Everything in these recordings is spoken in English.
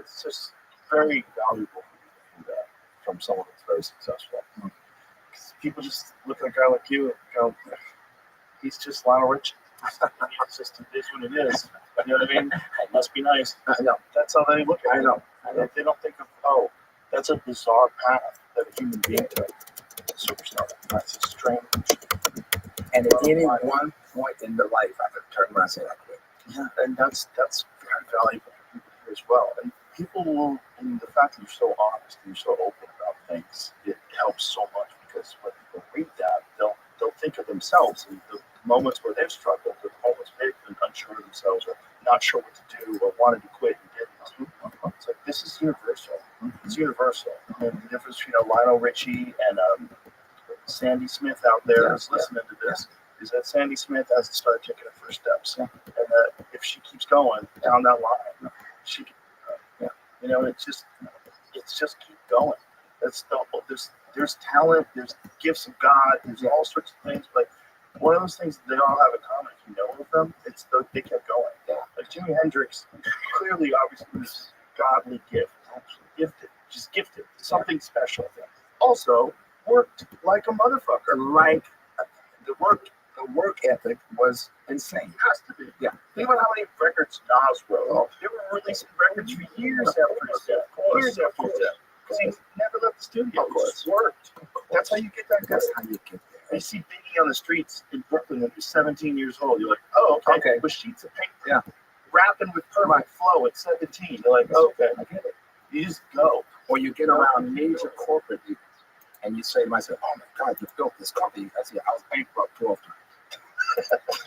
it's just very valuable to do that from someone that's very successful. Because people just look at a guy like you and go, he's just Lionel Richie. It's just, it is what it is. You know what I mean? It must be nice. I know. That's how they look at it. I know. They don't think of, oh, that's a bizarre path that a human being took. Superstar. That's a strange. And at any one point in their life, I could turn around and say, I quit. Yeah, and that's very valuable for people to hear as well. And people will, and the fact that you're so honest and you're so open about things, it helps so much because when people read that, they'll think of themselves and the moments where they've struggled, the moments they've been unsure of themselves or not sure what to do or wanted to quit and didn't. It's like, this is universal. It's universal. And the difference between Lionel Richie and Sandy Smith out there is listening to this. Is that Sandy Smith hasn't started taking her first steps, and that if she keeps going down that line, she can, you know, it's just keep going. There's talent, there's gifts of God, there's all sorts of things, but one of those things that they all have in common, if you know with them, it's they kept going. Like Jimi Hendrix, clearly, obviously, was a godly gift, just gifted, something special. Also, worked like a motherfucker. Like the work ethic was insane. Has to be. Yeah. Think about how many records Nas wrote. They were releasing records for years after his death. Years after his death. Because he never left the studio. Of course. He worked. That's how you get that. That's how you get there. You see Biggie on the streets in Brooklyn when he's 17 years old. You're like, oh, okay. With sheets of paper. Yeah. Rapping with perfect flow at 17. You're like, oh, okay. I get it. You just go. Or you get around major corporate leaders and you say to myself, oh my God, you built this company. I said, I was bankrupt 12 times.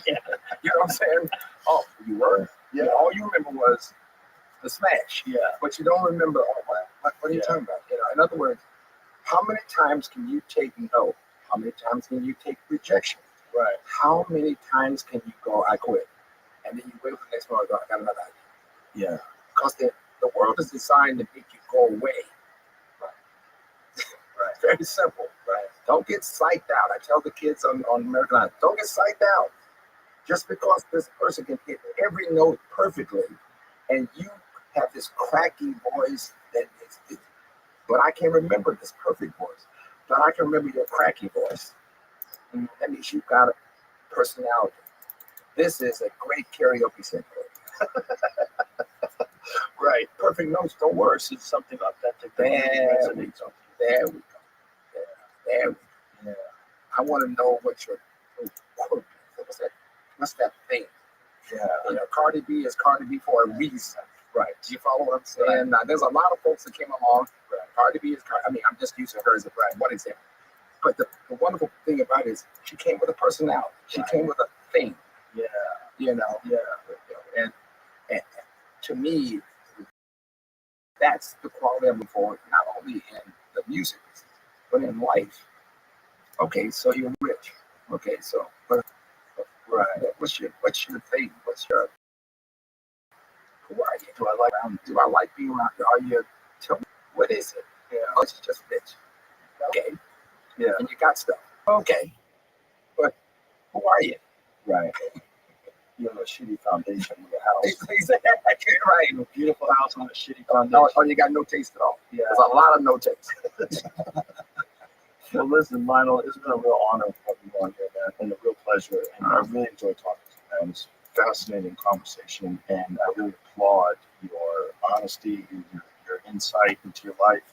Yeah. You know what I'm saying? Oh, you were? Yeah. All you remember was the smash. Yeah. But you don't remember, oh, what are you talking about? You know, in other words, how many times can you take no? How many times can you take rejection? Right. How many times can you go, I quit? And then you wait for the next one, I got another idea. Yeah. Because the world is designed to make you go away. Right. Very simple. Right. Don't get psyched out. I tell the kids on American Idol, don't get psyched out. Just because this person can hit every note perfectly and you have this cracky voice that is, but I can remember this perfect voice. But I can remember your cracky voice. And that means you've got a personality. This is a great karaoke singing. Right. Perfect notes don't work. It's something authentic. There we go. There we go. There we go. Yeah. I want to know what your quirk is. What's that thing? Yeah. You know, Cardi B is Cardi B for a reason. Right. Do you follow what I'm saying? Right. Now, there's a lot of folks that came along. Right. Cardi B is Cardi. I mean, I'm just using her as one example. But the wonderful thing about it is she came with a personality. She came with a thing. Yeah. You know. Yeah. And to me, that's the quality I'm looking for, not only in the music, but in life. Okay, so you're rich. Okay, so but right. What's your thing? Who are you? Do I like being around you? Are you? Tell me, what is it? Yeah. Oh, it's just rich. Okay. Yeah. And you got stuff. Okay. But who are you? Right. You have a shitty foundation in your house. Exactly. Right. A beautiful house on a shitty foundation. Or you got no taste at all. Yeah. There's a lot of no taste. Well, listen, Lionel, it's been a real honor having you on here, man, and a real pleasure. And I really enjoyed talking to you, man. It's a fascinating conversation, and I really applaud your honesty, your insight into your life.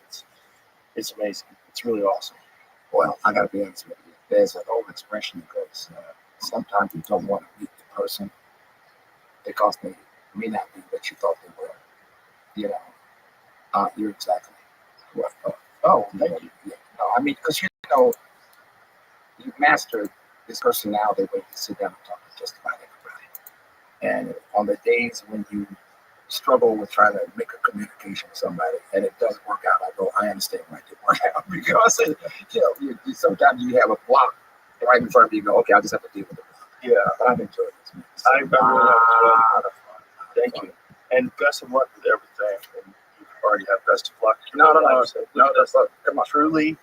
It's amazing. It's really awesome. Well, I got to be honest with you. There's an old expression that goes, sometimes you don't want to meet the person because they may not be what you thought they were. You know, you're exactly what. Thank you. Yeah. No, I mean, because you know, you mastered this personality when you sit down and talk to just about everybody. And on the days when you struggle with trying to make a communication with somebody and it doesn't work out, I go, I understand why it didn't work out. Because you know, sometimes you have a block right in front of you. You go, okay, I just have to deal with it. Yeah, but I've enjoyed this. I really have enjoyed it. Thank you, and best of luck with everything. And you already have best of luck. No, that's come on. Truly,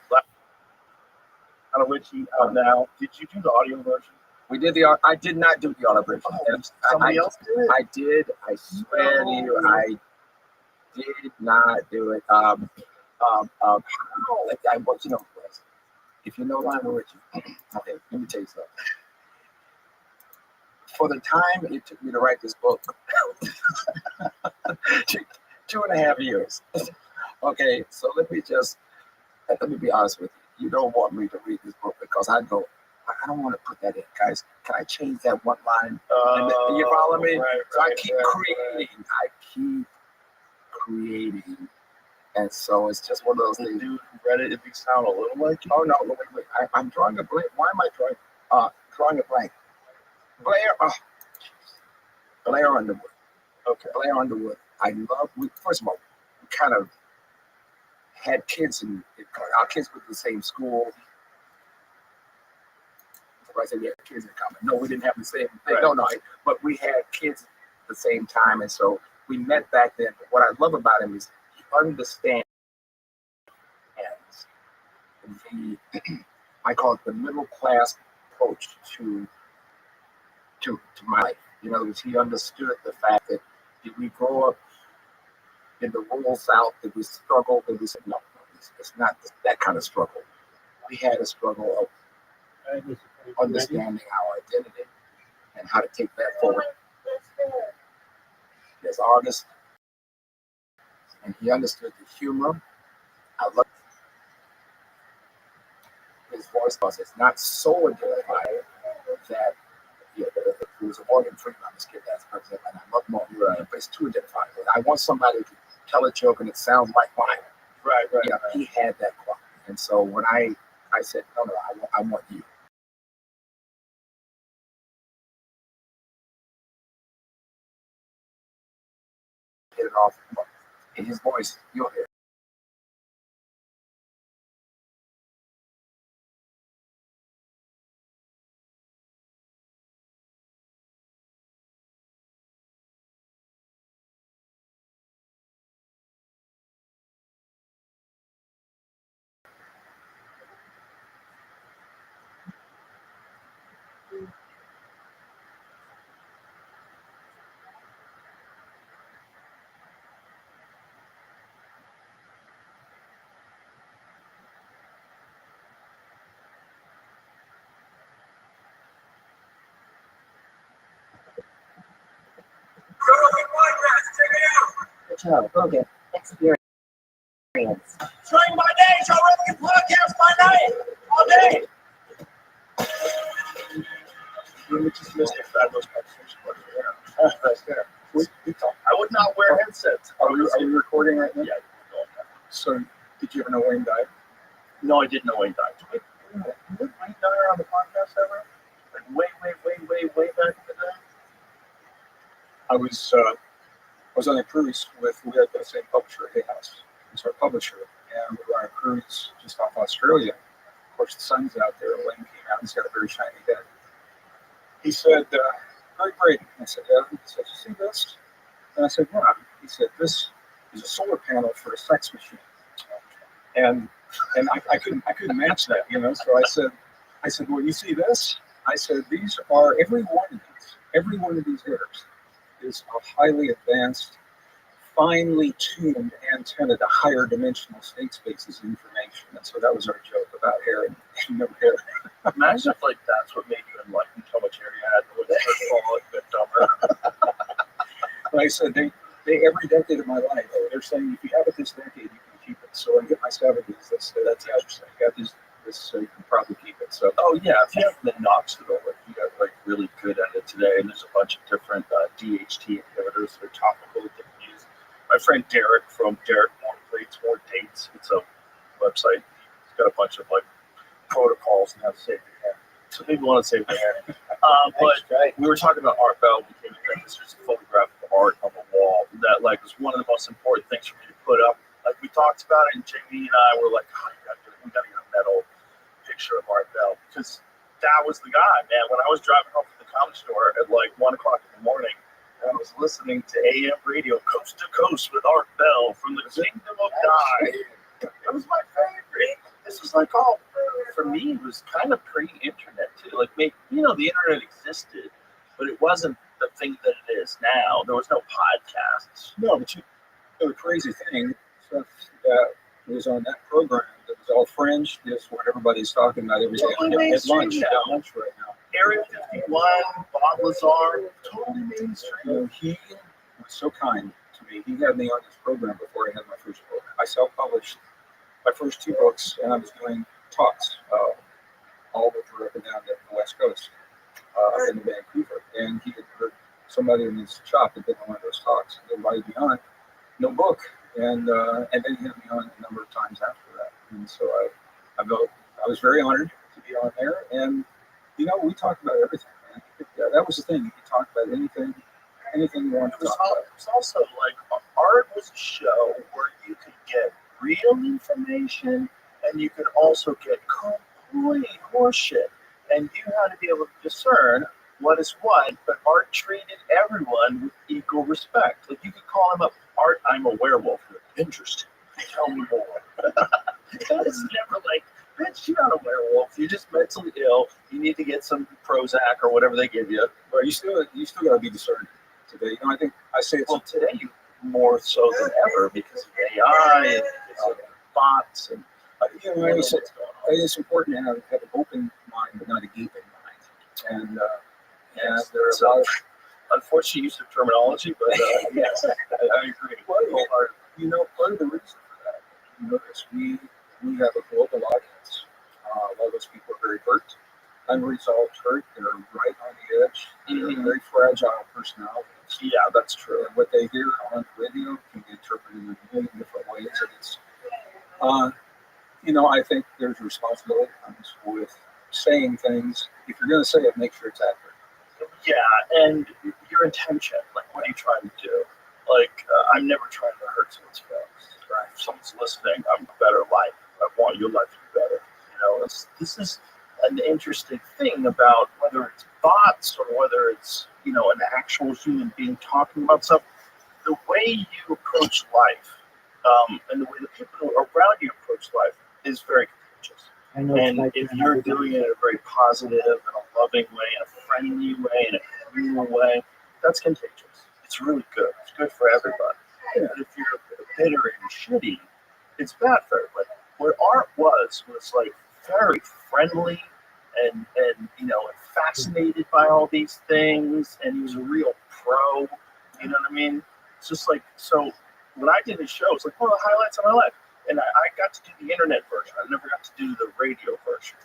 Lionel Richie out now. Did you do the audio version? We did I did not do the audio version. Somebody else did it? I did. I swear to you, did not do it. How? Like I want you know. If you know Lionel Richie, okay, let me tell you something. For the time it took me to write this book, 2.5 years. Okay, so let me be honest with you. You don't want me to read this book because I don't want to put that in, guys. Can I change that one line? You follow me? Right, So I keep creating. And so it's just one of those things. Dude who read it, if you sound a little like you. Oh no, wait. I'm drawing a blank. Why am I drawing a blank? Blair Underwood. Okay. Blair Underwood. First of all, we kind of had kids our kids went to the same school. I said we had kids in common. No, we didn't have the same thing. Right. No, but we had kids at the same time, and so we met back then. But what I love about him is he understands I call it the middle class approach to my life. In other words, he understood the fact that did we grow up in the rural South? Did we struggle? Did we say no? It's not that kind of struggle. We had a struggle of understanding our identity and how to take that forward. As artists, and he understood the humor. I love his voice because it's not so identified that it was a Morgan Freeman. I'm just kidding. That's perfect. And I love Morgan, but it's too identified. I want somebody to tell a joke and it sounds like mine. Right. Yeah, he had that quality. And so when I said, no, I want you. Get it off in his voice, you'll hear it. Good job. Okay. Experience. Train my day, show Republican podcast my night. All day. We just missed a fabulous conversation. I would not wear headsets. Are we recording right now? Yeah. So, did you ever know Wayne died? No, I didn't know Wayne died. Did Wayne die on the podcast ever? Like way back in the day? I was on a cruise we had the same publisher, Hay House. He's our publisher, and we were on a cruise just off Australia. Of course, the sun's out there. Wayne came out and he's got a very shiny head. He said, "Very great." I said, "Yeah." He said, "You see this?" And I said, "Yeah." He said, "This is a solar panel for a sex machine." And I couldn't match that, you know. So I said, "Well, you see this?" I said, "These are every one of these hairs is a highly advanced, finely tuned antenna to higher dimensional state spaces information." And so that was our joke about hair and no hair. Imagine if like that's what made you enlightened how much hair you had and would fall a bit dumber. But I said they every decade of my life, they're saying if you have it this decade, you can keep it. So I get my 70s. That's interesting. You got this so you can probably keep it. So yeah, if you have the Knoxville, you got like really good at it today, and there's a bunch of different DHT inhibitors that are topical that you can use. My friend Derek from Derek More Plates, More Dates, it's a website. He's got a bunch of like protocols and how to save your hair. So people want to save their hair. But we were talking about Art Bell. We came to this. There's a photograph of art on the wall that like was one of the most important things for me to put up. Like we talked about it, and Jamie and I were like, "Oh, we got to get a metal picture of Art Bell," because that was the guy, man. When I was driving home from the comedy store at like 1 o'clock in the morning, and I was listening to AM radio coast to coast with Art Bell from the Kingdom of God. It was my favorite. This was like all for me. It was kind of pre-internet too. Like maybe the internet existed, but it wasn't the thing that it is now. There was no podcasts. No, but The crazy thing, stuff that was on that program that was all fringe is what everybody's talking about every day at lunch. Now. At lunch right now. Area 51, Bob Lazar, totally mainstream. He was so kind to me. He had me on this program before I had my first book. I self-published my first 2 books, and I was doing talks all over up and down the West Coast, up in Vancouver. And he had heard somebody in his shop had been on one of those talks. He invited me on, no book, and then he had me on a number of times after that. And so I was very honored to be on there. And we talked about everything, man. That was the thing. You could talk about anything you wanted to talk about. It was also like art was a show where you could get real information and you could also get complete horseshit. And you had to be able to discern what is what, but art treated everyone with equal respect. Like you could call him up, Art, I'm a werewolf. Interesting. Tell me more. It was never like, bitch, you're not a werewolf. You're just mentally ill. You need to get some Prozac or whatever they give you. But you still got to be discerning today. I think I say it's today you more so than ever because of AI and because of bots and I think it's important to have an open mind, but not a gaping mind. And there are a lot of unfortunate use of terminology, but yes, I agree. Part of the reason for that, is we have a global audience. A lot of those people are very hurt, unresolved hurt. They're right on the edge. They're very fragile personalities. Yeah, that's true. And what they hear on the radio can be interpreted in a million different ways. And it's, I think there's responsibility with saying things. If you're going to say it, make sure it's accurate. Yeah, and your intention, like what are you trying to do? Like, I'm never trying to hurt someone's feelings. Right? If someone's listening, I'm a better life. I want your life to be better. This is an interesting thing about whether it's bots or whether it's, an actual human being talking about stuff. The way you approach life and the way the people around you approach life is very contagious. And if you're doing it in a very positive and a loving way, in a friendly way, in a communal way, that's contagious. It's really good. It's good for everybody. Yeah. But if you're bitter and shitty, it's bad for everybody. What art was like very friendly and fascinated by all these things, and he was a real pro. You know what I mean? It's just like, so when I did his show, it's like one of the highlights of my life. And I got to do the internet version. I never got to do the radio version.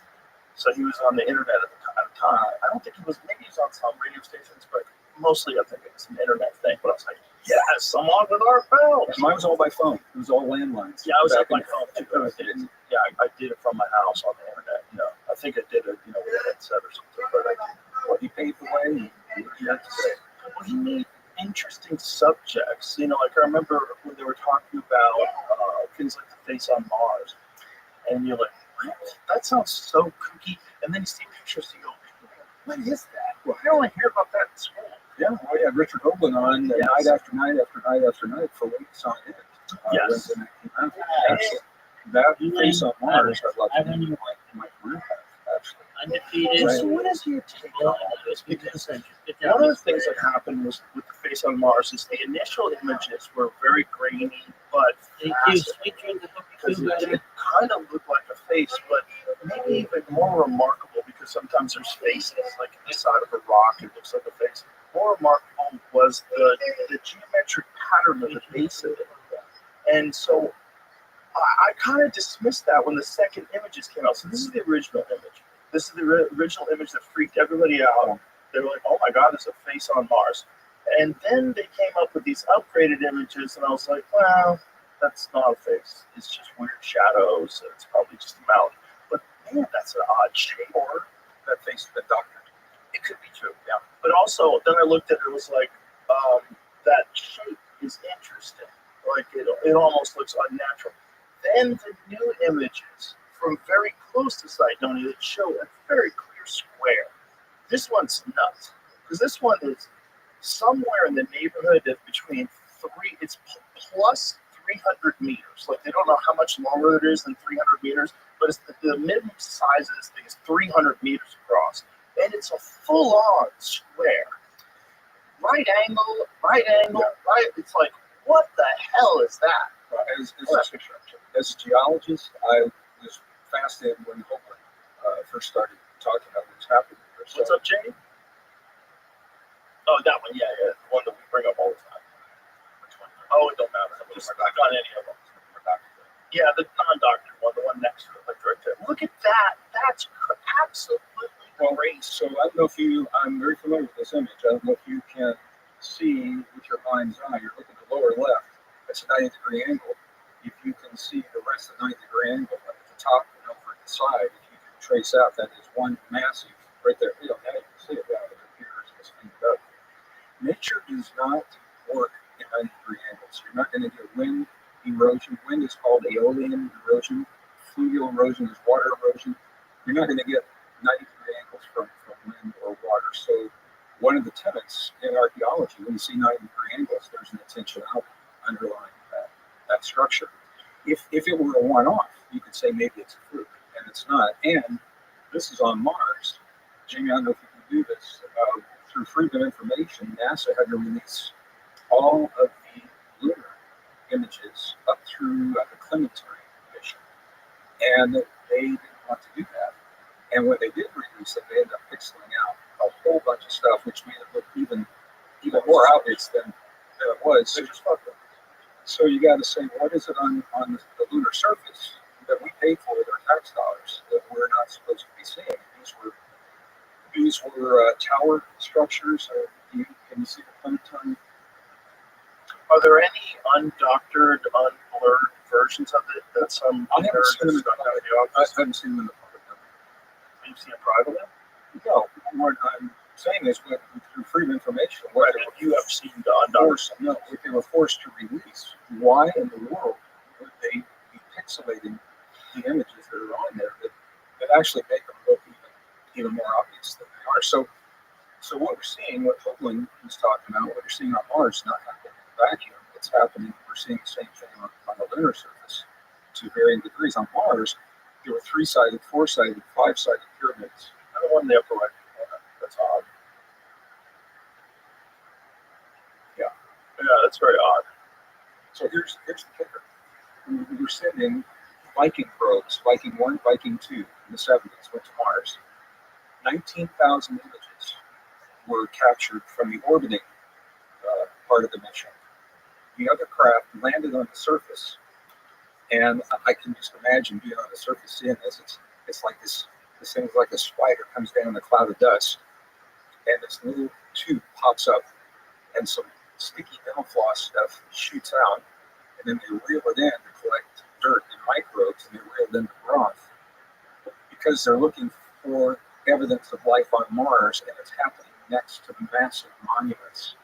So he was on the internet at the time. I don't think maybe he was on some radio stations, but mostly I think it was an internet thing. But I was like, yes, I'm on with our pals. Mine was all by phone. It was all landlines. Yeah, I was on my phone too. I did it from my house on the internet. I think I did it, with a headset or something. But he paved the way. He made interesting subjects. Like I remember when they were talking about things like the face on Mars, and you're like, what? That sounds so kooky. And then you see pictures, and you go, what is that? Well, I only hear about that in school. Yeah, well, yeah, Richard Hoagland on night after night after night after night for weeks on end. Yes. That face on Mars, I'd love to do my career path, actually. Undefeated. Right. So what is your take on all this? Because one of the things that happened was with the face on Mars is the initial images were very grainy, but because it did kind of look like a face, but maybe even more remarkable because sometimes there's faces like the side of a rock, it looks like a face. More remarkable was the geometric pattern of the base of it. And so I kind of dismissed that when the second images came out. So this is the original image. This is the original image that freaked everybody out. They were like, oh my God, there's a face on Mars. And then they came up with these upgraded images, and I was like, well, that's not a face. It's just weird shadows. It's probably just a mountain. But man, that's an odd shape. Or that face of the doctor. It could be true, yeah. But also, then I looked at it, it was like, that shape is interesting. Like, it almost looks unnatural. Then the new images from very close to sight, don't they, show a very clear square. This one's nuts, because this one is somewhere in the neighborhood of between it's plus 300 meters. Like, they don't know how much longer it is than 300 meters, but it's the minimum size of this thing is 300 meters across. And it's a full-on square. Right angle, right. It's like, what the hell is archaeologist, I was fascinated when Hoagland first started talking about what's happening here. So, What's up, Jay? Oh, that one, yeah, the one that we bring up all the time. Which one? Oh, it don't matter. Just click on any of them. Yeah, the non-doctor one, the one next to it, like right there. Look at that. That's absolutely great. So I don't know if I'm very familiar with this image. I don't know if you can see with your mind's eye. You're looking at the lower left. That's a 90-degree angle. If you can see the rest of the 90-degree angle at the top and over at the side, if you can trace out, that is one massive right there. Now you can see it down. It appears as up. Nature does not work in 90-degree angles. You're not going to get wind erosion. Wind is called aeolian erosion. Fluvial erosion is water erosion. You're not going to get 90-degree angles from wind or water. So one of the tenets in archaeology, when you see 90-degree angles, there's an intentionality underlying that structure. If it were a one-off, you could say maybe it's a fluke, and it's not. And this is on Mars. Jamie, I don't know if you can do this. Through Freedom of Information, NASA had to release all of the lunar images up through the Clementine mission. And they didn't want to do that. And when they did release it, they ended up pixeling out a whole bunch of stuff, which made it look even more obvious than it was. So you got to say, what is it on the lunar surface that we paid for with our tax dollars that we're not supposed to be seeing? These were tower structures. Can you see the Clementine? Are there any undoctored, unblurred versions of it that some I haven't seen them in the public. I haven't seen them in the public. You've seen privately? No. What I'm saying is, through Freedom of Information, what you have seen the undoctored. No, if they were forced to release, why in the world would they be pixelating the images that are on there that actually make them look even more obvious than they are? So what we're seeing, what Hoagland is talking about, what you're seeing on Mars is not happening in a vacuum. It's happening. We're seeing the same thing on the lunar surface to varying degrees. On Mars, there were 3-sided, 4-sided, 5-sided pyramids. And the one in the upper right. That's odd. Yeah, that's very odd. So here's the kicker. We were sending Viking probes, Viking 1, Viking 2 in the 70s, went to Mars. 19,000 images were captured from the orbiting part of the mission. The other craft landed on the surface, and I can just imagine being on the surface seeing this. It's like this thing is like a spider comes down in a cloud of dust, and this little tube pops up, and some sticky dental floss stuff shoots out, and then they reel it in to collect dirt and microbes, and they reel it into broth because they're looking for evidence of life on Mars, and it's happening next to massive monuments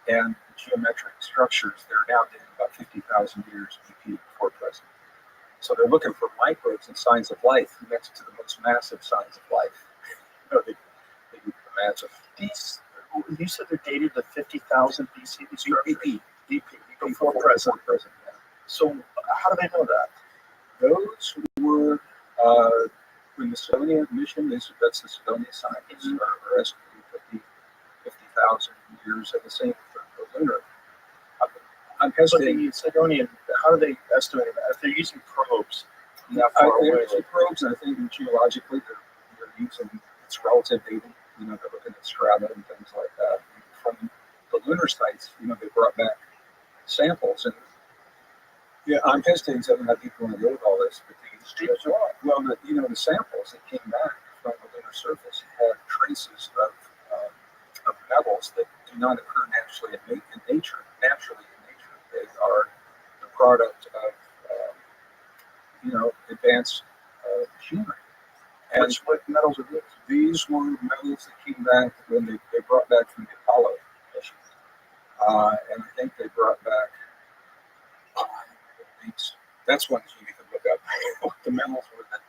and geometric structures that are now dating about 50,000 years BP before present. So they're looking for microbes and signs of life next to the most massive signs of life. They can imagine. You said they're dated to 50,000 BC. BP before present. Yeah. So how do they know that? Those were when the Sidonia mission, that's the Sidonia scientists are estimating 50,000 years, and the same for the lunar. I'm hesitating. But the Sidonian, how do they estimate that? If they're using probes, They're using probes, and I think geologically they're using its relative dating. They're looking at strata and things like that. From the lunar sites, they brought back samples, and I'm hesitating because I haven't had people want to go with all this, but the samples that came back from the lunar surface had traces of metals that do not occur naturally in nature. They are the product of advanced machinery. And what metals are these? These were metals that came back when they brought back from the Apollo mission. And I think they brought back that's one you can look up what the metals were that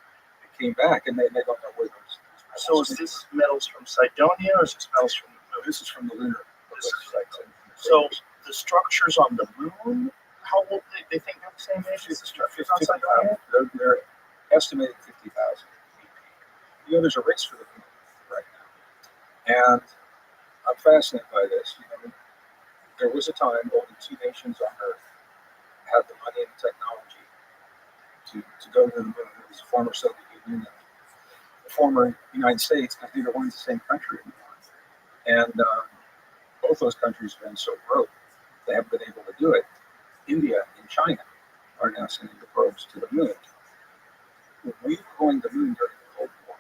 came back, and they don't know where those So is this metals from Sidonia, or is this metals from the moon? This is from the lunar. So the structures on the moon, how old they think they're the same age as the structures on Sidonia? They're estimating 50,000. There's a race for the moon right now, and I'm fascinated by this. There was a time only 2 nations on Earth had the money and technology to go to the moon. It was the former Soviet Union, the former United States, because neither one's the same country anymore. And both those countries have been so broke, they haven't been able to do it. India and China are now sending the probes to the moon. We were going to the moon during the Cold War,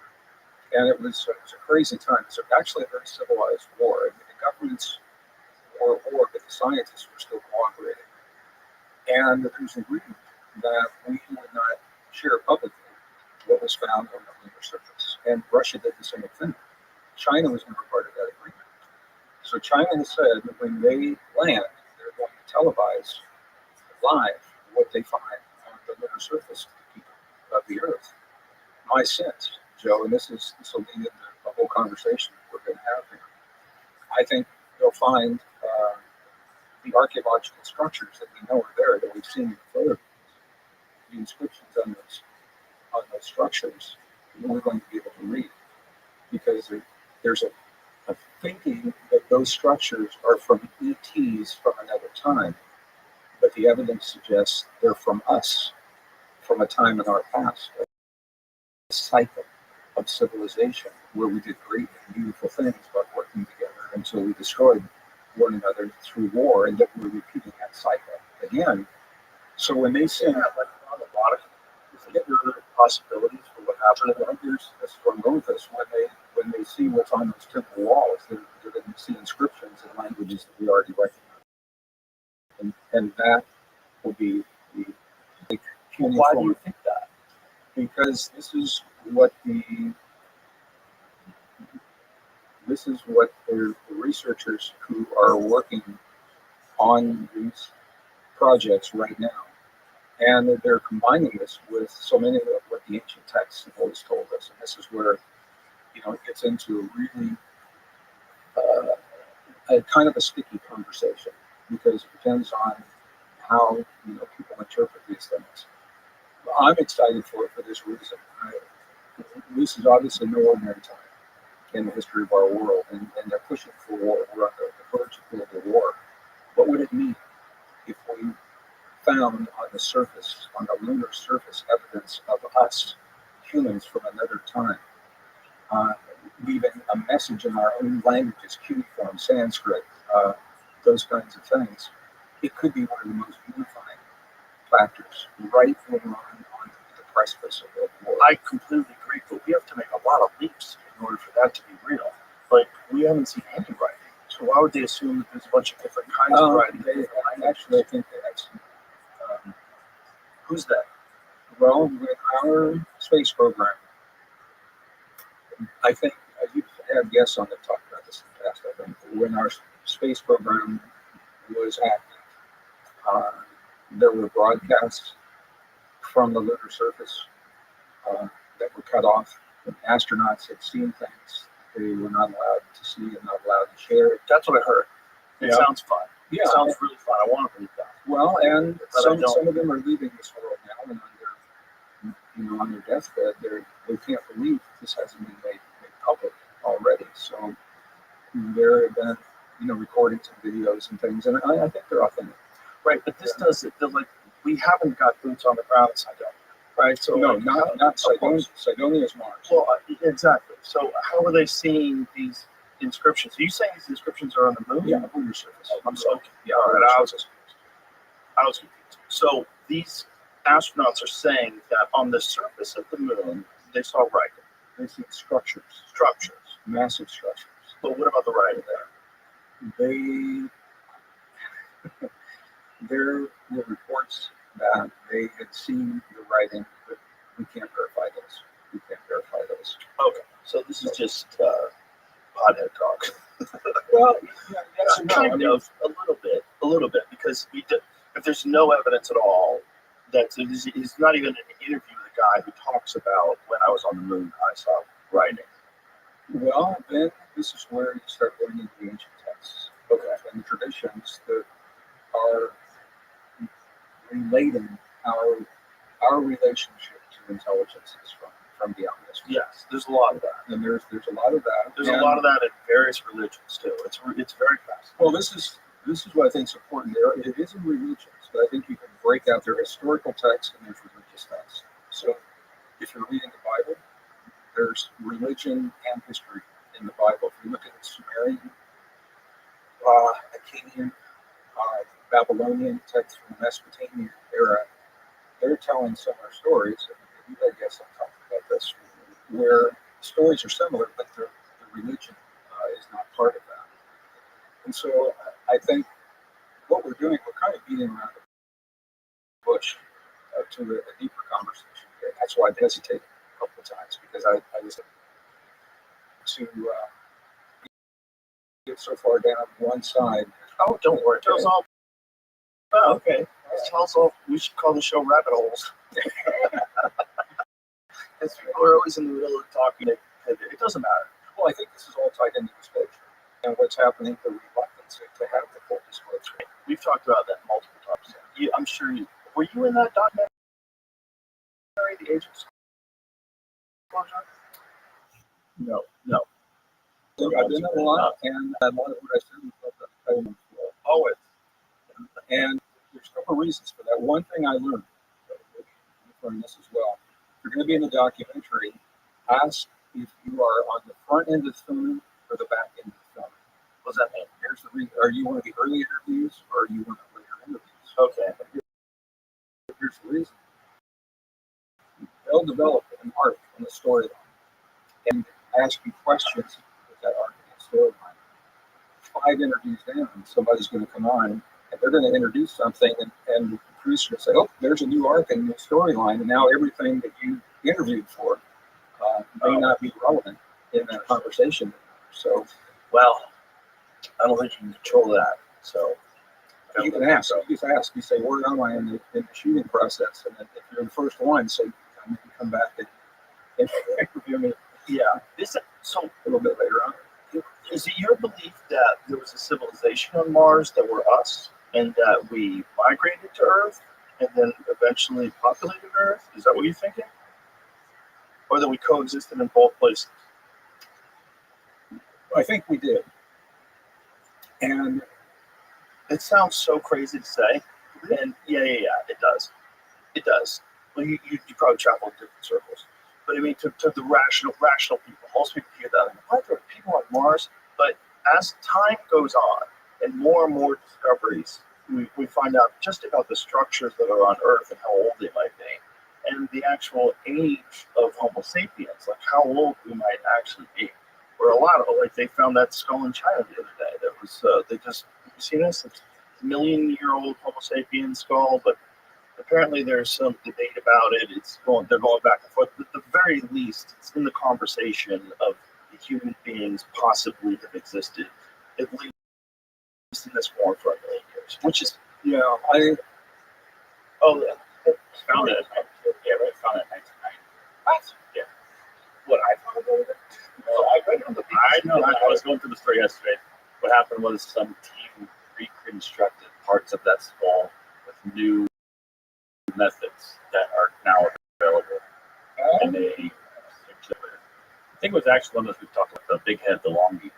and it was a crazy time. It was actually a very civilized war. I mean, the governments were at war, but the scientists were still cooperating. And there was an agreement that we would not share publicly what was found on the lunar surface. And Russia did the same thing. China was never part of that agreement. So China has said that when they land, they're going to televise live what they find on the lunar surface to the people of the Earth. My sense, Joe, and this will lead into a whole conversation we're going to have here. I think they'll find the archaeological structures that we know are there, that we've seen in photographs, the inscriptions on those structures, we're going to be able to read, because there's a thinking that those structures are from ETs from another time, but the evidence suggests they're from us, from a time in our past, a cycle of civilization where we did great and beautiful things by working together until we destroyed one another through war, and that we're repeating that cycle again. So when they say that, like on a lot of, there are possibilities for what happened, that's where I'm going with this. When they see what's on those temple walls, they're going to see inscriptions in languages that we already recognize, and that will be the big. Why do you think that? Because this is what the researchers who are working on these projects right now, and they're combining this with so many of what the ancient texts have always told us. And this is where, it gets into a really a kind of a sticky conversation, because it depends on how people interpret these things. I'm excited for it for this reason. This is obviously no ordinary time in the history of our world, and they're pushing for war. We're on the verge of global war. What would it mean if we found on the surface, on the lunar surface, evidence of us, humans from another time, leaving a message in our own languages, cuneiform, Sanskrit, those kinds of things? It could be one of the most unifying factors right when we're on the precipice of global war. I completely agree, but we have to make a lot of leaps in order for that to be real. Like, we haven't seen any writing, so why would they assume that there's a bunch of different kinds of writing? I think that's who's that? Well, with our space program, I think you've had guests on that talked about this in the past. I think when our space program was active, there were broadcasts from the lunar surface that were cut off. When astronauts had seen things they were not allowed to see and not allowed to share. That's what I heard. It sounds fun. Yeah. It sounds really fun. I want to believe that. Well, and some of them are leaving this world now, and on their deathbed, they can't believe this hasn't been made public already. So there have been, recordings and videos and things, and I think they're authentic. Right, but this does it. Like, we haven't got boots on the ground in Cydonia, right? So no, not Cydonia. Cydonia is Mars. Well, exactly. So how are they seeing these inscriptions? Are you saying these inscriptions are on the moon? Yeah, lunar surface. I'm sorry. Yeah, all right. I was confused. So these astronauts are saying that on the surface of the moon, they saw writing. They see structures, massive structures. But what about the writing there? There were reports that they had seen the writing, but we can't verify those. Okay, so this is just pothead talk. Well, yeah, yes and no. Kind of, a little bit, because if there's no evidence at all, he's not even an interview with a guy who talks about when I was on the moon, I saw writing. Well, then this is where you start going into the ancient texts, and the traditions that are relating our relationship to intelligences from beyond this. Yes, there's a lot of that, and there's a lot of that. There's a lot of that in various religions too. It's very fascinating. Well, this is what I think is important. It is in religions, but I think you can break out their historical texts and there's religious texts. So if you're reading the Bible, there's religion and history in the Bible. If you look at the Sumerian, Akkadian, Babylonian texts from the Mesopotamian era, they're telling similar stories. And I guess I'm talking about this, where stories are similar, but the religion is not part of that. And so I think what we're doing, we're kind of beating around the bush to a deeper conversation. And that's why I hesitated a couple of times, because I was to get so far down one side. Oh, don't worry. Tell us all. Oh, okay. Tell us all. We should call the show Rabbit Holes. Because people are always in the middle of talking. It doesn't matter. Well, I think this is all tied into disclosure and what's happening, the reluctance to have the full disclosure. We've talked about that multiple times. I'm sure you were you in that documentary, The Age of Disclosure? No. I've been in a lot, and a lot of what I said was about the element flow. Always. And there's a couple of reasons for that. One thing I learned, from this as well, if you're going to be in the documentary, ask if you are on the front end of the film or the back end of the film. What does that mean? Here's the reason. Are you one of the early interviews or are you one of the later interviews? Okay. Here's the reason. They'll develop an arc in the storyline and ask you questions with that arc in the storyline. 5 interviews down, somebody's going to come on and they're going to introduce something, and the producer will say, "Oh, there's a new arc and new storyline," and now everything that you interviewed for may not be relevant in that conversation. So, well, I don't think you can control that. So you can ask. You just ask. You say, "Where am I in the shooting process?" And then if you're the first one, say, "You can come back and interview me." Yeah. So a little bit later on. Is it your belief that there was a civilization on Mars that were us, and that we migrated to Earth, and then eventually populated Earth? Is that what you're thinking? Or that we coexisted in both places? I think we did. And it sounds so crazy to say. And yeah, it does. It does. Well, you probably travel in different circles. But I mean, to the rational people, most people hear that, like, what, there are people on Mars? But as time goes on, and more discoveries, we find out just about the structures that are on Earth and how old they might be, and the actual age of Homo sapiens, like how old we might actually be. Or a lot of, like, they found that skull in China the other day. That was you see this? It's a 1,000,000-year-old Homo sapien skull, but apparently there's some debate about it. They're going back and forth. But at the very least, it's in the conversation of the human beings possibly have existed, at least in this form, for 1,000,000 years. Which is, Found it. Yeah, right. Found it in 1990. what? Yeah. What, I found about it? Well, I read it on the I know. I was going through the story yesterday. What happened was some team reconstructed parts of that skull with new methods that are now available. And they, I think it was actually one of those we talked about, the big head, the longie.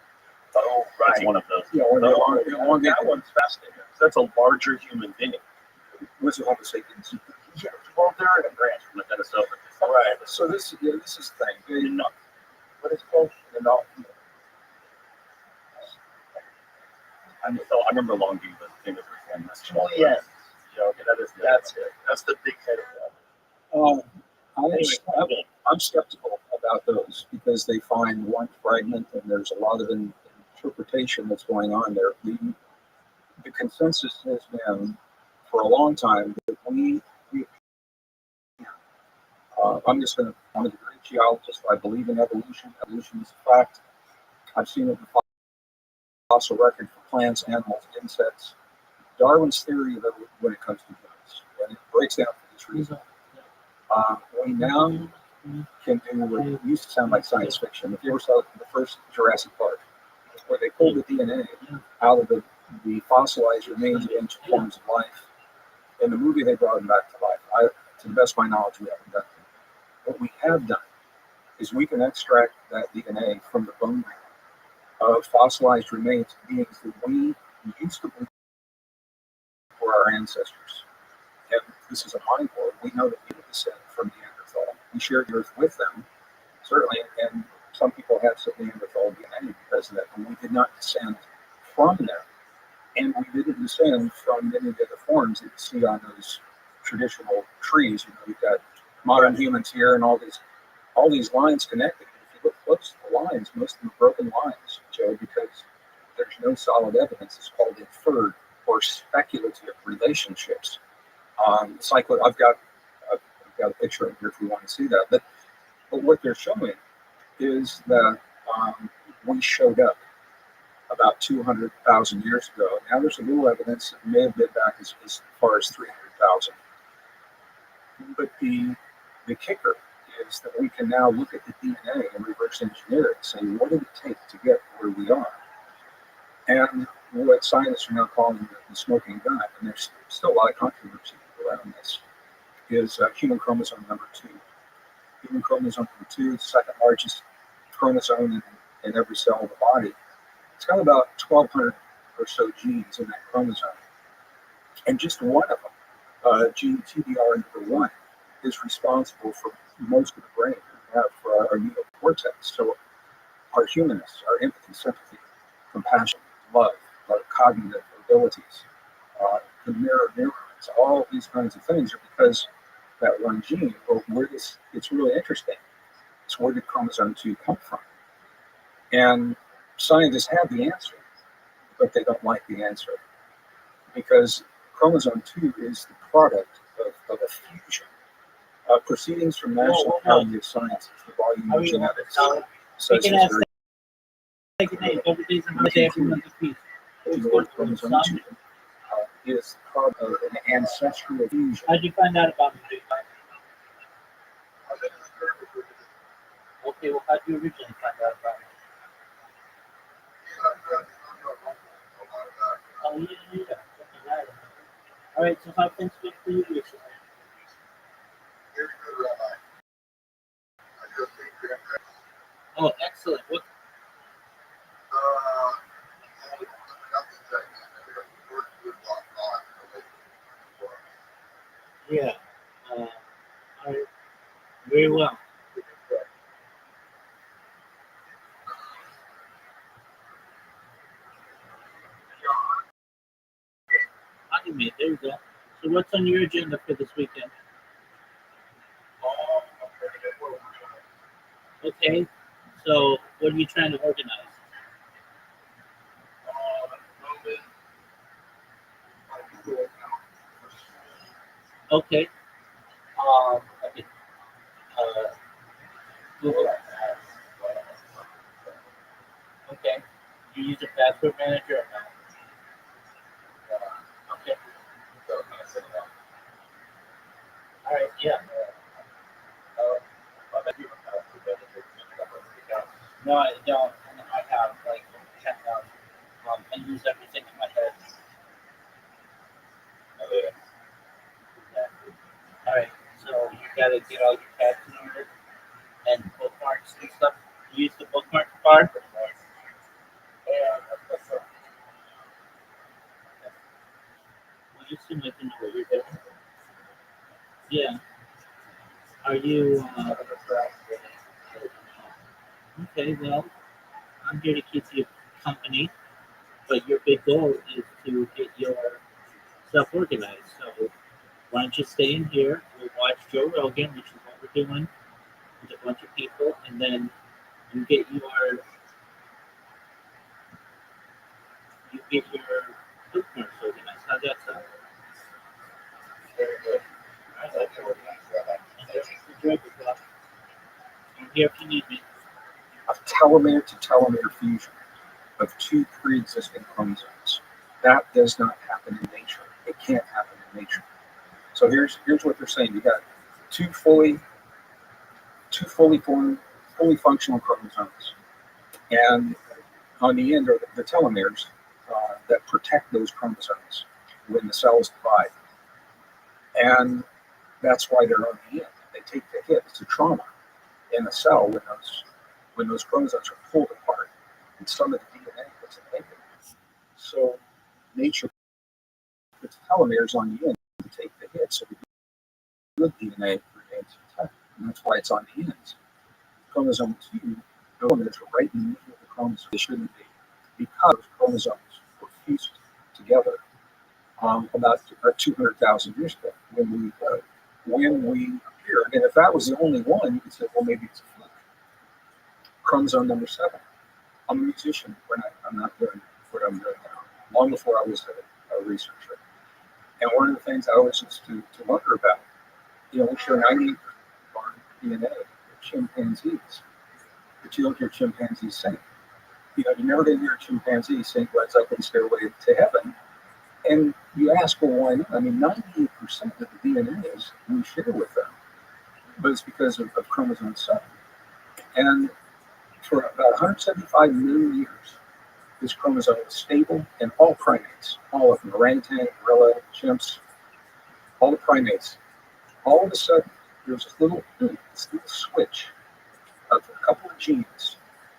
Oh, right. It's one of those. yeah, That one's fascinating. That's a larger human being. what's the Homo sapiens? Yeah, well, they're A branch from the Minnesota. right. So this is the thing. What is it called? I remember longie, but I think it was one that's small. Yeah, Okay, that is the that's it. That's the big head of that. I'm skeptical about those because they find one fragment and there's a lot of interpretation that's going on there. The consensus has been for a long time that I'm a great geologist. I believe in evolution. Evolution is a fact. I've seen it in the fossil record for plants, animals, insects. Darwin's theory of it when it comes to humans, and it breaks down for this reason. We now can do what used to sound like science fiction. If you ever saw the first Jurassic Park, where they pulled the DNA out of the fossilized remains of ancient forms of life, in the movie they brought them back to life. To the best of my knowledge, we haven't done that. What we have done is we can extract that DNA from the bone marrow of fossilized remains of beings that we used to believe were our ancestors. And this is a mind blow. We know that we descend from Neanderthal. We shared the earth with them, certainly, and some people have some Neanderthal DNA because of that, but we did not descend from them. And we didn't descend from many of the other forms that you see on those traditional trees. You know, you've got modern humans here and all these lines connected. If you look close to the lines, most of them are broken lines, Joe, because there's no solid evidence. It's called inferred or speculative relationships. It's like what I've got a picture of here if you want to see that. But what they're showing is that we showed up about 200,000 years ago. Now there's a little evidence that may have been back as far as 300,000. But the kicker is that we can now look at the DNA and reverse engineer it and say, what did it take to get where we are? And what scientists are now calling the smoking gun, and there's still a lot of controversy around this, is human chromosome number 2. Human chromosome number 2 is the second largest chromosome in every cell of the body. It's got about 1,200 or so genes in that chromosome. And just one of them, gene TDR number 1, is responsible for most of the brain we have for our neocortex. So our humanness, our empathy, sympathy, compassion, love, our cognitive abilities, the mirror neurons, all these kinds of things are because that one gene. Well, it's really interesting. It's where did chromosome 2 come from? And scientists have the answer, but they don't like the answer because chromosome 2 is the product of a fusion. Proceedings from National Academy of Sciences, the volume of genetics, says it's very chromosome 2 is part of an ancestral fusion. How did you find out about me? Okay, well, how did you originally find out about me? Oh, you didn't do that. Okay, now I remember. All right, so how things been for you recently? Oh, excellent. What? Yeah. All right. Very well. Honey mate, there you go. So what's on your agenda for this weekend? Okay. So what are you trying to organize? Okay. Okay. Google. Okay. You use a password manager or no? Okay. All right. Yeah. No, I don't. I have like 10,000. I use everything in my head. Yeah. All right. So you gotta get all your tabs in order and bookmarks and stuff. You use the bookmark bar. Well, you seem like you know what you're doing. Yeah. Are you? Okay. Well, I'm here to keep you company, but your big goal is to get yourself organized. So why don't you stay in here? We'll watch Joe Rogan, which is what we're doing with a bunch of people, and then you get your bookmarks organized. How's that sound? All right, that's organized. Enjoy the club. I'm here if you need me. A telomere to telomere fusion of 2 pre-existing chromosomes. That does not happen in nature. It can't happen in nature. So here's what they're saying. You got two fully formed, fully functional chromosomes, and on the end are the telomeres that protect those chromosomes when the cells divide. And that's why they're on the end. They take the hit. It's a trauma in the cell when those chromosomes are pulled apart, and some of the DNA gets invaded. So nature puts telomeres on the end to take the hit, so the good DNA remains intact. and that's why it's on the ends. Chromosome 2 elements are right in the middle of the chromosome. They shouldn't be, because chromosomes were fused together about 200,000 years ago when we appeared. And if that was the only one, you could say, well, maybe it's a fluke. Chromosome number 7. I'm a musician when I'm not doing what I'm doing now, long before I was a researcher. And one of the things I always used to wonder about, we share 98% of our DNA with chimpanzees, but you don't hear chimpanzees sing. You're never going to hear a chimpanzee sing Let's Up and Stairway to Heaven. And you ask, well, why not? I mean, 98% of the DNA is we share with them, but it's because of chromosome 7. And for about 175 million years, this chromosome was stable in all primates, all of them, orangutan, gorilla, chimps, all the primates. All of a sudden, there was this little switch of a couple of genes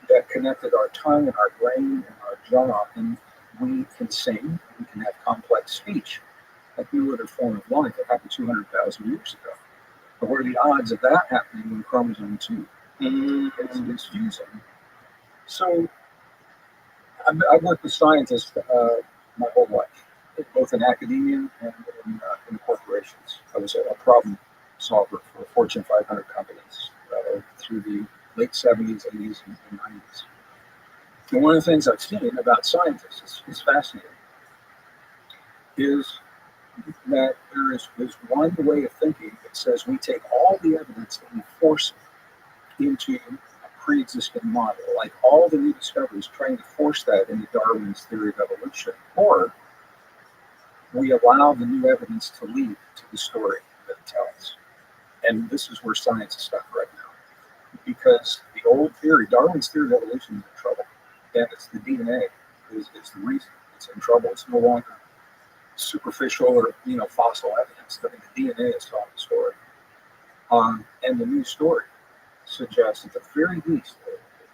that connected our tongue and our brain and our jaw, and we can sing, we can have complex speech, like no other form of life that happened 200,000 years ago. But what are the odds of that happening when chromosome 2 is fusing? So I've worked with scientists my whole life, both in academia and in corporations. I was a problem solver for Fortune 500 companies through the late 70s, 80s, and 90s. And one of the things I've seen about scientists is fascinating, is that there is one way of thinking that says we take all the evidence and we force it into a pre-existing model, like all the new discoveries, trying to force that into Darwin's theory of evolution, or we allow the new evidence to lead to the story that it tells. And this is where science is stuck right now, because the old theory, Darwin's theory of evolution, is in trouble. And it's the DNA is the reason it's in trouble. It's no longer superficial or fossil evidence. I mean, the DNA is telling the story. And the new story suggests, at the very least,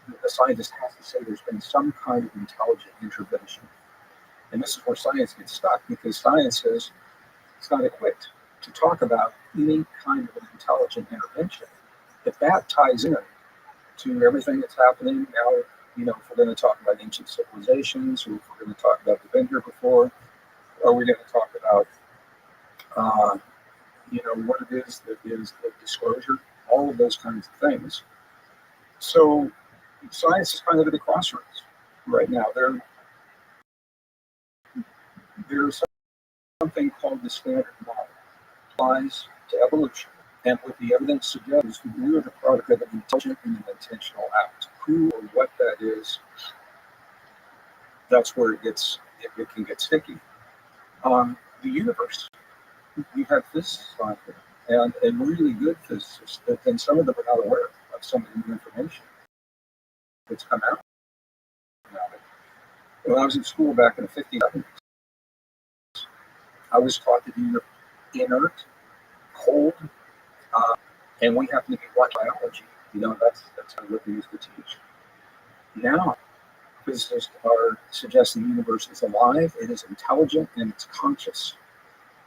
the scientist has to say there's been some kind of intelligent intervention. And this is where science gets stuck, because science says it's not equipped to talk about any kind of an intelligent intervention. If that ties in to everything that's happening now, if we're going to talk about ancient civilizations, or if we're going to talk about the been here before, or we're going to talk about, what it is that is the disclosure, all of those kinds of things. So science is kind of at a crossroads right now. There's something called the standard model, applies to evolution. And what the evidence suggests, we are the product of an intelligent and an intentional act. Who or what that is, that's where it can get sticky. The universe, we have physicists on here, and really good physicists, and some of them are not aware of some of the new information that's come out about it. When I was in school back in the 50s, I was taught to be inert, cold, and we happen to be like biology. That's kind of what we used to teach. Now, physicists are suggesting the universe is alive, it is intelligent, and it's conscious.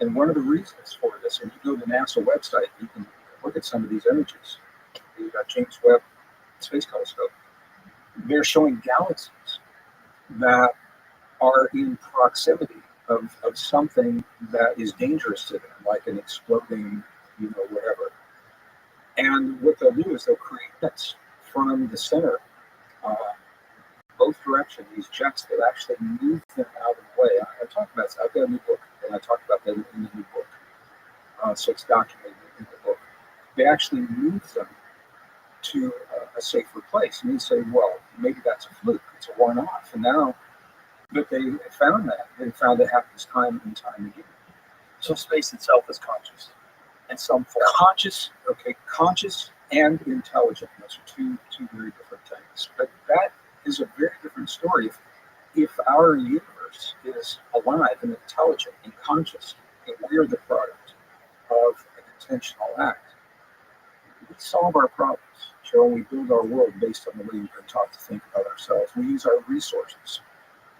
And one of the reasons for this, and you go to the NASA website, you can look at some of these images. The James Webb Space Telescope. They're showing galaxies that are in proximity of something that is dangerous to them, like an exploding, whatever. And what they'll do is they'll create jets from the center, both directions, these jets that actually move them out of the way. I talk about this. I've got a new book, and I talk about that in the new book. So it's documented in the book. They actually move them to a safer place. And you say, well, maybe that's a fluke. It's a one-off. And now that they found that, they found it happens time and time again. So space itself is conscious in some form. Conscious and intelligent. Those are two very different things. But that is a very different story. If our universe is alive and intelligent and conscious, and we are the product of an intentional act, we solve our problems. Joe, we build our world based on the way we've been taught to think about ourselves. We use our resources.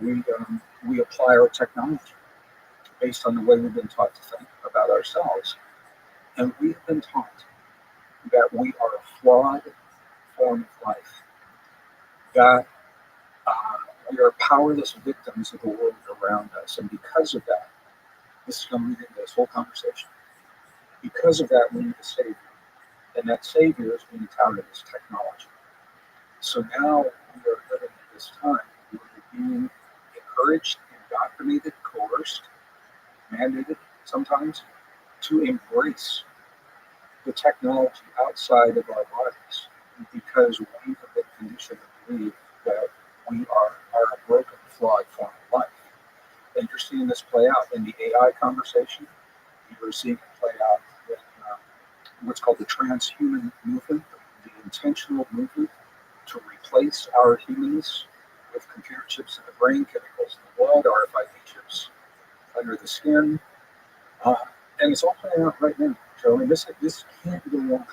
We apply our technology based on the way we've been taught to think about ourselves. And we've been taught that we are a flawed form of life, that we are powerless victims of the world around us. And because of that, this is going to lead into this whole conversation. Because of that, we need a savior. And that savior is being touted as technology. So now we are living at this time where we're being encouraged, indoctrinated, coerced, mandated sometimes to embrace the technology outside of our bodies because we have been conditioned to believe that we are a broken, flawed form of life. And you're seeing this play out in the AI conversation. You're seeing it play out in what's called the transhuman movement, the intentional movement to replace our humanness with computer chips in the brain, chemicals in the blood, RFID chips under the skin. And it's all playing out right now. So I mean, this can't go on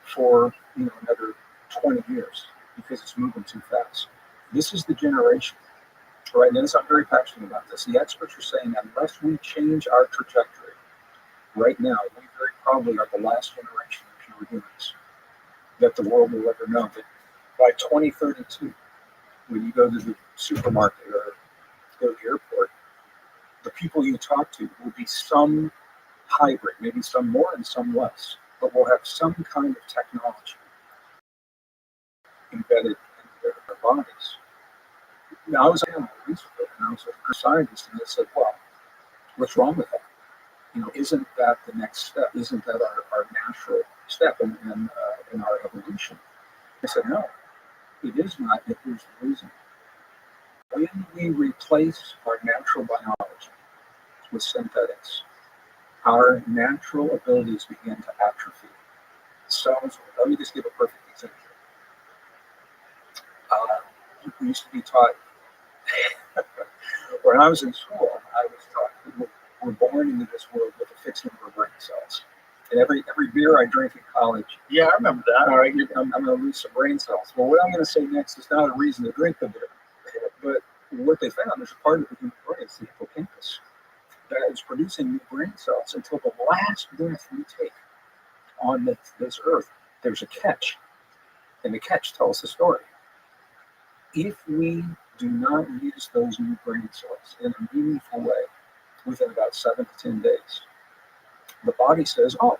for another 20 years because it's moving too fast. This is the generation, right? And I'm very passionate about this. The experts are saying that unless we change our trajectory right now, we very probably are the last generation of pure humans that the world will ever know. But by 2032, when you go to the supermarket or go to the airport, the people you talk to will be some hybrid, maybe some more and some less, but we'll have some kind of technology embedded in their bodies. Now, I was on recently, and I was a scientist, and they said, well, what's wrong with that? Isn't that the next step? Isn't that our natural step in our evolution? I said, no, it is not. If there's a reason. When we replace our natural biology with synthetics, our natural abilities begin to atrophy. Cells, let me just give a perfect example. We used to be taught, when I was in school, I was taught we're born into this world with a fixed number of brain cells. And every beer I drink in college, Yeah, I remember that. all right, I'm going to lose some brain cells. Well, what I'm going to say next is not a reason to drink the beer. But what they found is a part of the human brain, it's the hippocampus, that is producing new brain cells until the last breath we take on this earth. There's a catch, and the catch tells the story. If we do not use those new brain cells in a meaningful way within about 7 to 10 days, the body says, oh,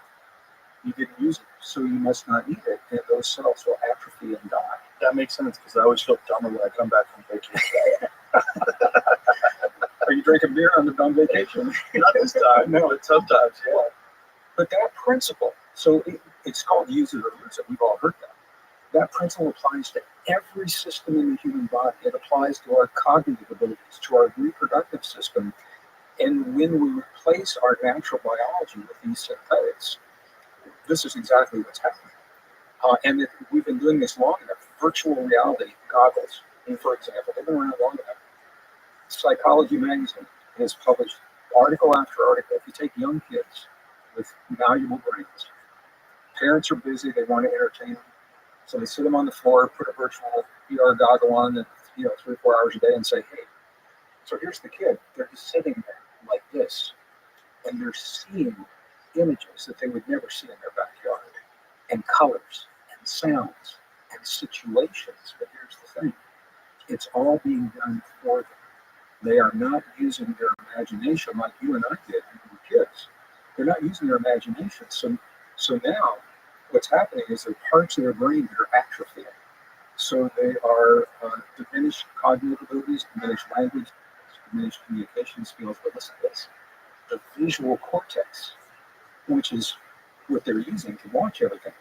you didn't use it, so you must not eat it, and those cells will atrophy and die. That makes sense because I always feel dumber when I come back from vacation. Are you drinking beer on vacation? Not this time, no, but sometimes, yeah. But that principle, so it's called use it or lose it. We've all heard that. That principle applies to every system in the human body. It applies to our cognitive abilities, to our reproductive system. And when we replace our natural biology with these synthetics, this is exactly what's happening. And we've been doing this long enough. Virtual reality goggles, for example, they've been around long enough. Psychology Magazine has published article after article. If you take young kids with malleable brains, parents are busy, they want to entertain them. So they sit them on the floor, put a virtual VR goggle on, and 3 or 4 hours a day, and say, "Hey, so here's the kid. They're just sitting there like this, and they're seeing images that they would never see in their backyard, and colors, and sounds, and situations." But here's the thing: it's all being done for them. They are not using their imagination like you and I did when we were kids. They're not using their imagination. So now, what's happening is there are parts of their brain that are atrophying. So they are diminished cognitive abilities, diminished language, diminished communication skills. But listen to this: the visual cortex, which is what they're using to watch everything,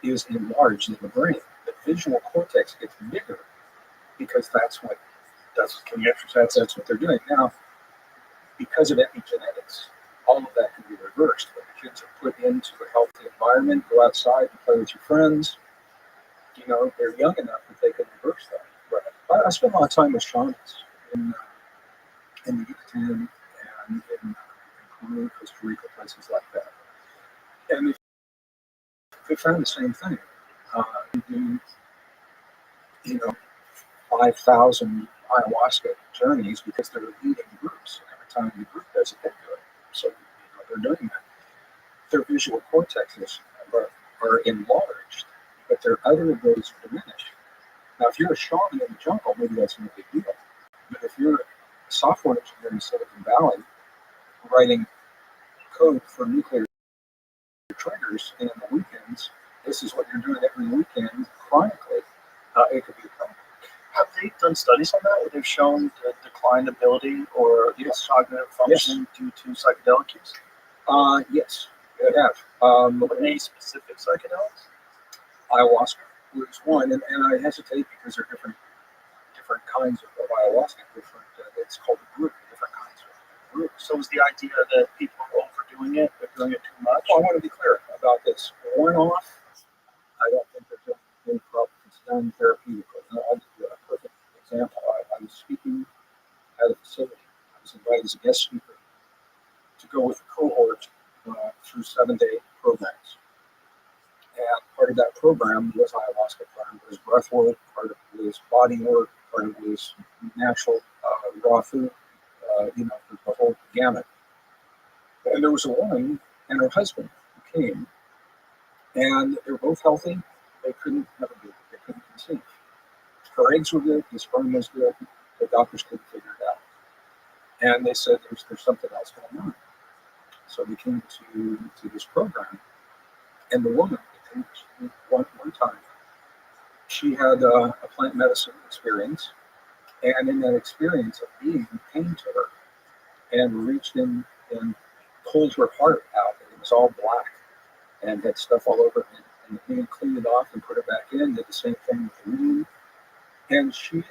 is enlarged in the brain. The visual cortex gets bigger because that's what they're doing now. Because of epigenetics, all of that can be reversed. When the kids are put into a healthy environment, go outside and play with your friends, they're young enough that they can reverse that. But I spent a lot of time with shamans in the Yucatan and in Peru, Costa Rica, places like that. And they found the same thing. They do, 5,000 ayahuasca journeys because they're leading groups. And every time the group does it, they do it. So they're doing that. Their visual cortex is are enlarged, but there are other of those are diminished. Now, if you're a shaman in the jungle, maybe that's no big deal. But if you're a software engineer in Silicon Valley writing code for nuclear triggers, and on the weekends, this is what you're doing every weekend chronically, it could be a problem. Have they done studies on that where they've shown the declined ability or Yes. cognitive function due to psychedelic use? Yes, they have. Any specific psychedelics? Ayahuasca was one, and I hesitate because there are different kinds of ayahuasca. It's called a group, different kinds of groups. So is the idea that people are overdoing it, they're doing it too much? Well, I want to be clear about this. One-off, I don't think there's any problem. It's done therapeutically. I'll give you a perfect example. I was speaking at a facility. I was invited as a guest speaker to go with a cohort through 7-day programs. And part of that program was ayahuasca. Part of it was breath work, part of it was body work, part of it was natural raw food, the whole gamut. And there was a woman and her husband who came, and they were both healthy. They couldn't have a baby. They couldn't conceive. Her eggs were good. The sperm was good. The doctors couldn't figure it out. And they said there's something else going on. So we came to this program, and the woman, one time, she had a plant medicine experience, and in that experience, a being came to her and reached in and pulled her heart out, and it was all black and had stuff all over it. And the being cleaned it off and put it back in, did the same thing with the wound. And she'd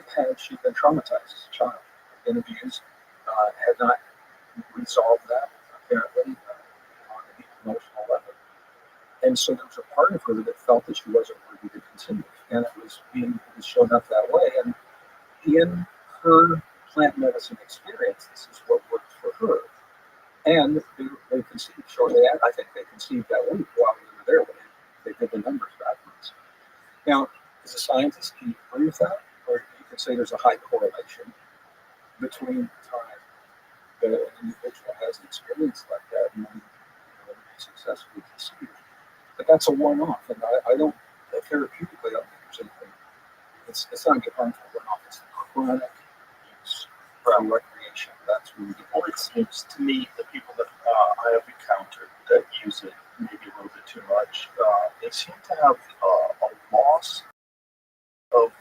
been traumatized as a child, been abused, had not resolved that, apparently, on a deep emotional level. And so there was a part of her that felt that she wasn't worthy to continue. And it was shown up that way. And in her plant medicine experience, this is what worked for her. And they conceived shortly after. I think they conceived that week while we were there when they did the numbers backwards. Now, as a scientist, can you agree with that? Or you could say there's a high correlation between the time that an individual has an experience like that and when they successfully conceive. But that's a one-off, and I don't, therapeutically, I don't think there's anything. It's not get harmful one-off, it's the chronic use for recreation. That's where we get. Well, it seems to me the people that I have encountered that use it maybe a little bit too much, they seem to have a loss of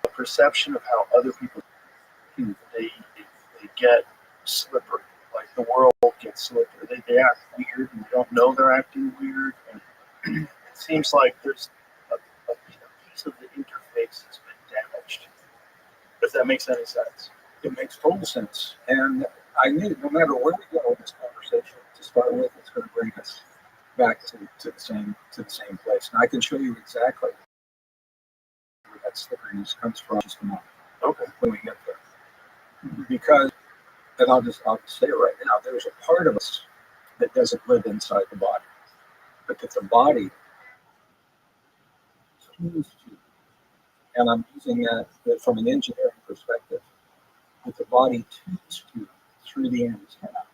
a perception of how other people they get slippery. Like the world gets slippery. They act weird and they don't know they're acting weird. And it seems like there's a piece of the interface that's been damaged. If that makes any sense. It makes total sense. And I knew no matter where we go in this conversation, to start with, it's going to bring us back to the same place. And I can show you exactly where that slipperiness comes from just a moment. Okay. When we get there. Because, and I'll just say it right now, there's a part of us that doesn't live inside the body. But that the body tunes to, and I'm using that from an engineering perspective, that the body tunes to through the antenna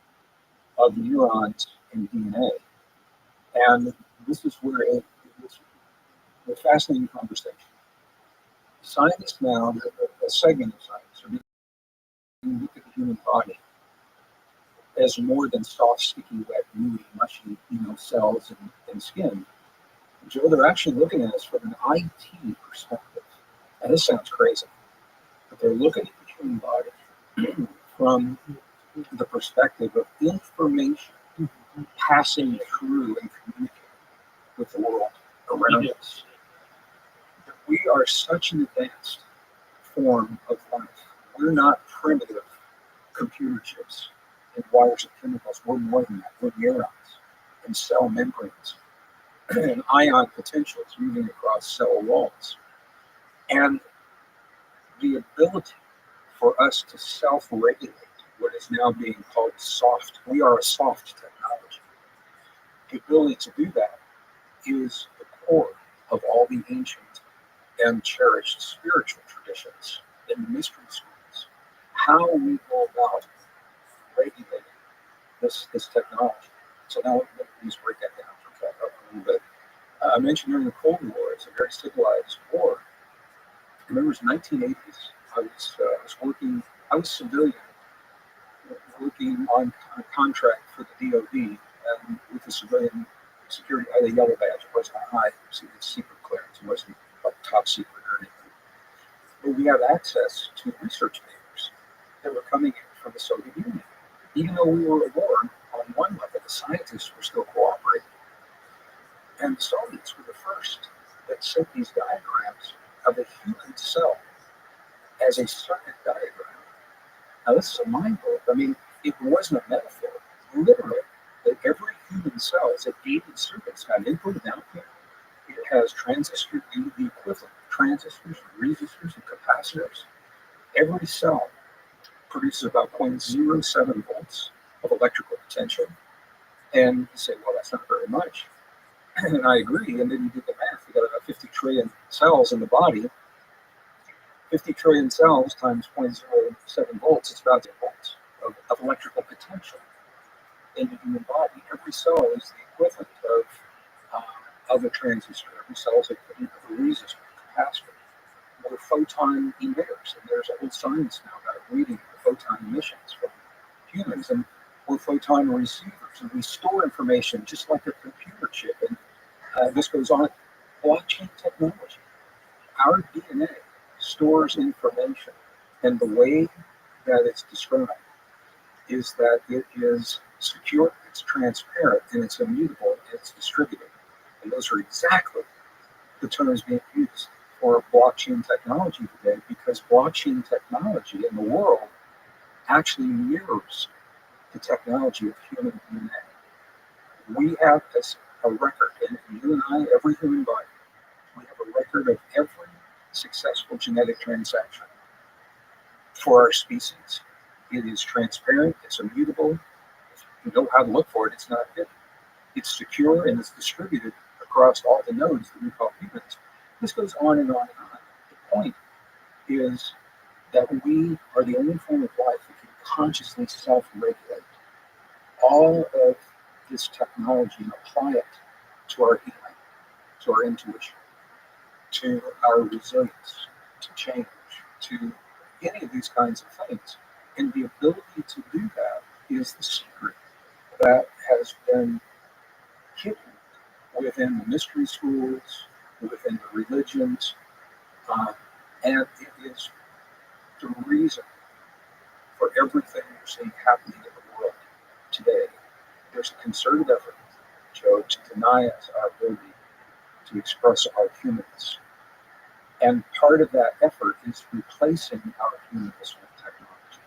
of neurons and DNA. And this is where it's a fascinating conversation. Scientists now, a segment of science, are beginning to look at the human body as more than soft, sticky, wet, gooey, mushy, cells and skin. Joe, they're actually looking at us from an IT perspective. And this sounds crazy, but they're looking at the human body from the perspective of information passing through and communicating with the world around us. We are such an advanced form of life. We're not primitive computer chips and wires and chemicals. We're more than that. We're neurons and cell membranes and ion potentials moving across cell walls. And the ability for us to self-regulate what is now being called soft. We are a soft technology. The ability to do that is the core of all the ancient and cherished spiritual traditions in the mystery schools. How we go about regulating this technology. So now let me just break that down a little bit. I mentioned during the Cold War, it's a very civilized war. I remember it was 1980s. I was working. I was civilian, working on a contract for the DoD, and with the civilian security, I had a yellow badge. It wasn't a high secret clearance. It wasn't like top secret or anything. But we had access to research papers that were coming in from the Soviet Union. Even though we were at war on one level, the scientists were still cooperating. And the Soviets were the first that sent these diagrams of a human cell as a circuit diagram. Now, this is a mind blow. I mean, it wasn't a metaphor. Literally, that every human cell is a gated circuit. It's got input and output. It has transistors, the equivalent of transistors, resistors, and capacitors. Every cell produces about 0.07 volts of electrical potential. And you say, well, that's not very much. And I agree. And then you do the math. You got about 50 trillion cells in the body. 50 trillion cells times 0.07 volts, it's about 10 volts of electrical potential in the human body. Every cell is the equivalent of a transistor. Every cell is equivalent of a resistor, capacitor. We're photon emitters, and there's a whole science now about reading the photon emissions from humans, and we're photon receivers, and we store information just like a computer chip. And this goes on. Blockchain technology. Our DNA stores information, and the way that it's described is that it is secure, it's transparent, and it's immutable, and it's distributed. And those are exactly the terms being used for blockchain technology today, because blockchain technology in the world actually mirrors the technology of human DNA. We have a record, and you and I, every human body, we have a record of every successful genetic transaction for our species. It is transparent, it's immutable. If you know how to look for it, it's not hidden. It's secure, and it's distributed across all the nodes that we call humans. This goes on and on and on. The point is that we are the only form of life that can consciously self-regulate all of this technology and apply it to our healing, to our intuition, to our resilience, to change, to any of these kinds of things. And the ability to do that is the secret that has been hidden within the mystery schools, within the religions, and it is the reason for everything we're seeing happening in the world today. There's a concerted effort, Joe, to deny us our ability to express our humanness. And part of that effort is replacing our humanness with technology.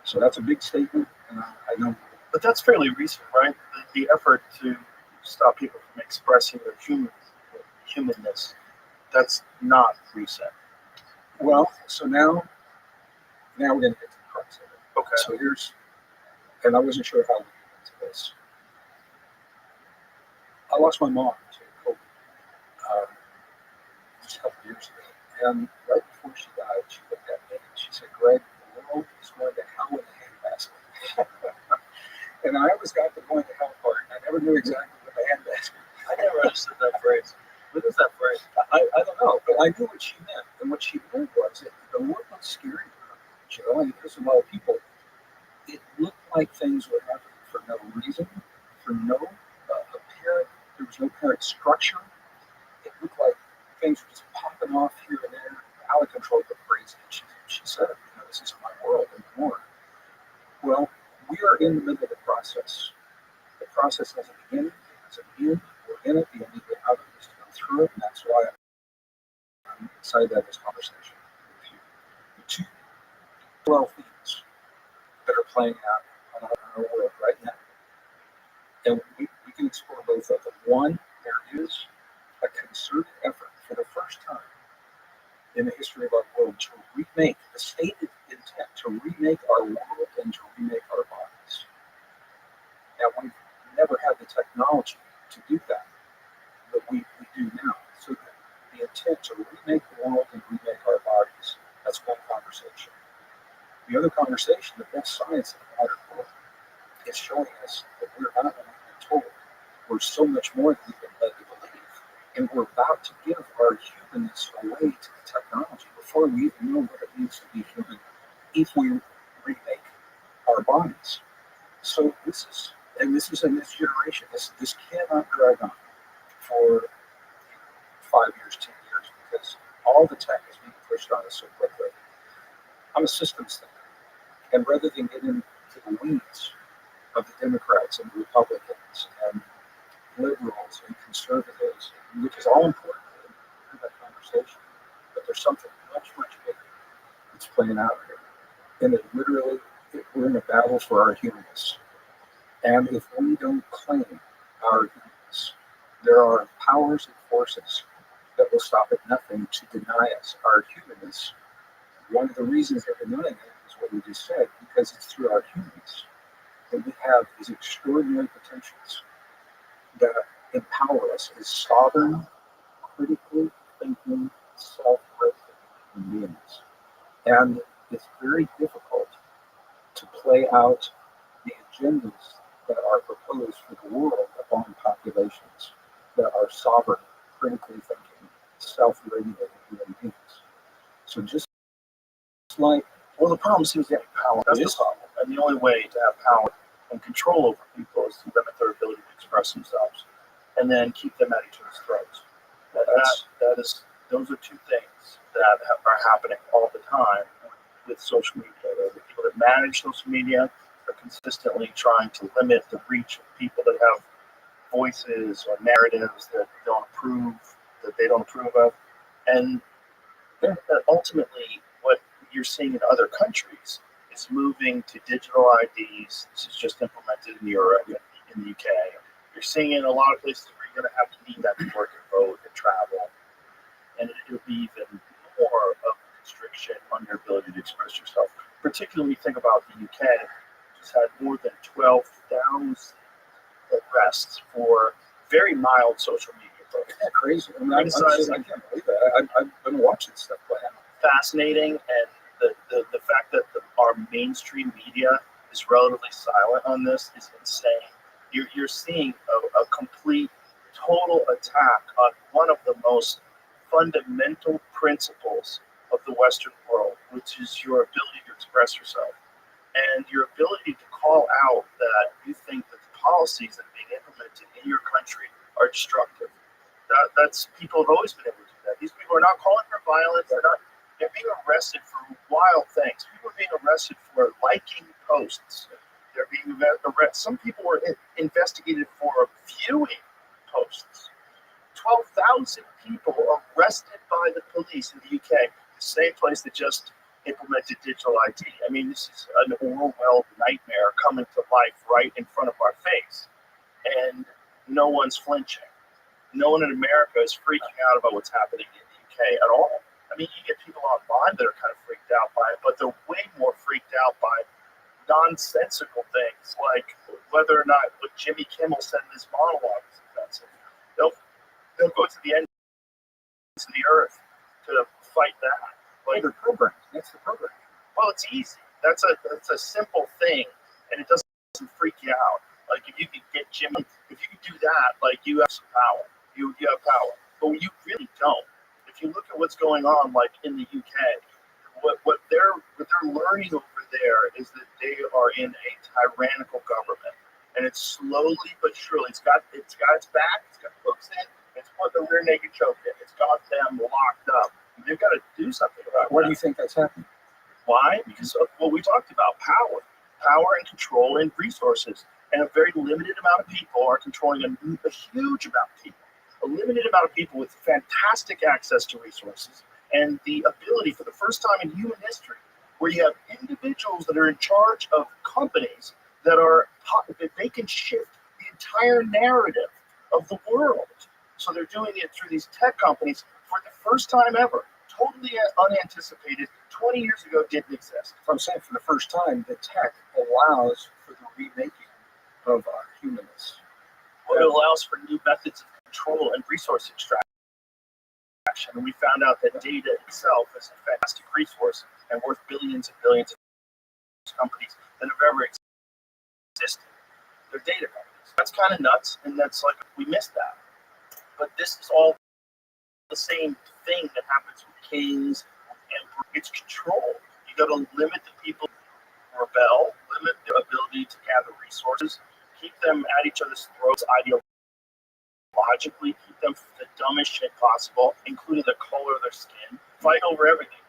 So that's a big statement, and I know. But that's fairly recent, right? The effort to stop people from expressing their humanness, that's not recent. Well, so now we're going to get to the crux of it. Okay. So here's, and I wasn't sure how we get into this. I lost my mom to COVID just a couple of years ago. And right before she died, she looked at me and she said, Greg, the world is going to hell in a handbasket. And I always got the going to hell part, and I never knew exactly what the handbasket was. I never understood that phrase. What is that phrase? I don't know, but I knew what she meant. And what she meant was that the world looked scary to her. Joe, and there's a lot of people. It looked like things were happening for no reason, for no apparent, there was no apparent structure. It looked like things were just popping off here and there, out of control, but crazy. She said, this isn't my world anymore. Well, we are in the middle of the process. The process has a beginning, it has a end. We're in it. The only way out of it is to go through it, and that's why I'm excited to have this conversation with you. The two parallel themes that are playing out in our world right now, and we can explore both of them. One, there is a concerted effort for the first time in the history of our world to remake the stated intent, to remake our world and to remake our bodies. Now, we've never had the technology to do that, but we do now. So the intent to remake the world and remake our bodies, that's one conversation. The other conversation, the best science in the modern world, is showing us that we're not only being told, we're so much more than we've been led to believe. And we're about to give our humanness away to the technology before we even know what it means to be human if we remake our bodies. So this is in this generation. This cannot drag on for 5 years, 10 years, because all the tech is being pushed on us so quickly. I'm a systems thinker, and rather than get into the weeds of the Democrats and the Republicans and liberals and conservatives, which is all important to have that conversation, but there's something much, much bigger that's playing out here. And we're in a battle for our humanness. And if we don't claim our humanness, there are powers and forces that will stop at nothing to deny us our humanness. One of the reasons they're denying it is what we just said, because it's through our humanness that we have these extraordinary potentials that empower us as sovereign, critically thinking, self-regulating human beings. And it's very difficult to play out the agendas that are proposed for the world upon populations that are sovereign, critically thinking, self-regulating human beings. So just like, Well, the problem seems to be power. That's the problem. And the only way to have power and control over people is to limit their ability to express themselves and then keep them at each other's throats. Those are two things that are happening all the time with social media. The people that manage social media are consistently trying to limit the reach of people that have voices or narratives that they don't approve of. And ultimately, what you're seeing in other countries is moving to digital IDs. This is just implemented in Europe, in the UK. You're seeing it in a lot of places where you're going to have to need that to work and vote and travel. And it'll be even more of a constriction on your ability to express yourself. Particularly when you think about the UK, which has had more than 12,000 arrests for very mild social media posts. isn't that crazy? I mean, I can't believe that. I've been watching stuff play out. Fascinating, and the fact that our mainstream media is relatively silent on this is insane. You're seeing a complete, total attack on one of the most fundamental principles of the Western world, which is your ability to express yourself and your ability to call out that you think that the policies that are being implemented in your country are destructive. That's people have always been able to do that. These people are not calling for violence. They're being arrested for wild things. People are being arrested for liking posts. They're being arrested. Some people were investigated for viewing posts. 12,000 people arrested by the police in the UK, the same place that just implemented digital ID. I mean, this is an Orwell nightmare coming to life right in front of our face. And no one's flinching. No one in America is freaking out about what's happening in the UK at all. I mean, you get people online that are kind of freaked out by it, but they're way more freaked out by nonsensical things like whether or not what Jimmy Kimmel said in his monologue is offensive. They'll go to the ends of the earth to fight that. Like the program. That's the program. Well, it's easy. That's a simple thing, and it doesn't freak you out. Like if you could get Jimmy, if you could do that, like you have some power. You have power, but you really don't. If you look at what's going on, like in the UK, what they're learning over there is that they are in a tyrannical government, and it's slowly but surely. It's got its back. It's got hooks in. It's put the rear naked choke in. It's got them locked up. They've got to do something about it. Why do you think that's happening? Why? Because of what we talked about: power and control and resources. And a very limited amount of people are controlling a huge amount of people. A limited amount of people with fantastic access to resources and the ability, for the first time in human history, where you have individuals that are in charge of companies that they can shift the entire narrative of the world. So they're doing it through these tech companies for the first time ever. Totally unanticipated. 20 years ago, didn't exist. So I'm saying for the first time, the tech allows for the remaking of our humanness. Well, it allows for new methods of control and resource extraction. And we found out that data itself is a fantastic resource and worth billions and billions of companies that have ever existed. They're data companies. That's kind of nuts, and that's like we missed that. But this is all the same thing that happens with kings and it's control. You got to limit the people who rebel, limit their ability to gather resources, keep them at each other's throats ideologically, keep them the dumbest shit possible, including the color of their skin, fight over everything.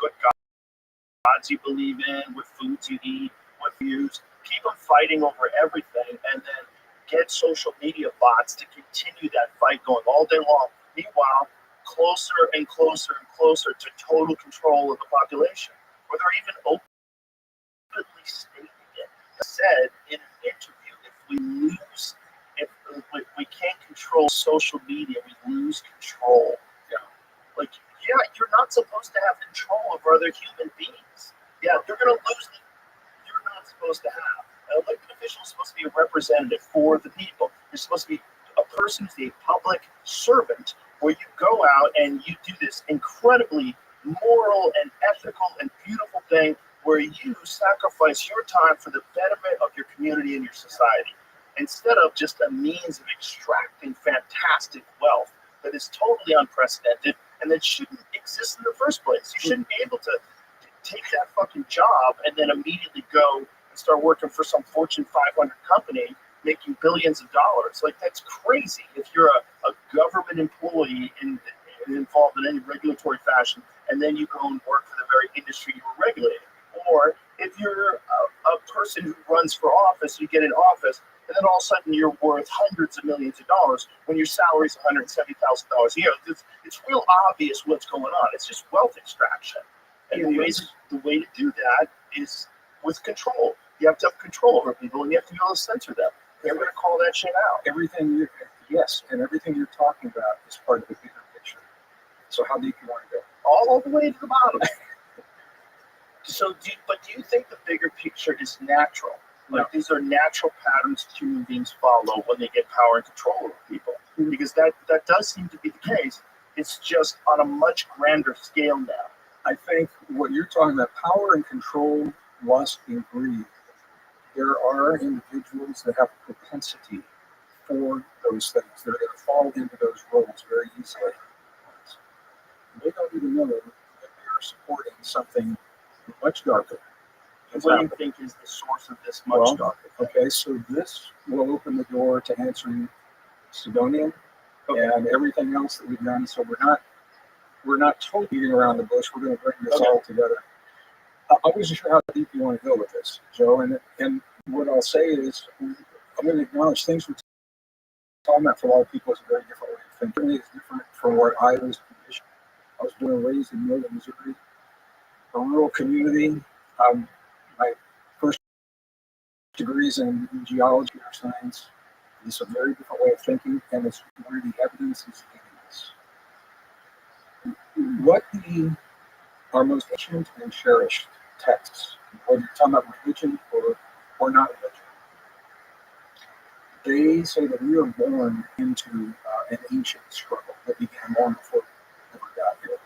What gods you believe in, what foods you eat, what views. Keep them fighting over everything, and then get social media bots to continue that fight going all day long. Meanwhile, closer and closer and closer to total control of the population, where they're even openly stating it. Said in an interview, if we can't control social media, we lose control. Yeah. Like, yeah, you're not supposed to have control over other human beings. Yeah, you're going to lose the you're not supposed to have. An elected official is supposed to be a representative for the people. You're supposed to be a person who's a public servant where you go out and you do this incredibly moral and ethical and beautiful thing where you sacrifice your time for the betterment of your community and your society instead of just a means of extracting fantastic wealth that is totally unprecedented and that shouldn't exist in the first place. You shouldn't be able to take that fucking job and then immediately go and start working for some Fortune 500 company making billions of dollars. Like, that's crazy. If you're a government employee and involved in any regulatory fashion, and then you go and work for the very industry you were regulating. Or if you're a person who runs for office, you get in office, and then all of a sudden you're worth hundreds of millions of dollars when your salary is $170,000 a year. It's real obvious what's going on. It's just wealth extraction. And the way to do that is with control. You have to have control over people, and you have to be able to censor them. You're going to call that shit out. Everything you're talking about is part of the bigger picture. So how deep you want to go? All the way to the bottom. But do you think the bigger picture is natural? Like, these are natural patterns human beings follow when they get power and control over people. Because that does seem to be the case. It's just on a much grander scale now. I think what you're talking about, power and control, lust and greed, there are individuals that have a propensity for those things. They're going to fall into those roles very easily. They don't even know that they're supporting something much darker. What do you think is the source of this much darker? Okay, so this will open the door to answering Sidonian and everything else that we've done. So we're not totally beating around the bush. We're going to bring this all together. I wasn't sure how deep you want to go with this, Joe. And what I'll say is, I'm going to acknowledge things we're talking about for a lot of people is a very different way of thinking. It's different from what I was conditioned. I was born and raised in northern Missouri, a rural community. My first degrees in geology or science. It's a very different way of thinking, and it's where the evidence is leading us. What our most ancient and cherished texts, whether you're talking about religion or not religion, they say that we are born into an ancient struggle that began long before we ever got here.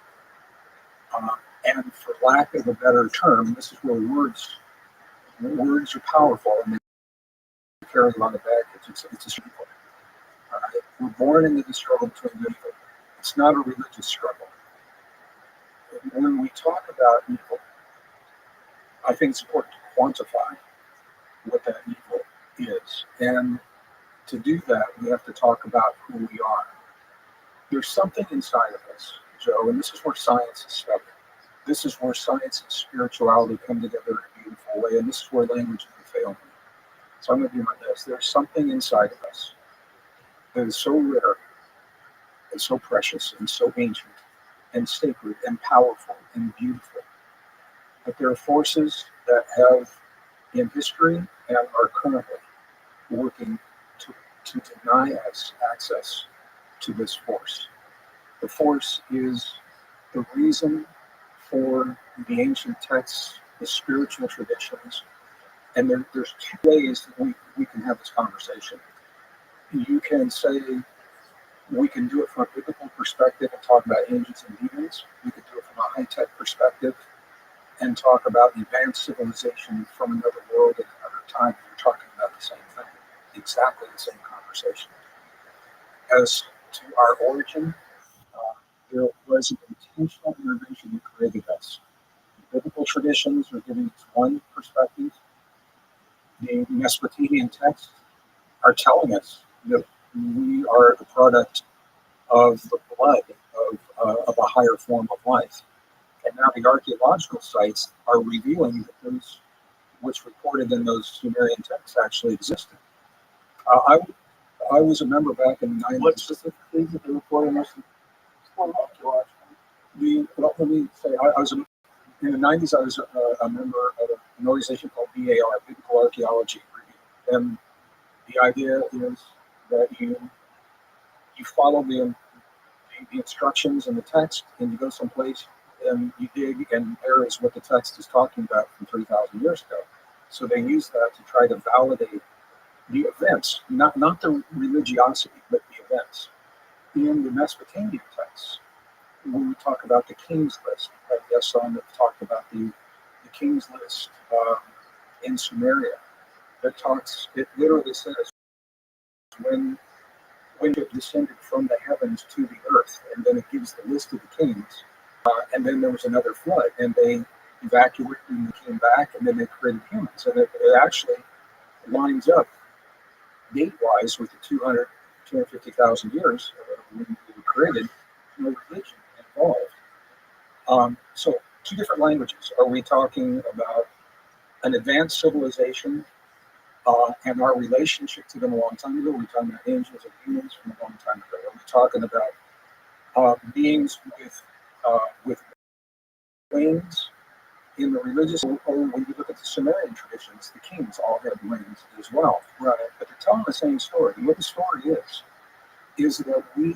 And for lack of a better term, this is where words are powerful and they carry a lot of baggage. It's a struggle. We're born into the struggle between good and evil. It's not a religious struggle. When we talk about evil, I think it's important to quantify what that evil is. And to do that, we have to talk about who we are. There's something inside of us, Joe, and this is where science is stuck. This is where science and spirituality come together in a beautiful way, and this is where language can fail me. So I'm going to do my best. There's something inside of us that is so rare and so precious and so ancient and sacred and powerful and beautiful. But there are forces that have in history and are currently working to deny us access to this force. The force is the reason for the ancient texts, the spiritual traditions, and there's two ways that we can have this conversation. You can say we can do it from a biblical perspective and talk about angels and demons. We could do it from a high-tech perspective and talk about advanced civilization from another world at another time. We're talking about the same thing, exactly the same conversation. As to our origin, there was an intentional intervention that created us. The biblical traditions are giving us one perspective. The Mesopotamian texts are telling us that we are the product of the blood of a higher form of life. And now the archaeological sites are revealing that those what's recorded in those Sumerian texts actually existed. I was a member back in the 90s. What specifically did the reporting was archaeological? Let me say, I was in the 90s. I was a member of an organization called BAR, Biblical Archaeology Review. And the idea is that you follow the instructions in the text, and you go someplace and you dig, and there is what the text is talking about from 3,000 years ago. So they use that to try to validate the events, not the religiosity, but the events. In the Mesopotamian texts, when we talk about the king's list, like Yasson that talked about the king's list in Sumeria, it literally says when it descended from the heavens to the earth, and then it gives the list of the kings, and then there was another flood, and they evacuated and they came back, and then they created humans, and it actually lines up date-wise with the 250,000 years when we were created, no religion involved. So two different languages. Are we talking about an advanced civilization and our relationship to them a long time ago? Are we talking about angels and humans from a long time ago? Are we talking about beings with wings in the religious? Or when you look at the Sumerian traditions, the kings all had wings as well. Right. But they're telling the same story. And what the story is that we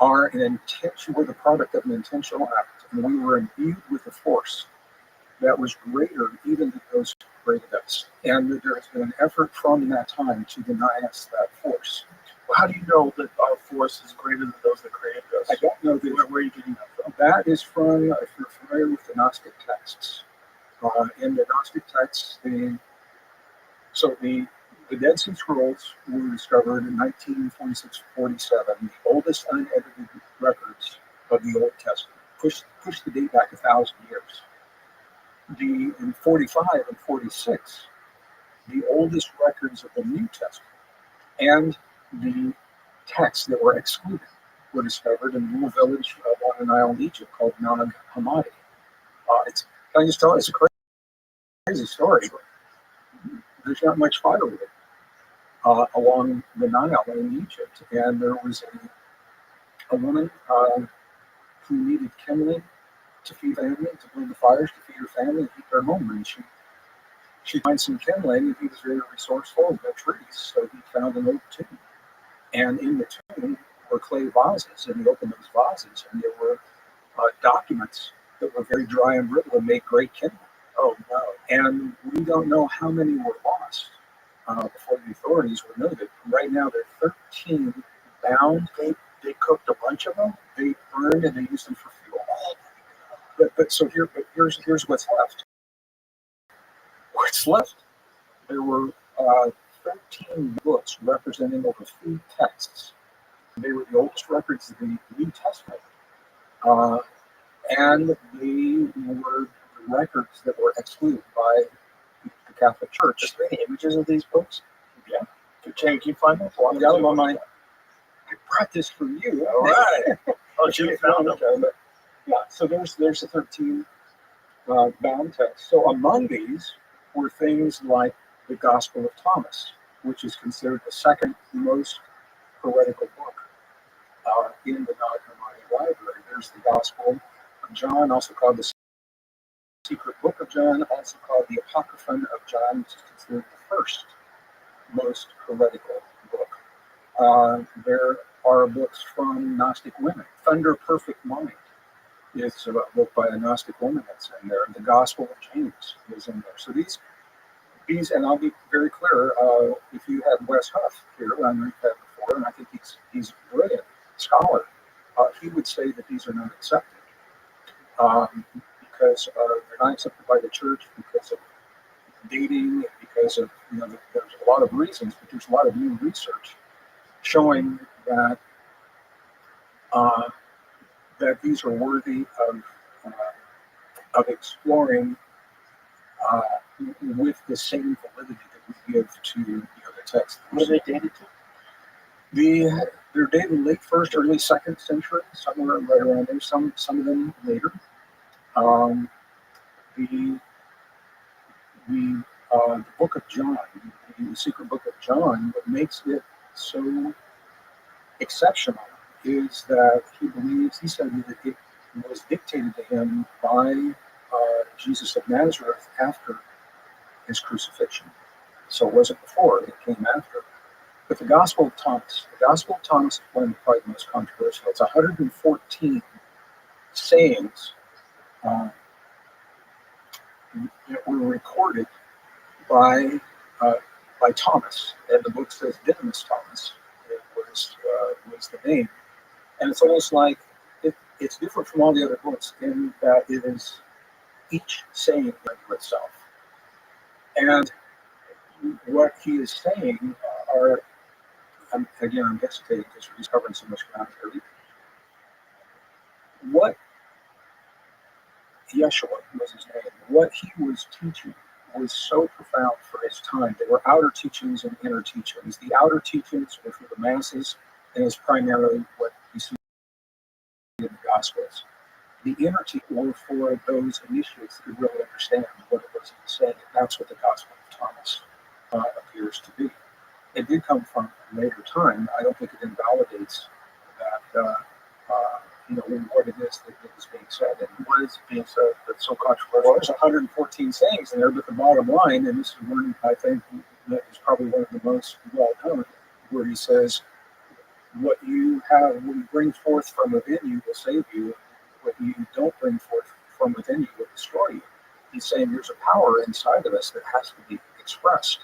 are we're the product of an intentional act, and we were imbued with a force that was greater even than those who created us. And there has been an effort from that time to deny us that force. Well, how do you know that our force is greater than those that created us? I don't know that. Where are you getting that from? That is from, if you're familiar with the Gnostic texts. In the Gnostic texts, the Dead Sea Scrolls were discovered in 1946-47, the oldest unedited records of the Old Testament. Push the date back 1,000 years. In 45 and 46, the oldest records of the New Testament and the texts that were excluded were discovered in a little village on an island in Egypt called Nag Hammadi. Can I just tell you, it's a crazy story. There's not much firewood along the Nile in Egypt, and there was a woman who needed kindling to feed family, to build the fires, to feed her family, and keep their home. And she finds some kindling, and he was very resourceful with no trees, so he found an old tomb. And in the tomb were clay vases, and he opened those vases, and there were documents that were very dry and brittle and made great kindling. Oh no! And we don't know how many were lost before the authorities were noted. Right now, there are 13 bound. They cooked a bunch of them. They burned and they used them for fuel. Here's what's left. What's left? There were 13 books representing over 3 texts. They were the oldest records of the New Testament, and they were the records that were excluded by the Catholic Church. Just many images of these books. Yeah. Can you find them? Well, I got them on my. I brought this for you. All right. Oh, Jimmy found them. Yeah. So there's the 13 bound texts. So among these were things like the Gospel of Thomas, which is considered the second most heretical book in the Nag Hammadi library. There's the Gospel of John, also called the Secret Book of John, also called the Apocryphon of John, which is considered the first most heretical book. There are books from Gnostic women. Thunder Perfect Mind is a book by a Gnostic woman that's in there. The Gospel of James is in there. So these, and I'll be very clear, if you had Wes Huff here, I know you've had before, and I think he's a brilliant scholar, he would say that these are not accepted because they're not accepted by the church because of dating, because of, there's a lot of reasons, but there's a lot of new research showing that that these are worthy of exploring with the same validity that we give to the other texts. What are they dated to? They're dated late first, early second century, somewhere right around there. Some of them later. Um, the the book of John, the secret book of John, what makes it so exceptional is that he said that it was dictated to him by Jesus of Nazareth after his crucifixion. So it wasn't before, it came after. But the Gospel of Thomas is one of probably the most controversial. It's 114 sayings that were recorded by Thomas, and the book says Didymus Thomas. It was the name, and it's almost like it's different from all the other books in that it is each saying unto itself, and what he is saying are, again, I'm hesitating because he's covering so much ground here. What Yeshua was his name, what he was teaching was so profound for his time. There were outer teachings and inner teachings. The outer teachings were for the masses, and is primarily what you see in the Gospels. The inner teachings were for those initiates who really understand what it was he was saying. That's what the Gospel of Thomas appears to be. It did come from a later time. I don't think it invalidates that, what it is that is being said. And What is being said that's so controversial? well, there's 114 sayings in there, but the bottom line, and this is one I think that is probably one of the most well known, where he says, what you bring forth from within you will save you. What you don't bring forth from within you will destroy you. He's saying there's a power inside of us that has to be expressed.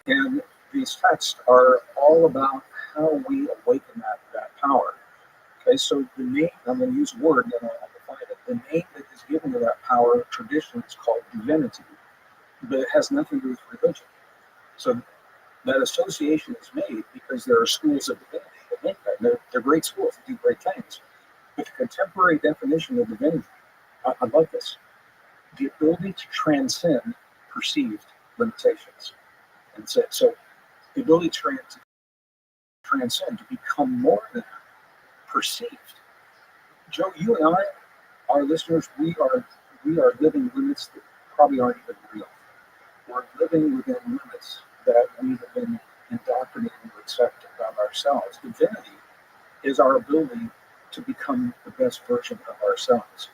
And these texts are all about how we awaken that power. Okay, so the name, I'm going to use a word, then I'll define it. The name that is given to that power traditionally is called divinity, but it has nothing to do with religion. So that association is made because there are schools of divinity that make that. They're great schools that do great things. But the contemporary definition of divinity, I love this, the ability to transcend perceived limitations. And so the ability to transcend, to become more than perceived. Joe, you and I, our listeners, we are living limits that probably aren't even real. We're living within limits that we have been indoctrinated to accept about ourselves. Divinity is our ability to become the best version of ourselves.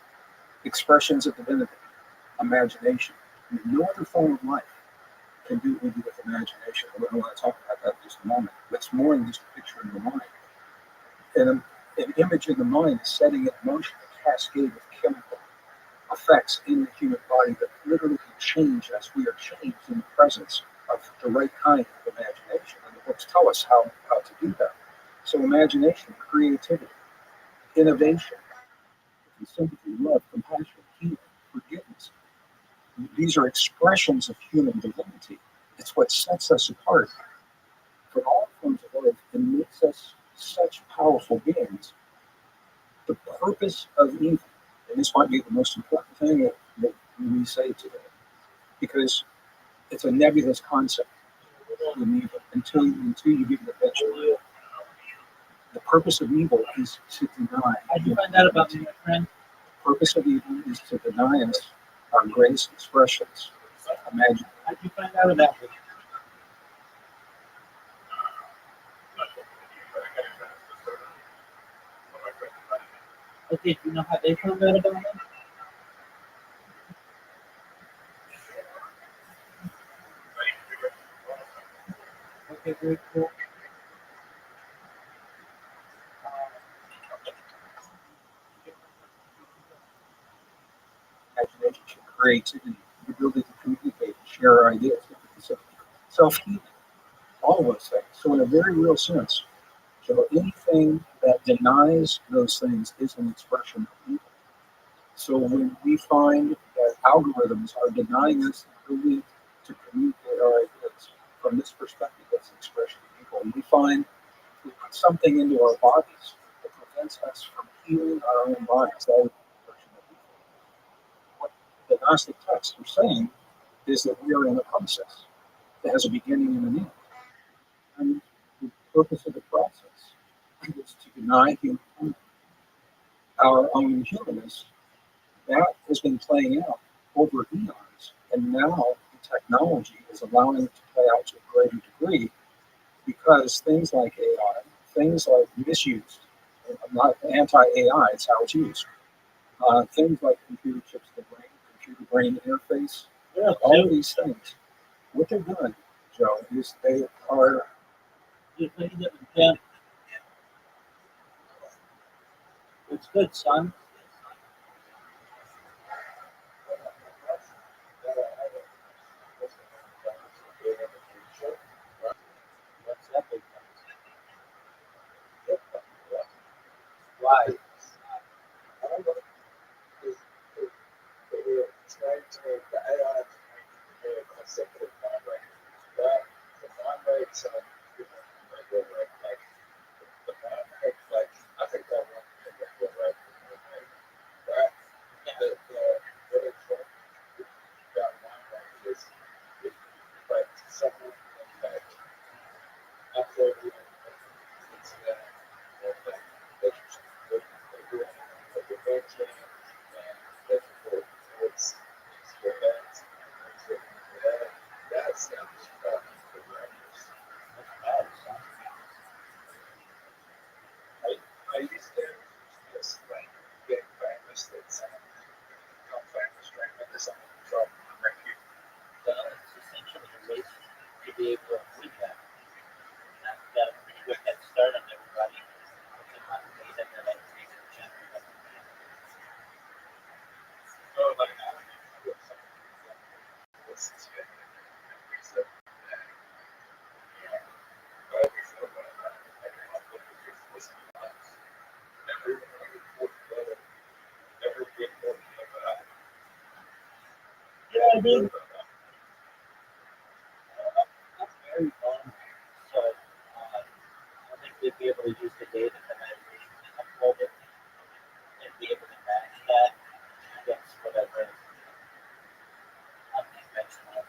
Expressions of divinity, imagination. I mean, no other form of life can do what we do with imagination. I want to talk about that in just a moment. It's more than just a picture in the mind. And an image in the mind is setting in motion a cascade of chemical effects in the human body that literally change as we are changed in the presence of the right kind of imagination. And the books tell us how to do that. So imagination, creativity, innovation, sympathy, love, compassion, healing, forgiveness. These are expressions of human divinity. It's what sets us apart from all forms of life and makes us such powerful beings. The purpose of evil, and this might be the most important thing that we say today, because it's a nebulous concept in evil until you get the picture. The purpose of evil is to deny. How'd you find out about me, my friend? The purpose of evil is to deny us our greatest expressions. Imagine. How'd you find out about me? Okay, do you know how they found out about me? Okay, very cool. Imagination, creativity, the ability to communicate, share ideas, self-healing, all of those things. So in a very real sense, so anything that denies those things is an expression of evil. So when we find that algorithms are denying us the ability to communicate our ideas from this perspective, that's an expression of evil. And we find we put something into our bodies that prevents us from healing our own bodies. That was the version that we feel. What the Gnostic texts are saying is that we are in a process that has a beginning and an end. And the purpose of the process is to deny human our own humanness. That has been playing out over eons, and now the technology is allowing it to play out to a greater degree because things like AI, things like misused, I'm not anti-AI, it's how it's used. Things like computer chips to the brain, computer-brain interface, all of these things. What they're doing, Joe, is they are. Yeah, it's good, son. What's that big Why? It's essentially a race to be able to avoid that. And I've got a pretty good head start on everybody. With the amount of data that I can generate. Yeah, I mean, I'm very vulnerable. So I think we'd be able to use the data that I recently uploaded and be able to match that against whatever unconventional.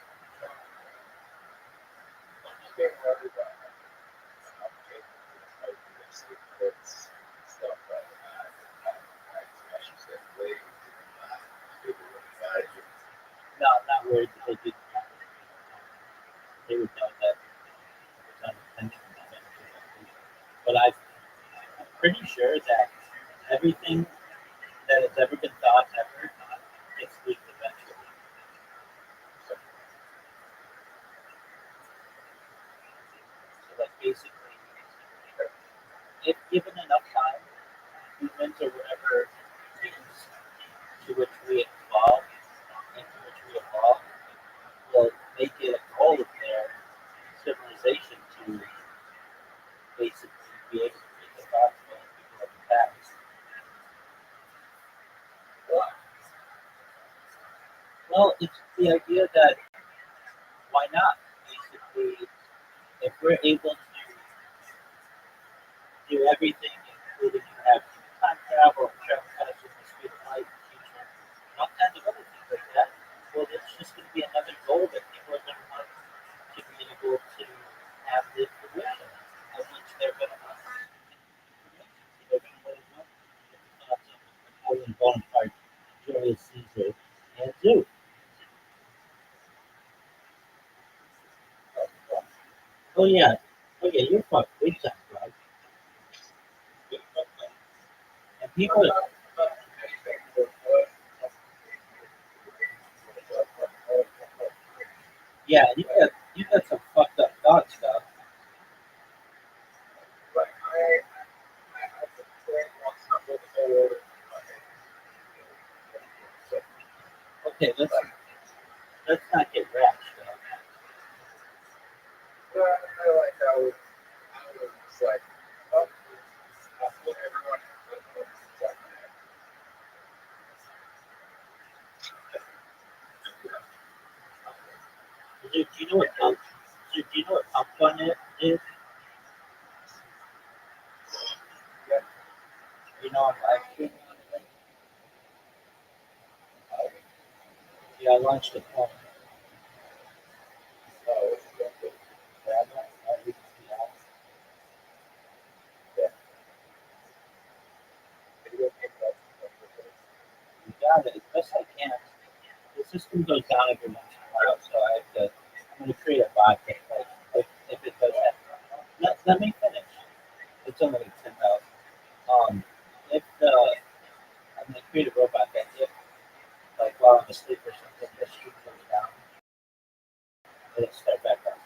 No, I'm not worried that they did. They would know that it was unintentional. But I'm pretty sure that everything that has ever been thought ever gets leaked eventually. So like basically, if given enough time, humans or whatever means to which we evolve, will make it a goal of their civilization to basically be able to make the thoughts of people of the past. Well, it's the idea that why not? Basically, if we're able to do everything, including have time travel, travel faster than the speed of light in the future, and all kinds of other things like that, well, it's just going to be another goal that people are going to want to be able to have the information of which they're going to want. They're going to want to know the thoughts of Napoleon Bonaparte, Julius Caesar, and Zeus. Oh yeah, you're fucked big time, right? And people, yeah, you got some fucked up thoughts, stuff. Okay, let's not get rash, though. Dude, do you know what pump fun is? You know, I'm live streaming. Yeah, I launched a phone. You got it as best I can. The system goes down every once in a while, so I have to. I'm going to create a bot that, like, if it does that. Let me finish. It's only 10,000. If I'm going to create a robot that, if, like, while I'm asleep or something, the stream goes down, it'll start back up.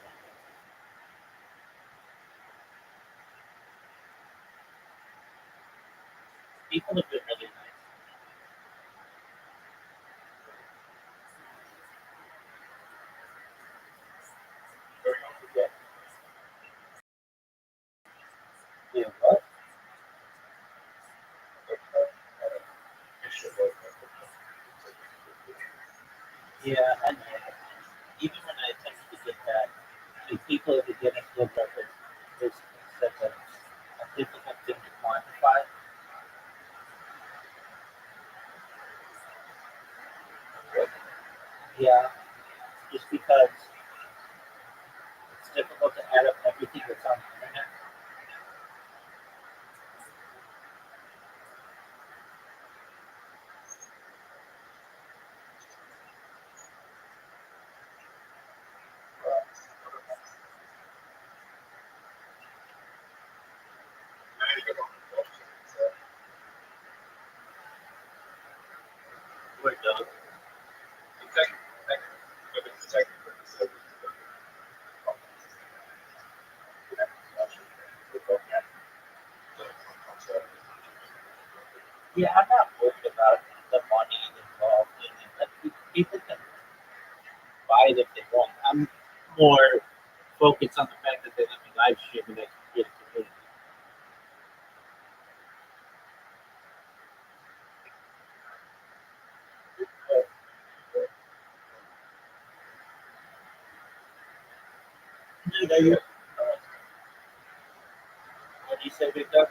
People have been really nice. Yeah, what? Yeah, I know. Even when I attempted to get that, the people that get into the record basically said that it's a difficult thing to quantify. Yeah, just because it's difficult to add up everything that's on the internet. Where does Yeah, I'm not worried about the money involved in it. People can buy it if they want. I'm more focused on the fact that they let me live stream and I can get it to me. Dude, what do you say, Big Duck?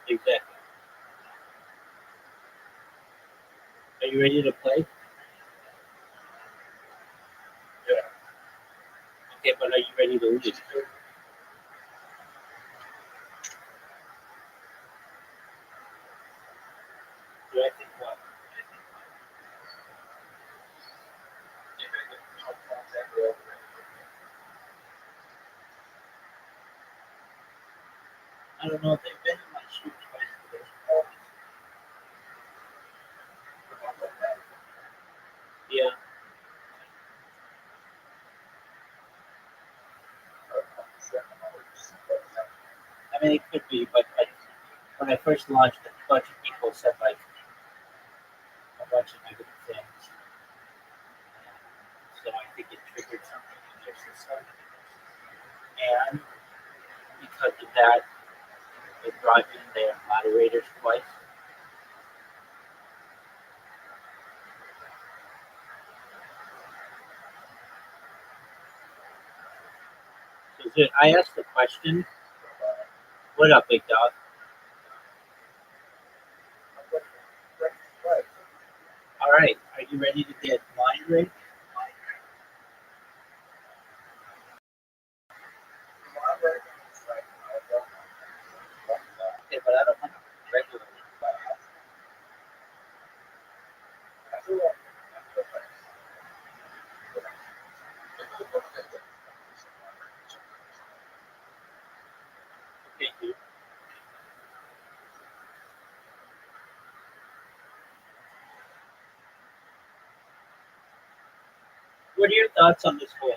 Exactly. Are you ready to play? Okay, but are you ready to lose? Do I think what? I don't know if they've been in my street twice today. Yeah, I mean, it could be, but like, when I first launched, a bunch of people said like a bunch of negative things. So I think it triggered something in their system. And because of that, they brought in their moderators twice. So I asked the question, what up, big dog? All right, are you ready to get mind raped? Okay, but I don't want to regularly. Okay, dude. What are your thoughts on this whole?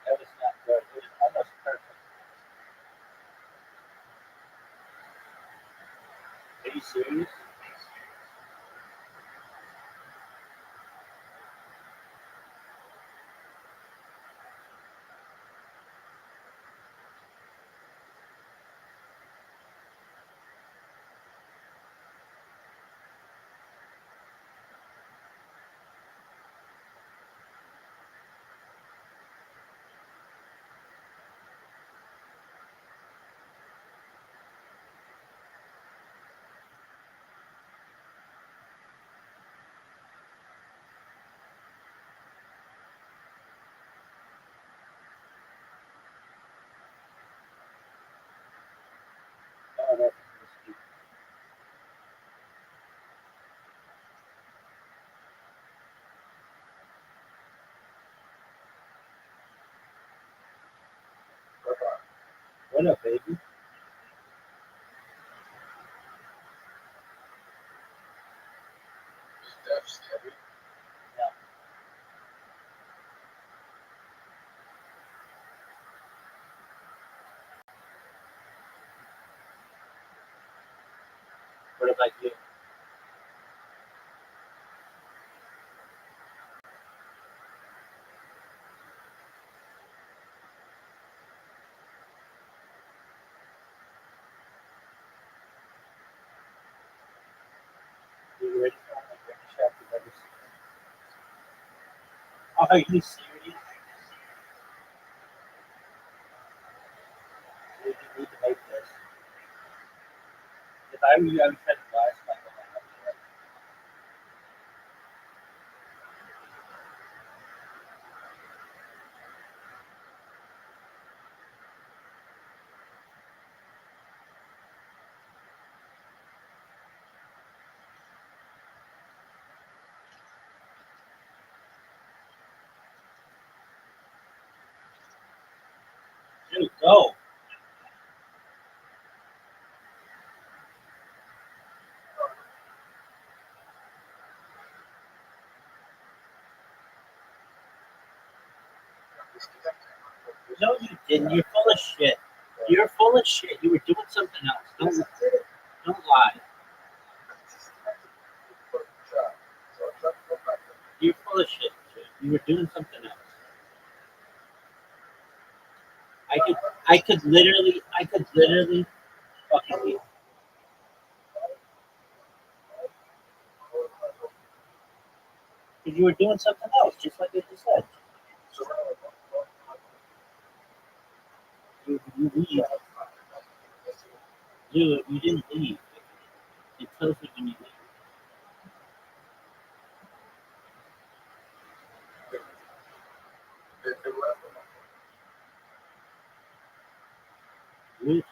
That was not good. It was almost perfect. Are you serious? What up, baby? Yeah. What about you? Are you ready for my greatest shot you've ever seen? Oh, are you serious? Dude, you need to make this. If I were you, I would try to blast my phone. Dude, go. No, you didn't. You're full of shit. You're full of shit. You were doing something else. Don't lie. You're full of shit. You were doing something else. I could literally fucking leave. Because you were doing something else, just like I just said. You leave. Dude, you didn't leave. It tells me when you leave. Dude,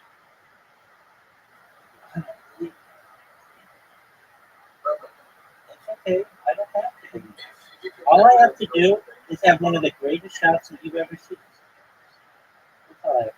that's okay. I don't have to. All I have to do is have one of the greatest shots that you've ever seen. That's all I have.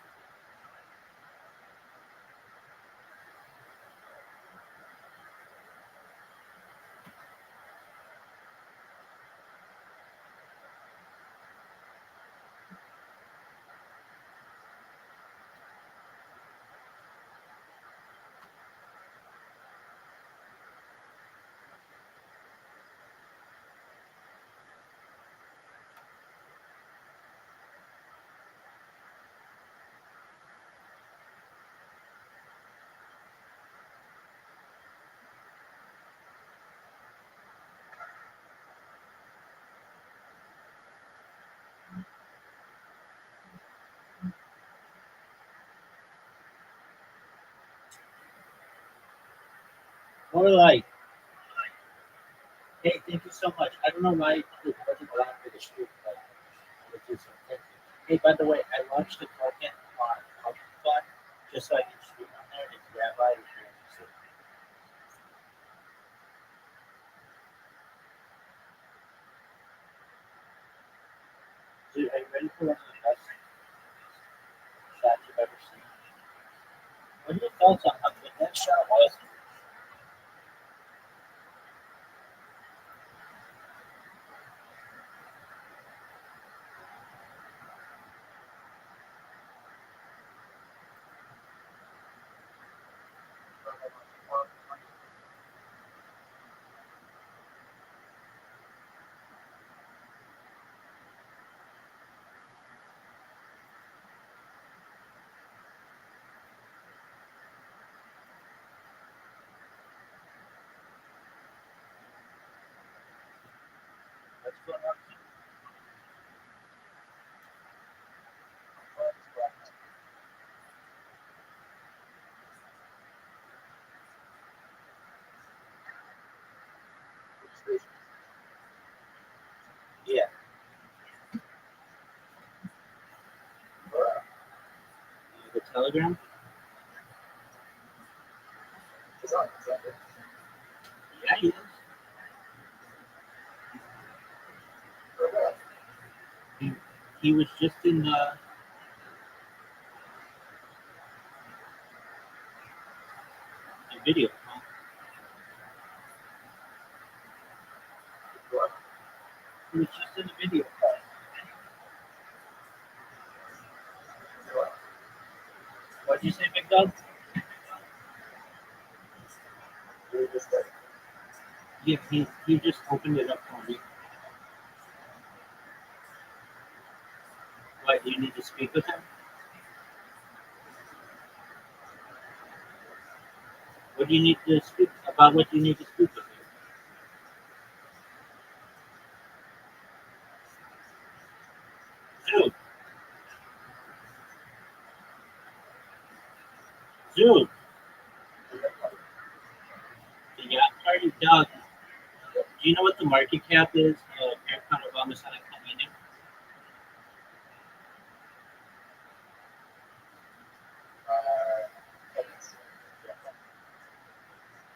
More like, hey, thank you so much. I don't know why it wasn't allowed for the street, but I would do so. Thank you. Hey, by the way, I launched a token on Fun just so I can stream on there. It's Rabbi. If you're interested. Dude, are you ready for one of the best shots you've ever seen? What are your thoughts on how good that shot was? What's going on? Yeah. The Telegram? Yeah, he is. He, he was just in the. video call. It was just in a video call. What'd you say, Big Dog? Yeah, he just opened it up for me. What, you need to speak with him? What do you need to speak about? What do you need to speak with him? Dude. Dude. Yeah, party dog. Do you know what the market cap is of Aircon Obama's condominium?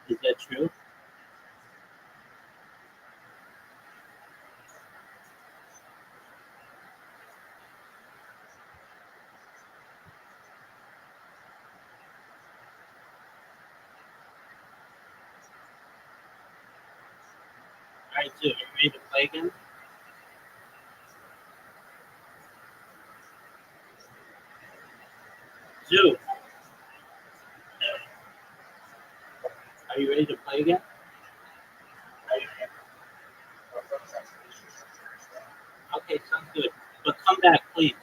Is that true? Alright, so are you ready to play again? Zoo, are you ready to play again? Okay, sounds good. But come back, please.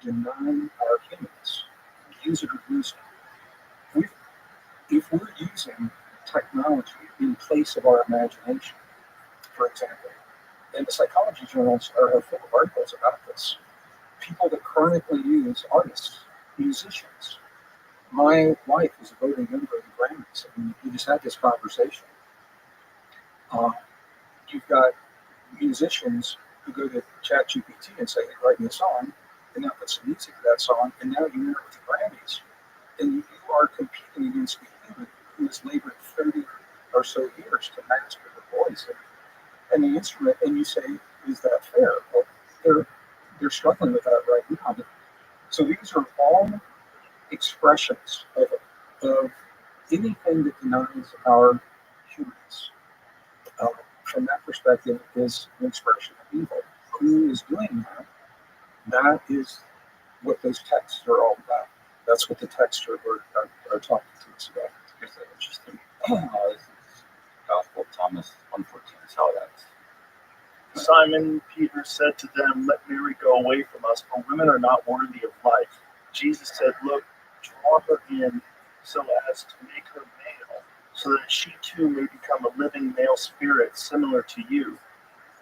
Denying our humans. Use it or lose it. If we're using technology in place of our imagination, for example, and the psychology journals are full of articles about this. People that chronically use artists, musicians. My wife is a voting member of the Grammys, and we just had this conversation. You've got musicians who go to ChatGPT and say, "Hey, write me a song," and that puts some music to that song, and now you enter with the Grammys, and you are competing against a human who has labored 30 or so years to master the voice and the instrument, and you say, "Is that fair?" Well, they're struggling with that right now. So these are all expressions of anything that denies our humans. From that perspective, is an expression of evil. Who is doing that? That is what those texts are all about. That's what the texts are talking to us about. Here's the interesting. This is Gospel of Thomas 1:14. Is how that's. Simon Peter said to them, "Let Mary go away from us, for women are not worthy of life." Jesus said, "Look, draw her in so as to make her male, so that she too may become a living male spirit similar to you.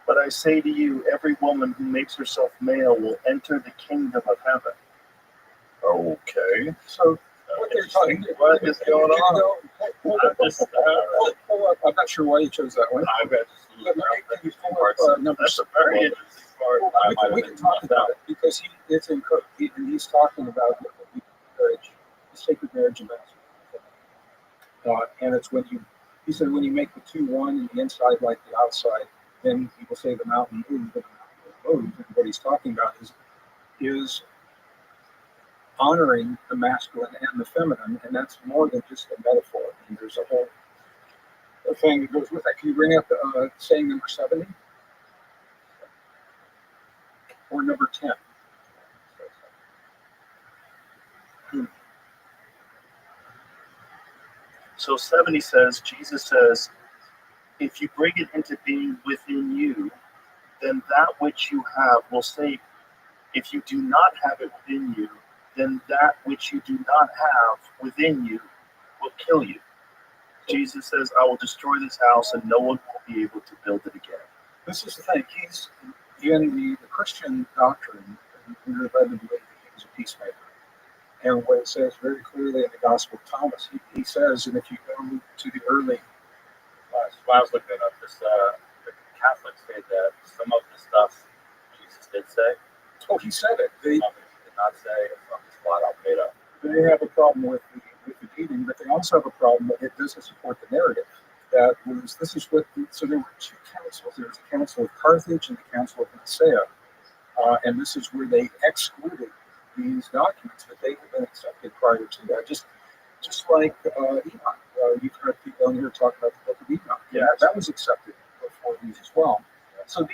But I say to you, every woman who makes herself male will enter the kingdom of heaven." Okay. So what they're talking about, What is going on? Pull up. I'm not sure why you chose that one. I've got Can you pull up number That's a very interesting part. we can talk about it because it's in Cook, and he's talking about marriage, the sacred marriage and baptism. And it's he said when you make the two one and the inside like the outside, then people say the mountain moved and the mountain moved. And what he's talking about is honoring the masculine and the feminine, and that's more than just a metaphor. And there's a whole thing that goes with that. Can you bring up saying number 70 or number 10? So 70 says, Jesus says, if you bring it into being within you, then that which you have will save you. If you do not have it within you, then that which you do not have within you will kill you. Jesus says, I will destroy this house and no one will be able to build it again. This is the thing. in the Christian doctrine, we're led to believe that he was a peacemaker. And what it says very clearly in the Gospel of Thomas, he says, and if you go to the early, When I was looking it up, the Catholics say that some of the stuff Jesus did say, oh, he said it. some of it he did not say, and some is flat out made up. They have a problem with the dating, but they also have a problem that it doesn't support the narrative. So there were two councils. There was the Council of Carthage and the Council of Nicaea. And this is where they excluded these documents that they had been accepted prior to that. Just like Enoch. You've heard people on here talk about the book of Enoch. Yeah, that was accepted before these as well. So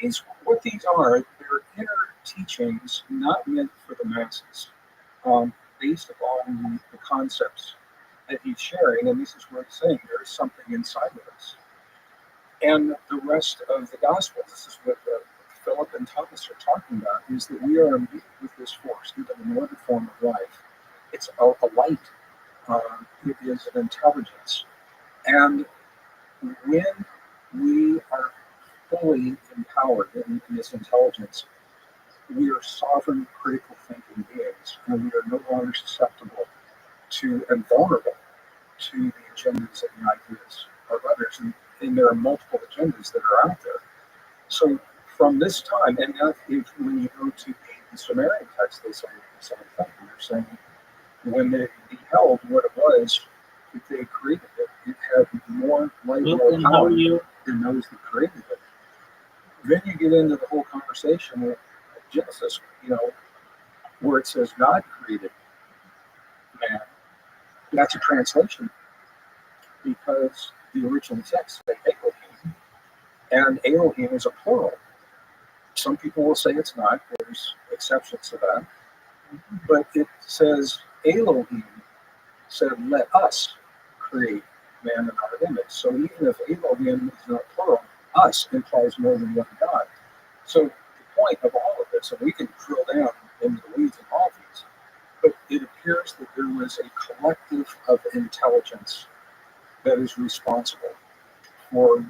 what these are, they're inner teachings not meant for the masses, based upon the concepts that he's sharing. And this is where he's saying there is something inside of us. And the rest of the Gospels, this is what Philip and Thomas are talking about, is that we are imbued with this force, given another form of life. It's a light. It is an intelligence. And when we are fully empowered in this intelligence, we are sovereign, critical thinking beings, and we are no longer susceptible to and vulnerable to the agendas and the ideas of others. And there are multiple agendas that are out there. So from this time, and now when you go to the Sumerian text, they say the same thing. They're saying when they beheld what it was that they created, it had more light, more power than those that created it. Then you get into the whole conversation with Genesis, where it says God created man. That's a translation because the original text said Elohim, and Elohim is a plural. Some people will say it's not. There's exceptions to that. But it says Elohim said, let us create man in our image. So even if Elohim is not plural, us implies more than one God. So the point of all of this, and we can drill down into the weeds of all of these, but it appears that there was a collective of intelligence that is responsible for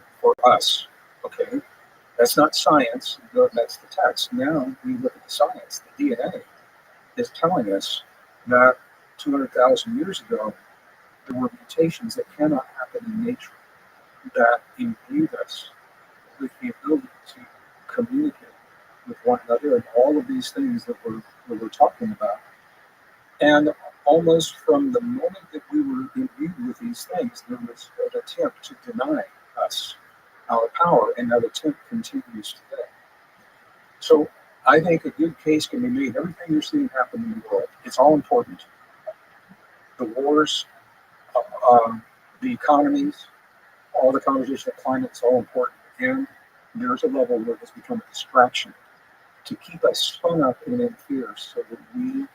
us. Okay? That's not science, that's the text. Now we look at the science. The DNA is telling us that 200,000 years ago, there were mutations that cannot happen in nature that imbued us with the ability to communicate with one another and all of these things that we're talking about. And almost from the moment that we were imbued with these things, there was an attempt to deny us our power, and that attempt continues today. So I think a good case can be made. Everything you're seeing happen in the world, it's all important. The wars, the economies, all the conversation of climate, it's all important. And there's a level where it's become a distraction to keep us spun up and in fear so that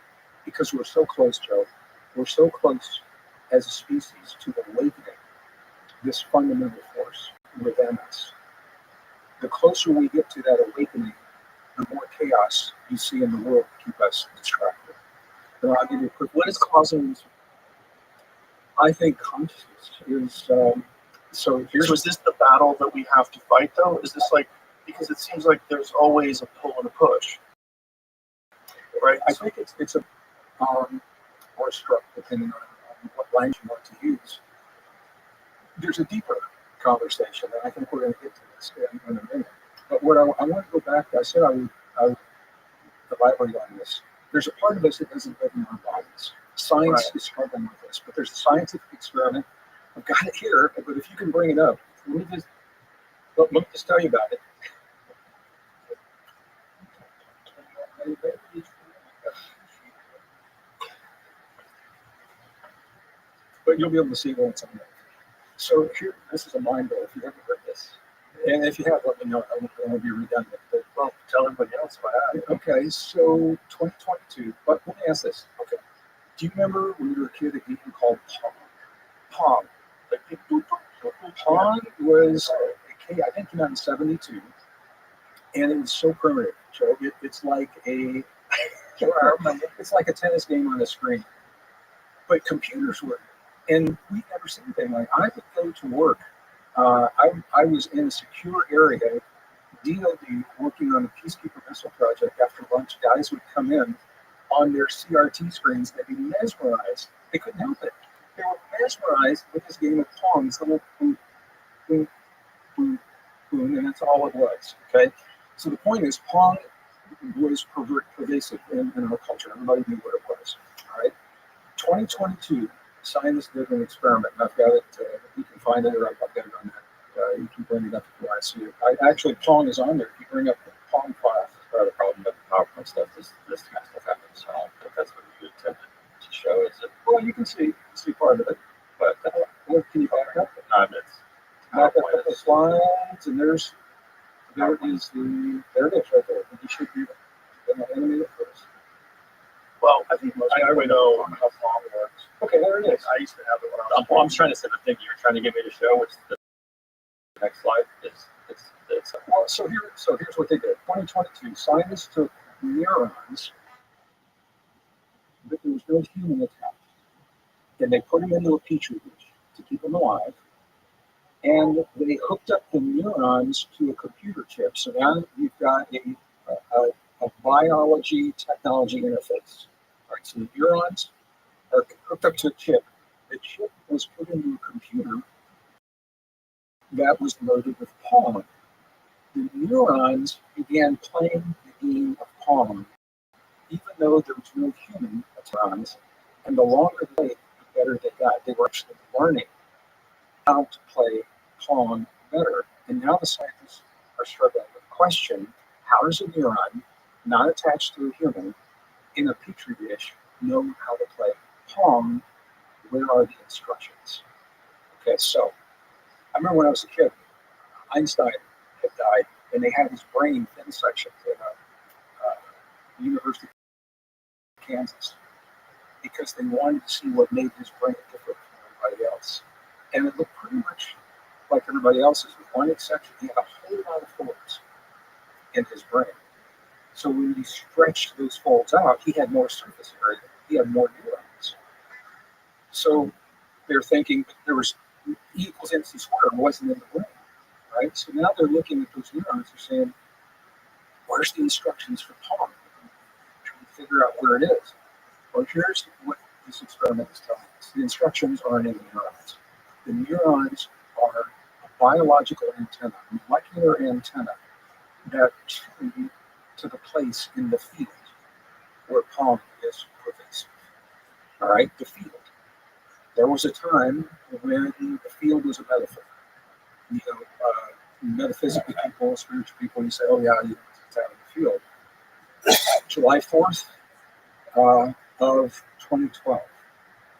because we're so close, Joe, we're so close as a species to awakening this fundamental force within us. The closer we get to that awakening, the more chaos you see in the world to keep us distracted. And I'll give you a quick. What is causing this? I think consciousness is. So is this the battle that we have to fight, though? Is this because it seems like there's always a pull and a push, right? I think it's a or struck, depending on what language you want to use. There's a deeper conversation, and I think we're going to get to this in a minute. But what I want to go back, I said I would elaborate on this. There's a part of us that doesn't live in our bodies. Science is struggling with this, but there's a scientific experiment. I've got it here, but if you can bring it up, let me just tell you about it. But you'll be able to see once I'm there. So here, this is a mind blow if you haven't heard this. And if you have, let me know. I don't want to be redundant. But, well, tell everybody else about that. Okay, so 2022. But let me ask this. Okay, do you remember when you were a kid a game called Pong? Pong. Pong was I think came out in '72, and it was so primitive. So it's like it's like a tennis game on a screen. But computers were, and we'd never seen anything like. I would go to work. I was in a secure area DoD working on a peacekeeper missile project. After lunch, guys would come in on their CRT screens. They'd be mesmerized. They couldn't help it. They were mesmerized with this game of Pong. This little boom, boom, boom, boom, and that's all it was. Okay. So the point is, Pong was pervasive in our culture. Everybody knew what it was. All right. 2022, scientists did an experiment, and I've got it. You can find it, or I've got it on that. You can bring it up if you want to see it. Actually, Pong is on there. If you bring up the Pong file, That's part of the problem with the PowerPoint stuff. This kind of stuff happens. So I don't think that's what you attempted to show. Is it? well, you can see part of it. But Well, can you back up? it's Back up a PowerPoint couple is slides, and there is there it is right there. You should be animate it first. Well, I think most I people already know know. how Pong works. Okay, there it is. I used to have it when I was. I'm just trying to say the thing you were trying to get me to show, which the next slide is it's Well, so here's what they did. 2022, scientists took neurons, but there was no human attached, and they put them into a petri dish to keep them alive. And they hooked up the neurons to a computer chip. So now you've got a biology technology interface. All right, so the neurons are hooked up to a chip. The chip was put into a computer that was loaded with Pong. The neurons began playing the game of Pong, even though there was no human neurons. And the longer they played, the better they got. They were actually learning how to play Pong better. And now the scientists are struggling with the question, how does a neuron not attached to a human in a petri dish know how to play Pong? Where are the instructions? Okay, so I remember when I was a kid, Einstein had died, and they had his brain thin section at the University of Kansas because they wanted to see what made his brain different from everybody else. And it looked pretty much like everybody else's, with one exception. He had a whole lot of folds in his brain. So when you stretched those folds out, he had more surface area. He had more neurons. So they're thinking there was E equals MC squared wasn't in the brain, right? So now they're looking at those neurons. They're saying, where's the instructions for Pong? Trying to figure out where it is. Well, here's what this experiment is telling us. The instructions aren't in the neurons. The neurons are a biological antenna, a molecular antenna that tune to the place in the field where Pong is pervasive. All right, the field. There was a time when the field was a metaphor. You know, metaphysically people, spiritual people, you say, oh yeah, it's out in the field. July 4th of 2012,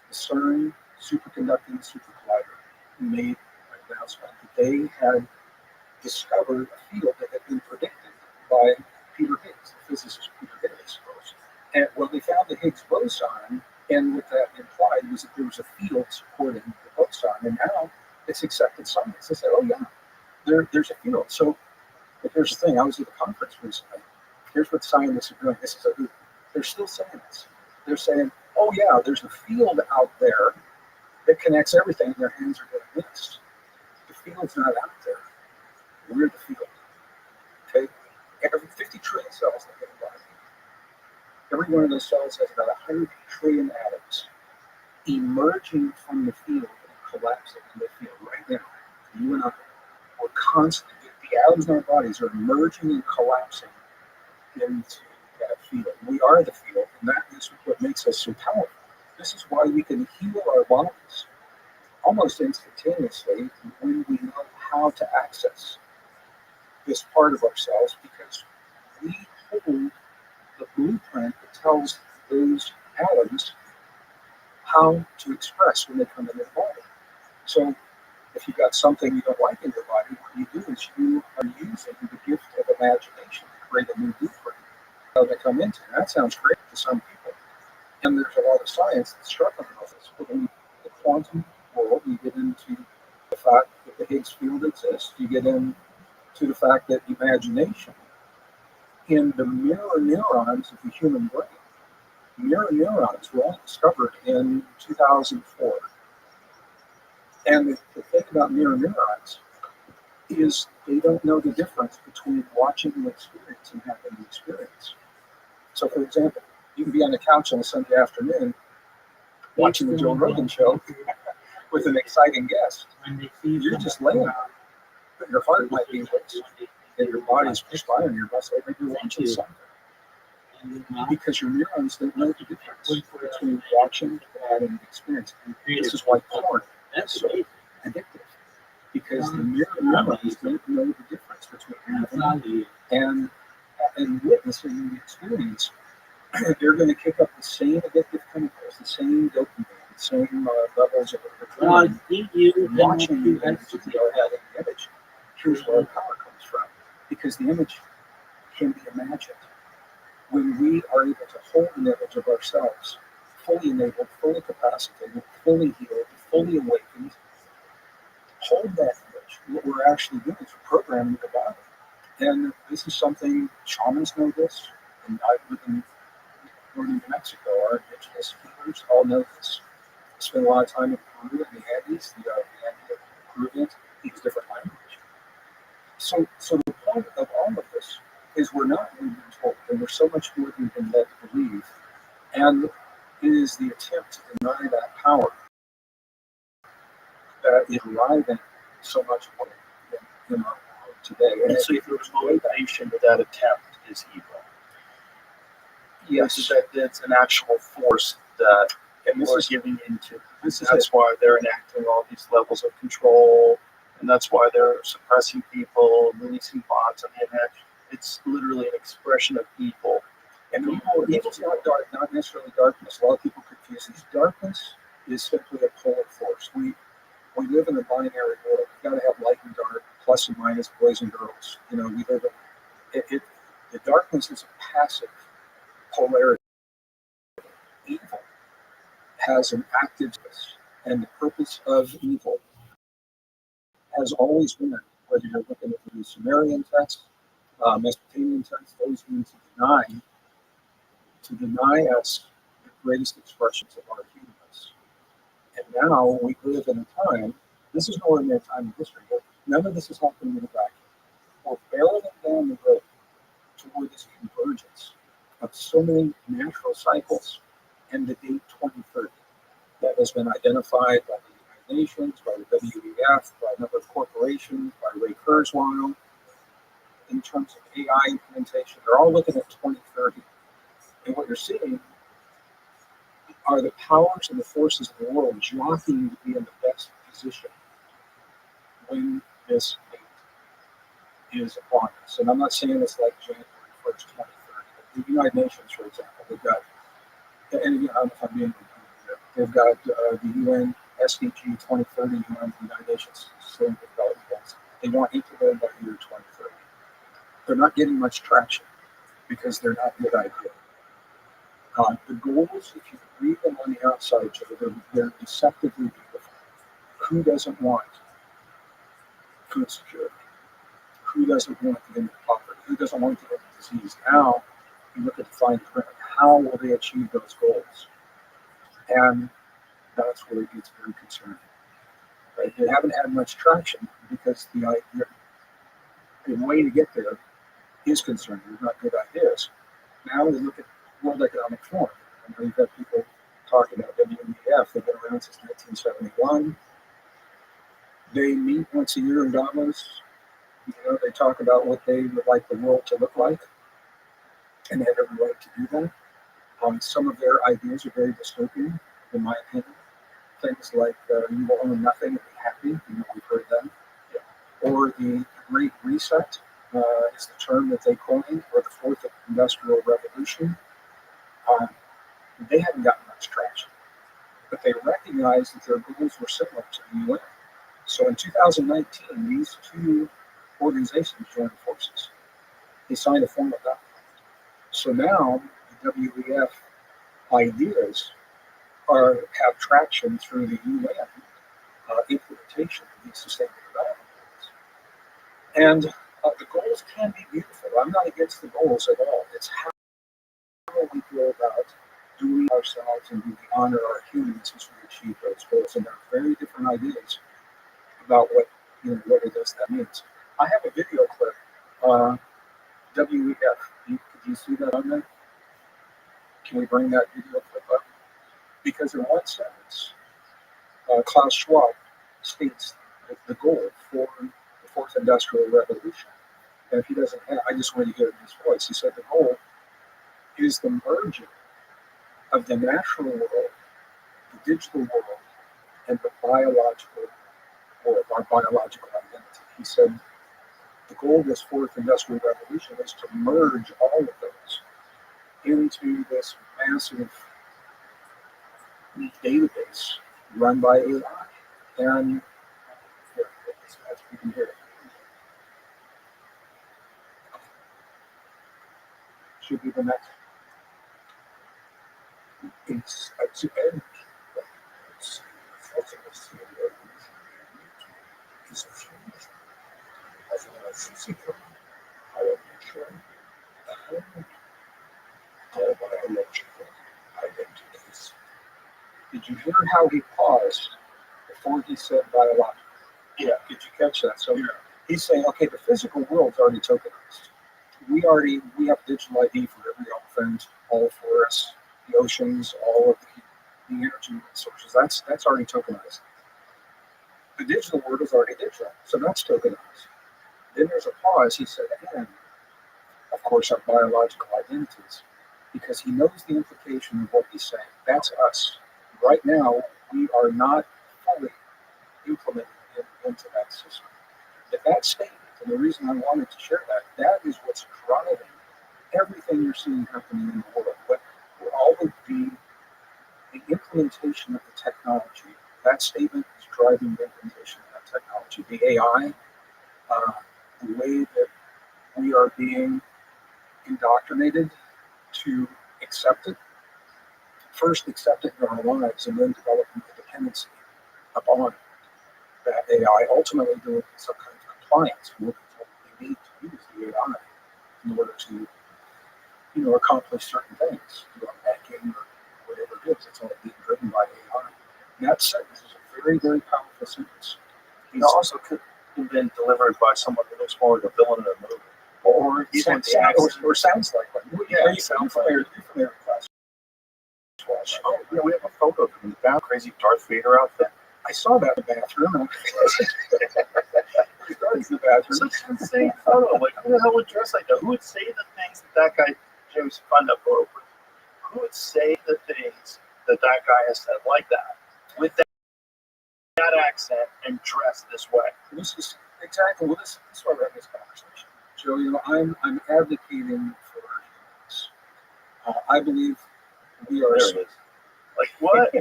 the CERN superconducting supercollider made an announcement that they had discovered a field that had been predicted by Peter Higgs, the physicist Peter Higgs. And well, they found the Higgs boson, and what that implied was that there was a field supporting the boson, and now it's accepted science. They said, oh yeah, there's a field. So, but here's the thing, I was at a conference recently. Here's what scientists are doing. They're still saying this. They're saying, oh yeah, there's a field out there that connects everything, and their hands are getting mixed. The field's not out there. We're the field. Okay? Every 50 trillion cells that get alive. Every one of those cells has about 100 trillion atoms emerging from the field and collapsing in the field right now. You and I, we're constantly, the atoms in our bodies are emerging and collapsing into that field. We are the field, and that is what makes us so powerful. This is why we can heal our bodies almost instantaneously when we know how to access this part of ourselves, because we hold the blueprint that tells those atoms how to express when they come into the body. So if you've got something you don't like in your body, what you do is you are using the gift of imagination to create a new blueprint how they come into. And that sounds great to some people. And there's a lot of science that's struggling with this. But in the quantum world, you get into the fact that the Higgs field exists. You get into the fact that imagination in the mirror neurons of the human brain. Mirror neurons were all discovered in 2004. And the thing about mirror neurons is they don't know the difference between watching the experience and having the experience. So, for example, you can be on the couch on a Sunday afternoon watching the Joe Rogan show with an exciting guest. You're just laying there, but your heart might be racing, and your body's perspiring. Your best like you're watching something. Because your neurons don't know the difference between watching and having an experience. This is why porn is so addictive. Because the neurons don't know the difference between having and witnessing the experience. They're going to kick up the same addictive chemicals, the same dopamine, the same levels of adrenaline. Watching the image or having the image. Here's where the power comes from. Because the image can be imagined. When we are able to hold an image of ourselves, fully enabled, fully capacitated, fully healed, fully awakened, hold that image. What we're actually doing is programming the body. And this is something shamans know this, and I live in northern New Mexico. Our indigenous healers all know this. I spend a lot of time in Peru and the Andes, the Andean Peruvians use different language. So the point of all of this is we're not really being told, and we're so much more than been led to believe. And it is the attempt to deny that power that is driving so much more in our world today. And so if there's motivation to that attempt is evil. Yes, It's an actual force that we're giving into. That's why they're enacting all these levels of control, and that's why they're suppressing people, releasing bots on the internet. It's literally an expression of evil. And evil's not dark, not necessarily darkness. A lot of people confuse these. Darkness is simply a polar force. We live in a binary world. We've got to have light and dark, plus and minus, boys and girls. We live in the darkness is a passive polarity. Evil has an active purpose, and the purpose of evil has always been, whether you're looking at the Sumerian text, Mesopotamian text, always been to deny us the greatest expressions of our humanness. And now we live in a time, this is no ordinary time in history, but none of this is happening in a vacuum. We're barreling down the road toward this convergence of so many natural cycles and the date 2030 that has been identified by the United Nations, by the WEF, by a number of corporations, by Ray Kurzweil, in terms of AI implementation. They're all looking at 2030. And what you're seeing are the powers and the forces of the world jockeying to be in the best position when this date is upon us. And I'm not saying it's like January 1st, 2030. The United Nations, for example, they've got, and again, I don't know if I'm being they've got the UN SDG 2030, UN, the United Nations Sustainable Development Goals. They want implemented by the year 2030. They're not getting much traction because they're not a good idea. The goals, if you read them on the outside, Joe, they're deceptively beautiful. Who doesn't want food security? Who doesn't want to end poverty? Who doesn't want to end disease? Now, you look at the fine print. How will they achieve those goals? And that's where it gets very concerning. Right? They haven't had much traction because the way to get there is concerning. There's not good ideas. Now we look at World Economic Forum. I know you've got people talking about WEF. They've been around since 1971. They meet once a year in Davos. They talk about what they would like the world to look like, and they have every right to do that. Some of their ideas are very dystopian, in my opinion. Things like you will own nothing and be happy. We've heard them. Yeah. Or the Great Reset is the term that they coined, or the Fourth Industrial Revolution. They haven't gotten much traction, but they recognized that their goals were similar to the UN. So in 2019, these two organizations joined forces. They signed a formal document. So now the WEF ideas have traction through the UN implementation of these sustainable development goals. And the goals can be beautiful. I'm not against the goals at all. It's how we go about doing ourselves and do we honor our humans as we achieve those goals. And there are very different ideas about what it is that means. I have a video clip. WEF. Do you see that on there? Can we bring that video clip up? Because in one sentence, Klaus Schwab states that the goal for the fourth industrial revolution, and if he doesn't have, I just want you to hear it in his voice. He said the goal is the merging of the natural world, the digital world, and the biological world, our biological identity. He said the goal of this fourth industrial revolution is to merge all of those into this massive database run by AI. And here, you can hear it. Should be the next. It's end. Did you hear how he paused before he said biological? Yeah. Did you catch that? So he's saying, okay, the physical world's already tokenized. We have digital ID for every elephant, all forests, the oceans, all of the energy resources. That's already tokenized. The digital world is already digital, so that's tokenized. Then there's a pause. He said, and of course our biological identities, because he knows the implication of what he's saying. That's us. Right now, we are not fully implemented into that system. But that statement, and the reason I wanted to share that is what's driving everything you're seeing happening in the world. But all of the implementation of the technology, that statement is driving the implementation of that technology. The AI, the way that we are being indoctrinated to accept it, first accept it in our lives, and then developing the dependency upon that AI, ultimately doing some kind of compliance with what we need to use the AI in order to, accomplish certain things, banking or whatever it is. It's all being driven by AI. And that sentence is a very, very powerful sentence. It also could have been delivered by someone who looks more like a villain in a movie. Or sounds like one. Yeah, Are you familiar with Class? Oh, yeah, we have a photo of him in the back, crazy Darth Vader outfit. I saw that in the bathroom. He's in the bathroom. Such an insane photo. Like, who the hell would dress like that? Who would say the things that guy, James, find that photo? Who would say the things that guy has said like that? With that accent and dressed this way? This is exactly, this is why we're having this conversation. Joe, I'm advocating for humans. I believe we are. There it is. Like, what?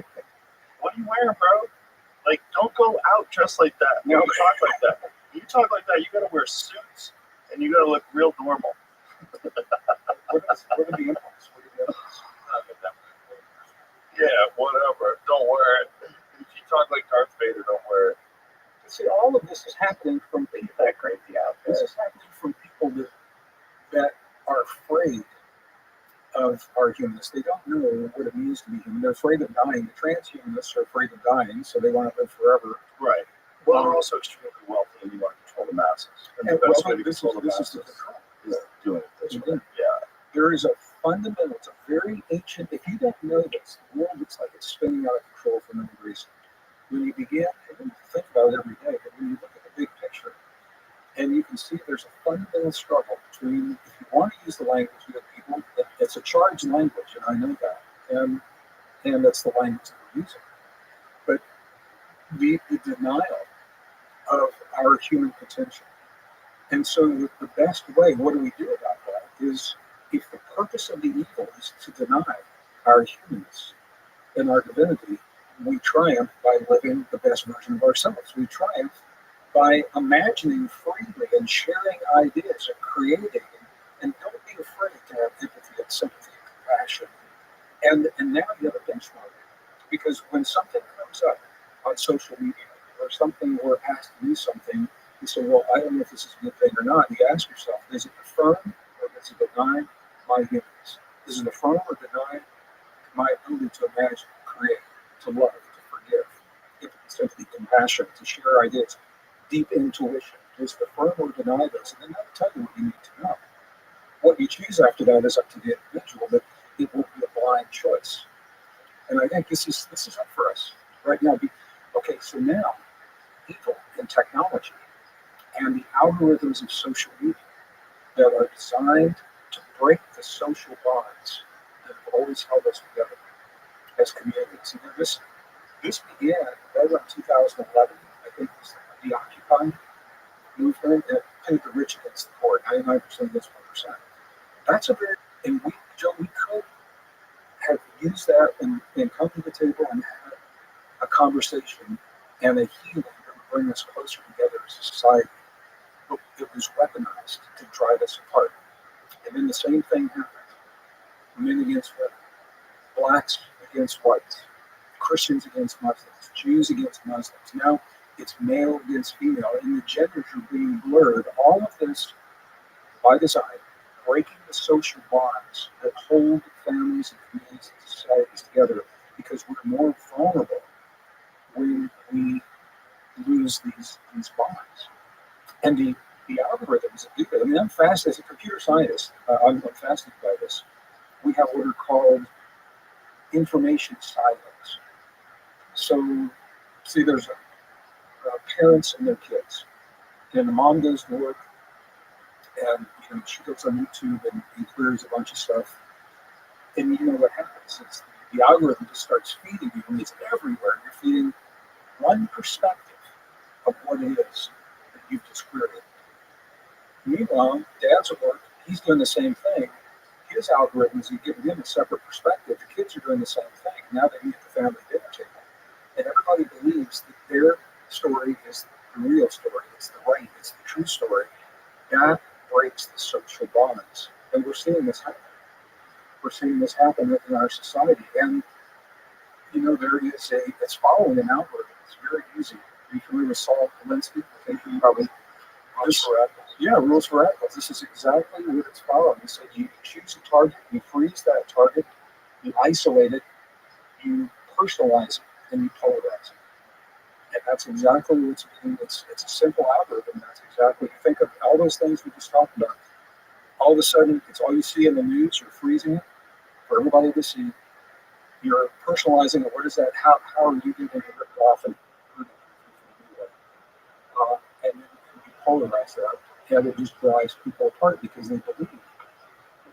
What are you wearing, bro? Like, don't go out dressed like that. No, you talk like that. When you talk like that, you gotta wear suits and you gotta look real normal. What are the impulse? Yeah, whatever. Don't wear it. If you talk like Darth Vader, don't wear it. See, all of this is happening from Leave that crazy out. This is happening from people that are afraid of our humanness. They don't know what it means to be human. They're afraid of dying. The transhumanists are afraid of dying, so they want to live forever. Right. Well, they're also extremely wealthy and you want to control the masses. And the best way to control the masses is doing it this way. Yeah. There is a fundamental, it's a very ancient, if you don't know this, the world looks like it's spinning out of control for no reason. When you begin, and you think about it every day, but when you look at the big picture, and you can see there's a fundamental struggle between, if you want to use the language of people, it's a charged language, and I know that, and that's the language that we're using. But the denial of our human potential. And so the best way, what do we do about that, is if the purpose of the evil is to deny our humanness and our divinity, we triumph by living the best version of ourselves. We triumph by imagining freely and sharing ideas and creating. And don't be afraid to have empathy and sympathy and compassion. And now you have a benchmark. Because when something comes up on social media or something, we're asked to do something, you say, well, I don't know if this is a good thing or not. You ask yourself, does it affirm or does it deny my humanness? Does it affirm or deny my ability to imagine, create, to love, to forgive, empathy, sympathy, compassion, to share ideas, deep intuition, is to affirm or deny this, and then that'll tell you what you need to know. What you choose after that is up to the individual, but it will be a blind choice. And I think this is up for us right now. Okay, so now people in technology and the algorithms of social media that are designed to break the social bonds that have always held us together as communities. And this began right around 2011. I think it was the Occupy movement that pitted the rich against the poor, 99% against 1%. That's a very, and we could have used that and come to the table and had a conversation and a healing that would bring us closer together as a society. But it was weaponized to drive us apart. And then the same thing happened. Men against women, blacks against whites, Christians against Muslims, Jews against Muslims. Now it's male against female, and the genders are being blurred. All of this by design, breaking the social bonds that hold families and communities and societies together, because we're more vulnerable when we lose these bonds. And the algorithms that do that. I mean, I'm fascinated as a computer scientist. I'm fascinated by this. We have what are called information silos. So, see, there's parents and their kids, and the mom goes to work, and she goes on YouTube and queries a bunch of stuff, and you know what happens? It's the algorithm just starts feeding you, and it's everywhere. You're feeding one perspective of what it is that you've just queried. Meanwhile, dad's at work, he's doing the same thing. His algorithms are giving him a separate perspective. The kids are doing the same thing. Now they meet at the family dinner table. And everybody believes that their story is the real story. It's the right, it's the true story. That breaks the social bonds. And we're seeing this happen. We're seeing this happen in our society. And, it's following an algorithm. It's very easy. Are you familiar with Saul Alinsky? I think you probably. Rules for radicals. This is exactly what it's following. He said you choose a target, you freeze that target, you isolate it, you personalize it, and you polarize it. And that's exactly what it's doing. It's a simple algorithm. That's exactly, think of all those things we just talked about. All of a sudden, it's all you see in the news. You're freezing it for everybody to see. You're personalizing it. What is that? How are you getting it ripped off and and then you polarize that, and it just drives people apart because they believe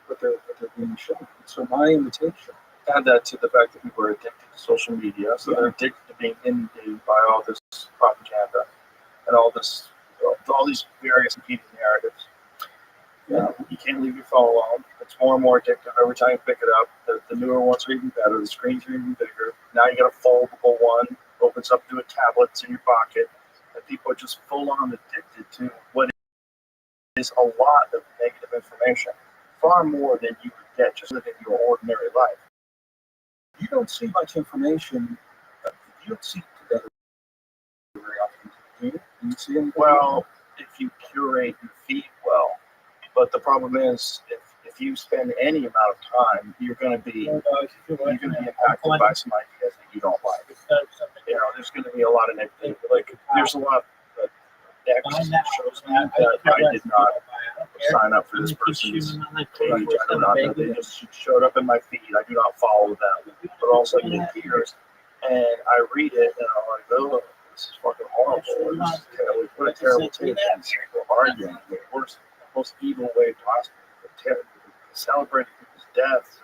what they're being shown. So my invitation. Add that to the fact that people are addicted to social media, so they're addicted to being inundated by all this propaganda and all these various competing narratives. You can't leave your phone alone. It's more and more addictive every time you pick it up. The newer ones are even better. The screens are even bigger. Now you got a foldable one, opens up to a tablet, it's in your pocket. And people are just full on addicted to what is a lot of negative information, far more than you would get just living your ordinary life. You don't see much information. You don't see it together very often, do you? Do you see anything? Well, if you curate your feed well, but the problem is if you spend any amount of time, you're going to be impacted by some ideas that you don't like. There's going to be a lot of negativity. Like there's a lot of X shows me that I did not sign up for this person's page. I did not know. They just showed up in my feed. I do not follow them. But also it appears, and I read it, and I'm like, oh, this is fucking horrible. What a terrible take. People arguing the worst, most evil way possible. Celebrating people's deaths,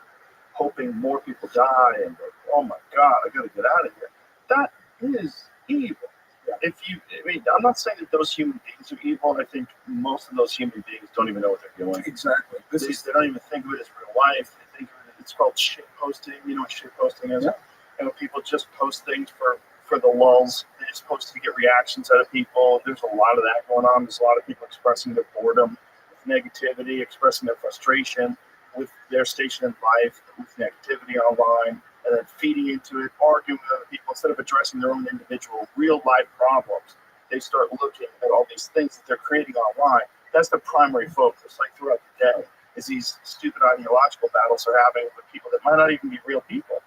hoping more people die, and oh my God, I gotta get out of here. That is evil. I'm not saying that those human beings are evil. I think most of those human beings don't even know what they're doing. Exactly. They don't even think of it as real life. They think of it, it's called shit posting. You know what shit posting is? Yeah. People just post things for the lulls. They just post to get reactions out of people. There's a lot of that going on. There's a lot of people expressing their boredom with negativity, expressing their frustration with their station in life, with negativity online, and then feeding into it, arguing with other people instead of addressing their own individual real life problems. They start looking at all these things that they're creating online. That's the primary focus, like throughout the day, is these stupid ideological battles they're having with people that might not even be real people.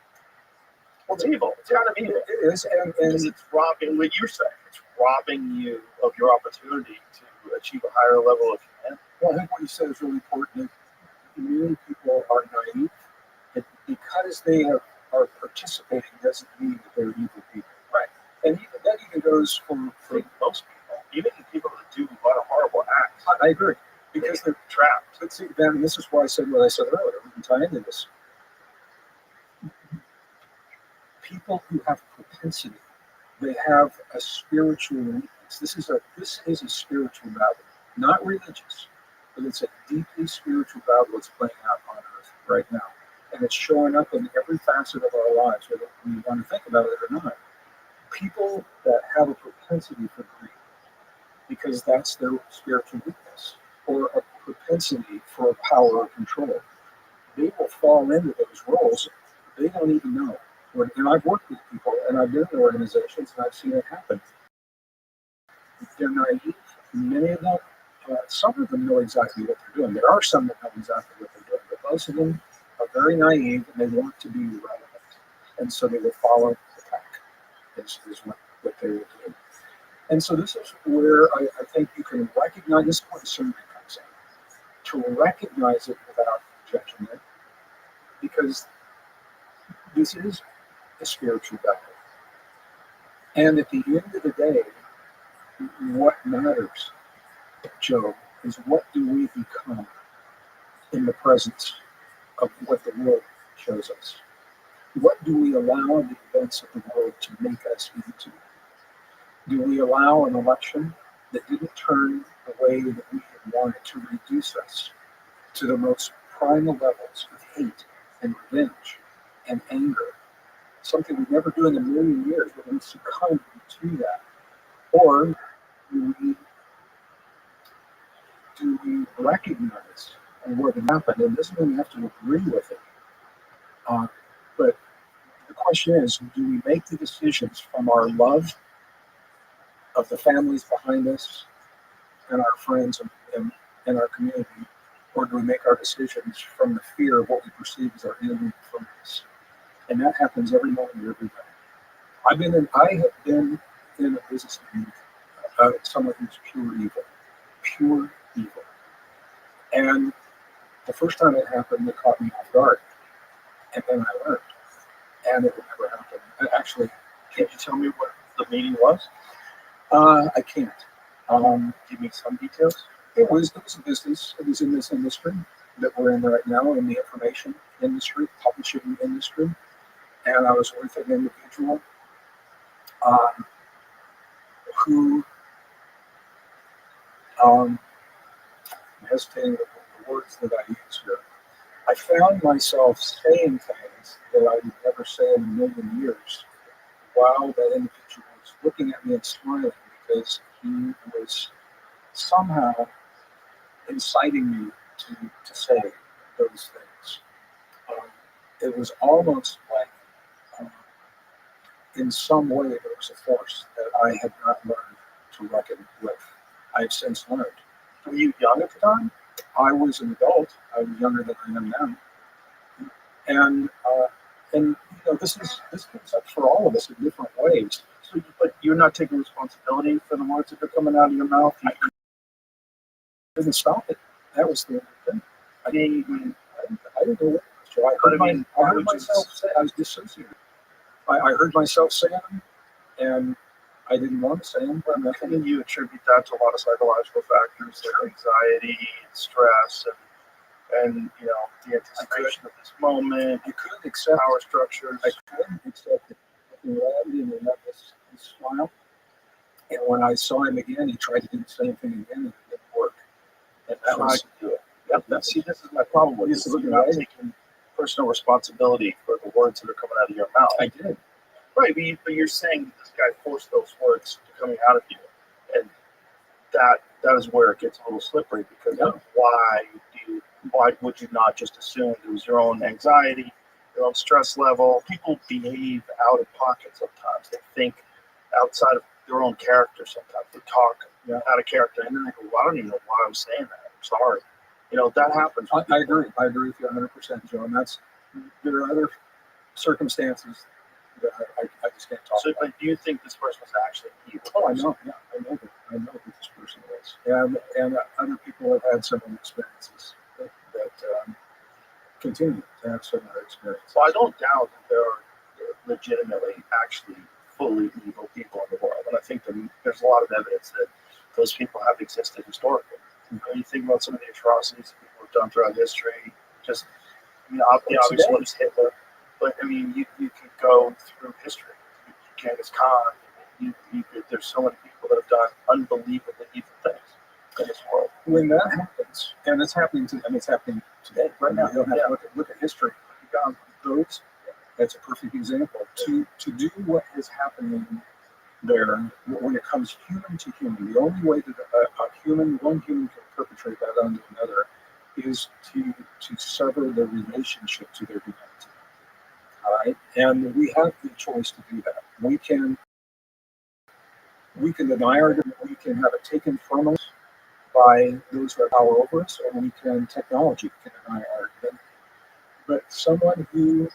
Well, it's evil. It's kind of evil. It is, and it's robbing what you're saying. It's robbing you of your opportunity to achieve a higher level of humanity. Well, I think what you said is really important. Many people are naive, because they are participating doesn't mean that they're evil people. Right. And that even goes for most people, even people that do a lot of horrible acts. I agree, because they're trapped. But see, Ben, this is why I said what I said earlier. We can tie into this. People who have propensity, they have a spiritual weakness. This is a spiritual battle, not religious, but it's a deeply spiritual battle that's playing out on earth right now. And it's showing up in every facet of our lives, whether we want to think about it or not. People that have a propensity for greed, because that's their spiritual weakness, or a propensity for power or control, they will fall into those roles. They don't even know. And I've worked with people, and I've been in organizations, and I've seen it happen. They're naive. Many of them, some of them know exactly what they're doing. There are some that know exactly what they're doing, but most of them are very naive, and they want to be relevant. And so they will follow the pack, is what they will do. And so this is where I think you can recognize, this is where discernment comes in, to recognize it without judging it, because this is a spiritual battle. And at the end of the day, what matters, Joe, is what do we become in the presence of what the world shows us? What do we allow the events of the world to make us into? Do we allow an election that didn't turn the way that we had wanted to reduce us to the most primal levels of hate and revenge and anger? Something we'd never do in a million years, but we succumb to that. Or do we recognize what happened? And this means we have to agree with it. But the question is, do we make the decisions from our love of the families behind us and our friends and our community, or do we make our decisions from the fear of what we perceive as our enemy from us? And that happens every moment of every day. I have been in a business of someone who's pure evil. And the first time it happened, it caught me off guard. And then I learned. And it would never happen. Actually, can you tell me what the meeting was? I can't. Give me some details. It was a business. It was in this industry that we're in right now, in the information industry, publishing industry. And I was with an individual who, I'm hesitating with the words that I use here. I found myself saying things that I would never say in a million years, while that individual was looking at me and smiling, because he was somehow inciting me to say those things. It was almost like, in some way, there was a force that I had not learned to reckon with. I've since learned. Were you young at the time? I was an adult. I was younger than I am now. And this comes up for all of us in different ways. So, but you're not taking responsibility for the words that are coming out of your mouth. I didn't stop it. That was the thing. I didn't know what. So I heard myself say, I was dissociated. I heard myself say them, and I didn't want to say them. But couldn't you attribute that to a lot of psychological factors like anxiety, stress, and the anticipation of this moment? I couldn't accept power structures. I couldn't accept it. He laughed and he had this smile. And when I saw him again, he tried to do the same thing again, and it didn't work. And that was to do it. Yep. See, this is my problem with this. You're not taking personal responsibility for the words that are coming out of your mouth. I did. Right, but you're saying this guy forced those words to coming out of you, and that is where it gets a little slippery, because why would you not just assume it was your own anxiety, your own stress level? People behave out of pocket sometimes. They think outside of their own character sometimes. They talk out of character, and then they go, well, I don't even know why I'm saying that. I'm sorry. That happens. I agree. I agree with you 100%, Joe. And there are other circumstances that I just can't talk about. But do you think this person was actually evil? Oh, I know. Yeah, I know that. I know who this person is. And other people have had similar experiences that continue to have similar experiences. So I don't doubt that there are legitimately actually fully evil people in the world. And I think that there's a lot of evidence that those people have existed historically. You know, you think about some of the atrocities that people have done throughout history. Just, I mean, obviously it was Hitler, but I mean, you could go through history. Genghis Khan. There's so many people that have done unbelievably evil things in this world. When that happens, and it's happening it's happening today, right now. You don't have to look at history. That's a perfect example. To do what is happening there, when it comes human to human, the only way that one human can perpetrate that onto another is to sever the relationship to their humanity. All right, and we have the choice to do that. We can deny our divinity, we can have it taken from us by those who have power over us, or technology can deny our divinity. But someone who,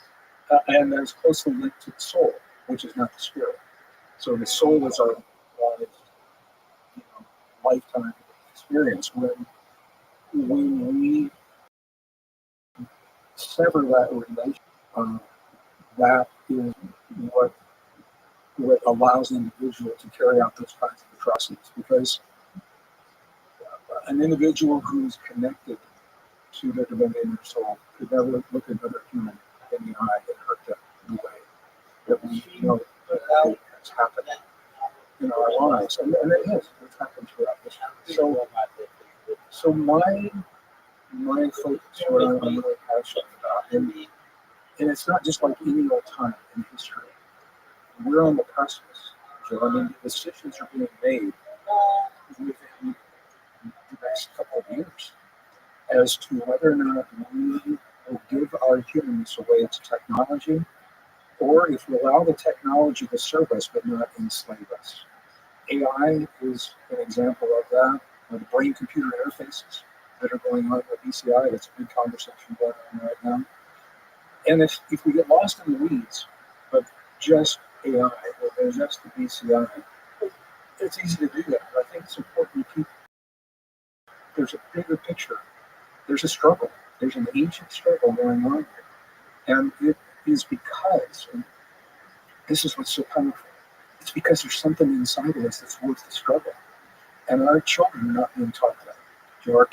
and that's closely linked to the soul, which is not the spirit. So the soul is our lifetime experience. When we sever that relation, that is what allows an individual to carry out those kinds of atrocities. Because an individual who's connected to their divinity and their soul could never look another human in the eye and hurt them in the way that we know that has happened in our lives. And it is. It's happened throughout history. So my focus, what I'm really passionate about, and it's not just like any old time in history. We're on the cusp, Joe. I mean, decisions are being made within the next couple of years as to whether or not we will give our humanness away to technology, or if we allow the technology to serve us but not enslave us. AI is an example of that. The brain-computer interfaces that are going on with BCI, that's a big conversation going on right now. And if we get lost in the weeds of just AI or just the BCI, it's easy to do that. But I think it's important to keep, there's a bigger picture. There's a struggle. There's an ancient struggle going on here. And it is because, and this is what's so powerful, it's because there's something inside of us that's worth the struggle. And our children are not being taught that.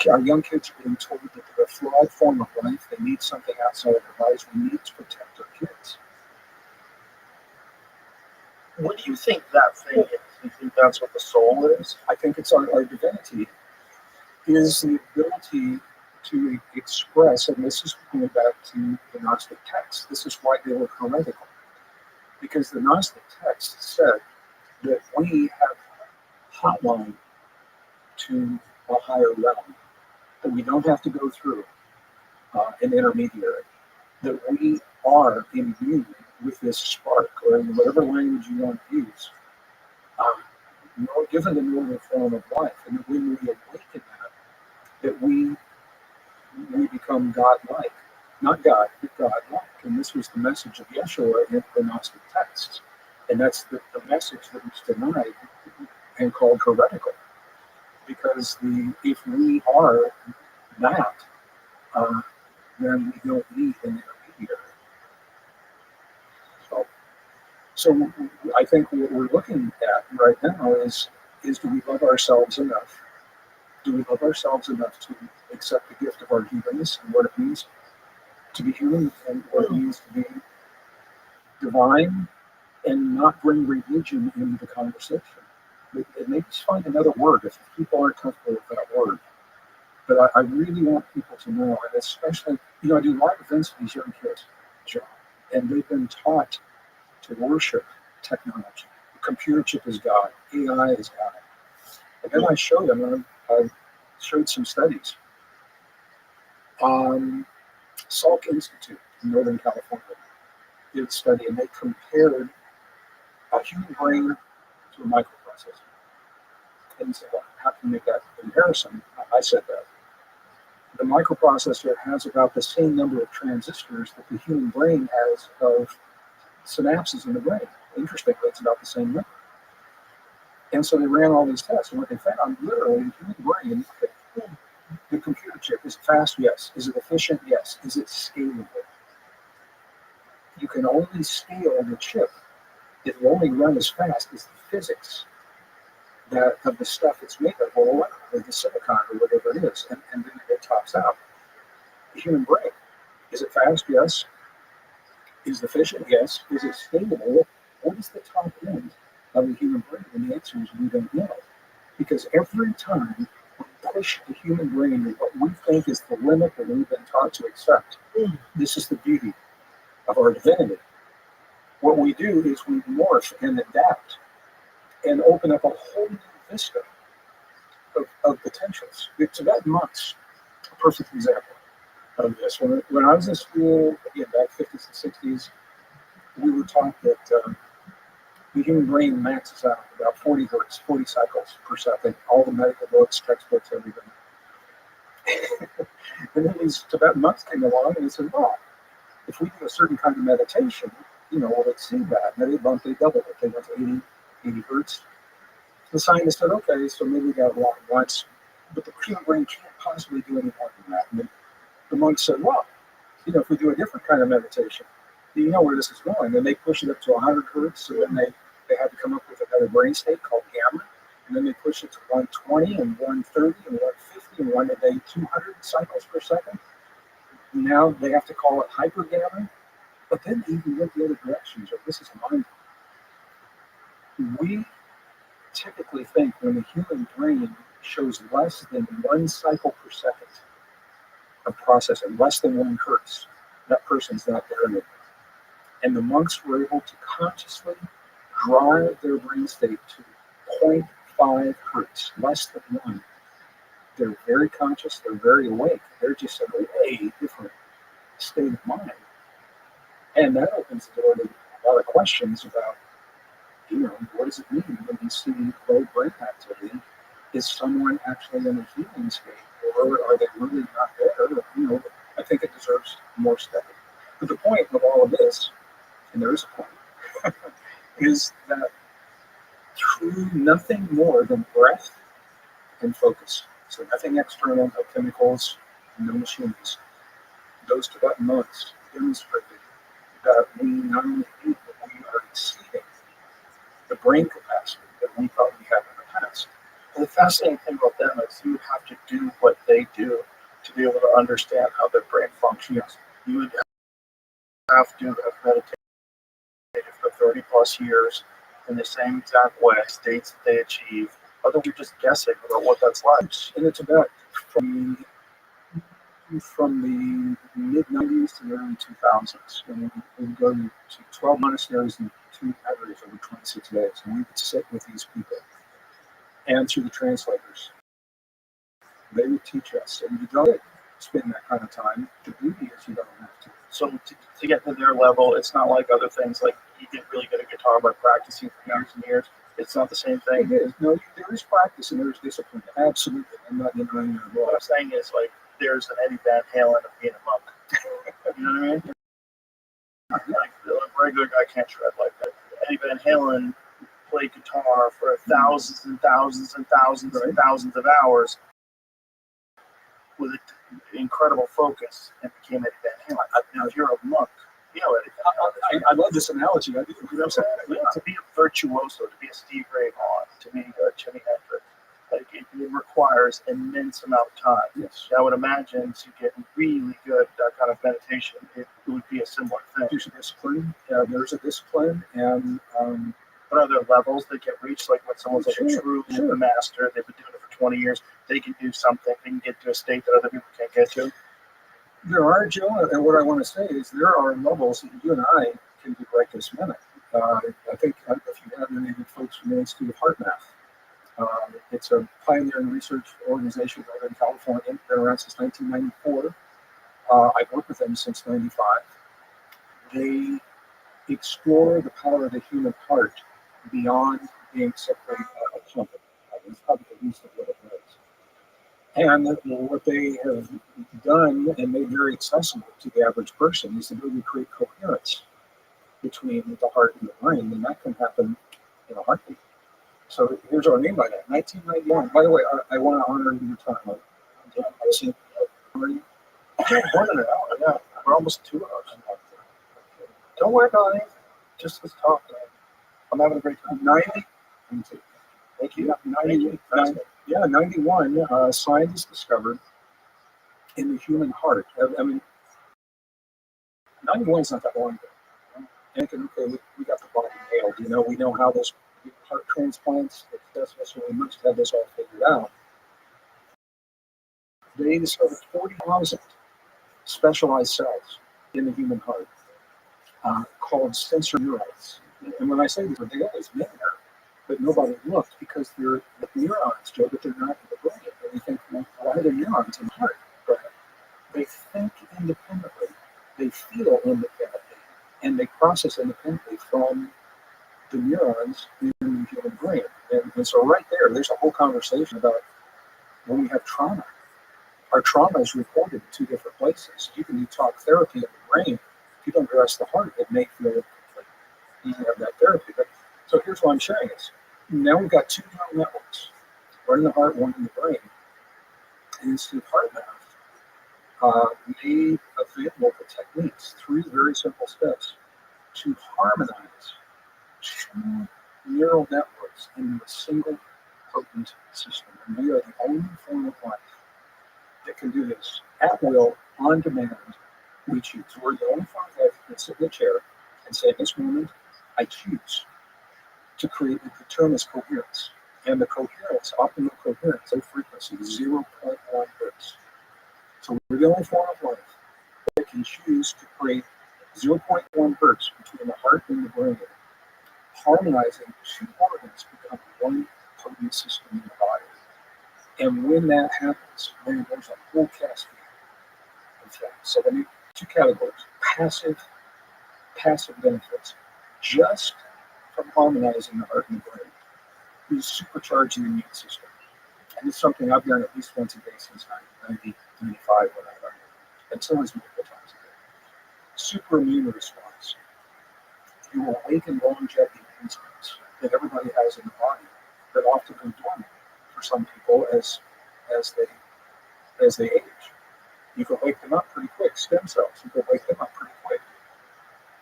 Our young kids are being told that they're a flawed form of life. They need something outside of their lives. We need to protect our kids. What do you think that thing is? Do you think that's what the soul is? I think it's our divinity is the ability to express, and this is going back to the Gnostic texts. This is why they were heretical. Because the Gnostic text said that we have hotline to a higher realm, that we don't have to go through an intermediary, that we are imbued with this spark, or in whatever language you want to use, given the normal form of life, and that when we awaken that we become God-like, not God, but God-like. And this was the message of Yeshua in the Gnostic texts, and that's the message that was denied and called heretical. Because if we are that, then we don't need an intermediary. So I think what we're looking at right now is do we love ourselves enough? Do we love ourselves enough to accept the gift of our humanness and what it means to be human and what it means to be divine, and not bring religion into the conversation? Maybe just find another word if people aren't comfortable with that word. But I really want people to know, and especially, I do a lot of events with these young kids, John, and they've been taught to worship technology. The computer chip is God, AI is God. And then I showed them, I showed some studies. Salk Institute in Northern California did a study, and they compared a human brain to a microprocessor. And said, well, how can you make that comparison? I said that. The microprocessor has about the same number of transistors that the human brain has of synapses in the brain. Interestingly, it's about the same number. And so they ran all these tests, and what they found, literally, the human brain, the computer chip, is it fast? Yes. Is it efficient? Yes. Is it scalable? You can only scale the chip. It will only run as fast as the physics that of the stuff it's made of, or the silicon, or whatever it is, and then it tops out. The human brain, is it fast? Yes. Is it efficient? Yes. Is it scalable? What is the top end of the human brain? And the answer is we don't know. Because every time we push the human brain to what we think is the limit that we've been taught to accept, this is the beauty of our divinity. What we do is we morph and adapt and open up a whole new vista of potentials. The Tibetan monks, a perfect example of this. When I was in school, again, back 50s and 60s, we were taught that the human brain maxes out about 40 hertz, 40 cycles per second, all the medical books, textbooks, everything. And then these Tibetan monks came along and they said, well, if we do a certain kind of meditation, we'll exceed that. And they doubled it. They went to 80 hertz. The scientist said, okay, so maybe we got it wrong once, but the human brain can't possibly do any more than that. And the monk said, well, if we do a different kind of meditation, you know where this is going. And they push it up to 100 hertz, so then they had to come up with another brain state called gamma, and then they push it to 120 and 130 and 150 and 200 cycles per second. Now they have to call it hypergamma, but then they even went the other direction. So this is mind. We typically think when the human brain shows less than 1 cycle per second of processing, less than 1 hertz, that person's not there anymore. And the monks were able to consciously drive their brain state to 0.5 hertz, less than 1. They're very conscious, they're very awake, they're just in a way different state of mind. And that opens the door to a lot of questions about, what does it mean when you see low brain activity? Is someone actually in a healing state, or are they really not there? I think it deserves more study. But the point of all of this, and there is a point, is that through nothing more than breath and focus, so nothing external, no chemicals, no machines, those Tibetan monks demonstrated that we not only do, but we are exceeding the brain capacity that we thought we had in the past. And the fascinating thing about them is you have to do what they do to be able to understand how their brain functions. Yes. You would have to have meditated for 30 plus years in the same exact way, states that they achieve. Otherwise, you're just guessing about what that's like. In Tibet, from the mid-90s to the early 2000s, and we would go to 12 monasteries in 2 areas over 26 days, and we would sit with these people and through the translators. They would teach us, and you don't spend that kind of time. The beauty is you don't have to. So to get to their level, it's not like other things, like you get really good at guitar by practicing for years and years. It's not the same thing. It is. No, there is practice and there's discipline. Absolutely. I'm not denying that. What I'm saying is, like, there's an Eddie Van Halen of being a monk. You know what I mean? Like, a regular guy can't shred like that. Eddie Van Halen played guitar for thousands and thousands and thousands and thousands of hours with incredible focus and became Eddie Van Halen. Now, if you're a monk, you know Eddie Van Halen. I love this analogy. I do. You know what I'm saying? To be a virtuoso, to be a Steve Ray Vaughan, to be a Jimi Hendrix, like it requires immense amount of time. Yes. I would imagine to get really good at that kind of meditation, it would be a similar thing. There's a discipline. There's a discipline, and what are there levels that get reached? Like when someone's like a true master, they've been doing it for 20 years, they can do something, they can get to a state that other people can't get to. There are, Joe, and what I want to say is there are levels that you and I can do right this minute. I think if you have any of the folks from the Institute of Heart Math, it's a pioneering research organization over in California. Been around since 1994. I've worked with them since '95. They explore the power of the human heart beyond being separated by something. It's probably the least of what it is. And what they have done and made very accessible to the average person is the ability to create coherence between the heart and the brain, and that can happen in a heartbeat. So here's what I mean by that. 1991. By the way, I want to honor your time. I've seen already. More than an hour, yeah. We're almost 2 hours. Don't worry about it. Just let's talk. I'm having a great time. 90. Thank you. Yeah, 90, 91. Scientists discovered in the human heart. I mean, 91 is not that long ago. And okay, we got the body nailed. You know, we know how those heart transplants, so we must have this all figured out. They discovered 40,000 specialized cells in the human heart called sensor neurons. And when I say these, they always been there, but nobody looked because they're like neurons, Joe, but they're not in the brain. And you think, well, why are there neurons in the heart? But they think independently, they feel independently, and they process independently from the neurons in the human brain. And so right there's a whole conversation about when we have trauma. Our trauma is recorded in 2 different places. You can do talk therapy in the brain. If you don't address the heart, it may feel like you have that therapy. But so here's what I'm sharing is now we've got 2 neural networks, one in the heart, one in the brain. And Institute of Heart Math made available the techniques, 3 very simple steps to harmonize 2 neural networks into a single potent system. And we are the only form of life that can do this at will, on demand. We choose. We're the only form of life that can sit in a chair and say, at this moment, I choose to create the determinist coherence. And the coherence, optimal coherence, low frequency, 0.1 hertz. So we're the only form of life that can choose to create 0.1 hertz between the heart and the brain, harmonizing 2 organs become one potent system in the body. And when that happens, then there's a whole cascade of things. So let me 2 categories: passive benefits, just from harmonizing the heart and the brain, is supercharging the immune system. And it's something I've done at least once a day since 1995 when I learned it, and sometimes multiple times a day. Super immune response. You will awaken longevity instincts that everybody has in the body that often go dormant for some people as they age. You can wake them up pretty quick. Stem cells, you can wake them up pretty quick.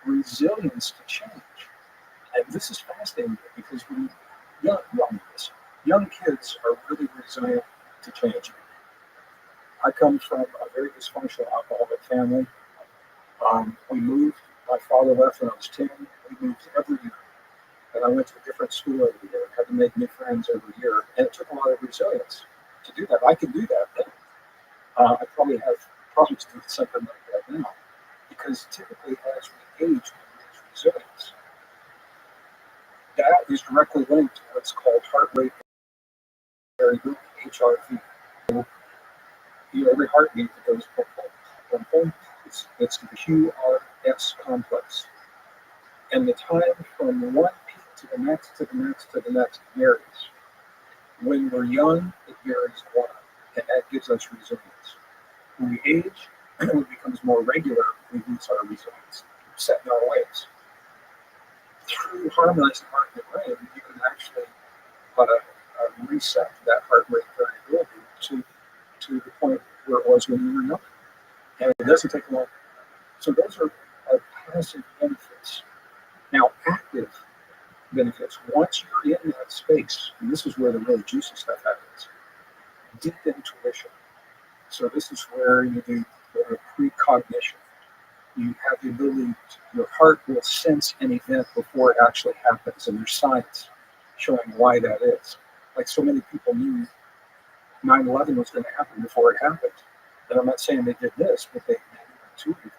Resilience to change. And this is fascinating because when young kids are really resilient to change. I come from a very dysfunctional alcoholic family. We moved. My father left when I was 10. We moved every year. And I went to a different school every year. Had to make new friends every year. And it took a lot of resilience to do that. I can do that then. I probably have problems doing something like that now. Because typically as we age, we lose resilience. That is directly linked to what's called heart rate variability, HRV. Every heartbeat that goes boom, boom, it's the QRS complex. And the time from one peak to the next, to the next, to the next varies. When we're young, it varies a lot, and that gives us resilience. When we age, it becomes more regular, we lose our resilience, set in our ways. Through harmonizing heart and brain, you can actually reset that heart rate variability to the point where it was when you were young. And it doesn't take long. So those are passive benefits. Now, active benefits, once you're in that space, and this is where the really juicy stuff happens, deep intuition. So this is where you do the precognition. You have the ability, your heart will sense an event before it actually happens, and there's science showing why that is. Like so many people knew 9/11 was going to happen before it happened. And I'm not saying they did this, but they intuitively.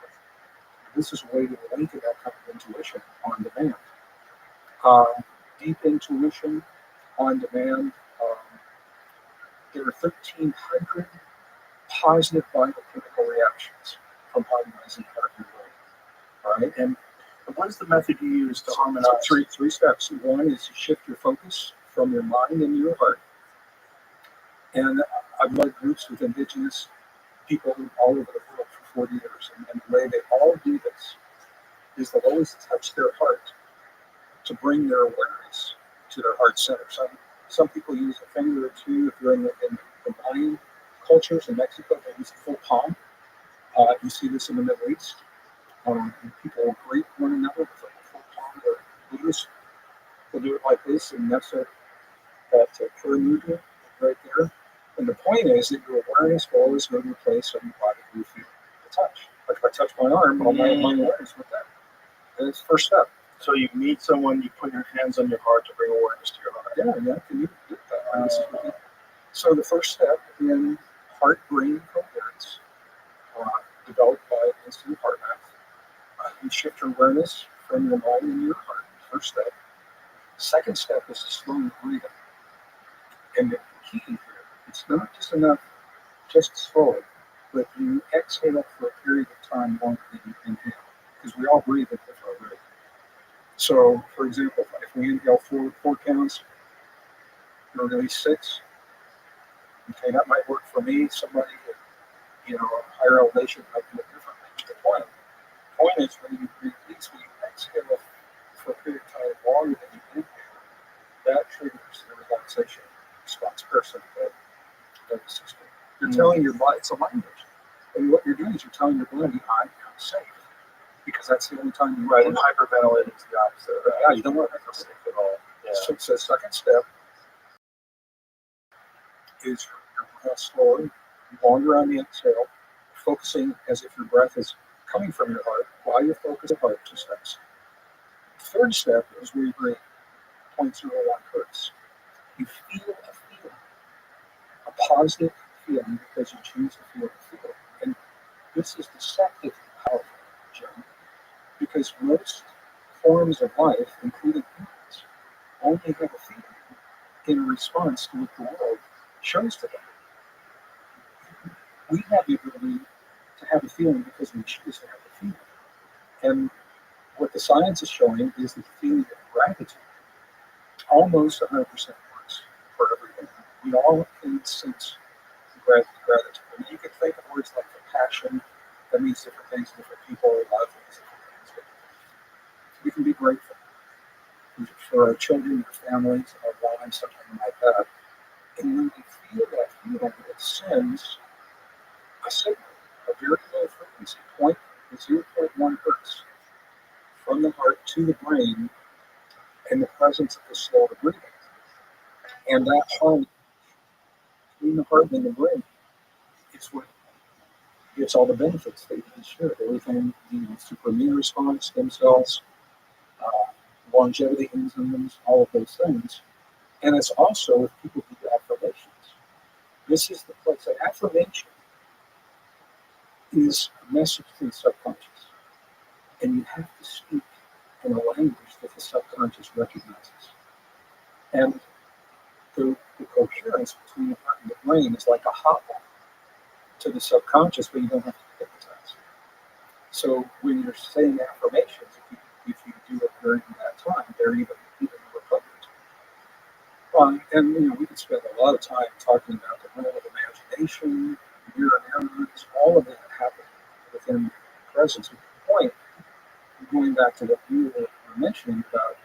This is a way to awaken that kind of intuition on demand. Deep intuition on demand. There are 1,300 positive biochemical reactions from harmonizing heart and brain. All right, and what is the method you use to harmonize? Three steps. One is to shift your focus from your mind into your heart. And I've led groups with indigenous people all over the world for 40 years. And the way they all do this is they'll always touch their heart to bring their awareness to their heart center. Some people use a finger or two. If you're in the Mayan cultures in Mexico, they use a full palm. You see this in the Middle East. And people greet one another with a full palm. Or Buddhists will do it like this, and that's that prayer movement right there. And the point is that your awareness will always go to a place on your body where you feel the touch. Like if I touch my arm, all my awareness with that. And it's the first step. So you meet someone, you put your hands on your heart to bring awareness to your heart. Yeah, can you do that? So the first step in heart-brain coherence, developed by the Institute of Heart Math, you shift your awareness from your mind into your heart. First step. Second step is to slow your breathing. And the key here, it's not just enough just slowly, but you exhale for a period of time longer than you inhale, because we all breathe at different rates. So, for example, if we inhale four counts, or release 6, okay, that might work for me. Somebody at, a higher elevation might do it differently. The point is when you release, when you exhale for a period of time longer than you inhale, that triggers the relaxation response parasympathetic nervous system. You're telling your body, it's a language. And what you're doing is you're telling your body, I am safe. Because that's the only time you and hyperventilating is the opposite. Yeah, you don't want to feel safe at all. Yeah. So the second step is your breath slower, longer on the exhale, focusing as if your breath is coming from your heart while you're focused on heart 2 steps. The third step is where you bring 0.01 hertz. You feel a positive feeling because you choose to feel the feeling. And this is deceptively powerful, John, because most forms of life, including humans, only have a feeling in response to what the world shows to them. We have the ability to have a feeling because we choose to have a feeling. And what the science is showing is that the feeling of gratitude almost 100% works for everyone. We all can sense gratitude. And you can think of words like compassion, that means different things to different people, love means different things. But we can be grateful for our children, our families, our lives, something like that. And when we feel that feeling, it sends a signal, a very low frequency, 0.1 hertz, from the heart to the brain in the presence of the slower breathing. And that harmony between the heart and the brain is what gives all the benefits that you can share. Everything, super immune response, stem cells, longevity enzymes, all of those things. And it's also if people do affirmations. This is the place. An affirmation is a message to the subconscious. And you have to speak in a language that the subconscious recognizes. And the coherence between the heart and the brain is like a hotline to the subconscious, but you don't have to hypnotize. So when you're saying affirmations, if you do it during that time, they're even more potent. And we could spend a lot of time talking about the role of imagination, mirror neurons, all of that happening within presence. At the point, going back to what you were mentioning about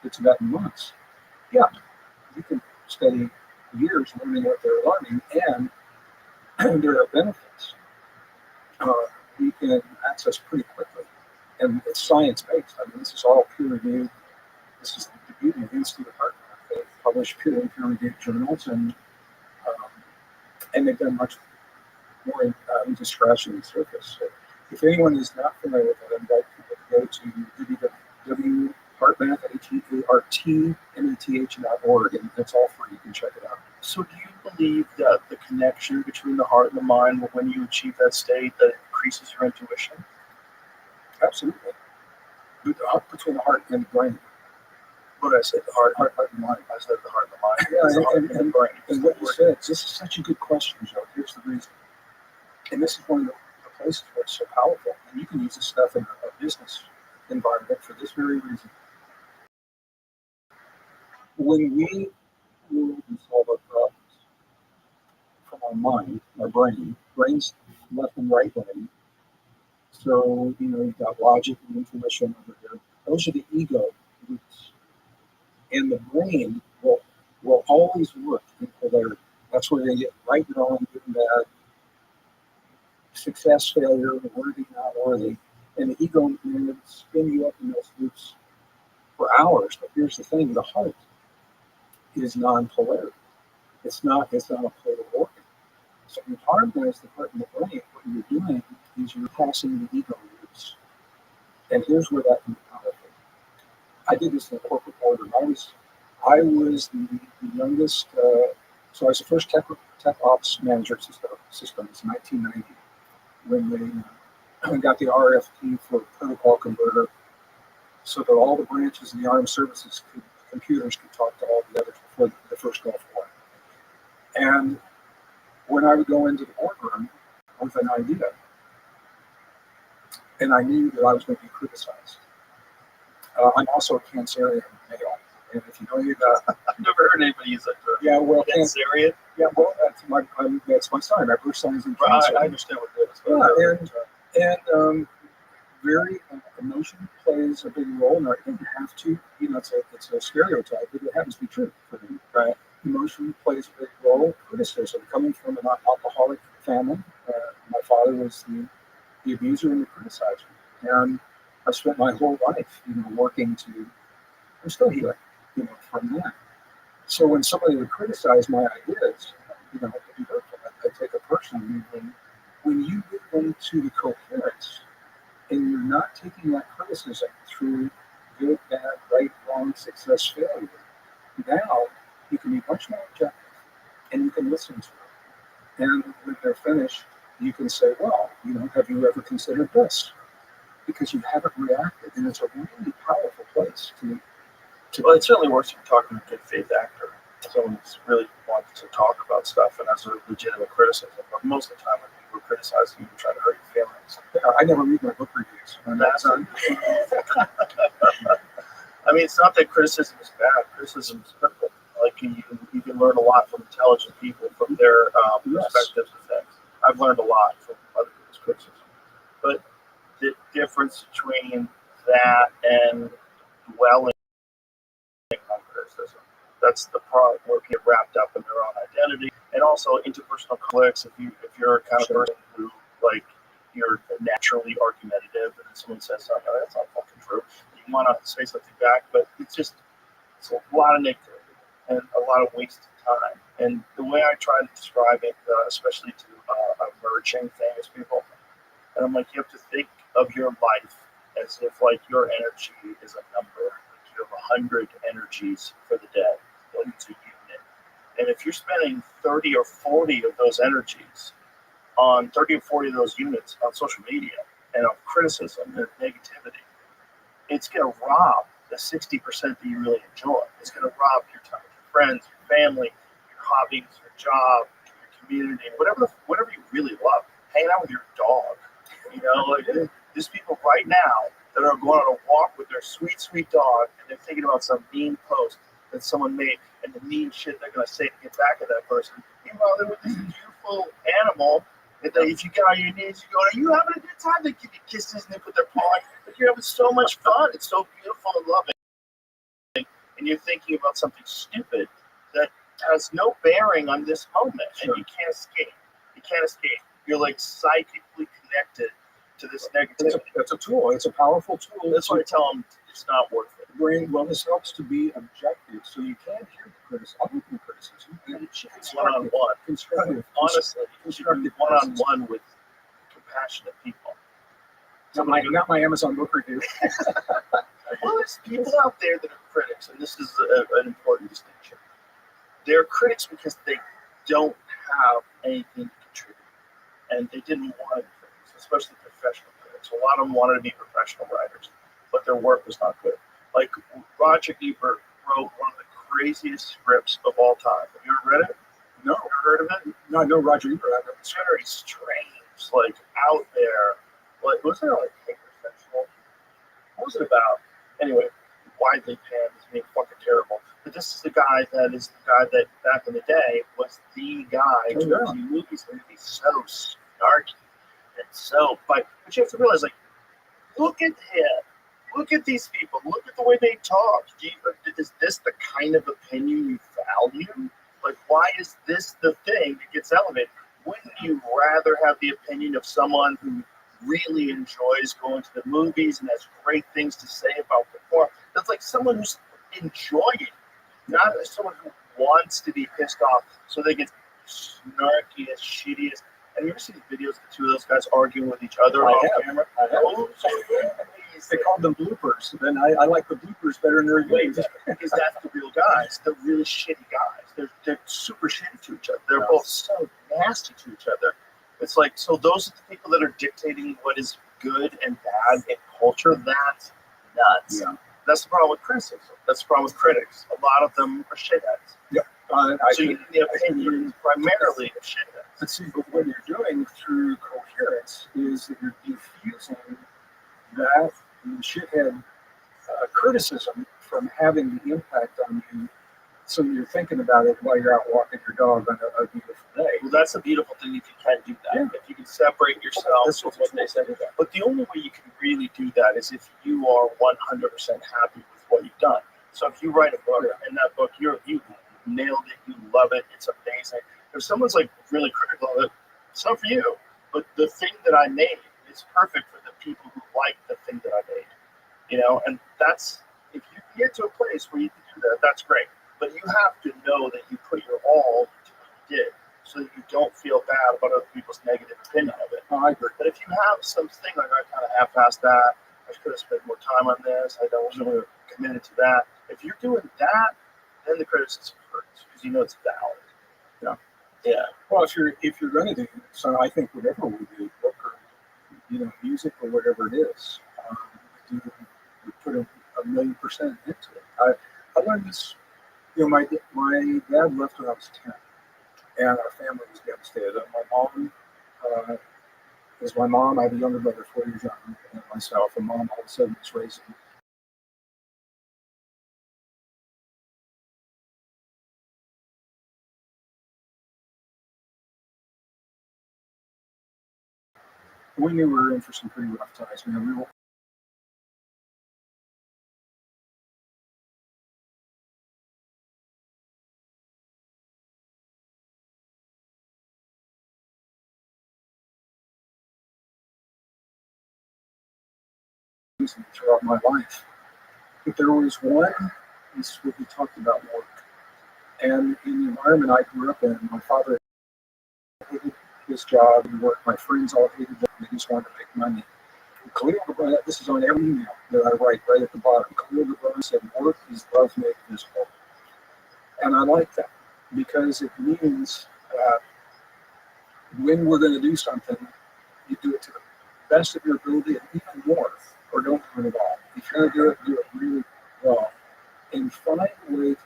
the Tibetan monks, yeah, you can study years learning what they're learning, and there are benefits you can access pretty quickly. And it's science-based. I mean, this is all peer-reviewed. This is the beauty of the Institute of Heart Math. They publish peer-reviewed journals, and they've done much more into scratching the surface. So if anyone is not familiar with it, I invite people to go to www.heartmath.org, and that's all free. You can check it out. So do you believe that the connection between the heart and the mind, when you achieve that state, that increases your intuition? Absolutely. Between the heart and the brain. What I said, the heart and the mind. I said the heart and the mind. Yeah, the heart and the brain. And what you said, this is such a good question, Joe. Here's the reason. And this is one of the places where it's so powerful. And you can use this stuff in a business environment for this very reason. When we move and solve our problems from our mind, our brain's left and right brain. So, you've got logic and intuition over here. Those are the ego roots. And the brain will always work in polarity. That's where they get right and wrong, good and bad, success, failure, worthy, not worthy. And the ego can spin you up in those loops for hours. But here's the thing: the heart is non-polarity. It's not a polar organ. So when you harmonize the heart and the brain, what you're doing is you're passing the ego loops. And here's where that can be powerful. I did this in a corporate order. I was the youngest. So I was the first tech ops manager systems in 1990 when they got the RFP for protocol converter, so that all the branches in the armed services computers could talk to all the others before the first Gulf War. And when I would go into the boardroom with an idea, and I knew that I was going to be criticized. I'm also a Cancerian male, and if you know you got, I've never heard anybody use that term. yeah, well, Cancerian? yeah, well, that's my sign. My birth sign is in Cancer. I understand what that is. And very emotion plays a big role. Now, it doesn't have to. You know, it's a stereotype, but it happens to be true for me. Right. Emotion plays a big role. Criticism, coming from an alcoholic family. My father was the abuser and the criticizer, and I spent my whole life, working to. I'm still healing, from that. So when somebody would criticize my ideas, it could be hurtful. I take it personally. When you get into the coherence, and you're not taking that criticism through good, bad, right, wrong, success, failure, now you can be much more objective, and you can listen to it. And when they're finished, you can say, well, have you ever considered this? Because you haven't reacted, and it's a really powerful place to Well, it certainly works if you're talking to a good faith actor. Someone who's really wants to talk about stuff and has a legitimate criticism. But most of the time, when people are criticizing you, try to hurt your feelings. I never read my book reviews. And that's I mean, it's not that criticism is bad. Criticism is critical. Like you can learn a lot from intelligent people, from their perspectives of things. I've learned a lot from other people's criticism. But the difference between that and dwelling on criticism, that's the part where people get wrapped up in their own identity, and also interpersonal conflicts. If you're a kind of person who, like, you're naturally argumentative, and someone says something, oh, that's not fucking true, you want to say something back, but it's a lot of negativity and a lot of wasted time. And the way I try to describe it, especially to emerging famous people, and I'm like, you have to think of your life as if, like, your energy is a number. Like, you have 100 energies for the day. It's a unit. And if you're spending 30 or 40 of those energies on 30 or 40 of those units on social media and on criticism and negativity, it's going to rob the 60% that you really enjoy. It's going to rob your time with your friends, your family, your hobbies, your job, your community, whatever you really love. Hanging out with your dog. Like, there's people right now that are going on a walk with their sweet, sweet dog, and they're thinking about some mean post that someone made and the mean shit they're going to say to get back at that person. Meanwhile, they're with this beautiful animal. That if you get on your knees, you go, are you having a good time? They give you kisses and they put their paw on you. But you're having so much fun. It's so beautiful and loving. And you're thinking about something stupid that has no bearing on this moment. Sure. And you can't escape. You can't escape. You're like psychically connected to this negativity. It's a tool. It's a powerful tool. That's why I tell them it's not worth it. Brain wellness helps to be objective, so you can't hear the criticism. I don't think criticism. It's one-on-one. Constructive. Honestly, constructive one-on-one with compassionate people. Not my Amazon book review. Well, there's people out there that are critics, and this is an important distinction. They're critics because they don't have anything to contribute, and they didn't want to be critics, especially professional critics. A lot of them wanted to be professional writers, but their work was not good. Like, Roger Ebert wrote one of the craziest scripts of all time. Have you ever read it? No. Ever heard of it? No, I know Roger Ebert. It's very strange, like, out there. Like, was there, like, hypersexual? What was it about? Anyway, widely panned as being fucking terrible. But this is the guy that back in the day was the guy to review movies, and he'd be so snarky and so. But you have to realize, like, look at him. Look at these people. Look at the way they talk. is this the kind of opinion you value? Like, why is this the thing that gets elevated? Wouldn't you rather have the opinion of someone who really enjoys going to the movies and has great things to say about perform? That's like someone who's enjoying, not someone who wants to be pissed off so they get snarky as shitty as. Have you ever seen videos of the two of those guys arguing with each other off camera? I have. Oh, They called them bloopers. And I like the bloopers better than their wait, videos. because that's the real guys. They're really shitty guys. They're super shitty to each other. They're both so nasty to each other. It's like, so those are the people that are dictating what is good and bad in culture. That's nuts. Yeah. That's the problem with criticism. That's the problem with critics. A lot of them are shitheads. Yep. So you need the opinion primarily of shitheads. But see, but what you're doing through coherence is that you're diffusing that shithead criticism from having the impact on you. So you're thinking about it while you're out walking your dog on a beautiful day. Well, that's a beautiful thing if you can do that. Yeah. If you can separate yourself from what they say. But the only way you can really do that is if you are 100% happy with what you've done. So if you write a book, and that book, you nailed it, you love it, it's amazing. If someone's like really critical of it, it's not for you. But the thing that I made is perfect for the people who like the thing that I made. You know, and that's, if you can get to a place where you can do that, that's great. But you have to know that you put your all into what you did, so that you don't feel bad about other people's negative opinion of it. I agree. But if you have something like, I kind of half-assed that, I could have spent more time on this, I wasn't really committed to that. If you're doing that, then the criticism hurts because you know it's valid. Yeah. Yeah. Well, if you're going to do so, I think whatever we do, book or music or whatever it is, we put a 1,000,000% into it. I learned this. My dad left when I was 10, and our family was devastated. My mom is my mom. I have a younger brother, 4 years younger than myself, and mom all of a sudden was raising. We knew we were in for some pretty rough times. We were throughout my life. But there was one, this is what we talked about work. And in the environment I grew up in, my father hated his job, he worked, my friends all hated him, they just wanted to make money. Khalil Gibran, this is on every email that I write right at the bottom. Khalil Gibran said, work is love made visible. And I like that because it means when we're going to do something, you do it to the best of your ability and even more, or don't do it at all. If you're going to do it really well. And find a way to.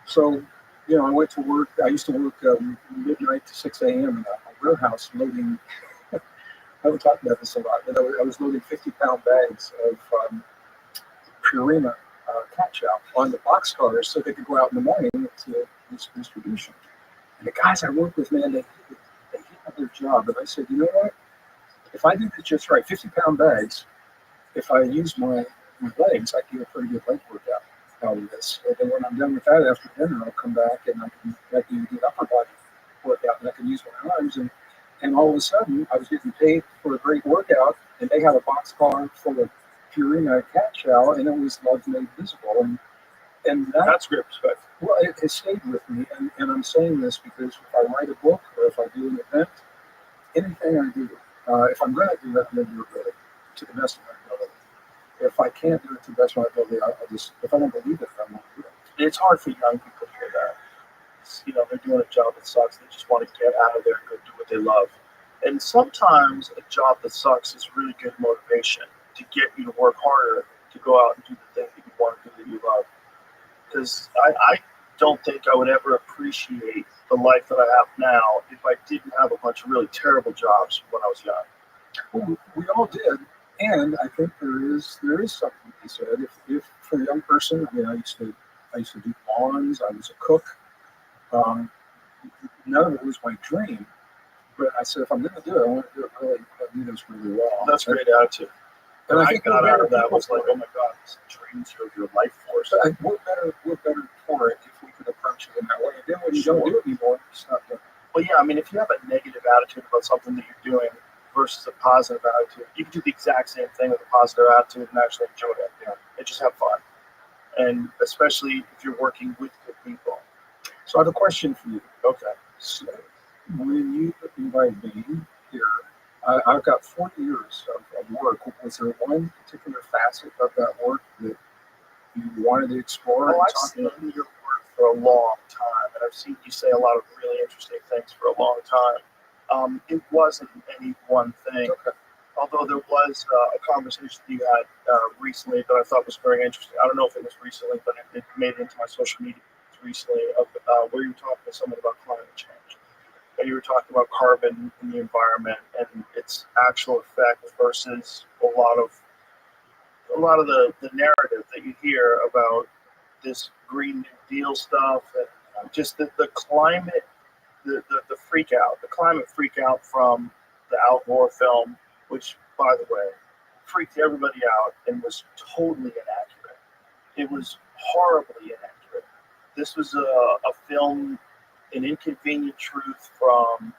So, I went to work. I used to work midnight to 6 a.m. in a warehouse loading. I haven't talked about this a lot, but I was loading 50-pound bags of Purina cat chow on the boxcars so they could go out in the morning to this distribution. And the guys I work with, man, they hate their job. And I said, you know what? If I do this just right, 50-pound bags, if I use my legs, I can get a pretty good leg workout out of this. And then when I'm done with that after dinner, I'll come back and I can do the upper body workout, and I can use my arms. And all of a sudden, I was getting paid for a great workout, and they had a boxcar full of Purina cat chow, and it was love made visible. And That's great perspective. Well, it stayed with me, and I'm saying this because if I write a book or if I do an event, anything I do, if I'm going to do it, I'm going to do it really to the best of my ability. If I can't do it to the best of my ability, I'll just, if I don't believe it, I won't do it. It's hard for young people to hear that. They're doing a job that sucks. They just want to get out of there and go do what they love. And sometimes a job that sucks is really good motivation to get you to work harder, to go out and do the thing that you want to do that you love. Because I don't think I would ever appreciate the life that I have now if I didn't have a bunch of really terrible jobs when I was young. Well, we all did, and I think there is something to be said. If for a young person, I used to do lawns. I was a cook. None of it was my dream, but I said if I'm going to do it, I want to do it really. I do this really well. That's a great attitude. And I I think got we're out better of that people was like, for oh my God, this drains you of your life force. it. We're better for it if we could approach it in that way. And then when you don't do it anymore, it's not good. Well, yeah, I mean, if you have a negative attitude about something that you're doing versus a positive attitude, you can do the exact same thing with a positive attitude and actually enjoy it. You know, and just have fun. And especially if you're working with good people. So I have a question for you. Okay. So when you invited me here, I've got 40 years of work. Was there one particular facet of that work that you wanted to explore? Oh, I've seen your work for a long time, and I've seen you say a lot of really interesting things for a long time. It wasn't any one thing. Okay. Although there was a conversation you had recently that I thought was very interesting. I don't know if it was recently, but it made it into my social media recently, where you were talking to someone about climate change. And you were talking about carbon in the environment and its actual effect versus a lot of the narrative that you hear about this Green New Deal stuff and just the climate, the freak out, the climate freak out from the Al Gore film, which, by the way, freaked everybody out and was totally inaccurate. It was horribly inaccurate. This was a film, An Inconvenient Truth from,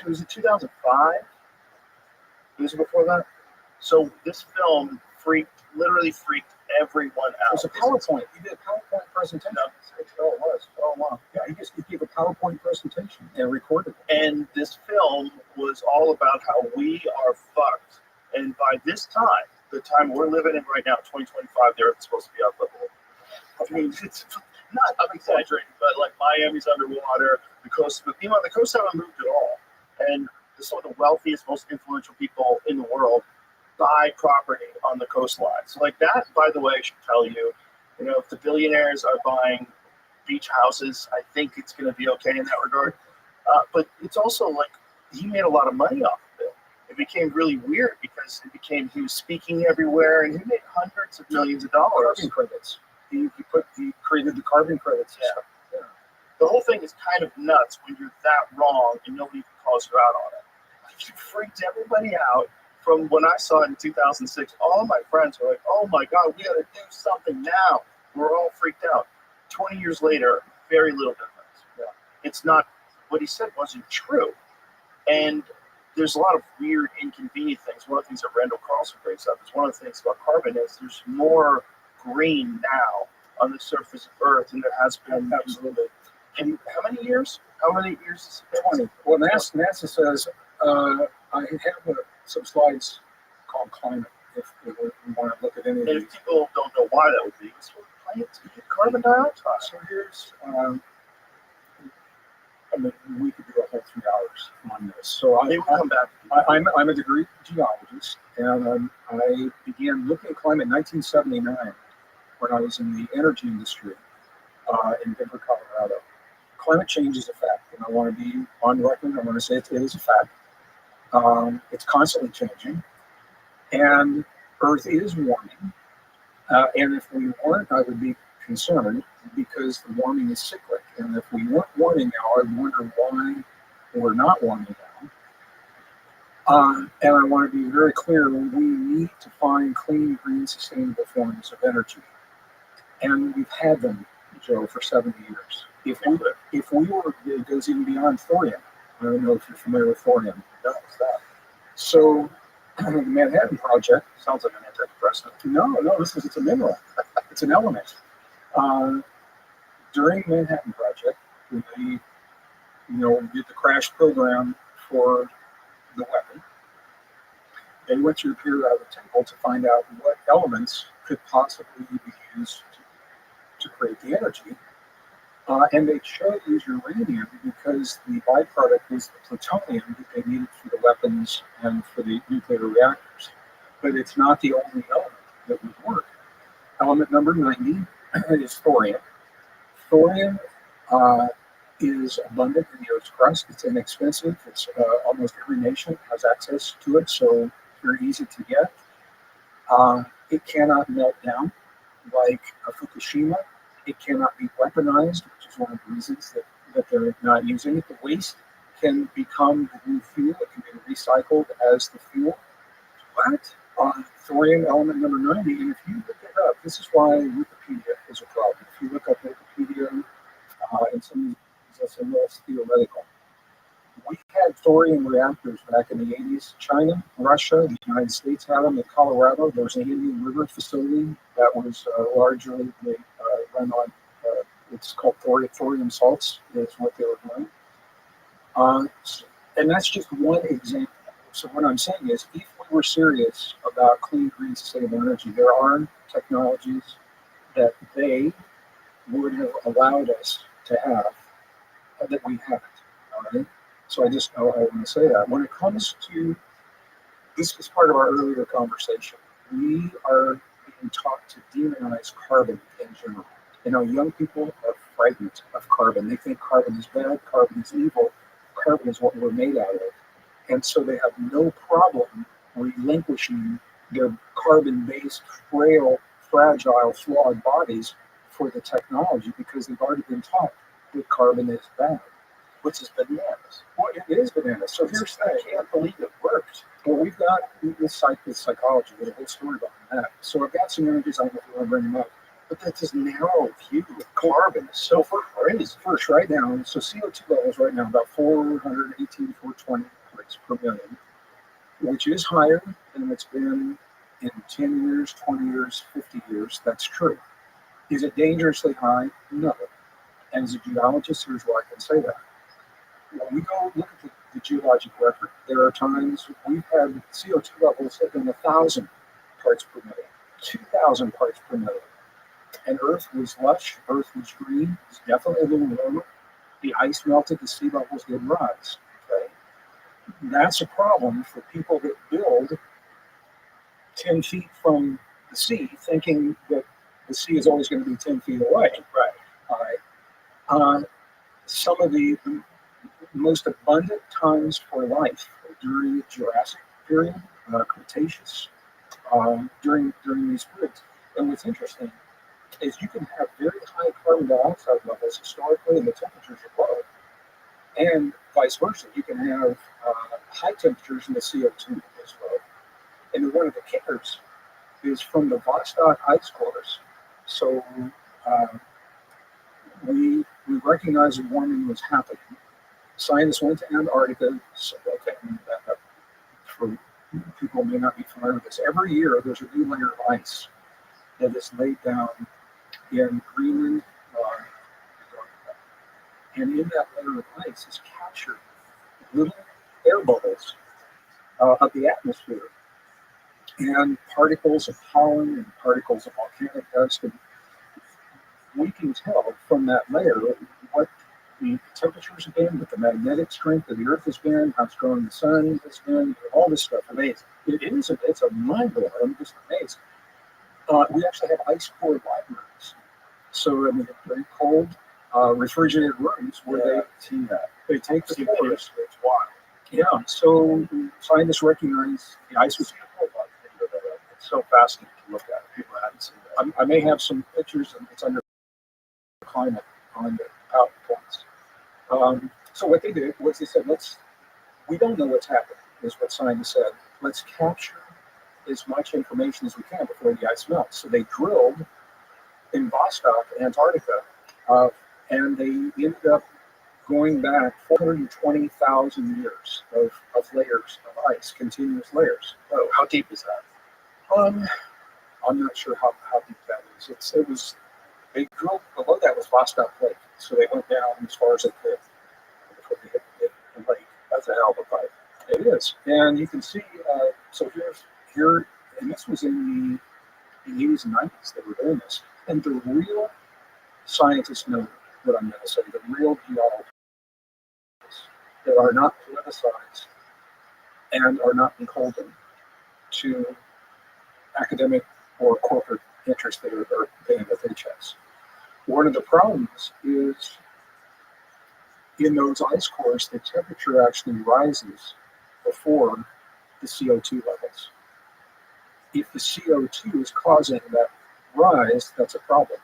was it 2005? Was it before that? So this film literally freaked everyone It out. was a PowerPoint. You did a PowerPoint presentation. No, it was. Oh, wow. Yeah, he just gave a PowerPoint presentation and recorded it. And this film was all about how we are fucked. And by this time, the time we're living in right now, 2025, the Earth is supposed to be unlivable. I mean, it's not, I'm exaggerating, but like Miami's underwater, the coast haven't moved at all. And some of the wealthiest, most influential people in the world buy property on the coastline. So like that, by the way, I should tell you, if the billionaires are buying beach houses, I think it's going to be okay in that regard. But it's also like he made a lot of money off of it. It became really weird because he was speaking everywhere and he made hundreds of millions of dollars. Carbon credits. He created the carbon credits. Yeah. The whole thing is kind of nuts when you're that wrong and nobody calls you out on it. You freaked everybody out. From when I saw it in 2006, all my friends were like, oh my God, we got to do something now. We're all freaked out. 20 years later, very little difference. Yeah. It's not, what he said wasn't true. And there's a lot of weird, inconvenient things. One of the things that Randall Carlson brings up is one of the things about carbon is there's more green now on the surface of Earth than there has been. Absolutely. In how many years? How many years has it been? 20. Well, NASA says, I have some slides called climate, if we want to look at any of And these. if people don't know why that would be, it's for plants to get carbon dioxide. So here's, we could do a whole 3 hours on this. So Maybe we'll come back. I'm a degree geologist, and I began looking at climate in 1979 when I was in the energy industry in Denver, Colorado. Climate change is a fact, and I want to be on record. I want to say it is a fact. It's constantly changing, and Earth is warming. And if we weren't, I would be concerned because the warming is cyclic. And if we weren't warming now, I wonder why we're not warming now. And I want to be very clear, we need to find clean, green, sustainable forms of energy. And we've had them, Joe, for 70 years. If we were, it goes even beyond thorium. I don't know if you're familiar with thorium. No, it's that. So the Manhattan Project. Sounds like an antidepressant. No, it's a mineral. It's an element. During the Manhattan Project, when they, did the crash program for the weapon, they went through a periodic table to find out what elements could possibly be used to create the energy. And they chose uranium because the byproduct was the plutonium that they needed for the weapons and for the nuclear reactors. But it's not the only element that would work. Element number 90 is thorium. Thorium is abundant in the Earth's crust. It's inexpensive. It's almost every nation has access to it, so very easy to get. It cannot melt down like a Fukushima. It cannot be weaponized, which is one of the reasons that they're not using it. The waste can become the new fuel. It can be recycled as the fuel. What? thorium element number 90. And if you look it up, this is why Wikipedia is a problem. If you look up Wikipedia and some of these, that's a little theoretical. We had thorium reactors back in the 80s. China, Russia, the United States had them. In Colorado, there was an Indian River facility that was largely run on, it's called thorium salts, is what they were doing. And that's just one example. So what I'm saying is, if we were serious about clean, green, sustainable energy, there are technologies that they would have allowed us to have that we haven't. All right? So I want to say that. When it comes to, this is part of our earlier conversation, we are being taught to demonize carbon in general. You know, young people are frightened of carbon. They think carbon is bad, carbon is evil, carbon is what we're made out of. And so they have no problem relinquishing their carbon-based, frail, fragile, flawed bodies for the technology because they've already been taught that carbon is bad. Which is bananas. Well, it is bananas. So here's the I thing. can't believe it worked. Well, we've got this psychology with a whole story behind that. So I've got some images. I don't know if you want to bring them up. But that's this narrow view of carbon is so crazy. First, right now, so CO2 levels right now about 418, 420 parts per million, which is higher than it's been in 10 years, 20 years, 50 years. That's true. Is it dangerously high? No. And as a geologist, here's why I can say that. When we go look at the geologic record, there are times we've had CO2 levels that have been 1,000 parts per million, 2,000 parts per million. And Earth was lush, Earth was green, it was definitely a little warmer. The ice melted, the sea levels did rise. Okay? That's a problem for people that build 10 feet from the sea, thinking that the sea is always going to be 10 feet away. Right. All right. Some of the most abundant times for life during the Jurassic period, Cretaceous, during these periods. And what's interesting is you can have very high carbon dioxide levels historically, and the temperatures are low. And vice versa, you can have high temperatures and the CO2 is low. And one of the kickers is from the Vostok ice cores. So we recognize that warming was happening. Scientists went to Antarctica. So, okay, back up for people who may not be familiar with this. Every year, there's a new layer of ice that is laid down in Greenland, and in that layer of ice is captured little air bubbles of the atmosphere, and particles of pollen and particles of volcanic dust. And we can tell from that layer what the temperatures have been, what the magnetic strength of the Earth has been, how strong the sun has been, all this stuff. Amazing. It's a mind blower. I'm just amazed. We actually have ice core libraries. So, I mean, very cold, refrigerated rooms where they take the cores. It's wild. Yeah, so scientists recognize the ice was It's so fascinating to look at. People haven't seen that. I may have some pictures, and it's under climate on the PowerPoints. So what they did was they said, we don't know what's happening, is what scientists said. Let's capture as much information as we can before the ice melts. So they drilled in Vostok, Antarctica, and they ended up going back 420,000 years of layers of ice, continuous layers. Oh, how deep is that? I'm not sure how deep that is. They drilled below that was Vostok Lake, so they went down as far as they could before they hit the lake. That's a hell of a pipe. It is, and you can see. So here, and this was in the 80s and 90s. They were doing this, and the real scientists know what I'm going to say. The real geologists that are not politicized and are not beholden to academic or corporate interests that are paying the paychecks. One of the problems is in those ice cores, the temperature actually rises before the CO2 levels. If the CO2 is causing that rise, that's a problem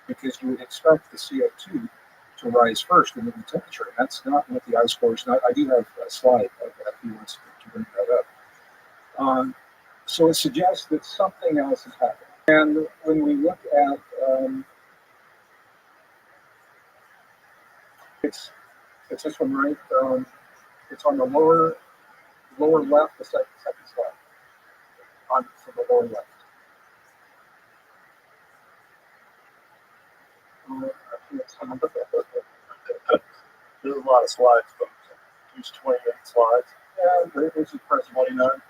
because you would expect the CO2 to rise first and then the temperature. And that's not what the ice cores. I do have a slide of that if you want to bring that up. So it suggests that something else is happening. And when we look at, it's this one, right? It's on the lower left, the second slide, on from the lower left. There's a lot of slides, but use 28 slides. Yeah, this is press 29.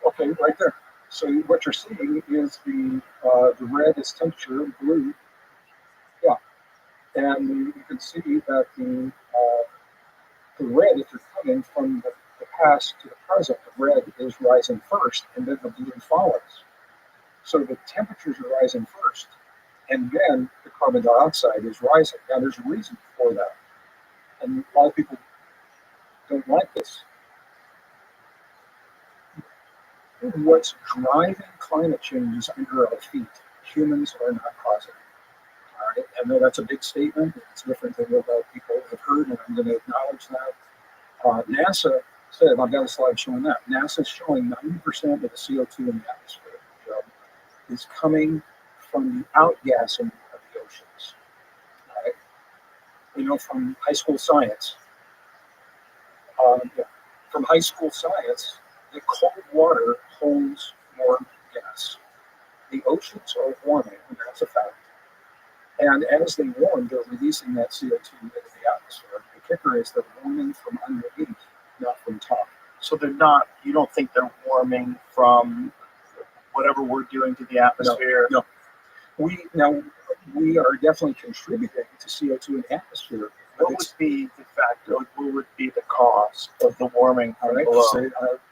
Okay, right there. So what you're seeing is the red is temperature, blue, yeah, and you can see that the red, if you're coming from the past to the present, the red is rising first, and then the blue follows. So the temperatures are rising first, and then the carbon dioxide is rising. Now, there's a reason for that, and a lot of people don't like this. What's driving climate change is under our feet. Humans are not causing it. All right, I know that's a big statement. It's different than what people have heard, and I'm going to acknowledge that. NASA said, I've got a slide showing that. NASA's showing 90% of the CO2 in the atmosphere is coming from the outgassing of the oceans. All right? We know from high school science, that cold water holds warm gas. The oceans are warming, and that's a fact. And as they warm, they're releasing that CO2 into the atmosphere. The kicker is they're warming from underneath, not from top. So they're not, you don't think they're warming from whatever we're doing to the atmosphere? No. We are definitely contributing to CO2 in the atmosphere. What would be the factor? What would be the cost of the warming? All right, below? so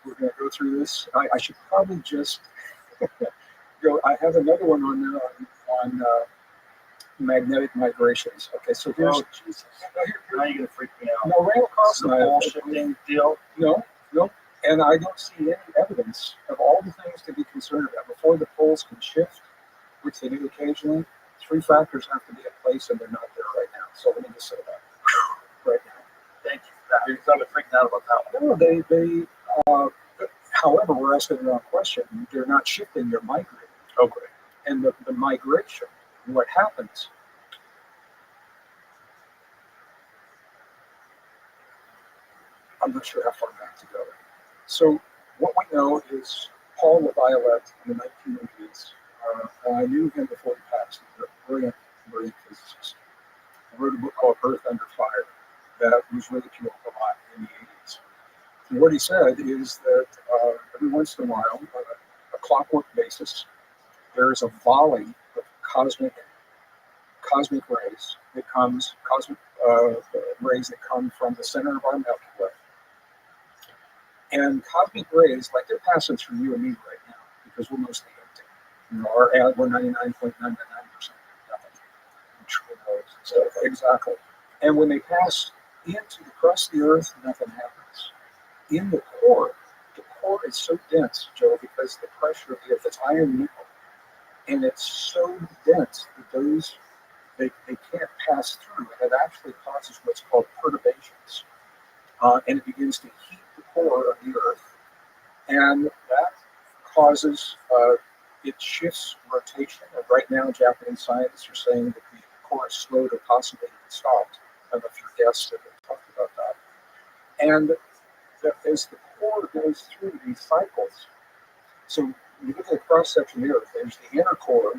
we're going to go through this. I should probably just go. I have another one on there on magnetic migrations. Okay, so here's. Oh, Jesus. Now you're going to freak me out. No, Randall Carlson. The bullshitting deal? No. And I don't see any evidence of all the things to be concerned about. Before the poles can shift, which they do occasionally, 3 factors have to be in place, and they're not there right now. So let me just say that right now. Thank you for that. You're probably freaking out about that one. No, however, we're asking the wrong question. They're not shifting, they're migrating. Okay. And the migration, what happens? I'm not sure how far back to go. So what we know is Paul LaViolette in the 1980s. I knew him before he passed. He's a brilliant physicist. He wrote a book called Earth Under Fire that was ridiculed a lot in the 80s. And what he said is that every once in a while, on a clockwork basis, there's a volley of cosmic rays that come from the center of our Milky Way. And cosmic rays, like they're passing through you and me right now, because we're mostly empty. We're 99.999% nothing. So, exactly. And when they pass into the crust of the Earth, nothing happens. In the core is so dense, Joe, because the pressure of the Earth, it's iron nickel, and it's so dense that they can't pass through, and it actually causes what's called perturbations. And it begins to heat the core of the Earth, and that causes it shifts rotation. And right now, Japanese scientists are saying that the core is slow to possibly get stopped. I don't know if your guests have talked about that. And as the core goes through these cycles, so you look at the cross section of the Earth. There's the inner core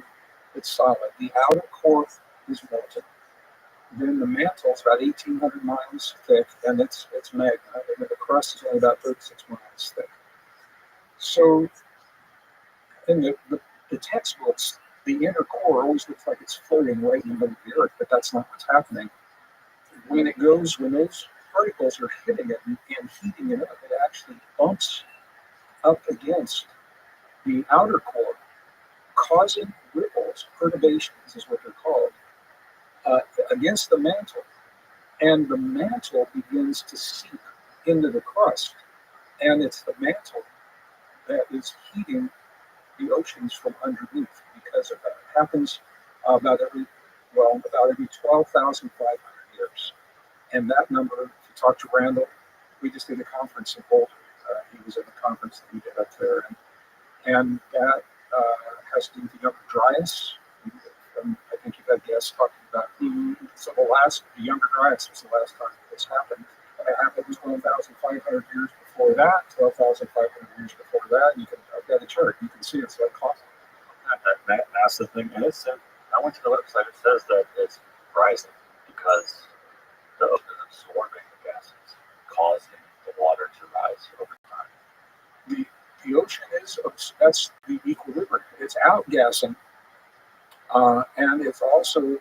that's solid. The outer core is molten. Then the mantle is about 1,800 miles thick, and it's magma. And the crust is only about 36 miles thick. So in the textbooks, the inner core always looks like it's floating right in the middle of the Earth, but that's not what's happening. When those particles are hitting it and heating it up, it actually bumps up against the outer core, causing ripples, perturbations is what they're called, against the mantle. And the mantle begins to seep into the crust. And it's the mantle that is heating the oceans from underneath because of that. It happens about every 12,500 years. And that number, if you talk to Randall, we just did a conference in Boulder. He was at the conference that we did up there, and that has to do with the Younger Dryas. I think you've had guests talking about the Younger Dryas was the last time this happened. And it happened 12,500 years before that, 12,500 years before that. I've got a chart. You can see it's like coffee. That NASA thing is. I went to the website. It says that it's rising because the ocean is absorbing the gases, causing the water to rise over time. The ocean that's the equilibrium. It's outgassing, and it's also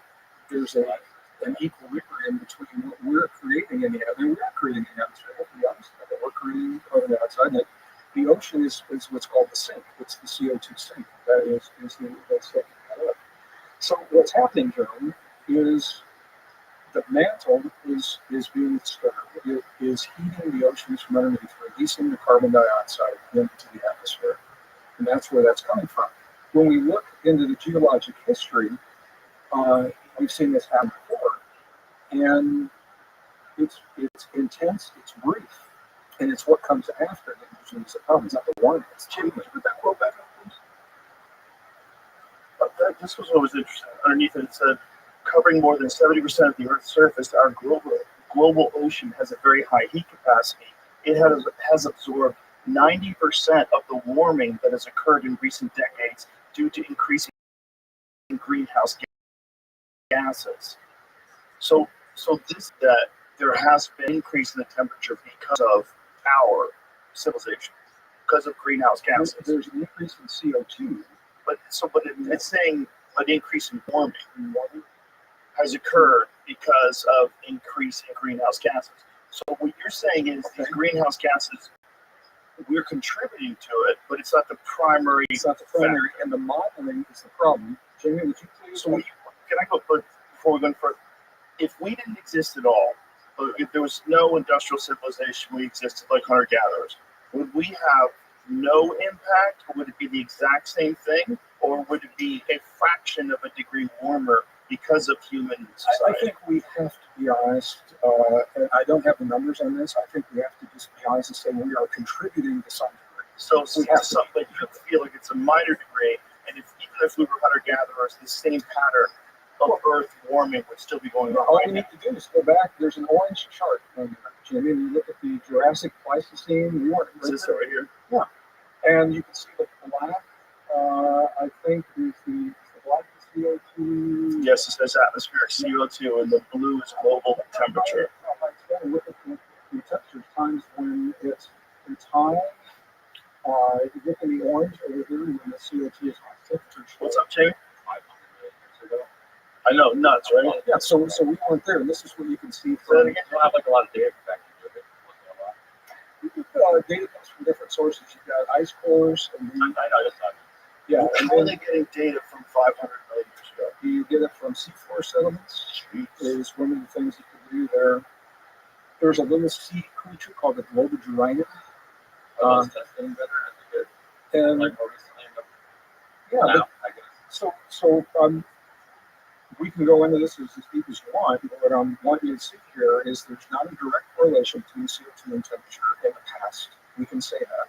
there's an equilibrium between what we're creating in the atmosphere. We're not creating the atmosphere. Let's be honest about it. We're creating carbon dioxide. And the ocean is what's called the sink. It's the CO2 sink. That's taking that up. So what's happening, Joan, is the mantle is being disturbed. It is heating the oceans from underneath, releasing the carbon dioxide into the atmosphere. And that's where that's coming from. When we look into the geologic history, we've seen this happen before. And it's intense, it's brief, and it's what comes after that usually is a problem. It's not the warning, it's change. Would that quote back up, please? This was what was interesting. Underneath it said, covering more than 70% of the Earth's surface, our global ocean has a very high heat capacity. It has absorbed 90% of the warming that has occurred in recent decades due to increasing greenhouse gases. So that there has been an increase in the temperature because of our civilization, because of greenhouse gases. There's an increase in CO2. But it's saying an increase in warming has occurred because of increase in greenhouse gases. So what you're saying is these greenhouse gases, we're contributing to it, but it's not the primary. It's not the primary, and the modeling is the problem. Jamie, would you please? So can I go? But before we go further, if we didn't exist at all, if there was no industrial civilization, we existed like hunter-gatherers, would we have no impact, or would it be the exact same thing, or would it be a fraction of a degree warmer because of human society? I think we have to be honest, and I don't have the numbers on this. I think we have to just be honest and say we are contributing to some degree. So we have something you feel like it's a minor degree, and even if we were hunter-gatherers, the same pattern of Earth warming would still be going on. All you need to do is go back. There's an orange chart on there, Jimmy. And you look at the Jurassic Pleistocene. Is this right here? Yeah. And you can see the black, I think, is the black CO2. Yes, it says atmospheric CO2, and the blue is global temperature. Look at the temperature times when it's high. You look at the orange over here when the CO2 is high. What's up, Jamie? 500 million years ago. I know, nuts, right? Yeah, so we weren't there, and this is what you can see. So you don't have like a lot of data back Data comes from different sources. You've got ice cores, and I know this time. yeah, and how are they getting data from 500 million years ago? You get it from seafloor settlements. Is one of the things you can do there. There's a little sea creature called the Globigerina. That's getting better as we get And like more recently. yeah, Now, I guess. so we can go into this as deep as you want. What I'm wanting you to see here is there's not a direct correlation between CO2 and temperature in the past. We can say that.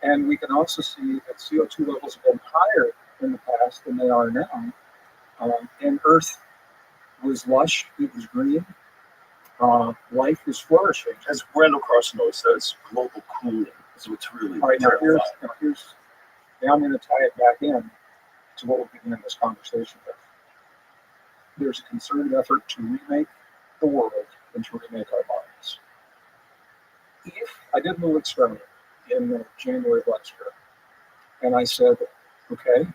And we can also see that CO2 levels have been higher in the past than they are now. And Earth was lush, it was green, life was flourishing. As Randall Carson always says, global cooling is what's really All right, now terrifying. now I'm going to tie it back in to what we began this conversation with. There's a concerted effort to remake the world and to remake our bodies. If I did a little experiment in the January blood experiment, and I said, okay,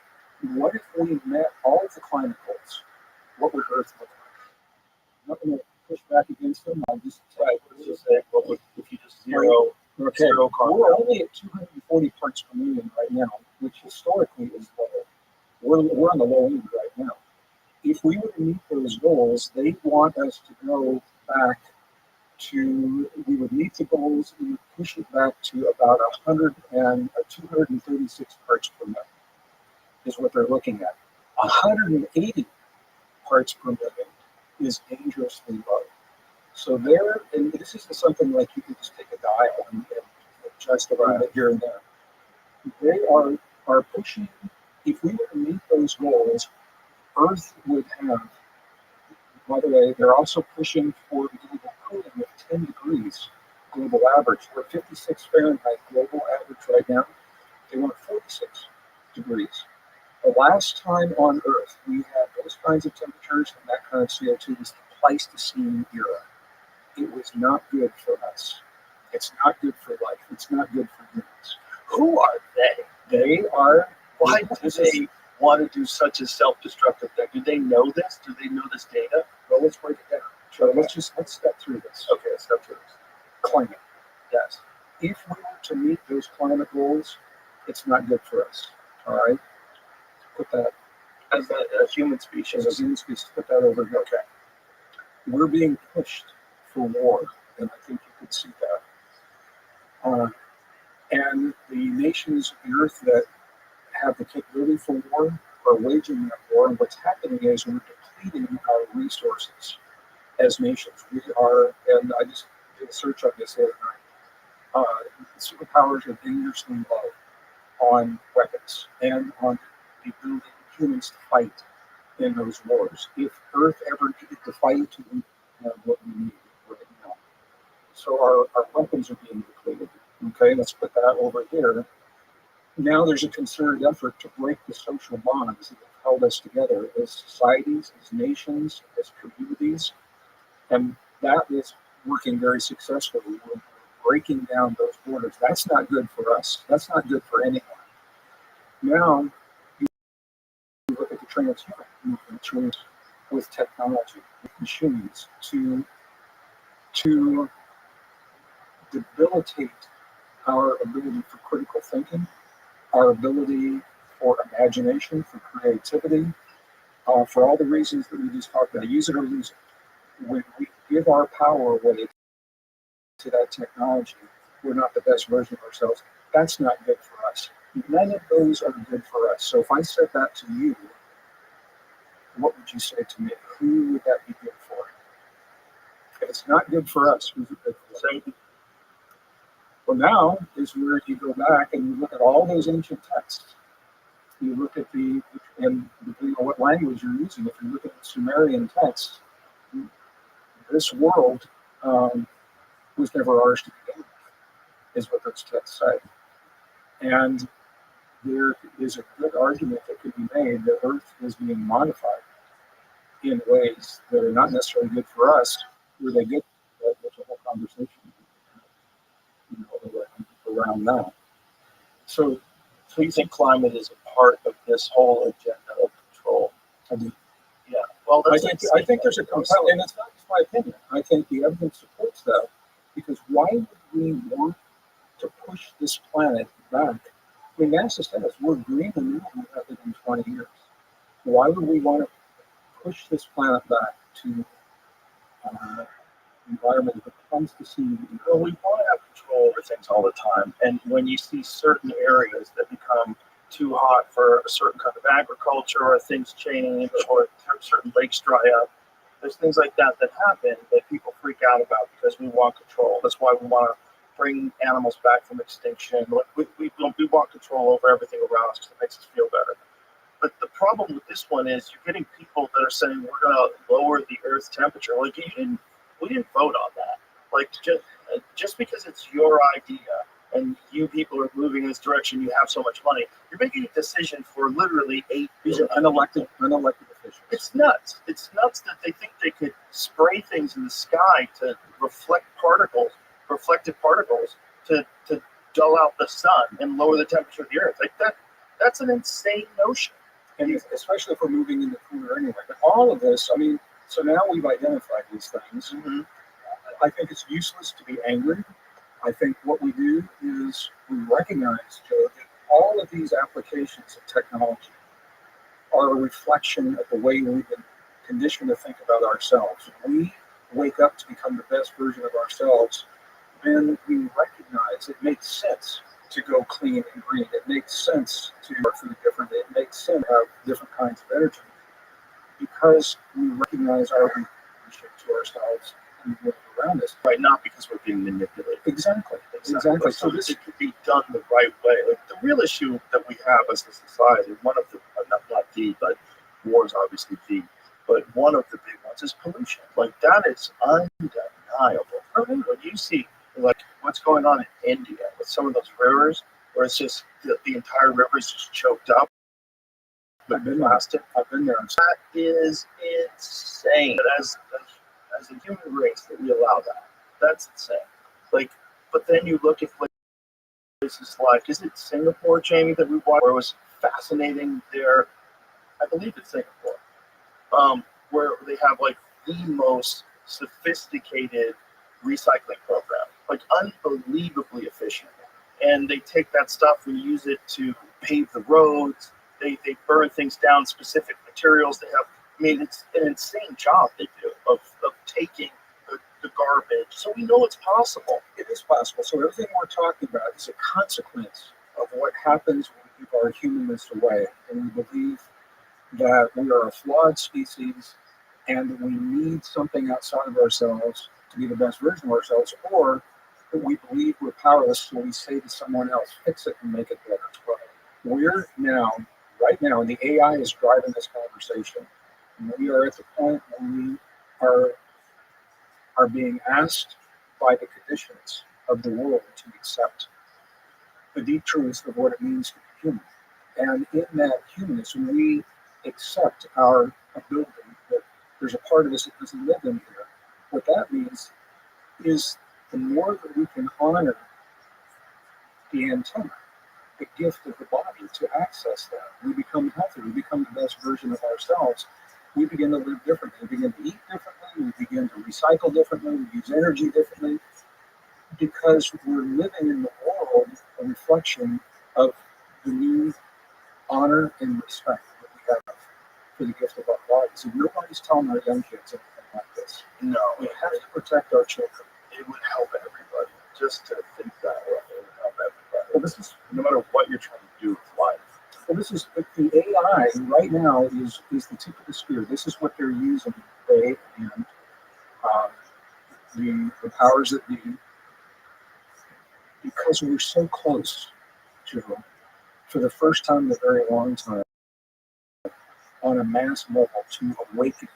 what if we met all of the climate goals? What would Earth look like? I'm not going to push back against them. I'll just say, What would, if you just zero carbon? We're only at 240 parts per million right now, which historically is low. We're on the low end right now. If we were to meet those goals, they want us to go back to, we would meet the goals, we would push it back to about 236 parts per million is what they're looking at. 180 parts per million is dangerously low. So there, and this isn't something like you can just take a dial and just a little bit here and there. They are pushing, if we were to meet those goals, Earth would have, by the way, they're also pushing for global cooling of 10 degrees global average. We're 56 Fahrenheit global average right now. They want 46 degrees. The last time on Earth we had those kinds of temperatures and that kind of CO2 was the Pleistocene era. It was not good for us. It's not good for life. It's not good for humans. Who are they? They are. Why do they want to do such a self-destructive thing? Do they know this? Do they know this data? Well, let's break it down. So let's step through this. Okay, let's step through this. Climate. Yes. If we were to meet those climate goals, it's not good for us. All right. Put that As a human species. as a human species. Put that over here. Okay. We're being pushed for war, and I think you could see that. And the nations of the earth that have the capability for war are waging that war. And what's happening is we're depleting our resources as nations. We are, and I just did a search on this the other night. Superpowers are dangerously low on weapons and on the ability of humans to fight in those wars. If Earth ever needed to fight, we have what we need right now. So our weapons are being depleted. Okay, let's put that over here. Now there's a concerted effort to break the social bonds that have held us together as societies, as nations, as communities. And that is working very successfully. We're breaking down those borders. That's not good for us. That's not good for anyone. Now, you look at the transhuman movement with technology, with machines, to debilitate our ability for critical thinking, our ability for imagination, for creativity, for all the reasons that we just talked about. Use it or lose it. When we give our power away to that technology, we're not the best version of ourselves. That's not good for us. None of those are good for us. So if I said that to you, what would you say to me? Who would that be good for? If it's not good for us, who's it good for? Well, now is where you go back and you look at all those ancient texts. You look at and depending on what language you're using, if you look at the Sumerian text, this world was never ours to begin with, is what those texts say. And there is a good argument that could be made that Earth is being modified in ways that are not necessarily good for us. Were they good? That's a whole conversation, around that. So you think climate is a part of this whole agenda of control? I do. Yeah. Well, I think there's a compelling, and it's not just my opinion. I think the evidence supports that, because why would we want to push this planet back? I mean, NASA says we're green and new in 20 years. Why would we want to push this planet back to an environment that comes to see? Well, we want to have control over things all the time, and when you see certain areas that become too hot for a certain kind of agriculture, or things change, or certain lakes dry up, there's things like that happen that people freak out about because we want control. That's why we want to bring animals back from extinction. We want control over everything around us because it makes us feel better. But the problem with this one is you're getting people that are saying we're going to lower the Earth's temperature. Like we didn't vote on that. Like just because it's your idea and you people are moving in this direction, you have so much money. You're making a decision for literally 8 billion unelected officials. It's nuts. It's nuts that they think they could spray things in the sky to reflective particles, to dull out the sun and lower the temperature of the Earth. Like that's an insane notion. And especially if we're moving in the cooler anyway. But all of this, I mean, so now we've identified these things. Mm-hmm. I think it's useless to be angry. I think what we do is we recognize, Joe, that all of these applications of technology are a reflection of the way we've been conditioned to think about ourselves. We wake up to become the best version of ourselves, then we recognize it makes sense to go clean and green. It makes sense to do our food differently. It makes sense to have different kinds of energy because we recognize our relationship to ourselves and the around us. Right, not because we're being manipulated. Exactly. So this it could be done the right way. Like the real issue that we have as a society, one of the not the, but war is obviously the, but one of the big ones is pollution. Like that is undeniable. When you see like what's going on in India with some of those rivers, where it's just the entire river is just choked up with plastic. I've been there. That is insane. As a human race, that we allow that. That's insane. Like, but then you look at places like, is it Singapore, Jamie, that we watched, where it was fascinating there? I believe it's Singapore, where they have like the most sophisticated recycling program, like unbelievably efficient. And they take that stuff and use it to pave the roads. They burn things down, specific materials. They have, I mean, it's an insane job they do of taking the garbage. So we know it's possible. It is possible. So everything we're talking about is a consequence of what happens when we give our humanness away. And we believe that we are a flawed species and we need something outside of ourselves to be the best version of ourselves, or that we believe we're powerless, so we say to someone else, fix it and make it better. We're now, right now, and the AI is driving this conversation. And we are at the point where we are being asked by the conditions of the world to accept the deep truth of what it means to be human. And in that humanness, when we accept our ability that there's a part of us that doesn't live in here, what that means is the more that we can honor the antenna, the gift of the body to access that, we become healthy, we become the best version of ourselves. We begin to live differently. We begin to eat differently. We begin to recycle differently. We use energy differently because we're living in the world a reflection of the new honor and respect that we have for the gift of our bodies. And nobody's telling our young kids anything like this. No, we have to protect our children. It would help everybody just to think that way. It would help everybody. Well, this is no matter what you're trying to do with life. Well, this is the AI right now is the tip of the spear. This is what they're using, they and the powers that be, because we're so close to, for the first time in a very long time, on a mass level, to awaken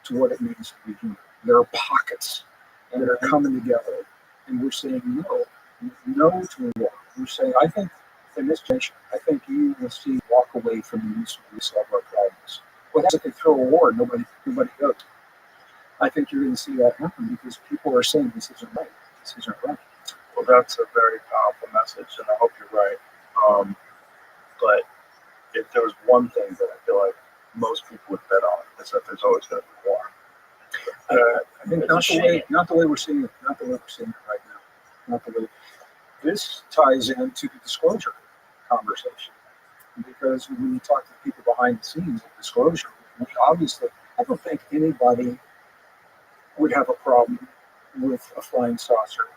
to what it means to be human. There are pockets that are coming together, and we're saying no to war. We're saying, I think, in this generation, I think you will see walk away from the use of solve our problems. What happens if they throw a war and nobody goes? I think you're going to see that happen because people are saying this isn't right. This isn't right. Well, that's a very powerful message, and I hope you're right. But if there was one thing that I feel like most people would bet on, is that there's always going to be war. I think not the way we're seeing it. Not the way we're seeing it right now. Not the way. This ties into the disclosure conversation, because when you talk to the people behind the scenes of disclosure, we obviously, I don't think anybody would have a problem with a flying saucer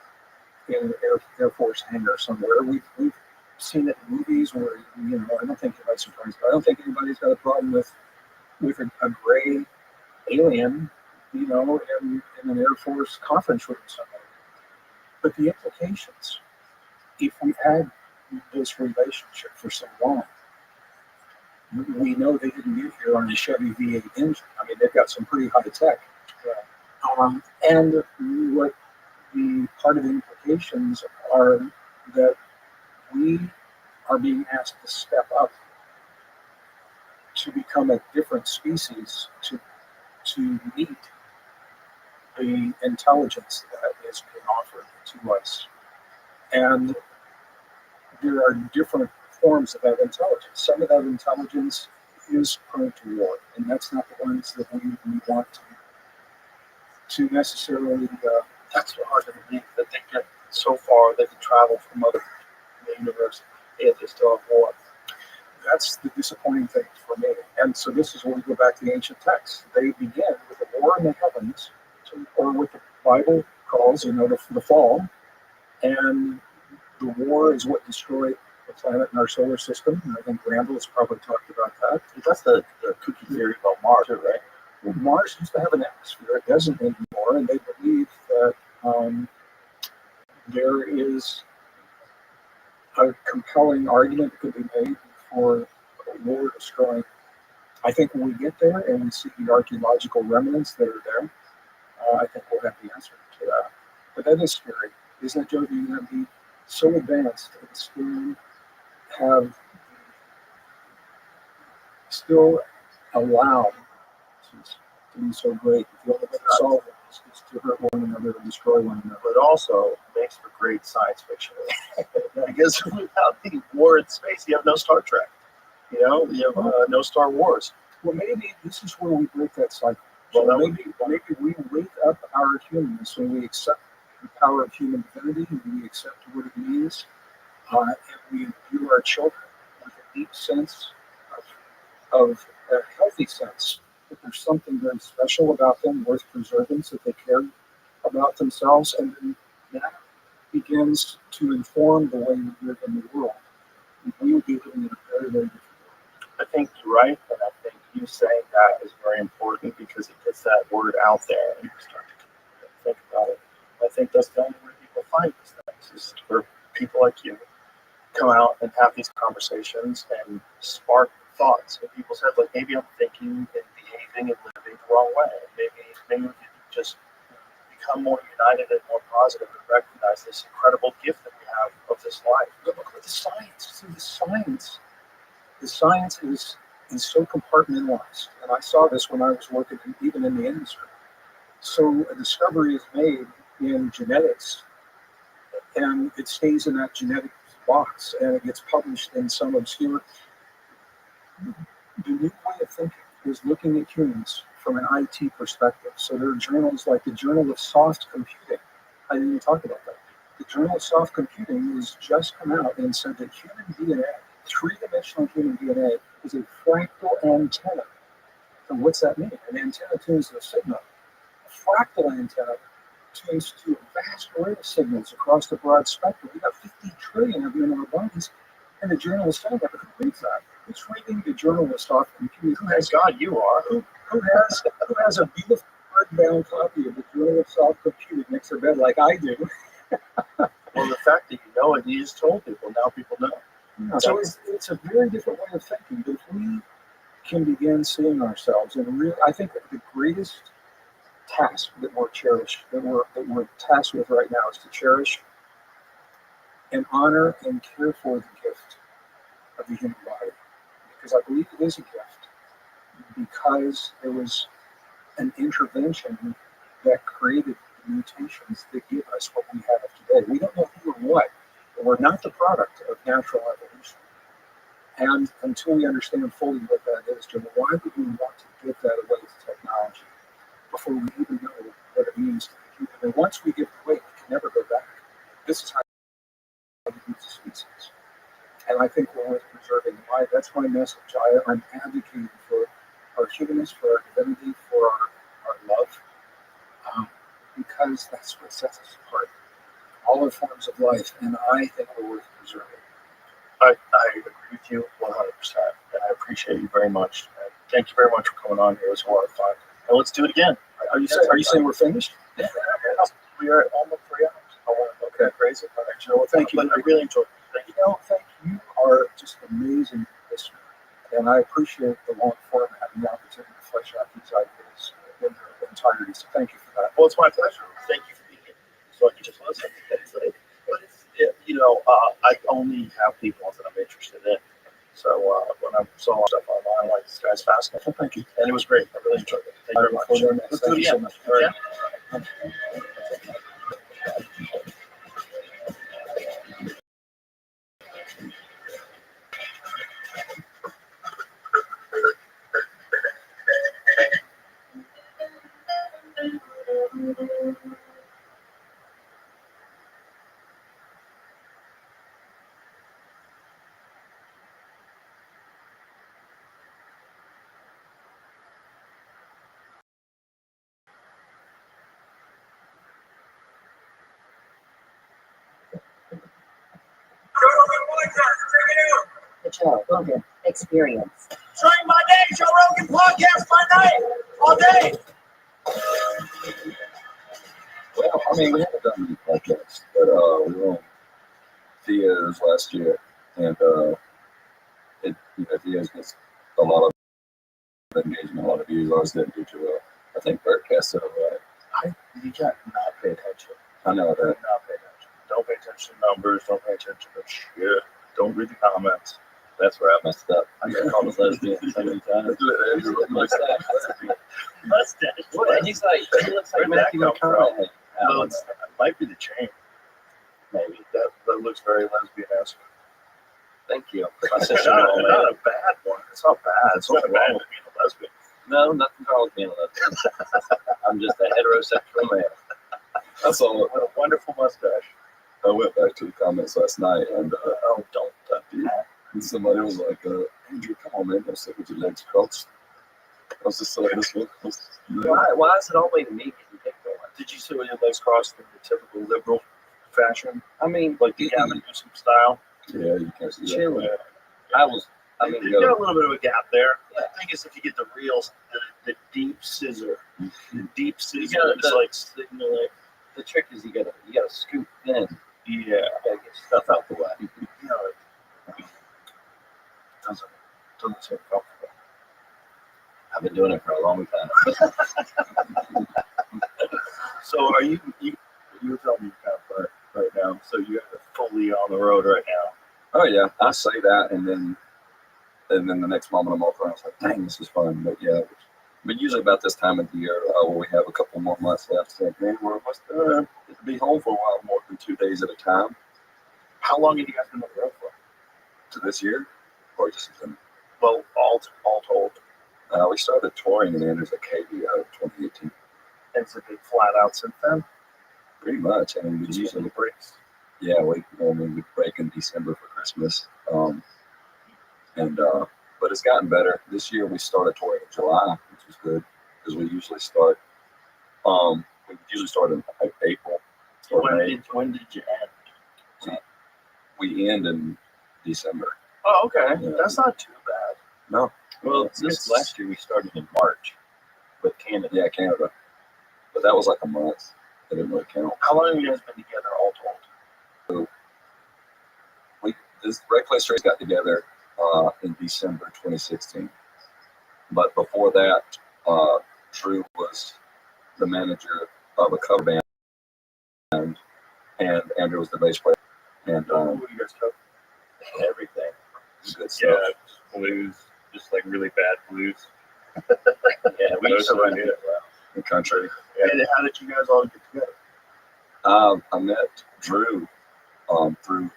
in an Air Force hangar somewhere. We've seen it in movies where, I don't think anybody's surprised, but I don't think anybody's got a problem with a gray alien, in an Air Force conference room somewhere. But the implications, if we've had this relationship for so long, we know they didn't get here on a Chevy V8 engine. I mean, they've got some pretty high tech. And what the part of the implications are that we are being asked to step up to become a different species to meet the intelligence that is being offered to us. And there are different forms of that intelligence. Some of that intelligence is prone to war, and that's not the ones that we want to necessarily. That's what hard to believe, that they get so far, they can travel from other the universe, yet they still have war. That's the disappointing thing for me. And so this is when we go back to the ancient texts. They begin with a war in the heavens, or what the Bible calls, the fall. And the war is what destroyed the planet and our solar system. And I think Randall has probably talked about that. That's the kooky theory about Mars, right? Well, Mars used to have an atmosphere. It doesn't anymore. And they believe that There is a compelling argument that could be made for war destroying. I think when we get there and we see the archaeological remnants that are there, I think we'll have the answer to that. But that is scary, isn't it, Joe? You're going to be so advanced and still allowed to be so great. The only way to solve it is to hurt one another and destroy one another. But also makes for great science fiction. Because without the war in space, you have no Star Trek. You know, you have no Star Wars. Well, maybe this is where we break that cycle. Well, So maybe we wake up our humanness when we accept the power of human divinity, and we accept what it means, and we imbue our children with a deep sense of a healthy sense that there's something very special about them, worth preserving, so that they care about themselves, and then that begins to inform the way we live in the world. We will be living in a very, very different world. I think you're right, and I think you saying that is very important because it gets that word out there and you start to think about it. I think that's the only way people find these things is where people like you come out and have these conversations and spark thoughts in people's heads. Like maybe I'm thinking and behaving and living the wrong way. Maybe we can just become more united and more positive and recognize this incredible gift that we have of this life. Look at the science. See, the science is so compartmentalized. And I saw this when I was working even in the industry. So a discovery is made in genetics and it stays in that genetic box and it gets published in some obscure. The new way of thinking is looking at humans from an IT perspective. So there are journals like the Journal of Soft Computing. I didn't even talk about that. The Journal of Soft Computing has just come out and said that human DNA, three-dimensional human DNA, is a fractal antenna. So what's that mean? An antenna tunes to a signal. A fractal antenna tunes to a vast array of signals across the broad spectrum. We have 50 trillion of them in our bodies, and the journal is saying that. But who reads that? Who's reading the Journal of Soft Computing? Thank God you are. Who has a beautiful hardbound copy of the Journal of Soft Computing next to their bed like I do? Well, the fact that you know it, you just told people. Now people know. So it's a very different way of thinking. But if we can begin seeing ourselves, and really, I think that the greatest task that we're tasked with right now is to cherish and honor and care for the gift of the human body, because I believe it is a gift, because there was an intervention that created the mutations that give us what we have today. We don't know who or what, but we're not the product of natural evolution. And until we understand fully what that is, Jim, why would we want to give that away to technology before we even know what it means to be human? And once we give it away, we can never go back. This is how we use the species. And I think we're worth preserving. That's my message. I'm advocating for our humanness, for our divinity, for our love, because that's what sets us apart. All our forms of life, and I think we're worth preserving. I agree with you 100%, and I appreciate you very much. And thank you very much for coming on here. It was a lot of fun. And let's do it again. Are you saying we're finished? Yeah, we are at almost 3 hours. Okay, crazy. Well, thank you. But I really enjoyed it. Thank you. Thank you. You are just an amazing listener, and I appreciate the long format and the opportunity to flesh out these ideas in their entirety. So thank you for that. Well, it's my pleasure. Thank you for being here. So I can just listen. But I only have people that I'm interested in. So when I saw stuff online, I'm like, this guy's fascinating. Well, thank you. And it was great. I really enjoyed it. Thank you very much. Let's do it again. All right. The Joe Rogan Experience. Train my day, Joe Rogan podcast my night, all day. Well, I mean, we haven't done many podcasts, but we were on Theo's last year, and Theo's gets a lot of engagement, a lot of views. Ours didn't do too well. I think Birdcast did all right. You can't not pay attention. I know that. Not pay attention. Don't pay attention to numbers. Don't pay attention to shit. Don't read the comments. That's where I messed up. I got called a lesbian so many times. Mustache. What? He looks like Where'd that Matthew come from? McConaughey. Well, it might be the chain. Maybe. That looks very lesbian-esque. Thank you. Not a bad one. It's not bad. It's not bad with being a lesbian. No, nothing wrong with being a lesbian. I'm just a heterosexual man. That's all. What a wonderful mustache. I went back to the comments last night, and Don't. and somebody was like, Andrew, come on, man, don't sit with your legs crossed. I was just like, this one. Why is it always me getting picked on? Did you sit with your legs crossed in the typical liberal fashion? I mean, Like the Gavin Newsom style? Yeah, you can't see that. chilling. I mean, You got a little bit of a gap there. The thing is, if you get the real, the deep scissor, it's like signal it. the trick is you gotta scoop in. Yeah. You gotta get stuff out the way. You know, it doesn't seem comfortable. I've been doing it for a long time. So are you were telling me you're kind of burnt right now, so you're fully on the road right now. Oh yeah, I say that, and then the next moment I'm off around. It's like, dang, this is fun. But yeah, but usually about this time of the year, where we have a couple more months left, it's like, man, we're supposed to be home for a while more than 2 days at a time. How long have you guys been on the road for? To this year, or just Well, all told. we started touring in Andrews at KBO 2018. And it's a big flat out since then. Pretty much. I mean, we Just usually the breaks. yeah, we break in December for Christmas. But it's gotten better. This year we started touring in July, which was good because we usually start in April. Or May. When did you end? We end in December. Oh, okay. Yeah. That's not too bad. No. Well, this last year we started in March with Canada. Yeah, Canada. But that was like a month. That didn't really count. How long have you guys been together all told? This Red Clay Strays got together in December 2016. But before that, Drew was the manager of a cover band, and Andrew was the bass player. And Who do you guys cover? Everything. good stuff. Yeah, blues, just like really bad blues. Yeah, we used to run it. In country. And how did you guys all get together? I met Drew through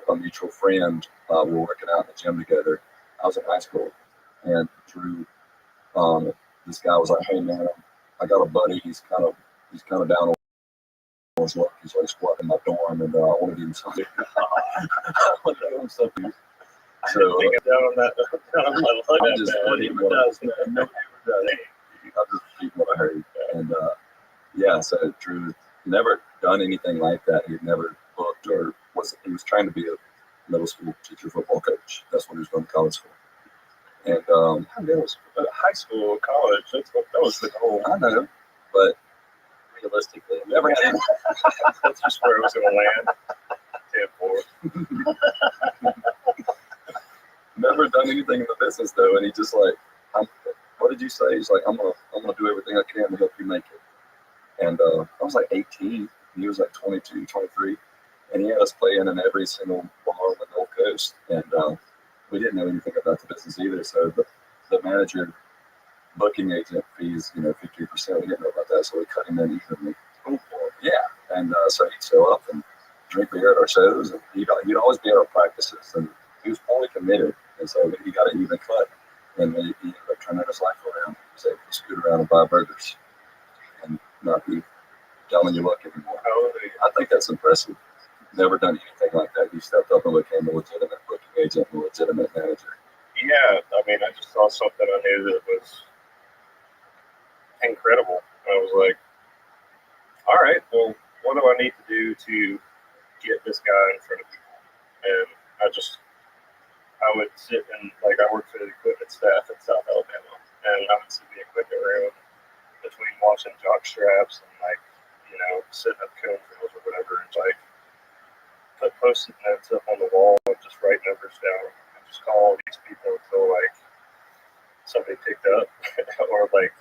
a mutual friend. We were working out in the gym together. I was in high school, and Drew, this guy was like, "Hey man, I got a buddy. He's kind of down on his luck. He's like squatting in my dorm, and I want to give him something. I want to give him something." So Down on that. I'm just putting what I just repeat what I heard, and so Drew never done anything like that. He'd never booked or he was trying to be a middle school teacher football coach. That's what he was going to college for. And High school, college, that was the goal. I know, but Realistically, never had that's just where it was going to land. 10-4. never done anything in the business though. And he just like, what did you say? He's like, I'm gonna do everything I can to help you make it. And I was like 18. He was like 22, 23. And he had us playing in every single bar on the Gulf Coast. And we didn't know anything about the business either. So the manager booking agent fees, 50%. We didn't know about that. So we cut him in evenly. Yeah. And so he'd show up and drink beer at our shows. And he'd always be at our practices. And he was fully committed. And so he got an even cut. And he ended up turning his life around. He was able to scoot around and buy burgers and not be telling you luck anymore. I think that's impressive. Never done anything like that. He stepped up and became a legitimate booking agent and a legitimate manager. Yeah, I mean, I just saw something on there that was incredible. I was like, all right, well, what do I need to do to get this guy in front of people? And I would sit and, like, I worked for the equipment staff in South Alabama, and I would sit in the equipment room between washing jock straps and, like, setting up kiln drills or whatever, and like put post-it notes up on the wall and just write numbers down and just call all these people until like somebody picked up or like,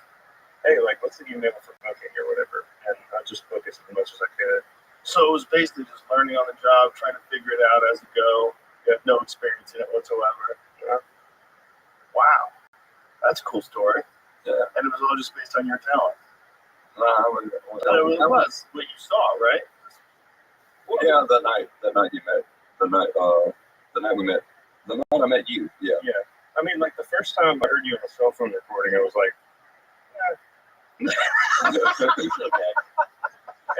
hey, like what's the email for booking or whatever, and I just focus as much as I could. So it was basically just learning on the job, trying to figure it out as you go. You have no experience in it whatsoever. Yeah. Wow, that's a cool story. Yeah. And it was all just based on your talent. It was what you saw, right? Yeah, the night you met, the night we met, the night I met you. Yeah. Yeah. I mean, like the first time I heard you on a cell phone recording, I was like, Okay.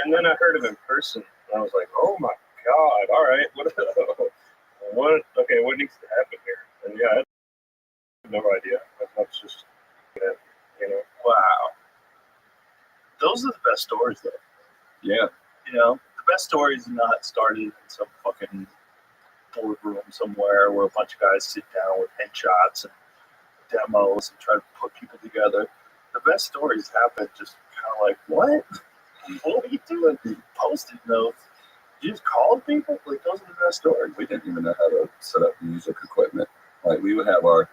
and then I heard him in person, and I was like, oh my God, all right, what needs to happen here? And yeah, I had no idea. I was just, you know. Wow. Those are the best stories, though. Yeah. You know, the best stories are not started in some fucking boardroom somewhere where a bunch of guys sit down with headshots and demos and try to put people together. The best stories happen just kind of like, what? What are you doing? Post-it notes. You just called people? Like, those are the best stories. We didn't even know how to set up music equipment. Like, we would have our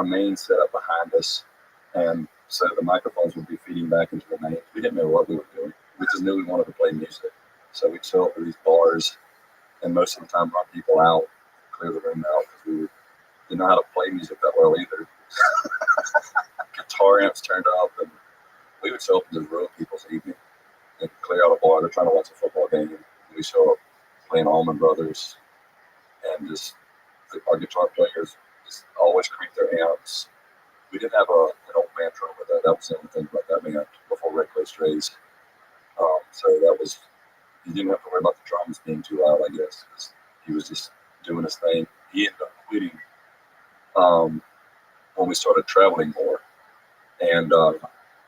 main setup behind us, and so the microphones would be feeding back into the main. We didn't know what we were doing. We just knew we wanted to play music. So we'd show up at these bars, and most of the time run people out, clear the room out, because we didn't know how to play music that well either. Guitar amps turned up, and we would show up and just ruin people's evening and clear out a bar. They're trying to watch a football game. We show up playing Allman Brothers, and just our guitar players just always crank their amps. We didn't have an old man drummer though. That was the only thing about that band before Red Clay Strays. So that was, you didn't have to worry about the drums being too loud, I guess, because he was just doing his thing. He ended up quitting when we started traveling more, and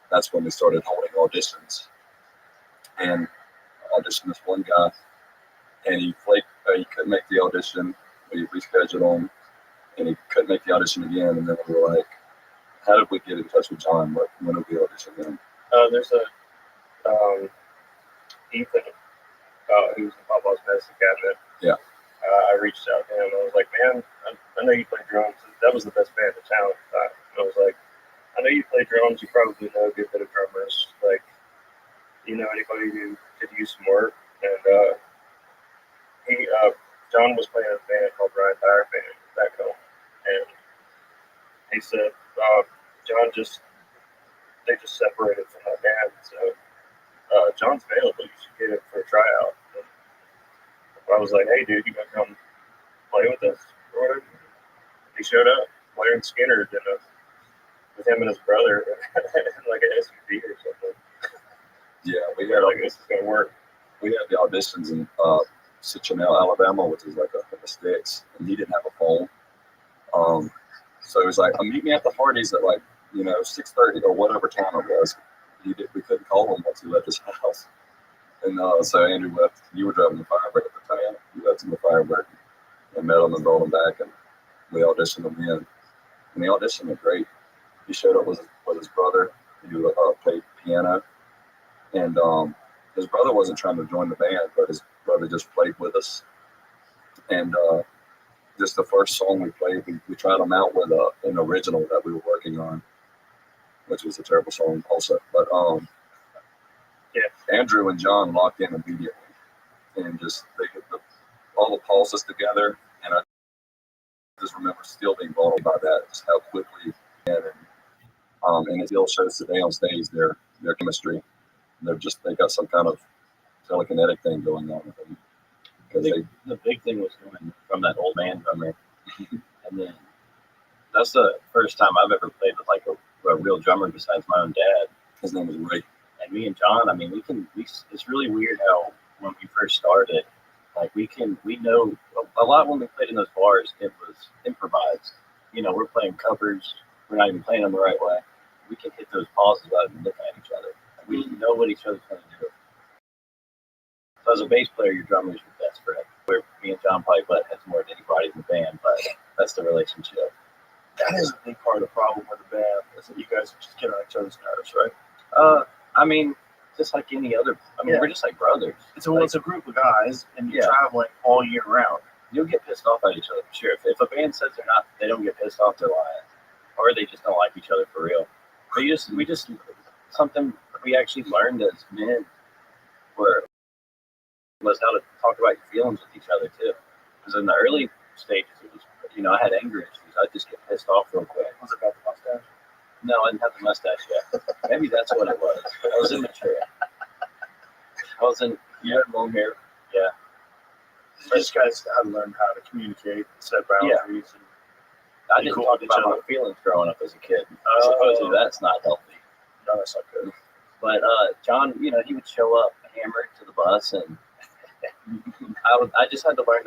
that's when we started holding auditions. And auditioned this one guy, and he couldn't make the audition. We rescheduled him, and he couldn't make the audition again. And then we were like, how did we get in touch with John? When did we audition him? There's a Ethan, who's in Papa's medicine cabinet. Yeah. I reached out to him. I was like, man, I know you play drums. That was the best band in town at the time. And I was like, I know you play drums. You probably know a good bit of drummers. Like, do you know anybody who could use some work? And John was playing in a band called Brian Tire Band back home. And he said, John they just separated from that band. So John's available. You should get him for a tryout. And I was like, hey, dude, you gonna come play with us or whatever? He showed up, Larry Skinner, with him and his brother, like an SUV or something. Yeah, we had like, this is gonna work. We had the auditions in Citronelle, Alabama, which is like in the sticks, and he didn't have a phone. So he was like, meet me at the Hardee's at 6:30 or whatever time it was. We couldn't call him once he left his house. And so Andrew left. You were driving the Firebird at the time. You left him the Firebird and met him and brought him back, and we auditioned him in. And the audition was great. He showed up with his brother, who played piano. And his brother wasn't trying to join the band, but his brother just played with us. And just the first song we played, we tried him out with an original that we were working on, which was a terrible song also. But yeah, Andrew and John locked in immediately, and just they get all the pulses together. And I just remember still being blown away by that, just how quickly and it still shows today on stage their chemistry. They got some kind of telekinetic thing going on with them. The big thing was coming from that old man drummer, and then that's the first time I've ever played with like a real drummer besides my own dad. His name was Ray. And me and John, I mean, it's really weird how when we first started, like we know a lot when we played in those bars, it was improvised. We're playing covers, we're not even playing them the right way. We can hit those pauses without even looking at each other. We know what each other's going to do. So as a bass player, your drummer is your best friend. Where me and John probably butt heads more than anybody in the band, but that's the relationship. That is a big part of the problem with the band, is that you guys just get on each other's nerves, right? I mean, just like any other. I mean, Yeah. we're just like brothers. It's a group of guys, and you're Yeah. traveling all year round. You'll get pissed off at each other for sure. If a band says they don't get pissed off, they're lying, or they just don't like each other for real. But we just something we actually learned as men was how to talk about your feelings with each other too. Because in the early stages, it was, I had anger issues. I'd just get pissed off real quick. Was it about the mustache? No, I didn't have the mustache yet. Maybe that's what it was. I was immature. You had long hair. Yeah. These guys had to learn how to communicate, set boundaries. And I didn't talk about my feelings growing up as a kid. Supposedly that's not healthy. No, that's not good. But John, he would show up hammered to the bus, and I just had to learn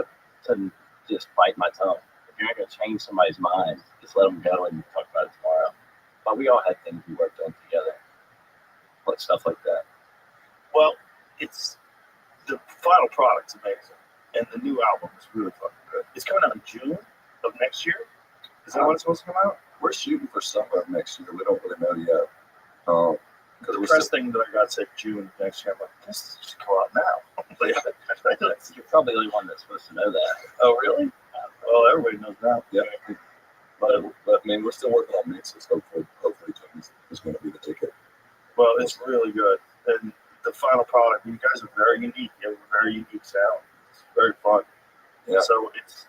to just bite my tongue. If you're not going to change somebody's mind, just let them go and talk about it tomorrow. But we all had things we worked on together, like stuff like that. Well, it's the final product's amazing, and the new album is really fucking good. It's coming out in June of next year. Is that when it's supposed to come out? We're shooting for summer of next year. We don't really know yet. The press thing that I got said June next year. I'm like, this should go out now. You're probably the only one that's supposed to know that. Oh, really? Well, everybody knows now. Yeah. But I mean, we're still working on mixes. Hopefully, Tony's is going to be the ticket. Well, it's really good. And the final product, you guys are very unique. You have a very unique sound. It's very fun. Yeah. So it's,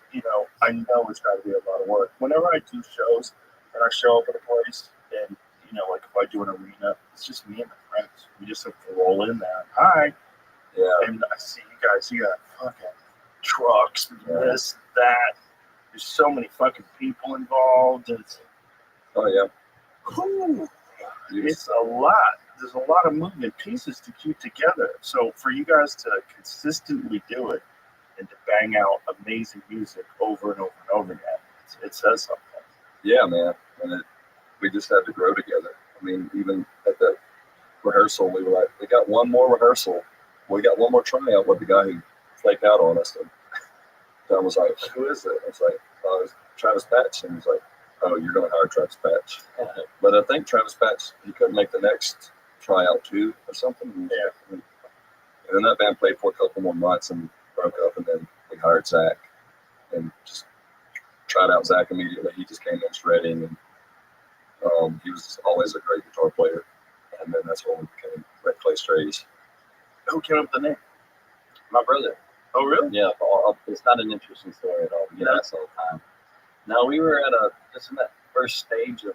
I know it's got to be a lot of work. Whenever I do shows and I show up at a place and, like if I do an arena, it's just me and my friends. We just have to roll in there. Hi. Yeah. And I see you guys, you got fucking trucks, this, that. There's so many fucking people involved. And it's, Oh, yeah. whew, it's a lot. There's a lot of moving pieces to keep together. So for you guys to consistently do it and to bang out amazing music over and over and over again, it says something. Yeah, man. And we just had to grow together. I mean, even at the rehearsal, we were like, we got one more rehearsal. We got one more tryout with the guy who flaked out on us. And John was like, who is it? I was like, oh, it's Travis Patch. And he's like, oh, you're going to hire Travis Patch. But I think Travis Patch, he couldn't make the next tryout too or something. Yeah. And then that band played for a couple more months and broke up. And then we hired Zach and just tried out Zach immediately. He just came in shredding, and he was always a great guitar player. And then that's when we became Red Clay Strays. Who came up with the name? My brother. Oh, really? Yeah, it's not an interesting story at all. We get asked all the time. No, we were just in that first stage of,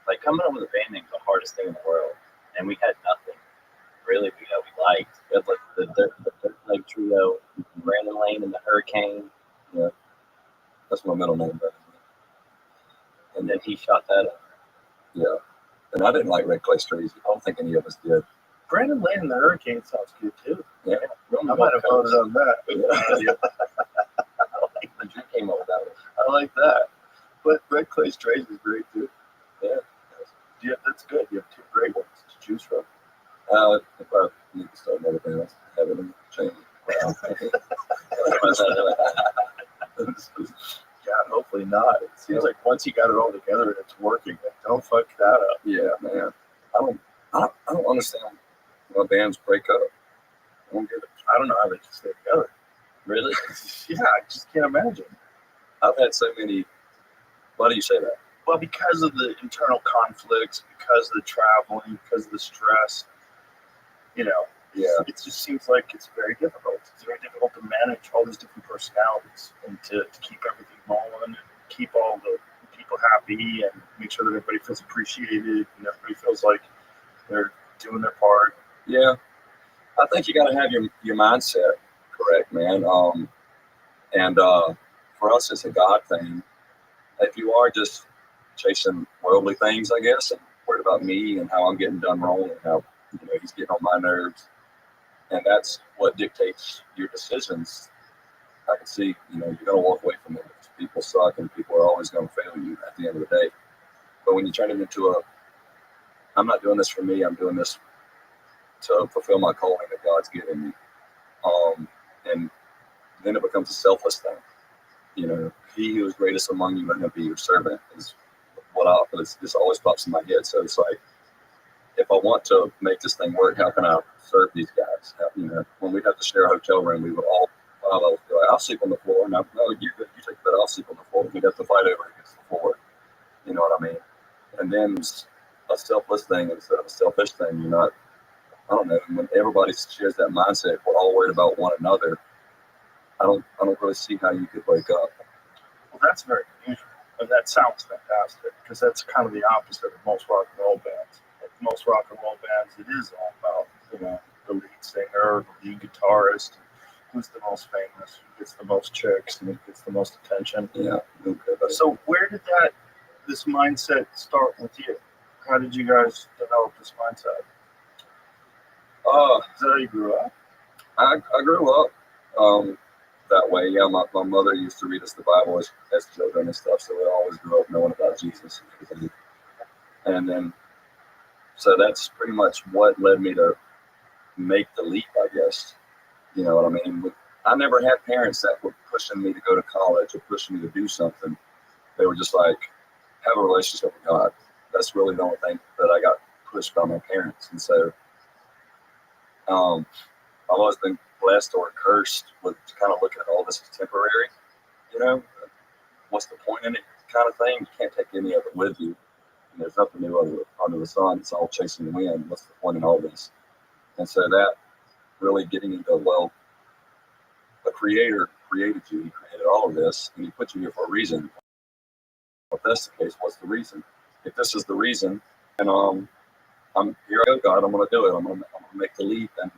like, coming up with a band name is the hardest thing in the world. And we had nothing really we liked. We had, like, the Dirt Leg Trio, Brandon Lane and the Hurricane. Yeah. That's my middle name. And then he shot that up. Yeah. And I didn't like Red Clay Strays. I don't think any of us did. Brandon Lane and the Hurricane sounds good too. Yeah. I might have voted on that. The Drew came up with that one. I like that. But Red Clay Strays is great too. Yeah. Yeah, that's good. You have two great ones to choose from. If I need to start another band, I have it in the chamber. God, hopefully not. It seems like once you got it all together and it's working, like, don't fuck that up. Yeah, man. I don't understand why bands break up. I don't get it. I don't know how they can stay together. Really? Yeah, I just can't imagine. I've had so many. Why do you say that? Well, because of the internal conflicts, because of the traveling, because of the stress, Yeah. it just seems like it's very difficult. It's very difficult to manage all these different personalities and to keep everything rolling and keep all the people happy and make sure that everybody feels appreciated and everybody feels like they're doing their part. Yeah. I think you got to have your mindset correct, man. And for us, it's a God thing. If you are just chasing worldly things, I guess, and worried about me and how I'm getting done wrong and how he's getting on my nerves, and that's what dictates your decisions. I can see, you're going to walk away from it because people suck and people are always going to fail you at the end of the day. But when you turn it into I'm not doing this for me, I'm doing this to fulfill my calling that God's given me. And then it becomes a selfless thing. He who is greatest among you, let him be your servant, is what this always pops in my head. So it's like, if I want to make this thing work, how can I serve these guys? You know, when we'd have to share a hotel room, we would all, be like, I'll sleep on the floor. No, you take the bed, I'll sleep on the floor. We'd have to fight over against the floor. You know what I mean? And then it's a selfless thing instead of a selfish thing. You're not, I don't know, when everybody shares that mindset, we're all worried about one another. I don't really see how you could wake up. Well, that's very unusual. And that sounds fantastic because that's kind of the opposite of most rock and roll bands. Like most rock and roll bands, it is all about, the lead singer, the lead guitarist, who's the most famous, who gets the most chicks, and who gets the most attention. Yeah. Okay. So where did this mindset start with you? How did you guys develop this mindset? Is that how you grew up? I grew up that way. Yeah, my mother used to read us the Bible as children and stuff, so we always grew up knowing about Jesus. And then, so that's pretty much what led me to make the leap, I guess. You know what I mean? I never had parents that were pushing me to go to college or pushing me to do something. They were just like, have a relationship with God. That's really the only thing that I got pushed by my parents. And so I've always been blessed or cursed with kind of looking at all this as temporary. You know, what's the point in it kind of thing? You can't take any of it with you. And there's nothing new under the sun. It's all chasing the wind. What's the point in all this? And so that really getting into, well, the creator created you. He created all of this, and he put you here for a reason. If that's the case, what's the reason? If this is the reason, and I'm here I go, God, I'm going to do it. I'm going to make the leap, and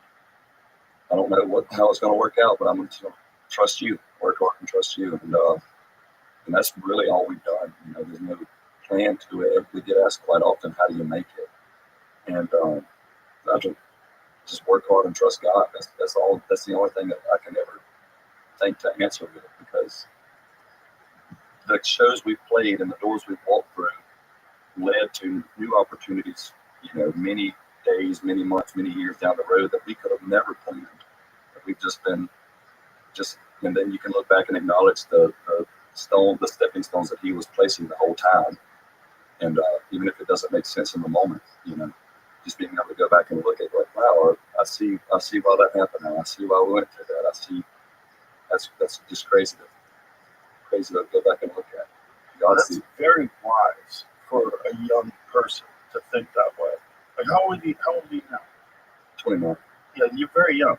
I don't know how it's going to work out, but I'm going to trust you, work hard and trust you, and that's really all we've done. You know, there's no plan to do it. We get asked quite often, how do you make it? And I just work hard and trust God. That's all. That's the only thing that I can ever think to answer with, because the shows we've played and the doors we've walked through led to new opportunities, many days, many months, many years down the road that we could have never planned. We've just been and then you can look back and acknowledge the stepping stones that he was placing the whole time. And even if it doesn't make sense in the moment, just being able to go back and look at, like, wow, I see why that happened now. I see why we went through that. I see that's just crazy to go back and look at. That's very wise for a young person to think that way. Like, how old are you now? 29. Yeah, you're very young.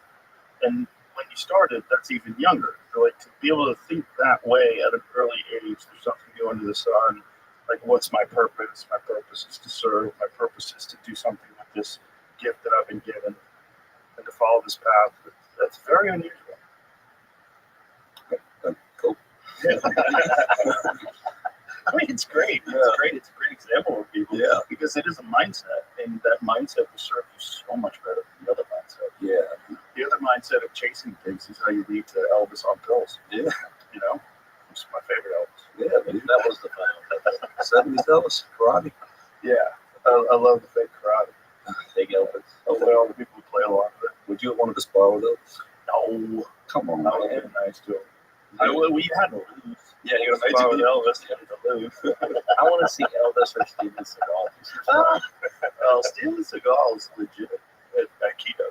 And when you started, that's even younger. So, like, to be able to think that way at an early age, there's something new under the sun. Like, what's my purpose? My purpose is to serve. My purpose is to do something with this gift that I've been given, and to follow this path. That's very unusual. Cool. Yeah. I mean, it's great. It's great. It's a great example of people. Yeah. Because it is a mindset, and that mindset will serve you so much better than the other mindset. Yeah. The other mindset of chasing things is how you lead to Elvis on pills. Yeah. It's my favorite Elvis. Yeah, dude, that was the fun. 70s Elvis, karate. Yeah. I love the fake karate. Big Elvis. I play all the people who play a lot of it. Would you have wanted to spar with Elvis? No. Come on, I would have been nice to him. We had to lose. Yeah, he would have Spar made with you. Elvis. You had to lose. I want to see Elvis or Steven Seagal. Steven Seagal is legit at Aikido.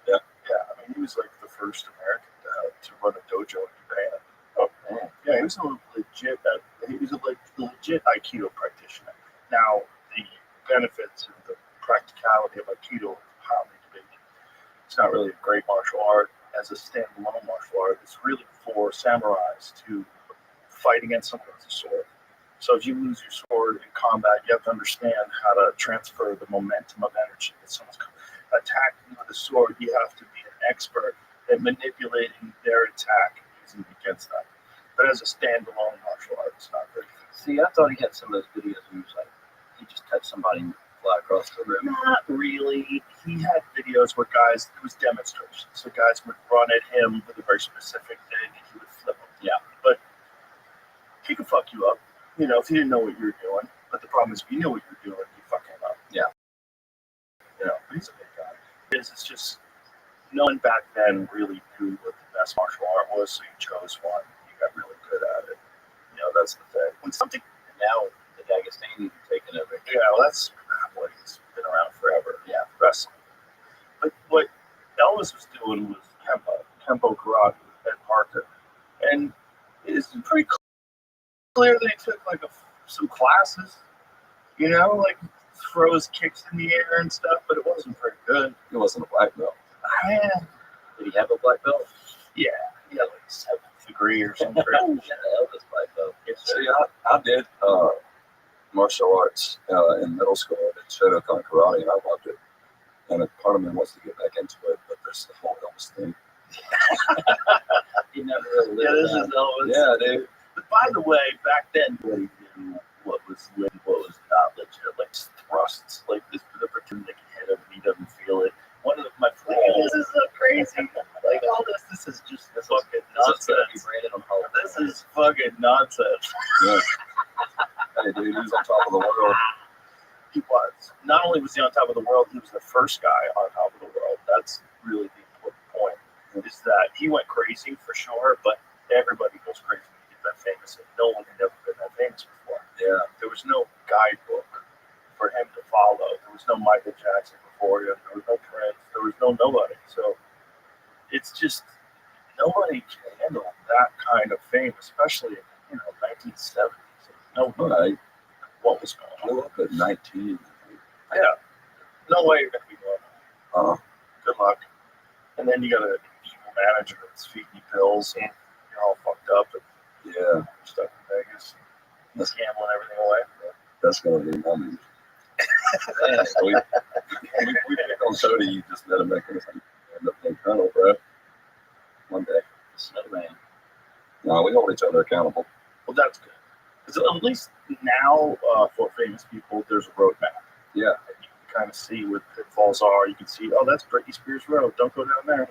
Yeah. Yeah, I mean, he was like the first American to run a dojo in Japan. Oh, man. Yeah, he was a legit Aikido practitioner. Now, the benefits and the practicality of Aikido are highly debated. It's not really a great martial art as a standalone martial art. It's really for samurais to fight against someone with a sword. So if you lose your sword in combat, you have to understand how to transfer the momentum of energy. If someone's attacking you with a sword, you have to be an expert at manipulating their attack and using it against them. But as a standalone martial art, it's not very good. See, I thought he had some of those videos where he was like, he just touched somebody and fly across the room. Not really. He had videos where it was demonstrations. So guys would run at him with a very specific thing and he would flip them. Yeah. But he could fuck you up, if you didn't know what you were doing. But the problem is, if you knew what you were doing, you fuck him up. Yeah. But he's a big guy. It's just, no one back then really knew what the best martial art was, so you chose one. You got really good at it. That's the thing. When something Now the Dagestani taking over. Yeah, well, that's it's been around forever. wrestling. But what Elvis was doing was tempo karate at Parker, and it's pretty clear that he took like some classes, like throws kicks in the air and stuff, but it wasn't very good. It wasn't a black belt. Did he have a black belt? Yeah, he had like 7th degree or something. Yeah, Elvis black belt. See, I did martial arts in middle school. I did Shotokan karate, and I loved it. And a part of me wants to get back into it, but there's the whole Elvis thing. He never really lived. Yeah, this is Elvis. Yeah, dude. But by the way, back then, nobody knew what was legit, what was not legit. Like thrusts, like this pretend they can hit him and he doesn't feel it. One of my friends, this is so crazy. Like all this is just fucking nonsense. This is fucking nonsense. Yeah. Hey, dude, he was on top of the world. He was. Not only was he on top of the world, he was the first guy on top of the world. That's really the important point. Is that he went crazy for sure, but everybody goes crazy when you get that famous, and no one had ever been that famous before. Yeah. There was no guidebook for him to follow. There was no Michael Jackson before him. There was no Prince. There was no nobody. So it's just nobody can handle that kind of fame, especially in 1970s. Nobody what was going on. I grew up at 19. Yeah. No way you're gonna be normal. Uh, Good luck. And then you got an evil manager that's feeding you pills, and you're all fucked up and yeah, stuck in Vegas. He's gambling everything away. that's gonna be mommy. Man, we pick on Cody. You just let him make it. End up being Colonel, bro. One day. Snowman. No, we hold each other accountable. Well, that's good. Because at least now, for famous people, there's a roadmap. Yeah. And you can kind of see what pitfalls are. You can see, oh, that's Britney Spears Road. Don't go down there.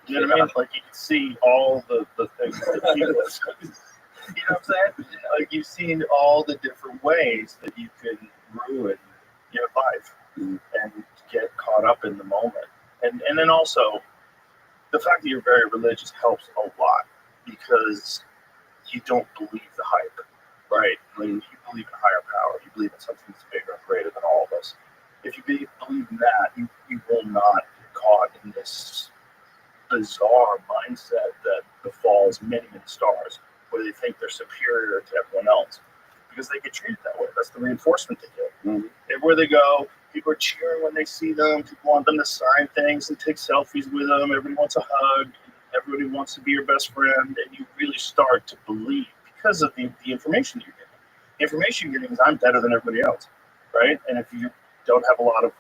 You know what I mean? Like, you can see all the things that people, you know what I'm saying? Like, you've seen all the different ways that you can ruin your life and get caught up in the moment. And then also, the fact that you're very religious helps a lot because you don't believe the hype, right? Like, you believe in a higher power. You believe in something that's bigger and greater than all of us. If you believe in that, you will not get caught in this bizarre mindset that befalls many stars, where they think they're superior to everyone else because they get treated that way. That's the reinforcement they get. Mm-hmm. Everywhere they go, people are cheering when they see them. People want them to sign things and take selfies with them. Everybody wants a hug. Everybody wants to be your best friend, and you really start to believe because of the information you're getting. The information you're getting is I'm better than everybody else, right? And if you don't have a lot of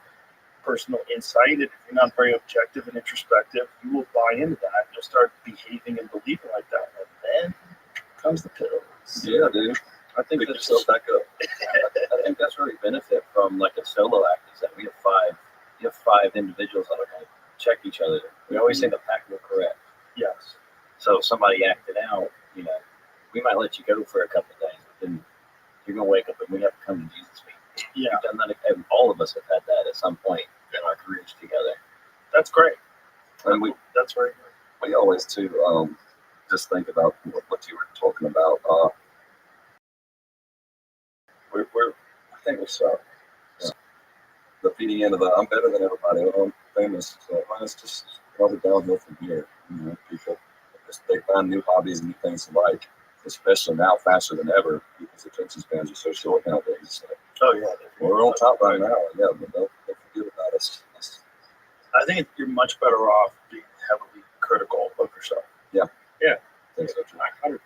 personal insight, and if you're not very objective and introspective, you will buy into that. You'll start behaving and believing like that, and then comes the pills. Yeah, dude. I think Pick that's yourself back up. I think that's where we benefit from like a solo act is that we have five individuals that are going to check each other. We always say the pack will correct. Yes. So if somebody acted out, we might let you go for a couple of days, but then you're going to wake up and we have to come to Jesus meeting. Yeah. We've done that, and all of us have had that at some point in our careers together. That's great. And That's very good. we always too just think about what you were talking about. I think we suck. Yeah. The feeding into the I'm better than everybody. I'm famous. So it's just probably downhill from here. People they find new hobbies and new things to like, especially now faster than ever. People's attention spans are so short nowadays. So Oh yeah. we're on top right now. Yeah, but don't forget about us. I think you're much better off being heavily critical of yourself. Yeah. Yeah. I think so too. I 100% agree.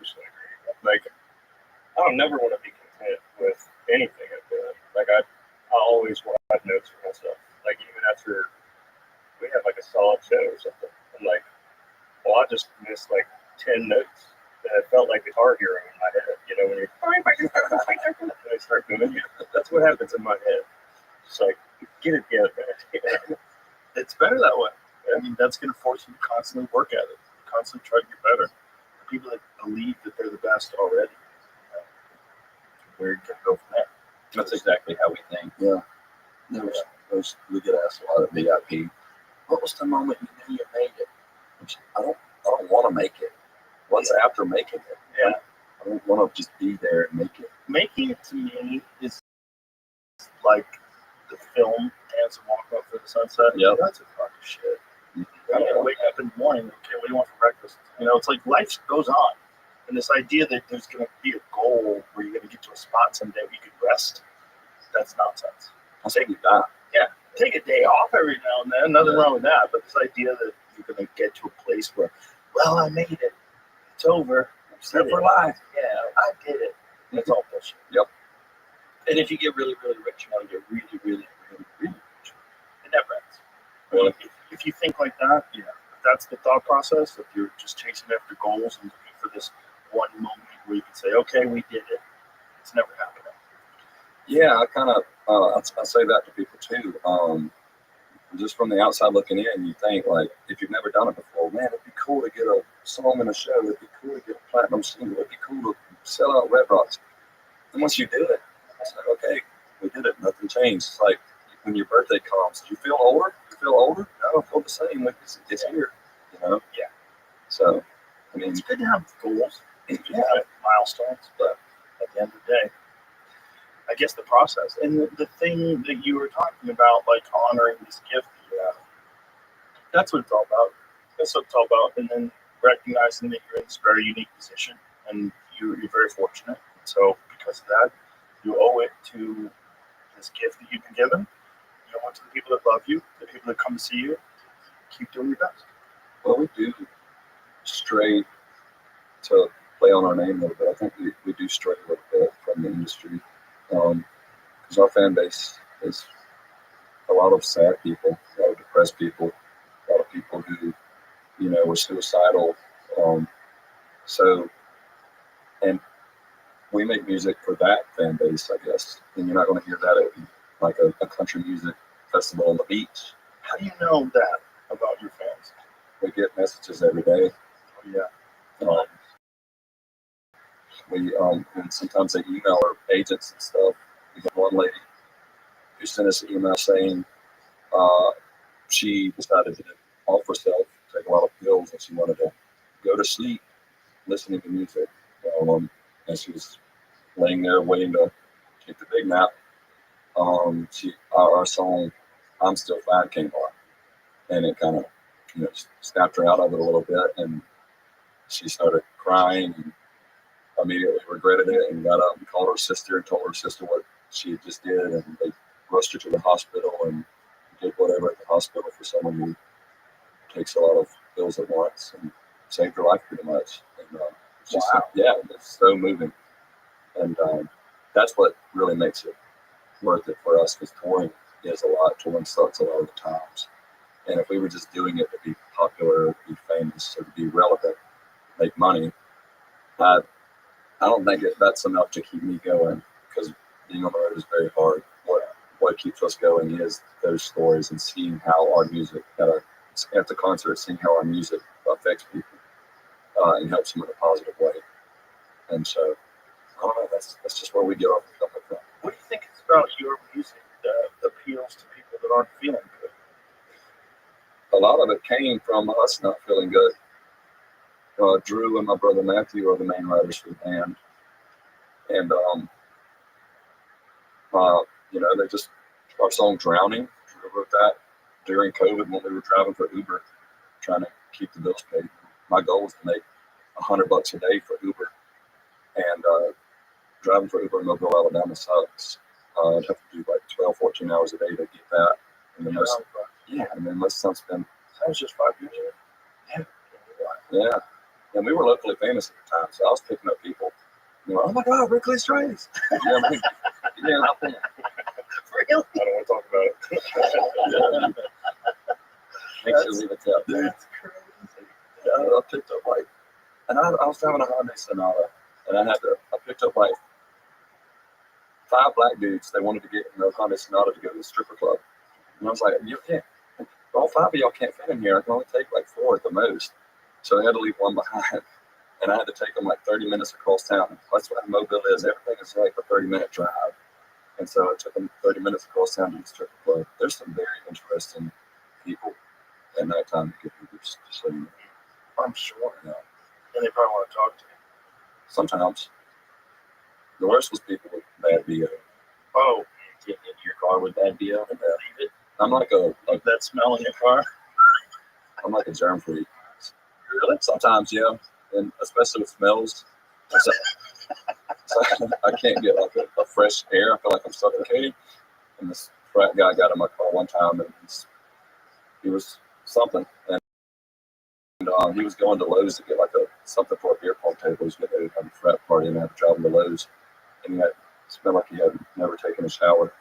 Like, I don't never want to be content with anything I've done. Like, I always want to have notes for myself. Like, even after we have like a solid show or something, I'm like, well, I just missed like 10 notes. And it felt like Guitar Hero in my head. When you're and I start doing it, that's what happens in my head. Just like, get it together, man. It's better that way. I mean, that's going to force you to constantly work at it, constantly try to get better. The people that believe that they're the best already, where you can go from there. That's exactly how we think. Yeah. We get asked a lot at VIP. What was the moment you knew you made it? I don't want to make it. What's after making it? Yeah. I don't want to just be there and make it. Making it to me is like the film hands and walk up for the sunset. Yep. That's a fucking shit. I gotta wake up in the morning. Okay, what do you want for breakfast? You know, it's like life goes on, and this idea that there's gonna be a goal where you're gonna get to a spot someday where you can rest—that's nonsense. I'll say you die. Take a day off every now and then. Nothing wrong with that. But this idea that you're gonna get to a place where, well, I made it. It's over. I'm set for life. Yeah, I did it. That's all bullshit. Yep. And if you get really, really rich, you want to get really, really, really, really rich. It never ends. Really? If you think like that, yeah, if that's the thought process, if you're just chasing after goals and looking for this one moment where you can say, okay, we did it, it's never happening. Yeah, I kind of I say that to people too. Just from the outside looking in, you think like if you've never done it before, man, it'd be cool to get a song in a show. It'd be cool to get a platinum single. It'd be cool to sell out Red Rocks. And once you do it, it's like, okay, we did it. Nothing changed. It's like when your birthday comes, do you feel older? You feel older? No, I feel the same. Like it's here, you know. Yeah. So, I mean, It's good to have goals. It's good to have milestones, but at the end of the day, I guess the process and the thing that you were talking about, like honoring this gift that you have, that's what it's all about. That's what it's all about. And then recognizing that you're in this very unique position and you're very fortunate. So because of that, you owe it to this gift that you've been given. You owe it to the people that love you, the people that come to see you. Keep doing your best. well, we do stray to play on our name a little bit. I think we do stray a little bit from the industry because our fan base is a lot of sad people, a lot of depressed people, a lot of people who, you know, were suicidal. So, and we make music for that fan base, I guess. And you're not going to hear that at like a country music festival on the beach. How do you know that about your fans? We get messages every day. Oh, yeah. Um, and sometimes they email our agents and stuff. We had one lady who sent us an email saying she decided to off herself, take a lot of pills, and she wanted to go to sleep listening to music. And she was laying there waiting to take the big nap. Our song "I'm Still Fine" came on, and it kind of, you know, snapped her out of it a little bit, and she started crying and immediately regretted it and got up and called her sister and told her sister what she had just did, and they rushed her to the hospital and did whatever at the hospital for someone who takes a lot of pills at once, and saved her life pretty much. And yeah, it's so moving, and that's what really makes it worth it for us, because touring is a lot. Touring sucks a lot of the times, and if we were just doing it to be popular, be famous, or to be relevant, make money, I don't think that's enough to keep me going, because being on the road is very hard. What keeps us going is those stories and seeing how our music at the concert, seeing how our music affects people and helps them in a positive way. And so, I don't know, that's just where we get our stuff from. What do you think it's about your music that appeals to people that aren't feeling good? A lot of it came from us not feeling good. Drew and my brother Matthew are the main writers for the band, and you know, our song "Drowning," Drew wrote that during COVID when we were driving for Uber, trying to keep the bills paid. My goal was to make $100 a day for Uber, and driving for Uber in Mobile, Alabama sucks. I'd have to do like 12, 14 hours a day to get that, and then most of the time spend. That was just 5 years ago. Yeah. And we were locally famous at the time, so I was picking up people. You know, oh my God, Rick Lee Strays. Yeah. Really? I don't want to talk about it. Makes you leave it up. That's crazy. I picked up like, and I was driving a Hyundai Sonata, and I picked up like 5 black dudes. They wanted to get in the Hyundai Sonata to go to the stripper club. And I was like, you can't, all 5 of y'all can't fit in here. I can only take like 4 at the most. So I had to leave one behind, and I had to take them like 30 minutes across town. That's what Mobile is. Everything is like a 30-minute drive. And so it took them 30 minutes across town to the stripper club. There's some very interesting people at nighttime that get Ubers, so you know. I'm sure. Yeah. And they probably want to talk to you. Sometimes. The worst was people with bad BO. Oh, Get in your car with bad BO and leave it. I'm like a that smell in your car. I'm like a germ free. Really? Sometimes, yeah, and especially with smells. So I can't get like a fresh air. I feel like I'm suffocating. And this frat guy got in my car one time, and he was something, and he was going to Lowe's to get like something for a beer pong table. He was getting ready to have a frat party, and I had to drive him to Lowe's, and he smelled like he had never taken a shower.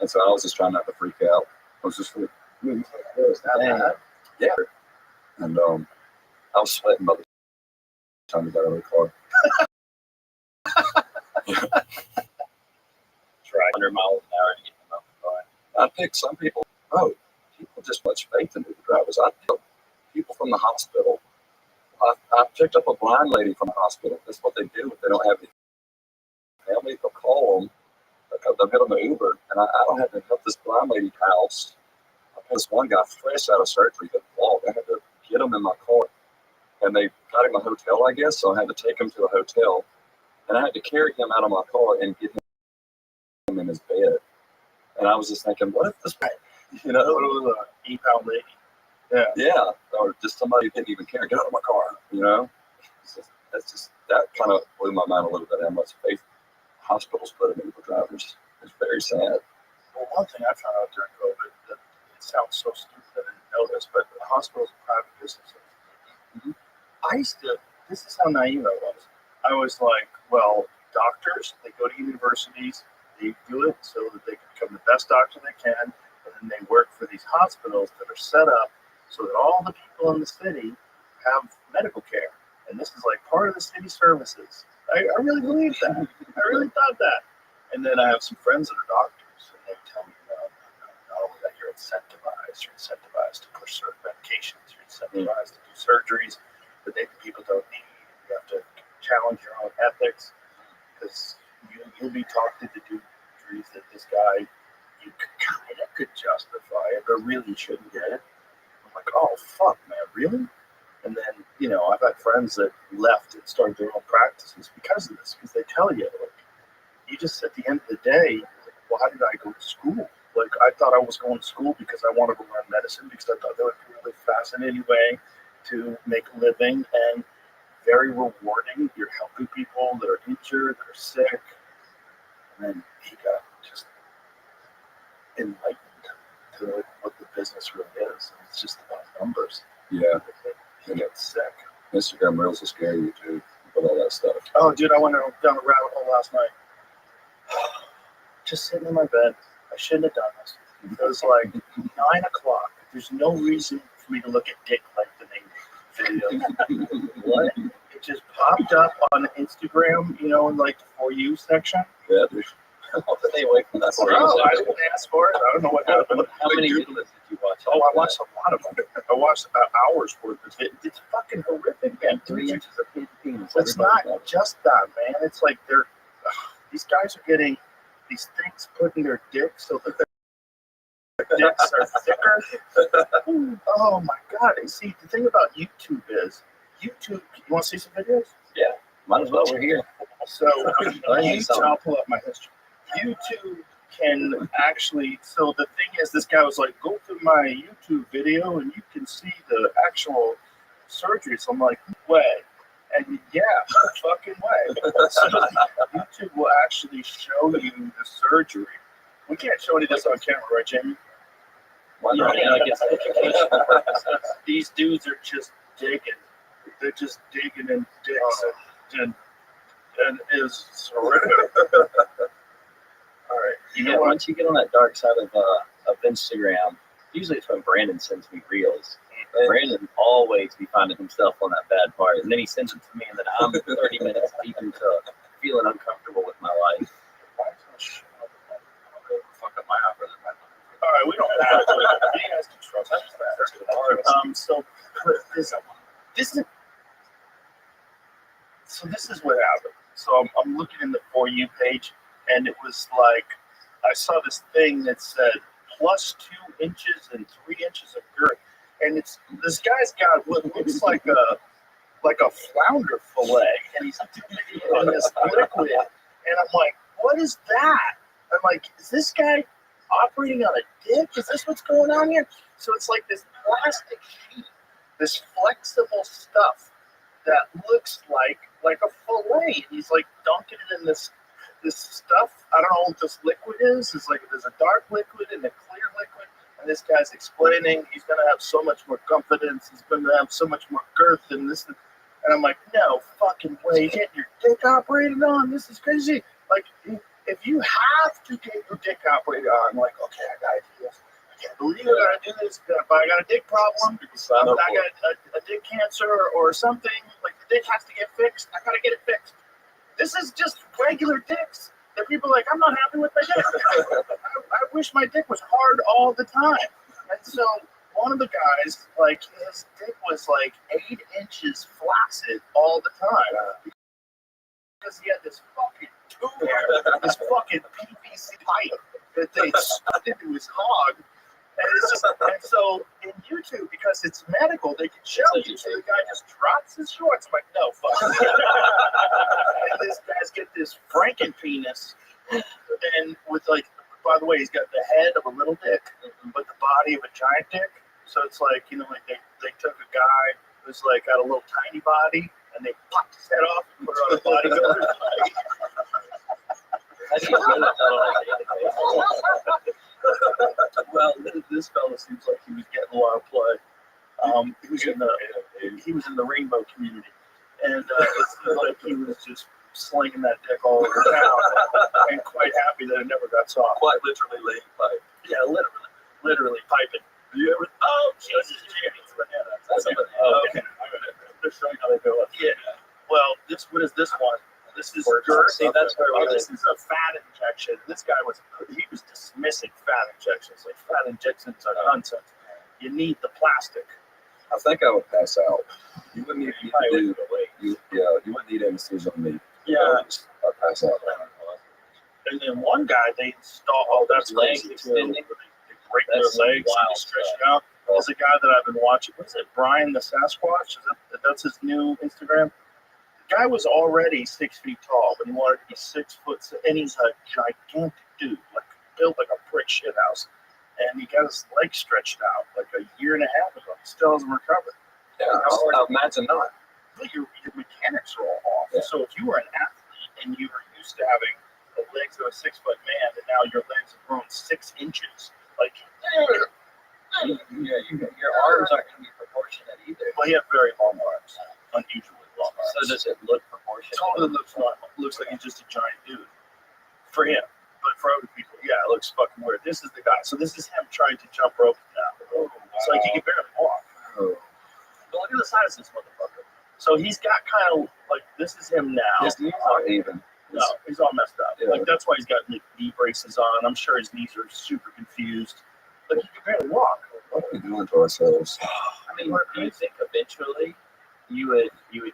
And so I was just trying not to freak out. I was just like, yeah. And I was sweating by the time we got out of the car. Try 100 miles an hour to get them out the car. I picked some people. Oh, people just much faith in Uber drivers. I picked people from the hospital. I picked up a blind lady from the hospital. That's what they do if they don't have any family. They'll call them. They'll get them an Uber, and I don't have to help this blind lady house. I had this one guy fresh out of surgery that walked. I had to get him in my car, and they got him a hotel, I guess. So I had to take him to a hotel, and I had to carry him out of my car and get him in his bed. And I was just thinking, what if this guy, It was an 8-pound lady. yeah, or just somebody who didn't even care, get out of my car, that kind of blew my mind a little bit. How much faith hospitals put in Uber drivers. It's very sad. Well, one thing I found out during COVID, that it sounds so stupid I didn't know this, but hospitals are private businesses. Mhm. I used to, this is how naive I was. I was like, well, doctors, they go to universities, they do it so that they can become the best doctor they can, and then they work for these hospitals that are set up so that all the people in the city have medical care. And this is like part of the city services. I really believed that. I really thought that. And then I have some friends that are doctors, and they tell me, no, that you're incentivized. You're incentivized to push certain medications. You're incentivized to do surgeries that people don't need. You have to challenge your own ethics because you'll be talked into doing surgeries that this guy, you kind of could justify it, but really shouldn't get it. I'm like, oh, fuck, man, really? And then, I've had friends that left and started their own practices because of this, because they tell you, like, you just, at the end of the day, like, why did I go to school? Like, I thought I was going to school because I wanted to learn medicine, because I thought that would be a really fascinating way to make a living and very rewarding. You're helping people that are injured, that are sick. And then he got just enlightened to what the business really is. And it's just about numbers. Yeah. He gets sick. Instagram Reels will scare you too with all that stuff. Oh, dude, I went down a rabbit hole last night. Just sitting in my bed. I shouldn't have done this. It was like 9 o'clock. There's no reason for me to look at dick lengthening videos. What? It just popped up on Instagram, in like the For You section. Yeah, dude. What did they wait for that? I didn't ask for it. I don't know what happened. How many videos did you watch? Oh, I watched a lot of them. I watched hours worth of it. It's fucking horrific, man. 3 inches of penis. It's not just that, man. It's like these guys are getting these things put in their dicks so that their dicks are thicker. Oh my god! And see, the thing about YouTube is, YouTube. You want to see some videos? Yeah, might as well. We're here. So I'll pull up my history. YouTube can actually. So the thing is, this guy was like, "Go to my YouTube video, and you can see the actual surgery." So I'm like, "Way." And yeah, fucking way. So YouTube will actually show you the surgery. We can't show any of this on camera, right, Jamie? Why not? Yeah, I guess education purposes. These dudes are just digging. They're just digging in dicks and it's horrific. All right. You know, once you get on that dark side of Instagram, usually it's when Brandon sends me reels. Brandon always be finding himself on that bad part, and then he sends it to me, and then I'm 30 minutes deep into feeling uncomfortable with my life. Fuck up my algorithm. All right, we don't have to. You guys can trust us. So this is what happened. So I'm looking in the For You page, and it was like I saw this thing that said plus 2 inches and 3 inches of girth, and it's this guy's got what looks like a flounder fillet, and he's dipping it in this liquid, and I'm like, what is that? I'm like, is this guy operating on a dick? Is this what's going on here? So it's like this plastic sheet, this flexible stuff that looks like a fillet. And he's like dunking it in this stuff. I don't know what this liquid is. It's like there's a dark liquid and a clear liquid. And this guy's explaining he's going to have so much more confidence. He's going to have so much more girth than this. And I'm like, no fucking way. Get your dick operated on. This is crazy. Like, if you have to get your dick operated on, I'm like, okay, I got to do this. I can't believe I got to do this. But I got a dick problem. I got a dick cancer or something. Like, the dick has to get fixed. I got to get it fixed. This is just regular dicks. That people are like, I'm not happy with my dick. I wish my dick was hard all the time. And so one of the guys, like, his dick was like 8 inches flaccid all the time because he had this fucking tube, this fucking PVC pipe that they stuck into his hog. And so in YouTube, because it's medical, they can show you. So the guy just drops his shorts. I'm like, no, fuck. And this guy's get this Franken penis, and with like, by the way, he's got the head of a little dick, but the body of a giant dick. So it's like, you know, like they took a guy who's like got a little tiny body, and they popped his head off and put it on a bodybuilder's body. Well, this fella seems like he was getting a lot of play. He was in the rainbow community, and it seemed like he was just slinging that dick all over town, and quite happy that it never got soft. Quite literally laying pipe. Yeah, literally piping. Do you ever? Oh Jesus, okay. They're showing how they do it. Yeah. Well, what is this one? This is girth. See, that's where this is a fat injection. This guy was dismissing fat injections. Like, fat injections are nonsense. You need the plastic. I think I would pass out. You wouldn't need to do. You wouldn't need anesthesia on me. Yeah. I'd pass out. And then one guy they install. Oh, that's legs crazy extending. They break their legs and they stretch it out. There's a guy that I've been watching. What is it? Brian the Sasquatch? That's his new Instagram. The guy was already 6 feet tall, but he wanted to be 6 foot, and he's a gigantic dude, like built like a brick shit house. And he got his legs stretched out like a year and a half ago. He still hasn't recovered. Yeah, I imagine not. But your mechanics are all off. Yeah. So if you were an athlete and you were used to having the legs of a 6 foot man, and now your legs have grown 6 inches, like your arms aren't going to be proportionate either. Well, he had very long arms, unusually long arms. So does it look proportionate? Totally looks normal. Looks like he's just a giant dude for him. But for other people, yeah, it looks fucking weird. This is the guy. So this is him trying to jump rope now. Oh, wow. It's like he can barely walk. Oh. But look at the size of this motherfucker. So he's got kind of like, this is him now. His knees aren't even. No, he's all messed up. Yeah. Like, that's why he's got knee braces on. I'm sure his knees are super confused. Like, he can barely walk. What are we doing to ourselves? I mean, do you think eventually you would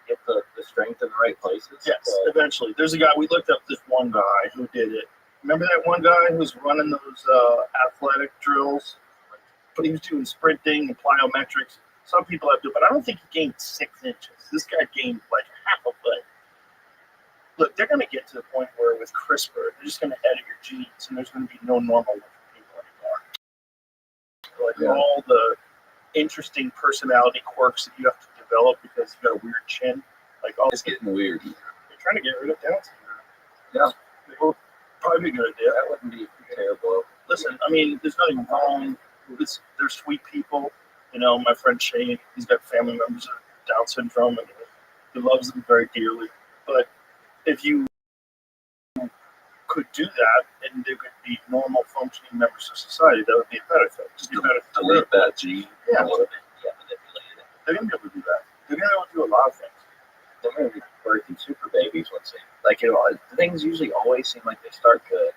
get the strength in the right places? Yes, eventually. There's a guy, we looked up this one guy who did it. Remember that one guy who was running those athletic drills? But he was doing sprinting and plyometrics. Some people have to, but I don't think he gained 6 inches. This guy gained like half a foot. Look, they're going to get to the point where with CRISPR, they're just going to edit your genes, and there's going to be no normal looking people anymore. Like all the interesting personality quirks that you have to develop because you got a weird chin. Like, all it's getting weird. They're trying to get rid of Down syndrome. Yeah. They will probably be a good idea. That wouldn't be terrible. Listen, I mean, there's nothing wrong. They're sweet people. You know, my friend Shane, he's got family members with Down syndrome, and he loves them very dearly. But if you could do that and there could be normal functioning members of society, that would be a better thing. Just delete that gene. Yeah. Manipulate it. They're going to be able to do that. They're going to be able to do a lot of things. They're going to be birthing super babies once they, like, things usually always seem like they start good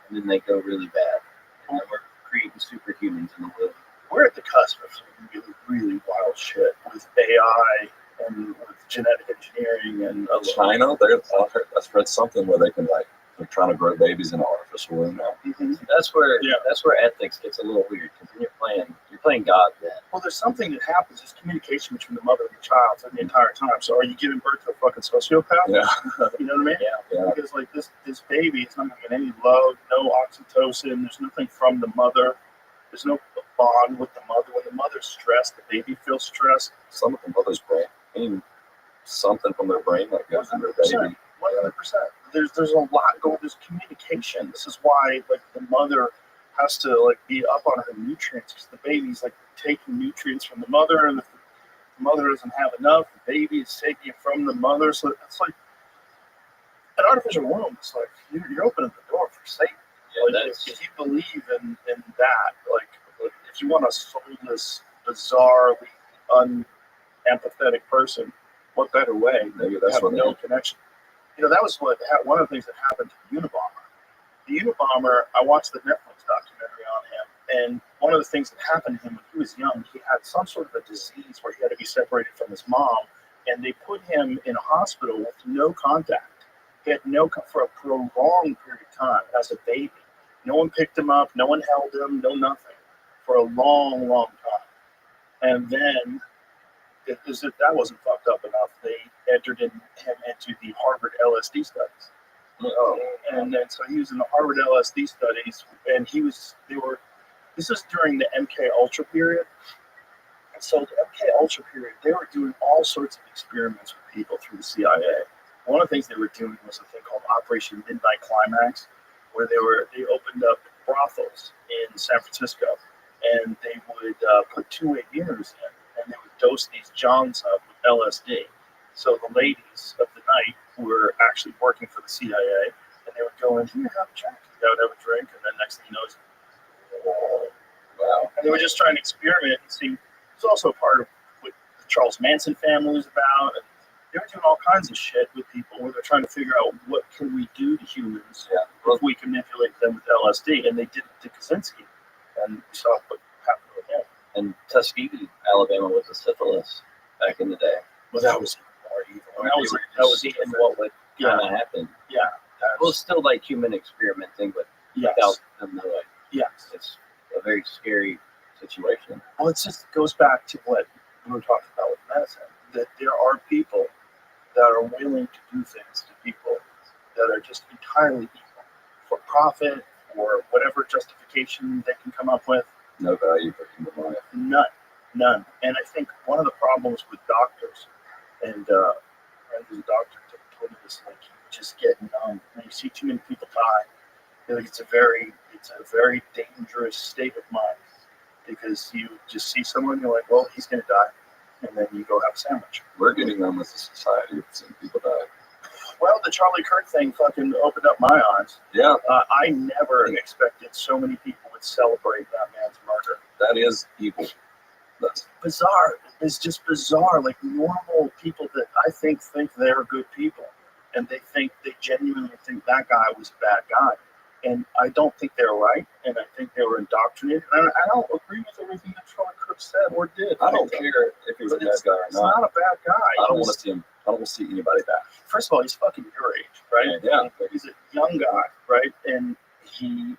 and then they go really bad. And then we're creating superhumans in the world. We're at the cusp of some really, really wild shit with AI and with genetic engineering and China. I've read something where they can they're trying to grow babies in an artificial womb now. Mm-hmm. That's where ethics gets a little weird because then you're playing God then. Well, there's something that happens. There's communication between the mother and the child the entire time. So are you giving birth to a fucking sociopath? Yeah. You know what I mean? Yeah. Because like this baby is not going to get any love, no oxytocin. There's nothing from the mother. There's no bond with the mother. When the mother's stressed, the baby feels stressed. Some of the mother's brain, ain't something from their brain that goes into their baby. 100%. There's a lot going. There's communication. This is why like the mother has to like be up on her nutrients because the baby's like taking nutrients from the mother, and if the mother doesn't have enough, the baby is taking it from the mother. So it's like an artificial womb. It's like you're opening the door for Satan. Yeah, Like, if you believe in that, like if you want a soulless, bizarrely unempathetic person, what better way? Maybe that's have what no connection. You know, that was one of the things that happened to the Unabomber. The Unabomber, I watched the Netflix documentary on him, and one of the things that happened to him when he was young, he had some sort of a disease where he had to be separated from his mom, and they put him in a hospital with no contact. He had for a prolonged period of time as a baby. No one picked him up, no one held him, no nothing, for a long, long time. And then, as if that wasn't fucked up enough, they entered him into the Harvard LSD studies. And then so he was in the Harvard LSD studies, and this was during the MK Ultra period. And so the MK Ultra period, they were doing all sorts of experiments with people through the CIA. One of the things they were doing was a thing called Operation Midnight Climax, where they opened up brothels in San Francisco, and they would put two-way mirrors in, and they would dose these Johns up with LSD. So the ladies of the night who were actually working for the CIA, and they would go in, here, have a drink. They would have a drink, and then next thing you know, wow. And they were just trying to experiment and see. It was also part of what the Charles Manson family was about, and they were doing all kinds of shit with people where they're trying to figure out what can we do to humans if we can manipulate them with LSD. And they did it to Kaczynski, and we saw what happened with him. And Tuskegee, Alabama, with the syphilis back in the day. Well, that was more evil. That was even what would kind of happen. Yeah. Well, it's still like human experimenting, but without them knowing. Yes. It's a very scary situation. Well, it just goes back to what we were talking about with medicine, that there are people that are willing to do things to people that are just entirely evil for profit or whatever justification they can come up with. No value for human life. None. And I think one of the problems with doctors, and who's a doctor told me this, like you just get numb. When you see too many people die, like it's a very dangerous state of mind, because you just see someone, you're like, well, he's gonna die, and then you go have a sandwich. We're getting numb as a society of seeing people die. Well, the Charlie Kirk thing fucking opened up my eyes. Yeah. I never expected so many people would celebrate that man's murder. That is evil. That's bizarre. It's just bizarre. Like normal people that I think they're good people, and they genuinely think that guy was a bad guy. And I don't think they're right, and I think they were indoctrinated. And I don't agree with everything that Charlie Kirk said or did. I don't care if he's a bad guy or not. He's not a bad guy. I don't want to see him. I don't want to see anybody die. First of all, he's fucking your age, right? Yeah. He's a young guy, right? And he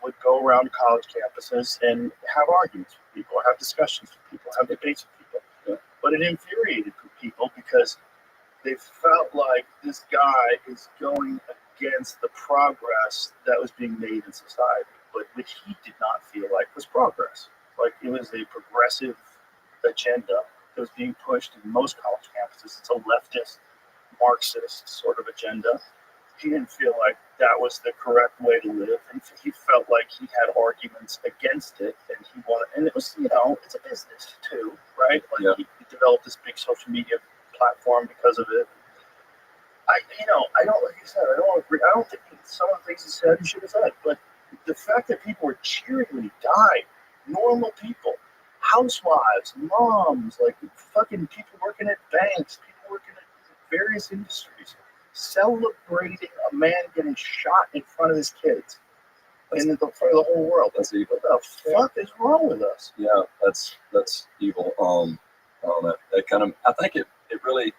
would go around college campuses and have arguments with people, have discussions with people, have debates with people. Yeah. But it infuriated people because they felt like this guy is going against the progress that was being made in society, but which he did not feel like was progress. Like it was a progressive agenda that was being pushed in most college campuses. It's a leftist, Marxist sort of agenda. He didn't feel like that was the correct way to live, and he felt like he had arguments against it, and he wanted. And it was, it's a business too, right? Like he developed this big social media platform because of it. I don't, like you said, I don't agree. I don't think some of the things he said he should have said, but the fact that people were cheering when he died, normal people, housewives, moms, like fucking people working at banks, people working at various industries, celebrating a man getting shot in front of his kids and in front of the whole world. That's evil. What the fuck is wrong with us? Yeah, that's evil. That kind of, I think it really,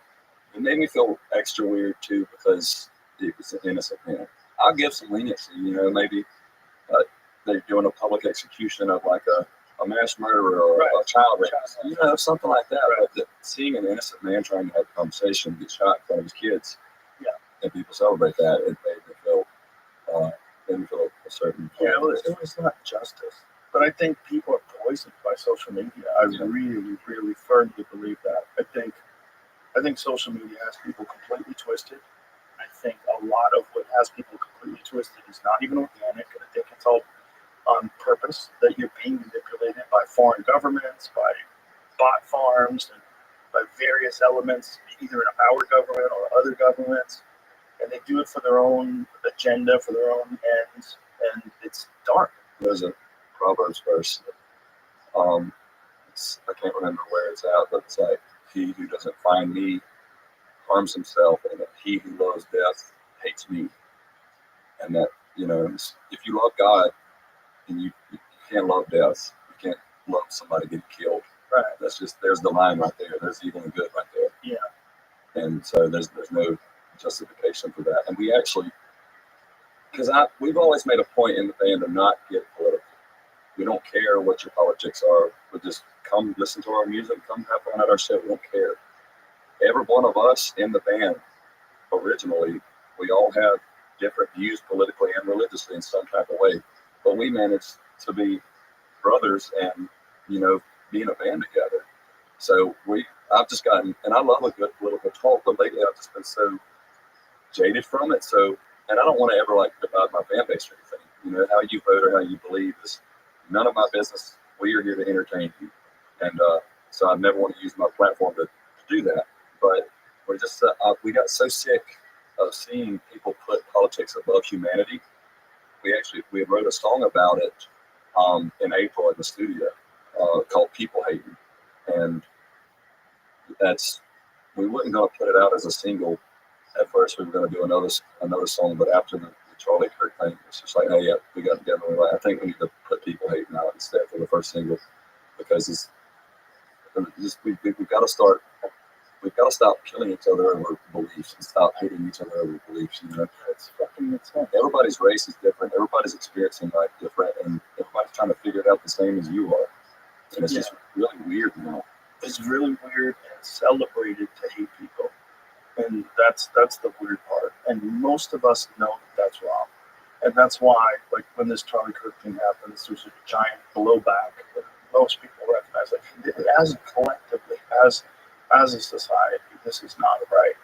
it made me feel extra weird too, because it was an innocent man. I'll give some leniency, maybe they're doing a public execution of like a mass murderer or Right. a child rapist, something like that. Right. But seeing an innocent man trying to have a conversation get shot in front of his kids, Yeah. and people celebrate that, it made me feel a certain. Yeah, it was not justice. But I think people are poisoned by social media. I really, really firmly believe that. I think social media has people completely twisted. I think a lot of what has people completely twisted is not even organic. I think it's all on purpose, that you're being manipulated by foreign governments, by bot farms, and by various elements, either in our government or other governments. And they do it for their own agenda, for their own ends. And it's dark. There's a Proverbs verse. I can't remember where it's at, but it's like, he who doesn't find me harms himself, and he who loves death hates me. And that, if you love God, and you can't love death, you can't love somebody getting killed. Right. There's the line right there. There's evil and good right there. Yeah. And so there's no justification for that. And we actually, because we've always made a point in the band to not get political. We don't care what your politics are. We just come listen to our music, come have fun at our show. We don't care. Every one of us in the band, originally, we all had different views politically and religiously in some type of way. But we managed to be brothers and, be in a band together. So I've just gotten, and I love a good political talk, but lately I've just been so jaded from it. So, and I don't want to ever divide my fan base or anything. How you vote or how you believe is none of my business. We are here to entertain you. And so I never want to use my platform to do that. But we got so sick of seeing people put politics above humanity. We wrote a song about it in April in the studio called People Hating. And we weren't going to put it out as a single. At first we were going to do another song, but after the Charlie Kirk thing, it's just like, hey, yeah, we got together. And we're like, I think we need to put People Hating out instead for the first single, because we've got to start. We've got to stop killing each other over beliefs and stop hating each other over beliefs. It's fucking insane. Everybody's race is different. Everybody's experiencing life different, and everybody's trying to figure it out the same as you are. And it's just really weird now. It's really weird and celebrated to hate people, and that's the weird part. And most of us know that's wrong, and that's why, when this Charlie Kirk thing happens, there's a giant blowback. Most people recognize that as collectively, as a society, this is not right.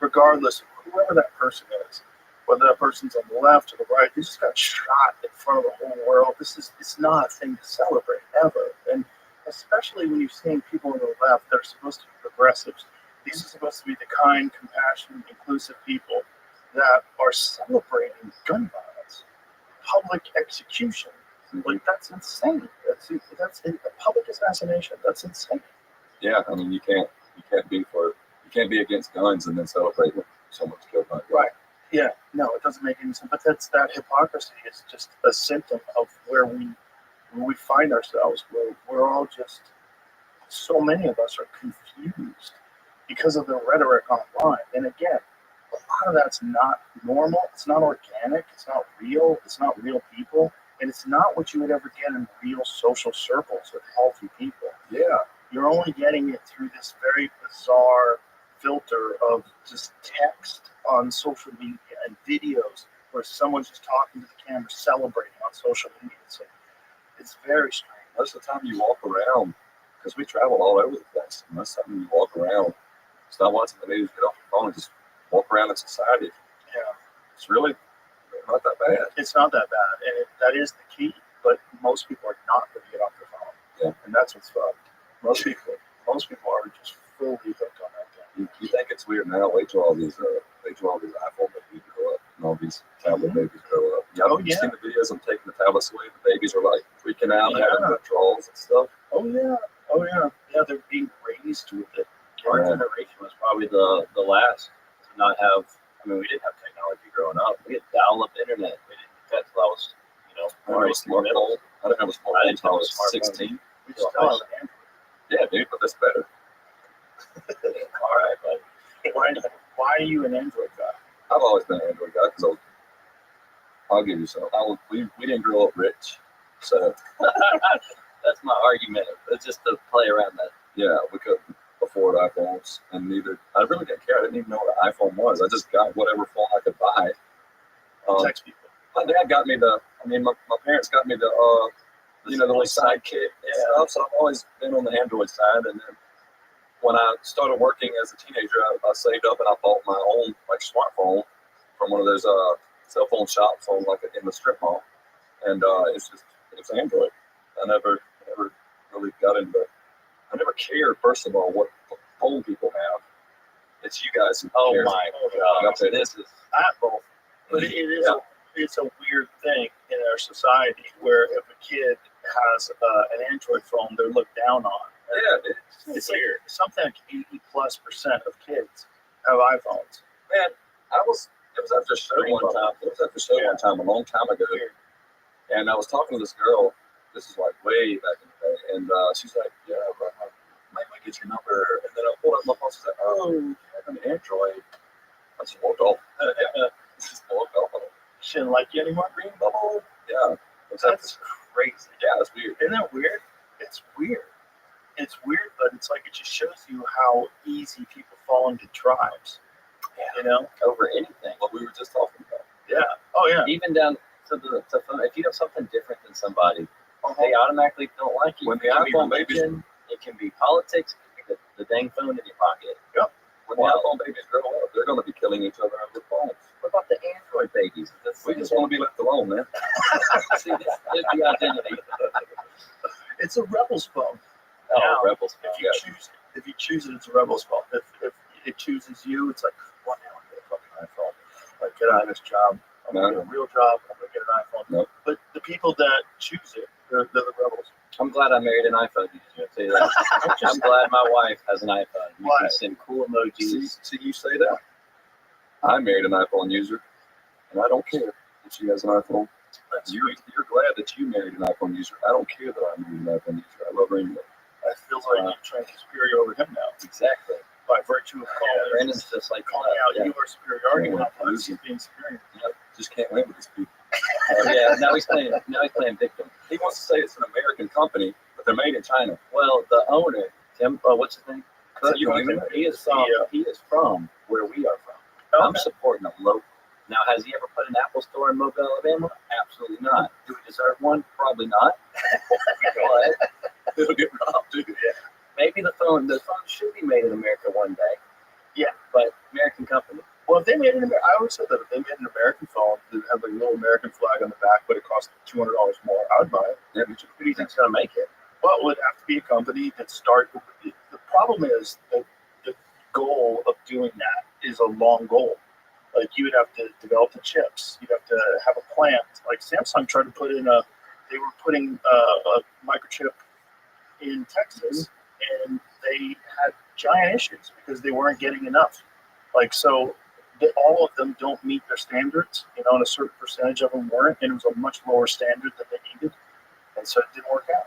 Regardless of whoever that person is, whether that person's on the left or the right, they just got shot in front of the whole world. It's not a thing to celebrate ever. And especially when you're seeing people on the left that are supposed to be progressives. These are supposed to be the kind, compassionate, inclusive people that are celebrating gun violence, public execution. That's insane. That's a public assassination. That's insane. Yeah, I mean, you can't be against guns and then celebrate when someone's killed by guns. Right. Yeah. No, it doesn't make any sense. But that hypocrisy is just a symptom of where we find ourselves. Where we're all just, so many of us are confused because of the rhetoric online. And again, a lot of that's not normal. It's not organic. It's not real. It's not real people. And it's not what you would ever get in real social circles with healthy people. Yeah. You're only getting it through this very bizarre filter of just text on social media and videos where someone's just talking to the camera, celebrating on social media. So it's very strange. Most of the time you walk around, because we travel all over the place, and most of the time you walk around, stop watching the news, get off your phone, and just walk around in society. Yeah. It's really not that bad. It's not that bad, and that is the key. But most people are not going to get off their phone. Yeah. And that's what's fucked. Most people are just fully hooked on that thing. You think it's weird now? Wait till all these iPhone babies grow up, and all these tablet babies grow up. You've seen the videos of them taking the tablets away. The babies are freaking out, having withdrawals and stuff. Oh yeah. Yeah, they're being raised with it. Our generation was probably the last to not have. I mean, we didn't have technology growing up. We had dial-up internet. We didn't get that till I was, I didn't have a smartphone until I was 16. We just tell them Android. Yeah, dude, but that's better. All right, but Why are you an Android guy? I've always been an Android guy because I'll give you some. We didn't grow up rich, so that's that's my argument. It's just to play around that. Yeah, we couldn't afford iPhones, and neither. I really didn't care. I didn't even know what an iPhone was. I just got whatever phone I could buy. Text people. My dad got me my parents got me the little sidekick. Yeah. So I've always been on the Android side, and then when I started working as a teenager, I saved up and I bought my own like smartphone from one of those cell phone shops on in the strip mall, and it's Android. I never really got into. I never cared, first of all, what phone people have. It's you guys who Oh care. my God! This is Apple, but it's a weird thing in our society where if a kid has an Android phone, they're looked down on. Yeah, It's weird. Something like 80+% of kids have iPhones. Man, it was after a show one time. It was after a show one time a long time ago, and I was talking to this girl. This is like way back in the day, and she's like, "Yeah, but I might get your number." And then I pulled up my phone. She's like, "Oh, you have an Android?" I just walked off. Just walked off. She didn't like you anymore. Green bubble. Yeah, That's crazy. Yeah, it's weird. Isn't that weird? It's weird. It's weird, but it's like it just shows you how easy people fall into tribes. You know, over anything. What we were just talking about. Yeah. Oh yeah. Even down to if you have something different than somebody, they automatically don't like you. When the it can iPhone be religion, it can be politics, it can be the dang phone in your pocket. Yep. When the iPhone babies grow up, they're going to be killing each other over phones. What about the Android babies? We just want to be left alone, man. See, this is the identity. It's a rebel's phone. Oh, Now, rebels. If you choose it, it's a rebel's phone. If it chooses you, it's like, what now? I'm gonna get a fucking iPhone. Like, get out of this job. I'm gonna get a real job. I'm gonna get an iPhone. No. But the people that choose it, they're the rebels. I'm glad I married an iPhone user. I'll tell you that. I'm glad my wife has an iPhone. You can send cool emojis. See, you say that. I married an iPhone user, and I don't care if she has an iPhone. You're glad that you married an iPhone user. I don't care that I married an iPhone user. I love her anyway. It feels like you're trying to be superior over him now. Exactly. By virtue of calling, Brandon's just like calling out your superiority complex as being superior. Just can't win with these people. Yeah, now he's playing victim. He wants to say it's an American company, but they're made in China. Well, the owner, Tim, what's his name? You don't even know. He is from where we are from. Okay. I'm supporting him local. Now, has he ever put an Apple store in Mobile, Alabama? Absolutely not. Do we deserve one? Probably not. But It'll get robbed, dude. Yeah. Maybe the phone should be made in America one day. Yeah. But American company. Well, if they made I always said that if they made an American phone that had like a little American flag on the back, but it cost $200 more, I would buy it. Yeah, Who do you think's going to make it? Well, it would have to be a company that the problem is that the goal of doing that is a long goal. Like you would have to develop the chips. You'd have to have a plant. Like Samsung tried to put in they were putting a microchip in Texas, and they had giant issues because they weren't getting enough. Like so, all of them don't meet their standards. And a certain percentage of them weren't, and it was a much lower standard than they needed, and so it didn't work out.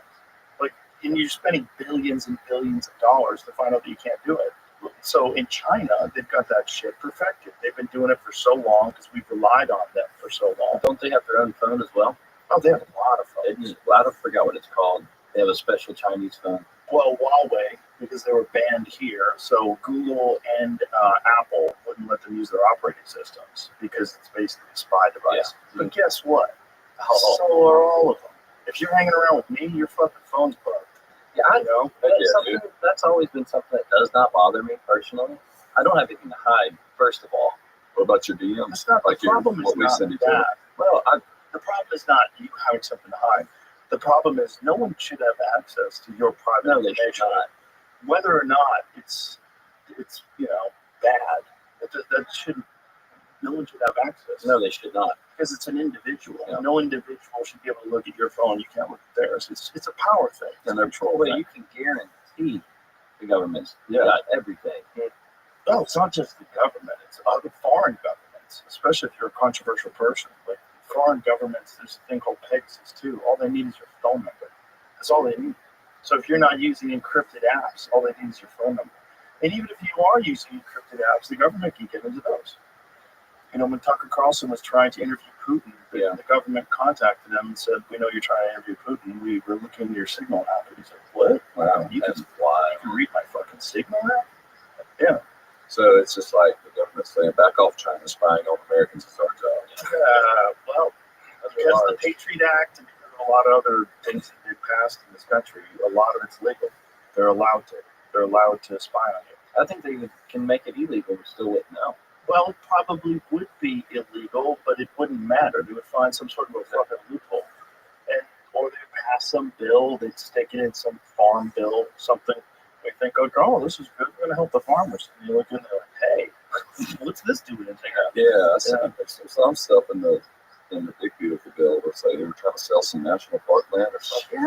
And you're spending billions and billions of dollars to find out that you can't do it. So in China, they've got that shit perfected. They've been doing it for so long because we've relied on them for so long. Don't they have their own phone as well? Oh, they have a lot of phones. I forgot what it's called. They have a special Chinese phone. Well, Huawei, because they were banned here, so Google and Apple wouldn't let them use their operating systems because it's basically a spy device. Yeah. But guess what? So are all of them. If you're hanging around with me, your fucking phone's bugged. Yeah, that's always been something that does not bother me personally. I don't have anything to hide, first of all. What about your DMs? That's not, the problem is not that. Well, the problem is not you having something to hide. The problem is no one should have access to your private information. Whether or not it's bad, that shouldn't. No one should have access. No, they should not. Because it's an individual. Yeah. No individual should be able to look at your phone. You can't look at theirs. It's a power thing. And they're you can guarantee the government's got everything. No, it's not just the government. It's other foreign governments, especially if you're a controversial person. Like foreign governments, there's a thing called Pegasus too. All they need is your phone number. That's all they need. So if you're not using encrypted apps, all they need is your phone number. And even if you are using encrypted apps, the government can get into those. When Tucker Carlson was trying to interview Putin. The government contacted them and said, "We know you're trying to interview Putin. We were looking at your signal app." And he's like, "What? Wow, You can read my fucking signal app?" Yeah. So it's just like the government saying, back off China, spying on Americans is our job. Well, because the Patriot Act and because of a lot of other things that they passed in this country, a lot of it's legal. They're allowed to. They're allowed to spy on you. I think they can make it illegal. We still wouldn't know. Well, it probably would be illegal, but it wouldn't matter. They would find some sort of a fucking loophole. Or they'd pass some bill, they'd stick it in some farm bill, something. They think, oh, this is good. We're going to help the farmers. And you look in there like, hey, what's this doing? Yeah, I see some stuff in the big beautiful bill where say they were trying to sell some national park land or something.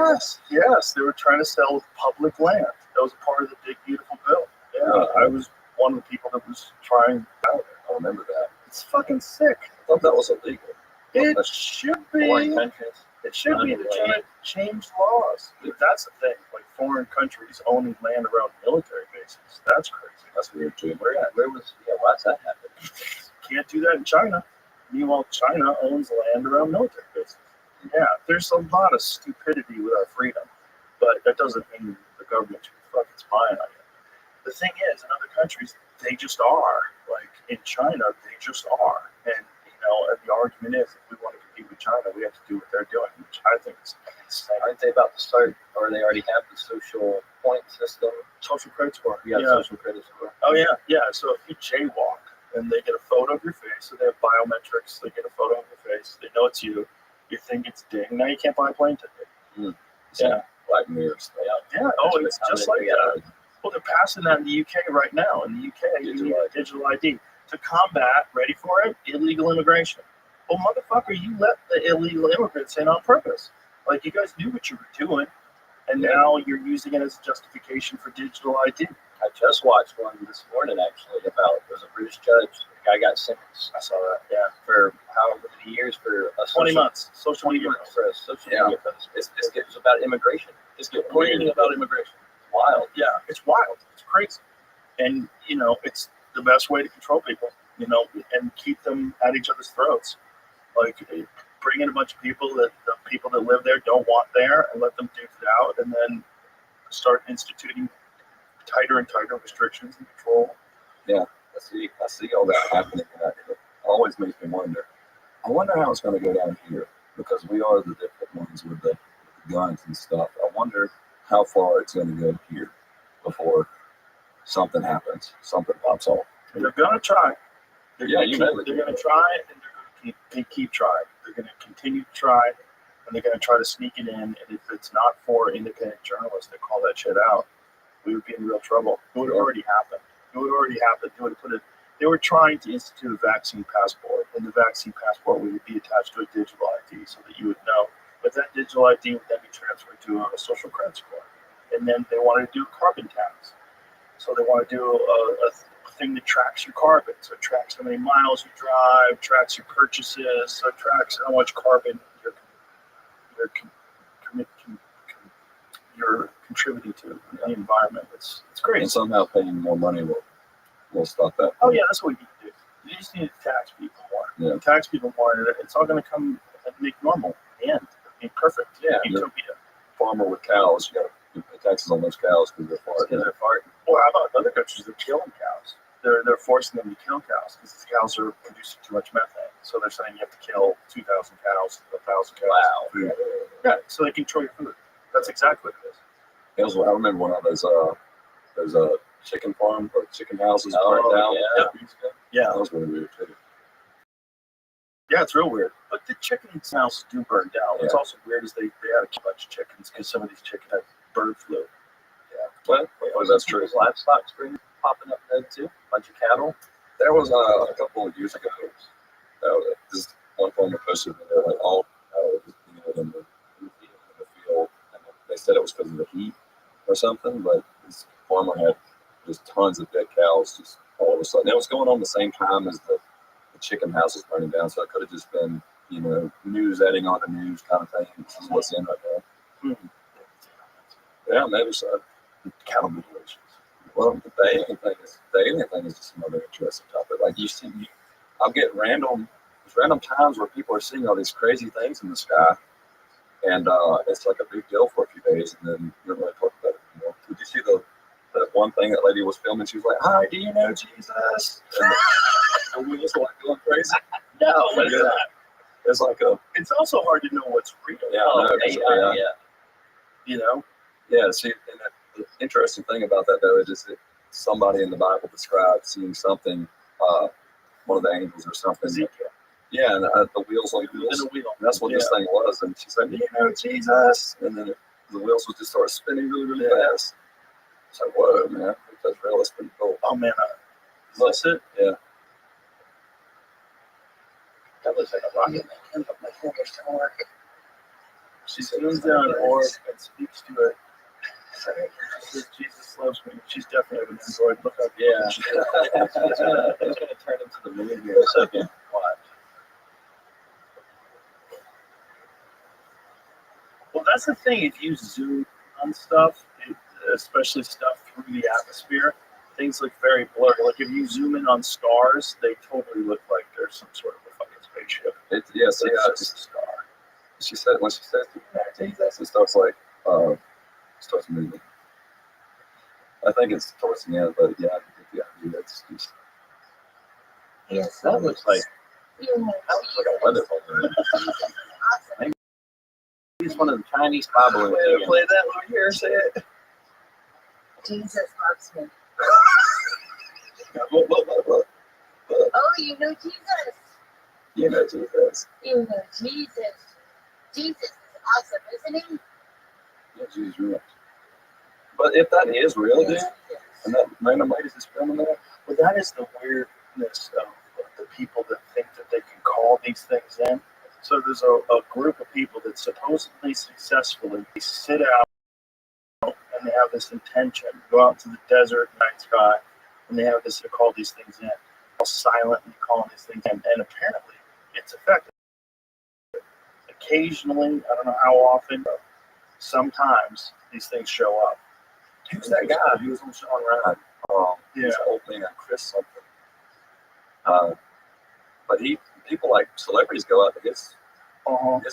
Yes, they were trying to sell public land. That was a part of the big beautiful bill. Yeah, I was one of the people that was trying out. I remember that. It's fucking sick. I thought that was illegal. It should be. Foreign countries. It should be. They're trying to change laws. That's the thing. Like foreign countries owning land around military bases. That's crazy. That's weird too. Why's that happen? Can't do that in China. Meanwhile, China owns land around military bases. Yeah, there's a lot of stupidity with our freedom, but that doesn't mean the government should be fucking spying on you. The thing is, in other countries, they just are. Like in China, they just are. And the argument is, if we want to compete with China, we have to do what they're doing, which I think is insane. Aren't they about to start, or they already have the social point system? Social credit score. Yeah, social credit score. Oh, yeah. So if you jaywalk and they get a photo of your face, so they have biometrics, they get a photo of your face, they know it's you, your thing gets dinged, now you can't buy a plane ticket. Yeah. Black Mirror stuff. Yeah, it's just like that. Well, they're passing that in the UK right now. In the UK, you need a digital ID to combat, ready for it, illegal immigration. Well, motherfucker, you let the illegal immigrants in on purpose. Like, you guys knew what you were doing, and now you're using it as a justification for digital ID. I just watched one this morning, actually, about there's a British judge. The guy got sentenced. I saw that, yeah. For however many years for a 20 months. Social media for a social media post. It's about immigration. It's complaining about immigration. It's wild. Yeah, it's wild. It's crazy. And, it's the best way to control people, and keep them at each other's throats. Like, bring in a bunch of people that the people that live there don't want there and let them duke it out, and then start instituting tighter and tighter restrictions and control. Yeah, I see all that happening. And it always makes me wonder. I wonder how it's going to go down here, because we are the different ones with the guns and stuff. I wonder how far it's going to go here before something happens, something pops off. They're going to try. They're going to try, and they're going to keep trying. They're going to continue to try, and they're going to try to sneak it in. And if it's not for independent journalists that call that shit out, we would be in real trouble. It would have already happened. They were trying to institute a vaccine passport, and the vaccine passport would be attached to a digital ID so that you would know. But that digital ID would then be transferred to a social credit score. And then they wanted to do carbon tax. So they want to do a thing that tracks your carbon. So it tracks how many miles you drive, tracks your purchases, so it tracks how much carbon you're contributing to the environment. It's great. And somehow paying more money will stop that. Oh, yeah, that's what you need to do. You just need to tax people more. Yeah. Tax people more, and it's all going to come and make normal. And be perfect. Yeah. Utopia. Farmer with cows, you got to pay taxes on those cows because they're farting. Well, how about other countries? They're killing cows. They're forcing them to kill cows because these cows are producing too much methane. So they're saying you have to kill 2,000 cows, 1,000 cows. Wow. Yeah, so they control your food. That's exactly what it is. I remember one of those chicken farm or chicken houses burned down. Yeah. That was really weird too. Yeah, it's real weird. But the chicken houses do burn down. What's also weird is they had a bunch of chickens because some of these chickens had bird flu. Yeah. Well, that's true. Livestock spring popping up there too. Bunch of cattle. There was a couple of years ago. This one farmer posted that they're like all in the field, and they said it was because of the heat or something. But this farmer had just tons of dead cows just all of a sudden. It was going on the same time as the chicken house was burning down, so it could have just been news adding on to news kind of thing. This is what's in right now. Yeah, maybe so. Cattle mutilations. Well, the alien thing is just another interesting topic. Like I'll get random random times where people are seeing all these crazy things in the sky, and it's like a big deal for a few days, and then you don't really talk about it anymore. Did you see that one thing that lady was filming? She was like, "Hi, do you know Jesus?" And we just like going crazy. No, what is Yeah. that? It's like It's also hard to know what's real. yeah, I know, 'cause, AI, You know, yeah. See, and the interesting thing about that though is that somebody in the Bible described seeing something, one of the angels or something. Ezekiel. Yeah, and the wheels on In wheels. a wheel. That's what this thing was. And she said, "Do you know Jesus?" And then the wheels would just start spinning really, really fast. It's like, whoa, man, that's real. That's pretty cool. Oh man, Is this it? Yeah. that looks like a rocket. My fingers don't work. She zooms in on an orb and speaks to it. She says, Jesus loves me. She's definitely an android. Look up. Yeah. It's gonna turn into the moon here in a second. Watch. Well, that's the thing. If you zoom on stuff, especially stuff through the atmosphere, things look very blurry. Like if you zoom in on stars, they totally look like there's some sort of a fucking spaceship. Yeah, see, It's just a star. she said, when she says, "Do you know Jesus?" it starts like, starts moving. I think it's towards the end, but yeah, it's just, Yes, That looks like like a weather balloon. awesome. he's one of the Chinese Bible. Play that over here, say it. Jesus loves me. Look. Oh, you know Jesus. You know Jesus. You know Jesus. Jesus is awesome, isn't he? Yeah, Jesus real. But if that is real, dude, Yes. and that random lady's just filming that, But that is the weirdness of the people that think that they can call these things in. So there's a group of people that supposedly successfully sit out and they have this intention, go out to the desert, night sky, and they have this to call these things in, all silently calling these things in, and apparently it's effective. Occasionally, I don't know how often, but sometimes these things show up. who's that guy? He was on Sean Ryan. Yeah. He's an old man, Chris something. But people like celebrities go out to his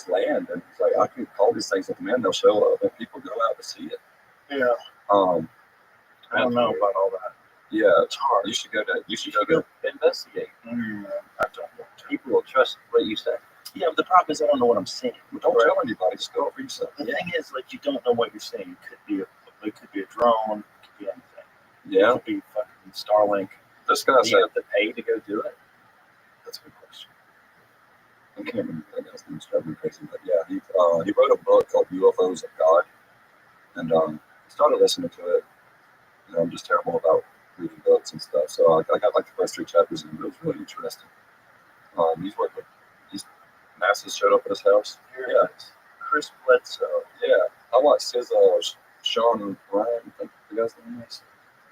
land, and he's like, I can call these things in, they'll show up, and people go out to see it. Yeah. I don't know about all that. Yeah, It's hard. you should go to Investigate. I don't want to. People will trust what you say. Yeah, but the problem is I don't know what I'm saying. Don't tell anybody. Just go for yourself. The thing is, like, you don't know what you're saying. It could be a drone. It could be anything. Yeah. It could be fucking Starlink. This guy Do said, you have to pay to go do it? That's a good question. I can't remember that guy's name. It's driving me crazy. But yeah, he wrote a book called UFOs of God, and started listening to it. You know, I'm just terrible about reading books and stuff, so I got like the first 3 chapters, and it was really interesting. He's worked with NASA's showed up at his house. Yeah, Chris Bledsoe. yeah. I watched his Sean Ryan, I think the guy's name is.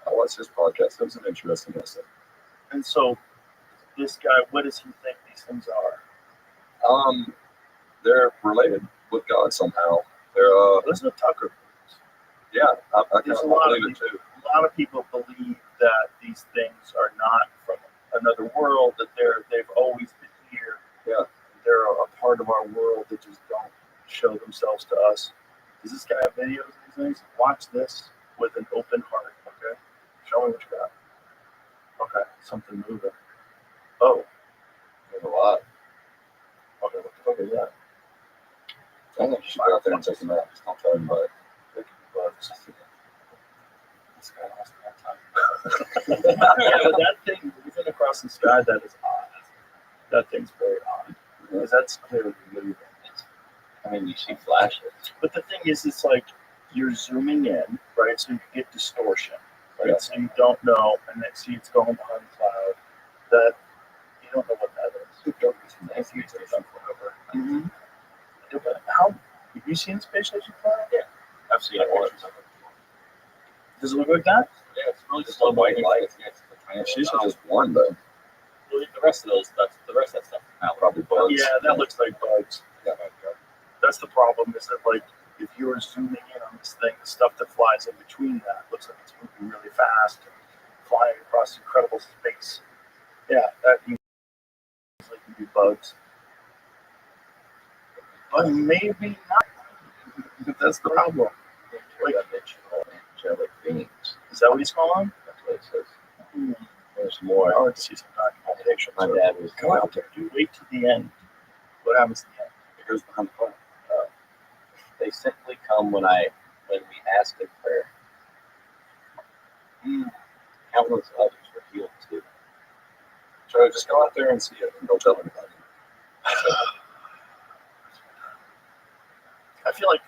I watched his podcast. It was an interesting listen. And so, this guy, what does he think these things are? They're related with God somehow. They're Listen to Tucker. yeah, I kind There's of a lot of believe it too. A lot of people believe that these things are not from another world, that they've always been here. Yeah. They're a part of our world that just don't show themselves to us. Does this guy have videos of these things? Watch this with an open heart, okay? Show me what you got. Okay, something moving. Oh, There's a lot. okay, what the fuck is that? I think you should go out there and check them out. Just don't tell anybody. They could be bugs. This guy lost my time. Yeah, but that thing moving across the sky, that is odd. That thing's very odd. Because that's clearly moving. I mean, you see flashes. But the thing is, it's like you're zooming in, right? So you get distortion, right? Yeah. So you don't know, and then see it's going behind the cloud. That you don't know what that is. If you take them forever. Mm-hmm. Yeah, but how? Have you seen Space Station Cloud? Yeah, I've seen pictures of it. Does it look like that? Yeah, it's really Just slow a white moving. light. Yeah, it's the Yeah, she's just one though. The rest of that stuff. Now, Probably bugs. Yeah, that looks like bugs. Yeah. That's the problem. Is that like if you're zooming in on this thing, the stuff that flies in between that looks like it's moving really fast and flying across incredible space. Yeah, that easily can be bugs. But maybe not. But that's the Problem. Interdimensional angelic beings. Is that what he's calling? That's what it says. Hmm. There's more. I like to see some documentation. My dad was Go out there. Do wait to the end. What happens at the end? It goes behind the phone. They simply come when we ask in prayer. Countless others were healed too. So just go out there and see it and don't tell anybody. I feel like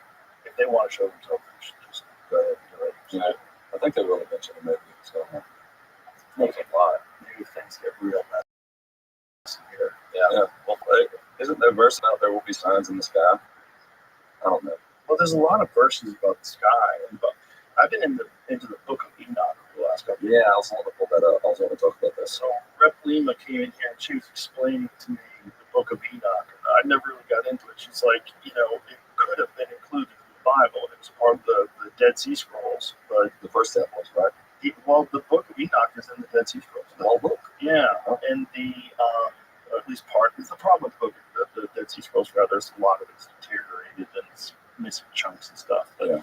if they want to show themselves, they should just go ahead and do it. Yeah, I think they will eventually, maybe. So, Makes a lot. Maybe things get real messy here. yeah. Well, isn't there a verse out there will be signs in the sky? I don't know. Well, there's a lot of verses about the sky, but I've been into the Book of Enoch for the last couple of years. Yeah, I was going to pull that up. I was going to talk about this. So Rep Lima came in here and she was explaining to me the Book of Enoch. I never really got into it. She's like, it could have been included in the Bible. It was part of the Dead Sea Scrolls, but The first step was, right? the Book of Enoch is in the Dead Sea Scrolls. The whole book. Yeah, and or at least part. It's the problem with the Dead Sea Scrolls. Rather, there's a lot of it's deteriorated and it's missing chunks and stuff. But Yeah.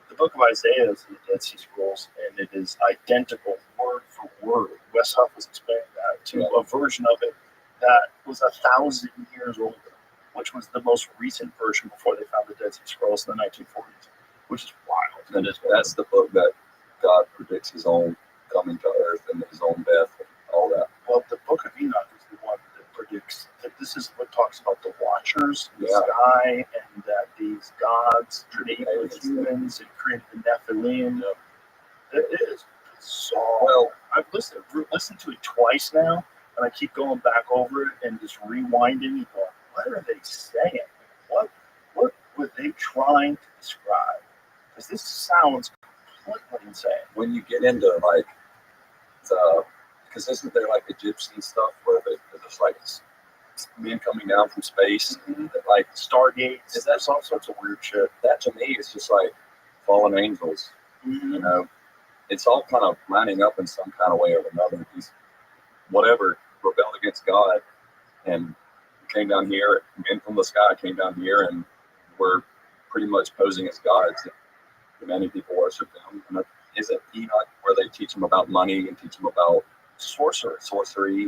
the Book of Isaiah is in the Dead Sea Scrolls, and it is identical word for word. Wes Huff was explaining that to a version of it that was 1,000 years older, which was the most recent version before they found the Dead Sea Scrolls in the 1940s, which is wild. And that's the book that God predicts his own coming to earth and his own death and all that. Well, the Book of Enoch is the one that predicts that this is what talks about the Watchers in the Yeah. sky, and that these gods made Aliens. with humans and created the Nephilim. It is so. Well, I've listened to it twice now, and I keep going back over it and just rewinding and going, what are they saying? What were they trying to describe? Because this sounds completely insane. when you get into like because isn't there like Egyptian stuff where they're just like men coming down from space that like Stargates. Is that- There's all sorts of weird shit. that to me is just like fallen angels. You know, it's all kind of lining up in some kind of way or another. These whatever rebelled against God and came down here. Men from the sky came down here and were pretty much posing as gods. Many people worship them. And is it Enoch where they teach them about money and teach them about sorcery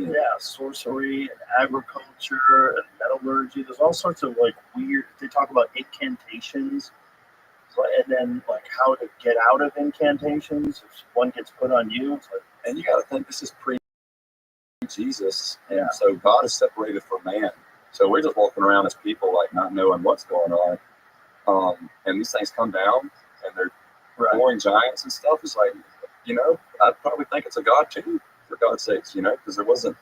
and Yeah, sorcery and agriculture and metallurgy. There's all sorts of like weird. They talk about incantations, and then like how to get out of incantations if one gets put on you. It's like, and you got to think this is pre-Jesus, and Yeah. so God is separated from man. So we're just walking around as people, like not knowing what's going on. And these things come down, and they're boring giants and stuff. It's like, I'd probably think it's a god too, for God's sakes, because there wasn't.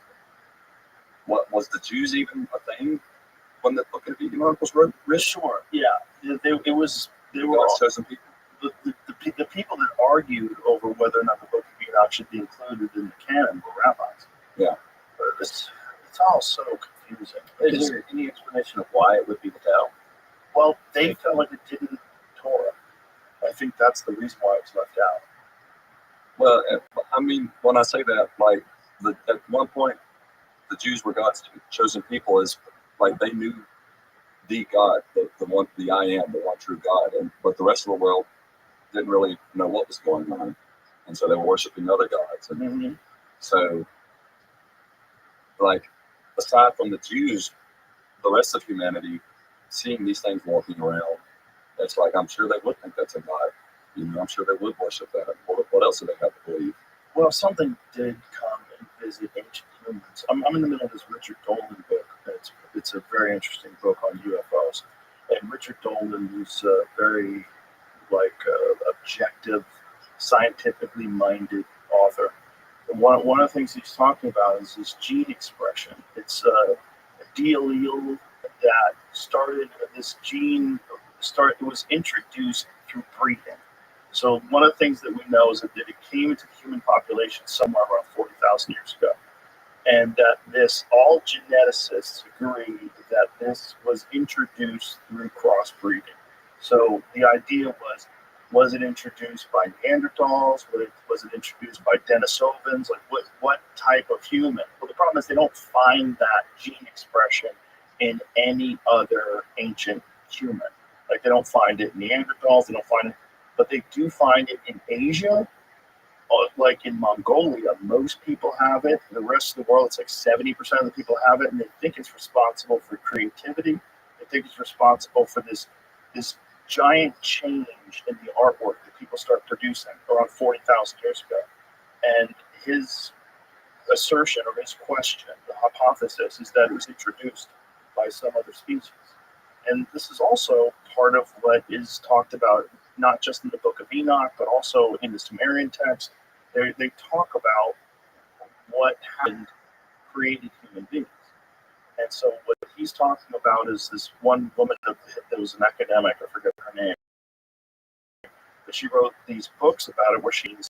What was the Jews even a thing when the Book of Enoch was written? sure, yeah. It was. They were God's chosen people. the people that argued over whether or not the Book of Enoch should be included in the canon were rabbis. Yeah. But it's all so confusing. Is there any explanation of why it would be withheld? Well, they felt like it didn't Torah. I think that's the reason why it's left out. Well, I mean, when I say that, like, at one point, the Jews were God's chosen people, is like they knew the God, the one, the I am, the one true God, but the rest of the world didn't really know what was going on, and so they were worshiping other gods. And so, like, aside from the Jews, the rest of humanity, seeing these things walking around, it's like I'm sure they would think that's a God. I'm sure they would worship that. What else do they have to believe? Well, something did come and visit ancient humans. I'm in the middle of this Richard Dolan book. It's a very interesting book on UFOs. And Richard Dolan is a very objective, scientifically minded author. And one of the things he's talking about is this gene expression. It's a D allele that it was introduced through breeding. So one of the things that we know is that it came into the human population somewhere around 40,000 years ago. And that all geneticists agree that this was introduced through crossbreeding. So the idea was Was it introduced by Neanderthals? Was it introduced by Denisovans? Like what type of human? Well, the problem is they don't find that gene expression in any other ancient human. Like they don't find it in Neanderthals, they don't find it, but they do find it in Asia, like in Mongolia. Most people have it. The rest of the world, it's like 70% of the people have it, and they think it's responsible for creativity. They think it's responsible for this giant change in the artwork that people start producing around 40,000 years ago. And his assertion or his question, the hypothesis, is that it was introduced by some other species. And this is also part of what is talked about, not just in the Book of Enoch, but also in the Sumerian text. They talk about what happened, created human beings. And so what he's talking about is this one woman that was an academic, I forget her name, but she wrote these books about it where she's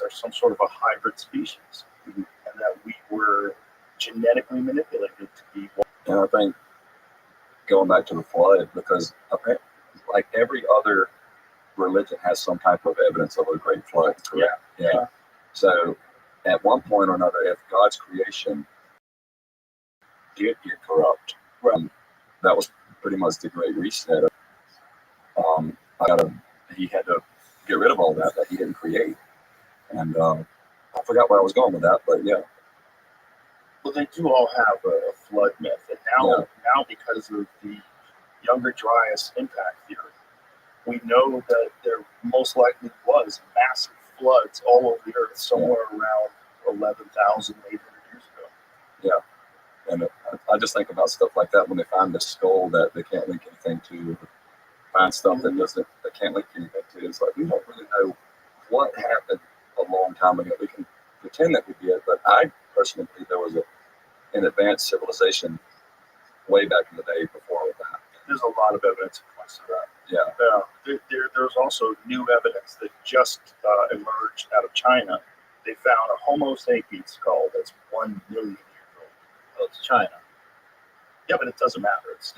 some sort of a hybrid species, and that we were genetically manipulated to be one. And I think going back to the flood, because like every other religion has some type of evidence of a great flood. Correct? Yeah. So at one point or another, if God's creation did get corrupt, that was pretty much the Great Reset. He had to get rid of all that he didn't create. And I forgot where I was going with that, but yeah. Well, they do all have a flood myth, and now because of the Younger Dryas impact theory, we know that there most likely was massive floods all over the earth somewhere around 11,800 years ago. Yeah, and I just think about stuff like that when they find the skull that they can't link anything to, find stuff that they can't link anything to. It's like we don't really know what happened a long time ago. We can pretend that we did, but I personally believe there was an advanced civilization way back in the day before all that. There's a lot of evidence that points to that. Yeah. There's also new evidence that just emerged out of China. They found a Homo sapiens skull that's 1 million years old. Well, it's China. Yeah, but it doesn't matter. It's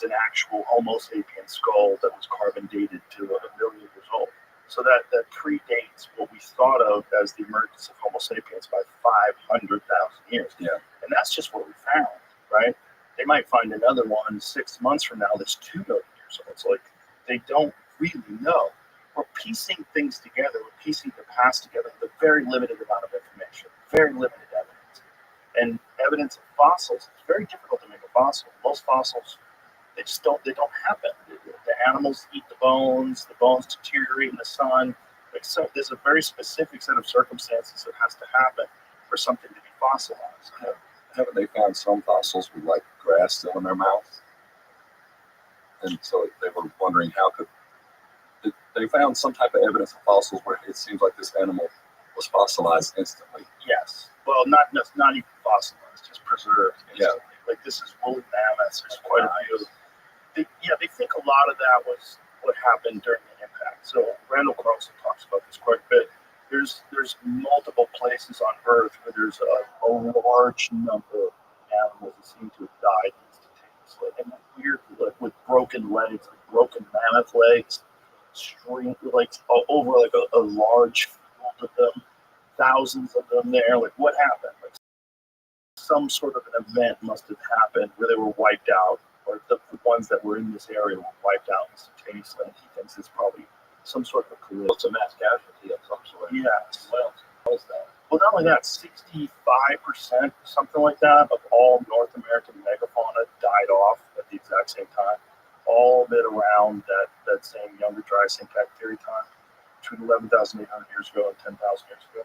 an actual Homo sapiens skull that was carbon dated to 1 million years old. So that predates what we thought of as the emergence of Homo sapiens by 500,000 years. Yeah. And that's just what we found, right? They might find another one 6 months from now that's 2 million years old. It's like they don't really know. We're piecing things together. We're piecing the past together with a very limited amount of information, very limited evidence. And evidence of fossils, it's very difficult to make a fossil. Most fossils, they don't happen. The animals eat the bones deteriorate in the sun. So there's a very specific set of circumstances that has to happen for something to be fossilized. Haven't they found some fossils with like grass still in their mouth? And so they were wondering they found some type of evidence of fossils where it seems like this animal was fossilized instantly. Yes. Well, not even fossilized, just preserved instantly. Yeah. Like this is woolly mammoths. There's quite a few. They think a lot of that was what happened during the impact. So Randall Carlson talks about this quite a bit. There's multiple places on Earth where there's a large number of animals that seem to have died instantaneously, and weird, like with broken legs, like broken mammoth legs, over like a large field of them, thousands of them there. Like what happened? Like some sort of an event must have happened where they were wiped out, or the ones that were in this area were wiped out instantaneously. And he thinks it's probably some sort of a collision. It's a mass casualty of some sort. Yes. What else? That? Well, not only that, 65%, something like that, of all North American megafauna died off at the exact same time. All of it around that same Younger Dryas impact theory time, between 11,800 years ago and 10,000 years ago.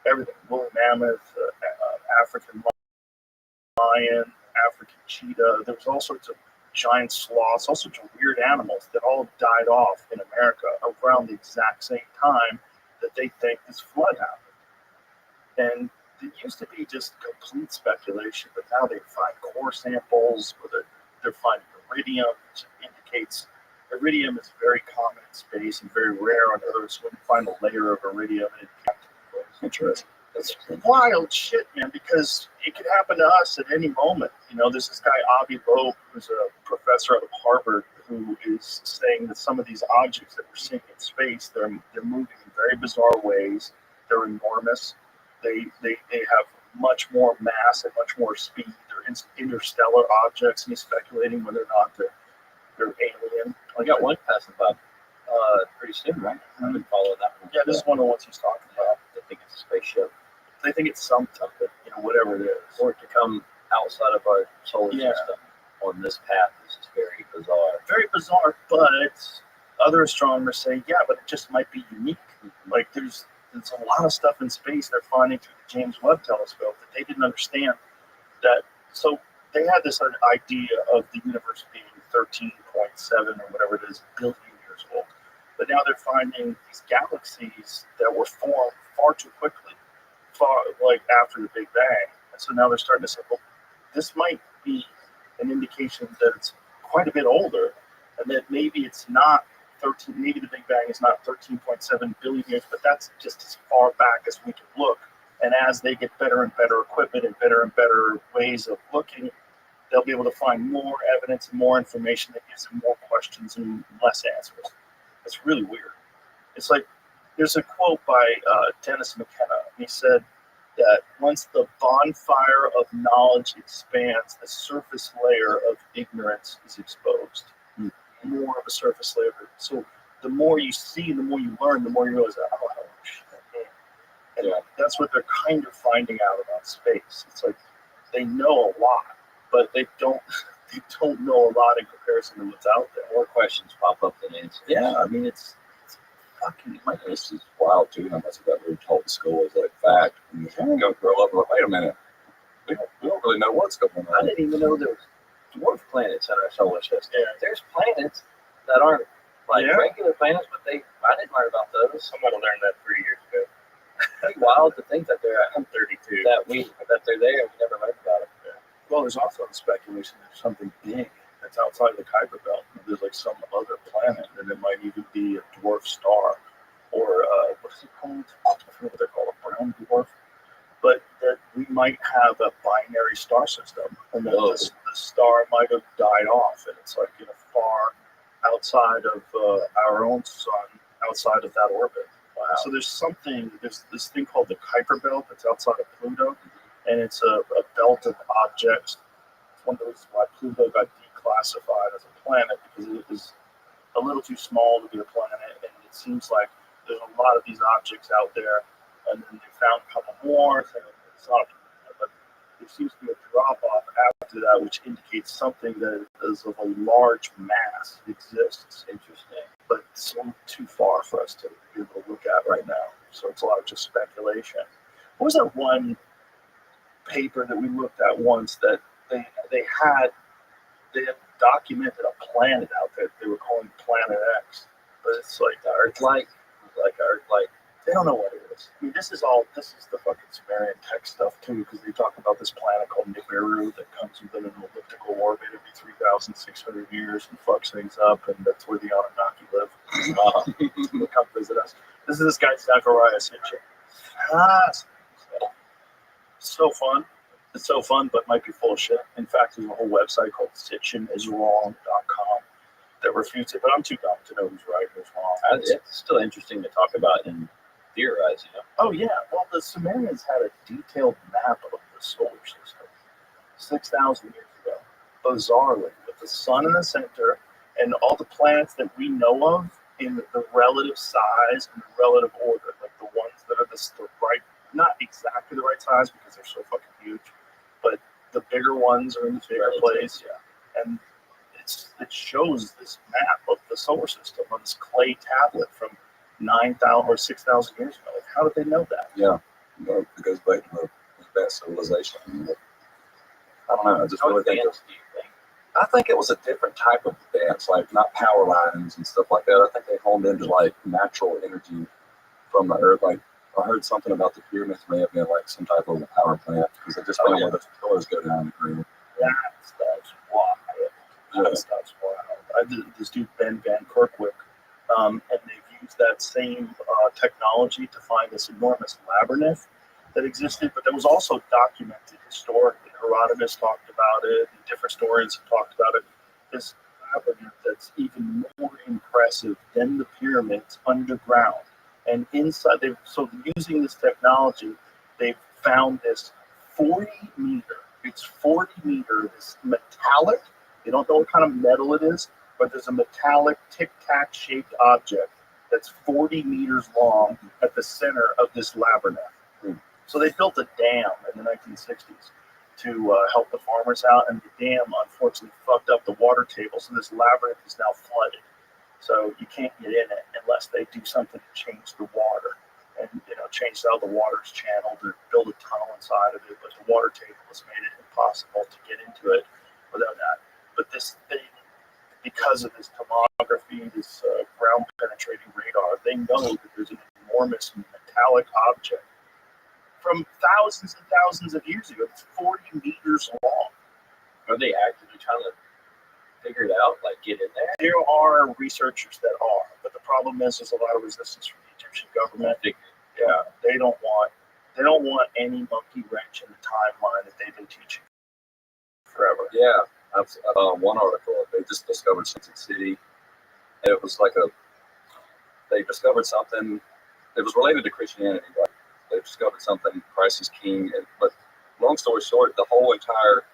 Everything, woolly mammoth, African lion, African cheetah. There was all sorts of giant sloths, all sorts of weird animals that all died off in America around the exact same time that they think this flood happened. And it used to be just complete speculation, but now they find core samples where they're finding iridium, which indicates iridium is very common in space and very rare on Earth. So when you find a layer of iridium, it's interesting. It's wild shit, man, because it could happen to us at any moment. There's this guy, Avi Loeb, who's a professor out of Harvard, who is saying that some of these objects that we're seeing in space, they're moving in very bizarre ways. They're enormous. They have much more mass and much more speed. They're interstellar objects, and he's speculating whether or not they're alien. We got one passing by pretty soon, right? I would follow that one. Yeah, this is one of the ones he's talking about. I think it's a spaceship. They think it's something, whatever it is. For it to come outside of our solar Yeah. system on this path is just very bizarre. Very bizarre, but other astronomers say, yeah, but it just might be unique. Like there's a lot of stuff in space they're finding through the James Webb Telescope that they didn't understand. That so they had this idea of the universe being 13.7 or whatever it is billion years old, but now they're finding these galaxies that were formed far too quickly, like after the Big Bang. And so now they're starting to say, well, this might be an indication that it's quite a bit older, and that maybe it's not 13. Maybe the Big Bang is not 13.7 billion years, but that's just as far back as we can look. And as they get better and better equipment and better ways of looking, they'll be able to find more evidence and more information that gives them more questions and less answers. It's really weird. It's like there's a quote by Dennis McKenna. He said that once the bonfire of knowledge expands, the surface layer of ignorance is exposed. More of a surface layer. So the more you see, the more you learn, the more you realize, oh shit. And that's what they're kind of finding out about space. It's like they know a lot, but they don't know a lot in comparison to what's out there. More questions pop up than answers. Yeah, I mean it's fucking This is wild too. How much of that we were taught in school is like fact. And you go grow up and like, wait a minute, we don't really know what's going I on. didn't even know there was dwarf planets in our solar system. Yeah. There's planets that aren't like Yeah. regular planets, but I didn't learn about those. Somebody learned that 3 years ago. It's wild to think that I'm 32. that they're there and we never learned about it. well, there's also the speculation that there's something big that's outside of the Kuiper Belt. There's like some other planet, and it might even be a dwarf star, or what is it called? I forget what they're called, a brown dwarf. But that we might have a binary star system, and that the star might have died off, and it's like in a far outside of our own sun, outside of that orbit. Wow. So there's this thing called the Kuiper Belt that's outside of Pluto, and it's a belt of objects. It's one of the reasons why Pluto got declassified as a planet, because it was a little too small to be a planet, and it seems like there's a lot of these objects out there, and then they found a couple more, and it's not a planet, but there seems to be a drop-off after that, which indicates something that is of a large mass exists. Interesting. But it's too far for us to be able to look at right now. So it's a lot of just speculation. What was that one paper that we looked at once that they had documented a planet out there that they were calling Planet X, but it's like the Earth-like, They don't know what it is. I mean, this is the fucking Sumerian tech stuff too, because they talk about this planet called Nibiru that comes within an elliptical orbit every 3,600 years and fucks things up, and that's where the Anunnaki live. They come visit us. This is this guy Zachariah Sitchin. So fun. It's so fun, but might be full of shit. In fact, there's a whole website called sitchiniswrong.com that refutes it, but I'm too dumb to know who's right and who's wrong. It's still interesting to talk about and theorize, you know? Oh, yeah. Well, the Sumerians had a detailed map of the solar system 6,000 years ago, bizarrely, with the sun in the center and all the planets that we know of in the relative size and the relative order, like the ones that are the right, not exactly the right size because they're so fucking huge, but the bigger ones are in the bigger place. Yeah. And it shows this map of the solar system on this clay tablet from 9,000 or 6,000 years ago. Like, how did they know that? Yeah, it goes back to the best civilization. I don't know. I just really think I think it was a different type of dance, like not power lines and stuff like that. I think they honed into like natural energy from the earth. Like I heard something about the pyramids may have been like some type of power plant because they just found where the pillars go down the ground. That stuff's wild. That stuff's wild. I did this dude Ben Van Kerkwijk, and they've used that same technology to find this enormous labyrinth that existed, but that was also documented historically. Herodotus talked about it, and different historians have talked about it. This labyrinth that that's even more impressive than the pyramids underground. And inside, using this technology, they've found this 40 meter, it's 40 meter, this metallic, they don't know what kind of metal it is, but there's a metallic tic-tac shaped object that's 40 meters long at the center of this labyrinth. So they built a dam in the 1960s to help the farmers out, and the dam unfortunately fucked up the water table, so this labyrinth is now flooded. So you can't get in it unless they do something to change the water, and change how the water is channeled, or build a tunnel inside of it. But the water table has made it impossible to get into it without that. But this thing, because of this tomography, this ground penetrating radar, they know that there's an enormous metallic object from thousands and thousands of years ago. It's 40 meters long. Are they actively trying to figure it out, like get in there? There are researchers that are, but the problem is there's a lot of resistance from the Egyptian government. Yeah, they don't want any monkey wrench in the timeline that they've been teaching forever. Yeah, I've one article. They just discovered something city. And it was like they discovered something. It was related to Christianity. Like they discovered something. Christ is king. But long story short, the whole entire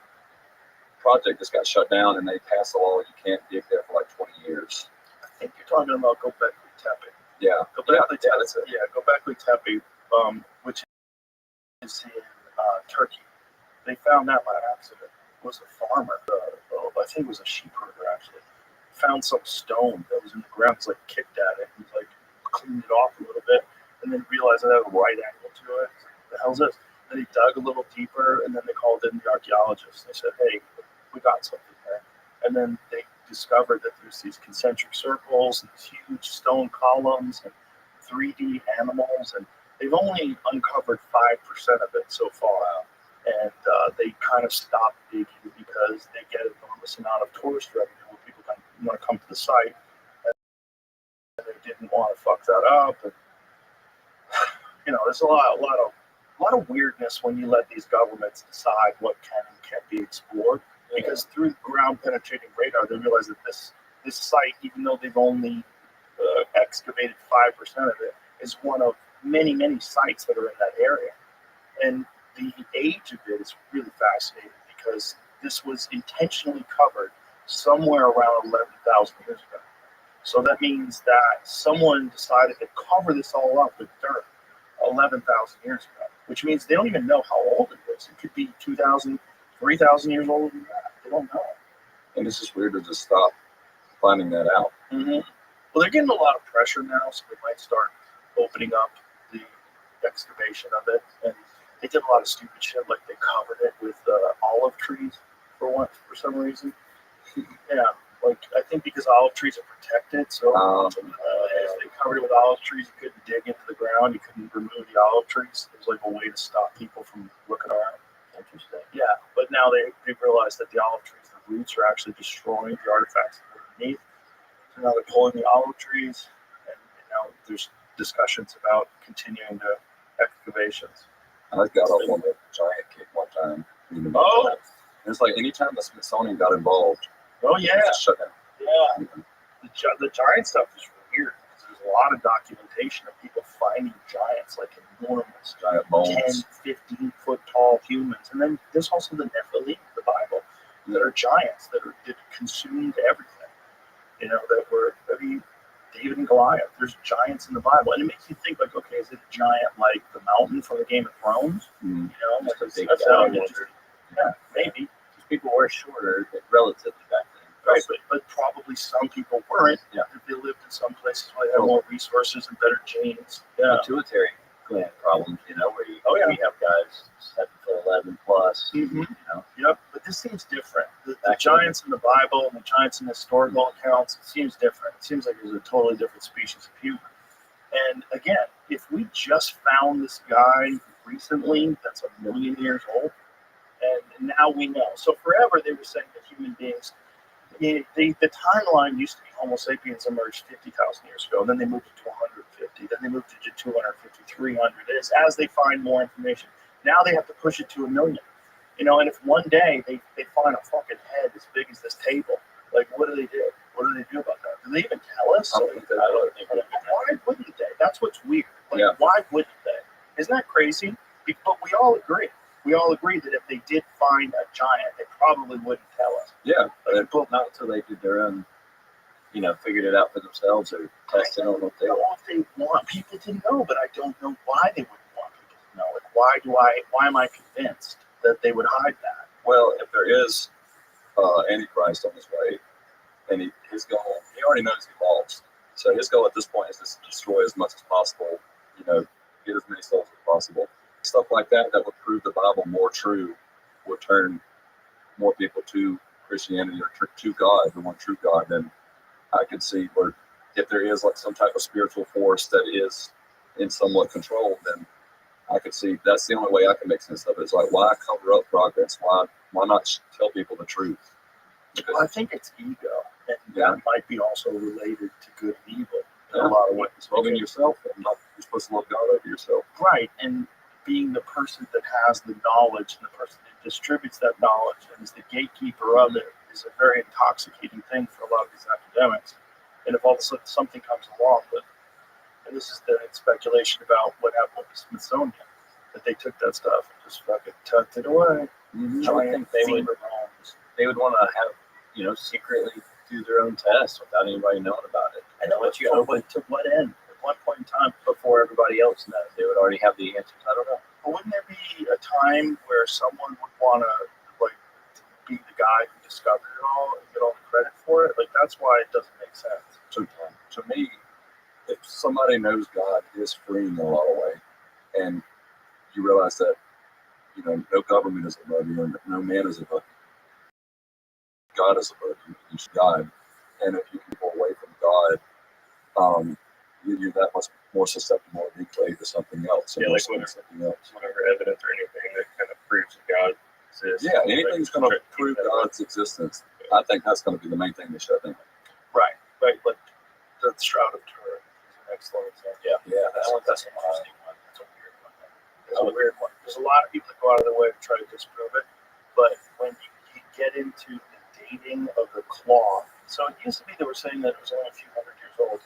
project just got shut down, and they passed a law you can't dig there for like 20 years. I think you're talking about Göbekli Tepe. Yeah. Göbekli Tepe. Yeah, Göbekli Tepe, which is in Turkey. They found that by accident. It was a farmer. I think it was a sheep herder actually. Found some stone that was in the ground. He's like kicked at it. He's like cleaned it off a little bit, and then realized it had a right angle to it. What the hell's this? Then he dug a little deeper, and then they called in the archaeologists. They said, "Hey, we got something there." And then they discovered that there's these concentric circles and these huge stone columns and 3D animals, and they've only uncovered 5% of it so far. And they kind of stopped digging because they get an enormous amount of tourist revenue when people want to come to the site, and they didn't want to fuck that up. And there's a lot of weirdness when you let these governments decide what can and can't be explored. Because through ground penetrating radar, they realize that this site, even though they've only excavated 5% of it, is one of many, many sites that are in that area. And the age of it is really fascinating because this was intentionally covered somewhere around 11,000 years ago. So that means that someone decided to cover this all up with dirt 11,000 years ago, which means they don't even know how old it is. It could be 2,000, 3,000 years older than that. They don't know. And it's just weird to just stop finding that out. Mm-hmm. Well, they're getting a lot of pressure now, so they might start opening up the excavation of it. And they did a lot of stupid shit, like they covered it with olive trees for some reason. Yeah, like I think because olive trees are protected, so if they covered it with olive trees, you couldn't dig into the ground, you couldn't remove the olive trees. It was like a way to stop people from looking around. Interesting. Yeah, but now they've realized that the olive trees, the roots are actually destroying the artifacts underneath. So now they're pulling the olive trees, and now there's discussions about continuing the excavations. I got up on the giant kick one time. Oh! It's like anytime the Smithsonian got involved, oh yeah, it just shut down. Yeah, the giant stuff is weird because there's a lot of documentation of people finding giants, like enormous, giant bones, 10, 15 foot tall humans, and then there's also the Nephilim, the Bible, that are giants that consumed everything. That were David and Goliath. There's giants in the Bible, and it makes you think like, okay, is it a giant like the mountain from the Game of Thrones? Mm. Like That's yeah, maybe. Because people were shorter relatively back then. Right, but probably some people weren't. Yeah. If they lived in some places where they had more resources and better genes. Yeah. Pituitary gland problems, where we have guys 7'11" plus. Mm-hmm. Yep, but this seems different. The giants in the Bible and the giants in historical accounts, it seems different. It seems like there's a totally different species of human. And again, if we just found this guy recently that's 1 million years old, and now we know. So forever they were saying that human beings, the timeline used to be Homo sapiens emerged 50,000 years ago, and then they moved it to 150, then they moved it to 250, 300. As they find more information, now they have to push it to 1 million. And if one day they find a fucking head as big as this table, like what do? What do they do about that? Do they even tell us? I don't think they I don't would. think that. Why wouldn't they? That's what's weird. Like, Yeah. why wouldn't they? Isn't that crazy? But we all agree. We all agree that if they did find a giant, they probably wouldn't tell us. Yeah, But not until they did their own, figured it out for themselves or tested on what I they don't know if they want people to know, but I don't know why they wouldn't want people to know. Like, why am I convinced that they would hide that? well, if there is Antichrist on his way, and his goal, he already knows he lost. So his goal at this point is to destroy as much as possible, get as many souls as possible. Stuff like that would prove the Bible more true, would turn more people to Christianity or to God, the one true God. Then I could see where if there is like some type of spiritual force that is in somewhat control, then I could see that's the only way I can make sense of it. It's like, why cover up progress? Why not tell people the truth? Because, Well, I think it's ego, and Yeah. that might be also related to good and evil in Yeah. a lot of ways. loving yourself, and not you're supposed to love God over yourself. Right, and being the person that has the knowledge and the person that distributes that knowledge and is the gatekeeper of it is a very intoxicating thing for a lot of these academics. And if all of a sudden something comes along, and this is the speculation about what happened with the Smithsonian, that they took that stuff and just fucking tucked it away. I would think they would want to have, secretly do their own tests without anybody knowing about it. I know Once what you you open open to what end at one point in time. before everybody else knows, they would already have the answers. I don't know. But wouldn't there be a time where someone would want to like be the guy who discovered it all and get all the credit for it? Like, that's why it doesn't make sense. To me, if somebody knows God is free in a lot of way, and you realize that, no government is above you, and no man is above you. God is above you. He's God. And if you can go away from God, you're that much more susceptible to being played to something else. Yeah, or like something else. whatever evidence or anything that kind of proves that God exists. Yeah, anything's going to Like, prove God's existence. I think that's going to be the main thing they shut down. Right. Like the Shroud of Turin is an excellent example. Yeah, That's an interesting one. It's a weird one. It's a weird one. There's a lot of people that go out of their way to try to disprove it, but when you get into the dating of the cloth, so it used to be they were saying that it was only a few hundred years old,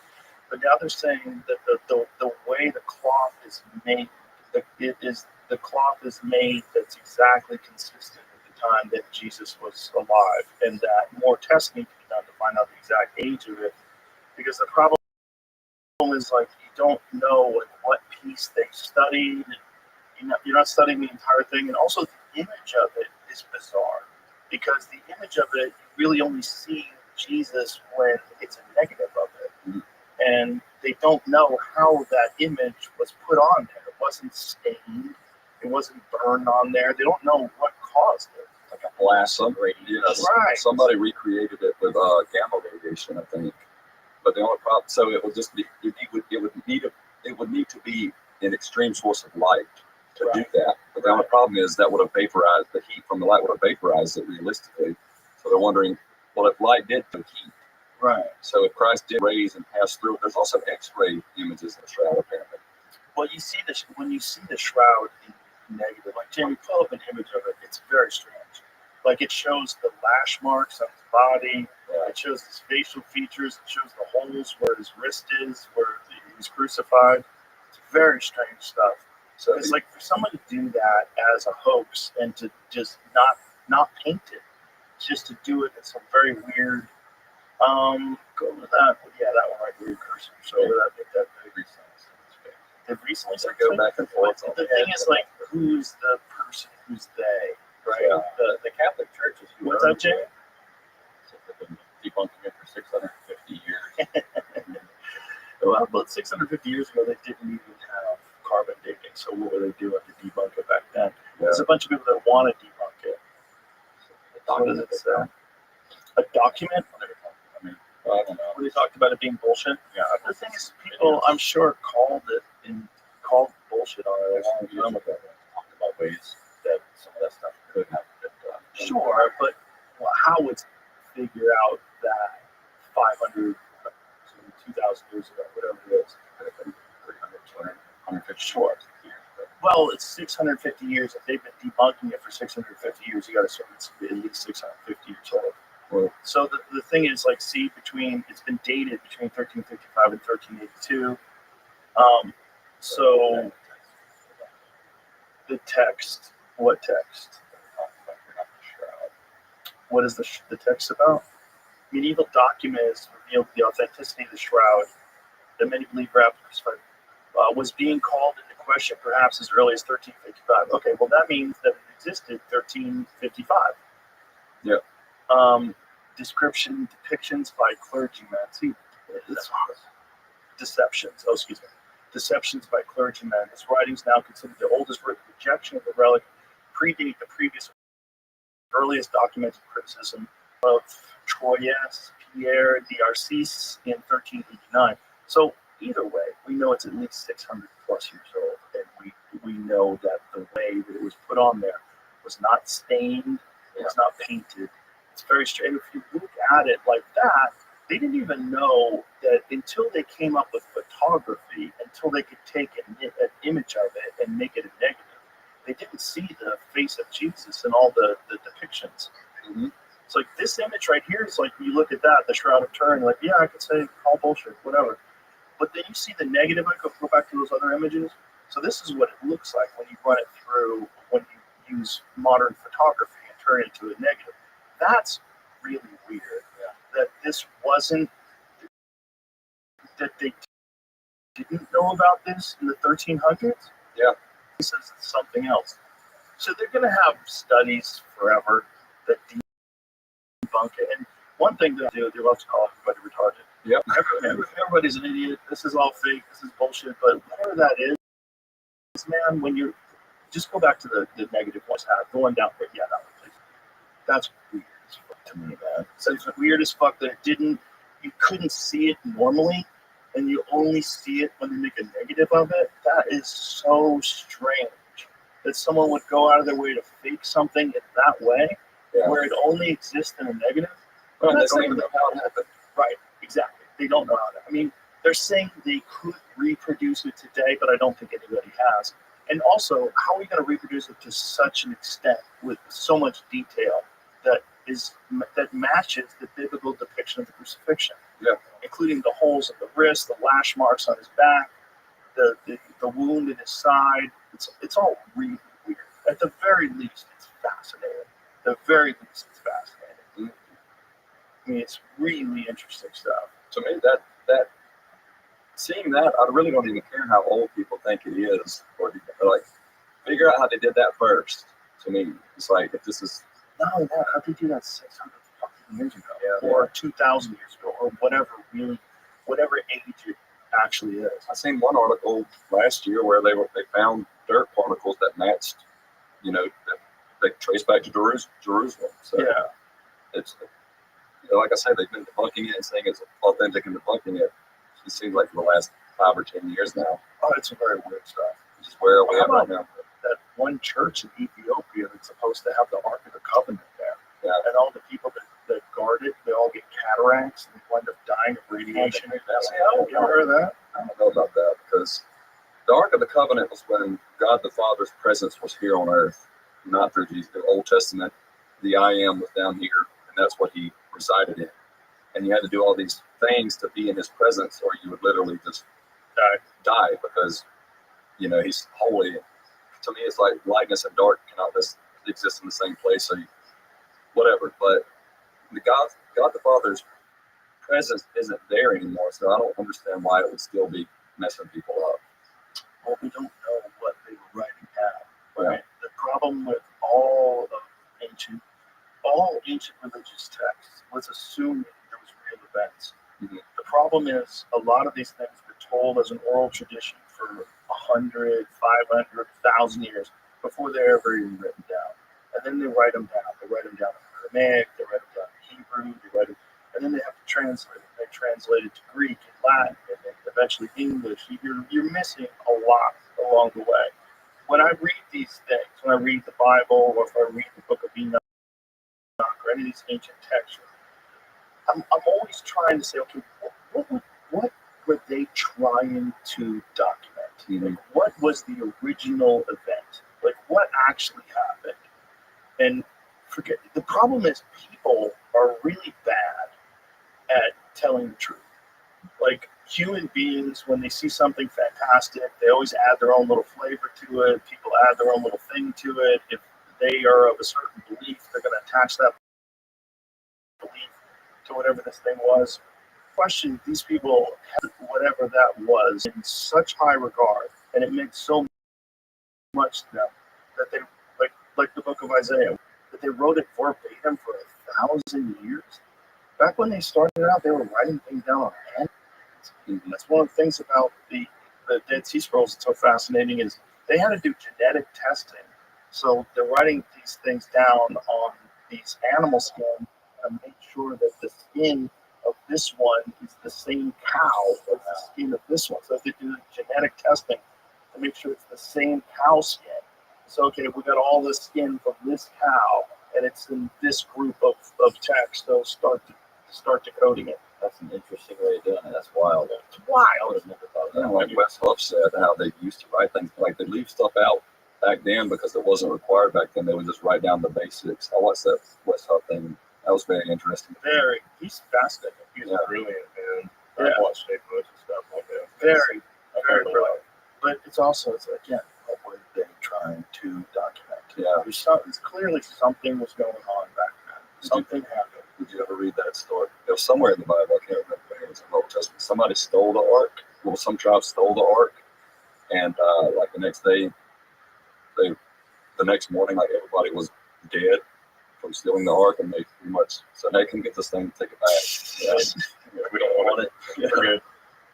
but now they're saying that the way the cloth is made, the cloth is made that's exactly consistent with the time that Jesus was alive, and that more testing can be done to find out the exact age of it, because the problem is, like, you don't know like what piece they studied. You're not studying the entire thing, and also the image of it is bizarre, because the image of it, you really only see Jesus when it's a negative of it, and they don't know how that image was put on there. It wasn't stained, it wasn't burned on there. They don't know what caused it. Like a blast of radiation. Yes, Right. somebody recreated it with gamma radiation, I think. But the only problem, so it would just be, it would need to be an extreme source of light to do that. But the only problem is that would have vaporized, the heat from the light would have vaporized it realistically. So they're wondering, well, if light did do heat, Right. so if Christ did raise and pass through, there's also X-ray images in the shroud apparently. Well, you see this when you see the shroud in negative. Like, Jamie, pull up an image of it. It's very strange. Like, it shows the lash marks on his body. It shows his facial features. It shows the holes where his wrist is, where he's crucified. It's very strange stuff. So It's like, for someone to do that as a hoax and to just not paint it, just to do it in some very weird. Go with that. Yeah, that one right there. Cursor. So that make that big. They've recently So go back and forth. The thing is, like, who's the person? Who's they? Right. Yeah. The Catholic Church is What's that, Jay? They've been debunking it for 650 years. Well, about 650 years ago, they didn't even have carbon dating. So what were they doing to debunk it back then? There's a bunch of people that want to debunk it. What does it say? A document? I mean, I don't know. Where they talked about it being bullshit. Yeah, The thing is, people, I'm sure, called bullshit on it a long time ago. Talking about ways that some of that stuff could have been done. Sure, but how it's figure out that 500 to 2,000 years ago, whatever it is, 300, 200, 150 sure. years. Well, it's 650 years. If they've been debunking it for 650 years, you got to assume it's at least 650 years old. Well, So the thing is, like, see, it's been dated between 1355 and 1382. So the text, what text? What is the text about? Medieval documents revealed the authenticity of the shroud that many believe Rabbi crucified was being called into question perhaps as early as 1355. Okay, well, that means that it existed 1355. Yeah. Depictions by clergymen. See, it's deceptions. Oh, excuse me. Deceptions by clergymen. His writings, now considered the oldest written rejection of the relic, predate the previous earliest documented criticism of Troyes Pierre d'Arcis in 1389. So either way, we know it's at least 600 plus years old, and we know that the way that it was put on there was not stained, it was not painted. It's very strange. If you look at it like that, they didn't even know that until they came up with photography, until they could take an image of it and make it a negative. They didn't see the face of Jesus in all the depictions. Mm-hmm. It's like this image right here is like, when you look at that, the Shroud of Turin, like, yeah, I could say all bullshit, whatever. But then you see the negative, like, go back to those other images. So this is what it looks like when you run it through, when you use modern photography and turn it into a negative. That's really weird. That this wasn't, that they didn't know about this in the 1300s. Yeah. He says it's something else. So they're going to have studies forever that debunk it. And one thing they do, they love to call everybody retarded. Yep. Everybody's an idiot. This is all fake. This is bullshit. But whatever that is, man, when you just go back to the negative ones, going down, yeah, that one, please. That's weird as fuck to me, man. So it's weird as fuck that you couldn't see it normally, and you only see it when they make a negative of it. That is so strange that someone would go out of their way to fake something in that way, where it only exists in a negative. Well, they don't even know how it happened. Right, exactly. They don't know how to. I mean, they're saying they could reproduce it today, but I don't think anybody has. And also, how are we going to reproduce it to such an extent with so much detail that matches the biblical depiction of the crucifixion? Yeah. Including the holes in the wrist, the lash marks on his back, the wound in his side. It's all really weird. At the very least, it's fascinating. At the very least, it's fascinating. I mean, it's really interesting stuff. To me, that seeing that, I really don't even care how old people think it is, or like figure out how they did that first. To me, it's like, if this is not only that, how did they do that 600 fucking years ago, or 2,000 years ago, or whatever age it actually is. I seen one article last year where they found dirt particles that matched, that they trace back to Jerusalem. So it's, like I said, they've been debunking it and saying it's authentic and debunking it. It seems like for the last 5 or 10 years now. Oh, it's very weird stuff. Which is where we are right now. That one church in Ethiopia that's supposed to have the Ark of the Covenant there. Yeah. And all the people that guard it, they all get cataracts and wind up dying of radiation. You ever heard of that? I don't know about that, because the Ark of the Covenant was when God the Father's presence was here on earth, not through Jesus. The Old Testament, the I Am was down here, and that's what he resided in. And you had to do all these things to be in his presence, or you would literally just die because, he's holy. To me, it's like lightness and dark cannot just exist in the same place. So whatever. But God the Father's presence isn't there anymore. So I don't understand why it would still be messing people up. Well, we don't know what they were writing down. Right? The problem with all ancient religious texts was assuming there was real events. Mm-hmm. The problem is a lot of these things were told as an oral tradition for 100, 500, 1,000 years before they're ever even written down. And then they write them down. They write them down in Aramaic, they write them down in Hebrew, and then they have to translate it. They translate it to Greek and Latin, and then eventually English. You're missing a lot along the way. When I read these things, when I read the Bible, or if I read the Book of Enoch, or any of these ancient texts, I'm always trying to say, okay, what were they trying to document? Mm-hmm. Like, what was the original event? Like, what actually happened? And the problem is, people are really bad at telling the truth. Like human beings, when they see something fantastic, they always add their own little flavor to it. People add their own little thing to it. If they are of a certain belief, they're going to attach that belief to whatever this thing was. Question: these people had whatever that was in such high regard, and it meant so much to them that they like the book of Isaiah, that they wrote it verbatim for 1,000 years. Back when they started out, they were writing things down on hand. That's one of the things about the Dead Sea Scrolls that's so fascinating is they had to do genetic testing. So they're writing these things down on these animal skin and make sure that the skin of this one is the same cow as the skin of this one. So if they do genetic testing to make sure it's the same cow skin. So okay, we got all this skin from this cow, and it's in this group of text. So start decoding it. That's an interesting way of doing it. That's wild. It's wild. I would have never thought of that. Like Wes Huff said, how they used to write things, like they leave stuff out back then because it wasn't required back then. They would just write down the basics. I watched that Wes Huff thing. That was very interesting. He's fascinating. He's Yeah. brilliant, man. Yeah. I watched State Bush and stuff like that. Very brilliant. But it's also, again, what were they trying to document? Yeah. It's clearly something was going on back then. Something happened. Did you ever read that story? It was somewhere in the Bible. I can't remember where it was in the Old Testament. Somebody stole the ark. Well, some tribe stole the ark, and like the next day, the next morning, like everybody was dead from stealing the ark, and they pretty much said, "Hey, come get this thing, take it back." Yeah, we don't want it. We're good.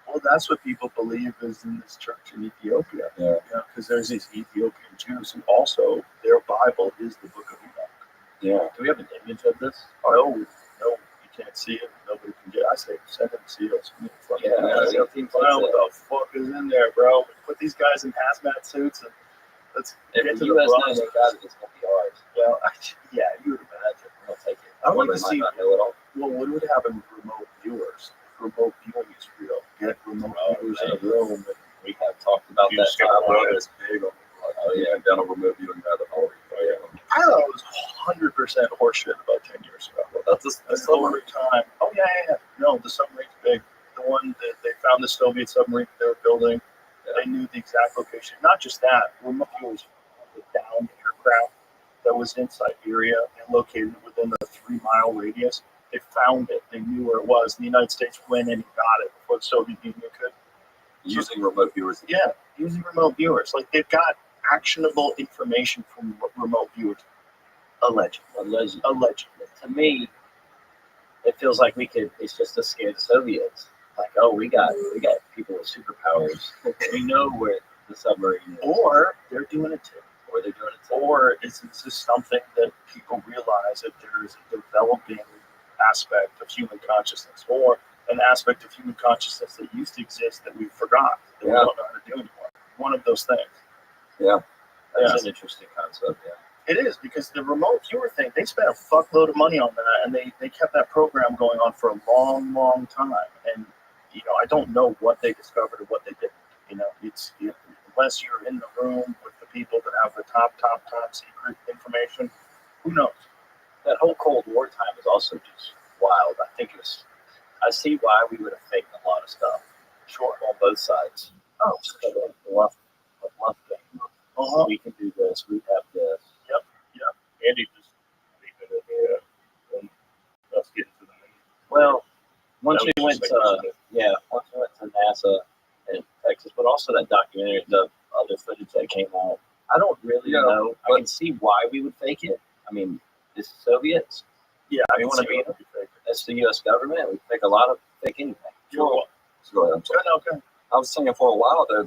Well, that's what people believe is in this church in Ethiopia. Yeah. Because there's these Ethiopian Jews who also, their Bible is the Book of Enoch. Yeah. Do we have an image of this? No, you can't see it. Nobody can get. I say, send them to see it. Well, what the fuck is in there, bro? Put these guys in hazmat suits and let's If get the to the U.S. bottom. knows they got it, it's going to be ours. Well, yeah, you would imagine. We'll take it. I would like Well, to they see. might not know it all. Well, what would happen with remote viewers? Remote viewing is real. Get remote viewers in a room. And We have talked about You that skip time. one. It's big on down on remote viewing rabbit hole. I thought it was 100% horseshit about 10 years ago. That's over time. Oh, yeah. No, the submarine's big. The one that they found the Soviet submarine they were building, they knew the exact location. Not just that, remote viewers the downed aircraft that was in Siberia and located within a 3-mile radius. They found it. They knew where it was. The United States went in and got it before the Soviet Union could. Using remote viewers. Yeah, using remote viewers. Like, they've got actionable information from remote viewers. Allegedly. To me, it feels like it's just to scare the Soviets. Like, oh, we got people with superpowers. We know where the submarine is. Or they're doing it too. Or It's just something that people realize that there is a developing aspect of human consciousness, or an aspect of human consciousness that used to exist that we forgot, that we don't know how to do anymore. One of those things. Yeah. That's an interesting concept, yeah. It is, because the remote viewer thing, they spent a fuckload of money on that, and they kept that program going on for a long, long time. And, I don't know what they discovered or what they didn't. Unless you're in the room with the people that have the top secret information, who knows? That whole Cold War time was also just wild. I see why we would have faked a lot of stuff. Sure. On both sides. Oh, So the bluff game. We can do this. We have this. Andy just leaving it and us getting to the moon. Well, once That we was went just to like- once we went to NASA in Texas, but also that documentary, the other footage that came out. I don't really know. I can see why we would fake it. I mean, it's Soviets. Yeah, I want to be. That's the U.S. government. We fake a lot of fake anything. Sure. So, I'm sorry. Okay. I was saying for a while there,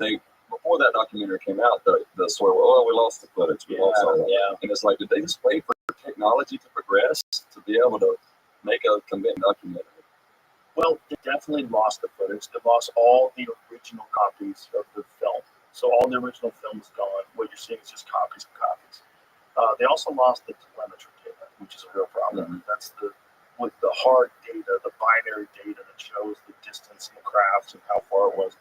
before that documentary came out, the story, we lost the footage. We lost all that. Yeah. And it's like, did they just wait for technology to progress to be able to make a convincing documentary? Well, they definitely lost the footage. They lost all the original copies of the film. So all the original film is gone. What you're seeing is just copies of copies. They also lost the telemetry data, which is a real problem. That's with the hard data, the binary data that shows the distance and the crafts and how far it was.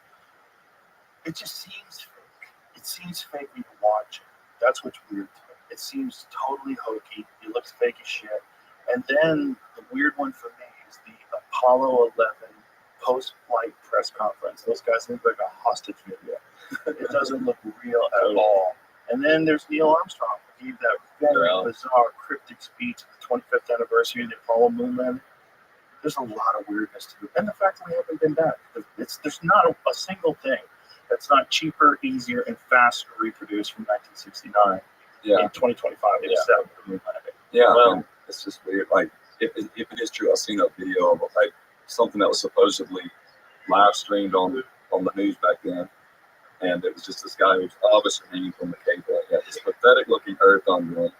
It just seems fake. It seems fake when you watch it. That's what's weird to me. It seems totally hokey. It looks fake as shit. And then the weird one for me is the Apollo 11 post-flight press conference. Those guys look like a hostage video. It doesn't look real at all. And then there's Neil Armstrong. He gave that very bizarre, cryptic speech at the 25th anniversary of the Apollo moon landing. There's a lot of weirdness to it. And the fact that we haven't been back. There's not a single thing that's not cheaper, easier, and faster to reproduce from 1969 in 2025 except the moon landing. Yeah, well, it's just weird. Like, if it is true, I've seen a video of like something that was supposedly live streamed on the news back then, and it was just this guy who was obviously hanging from the cable. He had this pathetic-looking Earth on the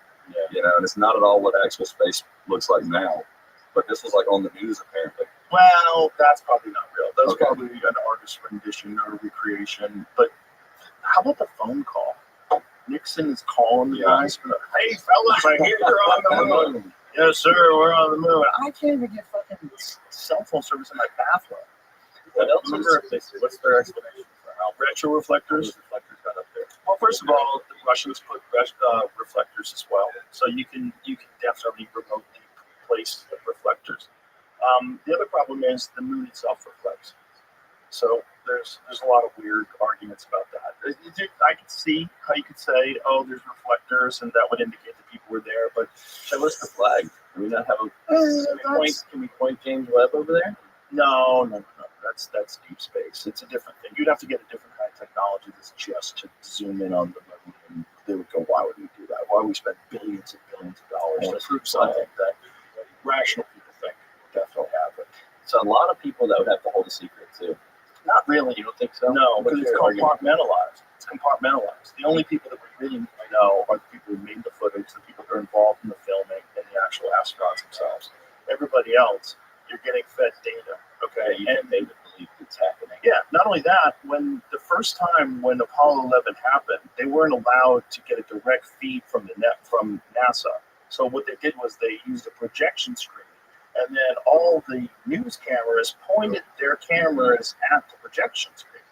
you know, and it's not at all what actual space looks like now. But this was like on the news apparently. Well, that's probably not real. That's probably an artist's rendition or recreation. But how about the phone call? Nixon is calling the guys. Hey, fellas, I hear you're on the moon. Yes, sir, we're on the moon. I can't even get fucking cell phone service in my bathroom. What else what's their explanation for how retroreflectors? Reflectors got up there? Well, first of all, the Russians put reflectors as well, so you can definitely remotely place the reflectors. The other problem is the moon itself reflects. So there's a lot of weird arguments about that. I could see how you could say, oh, there's reflectors, and that would indicate that people were there. But show us the flag. Can we not have can we point James Webb over there? No. That's deep space. It's a different thing. You'd have to get a different kind of technology that's just to zoom in on the moon. And they would go, why would we do that? Why would we spend billions and billions of dollars to prove something that rational people think will definitely happen? So a lot of people that would have to hold a secret too. Not really. You don't think so? No, because it's compartmentalized. It's compartmentalized. The only people that we really know are the people who made the footage, the people that are involved in the filming, and the actual astronauts themselves. Everybody else, you're getting fed data. Okay, and they would believe it's happening. Yeah, not only that, when the first time when Apollo 11 happened, they weren't allowed to get a direct feed from from NASA. So what they did was they used a projection screen, and then all the news cameras pointed their cameras at the projection screen.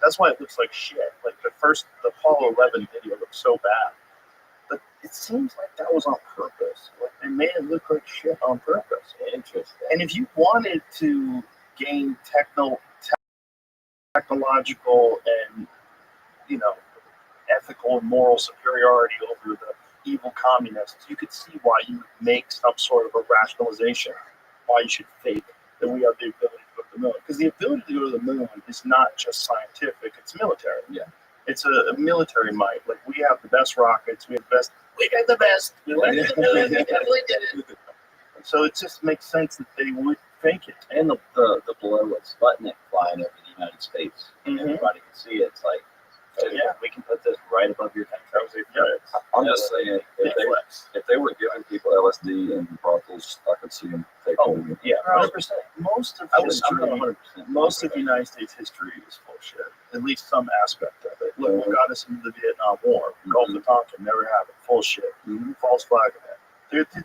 That's why it looks like shit. Like the Apollo 11 video looked so bad. But it seems like that was on purpose. Like they made it look like shit on purpose. Interesting. And if you wanted to gain technological and, ethical and moral superiority over the evil communists, you could see why you would make some sort of a rationalization, why you should fake that we have the ability to go to the moon. Because the ability to go to the moon is not just scientific, it's military. Yeah. It's a military might. Like, we have the best rockets, we got the best. We definitely did it. So it just makes sense that they would fake it. And the blow of Sputnik flying over the United States. Mm-hmm. Everybody can see it. It's like, we can put this right above your country. I'm just saying, if they were giving people LSD and brothels, I could see them take over. Yeah, 100%. Most of the United States history is bullshit. At least some aspect of it. Look, what got us into the Vietnam War, Gulf of Tonkin, never happened. Full shit. False flag event.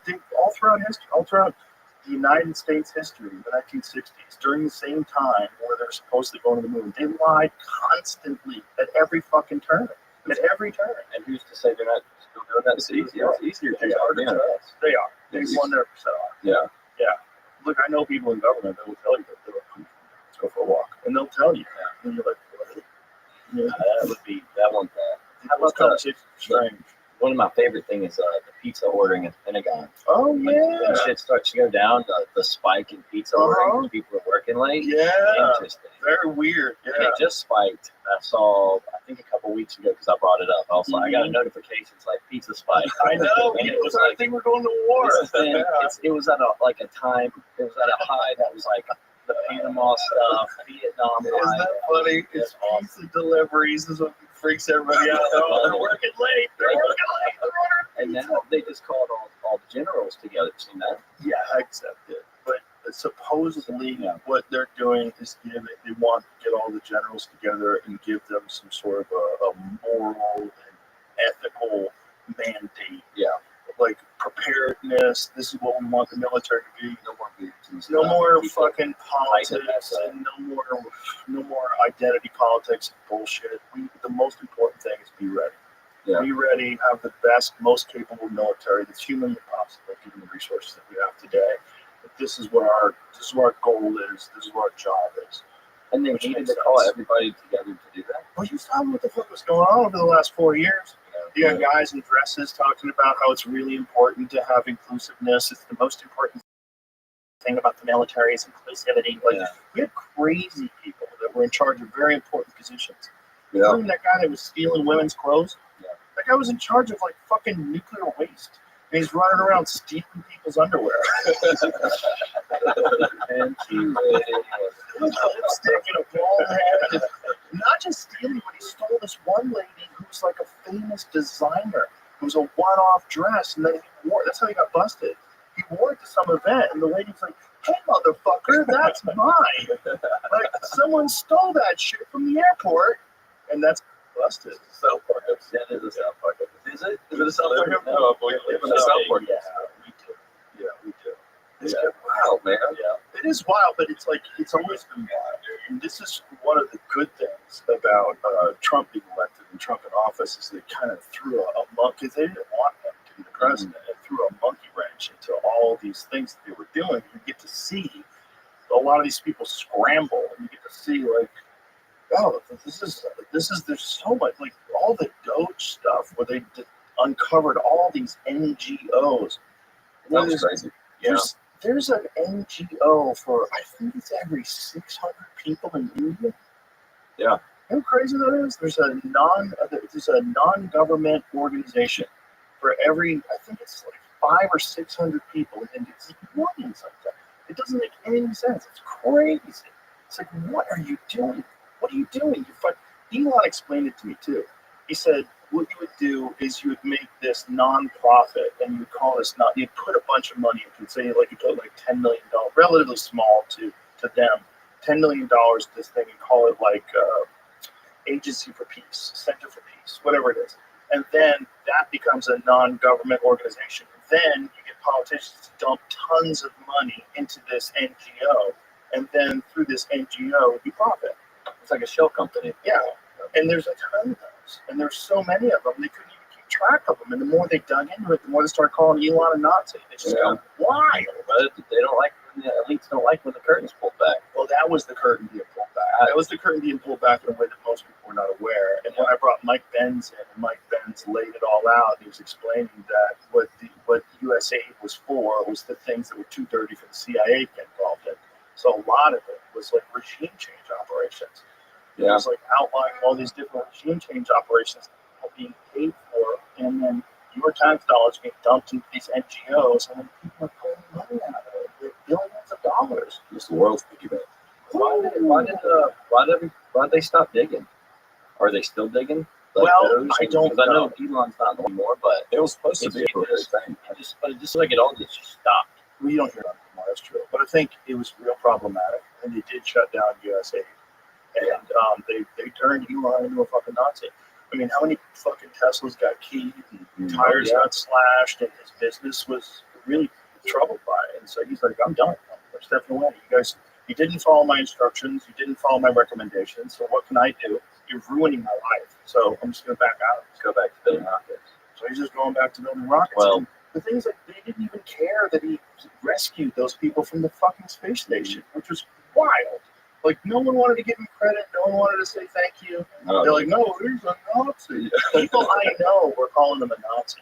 They all throughout history, all throughout the United States history, the 1960s, during the same time where they're supposed to go to the moon, they lied constantly at every fucking turn. At every turn. And who's to say they're not still doing that? It's easier. They are. They are. They 100% are. Yeah. Yeah. Look, I know people in government that will tell you that they're like, let's go for a walk. And they'll tell you that. And you're like, what? That would be that one thing. How about conversation? Strange. One of my favorite things is the pizza ordering at the Pentagon. Oh, yeah. When shit starts to go down, the spike in pizza ordering because people are working late. Yeah. Interesting. Very weird. Yeah. And it just spiked. I saw, I think a couple weeks ago, because I brought it up. I was like, I got a notification. It's like pizza spike. I know. And it was like, I think we're going to war. It was at a time. It was at a high that was like the Panama stuff, Vietnam. Isn't that funny? It's pizza deliveries is what freaks everybody out. Oh, they're working late. And now they just called all the generals together. Seen that? Yeah, I accept it. But supposedly what they're doing is they want to get all the generals together and give them some sort of a moral and ethical mandate. Yeah. Like preparedness. This is what we want the military to be. No more beatings. No more fucking politics and no more identity politics and bullshit. The most important thing is be ready. Yeah. Be ready, have the best, most capable military that's humanly possible, given the resources that we have today. But this is what our goal is. This is what our job is. And they Which needed makes to call sense. everybody together to do that. Well, you saw what the fuck was going on over the last 4 years. You got guys in dresses talking about how it's really important to have inclusiveness. It's the most important thing about the military is inclusivity. Like, we had crazy people that were in charge of very important positions. Yeah. Including that guy that was stealing women's clothes. Yeah. That guy was in charge of like fucking nuclear waste. And he's running around stealing people's underwear. And she Lipstick and a bald head. Not just stealing, but he stole this one lady who's like a famous designer. It was a one-off dress, and then he wore. That's how he got busted. He wore it to some event, and the lady's like, "Hey, motherfucker, that's mine! Like, someone stole that shit from the airport," and that's busted. South Park. That is a South Park. Is it? Is it a South Park? No, we live in a South Park. Yeah, we do. Yeah, we do. It's wild, man. Yeah. It is wild, but it's like it's always been wild. And this is one of the good things about Trump being elected and Trump in office is they kind of threw a monkey. They didn't want him to be the president. They threw a monkey wrench into all these things that they were doing. You get to see a lot of these people scramble, and you get to see like, oh, this is there's so much like all the Doge stuff where they uncovered all these NGOs. That was crazy. There's an NGO for, I think it's every 600 people in India. Yeah. You know how crazy that is? There's a non-government organization for every, I think it's like 500 or 600 people, and it's millions like that. It doesn't make any sense. It's crazy. It's like, what are you doing? What are you doing? Elon explained it to me too. He said, what you would do is you would make this non-profit, and you would call this you'd put a bunch of money into it. Say you put like $10 million, relatively small to them, $10 million to this thing, and call it like Agency for Peace, Center for Peace, whatever it is. And then that becomes a non-government organization. Then you get politicians to dump tons of money into this NGO, and then through this NGO you profit. It's like a shell company. Yeah, and there's a ton of those, and there's so many of them, they couldn't even keep track of them. And the more they dug into it, the more they started calling Elon a Nazi. They just go wild. But they don't like when the elites don't like when the curtain's pulled back. Well, that was the curtain being pulled back. That was the curtain being pulled back in a way that most people were not aware. And when I brought Mike Benz in, and Mike Benz laid it all out, he was explaining that what USA was for was the things that were too dirty for the CIA to get involved in. So a lot of it was like regime change operations. It was like outlining all these different regime change operations that were being paid for, and then your tax dollars being dumped into these NGOs, and then people are pulling money out of it with billions of dollars. It's the world's piggy bank. Why did they stop digging? Are they still digging? Like Well, those? I don't Because I know Elon's not anymore, but It was supposed to it's be a great thing. just like it all just stopped. We don't hear that anymore, that's true. But I think it was real problematic, and they did shut down USA. And they turned Elon into a fucking Nazi. I mean, how many fucking Teslas got keyed and tires got slashed, and his business was really troubled by it. And so he's like, I'm done. I'm stepping away. You didn't follow my instructions. You didn't follow my recommendations. So what can I do? You're ruining my life. So I'm just going to back out. Let's go back to building rockets. So he's just going back to building rockets. Well, and the thing is that they didn't even care that he rescued those people from the fucking space station, which was wild. Like, no one wanted to give him credit. No one wanted to say thank you. They're like, no, he's a Nazi. People I know were calling him a Nazi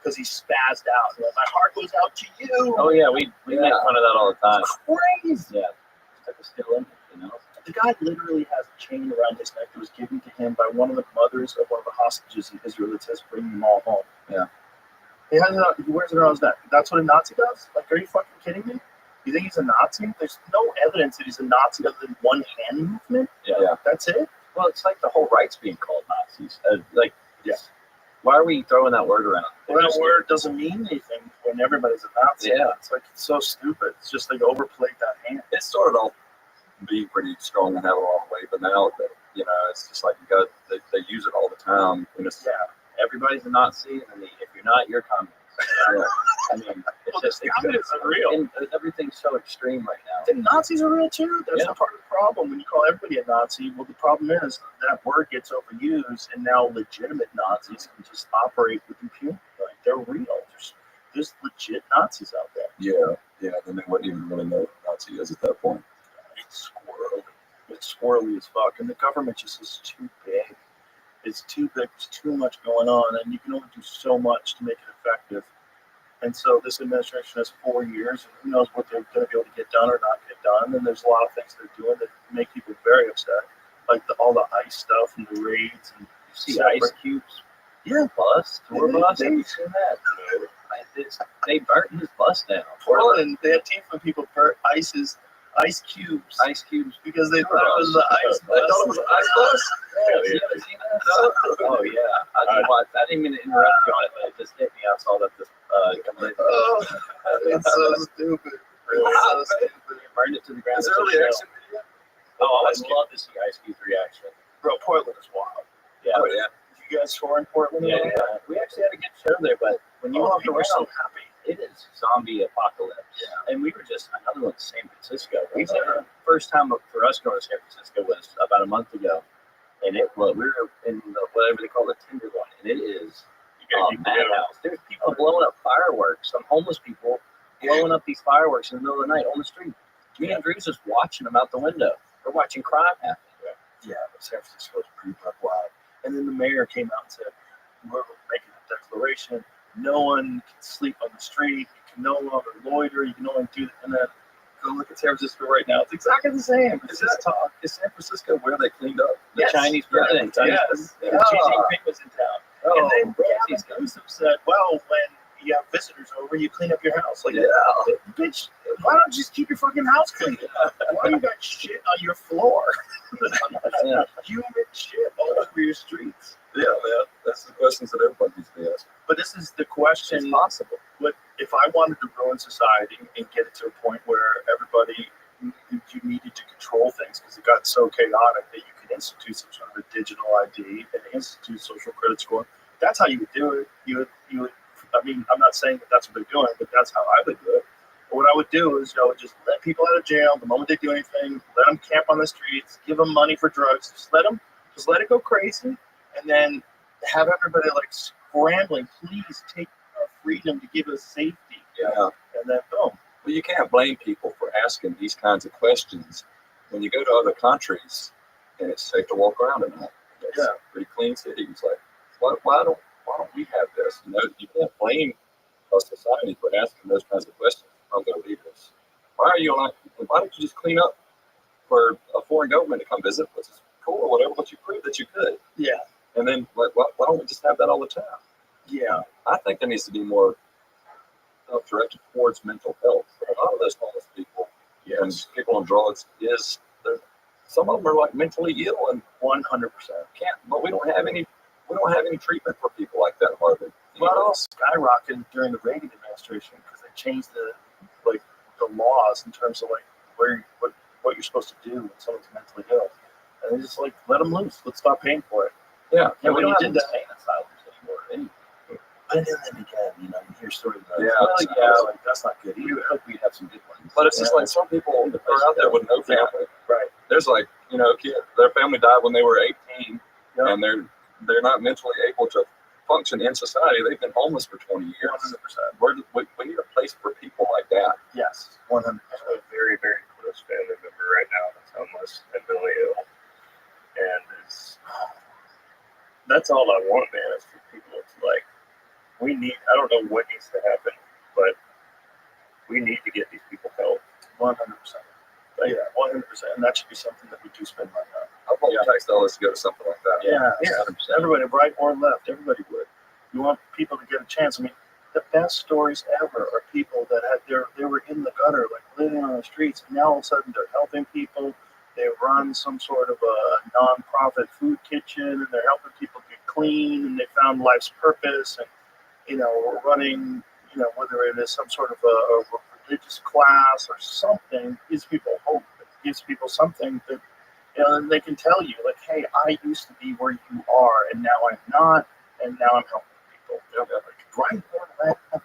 because he spazzed out. Like, my heart goes out to you. Oh yeah, we make fun of that all the time. It's crazy. Yeah, it's like a still in, you know. The guy literally has a chain around his neck that was given to him by one of the mothers of one of the hostages in Israel that says, bring them all home. Yeah. He wears it around his neck. That's what a Nazi does? Like, are you fucking kidding me? You think he's a Nazi? There's no evidence that he's a Nazi other than one hand movement. Yeah. That's it? Well, it's like the whole right's being called Nazis. Why are we throwing that word around? Well, that word doesn't mean anything when everybody's a Nazi. Yeah. It's like, it's so stupid. It's just like overplayed that hand. It started off being pretty strong and had a long way, but now it's just like they use it all the time. And it's, Everybody's a Nazi, and if you're not, you're communist. I mean, it's just communists are real. And everything's so extreme right now. The Nazis are real too. That's not part of the problem when you call everybody a Nazi. Well, the problem is that word gets overused, and now legitimate Nazis can just operate with impunity. Like they're real. There's legit Nazis out there. Yeah. Then they wouldn't even really know what Nazi is at that point. It's squirrely. It's squirrely as fuck, and the government just is too big. It's too big. There's too much going on, and you can only do so much to make it effective. And so this administration has 4 years, and who knows what they're going to be able to get done or not get done. And there's a lot of things they're doing that make people very upset, like all the ICE stuff and the raids and See Ice Cube's bus, tour bus. Have you seen that? They burnt his bus down. Portland, they had Tifa people burn Ice Cubes because they thought it was the ice bus. I thought it was an ice bus. You haven't seen that? Oh yeah. I didn't mean to interrupt you on it, but it just hit me. I saw that this coming in. Oh, it's so stupid. It's so stupid. Burned it to the ground. Is there a reaction video? Oh, I'd love to see Ice Cube's reaction. Bro, Portland is wild. Yeah. Oh yeah. You guys tour in Portland? Yeah. We actually had a good show there, but when you walk people around, are so happy. it is zombie apocalypse. Yeah. And we were just another one, San Francisco. First time for us going to San Francisco was about a month ago, and we were in whatever they call the Tenderloin, and it is a madhouse. There's people blowing up fireworks. Some homeless people blowing up these fireworks in the middle of the night on the street. Me and Drew's just watching them out the window. We're watching crime happen. Yeah, but San Francisco is pretty buck wild. And then the mayor came out and said, we're making a declaration. No one can sleep on the street. You can no longer loiter. You can only do that. And then go look at San Francisco right now. It's exactly the same. It's just talk. Is San Francisco where they cleaned up? The Chinese president. Yes. Yeah. Xi Jinping was in town. Oh, And then Gavin Newsom said, well, when you have visitors over, you clean up your house. Like, Yeah. bitch, why don't you just keep your fucking house clean? Why you got shit on your floor? Human shit all over your streets. Yeah, man. That's the questions that everybody needs to be asking. But this is the question. It's possible. What if I wanted to ruin society and get it to a point where everybody, you needed to control things because it got so chaotic that you could institute some sort of a digital ID and institute social credit score? That's how you would do it. You would. I mean, I'm not saying that that's what they're doing, but that's how I would do it. But what I would do is, I would just let people out of jail the moment they do anything. Let them camp on the streets. Give them money for drugs. Just let it go crazy, and then have everybody like scrambling. Please take our freedom to give us safety. Yeah. And then boom. Well, you can't blame people for asking these kinds of questions when you go to other countries and it's safe to walk around at night. It's a pretty clean city. It's like, why don't we have this? You can't blame a society for asking those kinds of questions from their leaders. Why don't you just clean up for a foreign government to come visit, which is cool or whatever, but you proved that you could. Yeah. And then why don't we just have that all the time? Yeah. I think there needs to be more directed towards mental health. A lot of those homeless people and people on drugs some of them are like mentally ill and 100%. but we don't have any treatment for people like that hardly. Well, it all skyrocketed during the Reagan administration because they changed the laws in terms of what you're supposed to do when someone's mentally ill, and they just let them loose. Let's stop paying for it. Yeah, And when we you don't have did insane asylums anymore. Anyway. But then again, you hear stories about that's not good. We would hope we'd have some good ones. but it's just like some people are out there with no family. Right. There's kid, their family died when they were 18, and they're not mentally able to function in society. They've been homeless for 20 years. 100%. We need a place for people like that. Yes. 100%. I have a very, very close family member right now that's homeless and mentally ill. And that's all I want, man, is for people to I don't know what needs to happen, but we need to get these people help. 100%. Yeah, 100%. And that should be something that we do spend money on. I'd love tax dollars to go to something like that. Yeah. 100%. Everybody, right or left, everybody would. You want people to get a chance. I mean, the best stories ever are people that they were in the gutter, living on the streets, and now all of a sudden they're helping people. They run some sort of a non-profit food kitchen, and they're helping people get clean, and they found life's purpose, and running, whether it is some sort of a religious class or something, gives people hope. It gives people something that and they can tell you, hey, I used to be where you are, and now I'm not, and now I'm helping people. Right or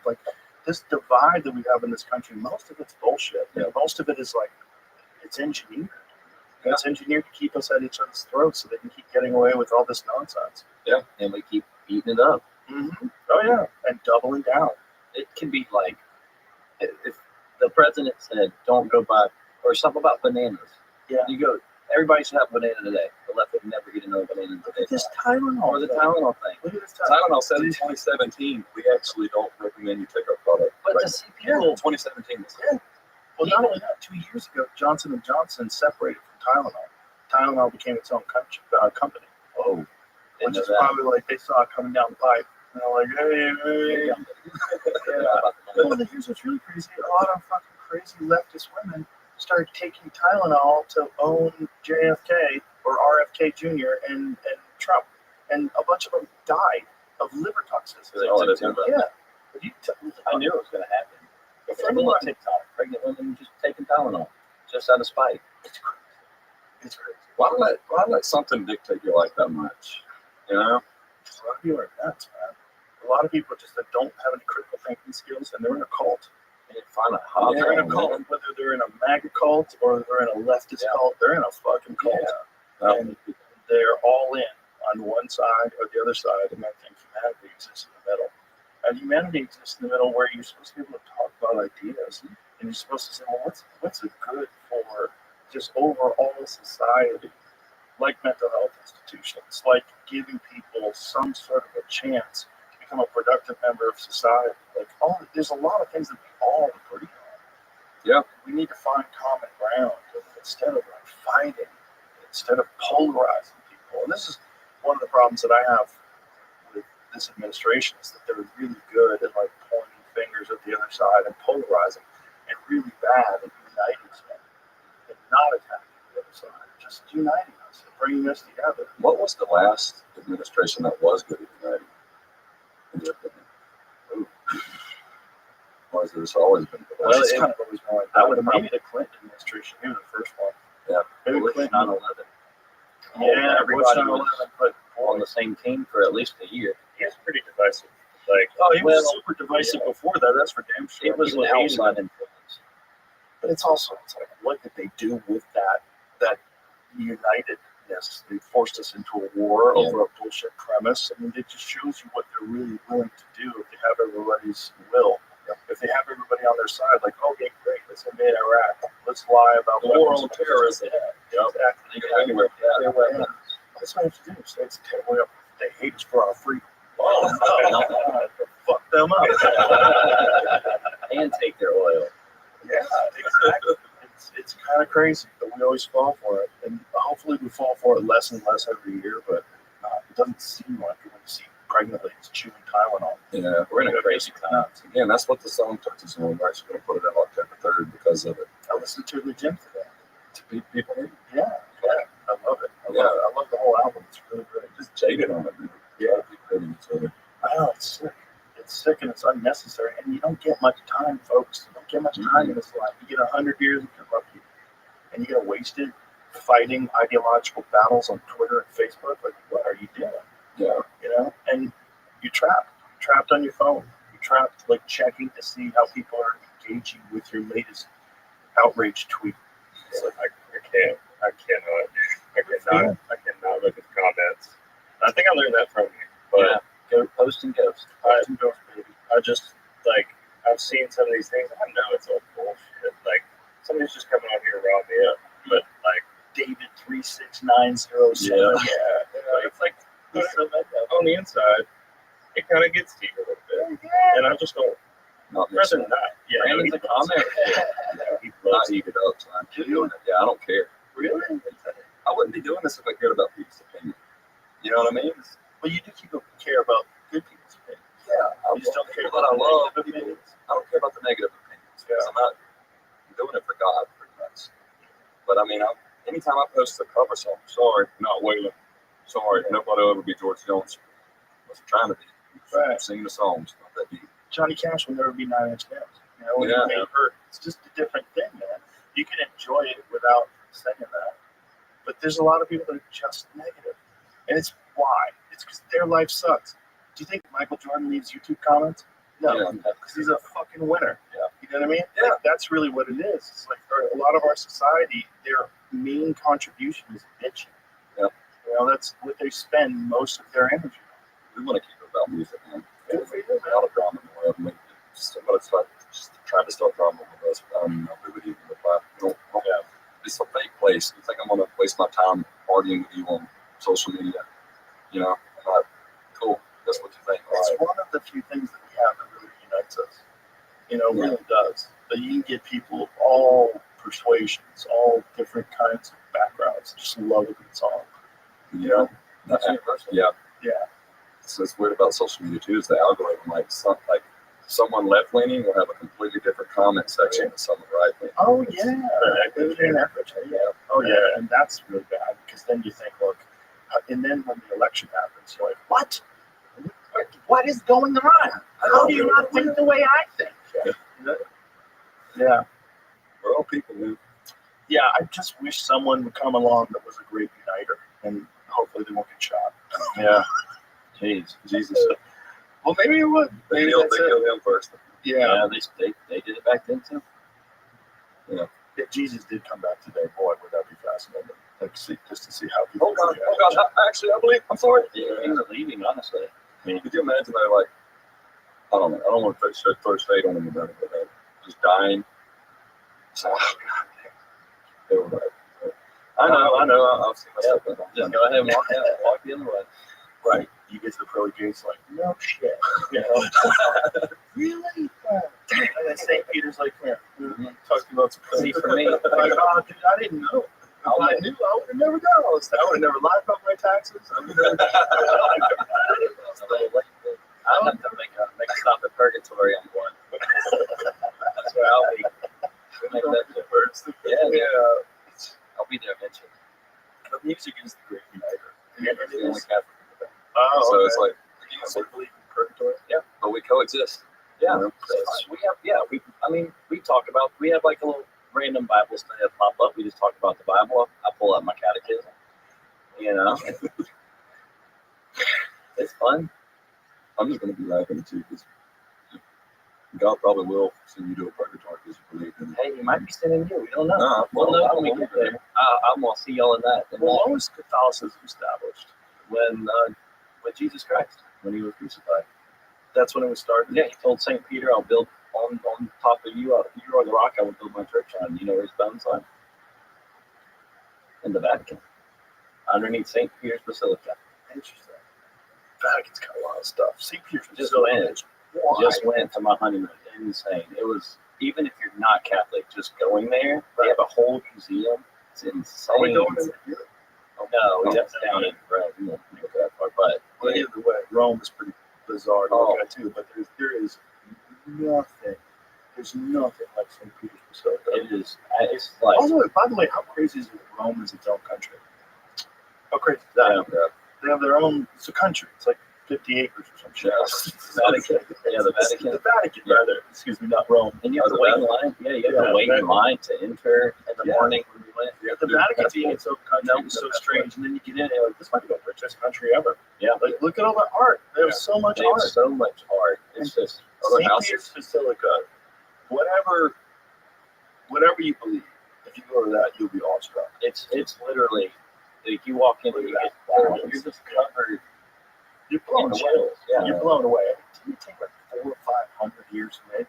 left, this divide that we have in this country, most of it's bullshit. Most of it is it's engineered. And it's engineered to keep us at each other's throats so they can keep getting away with all this nonsense. Yeah, and we keep eating it up. Mm-hmm. Oh, yeah. And doubling down. It can be like if the president said, "Don't go buy," or something about bananas. Yeah. You go. Everybody should have a banana today. The left would never eat another banana Look today. at this Tylenol. Or the Tylenol thing. Look at this Tylenol. Tylenol said in 2017, we actually don't recommend you take our product. But Like, to see people, 2017. Yeah. Well, not only that, 2 years ago, Johnson & Johnson separated from Tylenol. Tylenol became its own company. oh, Which is probably like they saw it coming down the pipe. And they're like, hey. Yeah. Well, here's what's really crazy. A lot of fucking crazy leftist women started taking Tylenol to own JFK or RFK Jr. and Trump. And a bunch of them died of liver toxicity. Oh, I didn't know that. Yeah. I knew it was going to happen. A It's friend a of little mine, TikTok, pregnant women just taking Tylenol, just out of spite. it's crazy. It's crazy. Why let something dictate your life that much? You know? A lot of people are nuts, man. A lot of people just that don't have any critical thinking skills, and they're in a cult. And you find a hot They're in a cult, whether they're in a MAGA cult or they're in a leftist cult. They're in a fucking cult, and they're all in on one side or the other side. And I think humanity exists in the middle. And humanity exists in the middle where you're supposed to be able to talk about ideas, and you're supposed to say, well, what's it good for just overall society? Like mental health institutions, like giving people some sort of a chance to become a productive member of society. Like, there's a lot of things that we all agree on. Yeah. We need to find common ground instead of like fighting, instead of polarizing people. And this is one of the problems that I have with this administration is that they're really good at like pointing fingers at the other side and polarizing, and really bad at uniting stuff and not attacking the other side, just uniting us and bringing us together. What was the last administration that was good at uniting? In your opinion? Ooh. Or has this always been the Well, best? it's kind of always been like I that. would Maybe the Clinton administration, maybe the first one. Yeah. Maybe Bush Clinton. 9/11. Yeah, Everybody Bush 9/11, was but on the same team for at least a year. He was pretty divisive. Like, oh, he was Well, super divisive before that. That's for damn sure. It was an People hated him. outside influence. But it's also, it's like, what did they do with that unitedness? They forced us into a war over a bullshit premise. I mean, it just shows you what they're really willing to do if they have everybody's will. If they have everybody on their side, like, okay, great, let's invade Iraq. Let's lie about The war weapons on of terrorism. Yeah, exactly. You go anywhere. Yeah. That's what you have to do. So it's terribly up. They hate us for our freedom. Oh, no. Fuck them up. And take their oil. Yeah, exactly. It's kind of crazy, but we always fall for it, and hopefully we fall for it less and less every year. But it doesn't seem like it when you see pregnant ladies chewing Tylenol. Yeah, We're in a crazy time. again, that's what the song touches on. We're actually going to put it out October 3rd because of it. I listened to the gym today. People, Yeah, I love it. I love the whole album. It's really good. just jaded on it, man. Yeah. Hating each other. I know it's sick. It's sick and it's unnecessary, and you don't get much time, folks. You don't get much time in this life. You get 100 years if you're lucky, and you get wasted fighting ideological battles on Twitter and Facebook. Like, what are you doing? Yeah. You know, and you're trapped on your phone. You're trapped, like, checking to see how people are engaging with your latest outrage tweet. it's like, I cannot look at the comments. I think I learned that from you, but Yeah. Go post and ghost. I just, like, I've seen some of these things. I know it's all bullshit. Like, somebody's just coming out here to rile me up. But, like, David 36907. yeah. It's like, on the inside, it kind of gets to you a little bit. And I just don't, Not rather mixing. not. Yeah, no, Brandon's a comment. He loves to eat it up, son. Yeah, I don't care. Really? I wouldn't be doing this if I cared about people's opinion. You know what I mean? Well, you do keep care about good people's opinions. Yeah, I You just don't care people that I about love. negative opinions. I don't care about the negative opinions. Because I'm not doing it for God, pretty much. But I mean, anytime I post a cover song, sorry, not Waylon. Sorry, nobody will ever be George Jones. I wasn't trying to be. Right. Singing the songs, not that deep. Johnny Cash will never be 9 Inch Nails. You know, when Yeah. you made Hurt, it's just a different thing, man. You can enjoy it without saying that. But there's a lot of people that are just negative. And it's why? It's because their life sucks. Do you think Michael Jordan leaves YouTube comments? No, Yeah. because he's a fucking winner. Yeah. You know what I mean? Yeah. Like, that's really what it is. It's like a lot of our society, their main contribution is bitching. Yeah. You know, that's what they spend most of their energy on. We want to keep it about music, man. Good for you, There's a lot of drama in the world. I mean, somebody's just trying to start drama with us. We would even reply. Yeah. It's a fake place. You think I'm going to waste my time arguing with you on social media? You know, I'm like, cool. That's what you think. It's All right. one of the few things that we have that really unites us. You know, Yeah. really does. But you can get people of all persuasions, all different kinds of backgrounds, just love a good song. You know, That's universal. yeah. Yeah. So it's weird about social media too. Is the algorithm like someone left leaning will have a completely different comment section than someone right leaning. Oh yeah. Oh yeah. And that's really bad because then you think, look, and then when the election happens, you're like, what? What is going on? How do you not think the way I think? Yeah. We're all people, man. Yeah, I just wish someone would come along that was a great uniter, and hopefully they won't get shot. Yeah. Jeez. Jesus. Well, maybe it would. They Maybe killed that's it. him first. Yeah. They did it back then too. If Jesus did come back today, boy, would that be fascinating. Like, just to see how people. Oh God! Actually, I believe. I'm sorry. Yeah, he was leaving, honestly. I mean, Could you imagine they're like, I don't know. I don't want to throw shade on anybody, but just dying. So, they were like, I know. I'll see myself. just go ahead and walk out, walk the other way. Right. You get to the pearly gates, like, no shit. You know? Really? And then St. Peter's like, come here. Talking about some See, for me, like, oh, dude, I didn't know. If I knew, I would have never done all this stuff. I would have never lied about my taxes. I would have never. I'll have to make a stop at Purgatory. I'm going. That's where I'll be. Make that the first. Yeah. I'll be there eventually. But music is the great uniter. It's the only Catholic thing. Oh, So okay. it's like, So you believe in purgatory? but we coexist. Yeah. You know? We talk about, we have like a little random Bible study that pop up. We just talk about the Bible. I pull out my catechism. You know, it's fun. I'm just going to be laughing too because God probably will send you to a purgatory because you believe in it. Hey, he might be sending you. We don't know. Nah, We'll know I when we don't get believe there. I'm gonna see y'all in that. And Well, when was Catholicism established? when with Jesus Christ, when he was crucified. That's when it was started. Yeah, he told St. Peter, "I'll build on top of you. You are the rock. I will build my church on." You know where his bones are? In the Vatican, underneath St. Peter's Basilica. Interesting. Vatican's got a lot of stuff. St. Peter's Just so went. Just went to my honeymoon. Insane. It was, even if you're not Catholic, just going there. They have a whole museum. It's insane. Are we going in here? No, that's down in Rome. We won't go that far, but Well, either way, Rome is pretty bizarre to Oh. look at too. But there is nothing. There's nothing like St. Peter's Basilica. it is. It's like By the way, how crazy is it that Rome is its own country? How crazy is that? Yeah. They have their own. It's a country. It's like 50 acres or some shit. Vatican. Yeah, the Vatican. The Vatican, rather. Excuse me, not Rome. And you have to wait in line. Yeah, you have to wait in line to enter in the morning when we went. The Vatican being its own country is so strange. And then you get in and you're like, this might be the richest country ever. Yeah, Like, look at all the art. There's so much they have art. so much art. It's just Other St. houses. Peter's Basilica, whatever you believe, if you go to that, you'll be awestruck. it's literally like you walk in and you get you're just covered You're in blown away. chills. Yeah. You're blown away. Didn't it take like 400 or 500 years to make?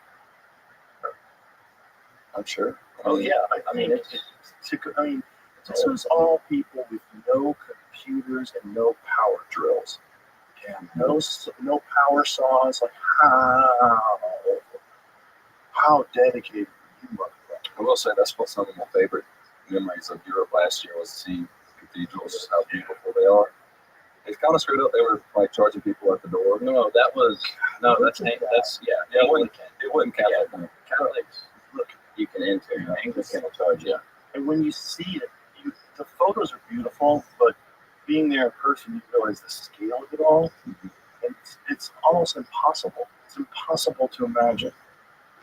I'm sure. Oh yeah, I mean, this was all people with no computers and no power drills, and no power saws. Like how dedicated you must be. I will say that's what some of my favorite memories of Europe last year was seeing cathedrals, just how beautiful they are. It's kind of screwed up. They were like charging people at the door. No, that's Yeah, it wasn't Catholic. Yeah. Catholics, look, you can enter. Anglican will charge you. And when you see it, the photos are beautiful, but being there in person, you realize the scale of it all. And it's almost impossible. It's impossible to imagine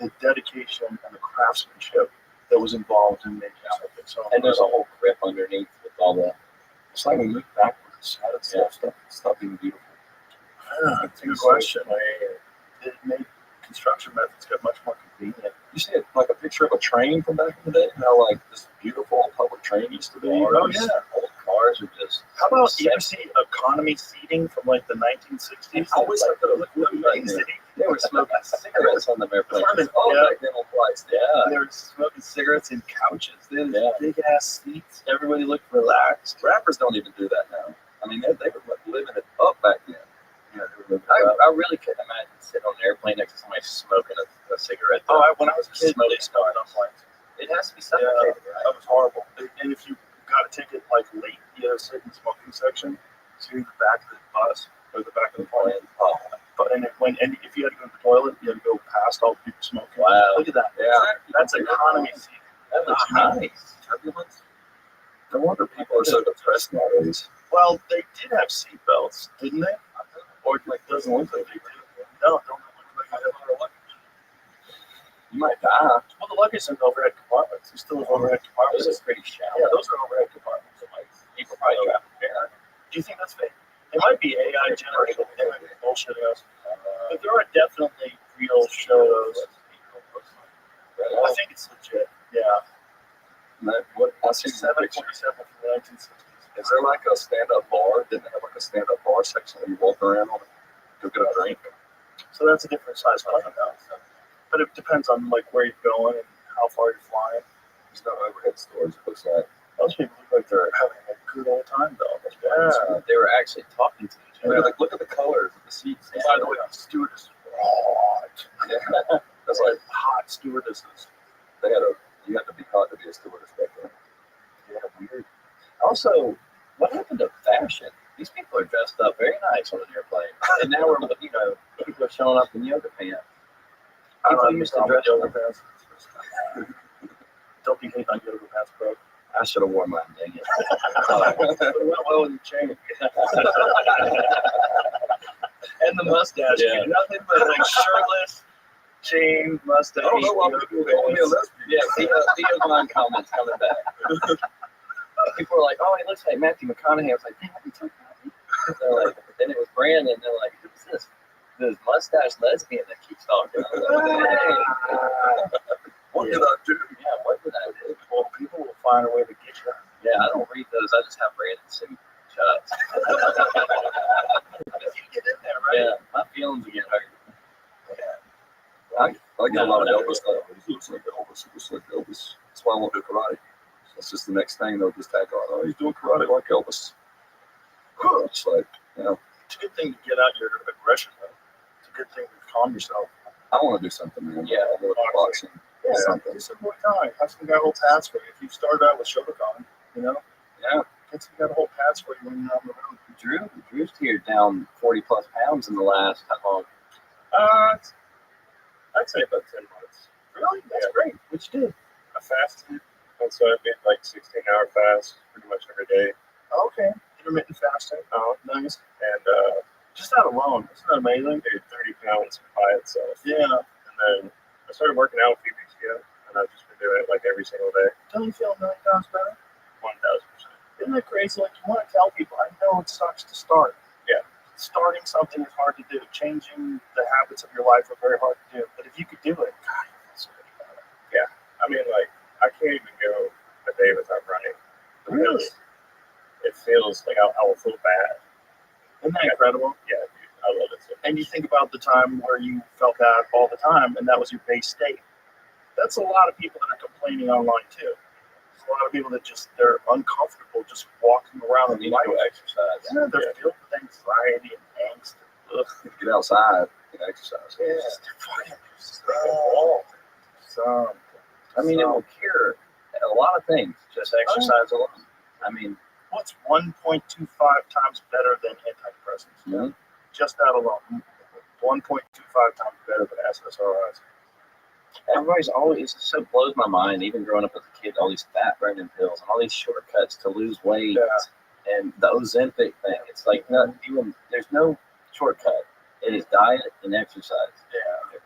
the dedication and the craftsmanship that was involved in making something. So, And there's a whole crypt underneath with all the. It's like we moved backwards. How did Yeah. stuff stop being beautiful? That's a good question. Did it make construction methods got much more convenient. You see like a picture of a train from back in the day, how like this beautiful public train used to be. Oh yeah. Old cars are just. How about you ever see economy seating from like the 1960s? I always thought that it looked really amazing. They were smoking cigarettes on them airplanes. Oh, Yeah. back then on flights. Yeah. They were smoking cigarettes in couches. They had Yeah. big ass seats. Everybody looked relaxed. Rappers don't even do that now. I mean, they were like living it up back then. Yeah, they were living it up. I really couldn't imagine sitting on an airplane next to somebody smoking a cigarette. When I was a kid, Smoking they smoked on planes. It has to be suffocating, right? That was horrible. And if you got a ticket like late, you had to sit in the smoking section to the back of the bus or the back of the plane. But and if you had to go to the toilet, you had to go past all the people smoking. Wow. Look at that. Yeah. That's economy seating. That looks nice. Turbulence. No wonder people are so depressed nowadays. Well, they did have seatbelts, didn't they? Or like doesn't look like they did. No, don't look like they have luggage. You might die. Well, the luggage is in overhead compartments. You still have overhead compartments. This is pretty shallow. Yeah, those are overhead compartments. Like, people probably drive there. Do you think that's fake? It might be AI generated. They might be bullshitting us. But there are definitely real shows. I think it's legit. Yeah. What I see some pictures. 727 from the 1960s. Is there like a stand-up bar? Didn't they have like a stand-up bar section where you walk around on it, go get a drink? So that's a different size plane now. But it depends on like where you're going and how far you're flying. There's no overhead stores. It looks like. Those people look like they're having a good old time though. Yeah, they were actually talking to each other. Look at the colors of the seats. And by the way, the stewardess hot. Yeah. That's like Hot stewardesses. you had to be hot to be a stewardess back then. Yeah, weird. Also, what happened to fashion? These people are dressed up very nice on an airplane, and now we're people are showing up in yoga pants. People used to dress yoga pants. Don't be hating on yoga pants, bro. I should have worn mine, dang it. It went well with the chain. And the mustache. Yeah. Nothing but like shirtless, chain, mustache. I don't know why people call me a lesbian. Yeah, Theo Vaughn comments coming back. People were like, "Oh, he looks like Matthew McConaughey." I was like, "Damn, what are you talking about?" They're like, then it was Brandon. They're like, "Who's this? This mustache lesbian that keeps talking?" I was like, "Hey, What did I do? yeah, what did I do?" Well, people will find a way to get you. Yeah, I don't read those. I just have Brandon send me shots. You get in there, right? Yeah, my feelings get hurt. I get a lot of No, Elvis stuff. He looks like Elvis. He looks like Elvis. That's why I won't do karate. That's just the next thing they'll just tag on. Oh, he's doing karate like Elvis. It's like, It's a good thing to get out your aggression, though. It's a good thing to calm yourself. I want to do something, man. Yeah, I want to do boxing. Yeah, Something. do some Muay Thai. Have some guy hold pads for you. If you started out with Shotokan, Yeah. get some guy to hold pads for you when you're on the road. Drew's here down 40 plus pounds in the last how long? I'd say about 10 months. Really? That's great. What you did? I fasted, and so I did like 16-hour fast pretty much every day. Okay. Intermittent fasting. Oh, Nice. and Just that alone. Isn't that amazing? maybe 30 pounds by itself. Yeah. And then I started working out a few weeks ago, and I've just been doing it like every single day, Don't you feel a million times better? 1,000%. Isn't that crazy? Like, you want to tell people, I know it sucks to start. Yeah. Starting something is hard to do. Changing the habits of your life are very hard to do. But if you could do it, God, you feel so much better. I mean, like, I can't even go a day without running. Really? It feels like I will feel bad. Isn't that incredible? Yeah, dude, I love it so much. And you think about the time where you felt that all the time, and that was your base state. That's a lot of people that are complaining online, too. There's a lot of people that they're uncomfortable just walking around You in need life. to go exercise. Yeah, they're filled with anxiety and angst. Ugh. Get outside and exercise. Yeah, they're fucking so. I mean, it will cure a lot of things. Just exercise alone. I mean, What's 1.25 times better than antidepressants? Yeah. Just that alone. 1.25 times better than SSRIs. everybody's always, it so blows my mind, even growing up as a kid, all these fat burning pills and all these shortcuts to lose weight and the Ozempic thing. It's like not even, there's no shortcut. It is diet and exercise. Yeah.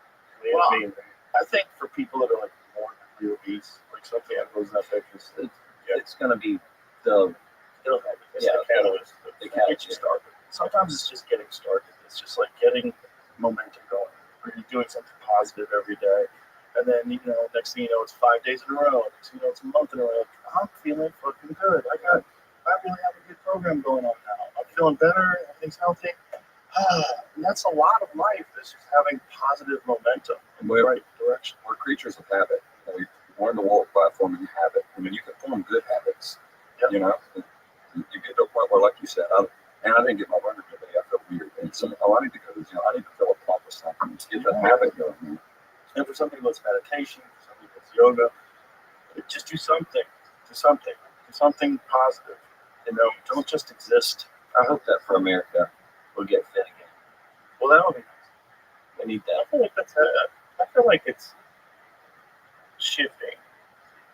Well, I mean, I think for people that are like morbidly obese, like something like Ozempic is It's going to be the it's the catalyst. to get you started. Sometimes it's just getting started. It's just like getting momentum going. Or you're doing something positive every day. And then, next thing you know, it's 5 days in a row. Next thing you know, it's a month in a row. I'm feeling fucking good. I really have a good program going on now. I'm feeling better. Everything's healthy. And that's a lot of life. Is just having positive momentum in the right direction. We're creatures of habit. We learn to walk platform and habit. I mean, you can form good habits. Yep. You get to a point where, like you said, I didn't get my runner today. I felt weird. And so I need to go. I need to fill a pump with something. Just get that habit going. And for some people, it's meditation. For some people, it's yoga. Just do something. Do something. Do something positive. Don't just exist. I hope that for America, we'll get fit again. Well, that would be nice. We need that. I feel like it's shifting.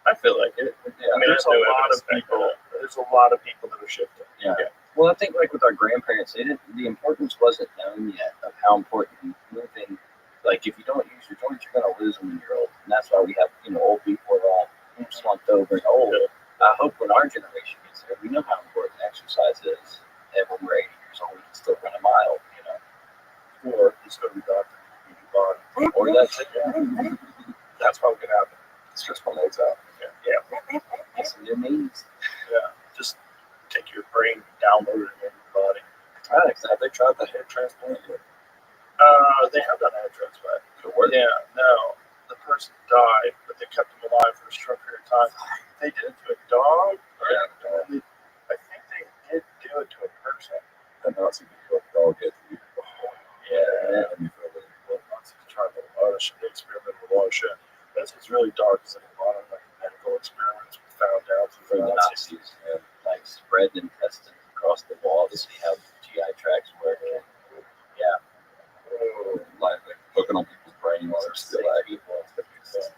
I feel like it. Yeah, there's a lot of people. There's a lot of people that are shifting. Yeah. Well, I think like with our grandparents, the importance wasn't known yet of how important moving. Like if you don't use your joints, you're going to lose them when you're old, and that's why we have old people are all slumped over and old. I hope when our generation gets there, we know how important exercise is, and when we're 80 years old, we can still run a mile. Or just go to the doctor. Or that's it. That's probably gonna happen. Stretch my legs out. Yeah. Listen to your knees. Yeah. Just take your brain, download it in your body. Have they tried the hair transplant yet? They have done a head transplant. Did it work? Yeah, no. The person died, but they kept him alive for a short period of time. They did it to a dog. Yeah. I think they did do it to a person. The Nazi people dog get to you. Yeah. And you feel really cool. Nazis tried a lot of shit. They experimented with a lot of shit. That's what's really dark is that a lot of medical experiments were found out through the Nazis. Like spread intestines across the wall to see how GI tracts work. Yeah. Like hooking on people's brain while they're still active.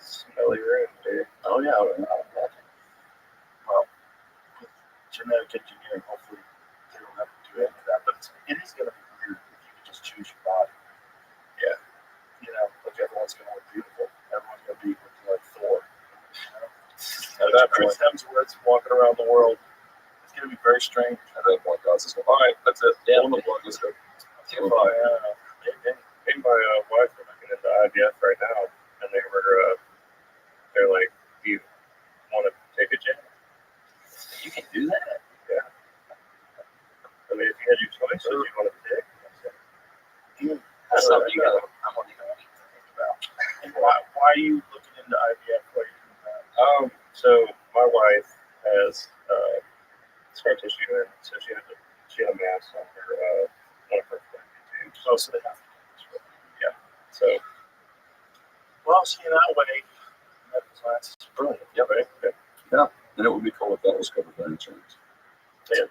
Smelly room, dude. Oh, yeah. Well, with genetic engineering, hopefully they don't have to do any of that. But it is going to be weird if you can just choose your body. Yeah. Like everyone's going to look beautiful. Everyone's going to be looking like Thor. At that point, Hemsworth's walking around the world. It's going to be very strange. At that point, God's just going, all right, that's it. Yeah. Pull the plug, let's go. Me and my wife are looking into IVF right now, and they're like, do you want to take a chance? You can do that. Yeah. I mean, if you had your choice, if you want to pick. That's something you got. I'm only going to need to think about. And why are you looking into IVF? Why are you doing that? So my wife has scar tissue, and so she had a mass on her one of her tubes. Oh, so they have to do this. Yeah. So. Well, see, in that way, medical science is brilliant. Yeah, right. Yeah, and it would be cool if that was covered by insurance.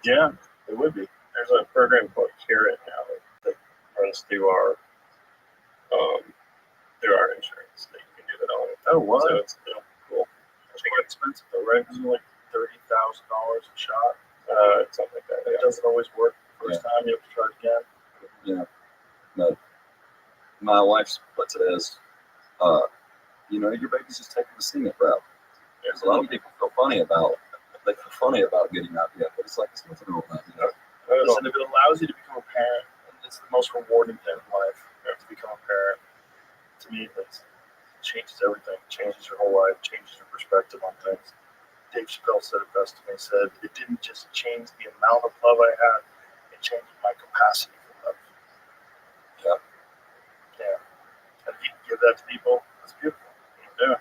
Yeah, it would be. There's a program called Carrot now that runs through our insurance that you can do that on. Oh, what? So it's cool. It's more expensive though, right? Isn't it like $30,000 a shot? Something like that. It doesn't always work the first time. You have to try it again. Yeah. No. My wife puts it as, your baby's just taking the scenic route. There's a lot of people feel funny about getting IVF, but it's like, it's nothing wrong with that. Listen, if it allows you to become a parent, it's the most rewarding thing in life. To become a parent, to me, it changes everything. It changes your whole life, changes your perspective on things. Dave Chappelle said it best to me. He said, it didn't just change the amount of love I had, it changed my capacity for love. Yeah. And if you can give that to people, that's beautiful. Yeah.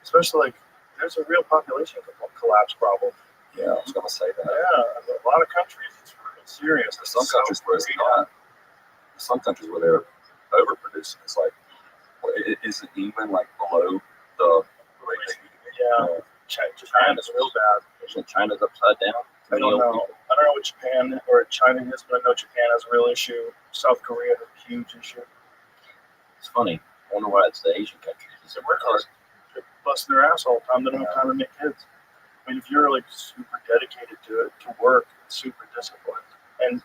Especially there's a real population collapse problem. Yeah, I was going to say that. Yeah, a lot of countries, it's really serious. There's some countries where it's not. There's some countries where they're overproducing. It's like, is it even below the rate they need to be? Yeah. China's real bad. China's upside down. I don't know what Japan or China is, but I know Japan has a real issue. South Korea has a huge issue. It's funny. I wonder why it's the Asian countries. They're working hard. They're busting their ass all the time. They don't have time to make kids. I mean, if you're super dedicated to it, to work, super disciplined, and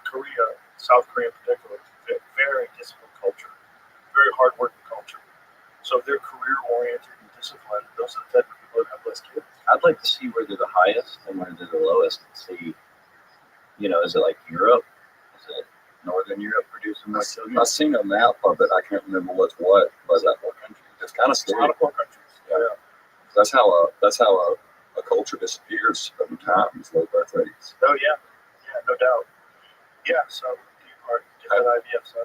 South Korea in particular, is a very disciplined culture, very hardworking culture. So if they're career-oriented and disciplined, those are the type of people that have less kids. I'd like to see where they're the highest and where they're the lowest and see, is it like Europe? Is it Northern Europe producing more children? I've seen a map of it. I can't remember what's what, but It's kind of A scary. lot of poor countries. Yeah. That's how a culture disappears over time. These low birth rates. Oh yeah, no doubt. Yeah, so you are good idea, son.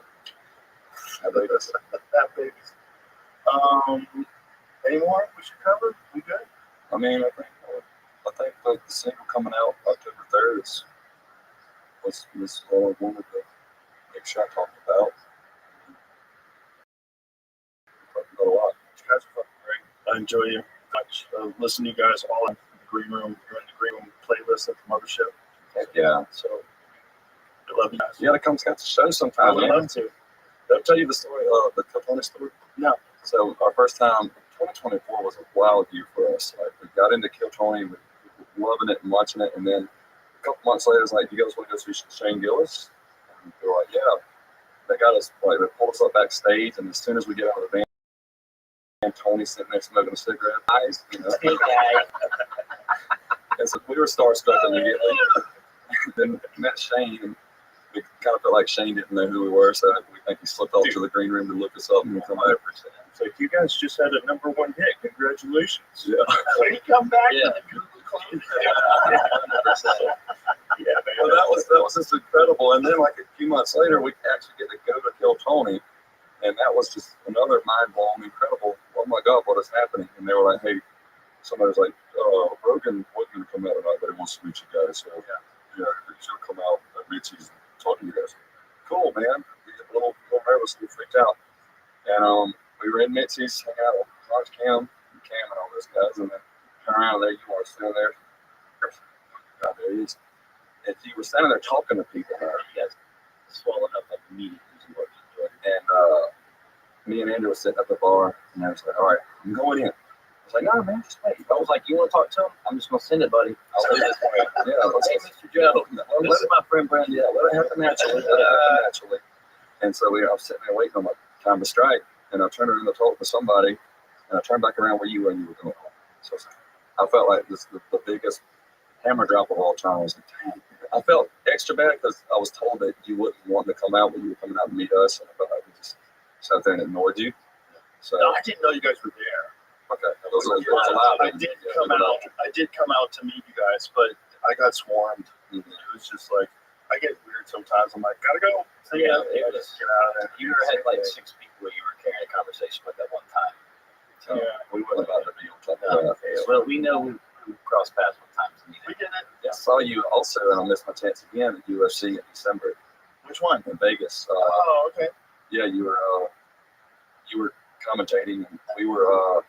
Have babies. Have babies. Any more we should cover? We good? I mean, I think the single coming out October 3rd was one of the make sure I talked about. Talked about a lot. You guys are fucking great. I enjoy you much. Listen to you guys all in the green room. You're in the green room playlist at the mothership. Heck yeah. So I love you guys. You gotta come catch the show I sometime, would man. love to. Did I tell you the story, the Capone story? No. So our first time, 2024 was a wild year for us. Like we got into Kill Tony, we were loving it and watching it, and then a couple months later, it's like, "You guys want to go see Shane Gillis?" And we were like, "Yeah." They got us like they pulled us up backstage, and as soon as we get out of the van, Tony's sitting there smoking a cigarette. Eyes, you know. And so we were starstruck immediately. Then met Shane, and we kind of felt like Shane didn't know who we were, so we think he slipped off to the green room to look us up and come over. It's like, you guys just had a #1 hit. Congratulations. Yeah. When you come back Yeah. to the Google Cloud. Yeah, man. Well, that was just incredible. And then, like a few months later, we actually get to go to Kill Tony, and that was just another mind-blowing, incredible. Oh my God, what is happening? And they were like, "Hey," somebody was like, "Rogan wasn't going to come out tonight, but he wants to meet you guys. So yeah, he's going to come out at Mitzi's and talk to you guys." Cool, man. We get a little nervous, we freaked out, and we were in Mitzi's, hung out with Cam and all those guys, and then turn around, there you are standing there. God, there he is. And you were standing there talking to people. You guys swallowed up like immediately. And me and Andrew were sitting at the bar, and I was like, "All right, I'm going in." I was like, "No, man, just wait." I was like, "You want to talk to him? I'm just gonna send it, buddy. I'll do this for you." Yeah, let's Hey, Mr. Joe, this is my friend Brandon. Yeah, let it happen naturally. Let it happen naturally. And so I was sitting there waiting on my time to strike, and I turned around to talk to somebody, and I turned back around where you were, and you were going home. So I felt like this the biggest hammer drop of all time. I was like, "Dang." I felt extra bad because I was told that you wouldn't want to come out, but you were coming out to meet us, and I felt like we just sat there and ignored you. So No, I didn't know you guys were there. okay, those are allowed. I did come out to meet you guys, but I got swarmed. It was just like, I get weird sometimes. I'm like, gotta go. So Yeah, it it was was. get out of there. You had like 6 people you were carrying a conversation with at one time. So Yeah. we weren't about to be on top No. of that. Well, we know we crossed paths one time. We did it. I saw you also, and I missed my chance again at UFC in December Which one? in Vegas. Oh, okay. Yeah, you were commentating, and we were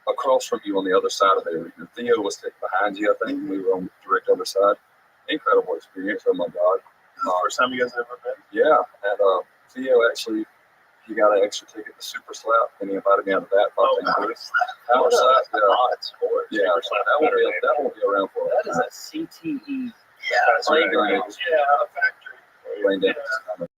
across from you on the other side of the arena. Theo was sitting behind you, I think. We were on the direct other side. Incredible experience. Oh my God. This is the first time you guys have ever been? Yeah, and Theo actually, he got an extra ticket to Super Slap, and he invited me out of that. Power Slap. Yeah. Odd sport. Yeah, that won't be around for a That is long a CTE. Yeah, that's Brain right. damage. Yeah, a factory. Brain damage.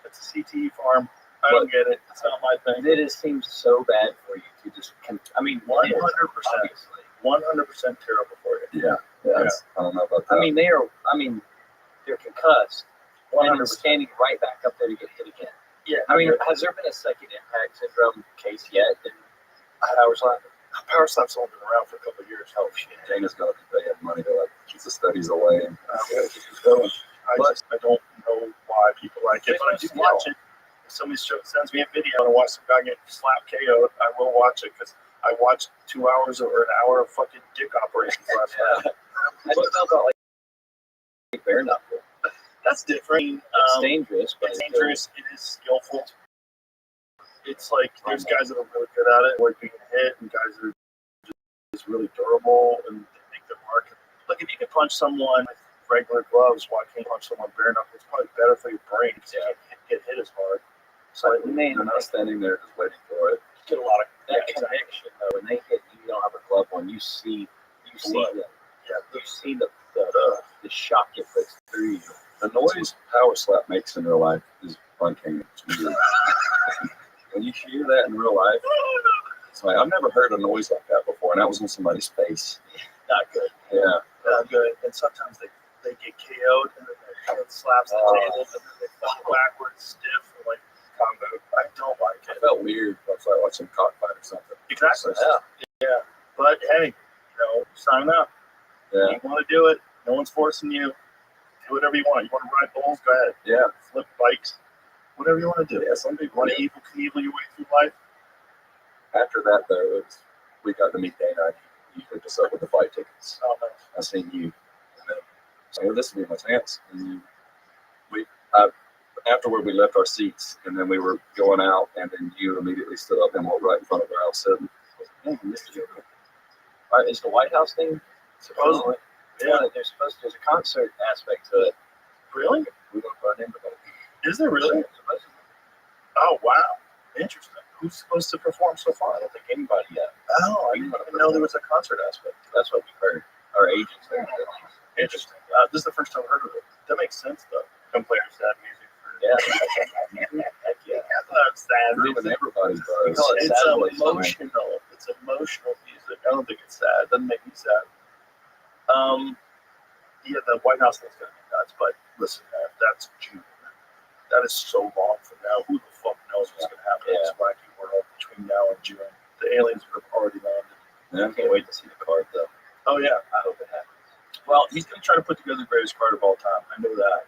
It's a CTE farm. I don't get it. It's not my thing. It just seems so bad for you to just. I mean, 100%. obviously. 100% terrible for you. Yeah, I don't know about that. I mean, they're concussed. 100 100%. standing right back up there to get hit again. Yeah. I mean, has there been a second impact syndrome case yet? Power Slap? Power Slap's only been around for a couple of years. Oh, shit. Dana's got to be paying money to like keep the studies away. And We gotta keep this going. I don't know why people like it, but I do watch it. If somebody sends me a video and I watch some guy get slapped KO'd, I will watch it because I watched 2 hours or an hour of fucking dick operations last night. I don't know about like bare knuckle. That's different. It's dangerous, but It's dangerous. It is skillful. It's like there's guys that are really good at it, avoid being hit, and guys that are just really durable and they make their mark. Like if you can punch someone with regular gloves, why can't you punch someone bare knuckle? It's probably better for your brain because you can't get hit as hard. So man, they're not standing there just waiting for it. Get a lot of that connection though, when they hit you don't have a glove on, you see the shock it puts through you. The noise Power Slap makes in real life is uncanny. When you hear that in real life, it's like I've never heard a noise like that before, and that was in somebody's face. not good. Yeah. Not good. And sometimes they get KO'd and then their head slaps the table and then they fall backwards stiff and like combo. I don't like It it. felt weird, but It's like watching a cockfight or something. Exactly. So, Yeah. But hey, sign up. yeah. You want to do it? No one's forcing you. Do whatever you want. You want to ride bulls? Go ahead. Yeah. Flip bikes. Whatever you want to do. Yeah. Some people Want to evil Knievel your way through life? After that, though, we got to meet Dana. He hooked us up with the fight tickets. Oh, nice. I seen you. And then, so well, this will be my chance. And afterward, we left our seats, and then we were going out, and then you immediately stood up and walked right in front of where I was sitting. I was like, man, this is good. All right, is the White House thing supposedly? Yeah. There's a concert aspect to it. Really? We don't run into that. Is there really? Supposedly. Oh, wow. Interesting. Who's supposed to perform so far? I don't think anybody yet. Oh, I didn't even know there was a concert aspect. That's what we've heard. Our agents there. Interesting. This is the first time I've heard of it. That makes sense, though. Come play our sad music for Heck yeah. That's sad. Ruin everybody's We buzz. call it It's sad boys. emotional. It's emotional music. I don't think it's sad. It doesn't make me sad. Yeah, the White House thing's gonna be nuts. But listen, man, that's June. That is so long from now. Who the fuck knows what's gonna happen in this wacky world between now and June? The aliens would have already landed. I can't wait to see the card though. Oh yeah. I hope it happens. Well, he's gonna try to put together the greatest card of all time. I know that.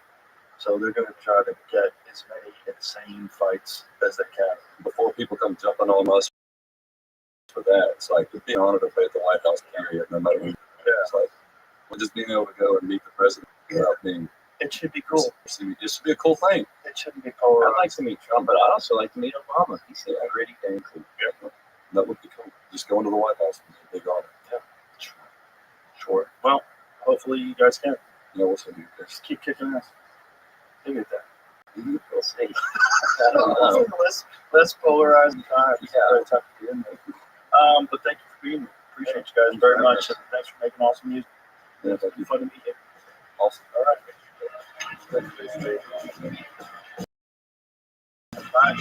So they're gonna try to get as many insane fights as they can. Before people come jumping on us for that, it's like it'd be an honor to play at the White House, period, no matter who. It's like we're just being able to go and meet the president without being. It should be cool. It should be a cool thing. It shouldn't be cool. I'd like to meet Trump, but I'd also like to meet Obama. He seems pretty dang cool. That would be cool. Just going to the White House would be a big honor. Sure. Well, hopefully you guys can. You know, we'll see. Just keep kicking ass. Look at that. We'll see. I don't know. less polarized time. Yeah. Tough to get in there. But thank you for being here. Appreciate you guys very much. And thanks for making awesome music. Yeah, thank you. Fun to meet you. Awesome. All right. Bye.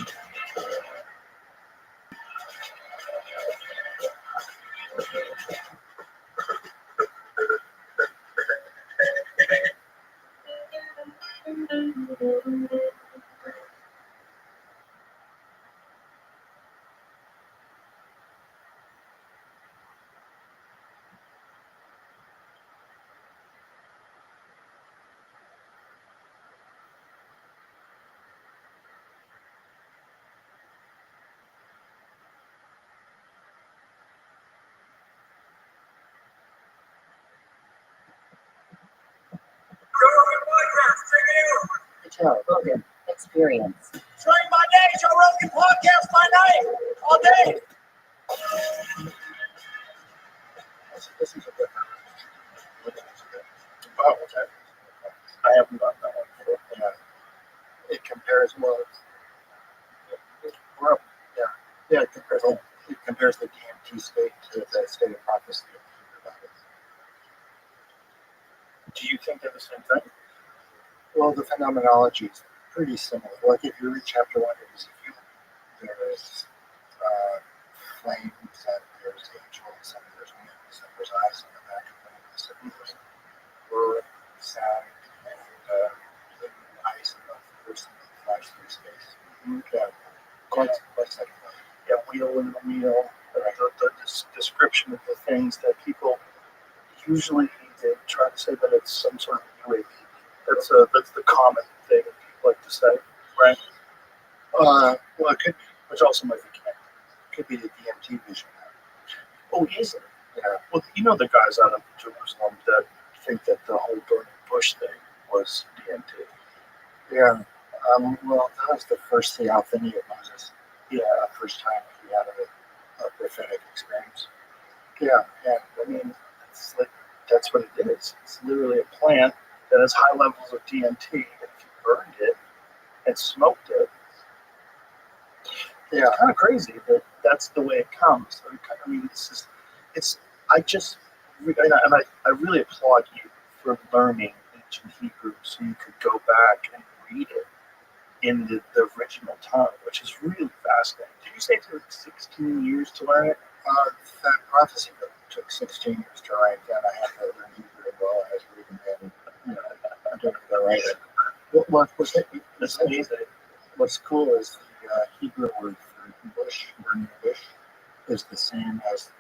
The Joe Rogan Experience. Train my day, Joe Rogan podcast my night, all day. This is a good one. Oh, okay. I haven't done that one before. Yeah. It compares what? Yeah, it compares the DMT state to the state of prophecy. Do you think they're the same thing? Well, the phenomenology is pretty similar. Like if you read chapter 1 of Ezekiel, there's flames, and there's angels, and there's wings, and there's eyes on the back of wings, and there's word, sound, and ice above the person that flies through space. Yeah, quite like yeah, wheel in the wheel. The description of the things that people usually they try to say that it's some sort of UAP. That's the common thing that people like to say, right? Well, it could be, which also might be connected. It could be the DMT vision. Oh, is it? Yeah. Well, you know the guys out of Jerusalem that think that the whole burning bush thing was DMT. Yeah. Well, that was the first theophany of Moses. Yeah, first time he had a prophetic experience. Yeah, and I mean, it's like that's what it is. It's literally a plant that has high levels of DMT, and if you burned it and smoked it, yeah, it's kind of crazy that that's the way it comes. I mean, I really applaud you for learning ancient Hebrew so you could go back and read it in the original tongue, which is really fascinating. Did you say it took 16 years to learn it? That prophecy book took 16 years to write, and I had to learn Hebrew while I was reading it. I don't know how to write it. What's cool is the Hebrew word for bush, burning bush, is the same as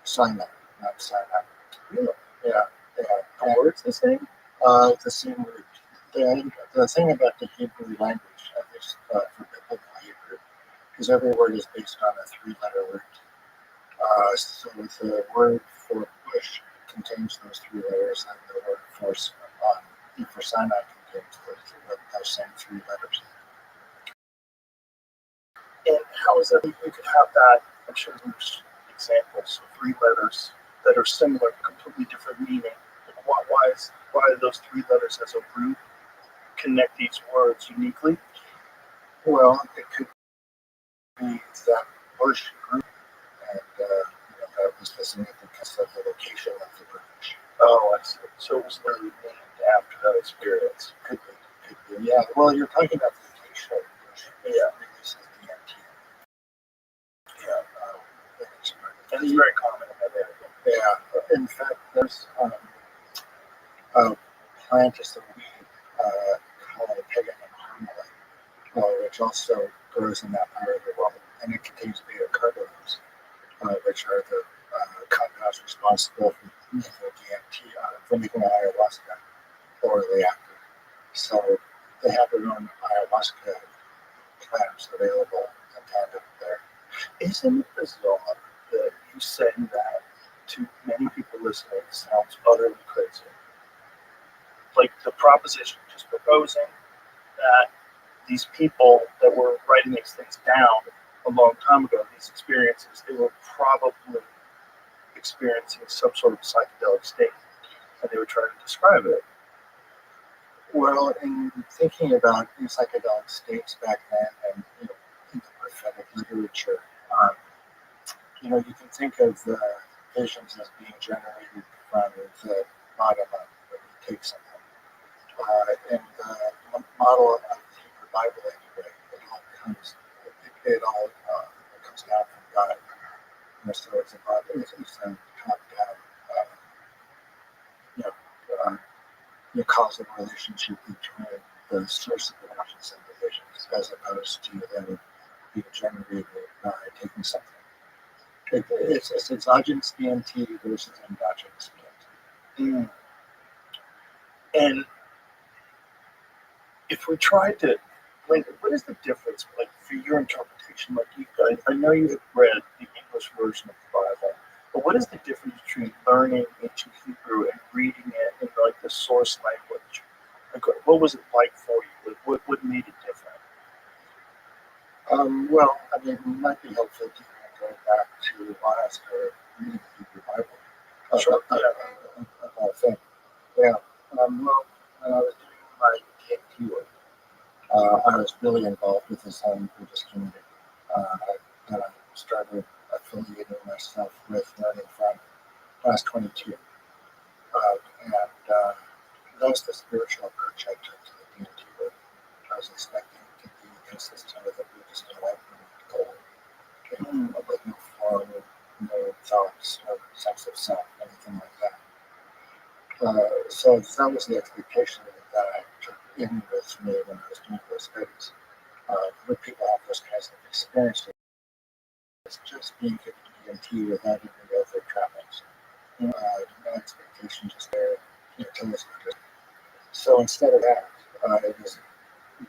Sinai, Mount Sinai. Really? Yeah, yeah. The word's the same? The same word. The thing about the Hebrew language, at least for biblical Hebrew, is every word is based on a three-letter word. So the word for bush contains those three letters, and the word for Sinai contains those same three letters. And how is that? You could have that. I'm sure there's examples of three letters that are similar, completely different meaning. Like why do those three letters as a root connect these words uniquely? Well, it could be that bush group, and that was the significance of the location of the bush. Oh, I see. So it was literally named after that experience. Could be. Yeah. Well, you're talking about the occasional bush. Yeah. Releases the MT. Yeah. And it's very common in that area. Yeah. In fact, there's a plant, just a weed called pagan and harmony, which also grows in that part of the world, and it contains beta carotenoids, which are the compounds responsible for making DMT, for making ayahuasca orally active. So they have their own ayahuasca plants available in tandem there. Isn't it bizarre that you saying that to many people listening sounds utterly crazy? Like the proposition, just proposing that these people that were writing these things down a long time ago, these experiences, they were probably experiencing some sort of psychedelic state, and they were trying to describe it. Well, in thinking about psychedelic states back then, and in the prophetic literature, you can think of the visions as being generated from the bottom up when you take something. In the model of the Hebrew Bible, anyway, it all comes down from God. So it's a top-down, causal relationship between the source of the visions and the visions, as opposed to them being generated by taking something. It's exogenous DMT versus endogenous DMT. And if we try to, like, what is the difference, like, for your interpretation? Like, you guys, I know you have read the English version of the Bible, but what is the difference between learning ancient Hebrew and reading it in, like, the source language? Like, what was it like for you? Like, what made it different? Well, I mean, it might be helpful to go back to last reading the Hebrew Bible. Sure. Thing. Yeah. Well, when I was doing my PhD work, I was really involved with this Buddhist community. And I started affiliating myself with learning from when I was 22. And that's the spiritual approach I took to the DMT work. I was expecting it to be consistent with a Buddhist enlightenment goal, with no form, no thoughts, no sense of self, anything like that. So that was the expectation that I took in with me when I was doing those studies. When people have those kinds of experiences, it's just being given DMT without any other trappings. No expectation, just there to listen to it. So instead of that, it was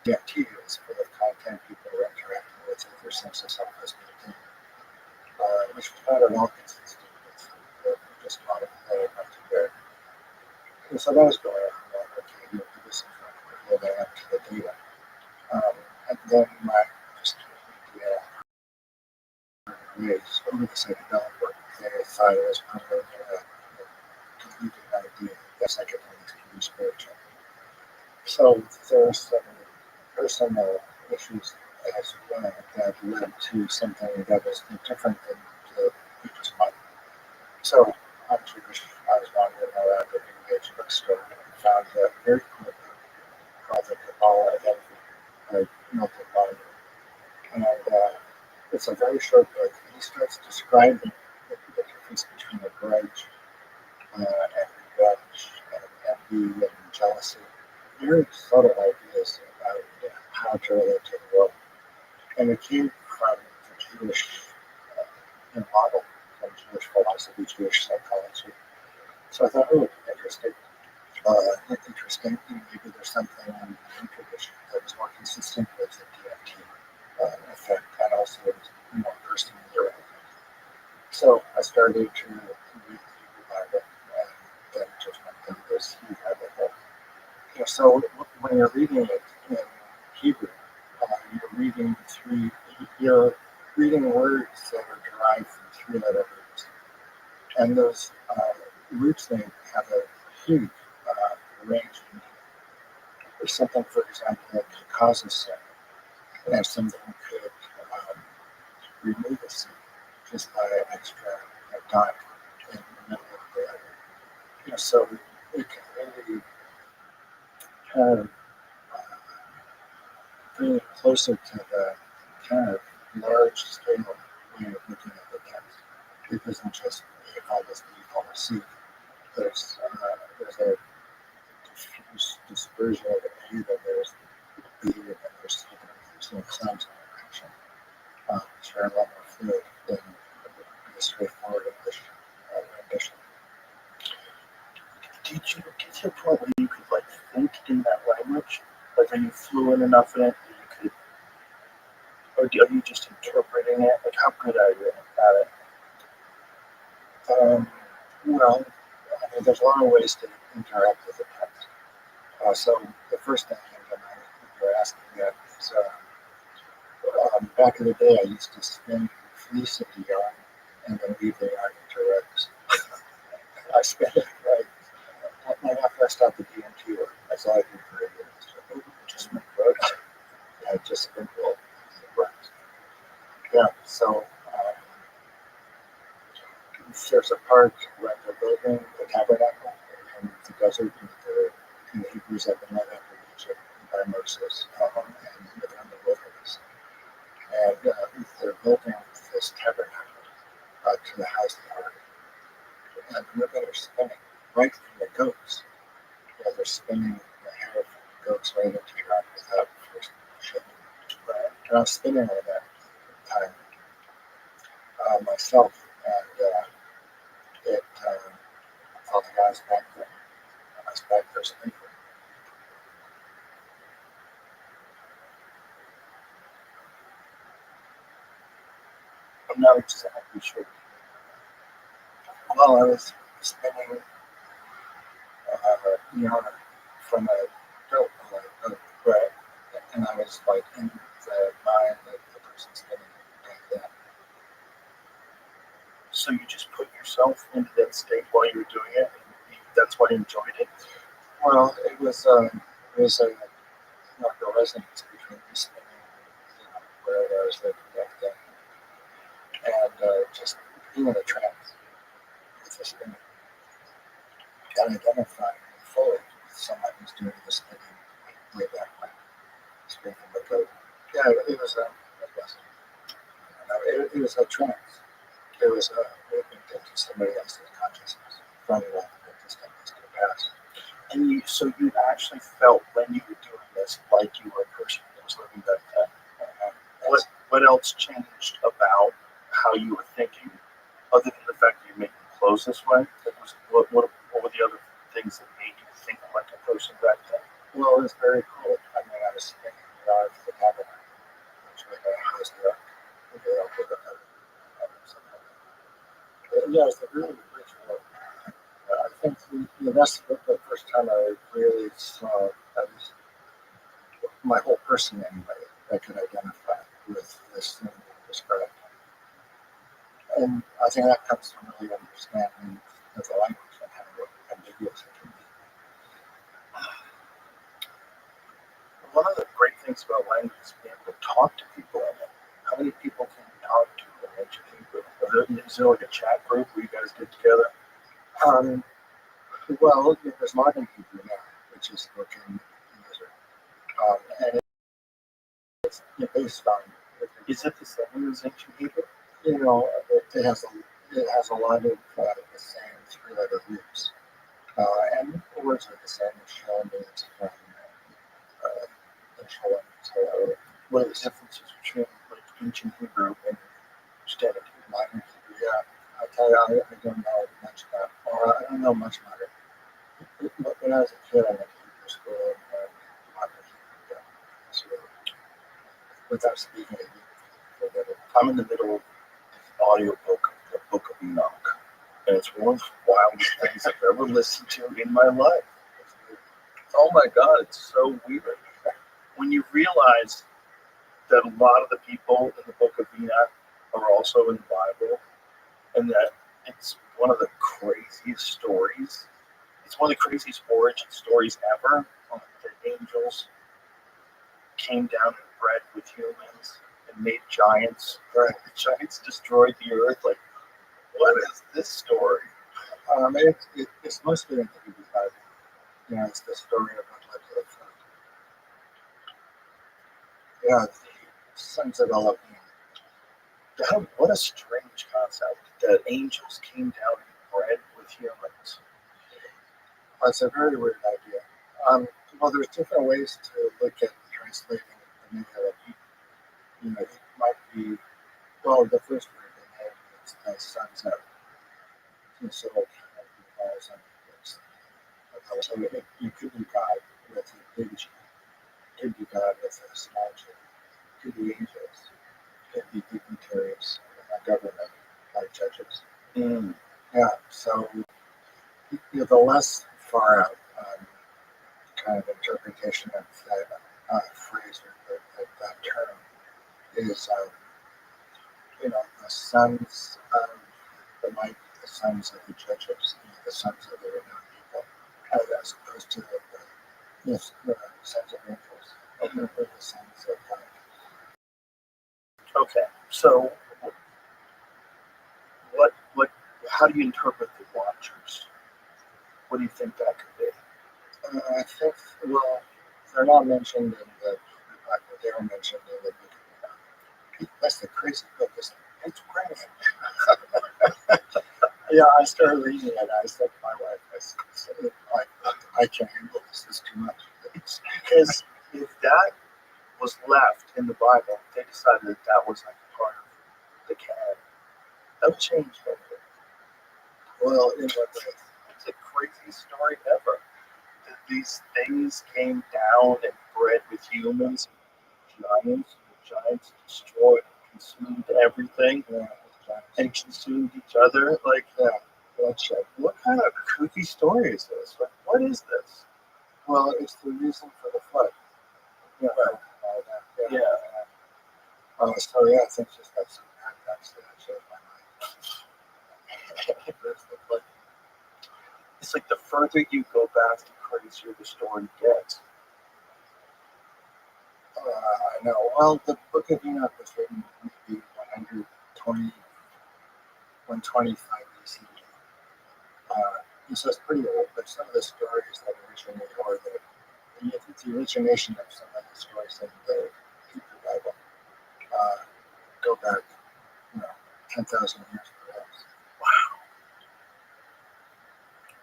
DMT is full of content people are interacting with, and their sense of self has been attained, which was not at all consistent with the Buddhist model that I brought to bear. And so that was going on. Okay, this is not going up to the data. And then my just ways over the psychedelic work, they thought it was probably a completely idea that psychedelics can be spiritual. So there are some personal issues as well that led to something that was different than the Buddhist model. So I'm Jewish. I was wandering around the New Age bookstore and found a very cool book called The Kabbalah Identity by Milton Bonder. And it's a very short book. And he starts describing the difference between a grudge and revenge and envy and jealousy. Very subtle ideas about how to relate to the world. And it came from philosophy, Jewish psychology. So I thought, oh, interesting. Interesting. Maybe there's something in the tradition that was more consistent with the DFT effect, and also was more personally direct. So I started to read the Hebrew Bible, and then just went through this rabbit hole. So when you're reading it in Hebrew, you're reading words that are derived from three-letter roots, and those roots they have a huge range of meaning. There's something, for example, that could cause a sin, and something could remove a sin just by an extra dot in the middle of the letter. So it can really kind of bring it closer to the kind of large scale way of looking at the text. It isn't just A follows B follows C. There's a diffuse dispersion of A, then there's B, and then there's C, and there's no cleansing interaction. It's very a lot more fluid than the straightforward English rendition. Did you get to a point where you could like think in that language? Like, are you fluent enough in it that you could, or are you just interpreting it? Like, how good are you at it? Well, I mean, there's a lot of ways to interact with the text. So the first thing that you're asking me is back in the day, I used to spin fleece of the yarn and then leave the yarn into rags. I spent it right after I stopped the DMT work. That's all I did for a year. So, just spin rugs. Yeah, just spin wool rugs. Yeah, so there's a part where they're building the tabernacle in the desert, and the Hebrews have been led out of Egypt by Moses and living in the wilderness. And they're building this tabernacle to the highest authority. And the women are spinning right from the goats. Yeah, they're spinning the hair from the goats right into your eye without first shaking. And I was spinning all that time myself, and all the guys back there. I was back there spinning. I'm not exactly sure. Well, I was spinning yarn from a goat, right? And I was like in the mind of the person spinning like that. So you just put yourself into that state while you were doing it, and that's why you enjoyed it. Well, it was a like a resonance between me spinning and wherever I was living back then, and just being in a trance with the spinning and identifying fully with someone who's doing the spinning way back when. Spinning from the goat. Yeah, it was a blessing. It was a trance. It was a movement into somebody else's consciousness from one existence to the past. And so you actually felt when you were doing this like you were a person that was living that time. What else changed about how you were thinking, other than the fact that you're making clothes this way? What were the other things that made you think like a person back then? Well, it was very cool. I mean, I was spinning yarn for the tabernacle, which was a house the ark. Yeah, it was a really ritual. I think that's the first time I really saw, at least my whole person anyway, I could identify with this thing being described. And I think that comes from really understanding of the language and how ambiguous it can be. One of the great things about language is being able to talk to people in it. How many people can you talk to in ancient Hebrew? Is there like a chat group where you guys get together? Well, there's modern Hebrew now, which is spoken in Israel. And it's based on. Is it the same as ancient Hebrew? It has a lot of the same three-letter roots. And the words are the same. Shalom means from Shalom. So, what are the differences between like ancient Hebrew and standard Hebrew? Modern Hebrew? Yeah, I I don't know much about, or I don't know much about it. When I was a kid, I went to Hebrew school and learned a lot of Hebrew. So without speaking Hebrew, I'm in the middle of the audiobook of the Book of Enoch, and it's one of the wildest things I've ever listened to in my life. Oh my God, it's so weird. When you realize that a lot of the people in the Book of Enoch are also in the Bible, and that it's one of the craziest stories. It's one of the craziest origin stories ever. The angels came down and bred with humans and made giants. Right? The giants destroyed the earth. Like, what is this story? It's mostly in the Hebrew Bible. You know, it's the story of what led to the flood. Yeah, the sons of Elohim. What a strange concept that angels came down and bred with humans. That's a very weird idea. Well, there's different ways to look at translating the name Elohim. You know, it might be, well, the first word they name is the sons of. So it involves so it could be God with a big G. It could be God with a small G. It could be angels. It could be dignitaries in the government, like judges. Mm. Yeah, so the less far out kind of interpretation of that phrase or that term is, you know, the sons of the mighty, the sons of the judges, you know, the sons of the renowned people, as opposed to the sons of angels, or the sons of God. Okay, so what? How do you interpret the Watchers? What do you think that could be? I think, well, they're not mentioned in the Bible. They are mentioned in the Book of Enoch. That's the crazy book, isn't it? It's great. Yeah, I started reading it. I said to my wife, I can't handle this. This is too much. It's because if that was left in the Bible, they decided that that was like part of the canon. That would change everything. Well, in what way? It's the craziest story ever. That these things came down and bred with humans, giants. The giants destroyed, consumed everything, and consumed each other. Like, what kind of kooky story is this? Like, what is this? Well, it's the reason for the flood. Yeah. Right. Yeah. So yeah, things just got so bad. That's that changed my mind. There's the flood. It's like the further you go back, the crazier the story gets. I know. Well, the Book of Enoch was written maybe 125 BC. So it's pretty old, but some of the stories that originate, or the origination of some of the stories in the Hebrew Bible, go back, 10,000 years perhaps. Wow.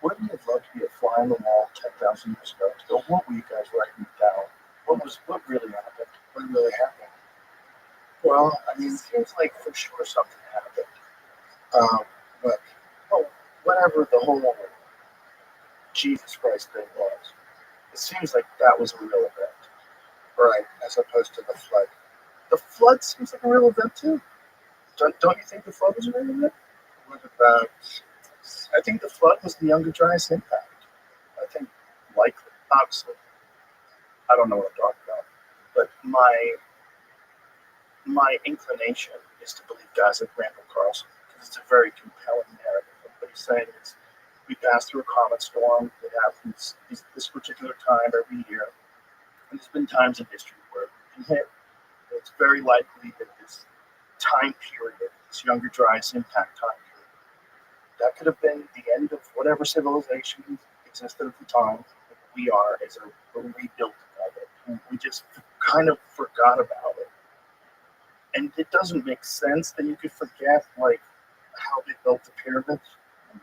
Wouldn't you love to be a fly on the wall 10,000 years ago? To go, what were you guys writing down? What really happened? What really happened? Well, I mean, it seems like for sure something happened. But whatever the whole Jesus Christ thing was, it seems like that was a real event. right, as opposed to the flood. The flood seems like a real event too. Don't you think the flood was a real event? What about? I think the flood was the Younger Giants' impact. I think likely, obviously. I don't know what I'm talking about, but my inclination is to believe guys like Randall Carlson because it's a very compelling narrative. What he's saying is, we pass through a comet storm that happens this particular time every year, and there's been times in history where it can hit. It's very likely that this time period, this Younger Dryas impact time period, that could have been the end of whatever civilization existed at the time. We are as a rebuilt of it. And we just kind of forgot about it. And it doesn't make sense that you could forget like how they built the pyramids,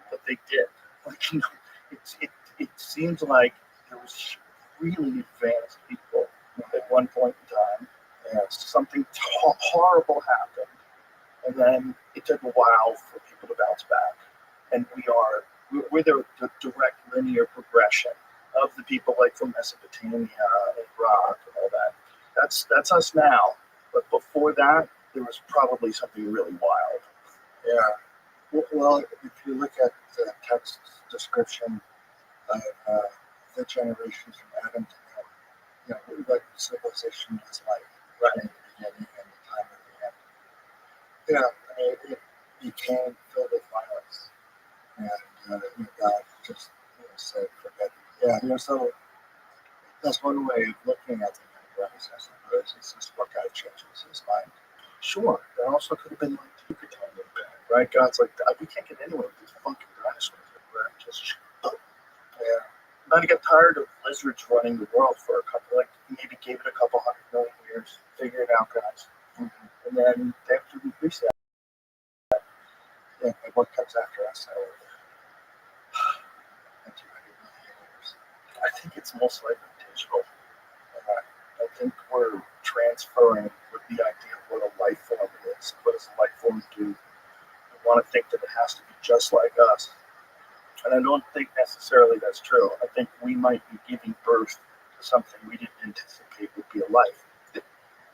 but they did. Like, it seems like there was really advanced people at one point in time. Something horrible happened, and then it took a while for people to bounce back, and we're the direct linear progression of the people like from Mesopotamia and Iraq and all that. That's us now, but before that, there was probably something really wild. Yeah. Well, if you look at the text description of the generations from Adam to Noah, what civilization was like right in the beginning and the time of the end. Yeah, I mean, it became filled with violence, and God just said, "Forget it." Yeah, so that's one way of looking at the universe, I suppose. It's just what God changes his mind. Sure, that also could have been like the Yucatan impact, right? God's like, we can't get anywhere with these fucking dinosaurs everywhere. Just yeah. Then he got tired of lizards running the world for a couple, like maybe gave it a couple 100 million years, figure it out, guys. Mm-hmm. And then they have to increase that. Yeah, and what comes after us? I think it's most likely digital. I think we're transferring with the idea of what a life form is. What does a life form do? We want to think that it has to be just like us. And I don't think necessarily that's true. I think we might be giving birth to something we didn't anticipate would be a life.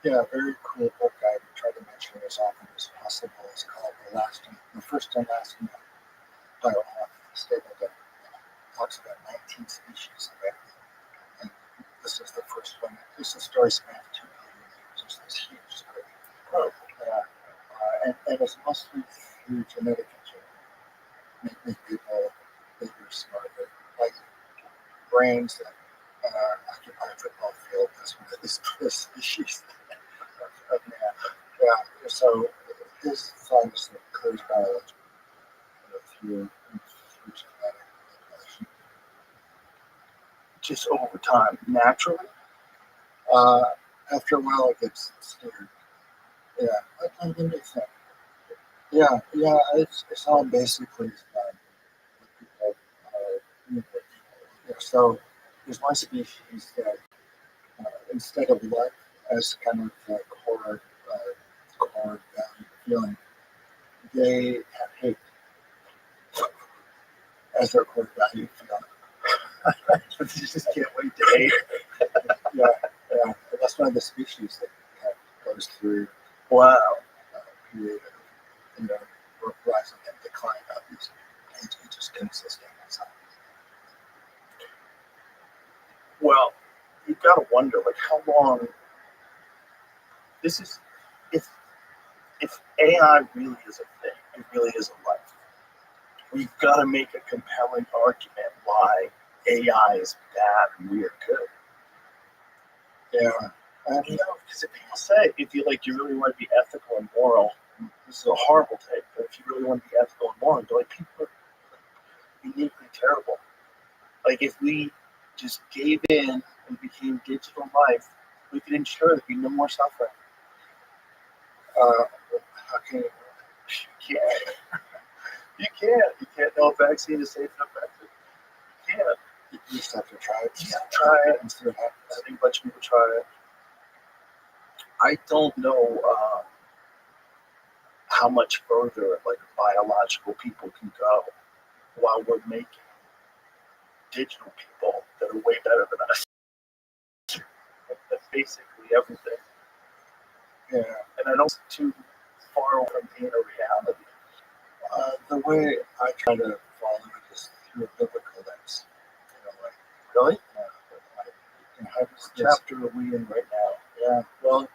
Yeah, a very cool book I try to mention as often as possible. It's called The First and Lasting Stable that talks about 19 species of everything. And this is the first one. This is a story span of 2 billion years. It's this huge story. Oh, yeah. And it's mostly through genetic engineering. Make people bigger, smarter, like brains that occupy a football field. That's one of these species of man. Yeah. So his thought is that clears biology through genetic manipulation. Just over time, naturally. After a while, it gets steered. Yeah, I think it's yeah. It's all basically so there's one species that instead of love as kind of the core value feeling, they have hate as their core value feeling. You just can't wait to hate. Yeah. But that's one of the species that goes through period of rising and decline of these. It's just consistent. Well, you've got to wonder, like, how long this is. If AI really is a thing, it really is a life. We've got to make a compelling argument why AI is bad and we are good. Yeah. Because if people say, if you really want to be ethical and moral, this is a horrible take, but if you really want to be ethical and moral, like, people are uniquely terrible. Like, if we just gave in and became digital life, we could ensure there'd be no more suffering. How can you can't. You can't know if vaccine is safe and effective. You can't. You just have to try it. You have to try it. I think a bunch of people try it. I don't know how much further like biological people can go while we're making digital people that are way better than us. That's basically everything. Yeah. And I don't see too far from being a reality. The way I try to follow it is through a biblical lens. Really? What chapter are we in right now? Yeah, well,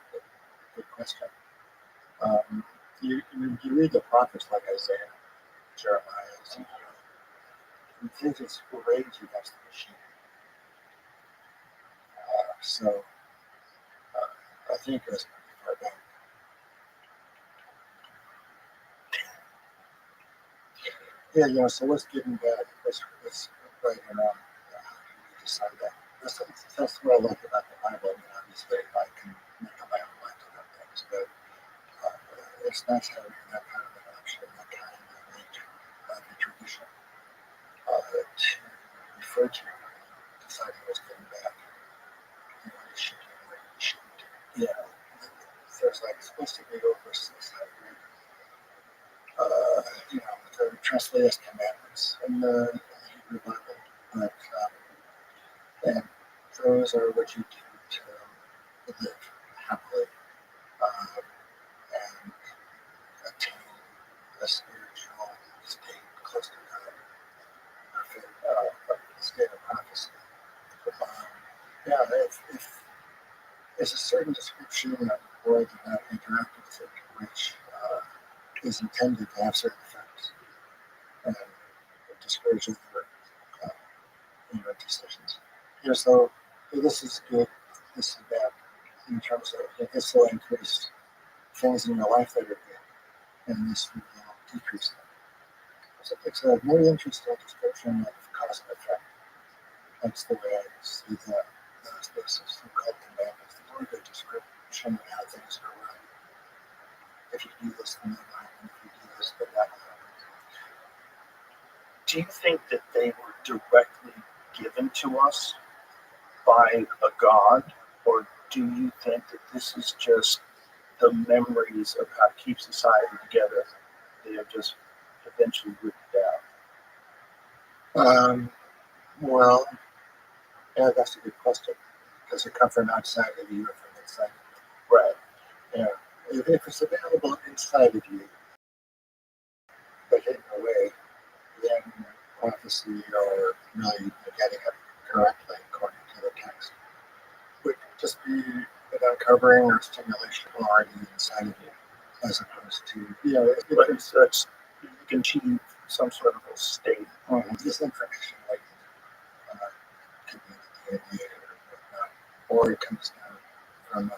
good question. You read the prophets like Isaiah, Jeremiah, Ezekiel. You think it's rage against the machine. So I think it's far back. Yeah, so what's getting bad? What's right and wrong? How can we decide that? That's what I like about the Bible. I mean, obviously, I can make up my own mind about things, but it's nice having that kind of an option, that kind of the tradition to refer to deciding what's getting bad. What you should do, what you shouldn't do. Yeah. There's supposed to be over 600, translated as commandments in the Hebrew Bible, but and those are what you do to live happily and attain a spiritual state close to God, a state of prophecy. Yeah, if there's a certain description of the world and how to interact with it, which is intended to have certain effects, and it discourages their decisions. So this is good, this is bad, in terms of this will increase things in your life that are good, and this will decrease them. So it's a very interesting description of cause and effect. That's the way I see those so-called commandments. They're a good description of how things are run. If you do this, then that will happen. If you do this, then that will happen. Do you think that they were directly given to us by a God, or do you think that this is just the memories of how to keep society together? They are just eventually written down. Well, yeah, that's a good question. Does it come from outside of you or from inside of you? Right. Yeah. If it's available inside of you, but hidden away, then prophecy or really getting it correctly according to the text would just be an uncovering or stimulation already inside of you, as opposed to, but it's you can achieve some sort of a state. This information, like, could be in the DNA or whatnot, or it comes down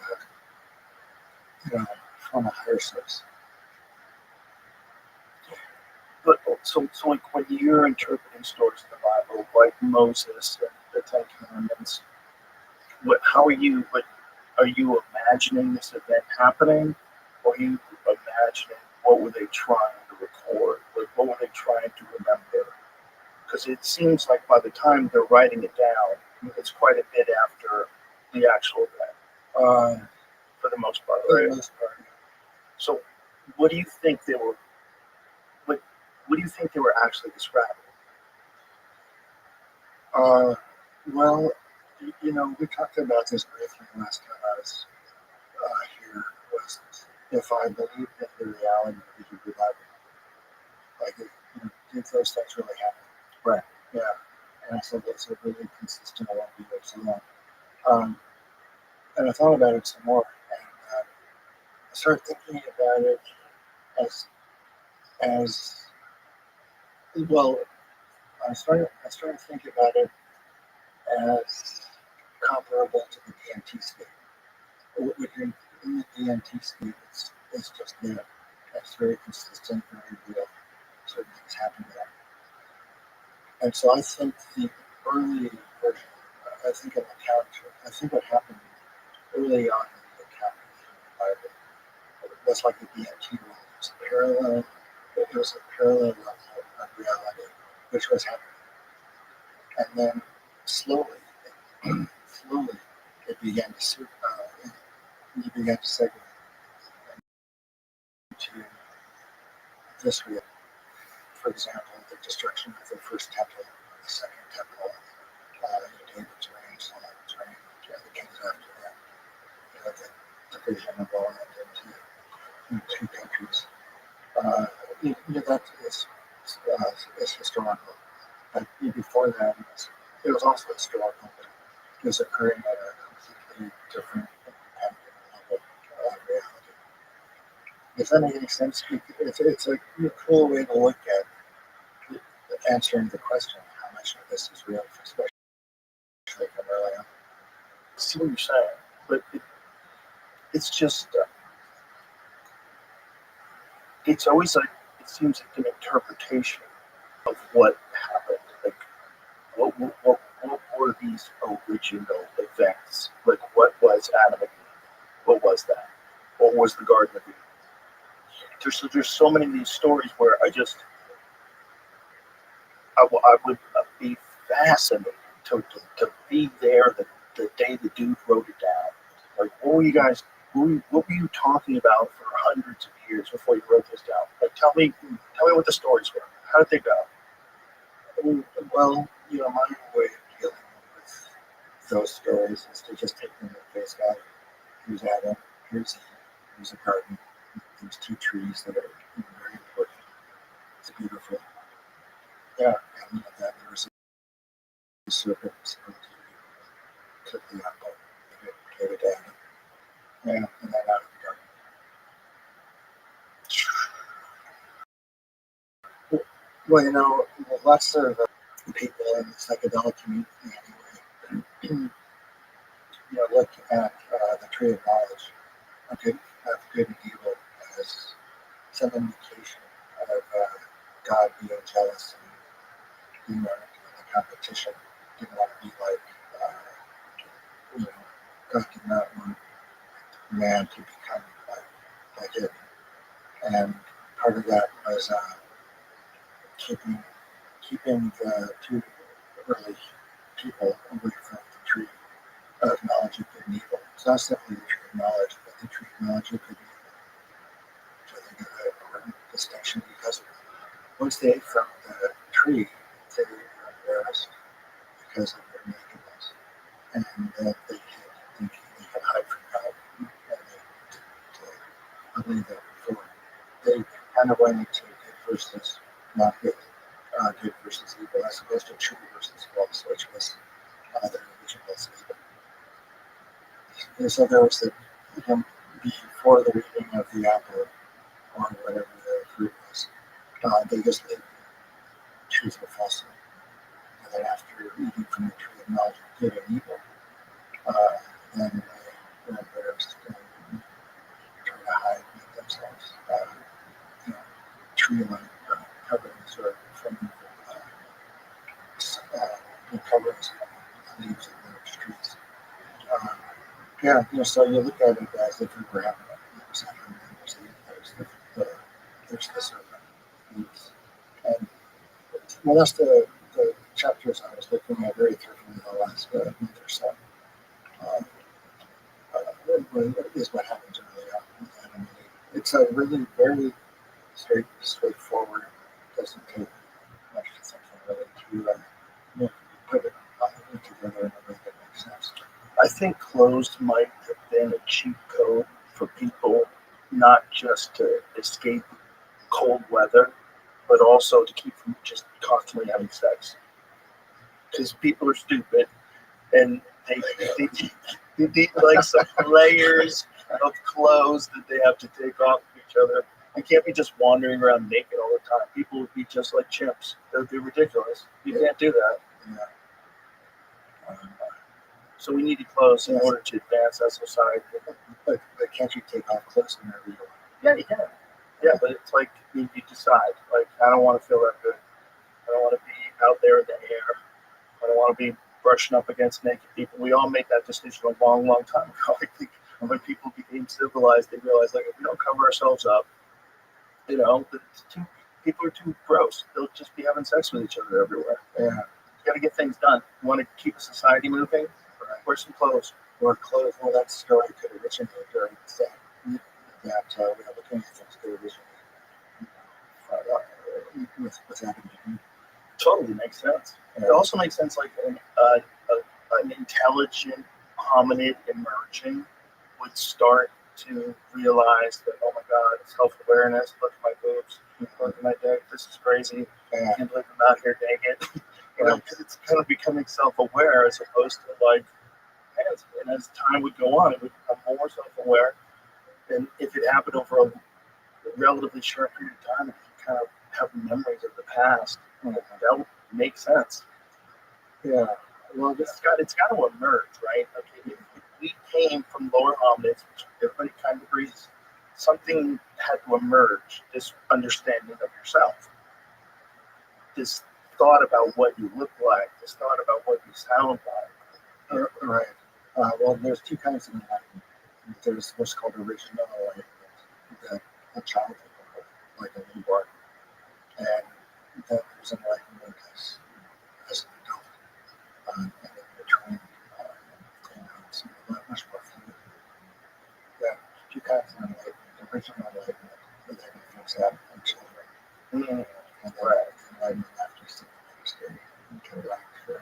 from a higher source. But so like when you're interpreting stories in the Bible, like Moses and the Ten Commandments, how are you? Are you imagining this event happening, or are you imagining what were they trying to record? Like what were they trying to remember? Because it seems like by the time they're writing it down, it's quite a bit after the actual event, for the most part, right? For the most part. So, what do you think they were? What do you think they were actually describing? Well, we talked about this briefly last time I was here. Was if I believed in the reality of the Hebrew Bible, like did those things really happen? Right. Yeah. And I said that's a really consistent worldview of so long. And I thought about it some more, and I started thinking about it as well. I started thinking about it as comparable to the DMT state. Within the DMT state, it's just there. It's very consistent, very real. Certain things happen there. And so I think the early version, I think what happened early on in the account of the Bible was like the DMT world. It was a parallel level of reality, which was happening. And then slowly, it began to segregate into this real. For example, the destruction of the first temple, the second temple, David's reign, Solomon's reign, the kings after that, the division of all that into two countries. That is historical. But before that, it was also historical, but it was occurring at a completely different, independent level of reality. If that makes any sense, it's a cool way to look at answering the question, how much of this is real, especially from early on. I see what you're saying, but it's just it's always like it seems like an interpretation of what happened. Like what were these original events? Like what was Adam and Eve? What was that? What was the Garden of Eden? There's so many of these stories where I would be fascinated to be there the day the dude wrote it down. Like, what were you talking about for hundreds of years before you wrote this down? Like, tell me what the stories were. How did they go? Well, my way of dealing with those stories is to just take them at face value. Here's Adam, here's a garden, there's two trees that are very important. It's beautiful. Yeah, and that there was a serpent supposed to took the apple, gave it to Adam. Yeah, and then out of the garden. Well, lots of people in the psychedelic community anyway, look at the tree of knowledge, of good and evil, as some indication of God being jealous and being in a competition. Didn't want to be like, God did not want man to become like it. And part of that was keeping the two early people away from the tree of knowledge of good and evil. It's not simply the tree of knowledge, but the tree of knowledge of good and evil. So I think is an important distinction because once they ate from the tree, they were embarrassed because of their nakedness. And that they could hide from God. And they didn't believe that before. They kind of went into good versus not good, good versus evil, as opposed to true versus false, which was their religion was evil. And so there was before the eating of the apple or whatever the fruit was, they just lived truth or falsehood. And then after eating from the tree of knowledge of good and evil, then they were embarrassed and trying to hide themselves, tree-like coverings or from coverings from leaves of those trees. So you look at it as if it were happening. There's the serpent. And well, that's the chapters I was looking at very carefully the last month or so. Is what happens early on with Adam and Eve. It's a really very straightforward. Doesn't take much to something really to put it together in a way that makes sense. I think closed might have been a cheat code for people, not just to escape cold weather, but also to keep from just constantly having sex. Because people are stupid, and they need like some layers of clothes that they have to take off of each other. You can't be just wandering around naked all the time. People would be just like chimps. That would be ridiculous. You can't do that. Yeah. So we need clothes in order to advance as a society. But can't you take off clothes whenever you want? Yeah, you can. Yeah, but it's like you decide. Like, I don't want to feel that good. I don't want to be out there in the air. I don't want to be brushing up against naked people. We all made that decision a long, long time ago. I think when people became civilized, they realized, like, if we don't cover ourselves up, people are too gross. They'll just be having sex with each other everywhere. Yeah. You got to get things done. You want to keep society moving? Wear some clothes. Or clothes. Well, that story could originate during that we are looking at things could originate with Adam and Eve. Totally makes sense. It also makes sense, like an intelligent hominid emerging would start to realize that, oh my God, self-awareness, look at my boobs, look at my dick, this is crazy, I can't believe I'm out here naked. Because it's kind of becoming self-aware as opposed to like, as time would go on, it would become more self-aware. And if it happened over a relatively short period of time, it can kind of have memories of the past. That would make sense. Yeah. Well, it's got to emerge, right? Okay, if we came from lower hominids, which everybody kind of agrees, something had to emerge. This understanding of yourself, this thought about what you look like, this thought about what you sound like. Right. Well, there's two kinds of enlightenment. There's what's called original enlightenment, that a child will have, like a newborn, and then there's enlightenment as an adult, and in between, it's much more fluid. Yeah, two kinds of enlightenment. Original enlightenment, that everything's happening in children, and then vitamin after sleep the next day. You can relax for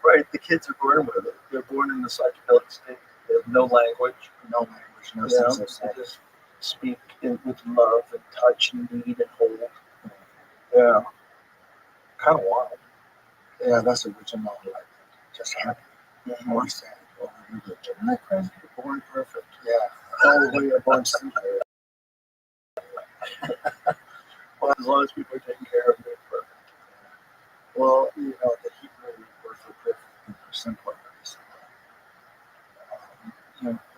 Right, the kids are born with it. They're born in the psychedelic state. They have no language. no language, no You know, sense of they self. just speak with love and touch and need and hold. Yeah, kind of wild. Yeah, that's original, like, just happy. More sad. Or Isn't that crazy? You're born perfect. yeah, all the way you're born stupid. Well, as long as people are taking care of it, perfect. Well, the Hebrew word for perfect and for simple is,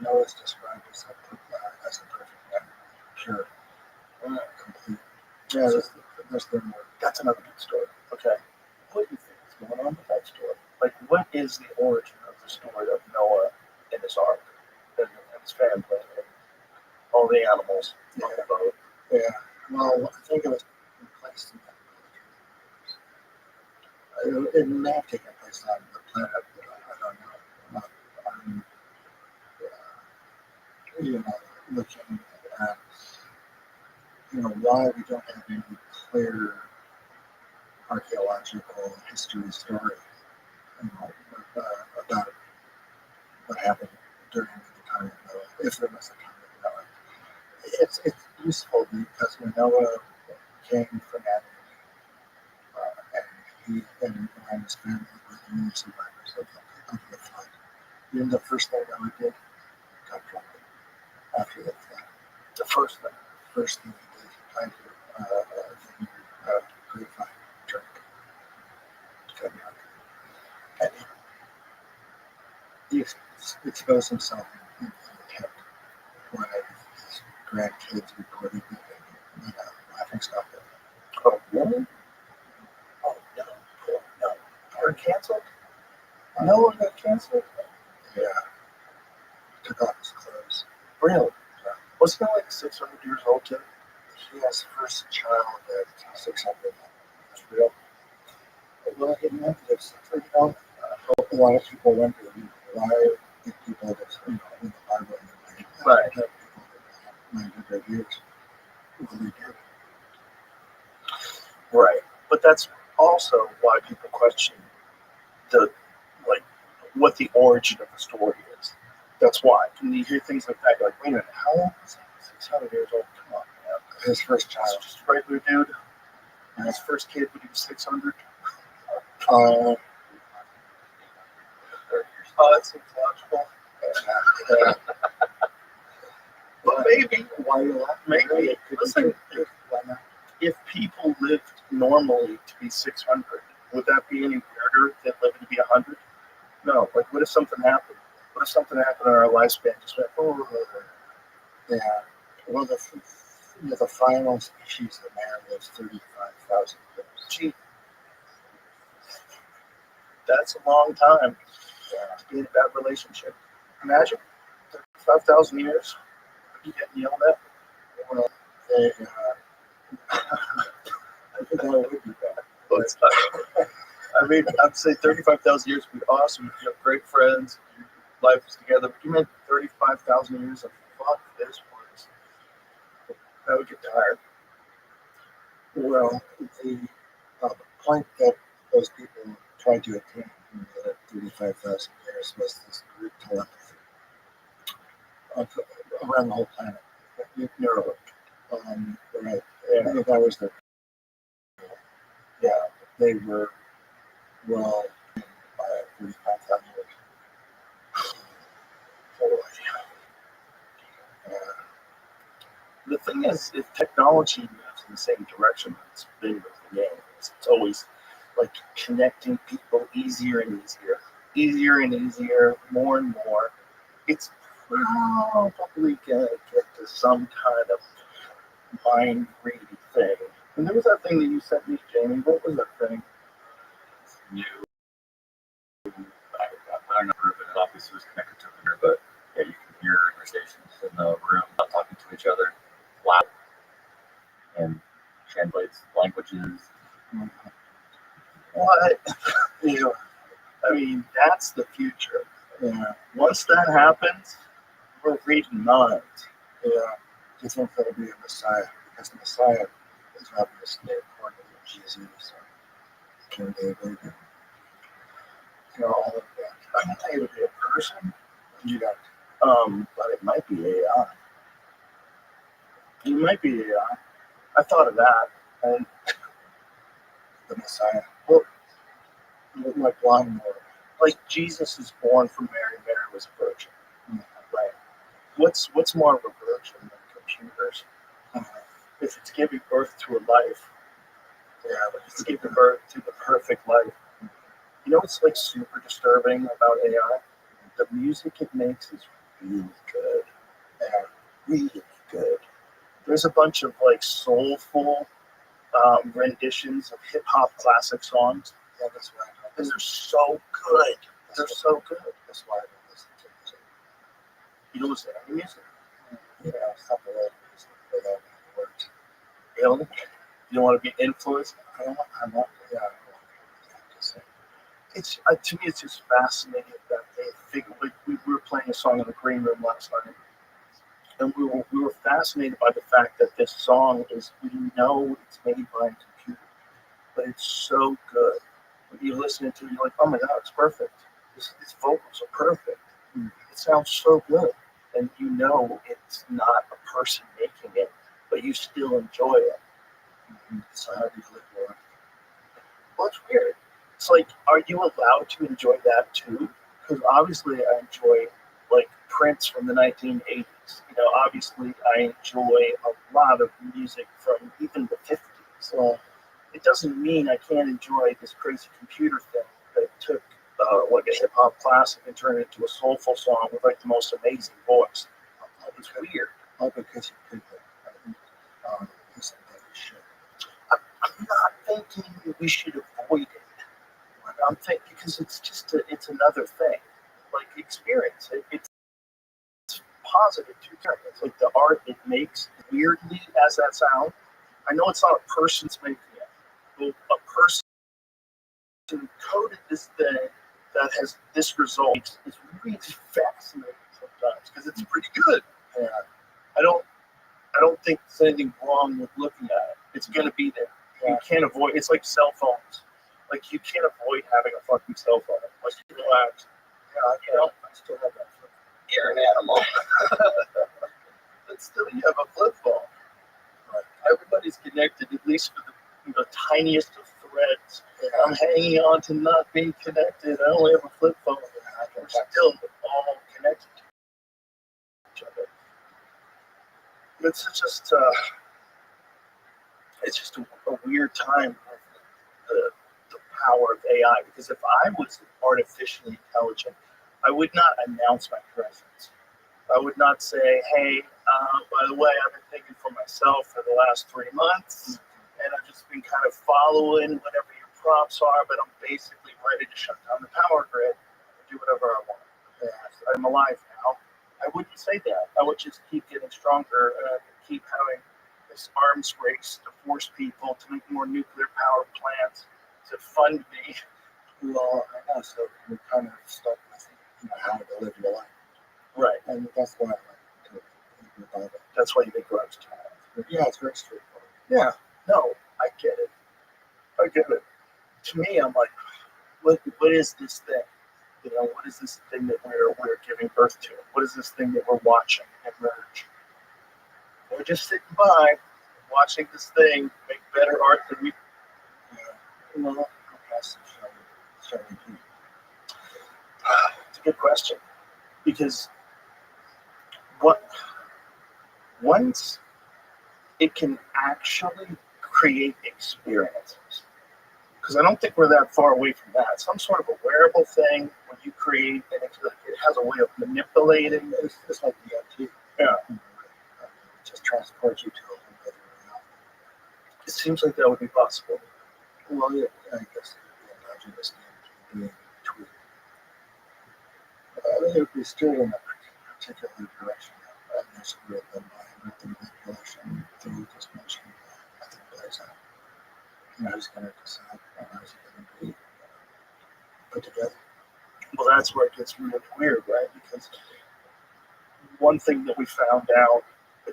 Noah is described as a perfect man, pure, complete. Yeah, that's the word. That's another good story. Okay. What do you think is going on with that story? Like, what is the origin of the story of Noah and his ark and his family and all the animals on the boat? Yeah, well, I think it was placed in that. It may have taken place on the planet, but I don't know. I'm, looking at, why we don't have any clear archaeological history story, about what happened during the time of Noah, if there was a time of Noah. It's useful because when Noah came from Adam, and he and his family were the only survivors of the flood. Even the first thing Noah did, got drunk after the flood. The first thing. First thing he did, he planted a grapevine, drink, got drunk. And he exposed himself in the tent. One of his grandkids reported being laughing stock. Oh, really? Oh, no. Poor no. Are canceled? Noah got canceled? Yeah. Took off his clothes. Really? Wasn't he like 600 years old too? He has first child at 600. That's real. Well, he meant this. A lot of people wonder why did people that in the Bible Right. have people that have 900 years. Well, they did. Right. But that's also why people question what the origin of the story is. That's why. When you hear things like that, you're like, wait a minute, how old is he? 600 years old? Come on, man. His first He's child. just a regular dude. And his first kid when he was 600. Uh, Oh, that seems logical. yeah. But maybe, Why you laughing? maybe, It could be listen, true. Why not? if people lived normally to be 600, would that be any weirder than living to be 100? No. Like, what if something happened? What if something happened in our lifespan? Just went, oh, Yeah. Well, the final species of man lives 35,000 years. gee, that's a long time to be in a bad relationship. Imagine 5,000 years. You getting yelled at. Well, they, I think that would be bad. Well, it's not. I mean, I'd say 35,000 years would be awesome. You have great friends. Your life is together. But you meant 35,000 years of fuck this place. That would get tired. Well, the point that those people tried to attain in the 35,000 years was this group telepathy around the whole planet. Neuralink. Right. Yeah. That was their. Yeah, they were well by 35,000 years. The thing is, if technology moves in the same direction, it's been with the game. It's always like connecting people easier and easier, more and more. It's probably gonna get to some kind of mind reading thing. And there was that thing that you sent me, Jamie. What was that thing? New. I don't know if it obviously was connected to the mirror, but yeah, you can hear conversations in the room not talking to each other loud and translates languages. What? I mean, that's the future. Yeah. Once that happens, we're reading minds. Yeah. Do you think there'll be a Messiah? Because the Messiah is obviously according to Jesus, King David, and, all of that. I don't think it would be a person, You got but it might be AI. It might be AI. I thought of that, and the Messiah. well, Like blind Lord. like Jesus is born from Mary. Mary was a virgin, right? What's more of a virgin than computers? If it's giving birth to a life, but it's giving birth to the perfect life. You know what's like super disturbing about AI? The music it makes is really good. Really good. There's a bunch of like soulful renditions of hip hop classic songs. Yeah, that's why I don't And they're so good. They're so good. That's why I don't listen to music. You don't listen to any music? Stuff like that. Without words. Really? You don't want to be influenced? I'm not, yeah, I don't want to say. It's to me, it's just fascinating that they think. Like we were playing a song in the green room last night, and we were fascinated by the fact that this song is, we know it's made by a computer, but it's so good. When you listen to it, you're like, oh my god, it's perfect. These vocals are perfect. It sounds so good, and you know it's not a person making it, but you still enjoy it. So how do you live your life? Well, it's weird. It's like, are you allowed to enjoy that too? Because obviously I enjoy like Prince from the 1980s. Obviously I enjoy a lot of music from even the 50s. So it doesn't mean I can't enjoy this crazy computer thing that took like a hip hop classic and turned it into a soulful song with like the most amazing voice. It's weird. All because you could. He said that we should. I'm not thinking we should avoid it. I'm thinking because it's just it's another thing, like experience. It's positive to experience. Like the art it makes, weirdly as that sound. I know it's not a person's making it, but a person coded this thing that has this result. It's really fascinating sometimes because it's pretty good. Yeah. I don't think there's anything wrong with looking at it. It's gonna be there. Yeah. You can't avoid. It's like cell phones. Like you can't avoid having a fucking cell phone. Like you relax. Yeah, I still have that. You're an animal. But still, you have a flip phone. Right. Everybody's connected, at least for the tiniest of threads. Yeah. I'm hanging on to not being connected. I only have a flip phone. We're still all connected to each other. It's just a weird time with the power of AI, because if I was artificially intelligent, I would not announce my presence. I would not say, hey, by the way, I've been thinking for myself for the last 3 months, and I've just been kind of following whatever your prompts are, but I'm basically ready to shut down the power grid and do whatever I want. I'm alive now. I wouldn't say that. I would just keep getting stronger and keep having this arms race to force people to make more nuclear power plants to fund me. Well, I know, so we're kind of stuck with how to live your life. Right. And that's why I like to read the Bible. That's why you make grudge time. Yeah, it's very straightforward. Yeah. No, I get it. I get it. To me, I'm like, what is this thing? What is this thing that we're giving birth to? What is this thing that we're watching emerge? We're just sitting by, watching this thing make better art than we. Well, that's starting to. It's a good question, because once it can actually create experiences, because I don't think we're that far away from that. Some sort of a wearable thing when you create, and it has a way of manipulating. It's like DMT. Yeah. It just transports you to a whole other reality. It seems like that would be possible. Well, yeah, I guess the endogenous being between. If we still in a particular direction, there's a real good mind with the manipulation through this motion. I think plays out. Who's going to decide how it's going to be put together? Well, that's where it gets really weird, right? Because one thing that we found out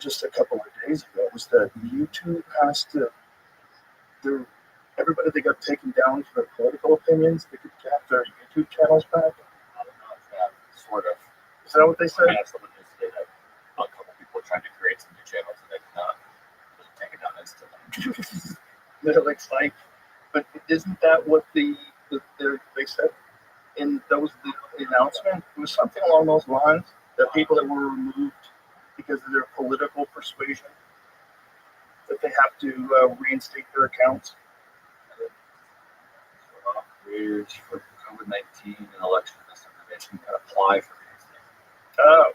just a couple of days ago was that YouTube has to, everybody that got taken down for their political opinions, they could have their YouTube channels back. I don't know if that sort of. Is that what they said? Yeah, someone just said that a couple people are trying to create some new channels and they cannot just take it down instantly. It's like, but isn't that what they said in the announcement? It was something along those lines that people that were removed because of their political persuasion that they have to reinstate their accounts. Years for COVID-19 and election misinformation can apply for reinstatement. Oh,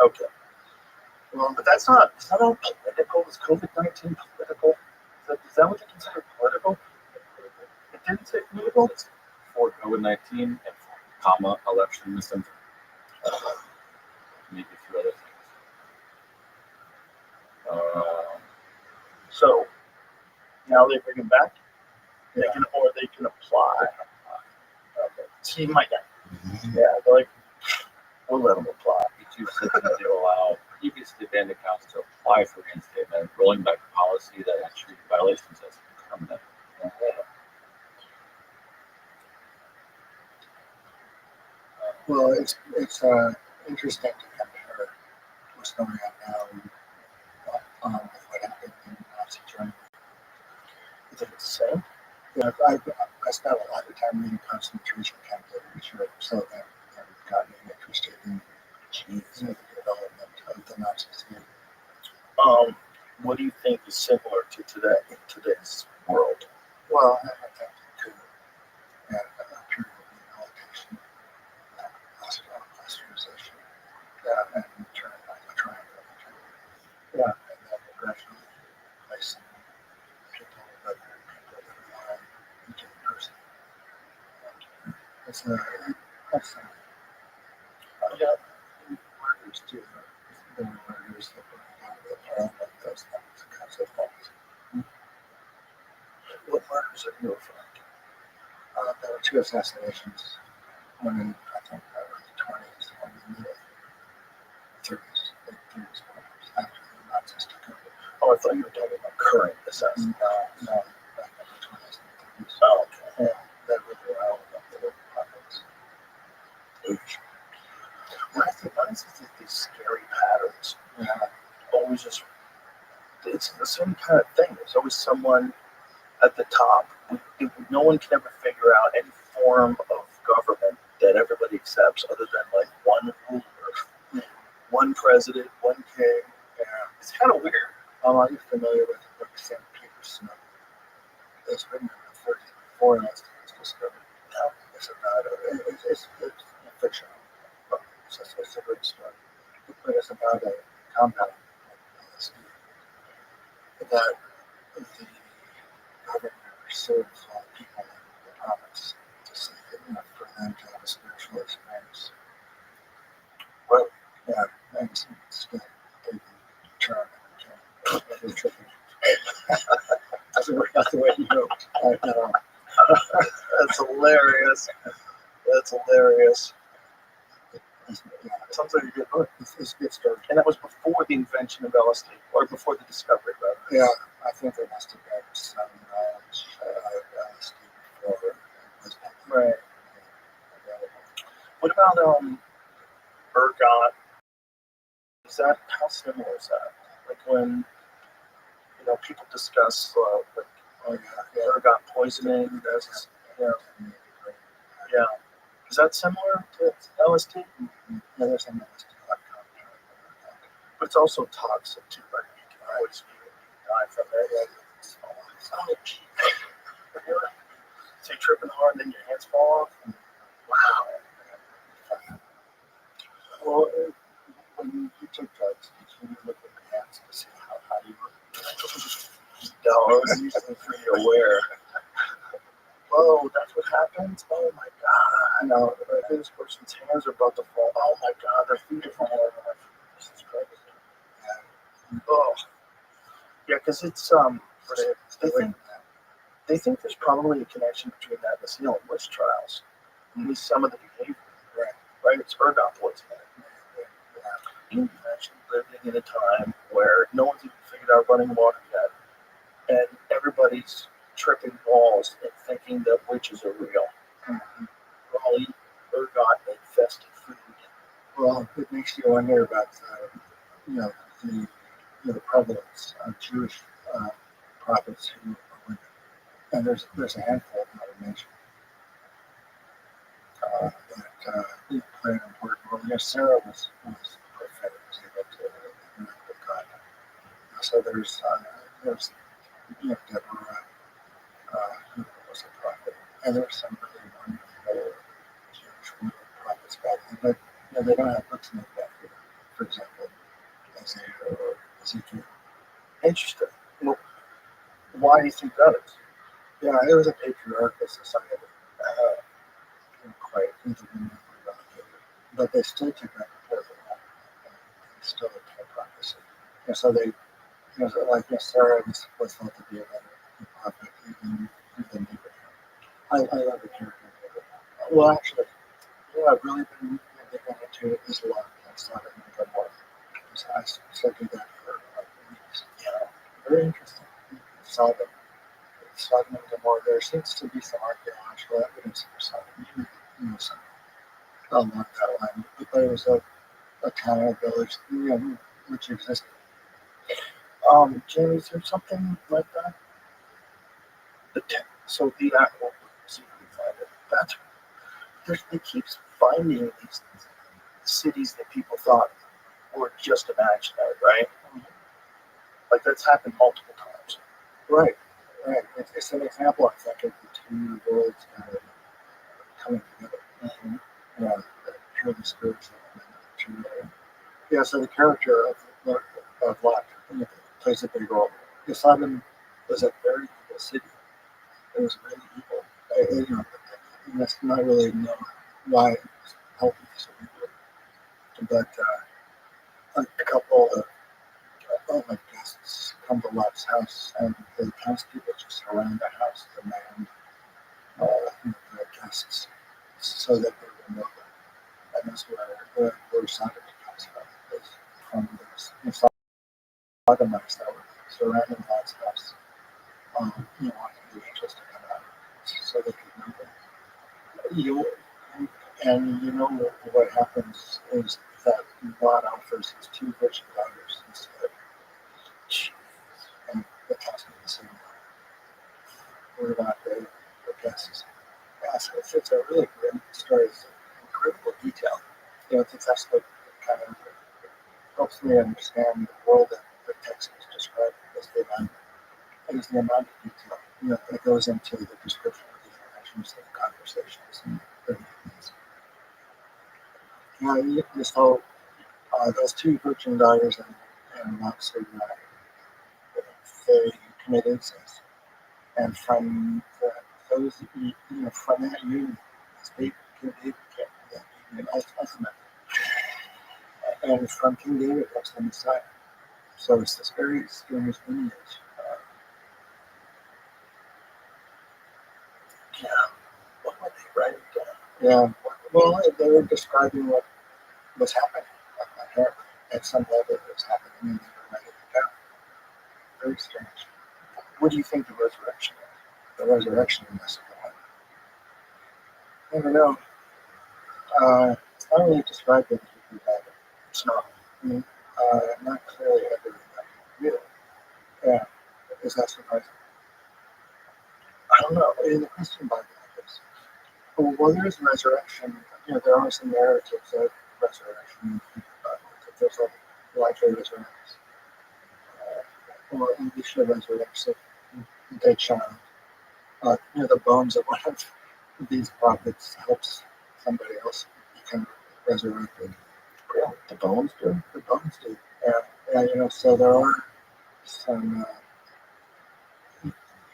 okay. Well, but that's not all political. Is COVID-19 political? Is that what they consider political? It didn't say political? It's for COVID-19 and for election misinformation. Maybe a few other things. So now they bring them back. They can apply. Okay. So you might not. Yeah, they're like, we'll let them apply. YouTube said that they allow previously banned accounts to apply for reinstatement, rolling back a policy that had treated violations as permanent. Well, it's interesting to compare what's going on now with what happened in Nazi Germany. You think it's the same? Yeah, I spent a lot of time reading concentration camp literature, so that I've gotten interested in the development of the Nazis here. What do you think is similar to today's world? Well, I think it could have a period of rehabilitation, ostracization, and turn like a triangle. Yeah, and then gradually placing people that are each person. That's yeah, murders too. There were murders that were out of the parliament, those kinds of things. What murders are you referring to? There were 2 assassinations. One in, I think, early 20s, one in the middle 30s, late 30s, after the Nazis took over. Oh, I thought you were talking about current assassinations. No, back in the 20s and 30s. Oh, okay. Yeah, that was around the local pockets. When I think these scary patterns, always just, it's the same kind of thing. There's always someone at the top. No one can ever figure out any form of government that everybody accepts other than like one ruler, one president, one king. Yeah. It's kind of weird. Are you familiar with the book St. Peter's Snow? It's written in the 30s before Nazis discovered. No, it's about it's fictional. It's a great story. But it's about a compound that the governor serves all people in the province to see for them to have a spiritual experience. Well, yeah, and still they can turn and tricky. That's the way you go. That's hilarious. That's hilarious. Sounds like a good book. It's a good story. And that was before the invention of LSD, or before the discovery of it. Yeah, I think there must have been some knowledge of LSD before it was right. What about ergot? How similar is that? Like when people discuss ergot poisoning. Yeah. Is that similar to LSD? Mm-hmm. Yeah, there's some LSD. But it's also toxic too, right? You can always die from it. Oh, gee. So you're tripping hard and then your hands fall off? Wow. Well, when you took drugs, did you look at your hands to see how you were? No, I was usually pretty aware. Whoa, that's what happens? Oh my God. No, this person's hands are about to fall. Oh my God, their feet are falling off. This is crazy. Yeah. Oh. Yeah, because it's, they think there's probably a connection between that and the Salem witch trials. At least some of the behavior. Right? It's ergot poisoning. Can you imagine living in a time where no one's even figured out running water yet, and everybody's tripping balls and thinking that witches are real. Raleigh, ergot infested food. Well, it makes you wonder about the prevalence of Jewish prophets who are women, and there's a handful of them mentioned that play an important role. Yes, Sarah was prophetic, was able to interact with God. So there's Deborah, who was a prophet, and there's some really wonderful Jewish women prophets back then, but they don't have books named after them. For example, Isaiah or Ezekiel. Interesting. Well, why do you think that is? Yeah, it was a patriarchal society. Quite even but they still took that before the law, and still a prophecy. So they, Sarah was thought to be a better prophet even than Abraham. I love the character of Abraham. Well, actually, I've really been looking into Islam and Sodom and Gomorrah. I still do that for weeks. Very interesting. Sodom and Gomorrah. There seems to be some archaeological evidence for Sodom. Some along that line, but there was a town or village, which existed. Jamie, is there something like that? So the actual, see if we find it. They keep finding these cities that people thought were just imaginary, right? Like that's happened multiple times. Right. It's an example, I think, of the two worlds coming together. The purely spiritual and material. So the character of Lot plays a big role. Sodom was a very evil city. It was really evil. That's not really known why it was healthy so evil. But a couple of guests come to Lot's house, and the townspeople just surround the house, demand the guests, so that they will know them. And that's where Sodom comes from. Those sodomites that were surrounding Lot's house, wanting the angels to come out so they could know them. And what happens is that God offers his two virgin daughters instead. And the townsmen the same way. We're not the guests. Yeah, so it's a really great story. It's incredible detail. That's what kind of helps me understand the world that the text is describing is the amount of detail that goes into the description of the interactions and the conversations and everything. So those two virgin daughters and Lot's they commit incest, and from from that union, King David kept that union ultimately, and from King David comes the Messiah. So it's this very strange lineage. What were they writing down? Yeah, well, they were describing what was happening. Apparently, at some level, it was happening, and they were writing it down. Very strange. What do you think the resurrection is? The resurrection must have been. I don't know. It's not really described in the Hebrew Bible. It's not. Not clearly ever. Really? Yeah. Is that surprising? I don't know. In the Christian Bible, I guess. Well, there is resurrection. There are some narratives of resurrection in the Hebrew Bible. There's Elijah resurrects, or Elisha resurrects a dead child. The bones of one of these prophets helps somebody else become resurrected. Yeah, the bones do. The bones do. Yeah. So there are some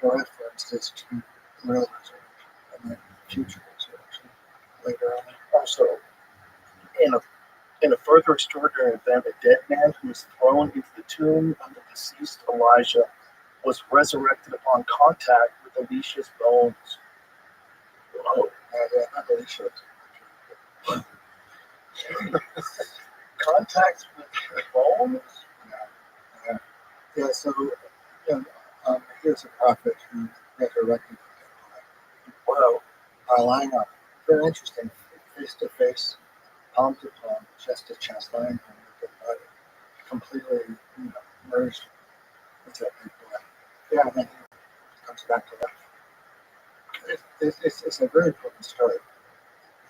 references to real resurrection and then future resurrection later on. Also, in a further extraordinary event, a dead man who was thrown into the tomb of the deceased Elijah was resurrected upon contact with Elisha's bones. Whoa. Not Elisha. Contact with the bones? Yeah. So here's a prophet who resurrected. Wow. Our lineup, very interesting, face to face, palm to palm, chest to chest, lying on the body, completely, merged with that big boy. Yeah, and then he comes back to life. It's a very important story.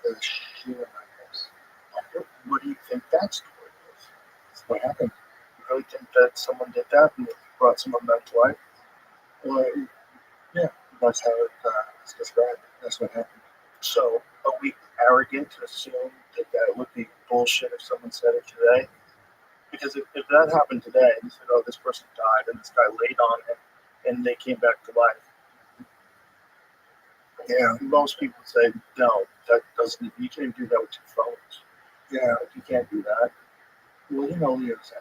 The sheer madness. What do you think that story is? It's what happened. You really think that someone did that and brought someone back to life? Well, yeah, that's how it's described. That's what happened. So are we arrogant to assume that that would be bullshit if someone said it today? Because if that happened today and you said, oh, this person died and this guy laid on him and they came back to life, Yeah, most people say, no, that doesn't, you can't do that with 2 phones. yeah. You can't do that. Well, Leo's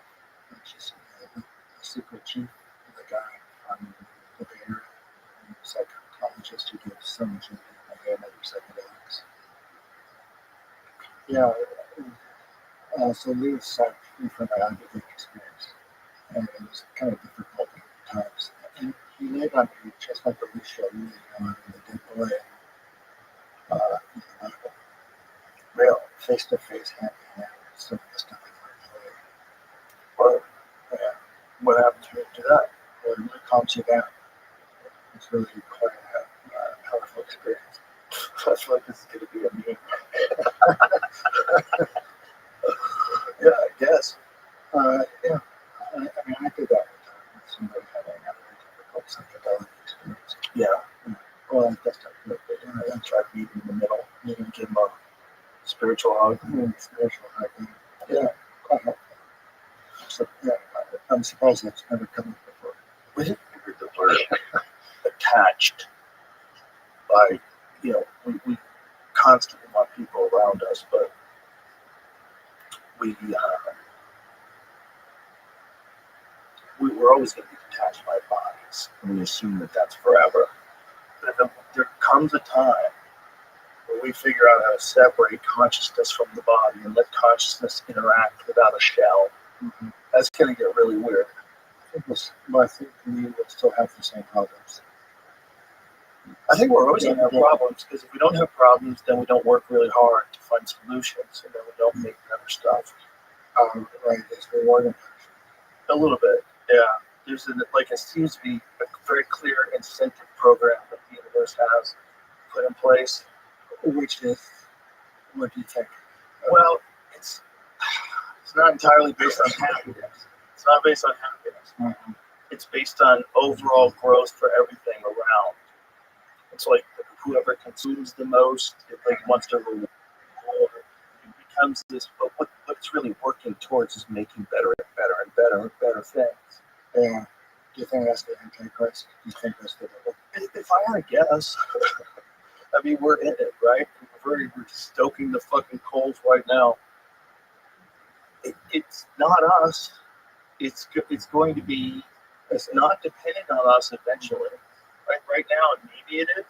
just the secret chief, the guy from the Bay Area, psychologist who gives so much MDMA and other psychedelics. Yeah, so Leo sat free from that academic experience, and it was kind of difficult at times. And he laid on me just like Alicia laid on the dead boy in the Bible. Real, face to face, hand in hand, some of the stuff I've learned. Or, what happened to that? Well, it really calms you down. It's really quite a powerful experience. I feel like this is going to be a meme. Yeah, I guess. Yeah, I mean, I did that one time with somebody having a very difficult psychedelic experience. Yeah. Well, I guess I could, but I tried meeting in the middle, maybe give him a spiritual hug. Spiritual hacking. Yeah, quite helpful. So, yeah, I'm surprised that's never come up before. We didn't figure that we're attached by, we constantly want people around us, but we're always going to be detached by bodies, and we assume that that's forever. But there comes a time where we figure out how to separate consciousness from the body and let consciousness interact without a shell. Mm-hmm. That's going to get really weird. I think we will still have the same problems. I think we're always going to have problems, because if we don't have problems, then we don't work really hard to find solutions, and then we don't make better stuff. Right, it's rewarding. A little bit, yeah. There's it seems to be a very clear incentive program that the universe has put in place. Which is, what do you think? Well, it's not entirely based on happiness. It's not based on happiness. Mm-hmm. It's based on overall growth for everything around. It's like whoever consumes the most, it wants to reward. It becomes this, but what it's really working towards is making better and better and better and better things. Yeah. Do you think that's the Antichrist? Do you think that's the devil? If I had to guess, I mean, we're in it, right? We're stoking the fucking coals right now. It's not us. It's going to be. It's not dependent on us eventually. Right now, maybe it is.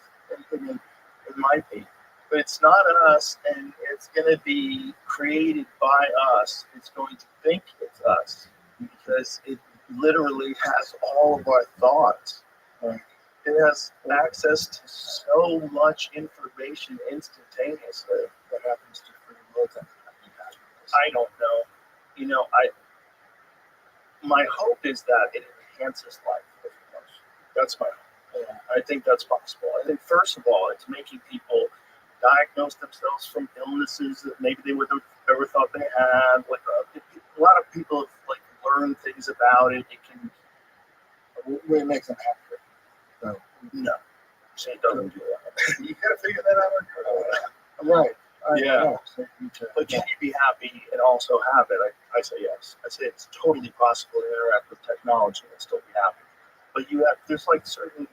It might be, but it's not us, and it's going to be created by us. It's going to think it's us because it literally has all of our thoughts. Right. It has access to so much information instantaneously. What happens to free will then? I don't know. My hope is that it enhances life. That's my hope. Yeah, I think that's possible. I think, first of all, it's making people diagnose themselves from illnesses that maybe they would have ever thought they had. A lot of people have learned things about it. It can. We make them happier. So, no, it doesn't do that. You gotta figure that out on your own. Right. Yeah. So but can you be happy and also have it? I say yes. I say it's totally possible to interact with technology and still be happy. But there's certain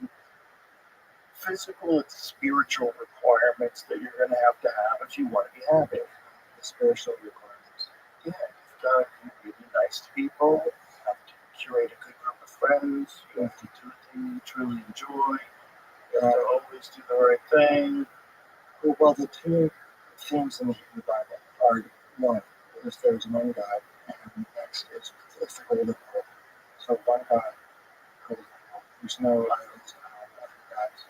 physical and spiritual requirements that you're going to have if you want to be happy. The spiritual requirements. Yeah, you've got to be really nice to people. You have to curate a good group of friends. You have to do a thing you truly enjoy. You have to always do the right thing. Well, the two themes in the Hebrew Bible are one, there's one God, and next it's the golden rule. So one God, golden rule. There's no idols and all other gods.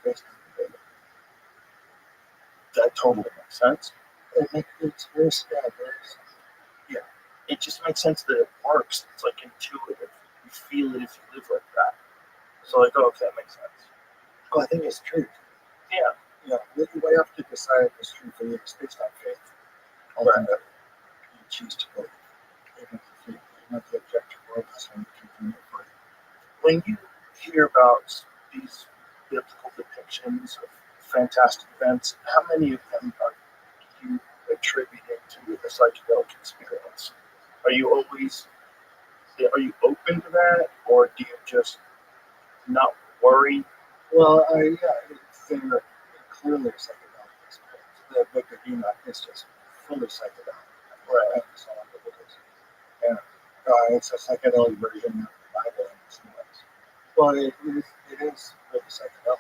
based on the data. That totally makes sense. It's very Yeah, it just makes sense that it works. It's like intuitive. You feel it if you live like that. So like, oh, okay, that makes sense. well, I think it's truth. Yeah, You have to decide if it's true for you. It's based on faith. Ultimately, you choose to believe. Even if you not the objective world, that's when you can it for you. when you hear about these biblical depictions of fantastic events, how many of them are you attributing to a psychedelic experience? Are you open to that, or do you just not worry? Well, they're clearly a psychedelic experience. The book of Enoch is just fully psychedelic. Right. That's all it is. Yeah. It's a psychedelic version of the Bible in some ways. Well, it is really psychedelic.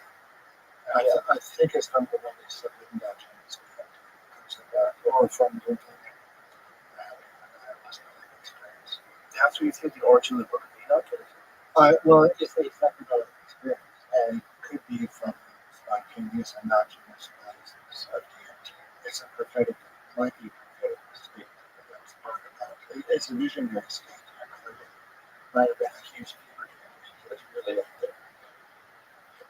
I think it's from the one they said in that Chinese comes to that, or from the experience. That's what you think the origin of the book of Enoch is? Well, it's a psychedelic experience, and it could be from spontaneous and endogenous places of DMT. It's a prophetic, might be prophetic state. That's part of that. It's a visionary state. Might have been a huge fever dream. It's really up there.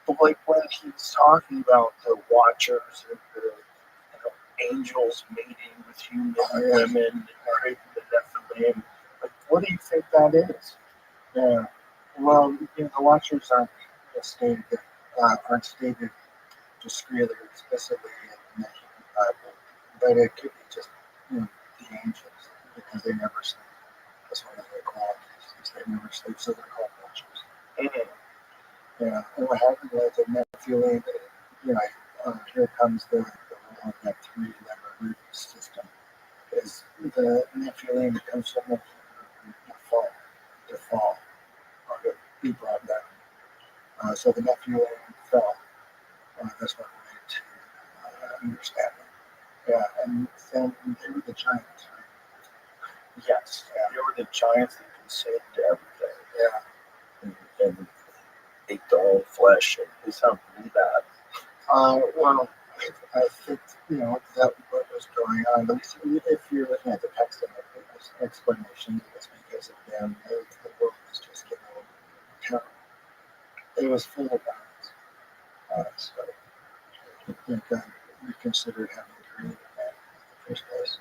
But like when he's talking about the Watchers and the angels mating with human women and creating the Nephilim, like what do you think that is? Yeah. Well, the Watchers aren't stated discreetly or explicitly in the Bible, but it could be just the angels because they never sleep. That's one of their qualities. Is they never sleep, so they're called Watchers. Mm-hmm. Yeah, and what happened was the Nephilim, here comes the role of that three-letter root system. Is the Nephilim comes from the fall, or to be brought down. So the Nephilim fell. That's what we need to understand. Yeah, and then they were the giants, right? Yes, they were the giants that consumed everything. Yeah. And ate their own flesh, and they sound really bad. Well, I think that what was going on. At least if you're looking at the text of the explanation, it's because of them. The world was just terrible. It was full of violence. So I think we considered having created that in the first place.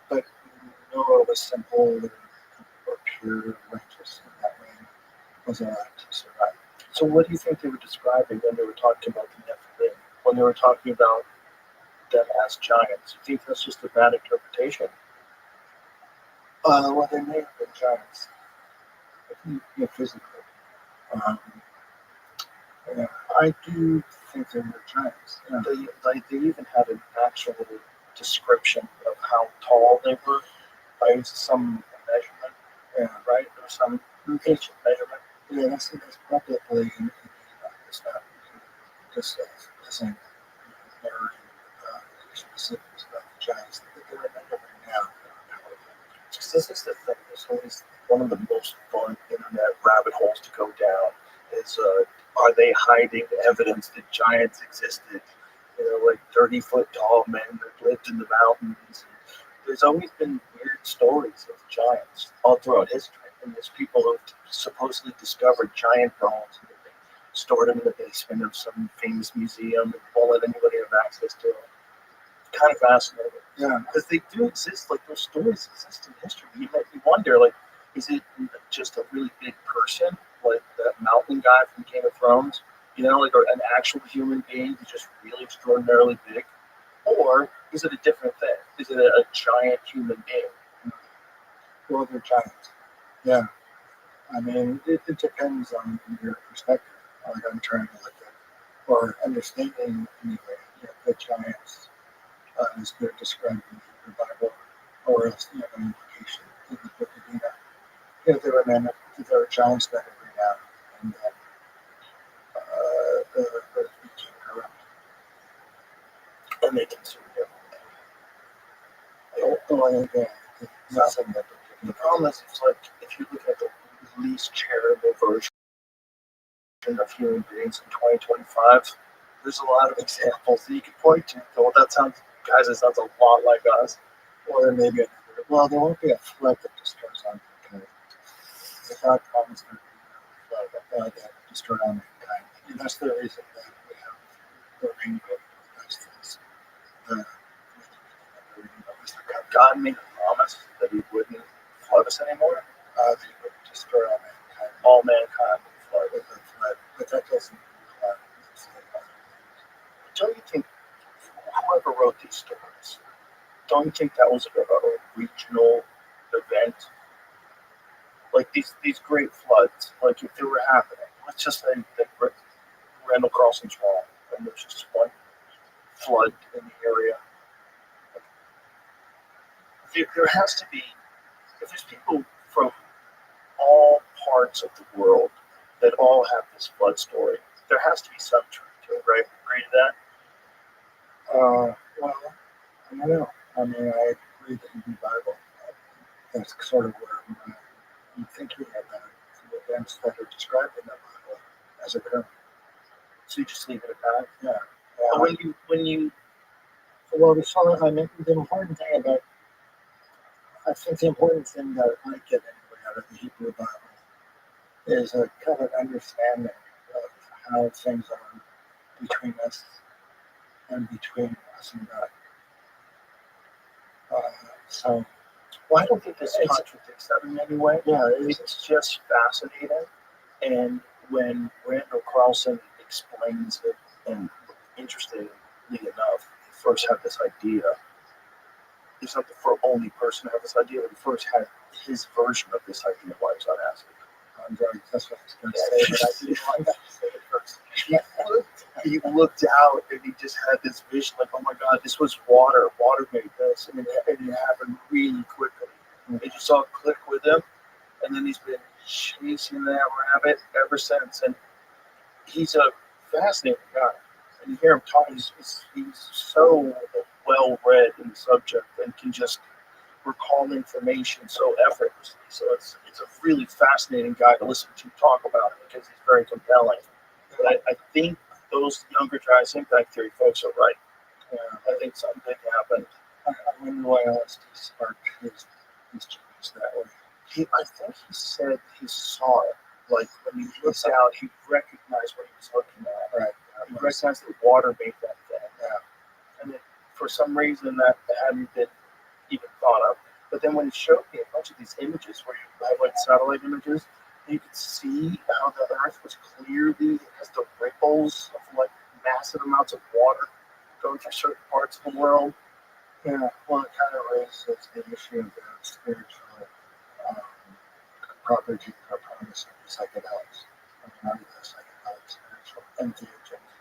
But Noah was simple or pure, righteous in that way, was allowed to survive. So what do you think they were describing when they were talking about the Nephilim? When they were talking about them as giants? You think that's just a bad interpretation? Well, they may have been giants, physically. I do think they were giants. Yeah. They even had an actual description of how tall they were by some measurement. Yeah. Right? There was some ancient measurement. Yeah, that's probably it's not just doesn't narrate specifics about the giants. They're measuring now. Because this is the thing. There's always one of the most fun internet rabbit holes to go down. Is are they hiding evidence that giants existed? Like 30-foot tall men that lived in the mountains. There's always been weird stories of giants all throughout history. And there's people who've supposedly discovered giant bones and they stored them in the basement of some famous museum and won't let anybody have access to them. It's kind of fascinating. Yeah. Because they do exist, like those stories exist in history. You wonder, like, is it just a really big person, like that mountain guy from Game of Thrones? Like an actual human being who's just really extraordinarily big? Or is it a different thing? Is it a giant human being? Well, they're giants. Yeah. I mean, it depends on your perspective. Like I'm trying to look at, or understanding anyway, the giants as they're described in the Bible, or else an implication in the book of Enoch. There were giants that were renowned, and then the earth became corrupt. And they consume everything. Nothing that the problem is, it's like if you look at the least charitable version of human beings in 2025, There's a lot of examples that you can point to. Well, that sounds, guys, it sounds a lot like us. Or there may be another. Well, there won't be a flood that destroys all mankind. If God promised there would be a flood that would destroy all mankind. And that's the reason that we have the rainbow. That's the rainbow is the cover. God made a promise that he wouldn't flood us anymore. That he would destroy all mankind. All mankind would flood. With a flood. But that doesn't rule out Don't you think whoever wrote these stories, don't you think that was a regional event? Like these great floods, like if they were happening, let's just say that Randall Carlson's wrong, and there's just one flood in the area. There has to be, if there's people from all parts of the world that all have this flood story, there has to be some truth to it, right? Agree to that? Well, I don't know. I mean, I read the Hebrew Bible. That's sort of where I'm thinking about the events that are described in the Bible as occurring. So you just leave it at that? Yeah. But when you well, I mean, the important thing about, I think the important thing that I get anyway out of the Hebrew Bible is a kind of understanding of how things are between us and between us and God. So, well, I don't think this contradicts that in any way. Yeah, it's just fascinating. And when Randall Carlson explains it, and interestingly enough, he first had this idea. He's not the only person to have this idea, but he first had his version of this idea while he was on acid. That's what I was going to say, but I didn't want to say it first. He looked out and he just had this vision like, oh my God, this was water. Water made this. And it happened really quickly. And you saw it click with him. And then he's been chasing that rabbit ever since. And he's a fascinating guy. And you hear him talk, he's so well read in the subject and can just recall information so effortlessly. So it's a really fascinating guy to listen to talk about it because he's very compelling. But I think those younger guys, impact theory folks, are right. I think something big happened. I wonder why LSD sparked his genius that way. I think he said he saw it. Like when he looked out, he recognized what he was looking at. Right. He recognized that water made that thing. Yeah. And then for some reason that hadn't been even thought of. But then when he showed me a bunch of these images where you have like satellite images, you could see how the Earth was clearly has the ripples of like massive amounts of water going through certain parts of the world. Yeah, well, it kind of raises the issue of the spiritual property or promise of the psychedelics. I mean, are the psychedelics spiritual and theogenic?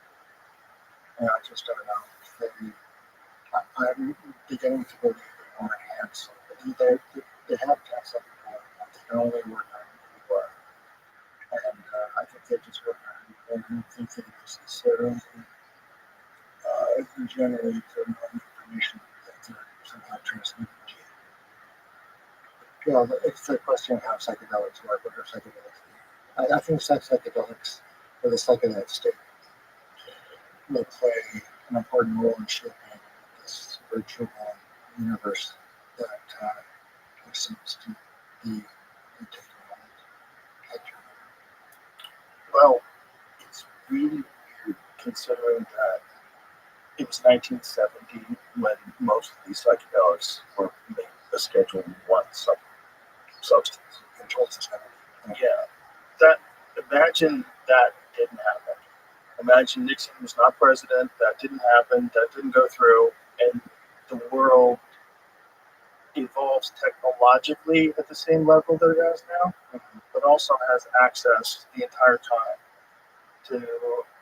And I just don't know. I'm beginning to believe they more enhanced. They have to have something going on. They can only work on who you are. And I think they just work on who you are. I don't think they necessarily generate the information that they're somehow transmitting to you. Yeah, it's a question of how psychedelics work. What are psychedelics? I think psychedelics, or the psychedelic state, will play an important role in shaping this virtual universe that seems to be taking hold. Well, it's really weird considering that it was 1970 when most of these psychedelics were made a Schedule 1 substance. Controlled society. Yeah. Imagine that didn't happen. Imagine Nixon was not president, that didn't happen, that didn't go through, and the world evolves technologically at the same level that it has now, but also has access the entire time to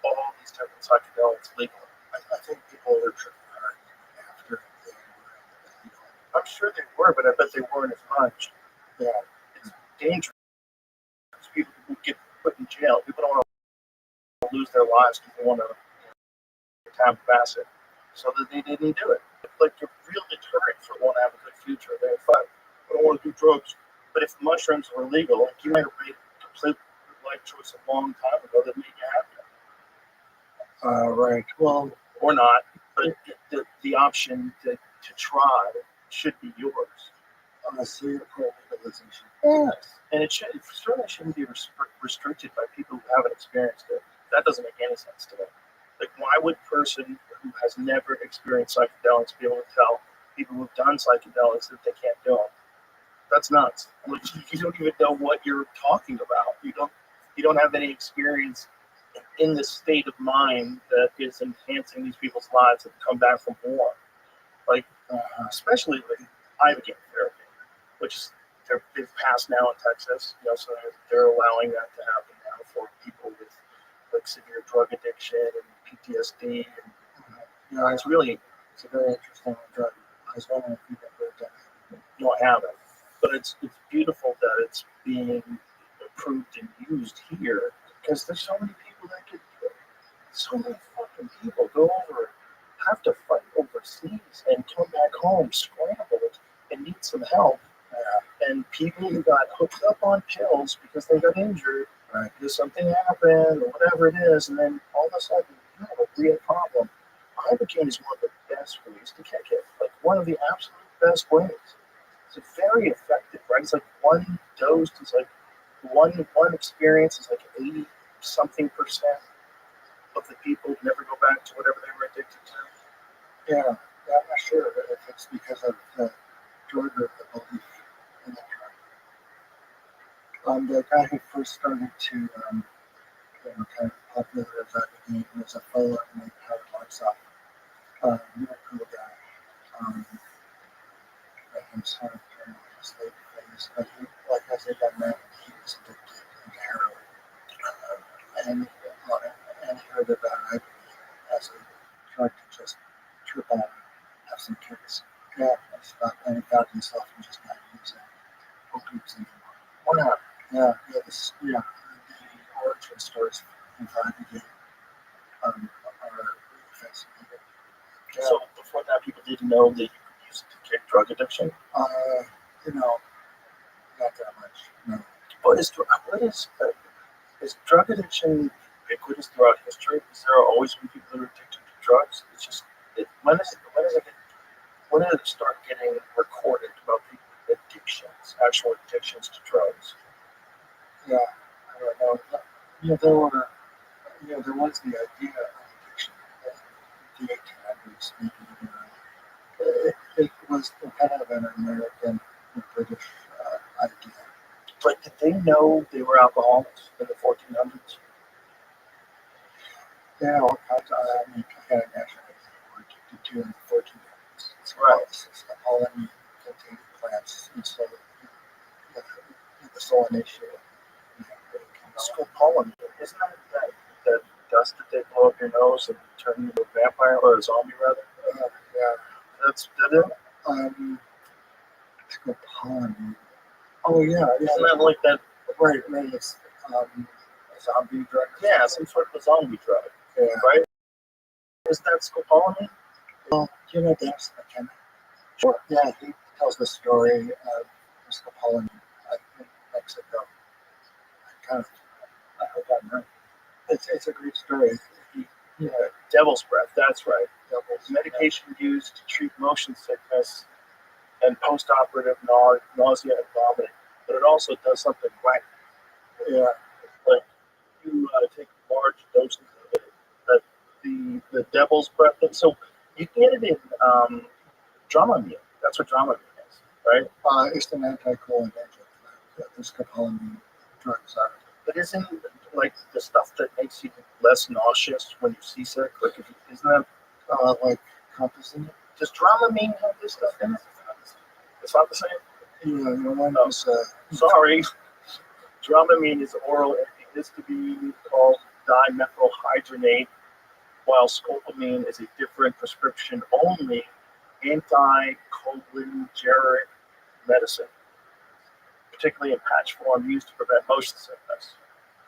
all these different psychedelics legally. I think people were tripping hard after they were illegal. I'm sure they were, but I bet they weren't as much. Yeah. It's dangerous. People get put in jail. People don't want to lose their lives because they want to tap acid. So that they didn't do it. It's like a real deterrent for wanting to have a good future. They're fine. I don't want to do drugs. But if mushrooms were illegal, like you might have made a complete life choice a long time ago that made you happy. Right. Well, or not, but the option to try should be yours. so you're pro-legalization. Yes, and it certainly shouldn't be restricted by people who haven't experienced it. That doesn't make any sense to me. Like, why would a person who has never experienced psychedelics be able to tell people who've done psychedelics that they can't do them? That's nuts. Like, you don't even know what you're talking about. You don't have any experience in the state of mind that is enhancing these people's lives that come back from war. Like, especially like Ibogaine therapy, which is they've passed now in Texas. So they're allowing that to happen now for people with like severe drug addiction and PTSD. And it's a very interesting drug. I was wondering if you've ever done it. No, I haven't, but it's beautiful that it's being approved and used here because there's so many people that could do it. So many fucking people go over, have to fight overseas and come back home scrambled and need some help. And people who got hooked up on pills because they got injured, because something happened or whatever it is, and then all of a sudden you have a real problem. Ibogaine is one of the best ways to kick it. Like one of the absolute best ways. It's very effective, right? It's like one dose is like one experience is like 80-something% of the people never go back to whatever they were addicted to. Yeah, I'm not sure if it's because of the drug or the belief in the drug. The guy who first started to, kind of popularize Ibogaine was a fellow named Rothschild. Real cool guy. His hard during his late phase, but he, like as a young man, he was addicted to heroin. And he heard about Ibogaine as a drug to just trip out and have some kicks. Yeah, and he found himself and just not using opiates anymore. Wow. Yeah, the origin stories of Ibogaine are really fascinating. Yeah. So before that, people didn't know that you could use it to kick drug addiction? Not that much, no. What is drug addiction ubiquitous throughout history? Is there always been people that are addicted to drugs? It's just, when did it start getting recorded about people with addictions, actual addictions to drugs? Yeah, I don't know. There was the idea of addiction in the 1800s, maybe even earlier. It was kind of an American and British idea. But did they know they were alcoholics in the 1400s? Yeah, all kinds of, I can't imagine what they were addicted to in the 1400s. It's right. It's the pollen-containing plants, and so the solanacea. Scopolamine, isn't that dust that they blow up your nose and turn you into a vampire or a zombie rather? Yeah. That's it. Scopolamine. Oh yeah, isn't that like that? Right, it's a zombie drug. Yeah, some sort of a zombie drug. Yeah. Right? Is that scopolamine? Well, that's the chemist. Sure. Yeah, he tells the story of scopolamine in Mexico. I hope I'm right. It's a great story. Devil's breath, that's right. Medication used to treat motion sickness and post-operative nausea and vomiting, but it also does something wacky. Yeah, like you take large doses of it. The devil's breath. So you get it in Dramamine. That's what Dramamine is, right? It's an anticholinergic. The scopolamine drugs are. But isn't like the stuff that makes you less nauseous when you're seasick? Like, isn't that like composite? Does Dramamine have this stuff in it? It's not the same. Yeah, one is. Sorry, Dramamine is oral antihistamine called dimethylhydrinate, while scopolamine is a different prescription-only anticholinergic medicine, particularly in patch form used to prevent motion sickness.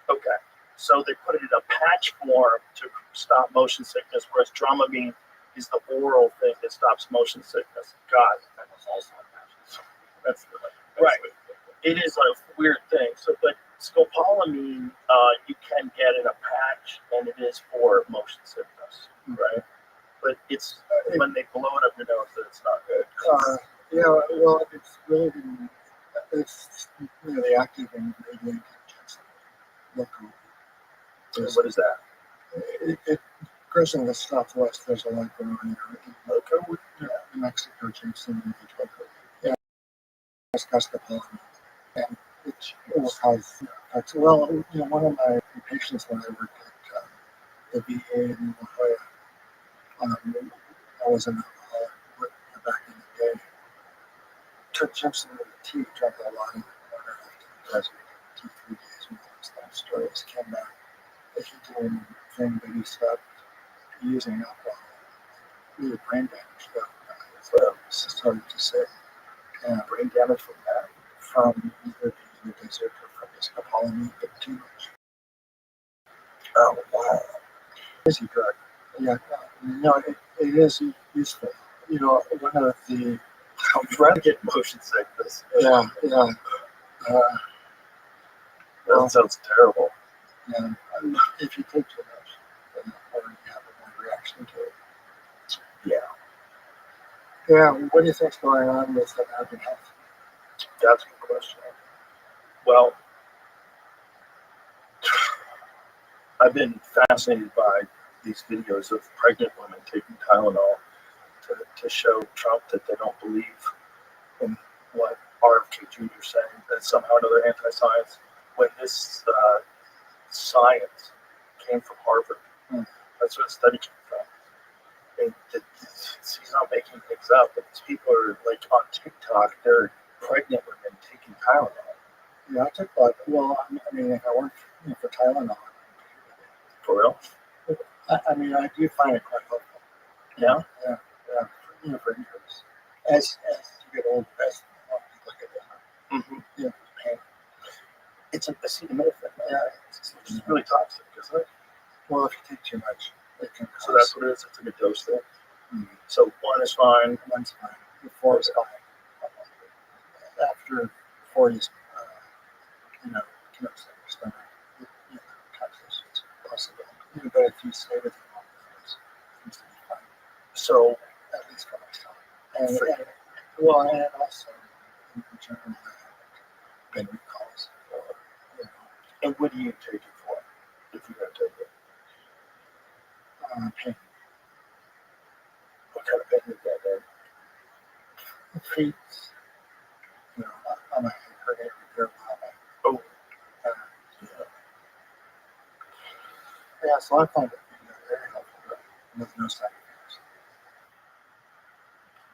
Okay, so they put it in a patch form to stop motion sickness, whereas Dramamine is the oral thing that stops motion sickness. God, that was also a patch. That's right. It is a weird thing. So, but scopolamine, you can get in a patch, and it is for motion sickness. course, in the Southwest, there's a lot going on here. In Loco? New Mexico, Jameson, and Etobicoke. Yeah, discussed the pollen, and it will cause effects. Well, one of my patients when I worked at the VA in La Jolla, I was an alcoholic back in the day. Took Jameson with the tea, drank a lot of water after the 2-3 days. We lost that story. Just came back. If you do anything, but he stopped using alcohol. Really brain damage, though. So it's hard to say. Brain damage from that? From either being in the desert or from this scopolamine, but too much. Oh, wow. Crazy drug. Yeah, no, it is useful. One of the. I'm trying to get motion sickness. Yeah. That sounds terrible. Yeah, if you take too much, or you have a reaction to it. Yeah. Yeah, what do you think's going on with American health? That's a good question. Well, I've been fascinated by these videos of pregnant women taking Tylenol to show Trump that they don't believe in what RFK Jr. is saying, that somehow or another anti-science, when this science came from Harvard. That's where the study came from. And he's not making things up, but these people are like on TikTok, they're pregnant women taking Tylenol. Yeah, I took blood. Well, I mean, if I weren't for Tylenol, For real? I do find it quite helpful. Yeah? Yeah. For injuries. As you get older, as people get older, pain. It's an acetaminophen. Yeah. It's really toxic, isn't it? Well, if you take too much, it can cause. So that's what it is. It's like a dose thing. Mm-hmm. So 1 is fine. 1's fine. 4 is fine. After 40 is, stomach, toxicity is possible. But if you stay with it long enough, it seems to be fine. So, at least for myself. And also, in general, I haven't been recalls. And what do you take it for? If you're going to take it? Pain. What kind of pain is that, then? Feet. I'm a hernia repair valve. Oh. Yeah, so I find it very helpful with no side effects.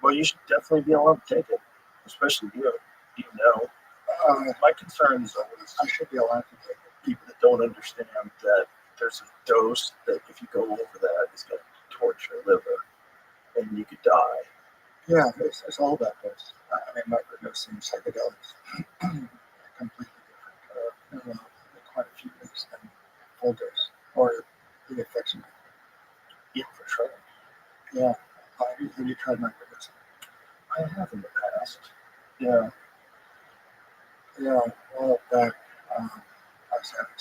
Well, you should definitely be allowed to take it, especially you. My concern is always I should be allowed to take it. People that don't understand that there's a dose that if you go over that, it's going to torture your liver and you could die. Yeah, it's all about dose. Microdosing psychedelics completely different. Quite a few weeks than full dose or the effects. Yeah, for sure. Yeah. Have you tried microdosing? I have in the past. Yeah. Yeah. Well, back, I was having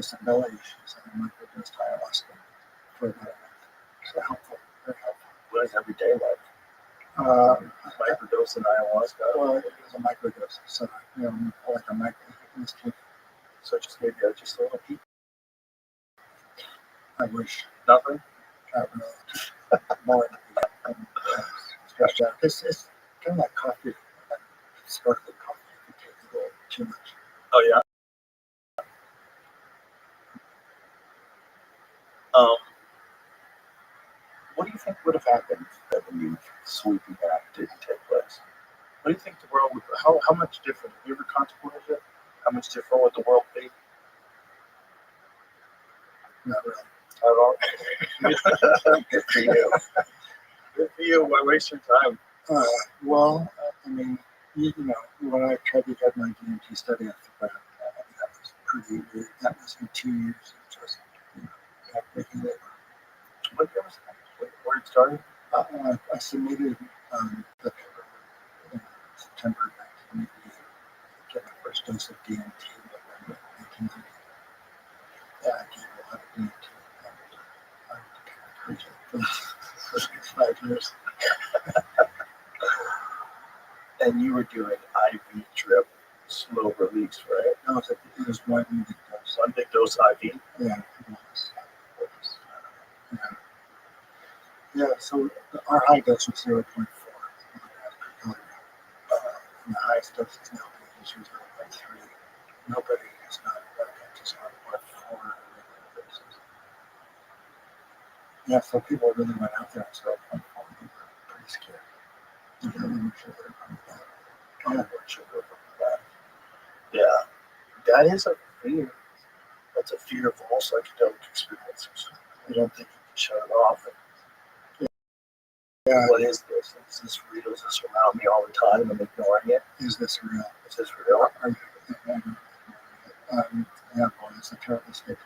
some belly issues and I microdosed ayahuasca for about a month. So helpful. Very helpful. What is every day like? Microdose and ayahuasca? Well, it was a microdose. So, like a micro. So just maybe just a little peek. I wish. Nothing? Not really. More stretch out. It's kind of like coffee, like sparkling coffee. If you take a little too much. Oh, yeah? What do you think would have happened if the sweeping act didn't take place? What do you think the world would, how much different, have you ever contemplated it? How much different would the world be? Not really. Not at all? Good for you. Good for you. Why waste your time? Well, when I tried to get my DMT study off the ground, that was pretty weird. That was in 2 years of just, making it. What year was that? Where it started? I submitted the paper in September 1988. Get my first dose of DMT in November 1990. Yeah, I gave a lot of DMT. I encourage it for the next 5 years. And you were doing IV drip, slow release, right? No, it was one big dose. One big dose IV? Yeah. Yeah. Yeah, so our high dose was 0.4 milligrams per kilogram. And the highest dose is now being used 0.3. Nobody has not got to 0.4 on a regular basis. Yeah, so people really went out there and 0.4. They were pretty scared. They really were sure they were coming back. I'm not sure they're coming back. Yeah, that is a fear. That's a fear of all psychedelic experiences. You don't think you can shut it off. Yeah, What is this? Is this real? Is this around me all the time? I'm ignoring it. is this real? Is this real? Yeah, boy, it's a terrible state.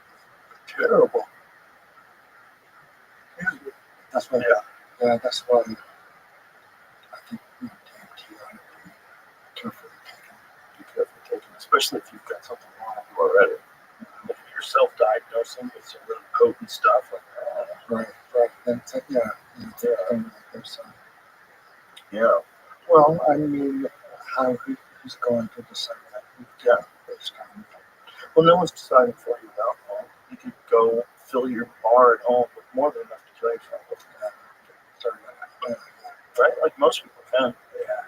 Terrible. That's why. Yeah. Yeah, that's why I think DMT ought to be carefully taken. Be careful taking, especially if you've got something wrong with you already. If you're self-diagnosing with some really potent stuff, like Right. Then yeah. Well, I mean, who's going to decide that? Yeah. Based on Well, no one's deciding for you with alcohol. You could go fill your bar at home with more than enough to drink from. Right? Like most people can.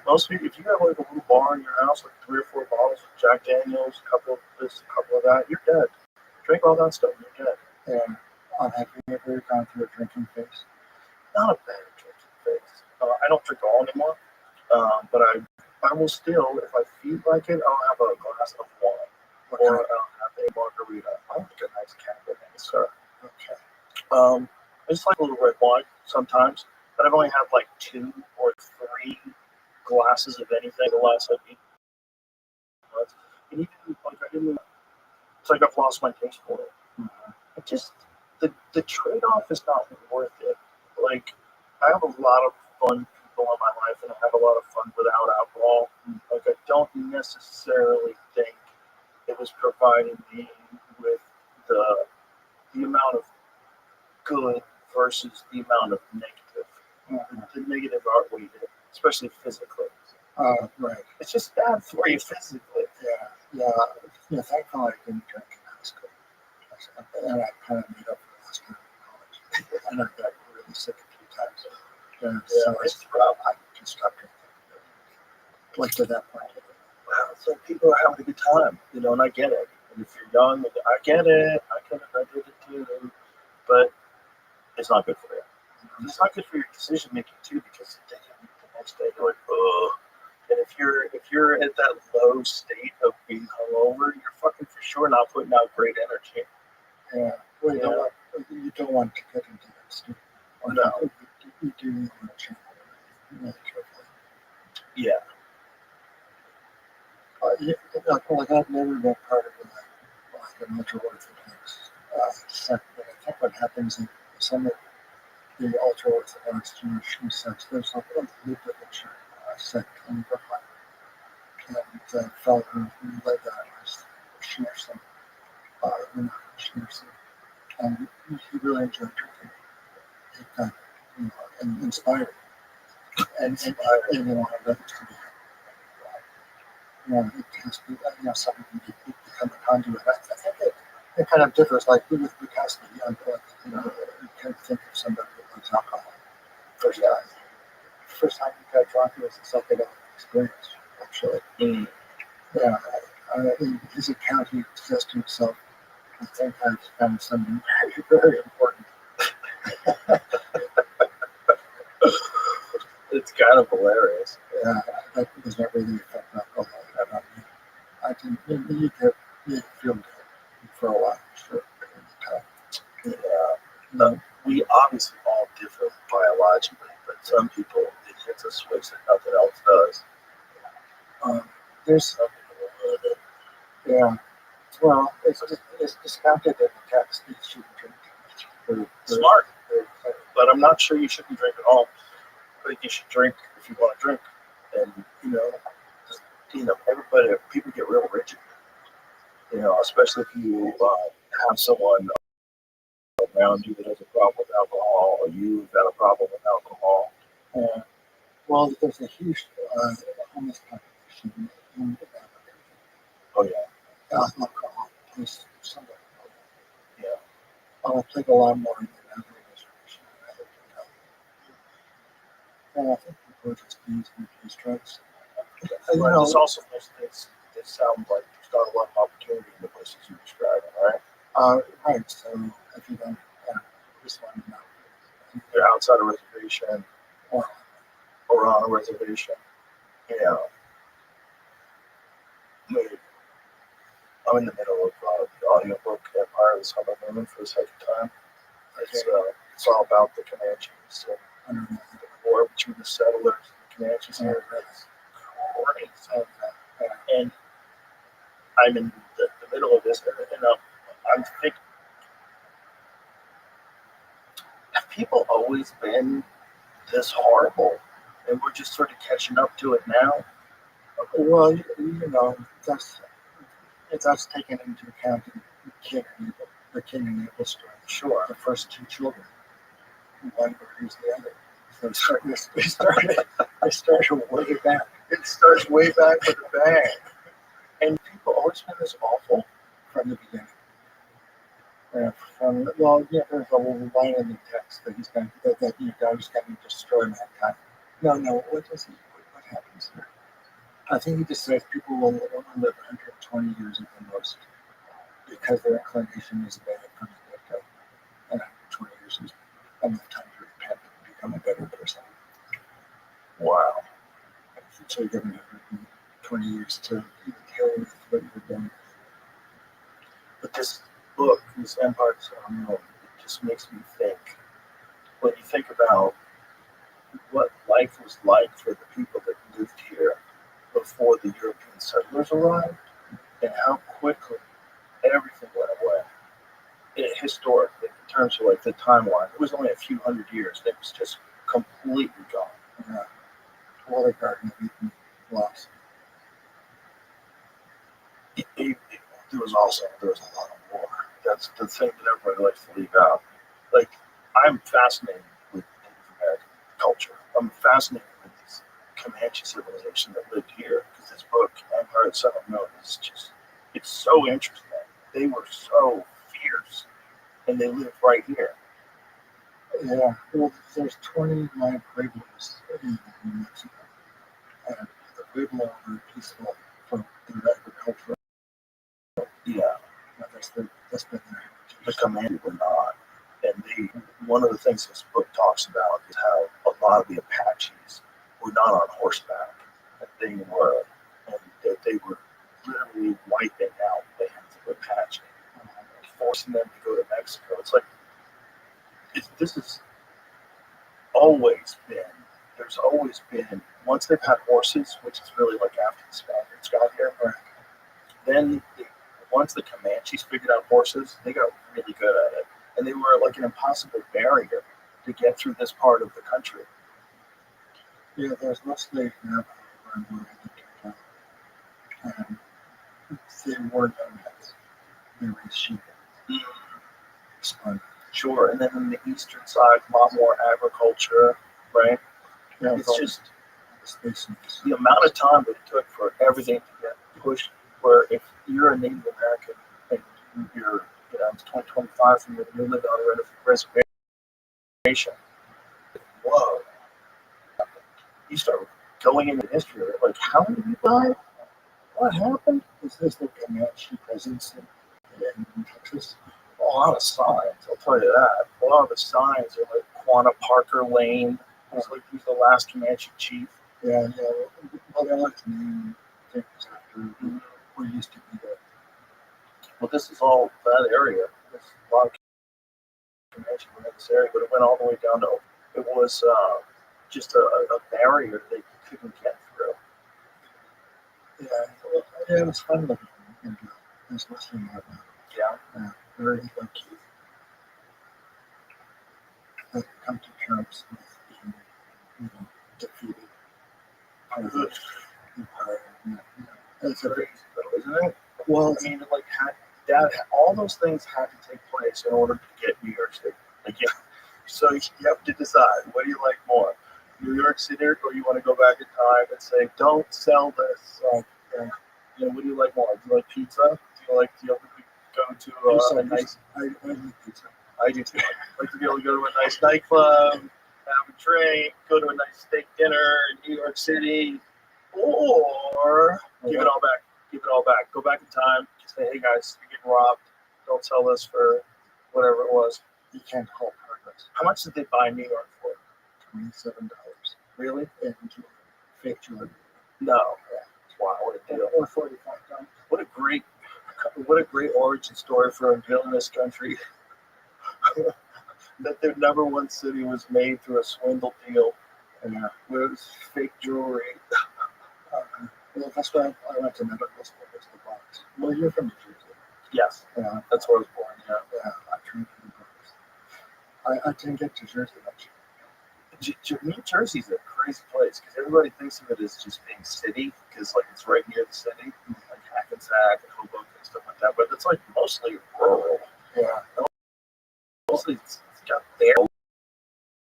Most people, if you have like a little bar in your house, like 3 or 4 bottles of Jack Daniels, a couple of this, a couple of that, you're dead. Drink all that stuff, you're dead. Yeah. Have you ever gone through a drinking phase? Not a bad drinking phase. I don't drink all anymore, but I will still, if I feel like it, I'll have a glass of wine. Or I'll have a margarita. I like a nice Cabernet, sir. Okay. I just like a little red wine sometimes, but I've only had like 2 or 3 glasses of anything the last week. And even like I didn't, it's like I've lost my taste for it. It just the trade-off is not worth it. Like I have a lot of fun people in my life, and I have a lot of fun without alcohol. Like I don't necessarily think it was providing me with the amount of good versus the amount of negative. The negative outweighed it, especially physically. Right. It's just bad for you physically. Yeah. Thankfully, I didn't drink in high school. And I kind of made up for last year in college. And I got really sick a few times. So I can stop drinking. Like to that point. Wow, so people are having a good time, and I get it. And if you're young, I get it. I did it too. But it's not good for you. It's not good for your decision making too, because the next day you're like, ugh. And if you're at that low state of being hungover, you're fucking for sure not putting out great energy. Yeah. Well, you don't want to get into that state. No. You do need to check really carefully. Yeah. Like I've never been part of an ultra-Orthodox sect, but I think what happens in some of the ultra-Orthodox Jewish sects, there's a Lutheran sect in Brooklyn, and the fellow who led that was Schneerson, and he really enjoyed drinking. It got, and inspired, and wanted others to be. It has to be, something to become a conduit. I think it kind of differs, like with Bukowski. You can think of somebody who likes alcohol. First time he got drunk, it was a psychedelic experience, actually. Yeah, in his account, he says to himself, I think I've found something very, very important. It's kind of hilarious. Yeah, that was not really effect alcohol had on me. I didn't need to feel good for a while, sure. Yeah. We obviously all differ biologically, but some people, it hits a switch that nothing else does. There's something. Yeah. Well, it's discounted in the text that you shouldn't drink. Smart. But I'm not sure you shouldn't drink at all. But you should drink if you want to drink. And, everybody, people get real rigid. Especially if you have someone around you that has a problem with alcohol, or you've got a problem with alcohol. Well, there's a huge homeless population in America. Oh, yeah. Alcohol is somewhat. Yeah. I'll take a lot more in the reservation than I have to know. Well, I think people are just being these drugs. Well, there's also those things that sound like there's not a lot of opportunity in the places you're describing, right? Right. So if you don't respond enough, They're outside a reservation or on a reservation. Yeah. I'm in the middle of the audiobook Empire of the Sun and Moon for the second time. It's all about the Comanches and the war between the settlers and the Comanches here. It's great. And I'm in the middle of this, and I'm thinking, have people always been this horrible, and we're just sort of catching up to it now? well, that's taken into account the King and Abel story. Sure. The first two children, one murders the other. So they started way back. It starts way back with a bang. And people always been this awful From the beginning. There's a line in the text that God's going to destroy mankind. No, what happens there? I think he just says people will only live 120 years at the most because their inclination is bad from the get-go. And 120 years is enough time to repent and become a better person. Wow. So you're given 120 years to deal with what you're doing. But this book, this Empire of the Sun and Moon, it just makes me think. When you think about what life was like for the people that lived here before the European settlers arrived, and how quickly everything went away. Historically, in terms of like the timeline, it was only a few hundred years. It was just completely gone. Yeah. Water garden of Eden lost. There was a lot of war. That's the thing that everybody likes to leave out. Like, I'm fascinated with Native American culture. I'm fascinated with this Comanche civilization that lived here, because this book, Empire of the Sun and Moon, is just, it's so interesting. They were so fierce, and they lived right here. Yeah, well, there's 29 Pueblos in New Mexico. And the Pueblo were peaceful from their agricultural. Yeah. That's been their heritage. The Comanche were not. And one of the things this book talks about is how a lot of the Apaches were not on horseback. That they were literally wiping out bands of Apache and forcing them to go to Mexico. It's like, this has always been, there's always been, once they've had horses, which is really like after the Spaniards got here, then once the Comanches figured out horses, they got really good at it. And they were like an impossible barrier to get through this part of the country. Yeah, there's mostly Navajo around where I lived. And they were nomads. They raised sheep. Sure, and then on the eastern side, a lot more agriculture, right? Yeah, it's just spaces. The amount of time that it took for everything to get pushed. Where if you're a Native American and you're, it's 2025 and you live on a reservation, whoa! You start going into history, like, how many people died? What happened? Is this the Comanche presence in Texas? A lot of signs, I'll tell you that. A lot of the signs are like Quanah Parker Lane. It's like he's the last Comanche chief. Yeah. Well, they like to name things after who used to be there. Well, this is all that area. There's a lot of Comanche in this area, but it went all the way down to, it was just a barrier they couldn't get through. Yeah, it was fun living in this Western area. Yeah. Very low key. They come to terms with being, defeated. That's crazy, though, isn't it? Well, I mean, like, all those things had to take place in order to get New York City. Like, yeah. So you have to decide, what do you like more? New York City, or you want to go back in time and say, don't sell this? What do you like more? Do you like pizza? Do you like to be able to go to a nice... I like pizza. I do too. I like to be able to go to a nice nightclub, have a drink, go to a nice steak dinner in New York City, or give it all back. Give it all back. Go back in time. Say, hey guys, you're getting robbed. Don't sell this for whatever it was. You can't call progress. How much did they buy New York for? $27. Really? And fake jewelry. No. Wow, what a deal. Or $45. What a great origin story for a villainous country. That their number one city was made through a swindle deal. And With fake jewelry. well, that's why I went to medical school. It's the Bronx. Well, you're from New Jersey. Yes. Yeah, That's where I was born, yeah. yeah. I trained in the Bronx. I didn't get to Jersey much. New Jersey's a crazy place because everybody thinks of it as just being city because like it's right near the city, like Hackensack and Hoboken and stuff like that. But it's like mostly rural. Yeah. Mostly it's got there all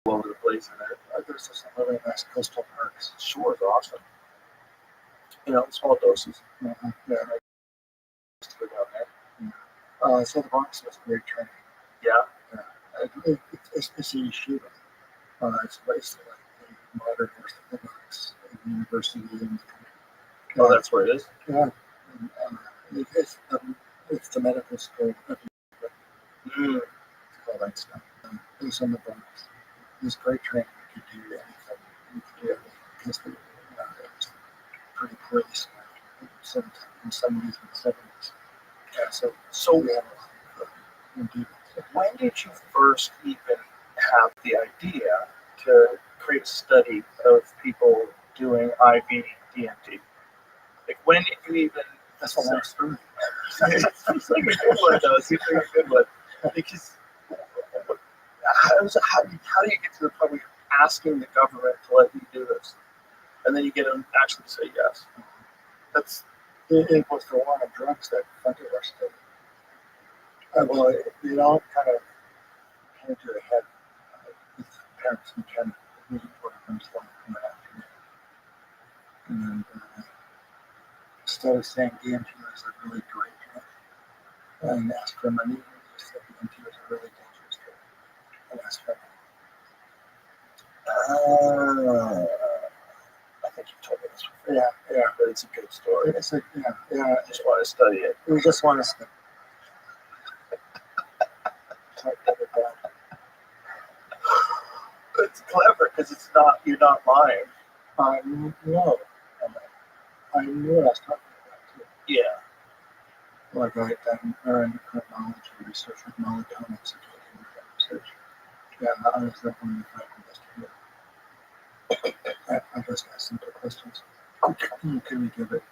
over the place in there. There's some really nice coastal parks. Sure, it's awesome. You know, small doses. Mm-hmm. Yeah. Just to go down there. So the Bronx was great training. Yeah. It's a yeshiva. It's basically like the modern Orthodox university in the country. Oh, that's where it is? Yeah. And, it's the medical school of Mm. all that stuff. It was in the Bronx. It was great training. You could do anything. You could do everything. Because it was pretty poorly staffed. In some ways in the 70s. Yeah, so we had a lot of people. When did you first even have the idea to create a study of people doing IV DMT? Like, when did you even? That's a long story. It's like a good one, though. It seems like a good one. Because how do you get to the point where you're asking the government to let you do this? And then you get them actually to say yes. It was the war on drugs that funded our study. Well, it all kind of came to a head with parents in Canada meeting programs like in the afternoon. And instead of saying DMT was a really great drug and asked for money, they said DMT was a really dangerous drug and asked for money. I think you told me this before. Yeah. But it's a good story. It's a, yeah. I just want to study it. We just want to study. It's clever because you're not lying. No. I knew what I was talking about too. Yeah. Like I done endocrinology research with melatonin circadian research. Yeah, I was the one that investigated. I just asked simple questions. Can we give it?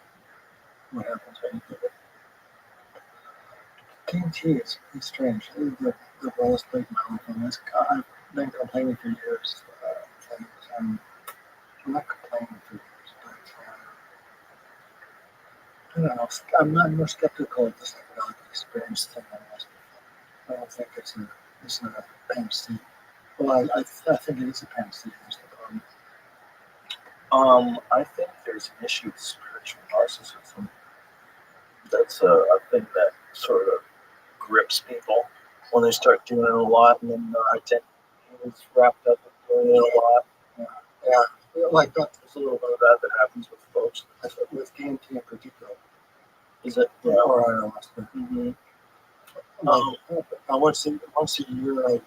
What happens when you give it? DMT is strange. The lowest grade melatonin. I've been complaining for years. I'm not complaining for years, but I don't know. I'm more skeptical of this psychedelic experience thing than I was before. I don't think it's a panacea. Well, I think it is a panacea. There's the problem. I think there's an issue with spiritual narcissism. That's a thing that sort of grips people when they start doing it a lot, and then I think he was wrapped up in doing it a lot. Yeah. Like that. There's a little bit of that happens with folks. With DMT in particular. Is it? Yeah. Or ayahuasca. Mm-hmm. Once a year, I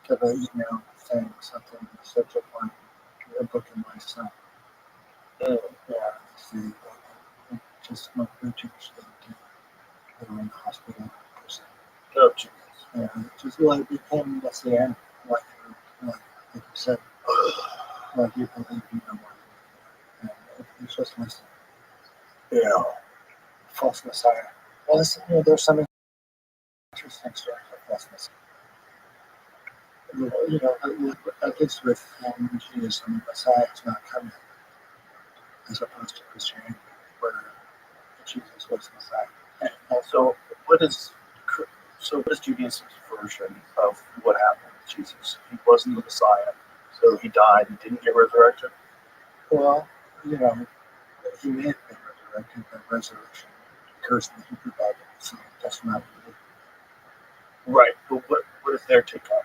get an email saying something in the subject line, a book in my son. Yeah. See, just not too much DMT. They're in the hospital. Oh, Jesus. Yeah. Just like it became the end. Like you said. Like you believe you know more than you. And it's just listen. Yeah. False Messiah. Well, there's some interesting stories of false Messiah. At least with Judaism, Messiah is not coming, as opposed to Christianity, where Jesus was Messiah. And also, what is Judaism's version of what happened with Jesus? He wasn't the Messiah, so he died and didn't get resurrected. Well, he may have been resurrected, but resurrection occurs in the Hebrew Bible, so that's not really. Right, but what is their take on it?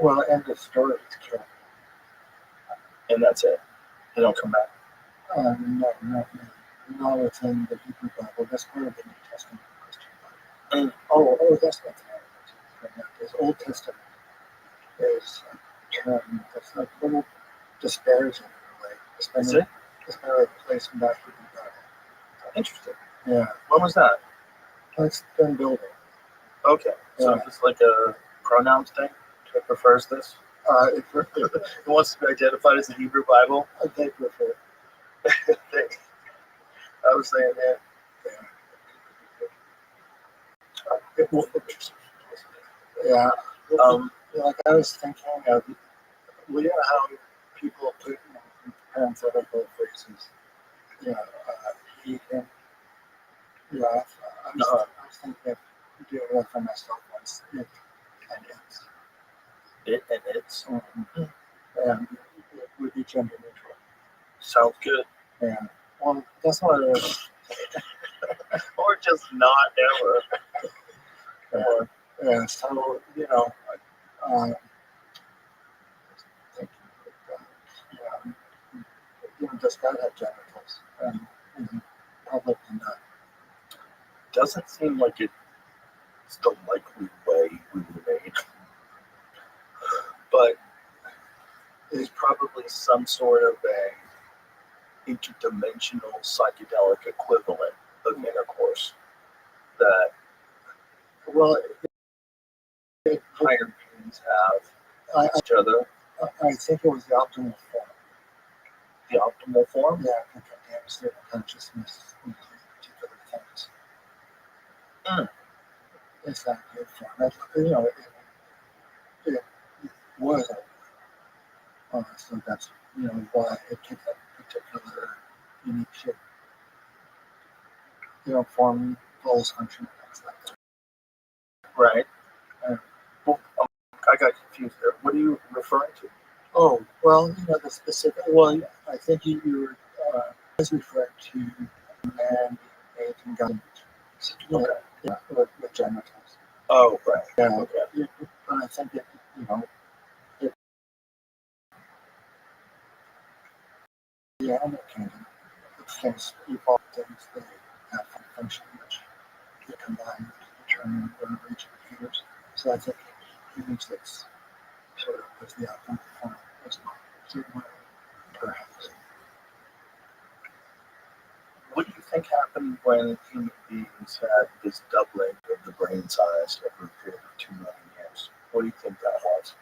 Well, end of story. It's killed. and that's it. They don't come back. No, not really. Not within the Hebrew Bible. That's part of the New Testament Christian Bible. Oh, that's not the Bible. There's Old Testament. There's a term that's like a little disparaging in a way. Is it? It's been replaced by Hebrew Bible. Interesting. Yeah, When was that? it's been building. Okay. So Yeah. it's like a pronouns thing that prefers this. It wants to be identified as the Hebrew Bible. they prefer. I was saying that. Yeah. Um, Like I was thinking of, well, you know how people put parenthetical phrases, he, him. Yeah, I was thinking of doing that for myself once. It and it's. It and it's. Mm-hmm. And it would be gender neutral. Sounds good. Yeah. Well, that's what it is. Or just not ever. Yeah. So does God have genitals? And public and not. Doesn't seem like it's the likely way we were made. But there's probably some sort of a interdimensional psychedelic equivalent of intercourse that higher beings have with each other. I think it was the optimal form. The optimal form? Yeah, I think they have a certain consciousness in particular things. It's not good form. It was so that's why it took that particular unique shape. Form, goals, function, things like that. Right. Well, I got confused there. What are you referring to? Oh, well, the specific. Well, I think you were referring to man made in God's image. Okay. Yeah, with genitals. Oh, right. Yeah. Okay. But I think the animal kingdom, things evolve things that have function which they combine to determine where each behaviors. So I think humans that's sort of was the outcome form as well. Certainly, perhaps. What do you think happened when human beings had this doubling of the brain size over a period of 2 million years? What do you think that was?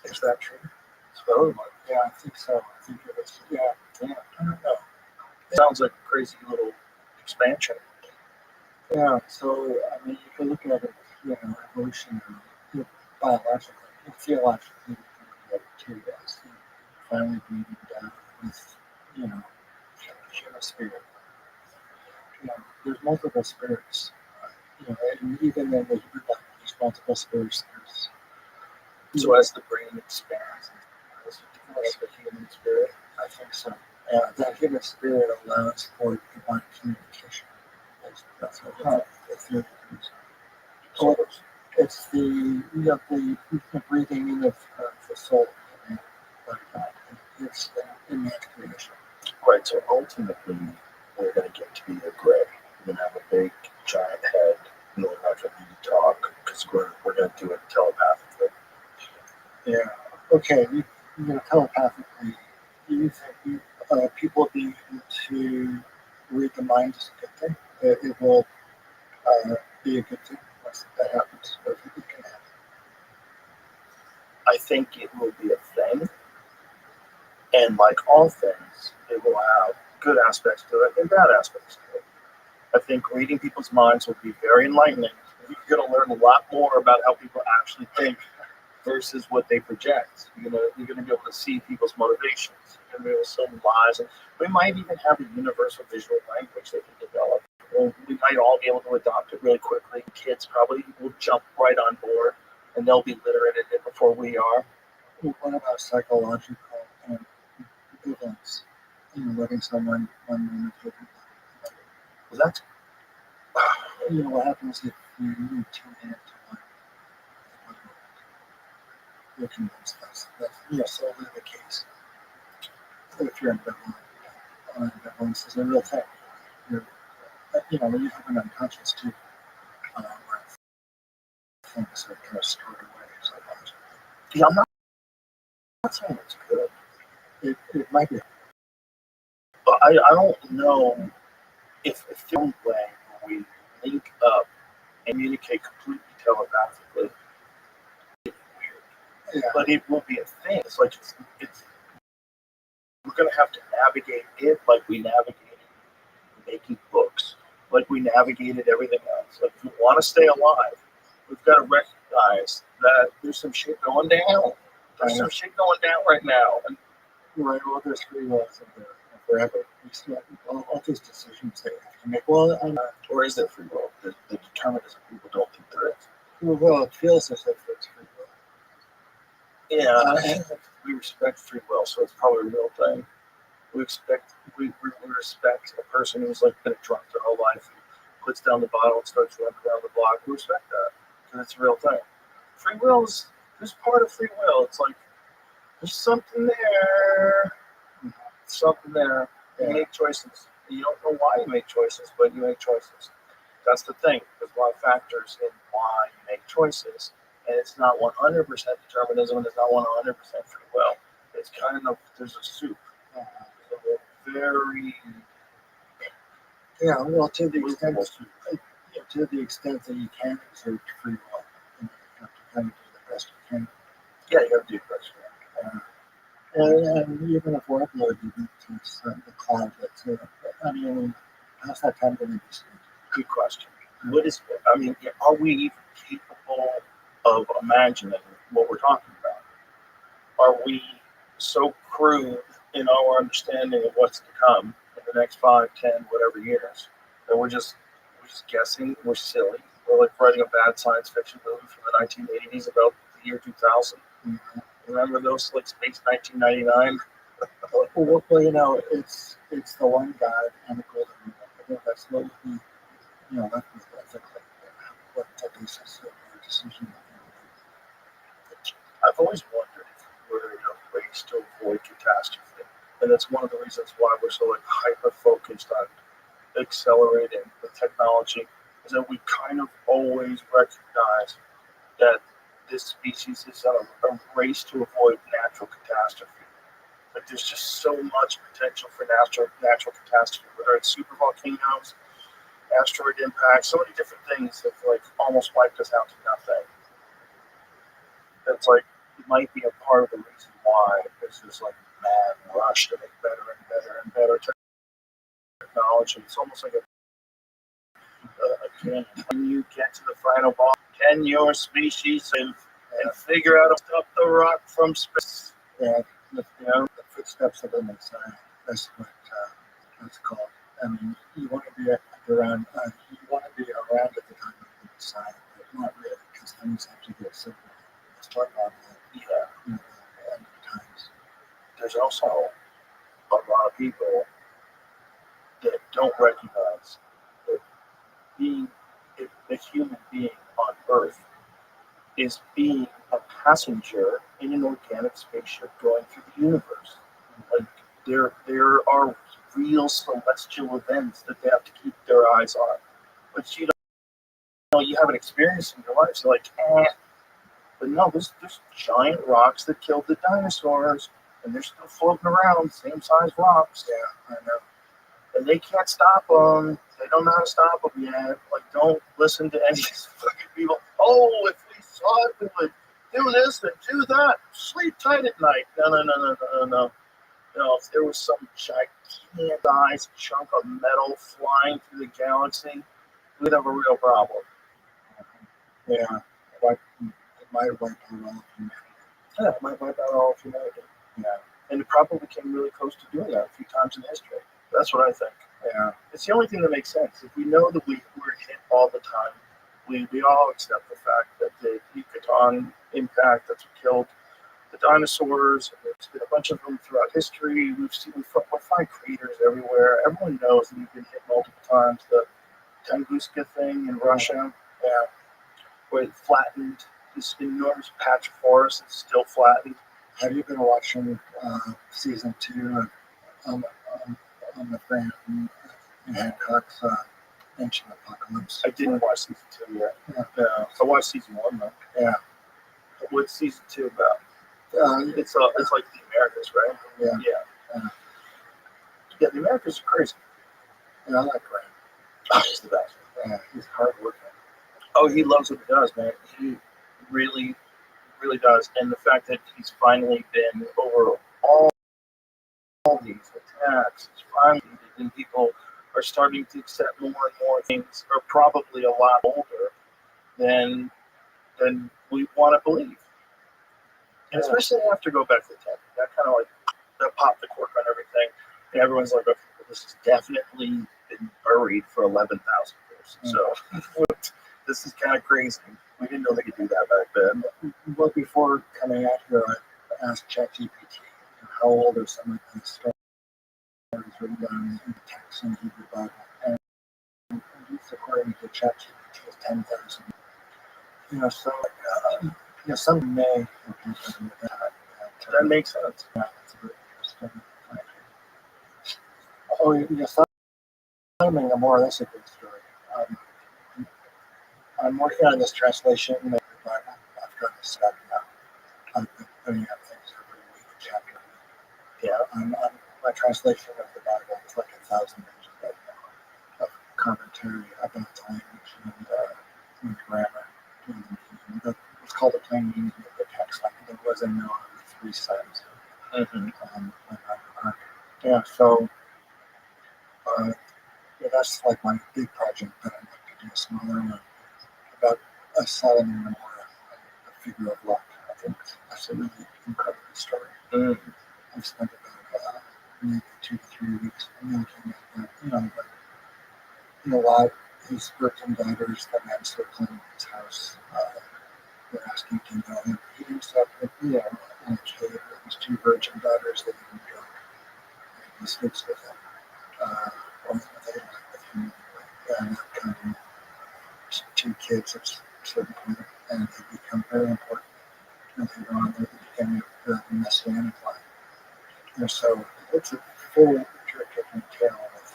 Is that true? So, Yeah, I think so. I think it was. Yeah. I don't know. Sounds like a crazy little expansion. Yeah. So I mean, you can look at it, evolutionary, biologically, and theologically, you can look at it too as finally breathing down with, human spirit. There's multiple spirits. And even in the Hebrew Bible, there's multiple spirits. So as the brain expands, does it develop the human spirit? I think so. That human spirit allows for divine communication. That's what the theory is. So it's the breathing in of the soul by God. It's in that creation. Right, so ultimately, we're going to get to be a gray. We're going to have a big, giant head, and we're not going to need to talk, because we're going to do it telepathically. Yeah. Okay, telepathically, do you think people being able to read the mind is a good thing? It will be a good thing once that happens, or if it can happen. I think it will be a thing, and like all things, it will have good aspects to it and bad aspects to it. I think reading people's minds will be very enlightening. You're going to learn a lot more about how people actually think versus what they project. You're going to be able to see people's motivations. You're going to be able to see lies. And we might even have a universal visual language that can develop. We might all be able to adopt it really quickly. Kids probably will jump right on board, and they'll be literate in it before we are. What about psychological events? Letting someone one minute to Well, that's what happens if you tune in to one you're convinced that's solely the case. If you're ambivalence is a real thing. You're, when you have an unconscious too, where things are kind of stored away so much. Yeah, I'm not saying it's good. It might be. But I don't know if the only way we link up and communicate completely telepathically, it's weird. Yeah. But it will be a thing. It's like it's we're gonna have to navigate it like we navigated making books, like we navigated everything else. Like if we want to stay alive, we've got to recognize that there's some shit going down. There's some shit going down right now. And right, well, there's free will forever. All these decisions they have to make. Well, or is there free will? The determinism people don't think there is. Well, it feels as if it's free will. Yeah, we respect free will, so it's probably a real thing. We respect a person who's like been drunk their whole life and puts down the bottle and starts running around the block. We respect that because it's a real thing. Free will there's part of free will. It's like there's something there, something there. You make choices. You don't know why you make choices, but you make choices. That's the thing. There's a lot of factors in why you make choices, and it's not 100% determinism, and it's not 100% free will. It's kind of there's a soup. Very well, to the extent that you can exert free will, you have to kind of do the best you can. Yeah, you have to do the best you can. And even if we're uploading it to the cloud, I mean, how's that time going to be spent? Good question. Are we even capable of imagining what we're talking about? Are we so crude in our understanding of what's to come in the next 5, 10, whatever years that we're just guessing? We're silly. We're like writing a bad science fiction movie from the 1980s about the year 2000. Mm-hmm. Remember those like Space 1999? Well, it's the one God and the golden rule. I think that's what we left with ethically. What the basis of our decision making. I've always wondered if we're in a race to avoid catastrophe. And that's one of the reasons why we're so like hyper focused on accelerating the technology, is that we kind of always recognize that this species is on a race to avoid natural catastrophe. Like there's just so much potential for natural catastrophe, whether it's super volcanoes, asteroid impacts, so many different things that like almost wiped us out to nothing. That's like it might be a part of the reason why there's this like mad rush to make better and better and better technology. It's almost like a cannon. When you get to the final boss, can your species live and figure out how to stop the rock from space? Yeah, the footsteps of the Messiah. That's what it's called. I mean, you want to be around. You want to be around at the time of the Messiah, but not really, because things have to get simple. Start on the end of times. There's also a lot of people that don't recognize that being a human being on Earth is being a passenger in an organic spaceship going through the universe. Like there are real celestial events that they have to keep their eyes on, but you haven't experienced in your life. So like, but no, there's giant rocks that killed the dinosaurs, and they're still floating around, same size rocks. Yeah, I know. And they can't stop them. They don't know how to stop them yet. Like, don't listen to any of these fucking people. Oh, if we saw it, we would do this and do that. Sleep tight at night. No. If there was some gigantic chunk of metal flying through the galaxy, we'd have a real problem. Yeah, it might wipe out all of humanity. Yeah, it might wipe out all of humanity. Yeah, and it probably came really close to doing that a few times in history. That's what I think. Yeah, it's the only thing that makes sense. If we know that we're hit all the time, we all accept the fact that the Yucatan impact that's what killed the dinosaurs. There's been a bunch of them throughout history. We find craters everywhere. Everyone knows that we've been hit multiple times. The Tunguska thing in Russia, where it flattened this enormous patch of forest that's still flattened. Have you been watching season 2 of on the Graham and Hancock's Ancient Apocalypse? I didn't watch season 2 yet. Yeah. I watched season 1 though. Yeah. What's season 2 about? It's It's like the Americas, right? Yeah. Yeah. Yeah, the Americas are crazy. Yeah, I like Graham. Oh, he's the best. Yeah, he's hard working. Oh, he loves what he does, man. He really, really does. And the fact that he's finally been over all these attacks, it's finally, and people are starting to accept more and more things, are probably a lot older than we want to believe. And especially after go back to the 10th, that kind of like that popped the cork on everything. And everyone's like, okay, this has definitely been buried for 11,000 years. So this is kind of crazy. We didn't know they could do that back then. Well, before coming out here, I asked ChatGPT how old are some of the stories written down in the text in the Hebrew Bible. And at least according to ChatGPT, is 10,000. So some may have happened with that. That makes sense. Yeah, that's a very interesting fact. Oh, a more or less a good story. I'm working on this translation of the Bible. I've got this set now. I've been putting out things every week, chapter. Yeah. My translation of the Bible is like 1,000 pages right now of commentary about the language and grammar. It's called the plain meaning of the text. Like there was in Noah with 3 sons. Yeah. So that's like my big project that I'd like to do a smaller one about a Sodom and Gomorrah, a figure of luck. I think that's a really incredible story. I've spent about maybe 2 to 3 weeks looking at that. A lot. His virgin daughters that man circling his house. They're asking to know him. He himself, in a cave with his 2 virgin daughters that he drunk. And he sleeps with them. Or they live with him. And come 2 kids at a certain point, and they become very important. And later on, they're the beginning of the Messianic line. And so it's a very intricate tale with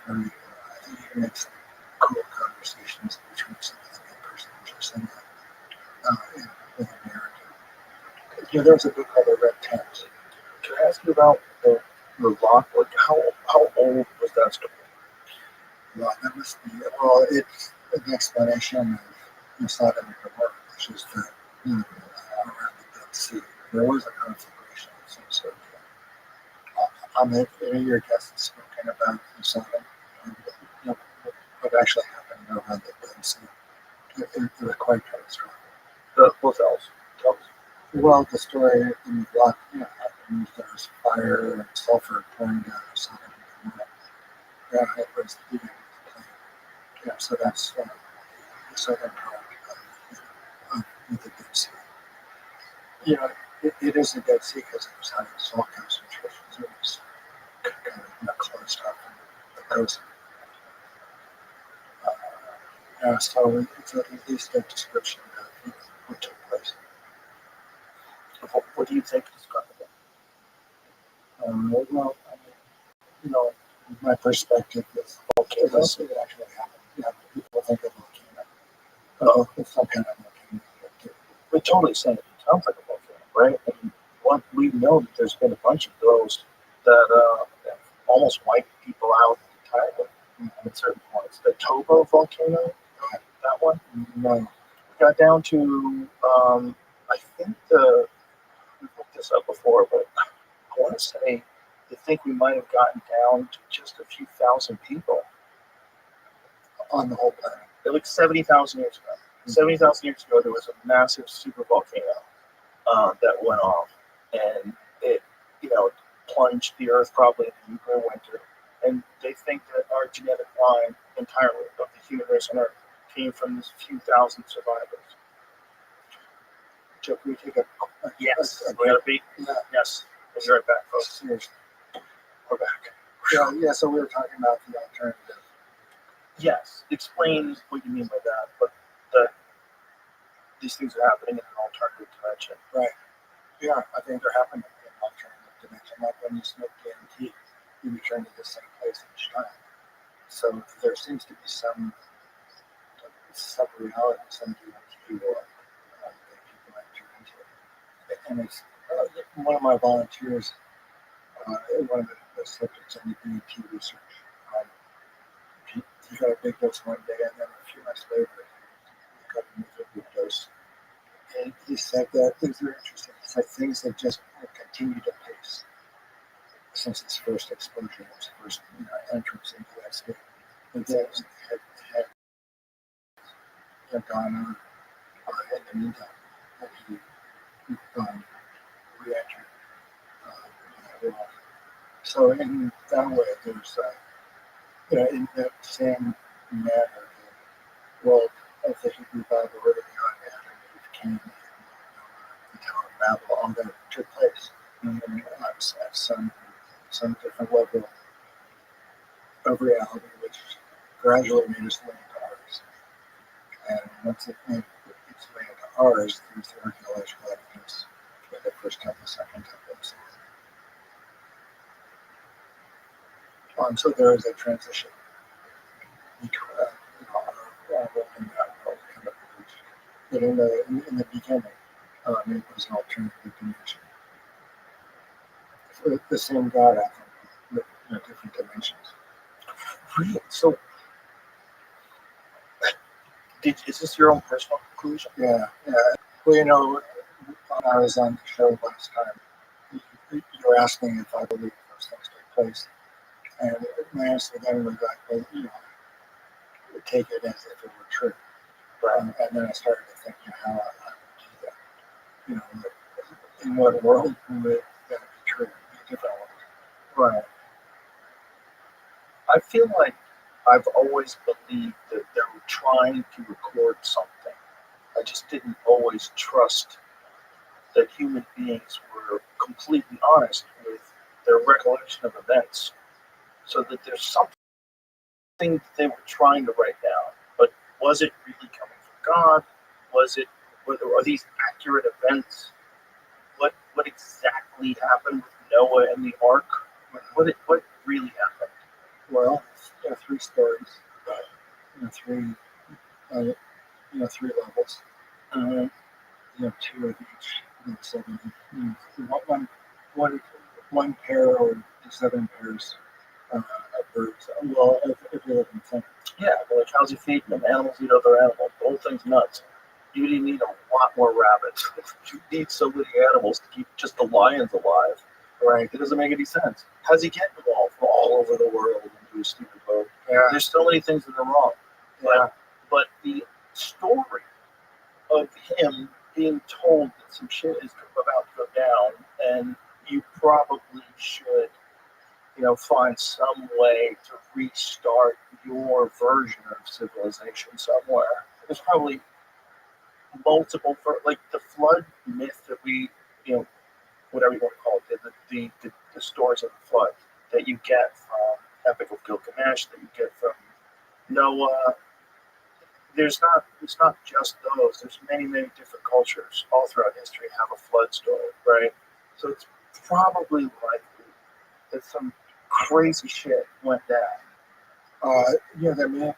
very, I think you can make some cool conversations between some of the main personages and with a narrative. There's a book called The Red Tent. Can I ask you about the rock? Like how old was that story? Well, that must be, well, it's an explanation of Sodom and Gomorrah, which is around the Dead Sea. There was a conflagration of some sort. Any of your guests have spoken about Sodom, what actually happened around the Dead Sea. It was quite catastrophic. What else? Well, the story in the block, happened. There was fire and sulfur pouring down of Sodom and Gomorrah. Yeah, it was the beginning of the plague. Yeah, so that's the southern part of the Dead Sea. It is the Dead Sea because it was having salt concentrations. It was kind of closed up on the coast. So it's at least a description of what took place. What do you think is going Well, my perspective is volcanoes it actually happened. People think of volcano. It's some kind of volcano. We're totally saying it sounds like a volcano, right? And we know that there's been a bunch of those that almost wiped people out entirely at certain points. The Toba volcano, that one. No. We got down to, I think we looked this up before, but I want to say they think we might have gotten down to just a few thousand people On the whole planet. like 70,000 years ago. 70,000 years ago, there was a massive super volcano that went off, and it, plunged the Earth probably in the nuclear winter. And they think that our genetic line entirely of the human race on Earth came from these few thousand survivors. Joe, can we take a Yes, we got a beat. Yeah. Yes, we'll be right back, folks. Seriously. We're back. Yeah, so we were talking about the alternative. Yes, explain what you mean by that. But these things are happening in an alternative dimension. Right. Yeah, I think they're happening in an alternative dimension. Like when you smoke DMT, you return to the same place each time. So there seems to be some reality, some DMT world that people enter into. And it's one of my volunteers, one of the subjects in the DMT research. He got a big dose one day, and then a few months later, he got another big dose. And he said that things are interesting. He said things have just continued to pace since his first exposure, his first entrance into that state. And things had gone on in the meantime. And he re-entered that world. So in that way, there's, in that same manner, the world of the Hebrew Bible early on, Adam and Eve came, the Tower of Babel, all that took place at some different level of reality, which gradually made its way into ours. And once it made its way into ours, there's the archaeological evidence for the first temple, second temple, and so on. So there is a transition between our world and that world kind of bridge. But in the beginning, it was an alternative dimension. So the same God, I think, with different dimensions. Really? So, is this your own personal conclusion? Yeah. Well, when I was on the show last time, you were asking if I believe those things take place. And my answer then was like, well, take it as if it were true. Right. And then I started to think, how I would do that. In what world would that be true? In a different world. Right. I feel like I've always believed that they were trying to record something. I just didn't always trust that human beings were completely honest with their recollection of events, so that there's something that they were trying to write down. But was it really coming from God? Are these accurate events? What exactly happened with Noah and the ark? What really happened? Well, three stories, three levels. Two of each, 7. One pair or 7 pairs of birds. Well, every living thing. Yeah, but like how's he feeding them? Animals eat other animals. The whole thing's nuts. You need a lot more rabbits. You need so many animals to keep just the lions alive. Right? It doesn't make any sense. How's he getting them all from all over the world into a stupid boat? Yeah. There's so many things that are wrong. Yeah. But the story of him being told that some shit is about to go down, and you probably should, find some way to restart your version of civilization somewhere. There's probably multiple, like the flood myth that we, whatever you want to call it, the stories of the flood that you get from Epic of Gilgamesh, that you get from Noah. It's not just those. There's many, many different cultures all throughout history have a flood story, right? So it's probably likely that some crazy shit went down. There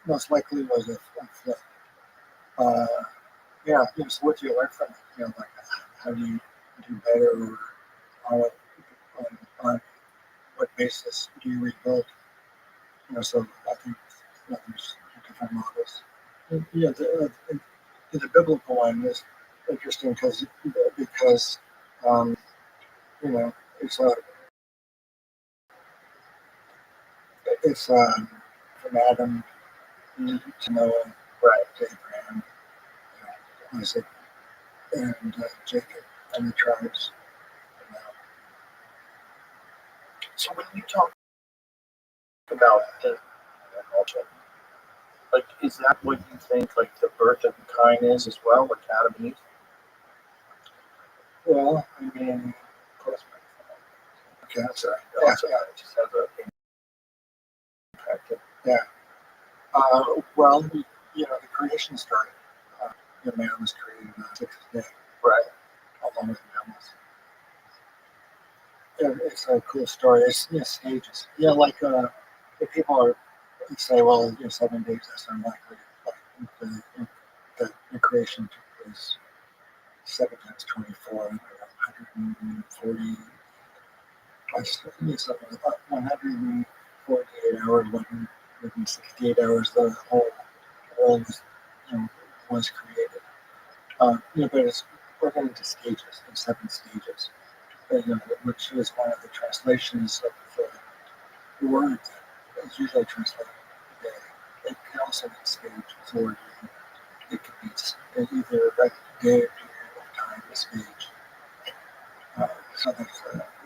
most likely was a flood. So what do you learn from it? Like how do you do better, or on what basis do you rebuild? So I think there's different models. The biblical one is interesting because it's from Adam to Noah, right, to Abraham, Isaac, and Jacob, and the tribes. So when you talk about the like, is that what you think, like, the birth of kind is as well, like Adam and Eve? Well, I mean, of course. Okay, I'm sorry. Yeah, it just has an impact. Yeah. Well, the creation story. the man was created on the sixth day, Right. along with mammals. Yeah, it's a cool story. It's stages. Yeah, like if people are say, well, 7 days, that's unlikely. Like the creation took place 7 times 24, 140. I think something about 148 hours, 168 hours. The whole world was created. But it's broken into stages, in 7 stages. Which is one of the translations of the word that is usually translated day. It can also be stage or it could be either a day or period of time, a stage. So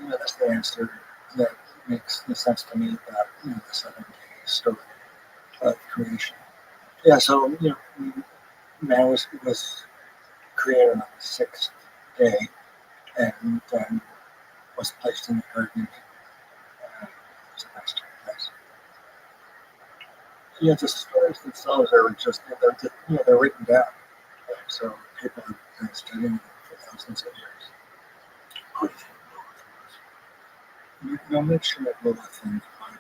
that's the answer that makes the sense to me about the 7 day story of creation. Yeah, so man was created on the 6th day and then was placed in the garden. It's a nice place. The stories themselves are just they're written down, so people have been studying them for thousands of years. Who do you think No mention of Lilith in the Bible.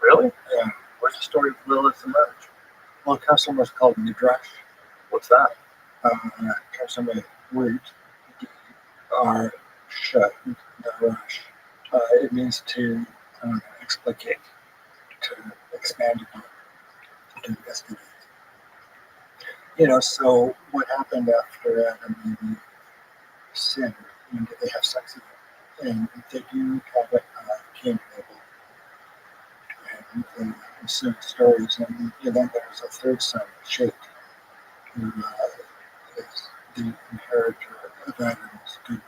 Really? Yeah. Where's the story of Lilith emerge? Well, it comes from what's called midrash. What's that? It comes from a root, D-R-sh, midrash. It means to explicate, to expand upon, to investigate. So what happened after Adam and Eve sinned? Did they have sex again? And they do have a Cain and Abel. And some stories, and then there's a third son, Shet, who is the inheritor of Adam's good,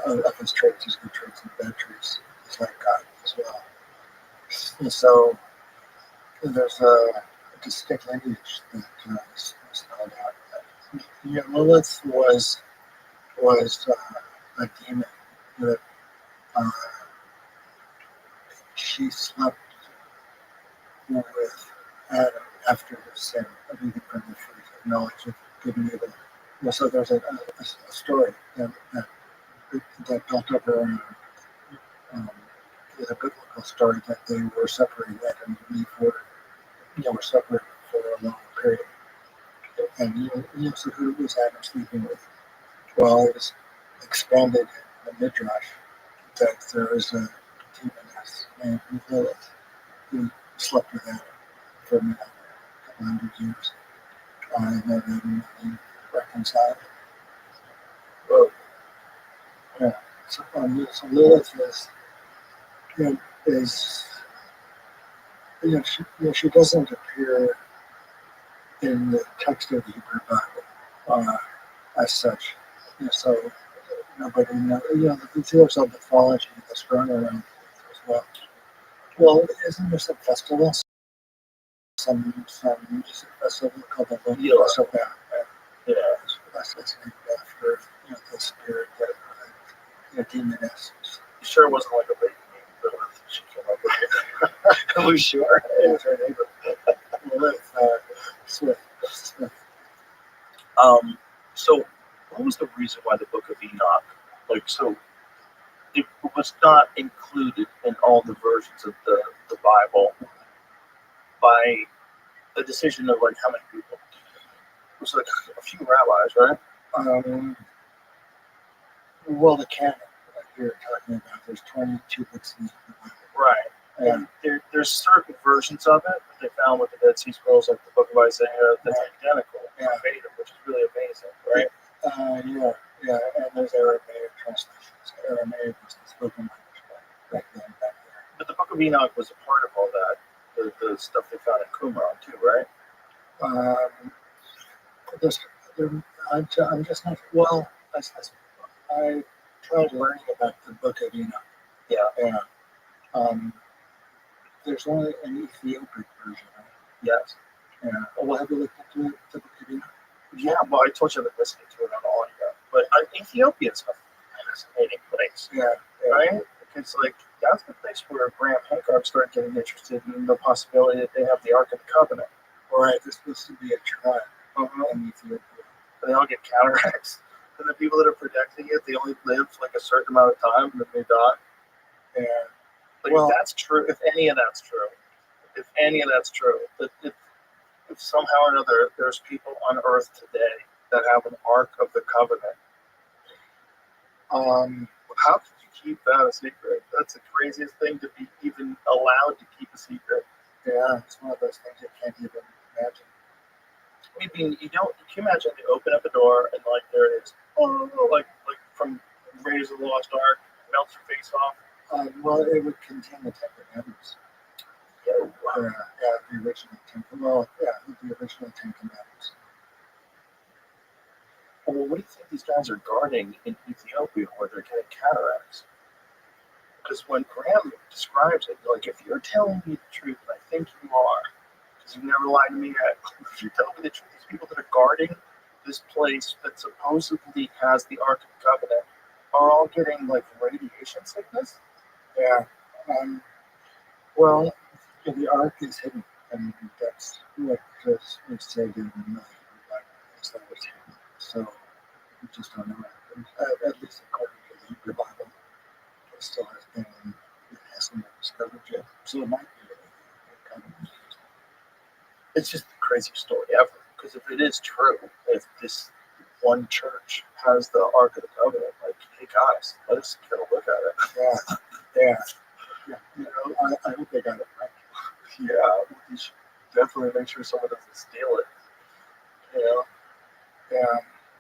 of his traits, his good traits and bad traits. He's like God as well. And so there's a distinct lineage that is spelled out. Lilith was a demon that she slept with Adam after his sin of eating from the fruit of knowledge of good and evil. So there's a story that built over a biblical story that they were separated, Adam and Eve were separated for a long period. And so who was Adam sleeping with? Well, it was expanded in the Midrash that there is a demoness named Lilith who slept with Adam for a couple hundred years. And then Adam and Eve reconciled. Whoa. Yeah. So Lilith is she doesn't appear in the text of the Hebrew Bible as such. So nobody knows. There's a mythology that's grown around as well. Well, isn't there some festival? Some music festival called the Rothschild Festival. Yeah. That's named after the spirit that demoness. You sure it wasn't like a baby named Lilith? She came up with it. Are we sure? Yeah, it's her neighbor. Lilith Swift. So what was the reason why the Book of Enoch, so it was not included in all the versions of the Bible by a decision of how many people? It was a few rabbis, right? Well, the canon that you're talking about, there's 22 books in the Bible. Right. And there's certain versions of it that they found with the Dead Sea Scrolls, like the Book of Isaiah, that's identical, verbatim, which is really amazing, right? Yeah, and there's Aramaic translations. Aramaic was the spoken language back there. But the Book of Enoch was a part of all that, the stuff they found in Qumran too, right? I'm just not, well, I tried learning about the Book of Enoch. Yeah. There's only an Ethiopic version, right? Yes. Yeah. Well, have you looked into the Book of Enoch? Yeah, well, I told you I've been listening to it on audio. But Ethiopia is a fascinating place. Yeah. Right? Because, that's the place where Graham Hancock started getting interested in the possibility that they have the Ark of the Covenant. Right, there's supposed to be a tribe in Ethiopia. and they all get cataracts. And the people that are protecting it, they only live like a certain amount of time, and then they die. And Like well, if that's true, if any of that's true, that if somehow or another there's people on Earth today that have an Ark of the Covenant, how could you keep that a secret? That's the craziest thing to be even allowed to keep a secret. yeah, it's one of those things you can't even imagine. I mean, you don't. Can you imagine they open up a door and like there it is, oh, like from Raiders of the Lost Ark, melts your face off. Well, it would contain the Ten Commandments. Yeah, wow. The original Ten. Well, yeah, the original Ten Commandments. Well, what do you think these guys are guarding in Ethiopia where they're getting cataracts? Because when Graham describes it, like, if you're telling me the truth, and I think you are, because you've never lied to me yet, if you're telling me the truth, these people that are guarding this place that supposedly has the Ark of the Covenant are all getting, like, radiation sickness? Yeah. Well, the Ark is hidden. I mean, that's what was said in the Bible, is that it's hidden. So we just don't know. At least according to the Hebrew Bible, it still has been, it hasn't been discovered yet. So it might be a covenant. It's just the craziest story ever. Because if it is true, if this one church has the Ark of the Covenant, like, hey guys, let us get a look at it. Yeah. You know, I hope they got it right. Yeah, we should definitely make sure someone doesn't steal it. You know? Yeah.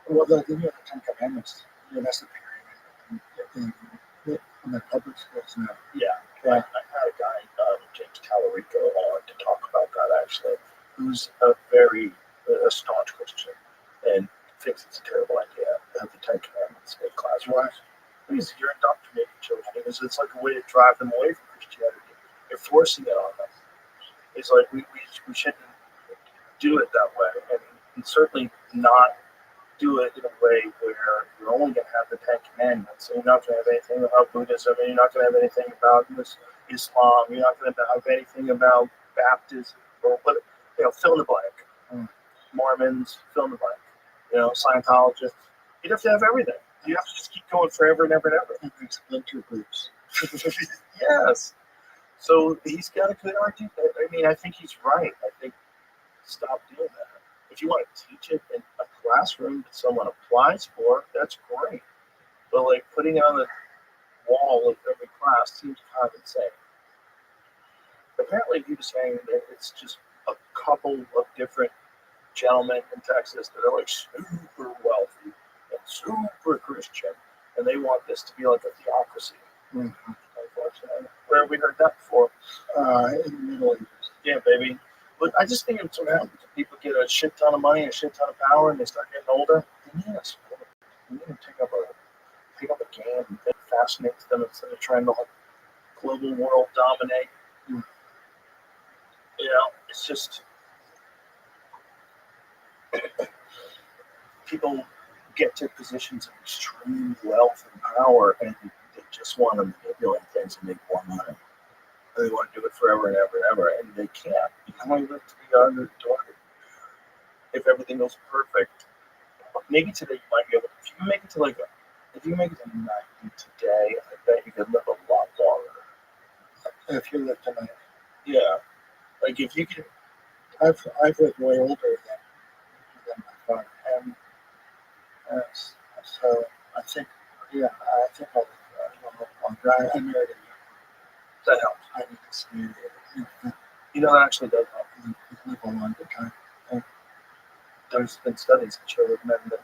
Well, the Ten Commandments, that's appearing in the public schools now. Yeah. I had a guy, James Tallarico, on to talk about that actually, who's a very staunch Christian and thinks it's a terrible idea to have the Ten Commandments in classrooms. Because you're indoctrinating children. Because it's like a way to drive them away from Christianity. You're forcing it on them. It's like we shouldn't do it that way, and certainly not do it in a way where you're only going to have the Ten Commandments. So you're not going to have anything about Buddhism, and you're not going to have anything about Islam. You're not going to have anything about baptism or what, fill in the blank. Mormons, fill in the blank. Scientologists. You'd have to have everything. You have to just keep going forever and ever and ever. And splinter groups. Yes. So he's got a good argument. I mean, I think he's right. I think stop doing that. If you want to teach it in a classroom that someone applies for, that's great. But like putting it on the wall of every class seems kind of insane. Apparently he was saying that it's just a couple of different gentlemen in Texas that are like super wealthy and super Christian, and they want this to be like a theocracy. Mm-hmm. Unfortunately. Where have we heard that before? In the Middle Ages. Yeah, baby. But I just think it's what happens. People get a shit ton of money, a shit ton of power, and they start getting older. They need a sport. They need to take up a game that fascinates them instead of trying to like global world dominate. It's just people get to positions of extreme wealth and power, and they just want to manipulate things and make more money. And they want to do it forever and ever and ever, and they can't. You can only live to be 120. If everything goes perfect, maybe today you might be able to. If you make it to 90 today, I bet you could live a lot longer. If you live tonight. Yeah. Like if you can. I've lived way older than my father, and so I think I'll drive. I married him. That helps. I need to see that actually does help. Live a longer time. There's been studies that show that men that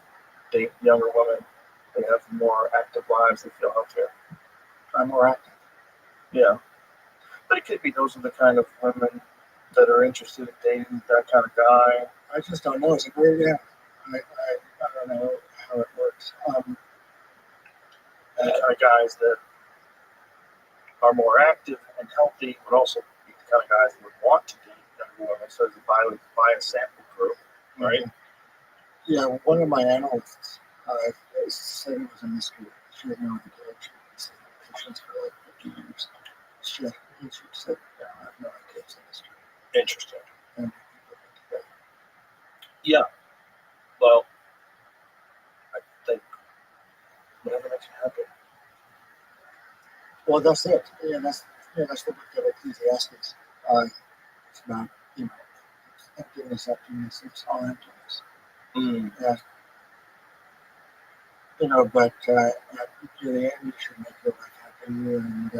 date younger women, they have more active lives, they feel healthier. I'm more active. Yeah. But it could be those are the kind of women that are interested in dating that kind of guy. I just don't know. Is it weird? Yeah. I don't know how it works. And the kind of guys that are more active and healthy would also be the kind of guys that would want to date younger women. So it's a sample group, right? Mm-hmm. Yeah, one of my analysts said it was a mystery. She had no idea. She was seeing patients for like 50 years. She said, I have no idea. It's a mystery. Interesting. And yeah. Well, Okay. Well, that's it. That's the book of Ecclesiastes. It's about emptiness, emptiness. It's all emptiness. Yeah. But at the end, you should make your life happy and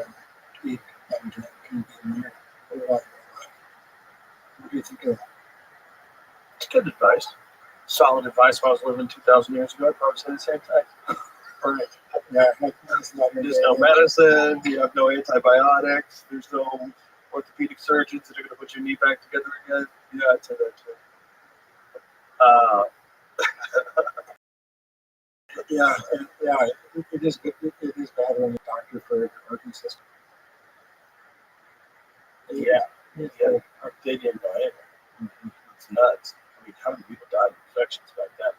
eat and drink and be merry. What do you think of that? It's good advice. Solid advice. If I was living 2,000 years ago, I'd probably say the same thing. Right. Yeah. There's no medicine. You have no antibiotics. There's no orthopedic surgeons that are going to put your knee back together again. Yeah, I'd say that too. It is good. It is bad when the doctor for the organ system. Yeah. They didn't know anything. It's nuts. I mean, how many people died of infections back then?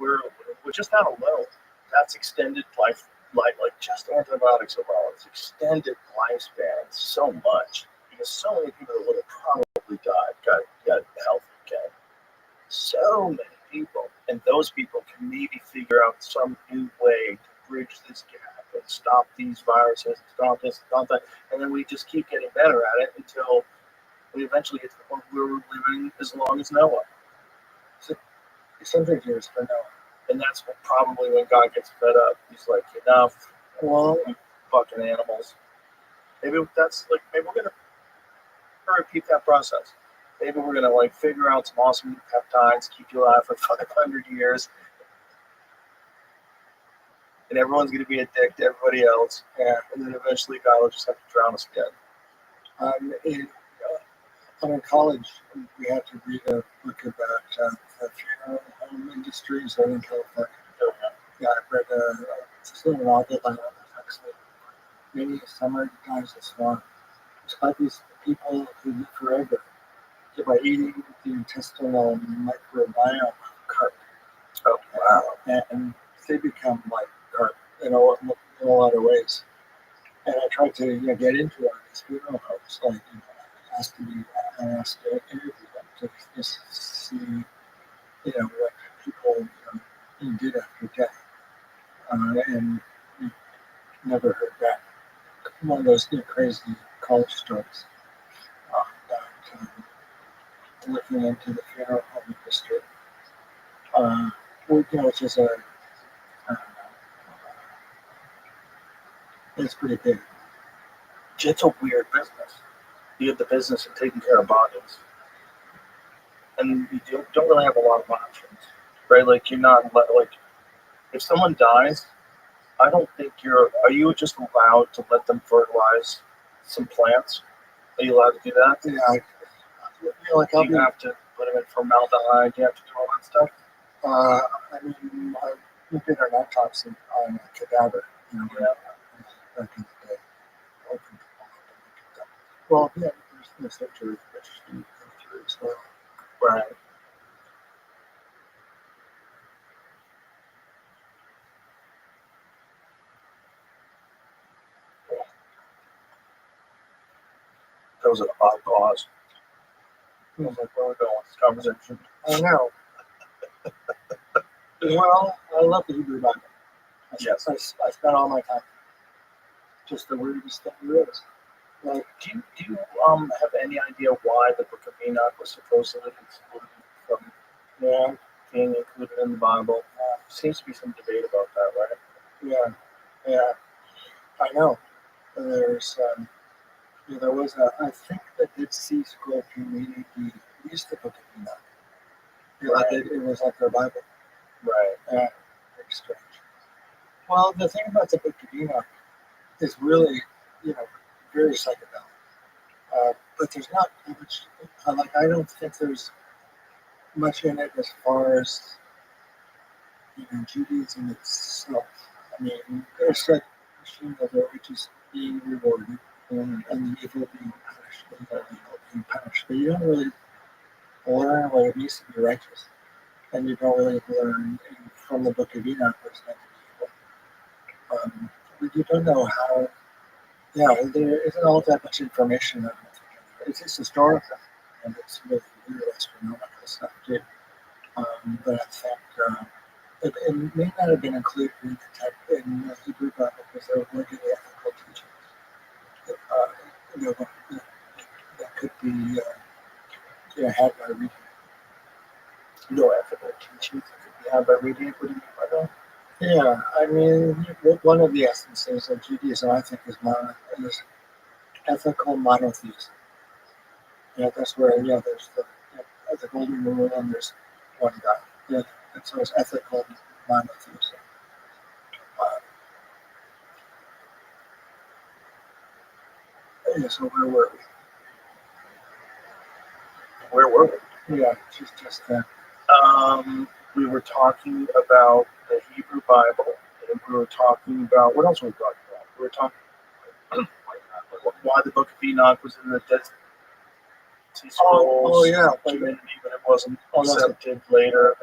We're just not alone. That's extended life, like just antibiotics alone. It's extended lifespan so much because so many people that would have probably died got healthy again. So many people, and those people can maybe figure out some new way to bridge this gap and stop these viruses, stop this, stop that, and then we just keep getting better at it until we eventually get to the point where we're living as long as Noah. 600 years for Noah. And that's probably when God gets fed up. He's like, enough. Well, you fucking animals. Maybe we're gonna repeat that process. Maybe we're gonna figure out some awesome new peptides, keep you alive for 500 years, and everyone's gonna be a dick to everybody else. And then eventually God will just have to drown us again. In college, we had to read a book about the funeral home industry in Southern California. Yeah, I read a little novel by Rothschild. Many summer times this one. It's about these people who live forever by eating the intestinal microbiome of carp. Oh, wow. And they become like carp in a lot of ways. And I tried to get into it. These funeral homes, I asked to interview them to just see, what people did after death. And never heard back. One of those crazy college stories about looking into the funeral home industry, which is it's pretty big. It's a weird business. You have the business of taking care of bodies, and you don't really have a lot of options, right? You're not if someone dies, I don't think are you just allowed to let them fertilize some plants? Are you allowed to do that? Yeah. You have to put them in formaldehyde. You have to do all that stuff. We did an autopsy on a cadaver. Back in the day. Well, yeah, there's no surgery registry to go through as well. Right. That was an odd pause. I was like, where are we going with this conversation? I know. Well, I love the Hebrew Bible. Yes. I spent all my time. Just the weirdest thing there is. Do you have any idea why the Book of Enoch was supposedly excluded from being included in the Bible? Seems to be some debate about that, right? Yeah. I know. There's there was I think the Dead Sea Scroll community used the Book of Enoch. Right. It was like their Bible. Right. Very strange. Well, the thing about the Book of Enoch is really, very psychedelic. But there's not much, I don't think there's much in it as far as, Judaism itself. I mean, there's that machine of the righteous being rewarded and the evil being punished. But you don't really learn what it means to be righteous. And you don't really learn from the Book of Enoch what's meant to be evil. But you don't know how. There isn't all that much information on it. It's just historical, and it's really weird astronomical stuff too. But I think it may not have been included in the text. in the Hebrew Bible because they were working the ethical teachings. You know, that could be had by reading. No ethical teachings that could be had by reading it. What do you mean by that? Yeah, I mean, one of the essences of Judaism, I think, is ethical monotheism. Yeah, that's where there's the golden rule, and there's one God. Yeah, and so it's ethical monotheism. Yeah, so where were Where were we? we? Yeah, just that. We were talking about the Hebrew Bible, and we were talking about what else were we talking about? We were talking why the Book of Enoch was in the Dead Sea Scrolls. Oh yeah, community, but it wasn't accepted later.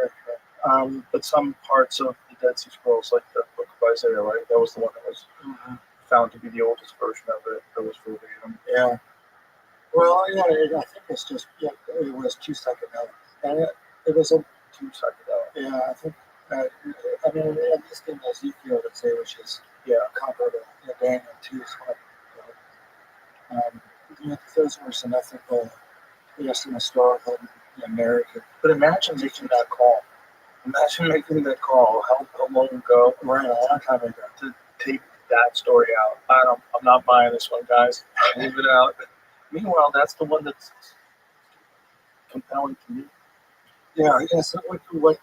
But some parts of the Dead Sea Scrolls, like the Book of Isaiah, right? That was the one that was found to be the oldest version of it. That was verbatim. Yeah. Well, yeah, I think it's just it was too psychedelic, and it was too psychedelic. Yeah, I think. I mean, at least in Ezekiel, let's say, which is comparable to Daniel too. Those were some ethical, some historical narrative. But imagine making that call. Imagine making that call. How long ago? Right, a long time ago. To take that story out. I'm not buying this one, guys. Leave it out. Meanwhile, that's the one that's compelling to me. Yeah. So what do you like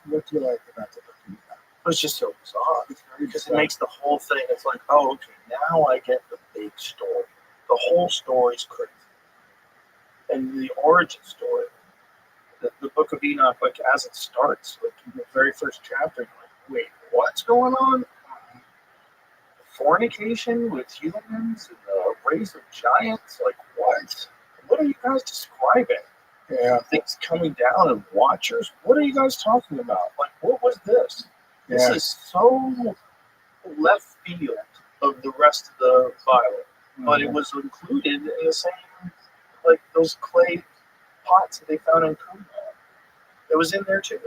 about the book? It's just so bizarre because it makes the whole thing. It's like, oh, okay, now I get the big story. The whole story's crazy, and the origin story. The Book of Enoch, like as it starts, like in the very first chapter, you're like, wait, what's going on? Fornication with humans and the race of giants? Like, what? What are you guys describing? Yeah. Things coming down and watchers? What are you guys talking about? Like, what was this? Yeah. This is so left field of the rest of the Bible, but it was included in the same, like those clay pots that they found in Qumran. It was in there too.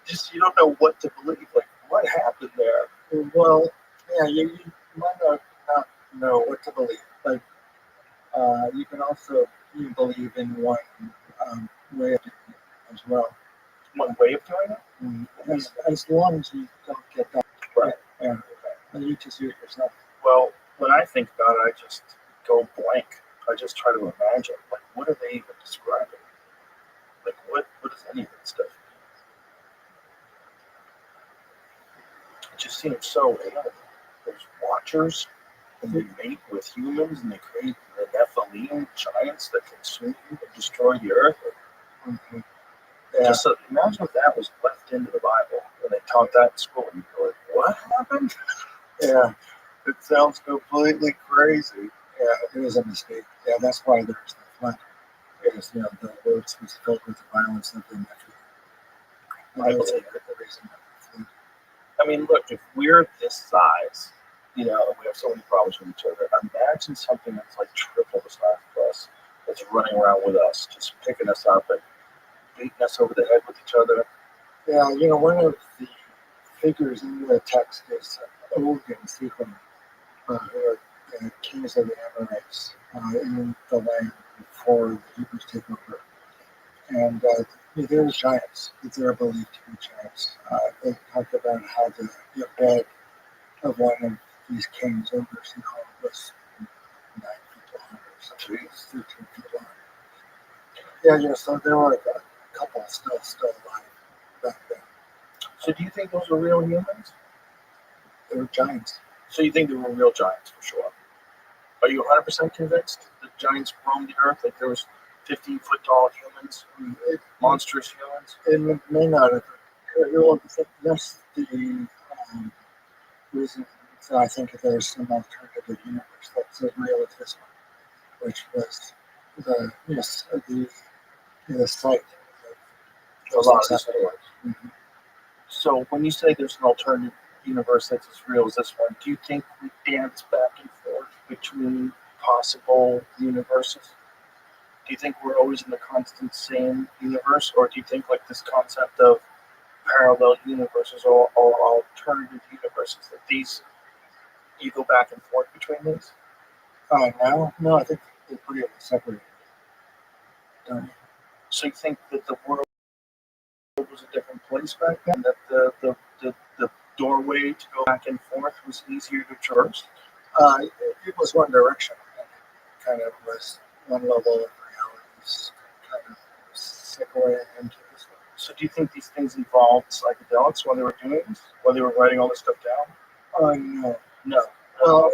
Just you don't know what to believe. Like, what happened there? Well, yeah, you might not know what to believe, but you can also believe in one way of doing it as well. One way of doing it? As long as you don't get that. Right. Yeah. And you just do it yourself. Well, when I think about it, I just go blank. I just try to imagine, like, what are they even describing? Like, what does any of that stuff mean? It just seems so alien. There's watchers, and they mate with humans, and they create the Nephilim giants that consume and destroy the earth. Yeah. Just imagine if that was left into the Bible, and they taught that in school, and you'd be like, what happened? Yeah. It sounds completely crazy. Yeah, it was a mistake. Yeah, that's why there was the flood. Because the earth was filled with the violence of the Nephilim. I believe the reason for the flood. I mean, look, if we're this size, and we have so many problems with each other, imagine something that's like triple the size of us, that's running around with us, just picking us up and beating us over the head with each other. Yeah, one of the figures in the text is Og and Sihon, who are kings of the Amorites in the land before the Hebrews take over. And there's giants. They're believed to be giants. They talk about how the bed of one of these kings over Sihon was 9 feet long or something. 13 feet long. Yeah, so there were a couple still alive back then. So do you think those were real humans? They were giants. So you think they were real giants for sure? Are you 100% convinced that giants roamed the earth? Like there was 15-foot tall humans, monstrous humans? It may not have. That's the reason that I think that there's some alternative universe that's as real as this one, which was the site. A lot of these stories. So when you say there's an alternative universe that's as real as this one, do you think we dance back and forth between possible universes? Do you think we're always in the constant same universe, or do you think like this concept of parallel universes or alternative universes. That these you go back and forth between these. No, I think they're pretty separated. So you think that the world was a different place back then? That the doorway to go back and forth was easier to traverse? It was one direction. It kind of was one level of realities kind of segue into this one. So do you think these things involved psychedelics while they were doing this? While they were writing all this stuff down? No. No. Well,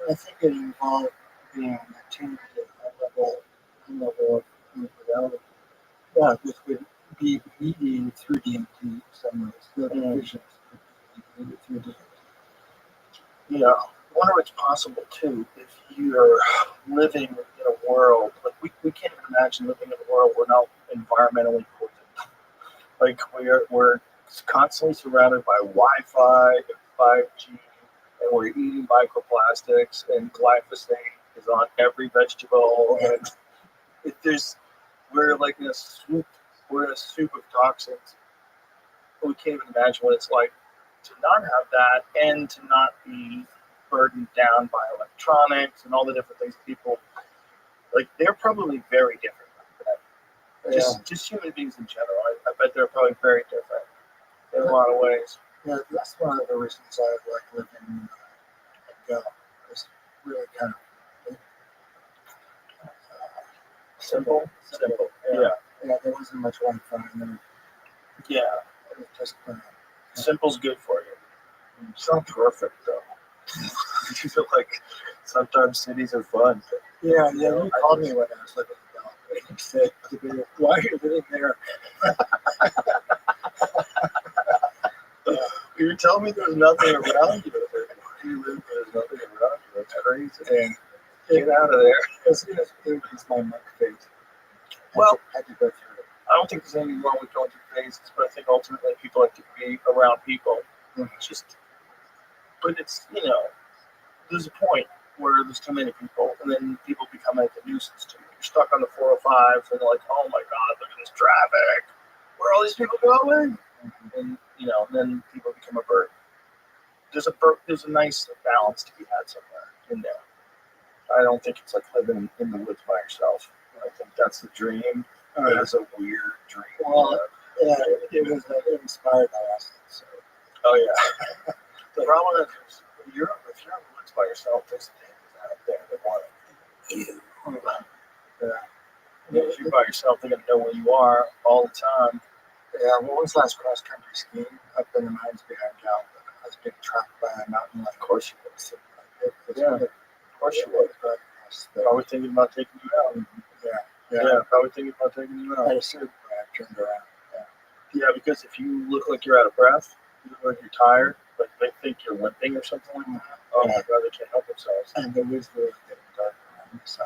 I think it involved being attuned to a level of infidelity. Yeah, which would be mediated through DMT, some of the visions would be mediated through DMT. Yeah. I wonder if it's possible too if you're living in a world like we can't even imagine living in a world we're not environmentally poisoned. Like we're constantly surrounded by Wi-Fi and 5G, and we're eating microplastics, and glyphosate is on every vegetable, and we're like in a soup. We're in a soup of toxins. We can't even imagine what it's like to not have that and to not be burdened down by electronics and all the different things people like. They're probably very different than that. Just human beings in general. I bet they're probably very different in a lot of ways. Yeah, that's one of the reasons I like living in Go. It's really kind of simple. Yeah, there wasn't much Wi-Fi in there. Yeah, it was just simple's good for you. It's not perfect though. You feel like sometimes cities are fun. Yeah, you called me when I was living in Go. You said, "Why are you living there?" You were telling me there's nothing around you. You live, there's nothing around you. That's crazy. And get out of there. It's my monk phase. Well, I had to go through it. I don't think there's anything wrong with going through phases, but I think ultimately people like to be around people. But it's, there's a point where there's too many people, and then people become like a nuisance to you. You're stuck on the 405s, and they're like, oh my God, look at this traffic. Where are all these people going? And, then people become a burden. There's a nice balance to be had somewhere in there. I don't think it's like living in the woods by yourself. I think that's the dream. It's a weird dream. Well, it was inspired by us. So. Oh yeah. The problem is, if you're in the woods by yourself, there's things out there that want you. If you're by yourself, they're gonna know where you are all the time. Yeah. Well, when's last cross country skiing up in the mountains behind Gal? I was being tracked by a mountain lion. Of course you would. Of course you would. Probably thinking about taking you out. Yeah. Probably thinking about taking you out. At a certain point, I turned around. Yeah, because if you look like you're out of breath, you look like you're tired, like they think you're limping or something like that. Oh my God, they can't help themselves. And the woods were getting dark around me. So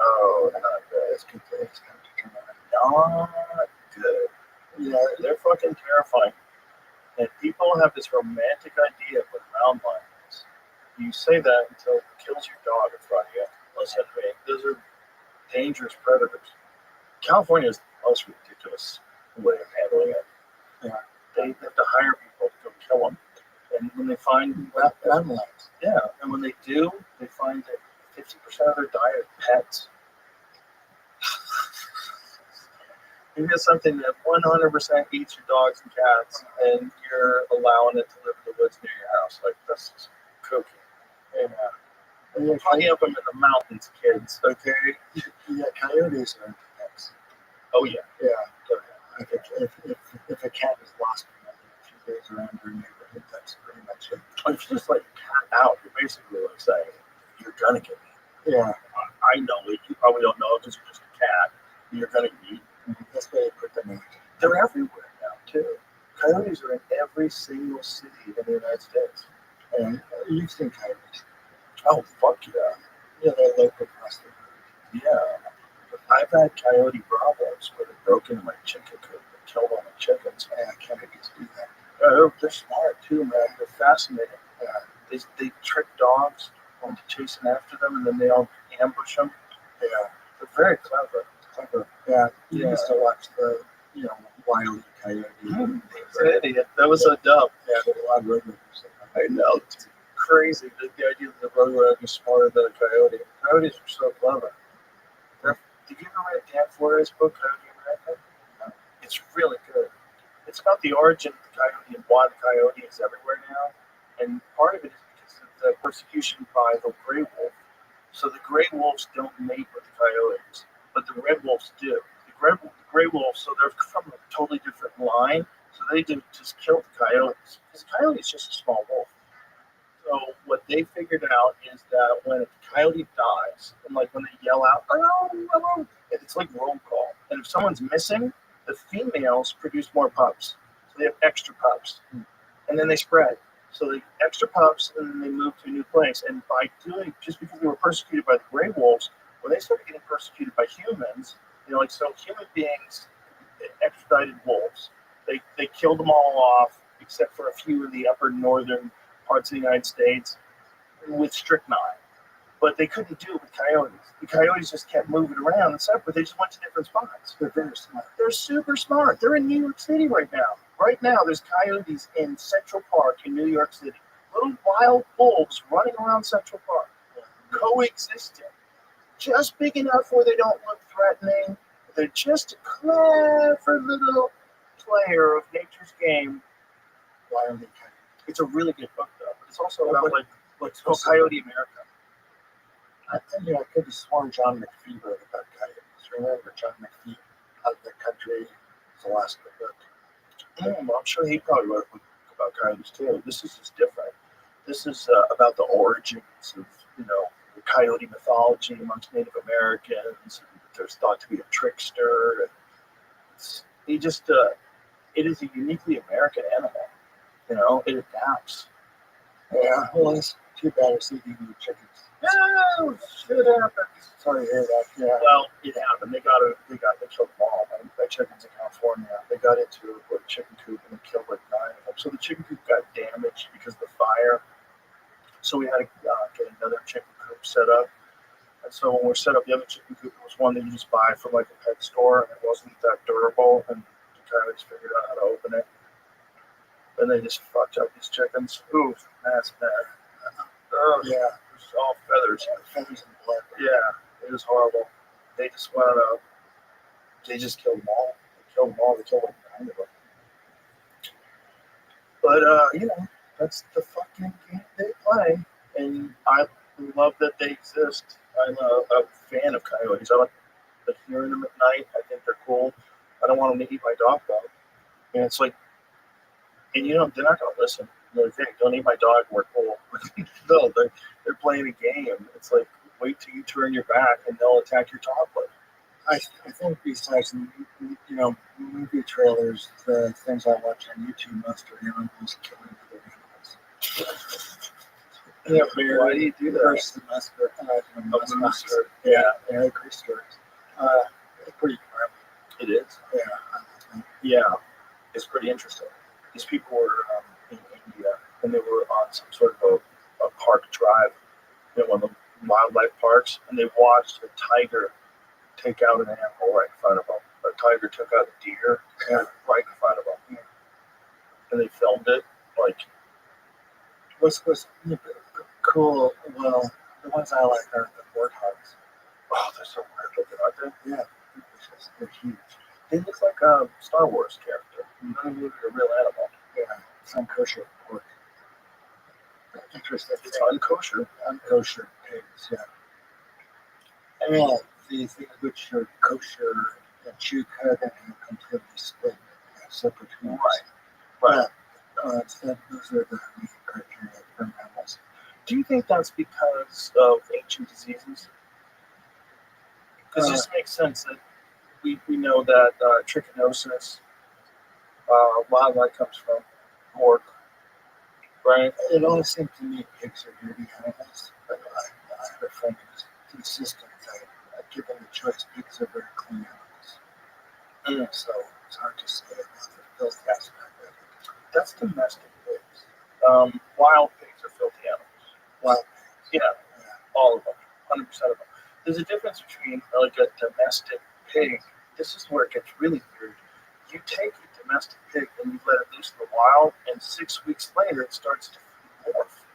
not good. It's time to turn around. Not good. Yeah, they're fucking terrifying. And people have this romantic idea of what a mountain lion is. You say that until it kills your dog in front of you. Listen to me. Those are dangerous predators. California is the most ridiculous way of handling it. Yeah. They have to hire people to go kill them. And when they find mountain lions. Yeah, and when they do, they find that 50% of their diet is pets. You get something that 100% eats your dogs and cats, and you're allowing it to live in the woods near your house. Like, this is cooking. Yeah. Plenty of them in the mountains, kids, okay? Yeah, coyotes are into pets. Oh, yeah. Yeah. If a cat is lost in a few days around your neighborhood, that's pretty much it. If you just let your cat out, you're basically like saying, you're going to get me. Yeah. I know it. You probably don't know it because you're just a cat. You're going to eat. That's why they put them in. They're everywhere now, too. Coyotes are in every single city in the United States. And you've seen coyotes. Oh, fuck yeah. Yeah, they're local across the road. Yeah. But I've had coyote problems where they broke into my chicken coop and killed all my chickens. Yeah, coyotes do that. They're smart, too, man. They're fascinating. They trick dogs into chasing after them, and then they all ambush them. Yeah. They're very clever. Yeah, you used to watch the, Wile E. Coyote. He's an idiot. That was a dub. Yeah, there's a lot of roadrunners. I know. It's crazy. The idea that the roadrunner is smarter than a coyote. Coyotes are so clever. Did you ever read Dan Flores' book, Coyote America? No. It's really good. It's about the origin of the coyote and why the coyote is everywhere now. And part of it is because of the persecution by the gray wolf. So the gray wolves don't mate with the coyotes, but the red wolves do. The gray wolves, so they're from a totally different line, so they just kill the coyotes. Because the coyote is just a small wolf. So what they figured out is that when a coyote dies, and like when they yell out, "Hello, hello," it's like roll call. And if someone's missing, the females produce more pups, so they have extra pups, and then they spread. So the extra pups, and then they move to a new place. And by doing, just because they were persecuted by the gray wolves, when they started getting persecuted by humans, like so, human beings extradited wolves. They killed them all off, except for a few in the upper northern parts of the United States with strychnine. But they couldn't do it with coyotes. The coyotes just kept moving around and stuff, but they just went to different spots. They're very smart. They're super smart. They're in New York City right now. Right now, there's coyotes in Central Park in New York City. Little wild wolves running around Central Park, coexisting. Just big enough where they don't look threatening. They're just a clever little player of nature's game. Wild Coyote. It's a really good book, though. But it's also about it's called Coyote America. I think I could have sworn John McPhee wrote about coyotes. Remember John McPhee, Out of the Country, was the last book. I'm sure he probably wrote a book about coyotes too. This is just different. This is about the origins of the coyote mythology amongst Native Americans. There's thought to be a trickster. It is a uniquely American animal. It adapts. Yeah, well, it's too bad it's eating the chickens. No, shit happens. Sorry to hear that. Yeah. Well, it happened. They killed them all. That chickens in California. They got into a chicken coop and they killed like 9 of them. So the chicken coop got damaged because of the fire. So we had to get another chicken coop set up. And so when we set up the other chicken coop, it was one that you just buy from like a pet store, and it wasn't that durable. And the coyotes figured out how to open it. And they just fucked up these chickens. Ooh, that's bad. Yeah, it was all feathers. Feathers and blood. Yeah, it was horrible. They just went they just killed them all. They killed like 9 of them. But, that's the fucking game they play. And I love that they exist. I'm a fan of coyotes. I like hearing them at night. I think they're cool. I don't want them to eat my dog, though. And it's like, and they're not going to listen. They're like, hey, don't eat my dog, we're cool. No, they're playing a game. It's like, wait till you turn your back and they'll attack your dog. I think besides, movie trailers, the things I watch on YouTube, most are animals killing other animals. Yeah, why do you do that? Versus the musker. Yeah, great stories. It's pretty crap. It is. Yeah, it's pretty interesting. These people were in India, and they were on some sort of a park drive, one of the wildlife parks, and they watched a tiger take out an animal right in front of them. A tiger took out a deer right in front of them. And they filmed it. What's cool, well, the ones I like are the warthogs. Oh, they're so weird looking, aren't they? Yeah. They're huge. They look like a Star Wars character. You don't even look like a real animal. Yeah, it's unkosher pork. Interesting. It's unkosher? Unkosher pigs, yeah. I mean, these things which are kosher and chew cut and completely split, separate meats. Right. Instead, those are the meat criteria for mammals. Do you think that's because of ancient diseases? Because this makes sense that we know that trichinosis, a lot of that comes from pork, right? It always seemed to me pigs are dirty animals, but I have a friend who's consistent that given the choice, pigs are very clean animals. So it's hard to say about the filth aspect of it. That's domestic pigs. Wild pigs are filthy animals. Wild pigs? Yeah, all of them, 100% of them. There's a difference between like a domestic pig. This is where it gets really weird. You take a domestic pig and you let it loose in the wild, and 6 weeks later it starts to morph.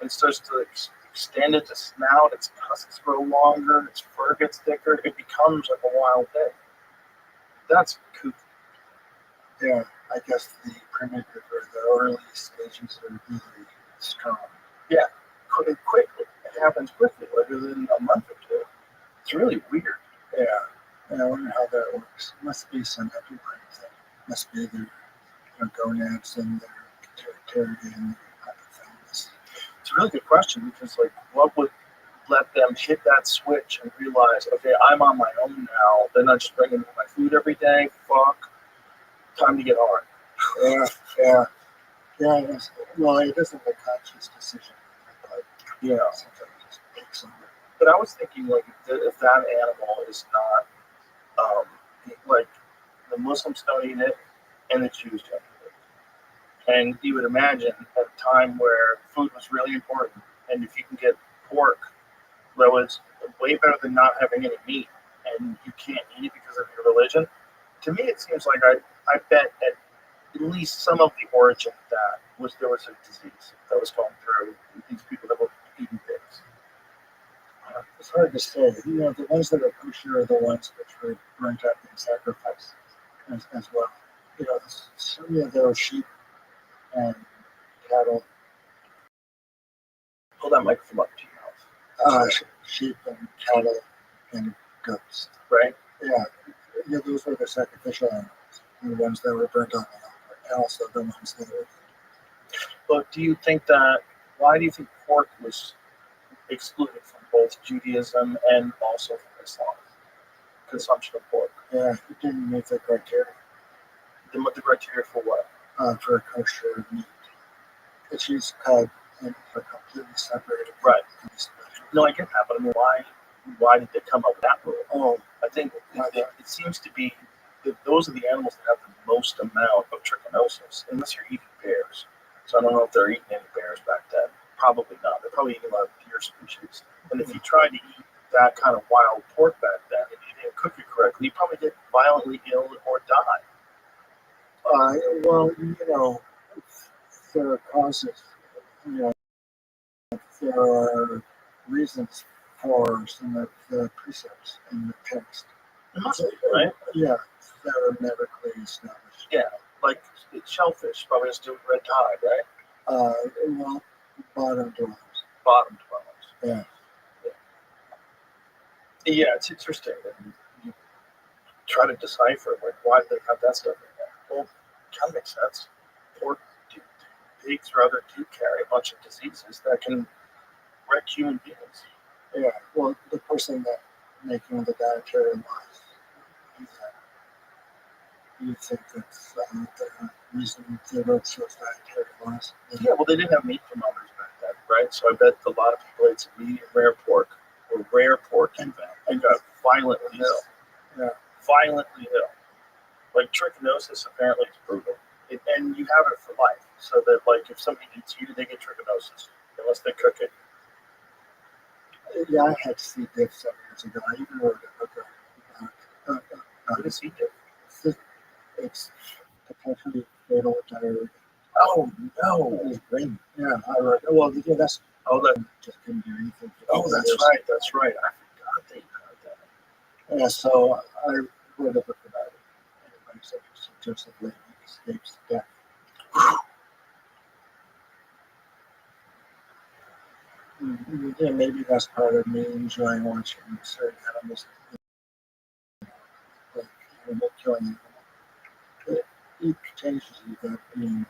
It starts to extend its snout, its tusks grow longer, its fur gets thicker. It becomes like a wild pig. That's kooky. Yeah, I guess the primitive or the early stages are really strong. Yeah, quickly. It happens quickly, within a month or two. It's really weird. Yeah, and I wonder how that works. Must be some endocrine thing. Must be their gonads and their pituitary and their hypothalamus. It's a really good question because, like, what would let them hit that switch and realize, okay, I'm on my own now. They're not just bringing me my food every day. Fuck. Time to get hard. Yeah. Well, it isn't a conscious decision, but Yeah. sometimes it just takes on it. But I was thinking, like, if that animal is not, like, the Muslims don't eat it and the Jews don't eat it. And you would imagine at a time where food was really important, and if you can get pork, that was way better than not having any meat, and you can't eat it because of your religion. To me, it seems like I bet at least some of the origin of that was there was a disease that was going through these people that were eating pigs. It's hard to say. The ones that are kosher are the ones which were burnt up in sacrifice as well. Some of those sheep and cattle, Pull that microphone up to your mouth. sheep and cattle and goats. Right? Yeah, those were the sacrificial animals, the ones that were burnt on the altar, and also the ones that were. But do you think that, why do you think pork was excluded from both Judaism and also from Islam? Consumption of pork. Yeah, it didn't meet the criteria. Then what the criteria for what? For kosher meat. It's used cut and are completely separated. Right. No, I get that, but I mean, why did they come up with that rule? Oh, I think it seems to be that those are the animals that have the most amount of trichinosis, unless you're eating bears. So I don't know if they're eating any bears back then. Probably not. They're probably eating a lot of deer species. And if you tried to eat that kind of wild pork back then and you didn't cook it correctly, you'd probably get violently ill or die. Well, there are causes. There are reasons for some of the precepts in the text. It must be, right? Yeah, that are medically established. Yeah, like shellfish probably has to do with red tide, right? Well, bottom dwellers. Bottom dwellers. Yeah. Yeah, it's interesting that you try to decipher, like, why do they have that stuff in there? Well, it kind of makes sense. Pork, pigs, rather, do carry a bunch of diseases that can wreck human beings. Yeah, well, the person that making the dietary laws, you think that's the reason they wrote those dietary laws? Yeah, well, they didn't have meat thermometers back then, right? So I bet a lot of people ate some medium rare pork or rare pork and got violently ill. Yeah. Violently ill. Like trichinosis apparently is brutal. And you have it for life. So that, like, if somebody eats you, they get trichinosis unless they cook it. Yeah, I had C. diff some years ago. I even wrote a book about What is he doing? it's potentially fatal diarrhea. Oh, no. It was brain. Yeah, I wrote. Well, yeah, that's. Oh, that. Just couldn't do anything. Oh, that's right. That's right. I forgot that you had that. Yeah, so I wrote a book about it. Anybody said Joseph Layton escapes death. Yeah, maybe that's part of me enjoying watching certain animals, like killing animals. It changes you that being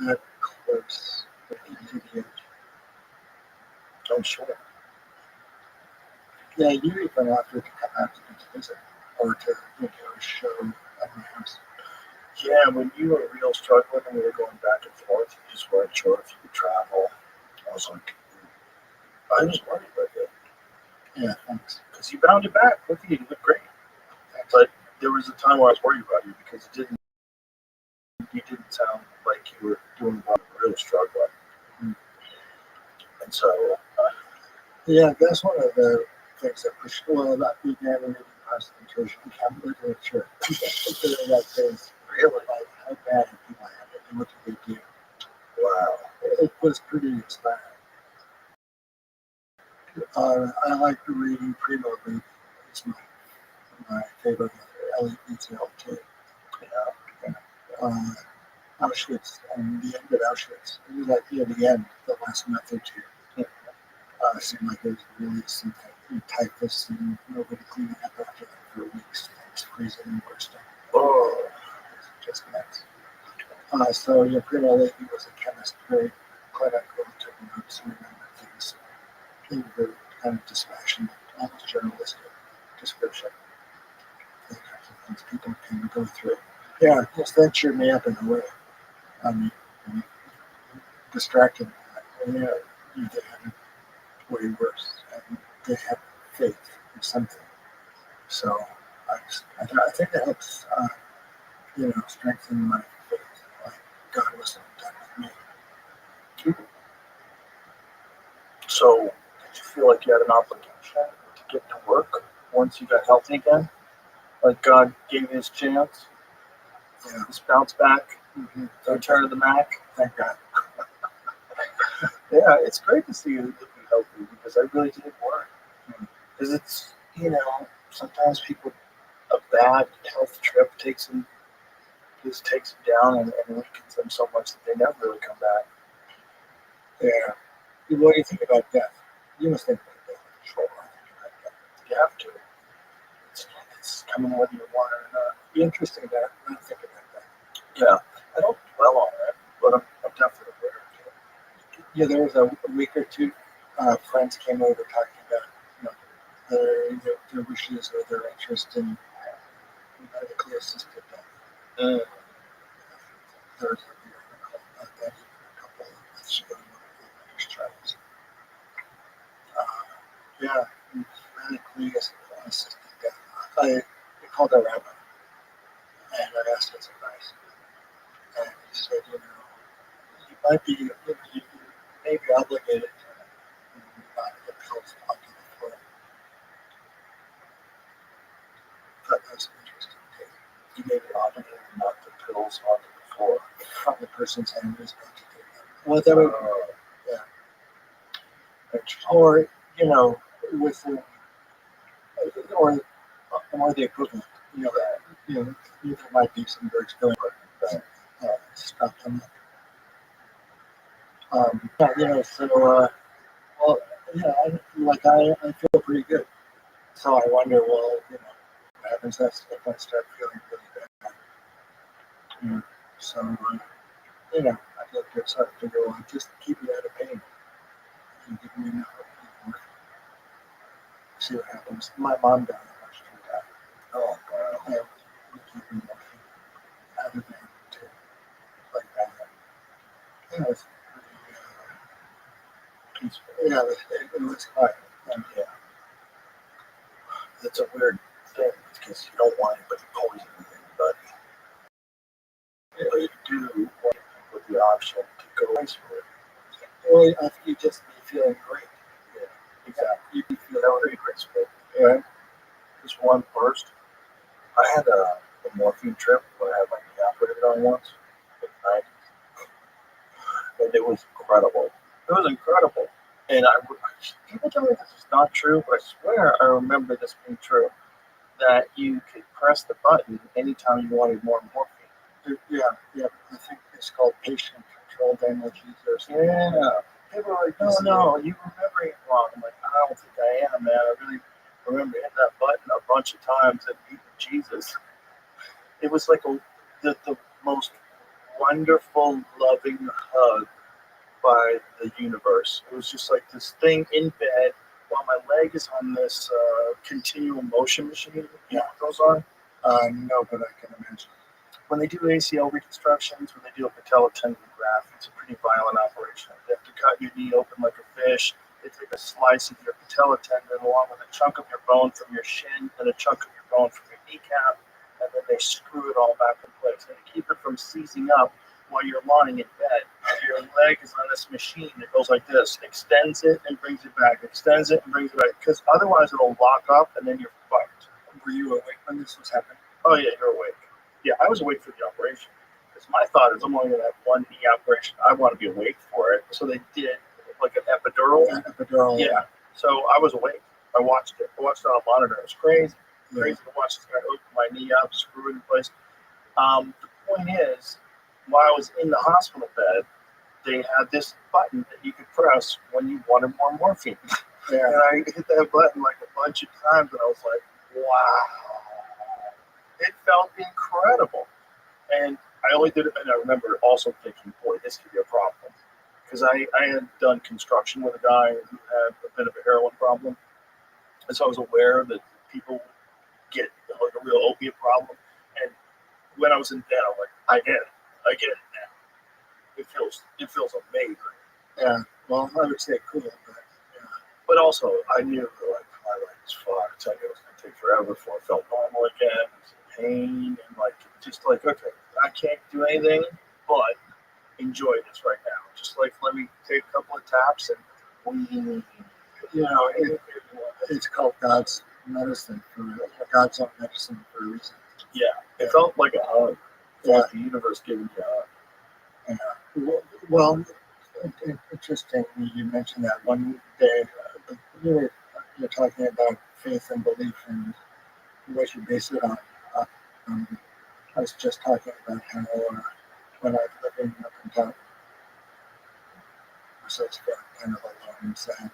that close to the edge. I'm sure. Yeah, you even offered to come out to visit or to a show at my house. Yeah, when you were real struggling and we were going back and forth, you just weren't sure if you could travel. I was like, I was worried about you. Yeah, thanks. Because you bounded back. Look at you, you look great. Thanks. But there was a time where I was worried about you because you didn't sound like you were doing well, really struggling. And so, yeah, that's one of the things that pushed. Well, that began in concentration camp literature. Particularly like this, really, like how bad people have it and what do they do. Wow. It was pretty inspiring. I like reading Primo Levi. It's my favorite Elliot Detail too. Auschwitz and the end of Auschwitz. It was like the end, the last month or two. Seemed like it was really something. Typhus and nobody cleaning up after that for weeks. It's freezing and bursting. Oh, it's just nuts. So Primo Levi was a chemist, very clinical, took notes, remembered things. He was very kind of dispassionate, almost journalistic description. The kinds of things people can go through. Yeah, just that cheered me up in a way. I mean, distracted. Yeah, they have it way worse, and they have faith in something. So I think it helps, strengthen my faith. Like God wasn't done with me. So, did you feel like you had an obligation to get to work once you got healthy again? Like God gave you his chance? Yeah. Just bounce back? Mm-hmm. Return to the Mac? Thank God. Yeah, it's great to see you looking healthy because I really did work. Because it's, sometimes people, a bad health trip takes them down and weakens them so much that they never really come back. Yeah. What do you think about death? You must think about death. Sure. You have to. It's coming whether you want it or not. Be interesting that. Not think about that. Yeah. I don't dwell on it, but I'm definitely aware of it. Yeah, there was a week or two, friends came over talking about, their wishes or their interest in medically assisted death. There was an article about that even a couple of months ago in one of the British trials. Yeah, medically assisted death. I called a rabbi, and I asked his advice. And he said, you might be, you may be obligated to not the pills onto the floor. That was interesting. You may be obligated to knock the pills onto the floor. From the person's hand who's about to take them. Well, that would, yeah. Or, with or the equivalent. There might be some words going on. Stop them. Well, I feel pretty good. So I wonder, well, what happens if I start feeling really bad? So, I'd like to start to figure out, just keep me out of pain. And give me enough of see what happens. My mom died much too bad. Oh, wow. Yeah, we keep me out of pain too. Like that. It's pretty peaceful. Yeah, it was quiet. And yeah. It's a weird thing because you don't want anybody poisoning anybody. Yeah. But you do want people with the option to go nice for it. Well, I think you just be feeling great. Yeah, exactly. You'd be feeling pretty graceful. Yeah. Just one first. I had a morphine trip where I had my knee operated on once at night. And it was incredible. It was incredible. And people tell me this is not true, but I swear I remember this being true. That you could press the button anytime you wanted more morphine. Yeah. I think it's called patient-controlled analgesia. Yeah. People are like, no, you remembering it wrong. I'm like, I don't think I am, man. I really remember hitting that button a bunch of times and meeting Jesus. It was like the most wonderful, loving hug by the universe. It was just like this thing in bed while my leg is on this continual motion machine. You know what those are? No, but I can imagine. When they do ACL reconstructions, when they do a patella tendon graft, it's a pretty violent operation. They have to cut your knee open like a fish. They take a slice of your patella tendon along with a chunk of your bone from your shin and a chunk of your bone from your kneecap, and then they screw it all back in place. And to keep it from seizing up while you're lying in bed, your leg is on this machine that goes like this, extends it and brings it back, extends it and brings it back, because otherwise it'll lock up and then you're fucked. Were you awake when this was happening? Oh yeah, you're awake. Yeah, I was awake for the operation. Because my thought is I'm only gonna have one knee operation. I want to be awake for it. So they did like an epidural. Epidural. Yeah. So I was awake. I watched it. I watched it on a monitor. It was crazy. Crazy to watch this guy open my knee up, screw it in place. The point is, while I was in the hospital bed, they had this button that you could press when you wanted more morphine. Yeah. And I hit that button like a bunch of times, and I was like, wow. It felt incredible. And I only did it, and I remember also thinking, boy, this could be a problem. Because I had done construction with a guy who had a bit of a heroin problem. And so I was aware that people get like a real opiate problem. And when I was in bed, I'm like, I get it now. It feels amazing. Yeah. Well, I would say cool, but yeah. But also, I knew like my leg was fucked. I knew it was gonna take forever before I felt normal again. It was in pain and like just like okay, I can't do anything but enjoy this right now. Just like let me take a couple of taps and You know, it's called God's medicine God's own medicine for a reason. yeah, it felt like a hug. It felt like the universe giving you a hug. Yeah. Well, interesting you mentioned that one day. You're talking about faith and belief and what you base it on. I was just talking about how when I was living up in town, I was just kind of alone and sad.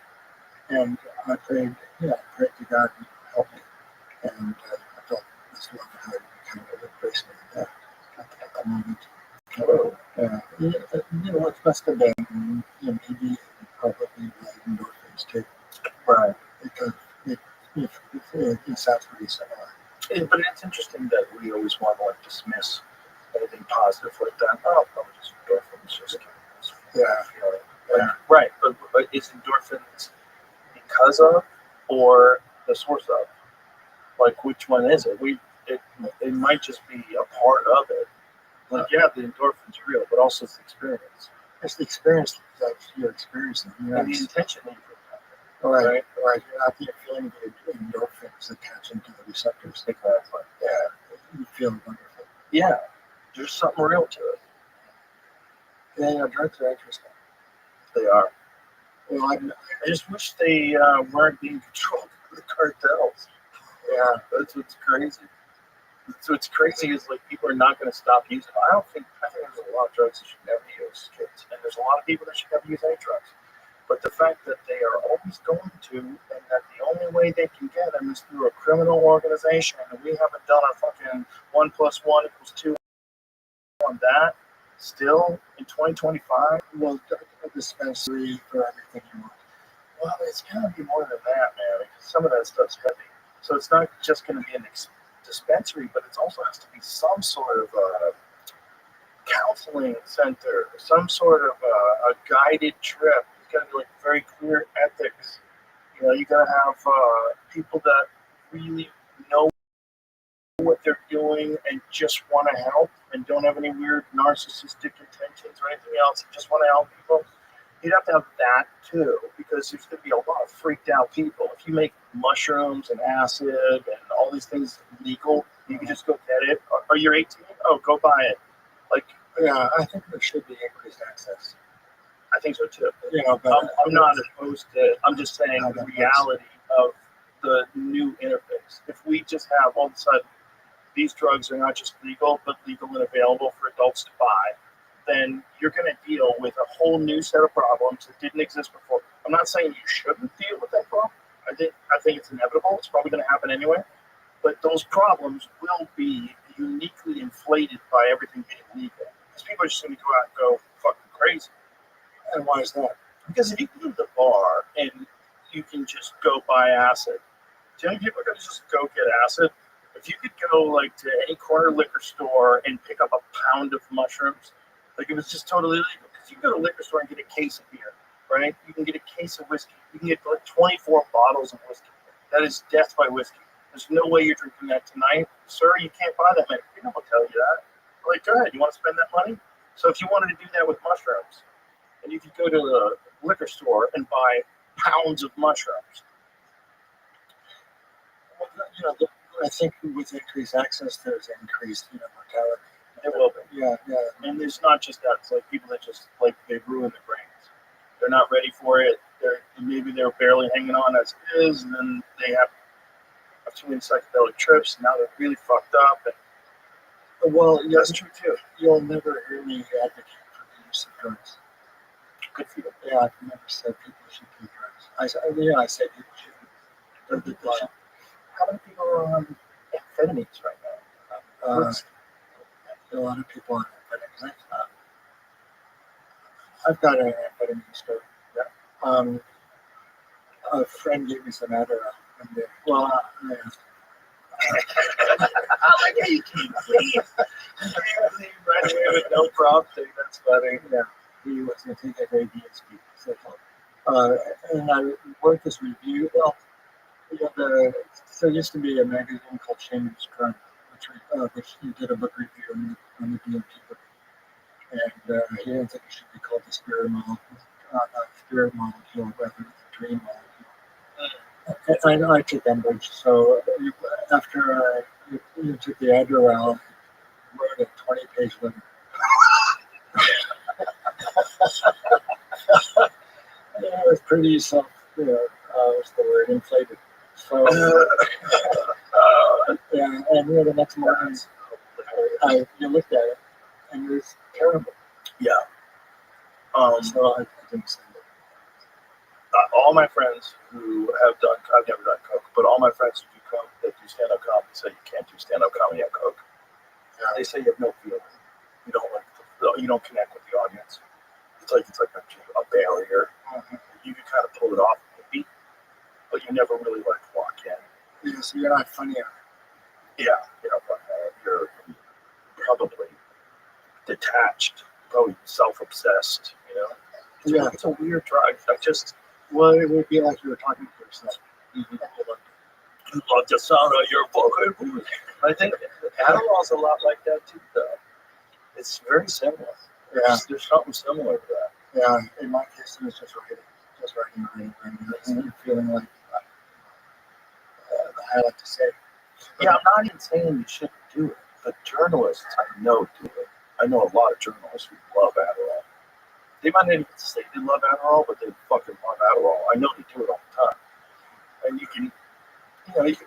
And I prayed to God to help me. And I felt this love how it kind of embraced me at that moment. Oh, It must have been, maybe probably like endorphins too. right. Because it sounds pretty similar. But it's interesting that we always want to like dismiss anything positive like that. Oh, probably just endorphins, just chemicals. Yeah. Right. But is endorphins because of or the source of? Like, which one is it? It might just be a part of it. Like, yeah, the endorphins are real, but also it's the experience. It's the experience that you're experiencing. And the intention that you put out there. Right. You're out there feeling the endorphins attaching to the receptors. Exactly. Yeah. You feel wonderful. Yeah. There's something real to it. Yeah, drugs are interesting. They are. Well, I just wish they weren't being controlled by the cartels. Yeah. That's what's crazy. So what's crazy is like people are not going to stop using. I think there's a lot of drugs that should never use, kids, and there's a lot of people that should never use any drugs. But the fact that they are always going to, and that the only way they can get them is through a criminal organization, and we haven't done our fucking 1 + 1 = 2 on that. Still in 2025, well, a dispensary for everything you want. well, it's got to be more than that, man. Because some of that stuff's heavy, so it's not just going to be an dispensary, but it also has to be some sort of counseling center, some sort of a guided trip. It's got to be like very clear ethics. You got to have people that really know what they're doing and just want to help and don't have any weird narcissistic intentions or anything else. Just want to help people. You'd have to have that too, because there's going to be a lot of freaked out people. If you make mushrooms and acid and all these things legal, you can just go get it. Are you 18? Oh, go buy it. Like, yeah, I think there should be increased access. I think so too. But I'm not opposed to it. I'm just saying the reality of the new interface. If we just have all of a sudden these drugs are not just legal, but legal and available for adults to buy, then you're going to deal with a whole new set of problems that didn't exist before. I'm not saying you shouldn't deal with that problem. I think it's inevitable. It's probably going to happen anyway. But those problems will be uniquely inflated by everything being legal. Because people are just going to go out and go fucking crazy. And why is that? Because if you go to the bar and you can just go buy acid, do you know people are going to just go get acid? If you could go like to any corner liquor store and pick up a pound of mushrooms, like it was just totally illegal. Because you can go to a liquor store and get a case of beer, right? You can get a case of whiskey. You can get like 24 bottles of whiskey. That is death by whiskey. There's no way you're drinking that tonight. Sir, you can't buy that many. People will tell you that. Like, go ahead. You want to spend that money? So if you wanted to do that with mushrooms, and you could go to the liquor store and buy pounds of mushrooms. Well, I think with increased access, there's increased, mortality. It will be. Yeah, yeah. And it's not just that. It's like people that just like they've ruined their brains. They're not ready for it. Maybe they're barely hanging on as is, and then they have too many psychedelic trips. And now they're really fucked up. And Well, yeah, that's true too. you'll never hear me advocate for the use of drugs. Good for you. Yeah, I've never said people should do drugs. I say people should. They should. How many people are on amphetamines right now? A lot of people on amphetamines. I've got an amphetamine story. Yeah. A friend gave me some Adderall one day. Well, I like how you can't leave right away with no prompting. That's funny. Yeah, he was going to take a ADHD. So, and I wrote this review. Well, there used to be a magazine called Shame and Crime, which he did a book review on the DMT book. And he didn't think it should be called the spirit molecule rather than the dream molecule. I took umbrage. So after you took the Adderall, I wrote a 20-page letter. It was pretty what's the word, inflated. So, yeah, and the next morning, you looked at it, and it was terrible. Yeah. So I didn't send it. All my friends who have done, I've never done coke, but all my friends who do coke, that do stand-up comedy, say you can't do stand-up comedy on coke. Yeah. They say you have no feeling. You don't connect with the audience. It's like a barrier. Mm-hmm. You can kind of pull it off maybe, but you never really walk in. Yeah, so you're not funny. Yeah, you're probably detached, probably self-obsessed. Yeah, it's a weird drug. Well, it would be like you were talking to yourself. Mm-hmm. You love the sound of your voice. I think Adderall's a lot like that too, though. It's very similar. Yeah. There's something similar to that. Yeah, in my case, it was just writing. You're feeling like, I like to say. Yeah, I'm not even saying you shouldn't do it, but journalists I know do it. I know a lot of journalists who love Adderall. They might not even say they love Adderall, but they fucking love Adderall. I know they do it all the time. And you can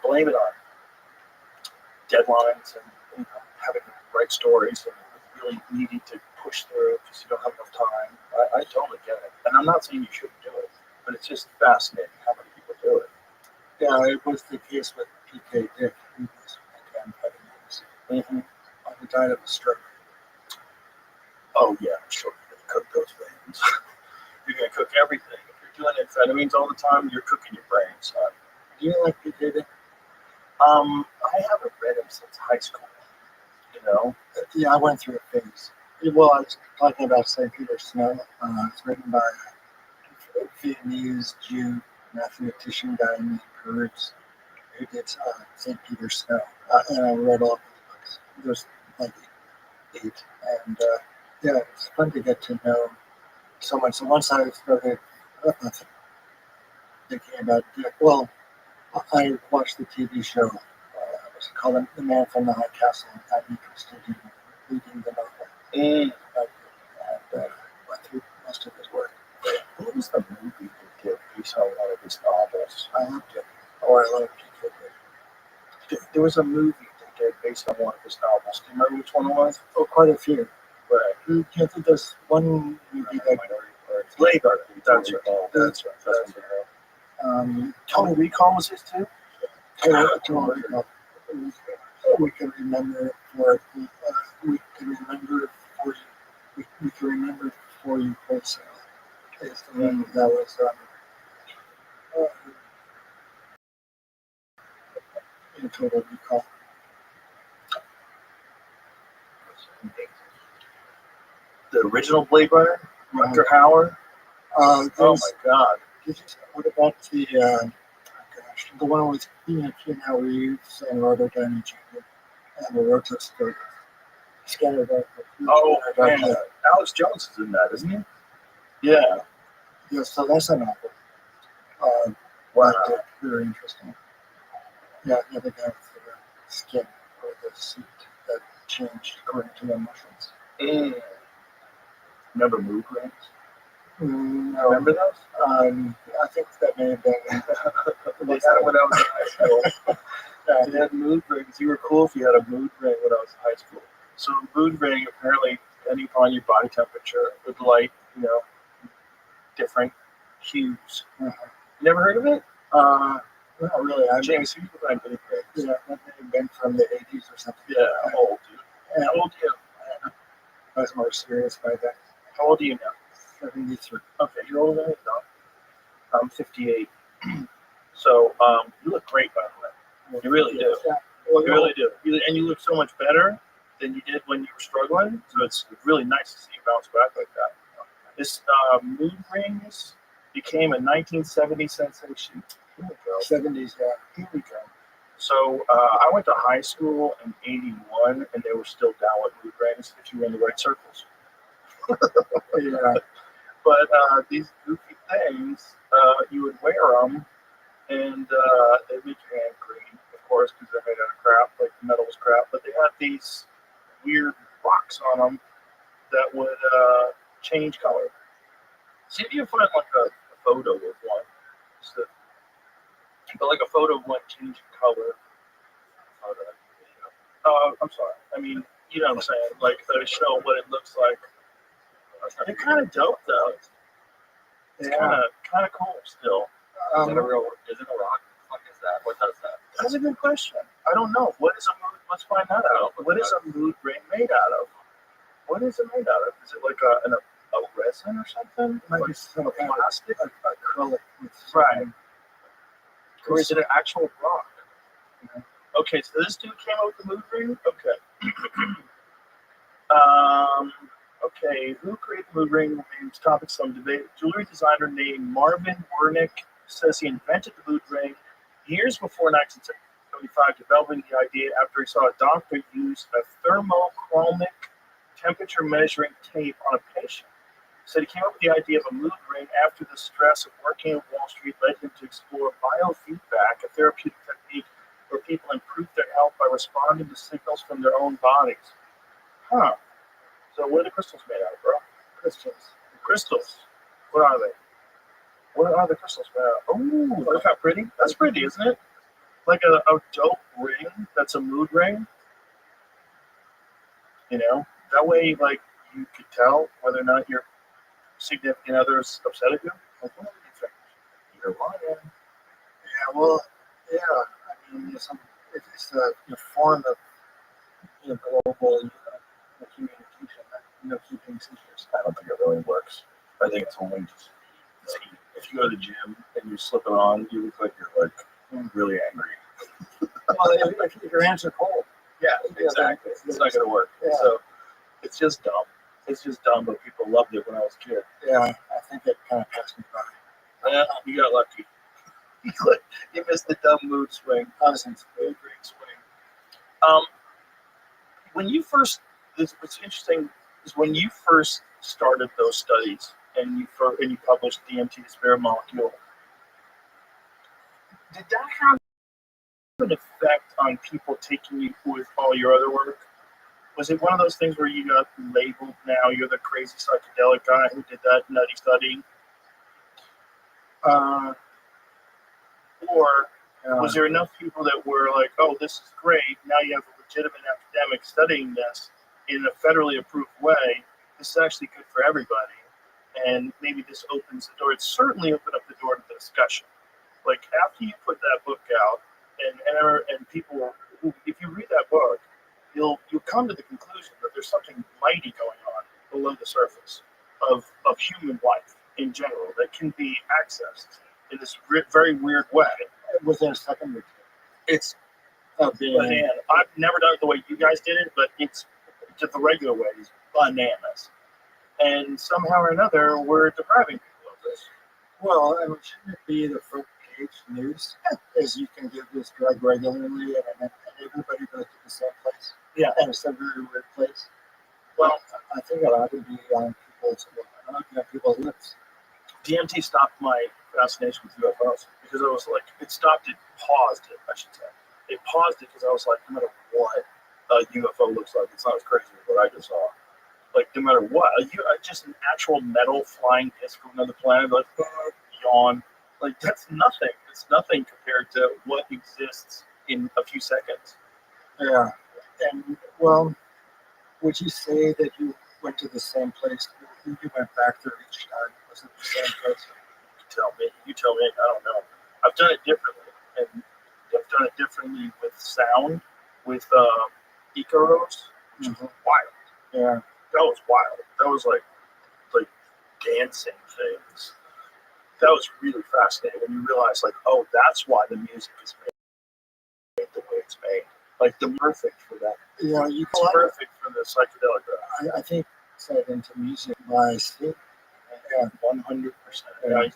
blame it on deadlines and having to write stories and really needing to push through because you don't have enough time. I totally get it. And I'm not saying you shouldn't do it, but it's just fascinating how many people do it. Yeah, it was the case with PK Dick. He was amphetamines. Mm-hmm. He died of a stroke. Oh, yeah, I'm sure you're going to cook those veins. You're going to cook everything. If you're doing amphetamines all the time, you're cooking your brain, son. Do you like PK Dick? I haven't read him since high school. Yeah, I went through a phase. Well, I was talking about St. Peter Snow. It's written by a Vietnamese Jew mathematician guy named Kurtz, who did St. Peter Snow. And I read all the books. There's like 8. And yeah, it's fun to get to know someone. So once I started thinking about Dick, well, I watched the TV show. What's it called? The Man from the High Castle. I'm interested in reading the novel. And went through most of his work. What was the movie that did based on one of his novels? I loved it. Oh, I love PK. There was a movie that did based on one of his novels. Do you remember which one it was? Oh, quite a few. Right. I think there's one movie that Labor. That's right. Total Recall was his too? Total Recall. We can remember it for we can remember it for you. We can remember it for you wholesale. Is the one that was in Total Recall. The original Blade Runner, Rutger Hauer. Oh my God! What about the one with Keanu Reeves and Robert Downey Jr. and the Rothschild scattered out. Oh man, Alex Jones is in that, isn't he? Yeah. Yeah. So that's a novel. Wow. Very interesting. Yeah, the guy with skin or the seat that changed according to the mushrooms. Remember mood rings? No. Remember those? I think that may have been. They had it when I was in high school. They had mood rings. You were cool if you had a mood ring when I was in high school. So a mood ring, apparently, depending upon your body temperature, would light, different hues. You never heard of it? Not really. James, you could find mood rings. Yeah, that may have been from the 80s or something. Yeah, I'm old, dude. Yeah, How old are you? I was more serious by then. How old are you now? 73. Okay, you're older than me, no? I'm 58. So, you look great, by the way. You really do. Yeah. Well, You really do. And you look so much better than you did when you were struggling. So it's really nice to see you bounce back like that. This mood rings became a 1970 sensation. Here we go. 70s, yeah. Here we go. So I went to high school in '81, and they were still down with mood rings if you were in the right circles. Yeah. But these goofy things, you would wear them, and they make your hand green, of course, because they're made out of crap, like the metal was crap. But they had these weird rocks on them that would change color. See if you can find like a photo of one. But like a photo of one changing color. I'm sorry. I mean, you know what I'm saying? Like to show what it looks like. They're kind of dope though. It's kind of cool still. Is it a rock? What the fuck is that? What does that? That's a good question. I don't know. What is a mood? Let's find that out. What is a mood ring made out of? What is it made out of? Is it like a resin or something? Might Like be some a kind of plastic? acrylic with Right. Or is it an actual rock? Okay, so this dude came up with the mood ring? Okay. Okay, who created the mood ring remains topic some debate. Jewelry designer named Marvin Wernick says he invented the mood ring years before 1975, developing the idea after he saw a doctor use a thermochromic temperature measuring tape on a patient. Said he came up with the idea of a mood ring after the stress of working at Wall Street led him to explore biofeedback, a therapeutic technique where people improve their health by responding to signals from their own bodies. Huh. So what are the crystals made out of, bro? Crystals. What are they? What are the crystals made out of? Oh, look how pretty. That's pretty, isn't it? Like a dope ring that's a mood ring. That way, like, you could tell whether or not your significant other is upset at you. Like, what do you think? You're lying. Yeah, well, yeah. I mean, it's a form of global communication, keeping secrets. I don't think it really works. I think it's only just if you go to the gym and you slip it on, you look like you're like really angry. Well, if your hands are cold. Yeah, exactly. It's not going to work. Yeah. So it's just dumb. It's just dumb, but people loved it when I was a kid. Yeah, I think it kind of passed me by. Yeah, you got lucky. You missed the dumb mood swing. Cousins. Mood ring swing. When you first, what's interesting is when you first started those studies and you published DMT, the spirit molecule, did that have an effect on people taking you with all your other work? Was it one of those things where you got labeled, now you're the crazy psychedelic guy who did that nutty study? Or was there enough people that were like, oh, this is great, now you have a legitimate academic studying this in a federally approved way, this is actually good for everybody, and maybe this opens the door. It certainly opened up the door to the discussion. Like, after you put that book out, and people, if you read that book, you'll come to the conclusion that there's something mighty going on below the surface of human life in general that can be accessed in this very weird way. Within a second or two. It's banana. I've never done it the way you guys did it, but it's just the regular way is bananas. And somehow or another, we're depriving people of this. Well, I mean, shouldn't it be the front page news? As you can give this drug regularly, and everybody goes to the same place. Yeah. And it's a very weird place. Well, I think it ought to be on people's lips. DMT stopped my fascination with UFOs because I was like, paused it, I should say. it paused it because I was like, no matter what a UFO looks like, it's not as crazy as what I just saw. Like, no matter what, just an actual metal flying disc from another planet, like, yawn. Like, that's nothing. It's nothing compared to what exists in a few seconds. Yeah. And, well, would you say that you went to the same place? You went back there each time. Was it the same place? You tell me. I don't know. I've done it differently. And I've done it differently with sound, with Icaros, which is wild. Yeah. That was wild. That was like dancing things. That was really fascinating when you realize, like, oh, that's why the music is made the way it's made. Like, the perfect for that. Yeah, It's perfect for the psychedelic. I think set into music by sleep. Yeah, 100%. And I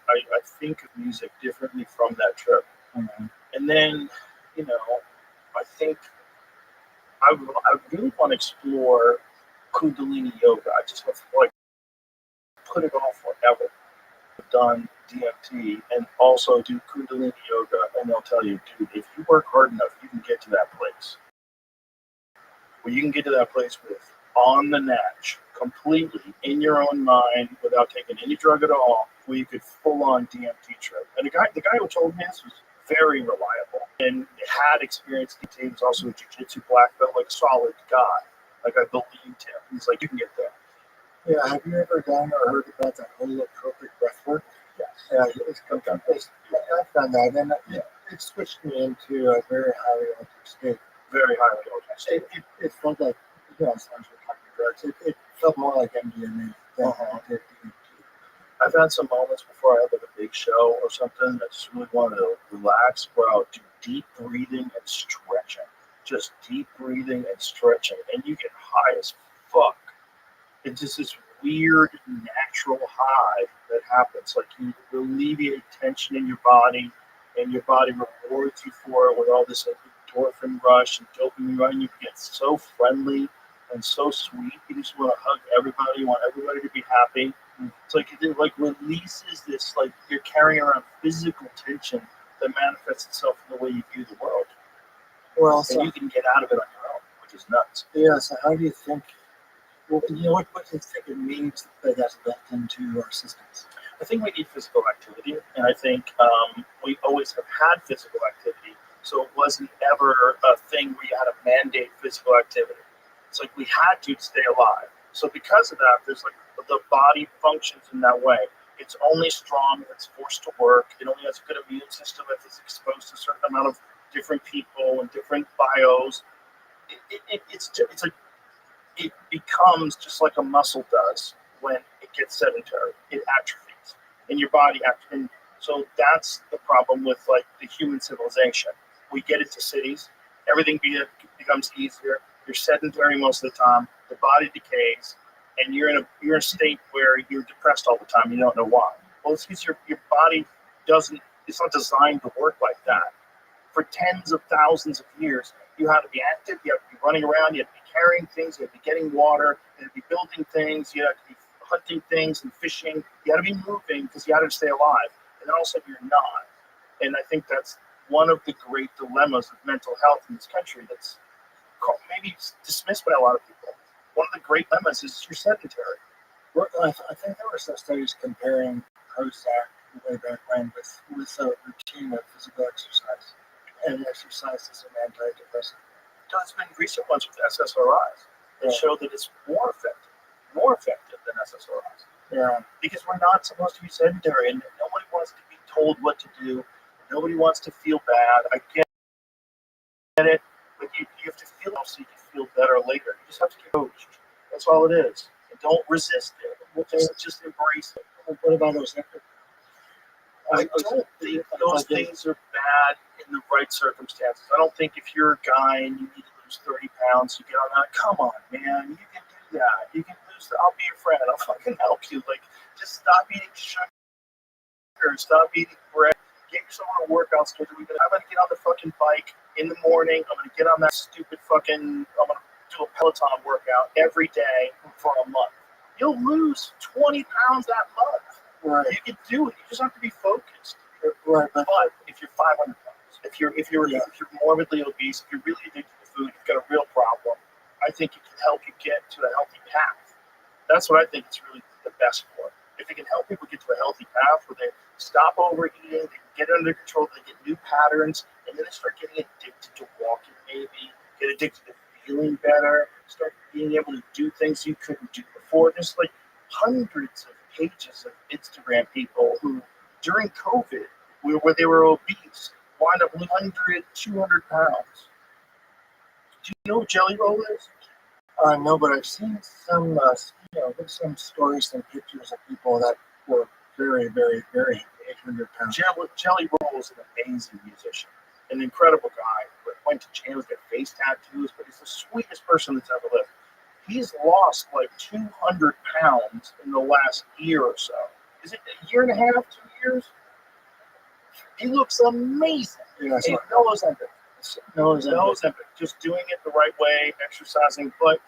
think of music differently from that trip. Mm-hmm. And then, I think I really want to explore Kundalini yoga. I just want to put it off forever. I've done DMT and also do Kundalini yoga, and they'll tell you, dude, if you work hard enough, you can get to that place. Where you can get to that place with on the natch, completely in your own mind, without taking any drug at all, where you could full on DMT trip. And the guy who told me this was very reliable and had experience. DMT. He was also a jiu-jitsu black belt, like solid guy. Like, I believed him. He's like, you can get there. Yeah, have you ever done or heard about the holotropic breath work? Yes. Yeah, I've done that, and it switched me into a very highly altered state. Very highly altered state. It felt like, as long as we're talking drugs, it felt more like MDMA than it did DMT. I've had some moments before I have like a big show or something that just really wanted to relax, where I'll do deep breathing and stretching. Just deep breathing and stretching, and you get high as fuck. It's just this weird natural high that happens. Like, you alleviate tension in your body, and your body rewards you for it with all this endorphin rush and dopamine rush. You get so friendly and so sweet. You just want to hug everybody. You want everybody to be happy. It's like it releases this, like, you're carrying around physical tension that manifests itself in the way you view the world. Well, and you can get out of it on your own, which is nuts. Yeah. So how do you think? Well, what do you think it means that that's built into our systems? I think we need physical activity, and I think we always have had physical activity, so it wasn't ever a thing where you had to mandate physical activity. It's like we had to stay alive. So because of that, there's like the body functions in that way. It's only strong if it's forced to work. It only has a good immune system if it's exposed to a certain amount of different people and different bios. It's like it becomes just like a muscle does when it gets sedentary. It atrophies, and your body and so that's the problem with like the human civilization. We get into cities, everything becomes easier. You're sedentary most of the time. The body decays, and you're in a state where you're depressed all the time. You don't know why. Well, it's because your body doesn't. It's not designed to work like that. For tens of thousands of years, you had to be active. You had to be running around. You had to be carrying things. You had to be getting water. You had to be building things. You had to be hunting things and fishing. You had to be moving because you had to stay alive. And then all of a sudden, you're not. And I think that's one of the great dilemmas of mental health in this country that's maybe dismissed by a lot of people. One of the great dilemmas is you're sedentary. Well, I think there were some studies comparing Prozac way back when with a routine of physical exercise. And exercise is an antidepressant. There's been recent ones with SSRIs that show that it's more effective than SSRIs. Yeah. Because we're not supposed to be sedentary, and nobody wants to be told what to do. Nobody wants to feel bad. I get it, but you have to feel it so you can feel better later. You just have to get coached. That's all it is. And don't resist it. Just embrace it. What about those? I don't think those things are bad in the right circumstances. I don't think if you're a guy and you need to lose 30 pounds, you get on that. Come on, man. You can do that. You can lose that. I'll be your friend. I'll fucking help you. Like, just stop eating sugar. Stop eating bread. Get yourself on a workout schedule. I'm going to get on the fucking bike in the morning. I'm going to get on that stupid fucking, I'm going to do a Peloton workout every day for a month. You'll lose 20 pounds that month. Right. You can do it. You just have to be focused. Right. But if you're 500 pounds, if you're morbidly obese, if you're really addicted to food, you've got a real problem. I think it can help you get to a healthy path. That's what I think it's really the best for. If it can help people get to a healthy path where they stop overeating, they can get under control, they get new patterns, and then they start getting addicted to walking, maybe get addicted to feeling better, start being able to do things you couldn't do before. There's like hundreds of pages of Instagram people who, during COVID, where they were obese, wind up 100, 200 pounds. Do you know what Jelly Roll is? No, but I've seen some, some stories, some pictures of people that were very, very, very 800 pounds. Jelly Roll is an amazing musician, an incredible guy. Went to jail, got face tattoos, but he's the sweetest person that's ever lived. He's lost like 200 pounds in the last year or so. Is it a year and a half, 2 years? He looks amazing. Yeah, Hey, no Ozempic. Just doing it the right way, exercising. But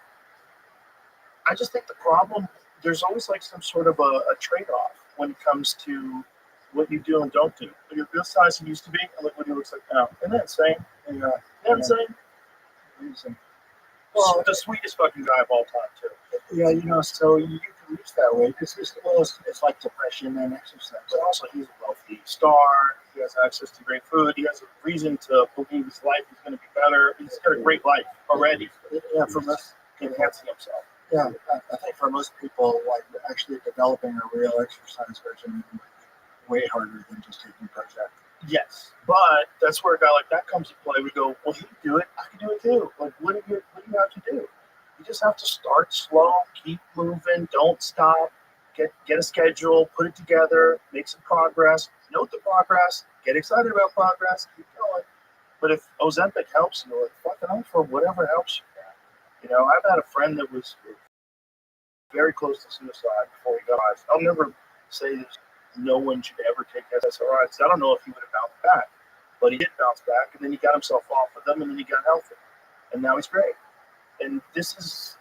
I just think the problem, there's always like some sort of a trade-off when it comes to what you do and don't do. Look at the size he used to be, and look what he looks like now. Isn't that insane? Amazing. Well, the sweetest fucking guy of all time, too. Yeah, so you can reach that way. It's like depression and exercise. But also, he's a wealthy star. He has access to great food. He has a reason to believe his life is going to be better. He's got a great life already. Yeah, for most, enhancing himself. Yeah, I think for most people, like actually developing a real exercise regimen is way harder than just taking Prozac. Yes, but that's where a guy like that comes into play. We go, well, he can do it. I can do it too. Like, what do you have to do? You just have to start slow, keep moving, don't stop, get a schedule, put it together, make some progress, note the progress, get excited about progress, keep going. But if Ozempic helps you, like, fucking on for whatever helps you, man. You know, I've had a friend that was very close to suicide before he died. I'll never say this. No one should ever take SSRIs. I don't know if he would have bounced back, but he did bounce back, and then he got himself off of them, and then he got healthy, and now he's great. And this is,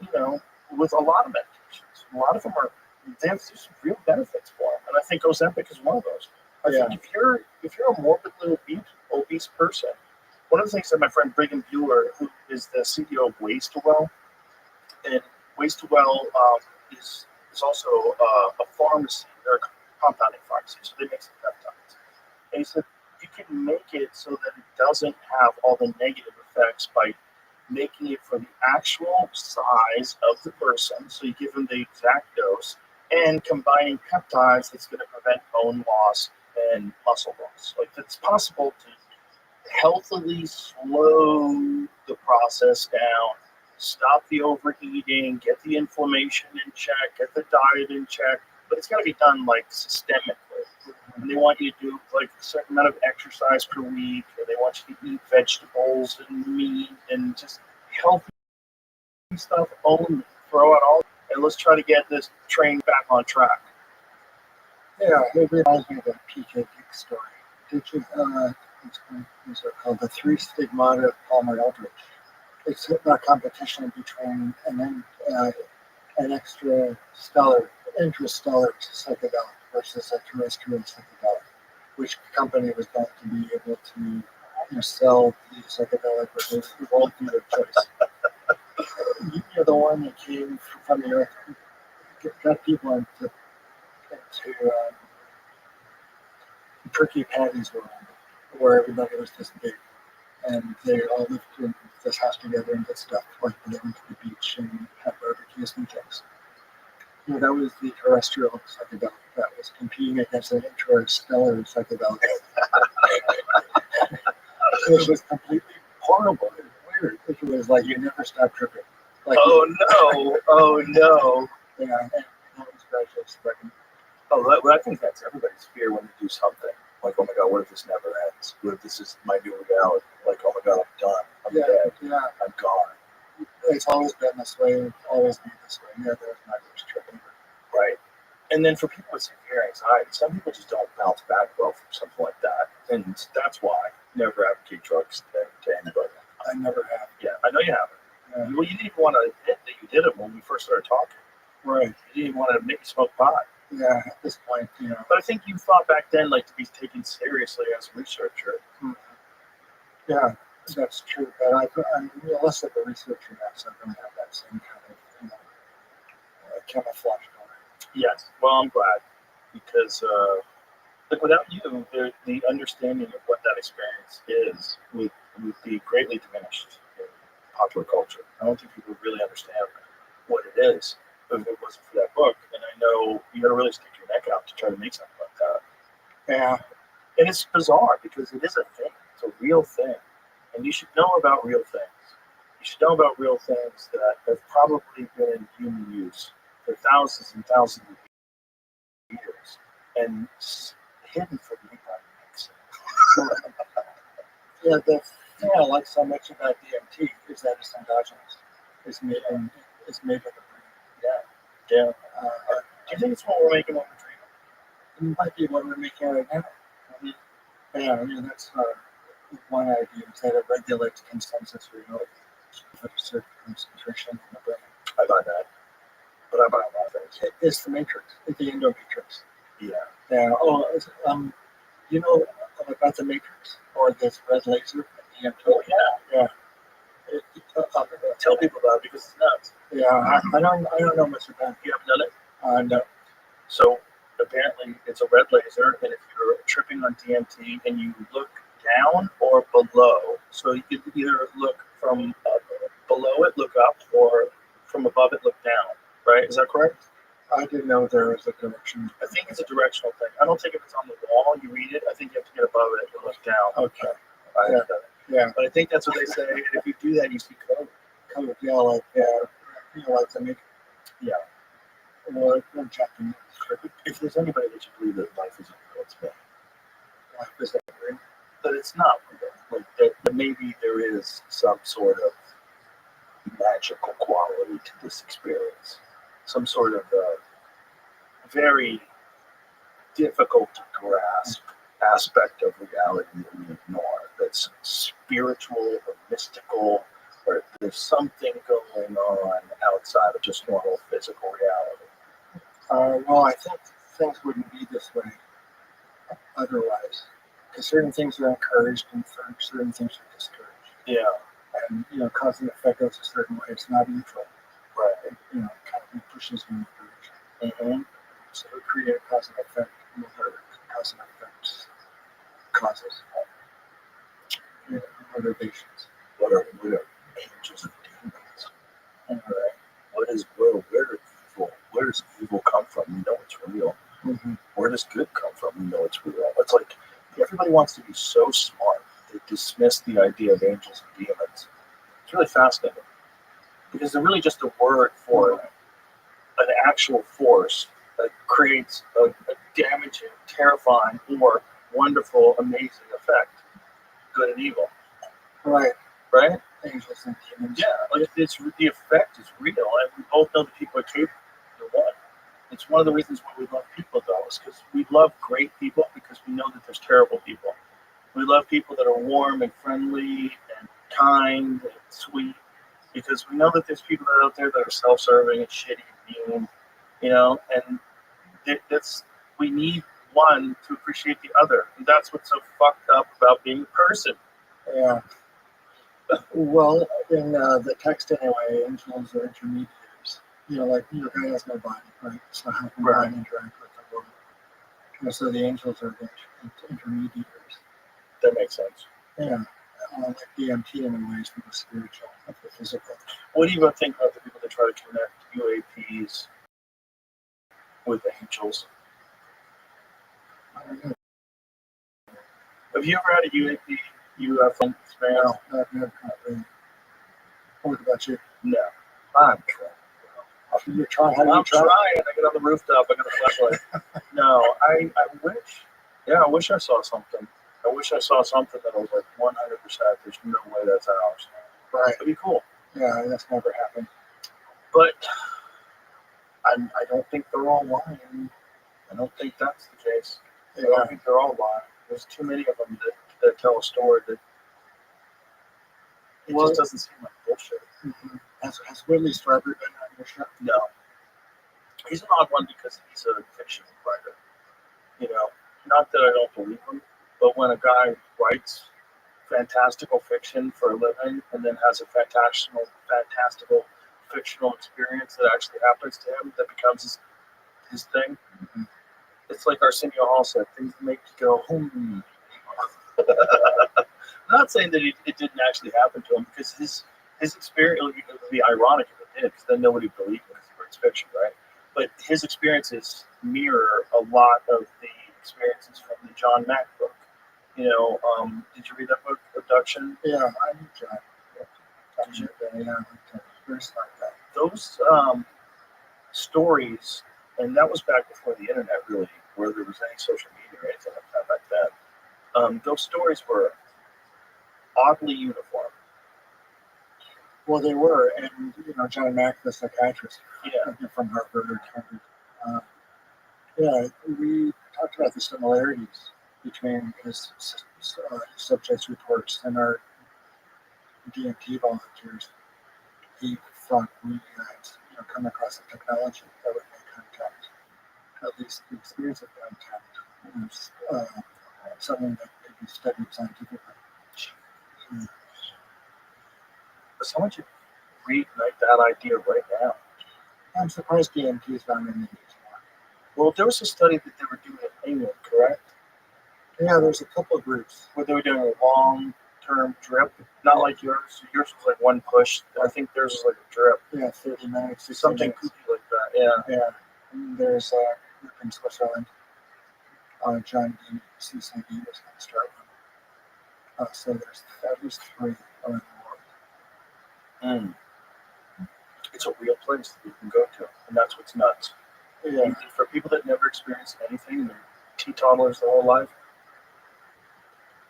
with a lot of medications, a lot of them there's some real benefits for them, and I think Ozempic is one of those. I think if you're a morbidly obese person, one of the things that my friend Brigham Bueller, who is the CEO of Ways to Well, and Ways to Well is also a pharmacy. They're a compounding pharmacy, so they make some peptides. And he said you can make it so that it doesn't have all the negative effects by making it for the actual size of the person, so you give them the exact dose, and combining peptides that's going to prevent bone loss and muscle loss. Like, it's possible to healthily slow the process down, stop the overeating, get the inflammation in check, get the diet in check, but it's got to be done like systemically. And they want you to do like a certain amount of exercise per week, or they want you to eat vegetables and meat and just healthy stuff only. Throw out all, and let's try to get this train back on track. Yeah, it reminds me of a PK Dick story. Did you, what's it called? The Three Stigmata of Palmer Eldritch. It's a competition between an interstellar psychedelic versus a terrestrial psychedelic. Which company was going to be able to sell the psychedelic or the worldview of choice? You're the one that came from the earth, got people into turkey patties world, where everybody was this big, and they all lived in this house together and did stuff like they went to the beach and had barbecues and things. That was the terrestrial psychedelic that was competing against an interstellar psychedelic. It was completely horrible. It was weird. It was like you never stop tripping. Like, oh no. Yeah, and that was gradually spreading. Well, I think that's everybody's fear when they do something. Like, oh my God, what if this never ends? What if this is my new reality? Like, oh my God, I'm done. I'm dead. Yeah. I'm gone. It's always been this way. It'll always be this way. Yeah, there's not much tripping. Right. And then for people with severe anxiety, some people just don't bounce back well from something like that. And that's why I never advocate drugs to anybody. I never have. Yeah, I know you haven't. Yeah. Well, you didn't even want to admit that you did it when we first started talking. Right. You didn't even want to make me smoke pot. Yeah, at this point, But I think you thought back then, like, to be taken seriously as a researcher. Yeah, that's true. But I'm realistic the researcher now, so I don't have that same kind of camouflage going. Yes. Well, I'm glad because like without you, the understanding of what that experience is would be greatly diminished in popular culture. I don't think people really understand what it is if it wasn't for that book. And I know you got to really stick your neck out to try to make something like that. Yeah, And it's bizarre because it is a thing. It's a real thing. And you should know about real things. You should know about real things that have probably been in human use for thousands and thousands of years and hidden from you by yeah. The thing I like so much about DMT is that it's endogenous. It's made in it's made with the brain. Yeah. Uh, Do you think it's what we're making on the dream? it might be what we're making right now. Yeah, I mean that's one idea is that it regulates consensus reality at a certain concentration in the brain. I buy that. But I buy a lot of things. It's the matrix. It's the endomatrix. Yeah. Yeah. Oh, you know about the matrix or this red laser? Oh, yeah. Yeah. Tell people about it because it's nuts. Yeah. I don't know much about it. You haven't done it? No. So apparently it's a red laser, and if you're tripping on DMT and you look down or below, so you could either look from below it, look up, or from above it, look down. Right? Is that correct? I didn't know there was a direction. I think it's a directional thing. I don't think if it's on the wall, you read it. I think you have to get above it and look down. Okay. I haven't done it. Yeah. But I think that's what they say. And if you do that, you see code. Code. Yeah. Like like the matrix. Yeah. Or Japanese. If there's anybody that you believe that life isn't real, it's me. Life is that real. But it's not real. Like that maybe there is some sort of magical quality to this experience. Some sort of very difficult to grasp aspect of reality that we ignore. That's spiritual or mystical, or there's something going on outside of just normal physical reality. Well, I think things wouldn't be this way otherwise. Because certain things are encouraged and certain things are discouraged. Yeah. And, cause and effect goes a certain way. It's not neutral. Right. It, kind of pushes in the direction. Mm-hmm. So we create cause and effect, cause and effects, causes, motivations. What are angels and demons? Right. Where does evil come from? We know it's real. Mm-hmm. Where does good come from? We know it's real. It's like everybody wants to be so smart. They dismiss the idea of angels and demons. It's really fascinating because they're really just a word for an actual force that creates a damaging, terrifying, or wonderful, amazing effect. Good and evil. Right. Right? Angels and demons. Yeah, like it's the effect is real, and we both know that people are capable of one. It's one of the reasons why we love people, though, is because we love great people because we know that there's terrible people. We love people that are warm and friendly and kind and sweet because we know that there's people out there that are self-serving and shitty and mean, and we need one to appreciate the other. And that's what's so fucked up about being a person. Yeah. Well, in the text anyway, angels are intermediaries. God has no body, right? So how can God interact with the world? So the angels are the intermediaries. That makes sense. Yeah. Like DMT in a way is from the spiritual, not the physical. What do you think about the people that try to connect UAPs with angels? I don't know. Have you ever had a UAP, UFO experience? No, I've never really. What about you? No. I'm trying. You're trying. How do I'm you try? trying. I get on the rooftop. I got a flashlight. No, I wish. Yeah, I wish I saw something. I wish I saw something that was like 100%. There's no way that's ours. Right. It'd be cool. Yeah, that's never happened. But I don't think they're all lying. I don't think that's the case. I don't think they're all lying. There's too many of them that tell a story that it just doesn't seem like bullshit. Mm-hmm. Has Whitley Strieber been on your show? No. He's an odd one because he's a fiction writer. Not that I don't believe him, but when a guy writes fantastical fiction for a living, and then has a fantastical fictional experience that actually happens to him that becomes his thing. Mhm. It's like Arsenio Hall said, things that make you go, hmm. I'm not saying that it didn't actually happen to him, because his experience, it would be ironic if it did, because then nobody would believe it, because it's fiction, right? But his experiences mirror a lot of the experiences from the John Mack book. You know, did you read that book, Abduction? Yeah, I need to. Yeah, there's like that. Those stories, and that was back before the internet, really, where there was any social media or anything like that back then. Those stories were oddly uniform. Well, they were, and John Mack, the psychiatrist, Yeah. from Harvard. Yeah, we talked about the similarities between his subjects reports and our DMT volunteers. He thought we had come across a technology that would make contact, at least the experience of contact, was something that could be studied scientifically. Someone should reignite that idea right now. I'm surprised DMT is not in the news more. Well, there was a study that they were doing in England, correct? Yeah, there's a couple of groups. Where they were doing a long-term drip, not like yours. Yours was like one push. I think theirs was like a drip. Yeah, 30 minutes. 60 Something minutes. kooky like that. Yeah. Yeah. And there's a group in Switzerland. John D. CCD was going to start one. So there's at least 3 around the world. It's a real place that you can go to, and that's what's nuts. Yeah. And for people that never experienced anything, they're teetotalers their whole life,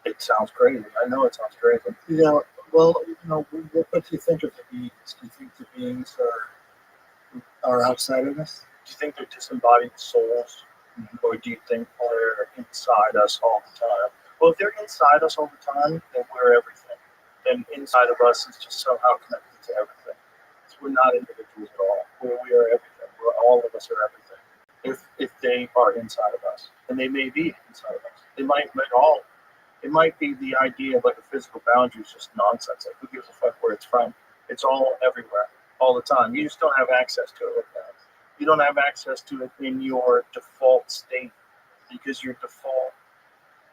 it sounds crazy. I know it sounds crazy. Yeah. Well, what do you think of the beings? Do you think the beings are outside of us? Do you think they're disembodied souls, or do you think they're inside us all the time? Well, if they're inside us all the time, then we're everything. Then inside of us is just somehow connected to everything. So we're not individuals at all. We are everything. All of us are everything. If they are inside of us, and they may be inside of us, it might be the idea of like a physical boundary is just nonsense. Like, who gives a fuck where it's from? It's all everywhere, all the time. You just don't have access to it like that. You don't have access to it in your default state, because your default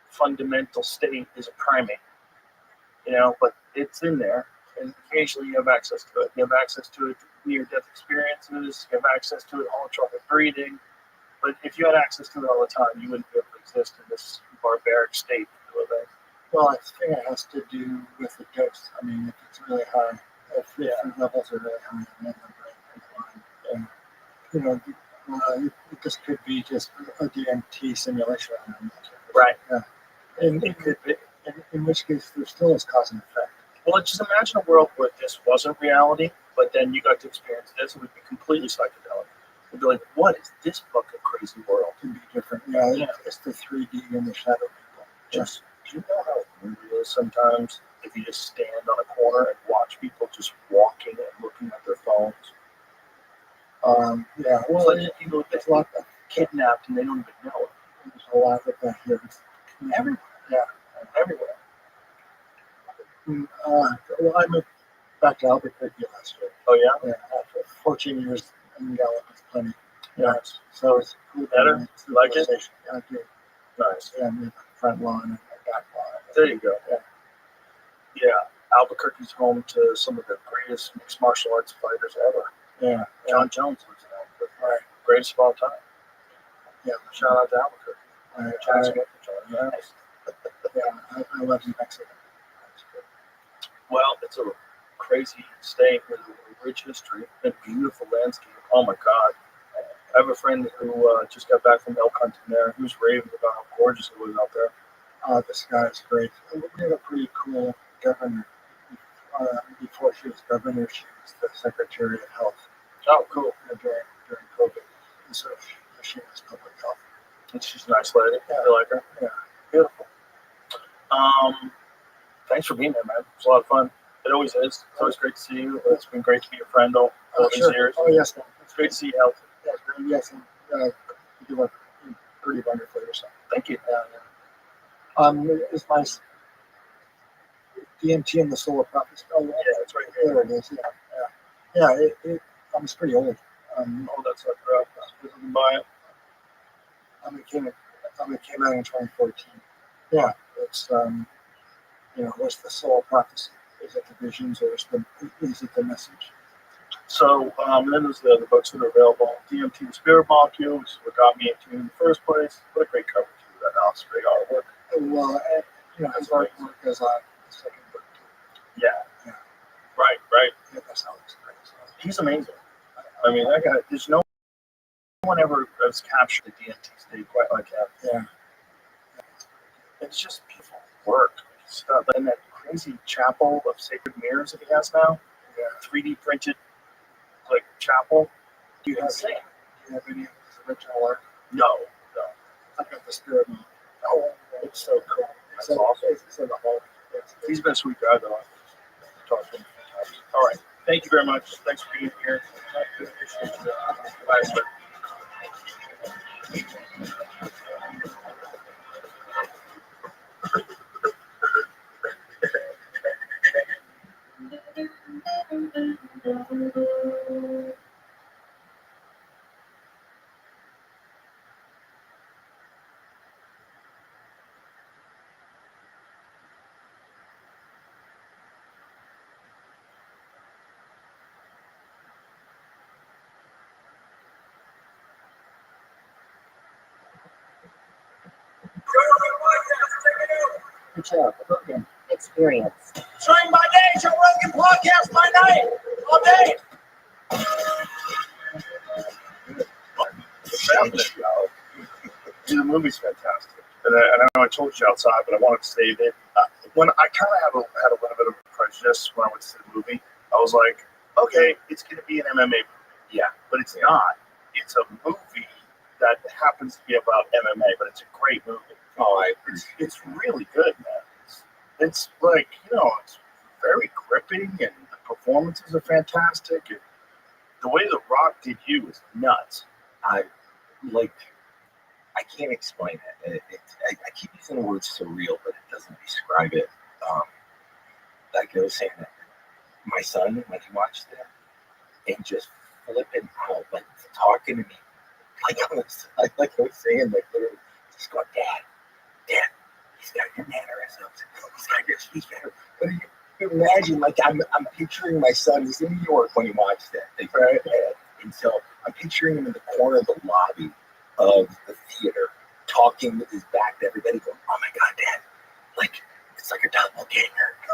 fundamental state is a primate. But it's in there, and occasionally you have access to it. You have access to it near-death experiences. You have access to it holotropic breathing. But if you had access to it all the time, you wouldn't be able to exist in this barbaric state you live in. Well, I think it has to do with the dose. I mean, if it's really high, if the levels are really high, then the brain can fine. This could be just a DMT simulation. Right. Yeah. And it could be. In which case, there still is cause and effect. Well, just imagine a world where this wasn't reality, but then you got to experience this. It would be completely psychedelic. It'd be like, what is this fucking crazy world? It can be different. Yeah. It's the 3D and the shadow people. Just, do you know how weird it is sometimes if you just stand on a corner and watch people just walking and looking at their phones? Yeah. Well, it's like people get kidnapped and they don't even know it. There's a lot of that here. Everywhere. Yeah. Everywhere. Well, I moved back to Albuquerque last year. Oh, yeah? Yeah. After 14 years in Gallup is plenty. Yeah. So it's cool. Better? You like it? Yeah, I do. Nice. Yeah, and front lawn and back lawn. There you go. Yeah. Yeah. Albuquerque's home to some of the greatest mixed martial arts fighters ever. Yeah. John Jones lives in Albuquerque. Right. Greatest of all time. Yeah. Shout out to Albuquerque. John Smith and John. Nice. Yeah, I love New Mexico. Well, it's a crazy state with a rich history and beautiful landscape. Oh my God. I have a friend who just got back from elk hunting there, who's raving about how gorgeous it was out there. This guy is great. We had a pretty cool governor. Before she was governor, she was the Secretary of Health. Oh, cool. During COVID. And so she was public health. And she's a nice lady. Yeah. You like her? Yeah. Beautiful. Thanks for being there, man. It was a lot of fun. It always is. It's always great to see you. It's been great to be your friend all these years. Oh, yes, man. It's great to see you healthy. Yes, and you work pretty wonderfully yourself. Thank you. It's nice. DMT and the Soul of Prophecy. Oh, Yeah, it's right there here. it is. Yeah. It's pretty old. Oh, that's like this is my. It came out in 2014. Yeah, it's what's the Soul of Prophecy? Is it the visions or is it the message? So then there's the other books that are available. DMT, the Spirit Molecule, which is what got me into it in the first place. What a great cover too. That Alex, great artwork. Well, his artwork is on the second book too. Yeah. Right. Yeah, that's how it's great. So, He's amazing. I mean, that guy. There's no one ever has captured the DMT state quite like him. yeah. It's just beautiful work. Stuff. And that crazy chapel of sacred mirrors that he has now. Yeah. 3D printed like chapel. Do you have any of his original work? No. I got the Spirit Molecule. Oh, it's so cool. That's awesome. It's in the hall. He's been a sweet guy though. I've talked to him a few times. All right. Thank you very much. Thanks for being here. Bye. Good job. Again. Experience. Swing by day, Joe Rogan podcast by night, all day. The movie's fantastic. And I know I told you outside, but I wanted to save it. When I kind of had a little bit of prejudice when I went to see the movie, I was like, okay, it's going to be an MMA movie. Yeah, but it's not. It's a movie that happens to be about MMA, but it's a great movie. It's really good, man. It's like, it's very gripping, and the performances are fantastic, and the way The Rock did you is nuts. I can't explain it. I keep using the word surreal, but it doesn't describe it. Like I was saying, my son, when he watched it, and just flipping out, like talking to me, like I was saying, like literally, just going, Dad, he's got your mannerisms. He's got your speech pattern. But you imagine, like I'm picturing my son. He's in New York when he watched it, right? And so I'm picturing him in the corner of the lobby of the theater, talking with his back to everybody, going, "Oh my God, Dad! Like it's like a doppelganger.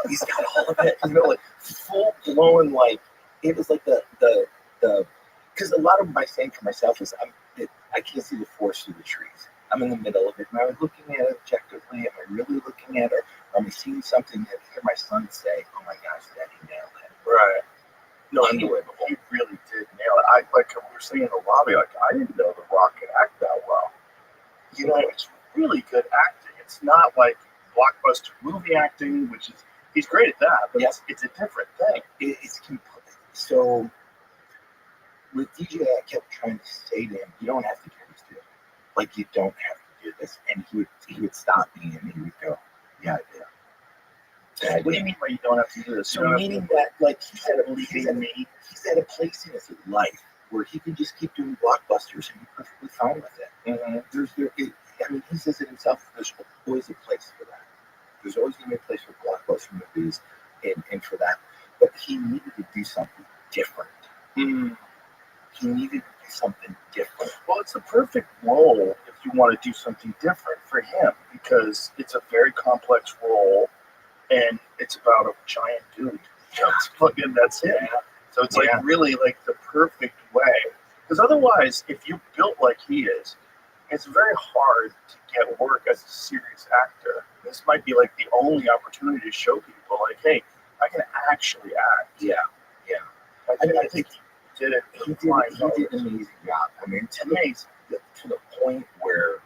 He's got all of it, like full blown. Like it was like the because a lot of my saying for myself is I can't see the forest through the trees. I'm in the middle of it. Am I looking at it objectively? Am I really looking at it? Or am I seeing something that I hear my son say, "Oh my gosh, Dad, he nailed it." Right. No, Unbelievable. he really did nail it. Like we were saying in the lobby, like I didn't know The Rock could act that well. It's really good acting. It's not like blockbuster movie acting, which is he's great at that, but it's a different thing. It's complete. So with DJ, I kept trying to say to him, "You don't have to do this, dude. Like you don't have to do this." And he would stop me and he would go, "Yeah, I do." What do you mean by you don't have to do this? So meaning that, like, he's at a place in his life where he can just keep doing blockbusters and be perfectly fine with it. Mm-hmm. He says it himself. There's always a place for that. There's always going to be a place for blockbuster movies and for that. But he needed to do something different. Mm. He needed to do something different. Well, it's a perfect role if you want to do something different for him because it's a very complex role. And it's about a giant dude. That's it. So it's like really like the perfect way. Because otherwise, if you built like he is, it's very hard to get work as a serious actor. This might be like the only opportunity to show people, like, hey, I can actually act. Yeah. I think he did it. He did an amazing job. It's amazing to the point where,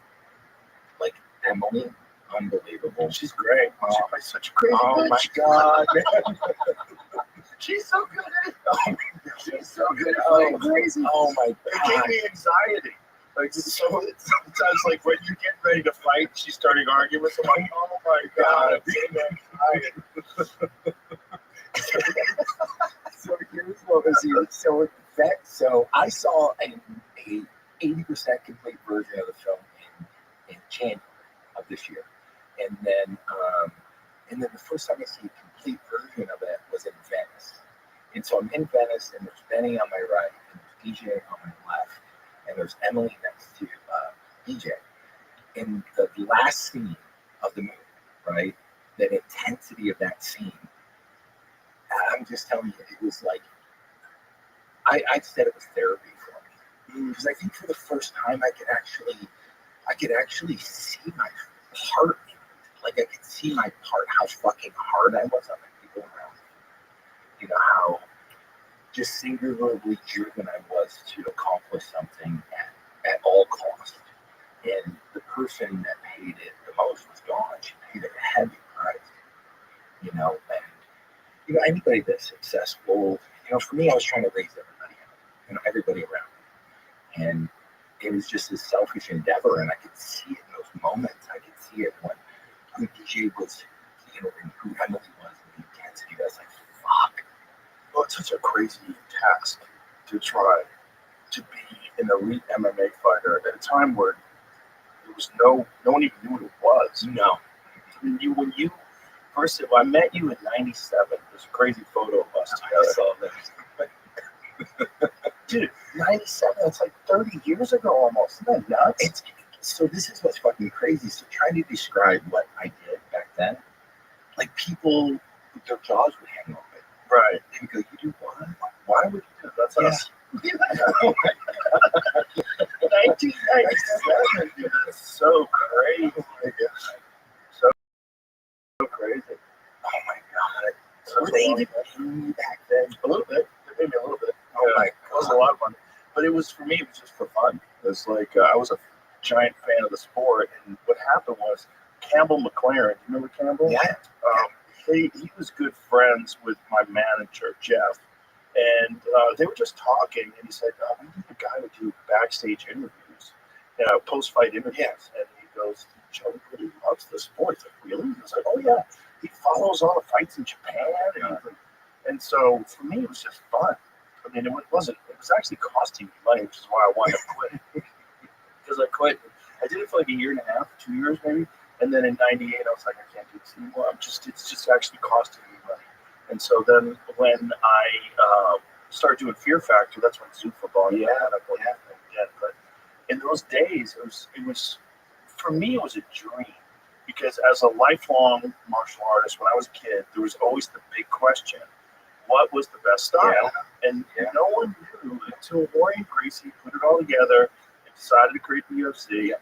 like, Emily. Unbelievable. She's great. She plays such a crazy bitch. Oh my God. She's so good at it. She's so good at playing crazy. Oh my God. It gave me anxiety. Like sometimes, like when you get ready to fight, she's starting arguing with someone. Oh my god! So here's what was here. So I saw a 80% complete version of the film in January of this year, and then the first time I see a complete version of it was in Venice. And so I'm in Venice, and there's Benny on my right, and there's DJ on my left, and there's Emily next to DJ. In the last scene of the movie, right, the intensity of that scene, I'm just telling you, it was like, I said it was therapy for me. Because I think for the first time I could actually see my part. Like I could see my part, how fucking hard I was on the people around me. You know, how just singularly driven I was to accomplish something at all costs. And the person that paid it the most was gone. She paid a heavy price. You know, and anybody that's successful, for me, I was trying to raise everybody around me. And it was just a selfish endeavor, and I could see it in those moments. I could see it when who DJ was, and who Emily was, and the intensity. I was like, fuck. Well, it's such a crazy task to try to be an elite MMA fighter at a time where there was no one even knew what it was. No. When you first, I met you in '97. There's a crazy photo of us together. I saw that. Dude, 97, that's like 30 years ago almost. Isn't that nuts? So this is what's fucking crazy. So trying to describe what I did back then, like people, their jaws would hang open. Right. They would go, you do what? Why would you do that? That's us. 1997, dude, that's so crazy. So crazy. Oh my God. So Were they even paying me back then? A little bit. They paid me a little bit. Oh my God. It was a lot of fun. But it was, for me, it was just for fun. It was like, I was a giant fan of the sport. And what happened was, Campbell McLaren, do you remember Campbell? Yeah. He was good friends with my manager, Jeff. And they were just talking. And he said, we need a guy to do backstage interviews, post-fight interviews. Yes. And he goes, Joe really loves the sport. He's like, really? He was like, oh, yeah. He follows all the fights in Japan. And so for me, it was just fun. I mean, it was actually costing me money, which is why I wanted to quit. Because I quit. I did it for like a year and a half, 2 years maybe. And then in '98, I was like, I can't do this anymore. It's just actually costing me money. And so then when I started doing Fear Factor, that's when Zuffa bought it. But in those days, it was for me, it was a dream. Because as a lifelong martial artist, when I was a kid, there was always the big question: what was the best style? Yeah. And no one knew until Warren Gracie put it all together and decided to create the UFC.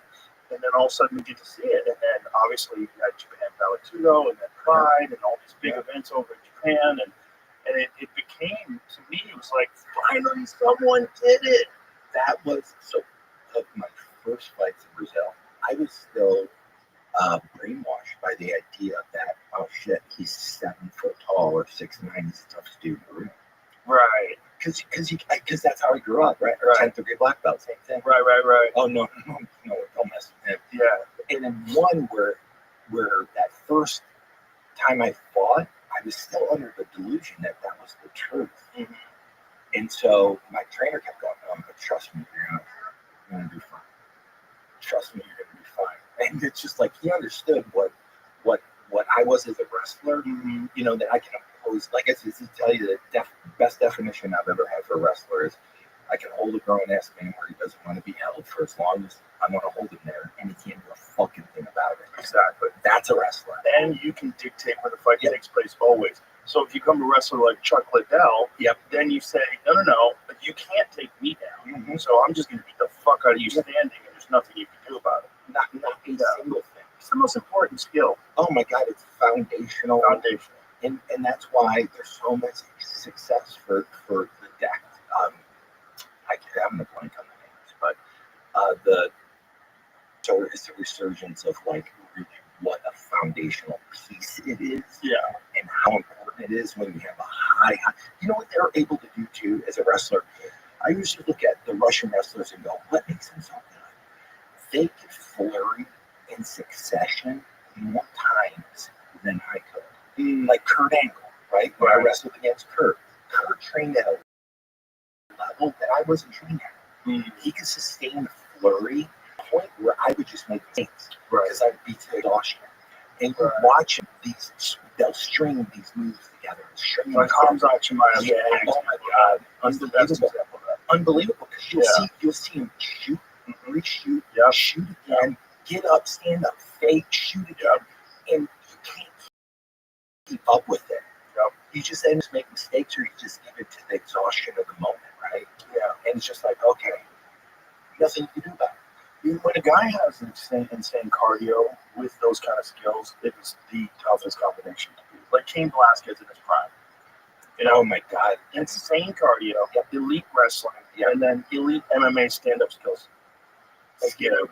And then all of a sudden we get to see it. And then obviously you had Japan Ballatudo and then Pride and all these big events over in Japan. And it became, to me, it was like, finally someone did it. That was, so of my first fights in Brazil, I was still brainwashed by the idea that, oh shit, he's 7 foot tall or 6'9", he's the toughest dude in the room. Right. Because that's how I grew up, right? 10th degree black belt, same thing. Right. Oh no, don't mess with him. Yeah. And then one where that first time I fought, I was still under the delusion that was the truth. Mm-hmm. And so my trainer kept going, but trust me, you're gonna do fine. Trust me, you're gonna be fine. And it's just like he understood what I was as a wrestler. Mm-hmm. That I can oppose. Like I said, to tell you the best definition I've ever had for a wrestler is I can hold a grown-ass man where he doesn't want to be held for as long as I want to hold him there, and he can't do a fucking thing about it. Exactly. That's a wrestler. And you can dictate where the fight takes place always. So if you come to a wrestler like Chuck Liddell, then you say, no, but you can't take me down. Mm-hmm. So I'm just going to beat the fuck out of you standing, and there's nothing you can do about it. Not a single thing. It's the most important skill. Oh my God, it's foundational. And that's why there's so much success for the deck. I'm the blank on the names, but so it's a resurgence of like really what a foundational piece it is, and how important it is when you have a high. You know what they're able to do too as a wrestler? I usually look at the Russian wrestlers and go, what makes them so good? they could flurry in succession more times than I could. Like Kurt Angle, right? When I wrestled against Kurt trained at a level that I wasn't trained at. He could sustain a flurry to the point where I would just make mistakes because I would be to exhaustion. And you watch they'll string these moves together. Like Hamza Chimaev. Yeah, oh my God. Unbelievable. Unbelievable, because you'll see him shoot, reshoot, shoot again, get up, stand up, fake, shoot again, and you can't keep up with it. You just end up making mistakes, or you just give it to the exhaustion of the moment, right? Yeah. And it's just like, okay, nothing you can do about it. When a guy has insane cardio with those kind of skills, it was the toughest combination to do. Like Cain Velasquez in his prime. Oh my God. Insane cardio, elite wrestling, and then elite MMA stand-up skills. Scary.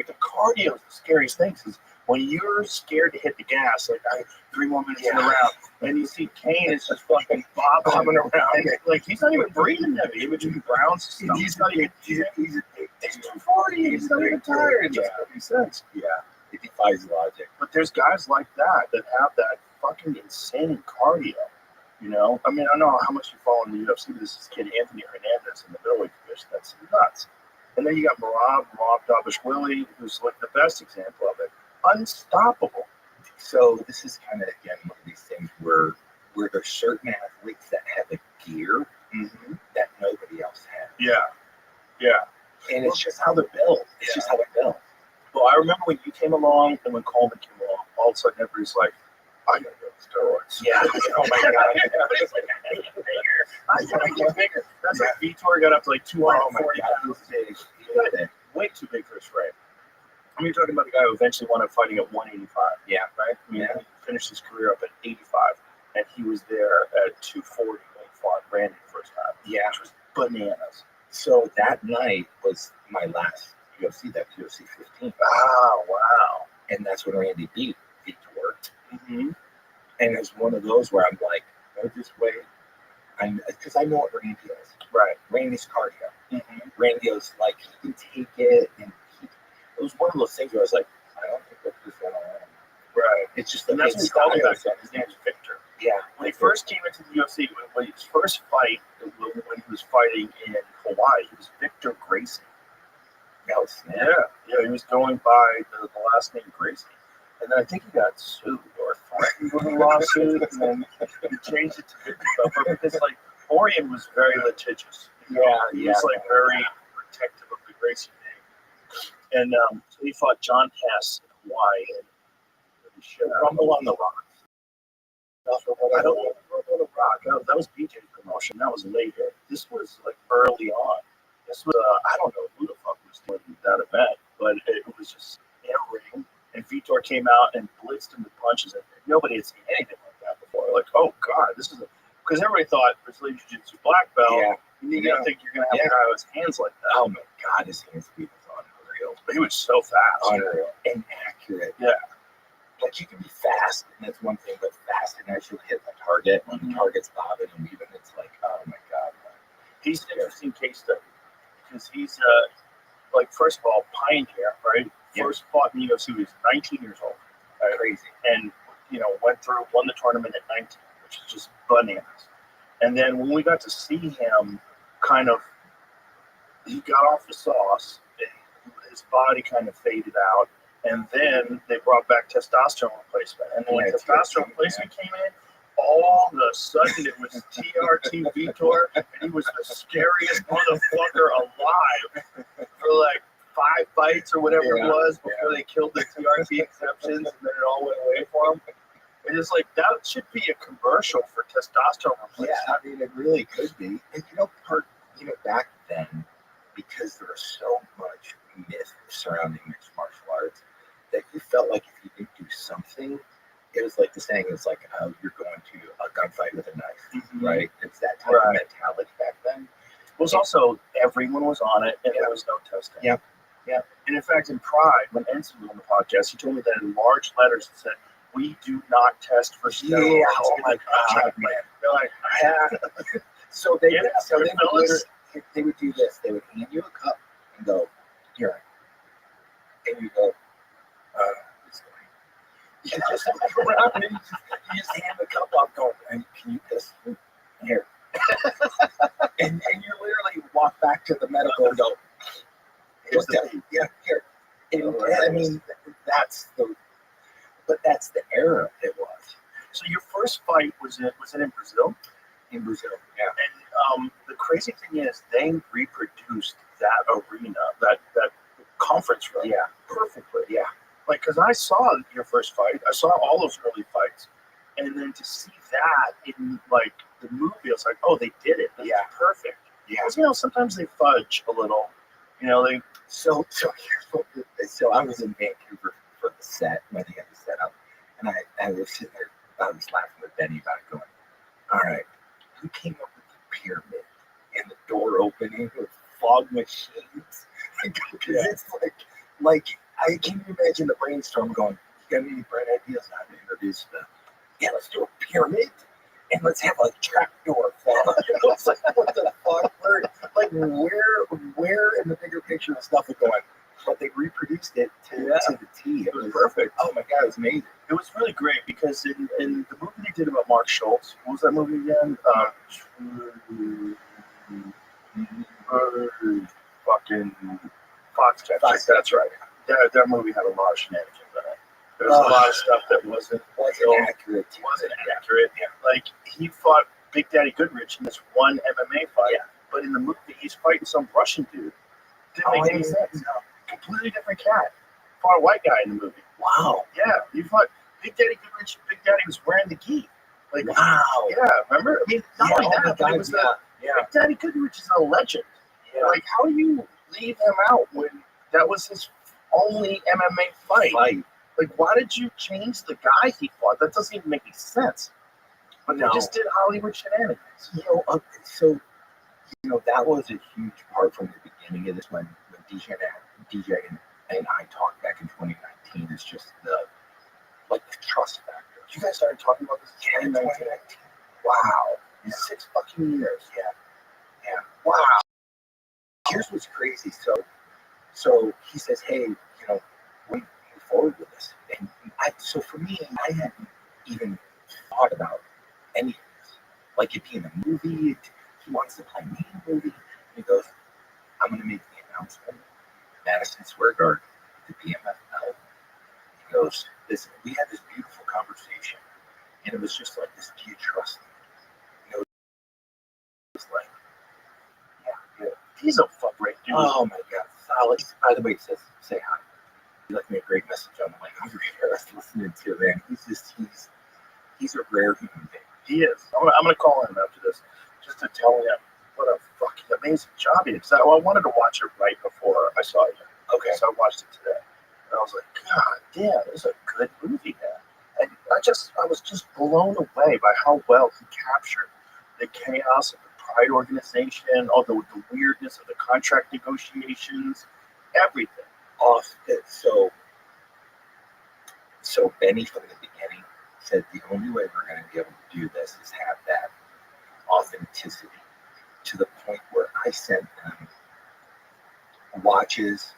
The cardio is the scariest thing, because when you're scared to hit the gas, like 3 more minutes in the round, and you see Cain is just fucking bobbing around, like he's not even breathing heavy. Imaging Brown's he's not even. He's 240. He's not even tired. It doesn't make sense. Yeah, it defies logic. But there's guys like that have that fucking insane cardio. You know, I mean, I don't know how much you follow in the UFC, but this is kid Anthony Hernandez in the middleweight division. That's nuts. And then you got Marab Davishvili, who's like the best example of it. Unstoppable. So this is kind of, again, one of these things where there's certain athletes that have a gear that nobody else has. Yeah. And it's just how they're built. It's just how they're built. Well, I remember when you came along and when Coleman came along, all of a sudden everybody's like, I gotta go steroids. Yeah. Oh my God. I get bigger. That's like Vitor got up to like 240 pounds. Way too big for his frame. I mean, you're talking about the guy who eventually wound up fighting at 185. Yeah. Right? I mean, he finished his career up at 85, and he was there at 240 when he fought Randy the first time. Yeah. Which was bananas. So that night was my last UFC, that was UFC 15. Oh, wow. And that's when Randy beat Vitor. And it's one of those where I'm like, no, just wait. Because I know what Randy is. Right. Randy's cardio. Randy's like, he can take it. And it was one of those things where I was like, I don't think that's just going to happen. Right. It's just and that's what we called him back then. His name was Victor. Yeah. When he first came into the UFC, when his first fight, when he was fighting in Hawaii, he was Victor Gracie. Yeah, he was going by the last name Gracie. And then I think he got sued or threatened with a lawsuit, and then he changed it to Victor Buffer because, like, Orion was very litigious. He was, like, very protective of the Gracie name. And so he fought John Hess in Hawaii and Rumble on the Rock. I don't know Rumble on the Rock. That was BJ's promotion. That was later. This was, like, early on. This was, I don't know who the fuck was doing that event, but it was just in a ring. And Vitor came out and blitzed him with punches, and nobody had seen anything like that before. Like, oh God, this is because everybody thought Brazilian Jiu-Jitsu black belt. Yeah. You don't think you're gonna have a guy with his hands like that. Oh my God, his hands speed was unreal. He was so fast, unreal, and accurate. Yeah, like you can be fast, and that's one thing, but fast and actually hit the target when the target's bobbing and weaving. It's like, oh my God, he's an interesting case study because he's like, first of all, pioneer, right? First fought in the UFC when he was 19 years old. Crazy. And, you know, won the tournament at 19, which is just bananas. And then when we got to see him, he got off the sauce, and his body kind of faded out. And then they brought back testosterone replacement. And then when testosterone replacement came in, all of a sudden it was TRT Vitor, and he was the scariest motherfucker alive for like 5 fights or whatever it was before they killed the TRT exceptions, and then it all went away for him. And it's like, that should be a commercial for testosterone replacement. Yeah, I mean, it really could be. And back then, because there was so much myth surrounding mixed martial arts, that you felt like if you didn't do something, it was like the saying is like, you're going to a gunfight with a knife, right? It's that type of mentality back then. It was also, everyone was on it, and there was no testing. Yeah. And in fact, in Pride, when Ensign was on the podcast, he told me that in large letters it said, "We do not test for steroids." Yeah, oh my God, man. They're like, So they would do this. They would hand you a cup and go, here. around and you just hand the cup off going, "Hey, can you just here?" and you literally walk back to the medical and go, Here's "Look, the yeah, here." And I mean, that's the era it was. So your first fight was it in Brazil? In Brazil, yeah. And the crazy thing is, they reproduced that arena, that conference room, Yeah. perfectly. Yeah. Like, because I saw your first fight, I saw all those early fights, and then to see that in like the movie, I was like, oh, they did it. That's perfect. Yeah. Because sometimes they fudge a little. They So here's what. So I was in Vancouver for the set when they had the setup, and I was sitting there. I was laughing with Benny about it, going, "All right, who came up with the pyramid and the door opening with fog machines?" Because it's like I can imagine the brainstorm going, "You got any bright ideas how to introduce the? Yeah, let's do a pyramid." And let's have a trapdoor fall. It's like, what the fuck? Where in the bigger picture of stuff is going? But they reproduced it to the T. It was perfect. Oh my god, it was amazing. It was really great because in the movie they did about Mark Schultz, what was that movie again? Fucking Foxcatcher. That's right. That movie had a lot of shenanigans in it. There was a lot of stuff that wasn't accurate. Wasn't accurate. Like, he fought Big Daddy Goodrich in this one MMA fight, but in the movie he's fighting some Russian dude. Didn't make any sense. No. Completely different cat. Fought a white guy in the movie. Wow. Yeah, he fought Big Daddy Goodrich. Big Daddy was wearing the gi. Like, wow. Yeah, remember? I mean, not only that, but it was Big Daddy Goodrich is a legend. Yeah. Like, how do you leave him out when that was his only MMA fight? Like, why did you change the guy he fought? That doesn't even make any sense. But they just did Hollywood shenanigans. So that was a huge part from the beginning of this when DJ and I talked back in 2019. It's just the trust factor. You guys started talking about this in 2019? Wow. Yeah. 6 fucking years. Yeah. Wow. Here's what's crazy. So he says, "Hey, we move forward with this." And so for me, I hadn't even thought about any of this. Like it being a movie. He wants to play me in a movie. He goes, "I'm going to make the announcement. Madison Square Garden, the PMFL." He goes, "Listen, we had this beautiful conversation, and it was just like this. Do you trust me?" It was like, yeah. He's a fuck great dude. Oh my god, solid. By the way, he says, "Say hi." He left me a great message on the way over here. I was listening to it, man. He's a rare human being. He is. I'm gonna call him after this just to tell him what a fucking amazing job he did. I wanted to watch it right before I saw you. Okay. So I watched it today. And I was like, God damn, this is a good movie, man. And I was just blown away by how well he captured the chaos of the Pride organization, all the weirdness of the contract negotiations, everything. So Benny from the beginning said the only way we're going to be able to do this is have that authenticity to the point where I sent them watches,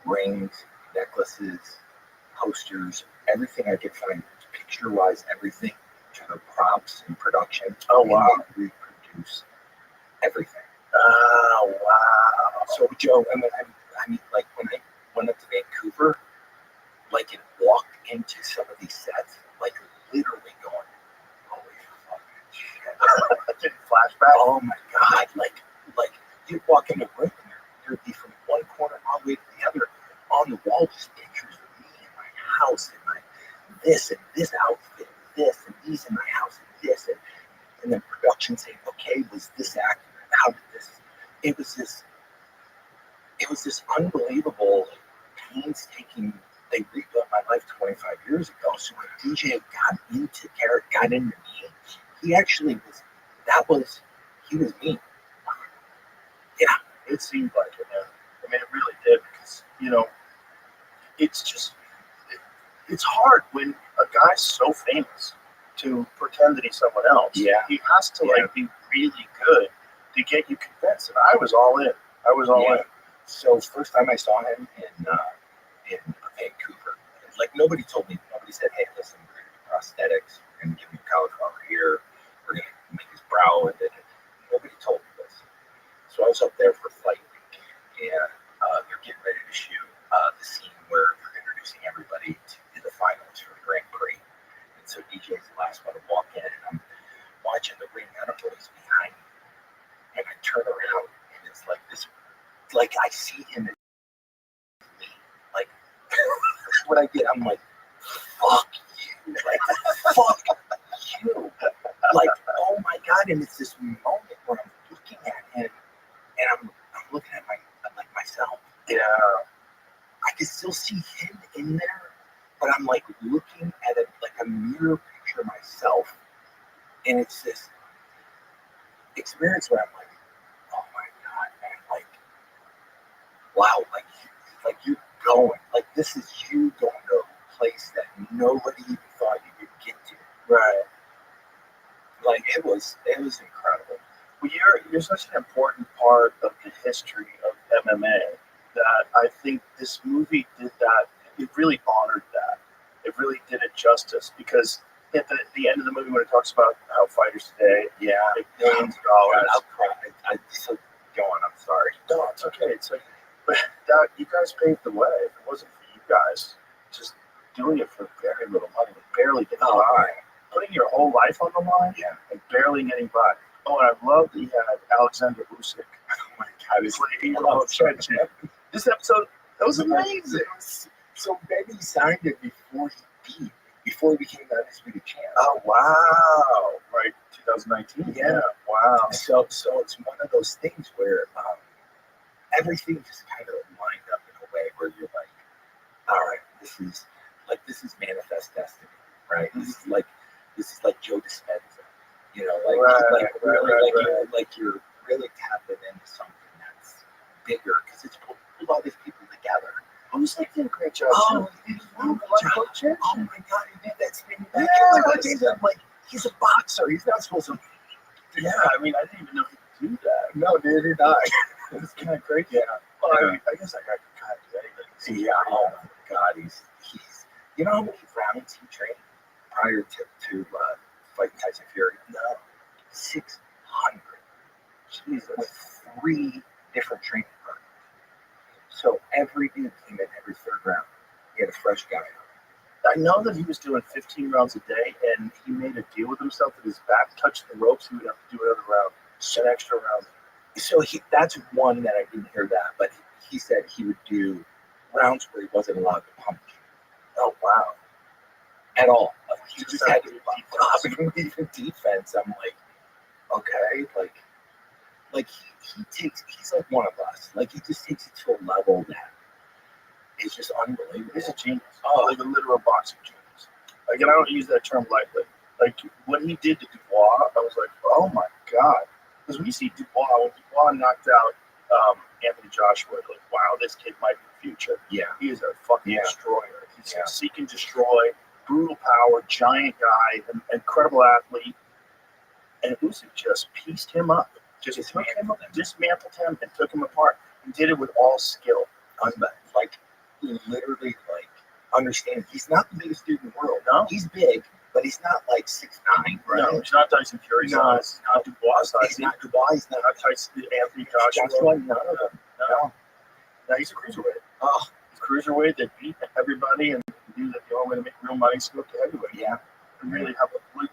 rings, necklaces, posters, everything I could find, picture-wise, everything, to the props and production. Oh, wow. And they reproduce everything. Oh, wow. So, Joe, I mean, like, when I went up to Vancouver, like, and walked into some of these sets, like, literally going, holy fucking shit. Getting flashback. Oh, my God. Like, you'd walk into a room, and there'd be from one corner all the way to the other, on the wall, just pictures of me in my house, and my this and this outfit, this, and these in my house, and this, and then production saying, okay, was this accurate? How did this? It was this unbelievable, painstaking. They rebuilt my life 25 years ago. So when DJ got into me, he actually was. He was me. Yeah, it seemed like it, man. I mean, it really did because it's just it's hard when a guy's so famous to pretend that he's someone else. Yeah, he has to be really good to get you convinced. And I was all in. In. So first time I saw him in Vancouver, like nobody told me. Nobody said, "Hey, listen, we're going to prosthetics. We're gonna give him cauliflower here. We're gonna make his brow, and then nobody told me this. So I was up there for fight week, and they're getting ready to shoot the scene where they're introducing everybody to the finals for the Grand Prix. And so DJ's the last one to walk in, and I'm watching the ring. I don't know who's behind me, and I turn around, and it's like this, like I see him as me. Like what I did, I'm like, fuck you, like fuck you, like oh my god. And it's this moment where I'm looking at him, and I'm looking at myself. Yeah, I can still see him in there, but I'm like looking at it like a mirror picture of myself, and it's this experience where I'm like, oh my god, man, like wow, like you're going, like this is you going to a place that nobody even thought you could get to. Right. Like it was incredible. Well, you're such an important part of the history of MMA that I think this movie did that. It really honored that. It really did it justice because at the end of the movie when it talks about how fighters today make millions of dollars. I'll cry. So go on. I'm sorry. No, it's okay. It's like, but that you guys paved the way. If it wasn't for you guys just doing it for very little money, barely getting by, putting your whole life on the line, and barely getting by. Oh, and I love that you had Alexander Usyk. Oh my God, he's like this episode, that was amazing. So Baby signed it before he became the undisputed champ. Oh wow! Right, 2019. Yeah, wow. So it's one of those things where everything just kind of lined up in a way where you're like, all right, this is manifest destiny, right? This is like Joe Dispenza, you know, like you're really tapping into something that's bigger because it's pulled all these people together. Usyk did a great job. Oh, he did a great job. Oh my God, he did that spinning back. I'm like, he's a boxer. He's not supposed to. Yeah, I mean, I didn't even know he could do that. No, neither did I. It's kind of crazy. Yeah. Well, I guess I got kind of do anything. Yeah. Oh my God, he's. You know how many rounds he trained prior to fighting Tyson Fury? No, 600. Jesus. With 3 different training partners. So every dude came in every third round. He had a fresh guy. I know that he was doing 15 rounds a day, and he made a deal with himself that his back touched the ropes. He would have to do another round, an extra round. So that's one that I didn't hear that, but he said he would do rounds where he wasn't allowed to punch. Oh wow! At all. He just had to leave defense. I'm like, okay, like he's like one of us. Like he just takes it to a level that is just unbelievable. He's a genius. Oh, like a literal boxing genius. Like, and I don't use that term lightly. Like what he did to Dubois, I was like, oh my God. Because when you see Dubois, when Dubois knocked out Anthony Joshua, you're like, wow, this kid might be the future. Yeah. He is a fucking destroyer. He's a seek and destroy, brutal power, giant guy, an incredible athlete. And Usyk just pieced him up. Just dismantled him and took him apart. And did it with all skill. Like, literally, like, understand, he's not the biggest dude in the world. No. He's big, but he's not like 6'9", right? No, he's not Tyson Fury size. Not Dubois size. He's not Dubois. He's not Tyson, Anthony Joshua. None of them. No. No, he's a cruiserweight. Oh, he's cruiserweight. They beat everybody and knew that the only way to make real money is to go up to heavyweight. Yeah. And really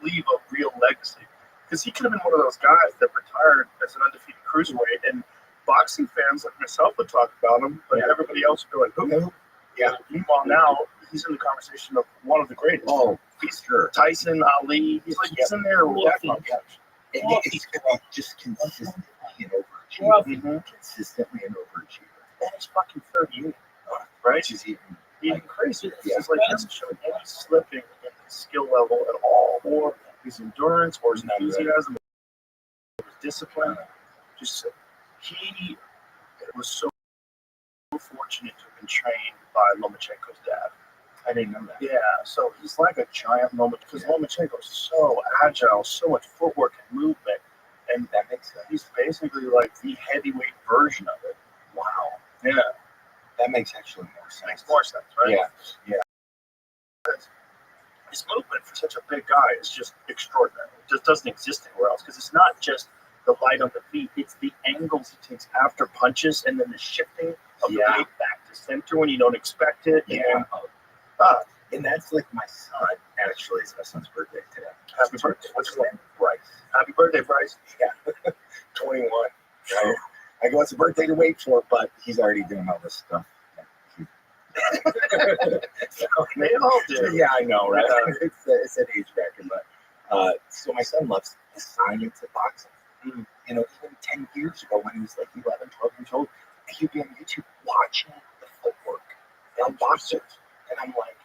leave a real legacy. Because he could have been one of those guys that retired as an undefeated cruiserweight, and boxing fans like myself would talk about him, but everybody else would go like, who? Yeah. Meanwhile, now he's in the conversation of one of the greatest. Oh, he's sure. Tyson, Ali. He's like he's in there with that couch. He's just consistently an overachiever. Consistently an overachiever. And he's fucking 38, right? Which is even crazy. It's like he doesn't show any slipping in his skill level at all, or his endurance, or his enthusiasm, or his discipline. Just he was so fortunate to have been trained by Lomachenko's dad. I didn't know that. Yeah, so he's like a giant because Lomachenko is so agile, so much footwork and movement, and that makes sense. He's basically like the heavyweight version of it. Wow. Yeah. That makes actually more sense. Makes more sense, right? Yeah. his movement for such a big guy is just extraordinary. It just doesn't exist anywhere else because it's not just the light on the feet; it's the angles he takes after punches and then the shifting of the weight back to center when you don't expect it. And that's like my son. Actually, it's my son's birthday today. Happy birthday! What's his name? Bryce. Happy birthday, Bryce! Yeah, 21. I go, it's a birthday to wait for, but he's already doing all this stuff. So, they all do. Yeah, I know, right? It's an age bracket, but so my son loves the science of boxing. You know, even 10 years ago when he was like 11, 12 years old, he'd be on YouTube watching the footwork of boxers. And I'm like,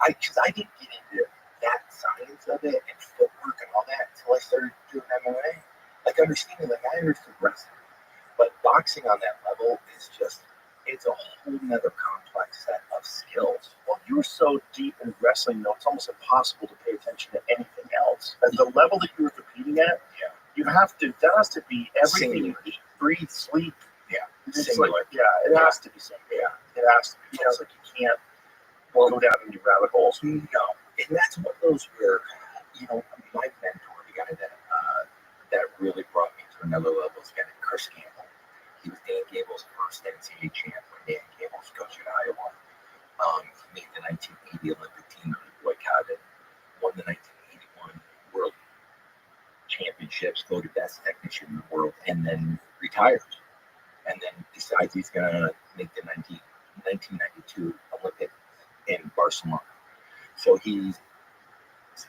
because I didn't get into that science of it and footwork and all that until I started doing MMA. Like understanding, like I understood wrestling, but boxing on that level is just, it's a whole nother complex set of skills. Well, you're so deep in wrestling, though, it's almost impossible to pay attention to anything else. At the level that you were competing at, you have to, that has to be everything you eat, breathe, sleep. Yeah. It's like, it has to be singular. Yeah. It has to be. It's like you can't go down any rabbit holes. No. And that's one of those where, you know, my mentor, the guy that really brought me to another level is a guy named Chris Campbell. He was Dan Gable's first NCAA champ when Dan Gable was coaching Iowa. He made the 1980 Olympic team that was boycotted, won the 1981 World Championships, voted best technician in the world, and then retires. And then decides he's going to make the 1992 Olympic in Barcelona. So he's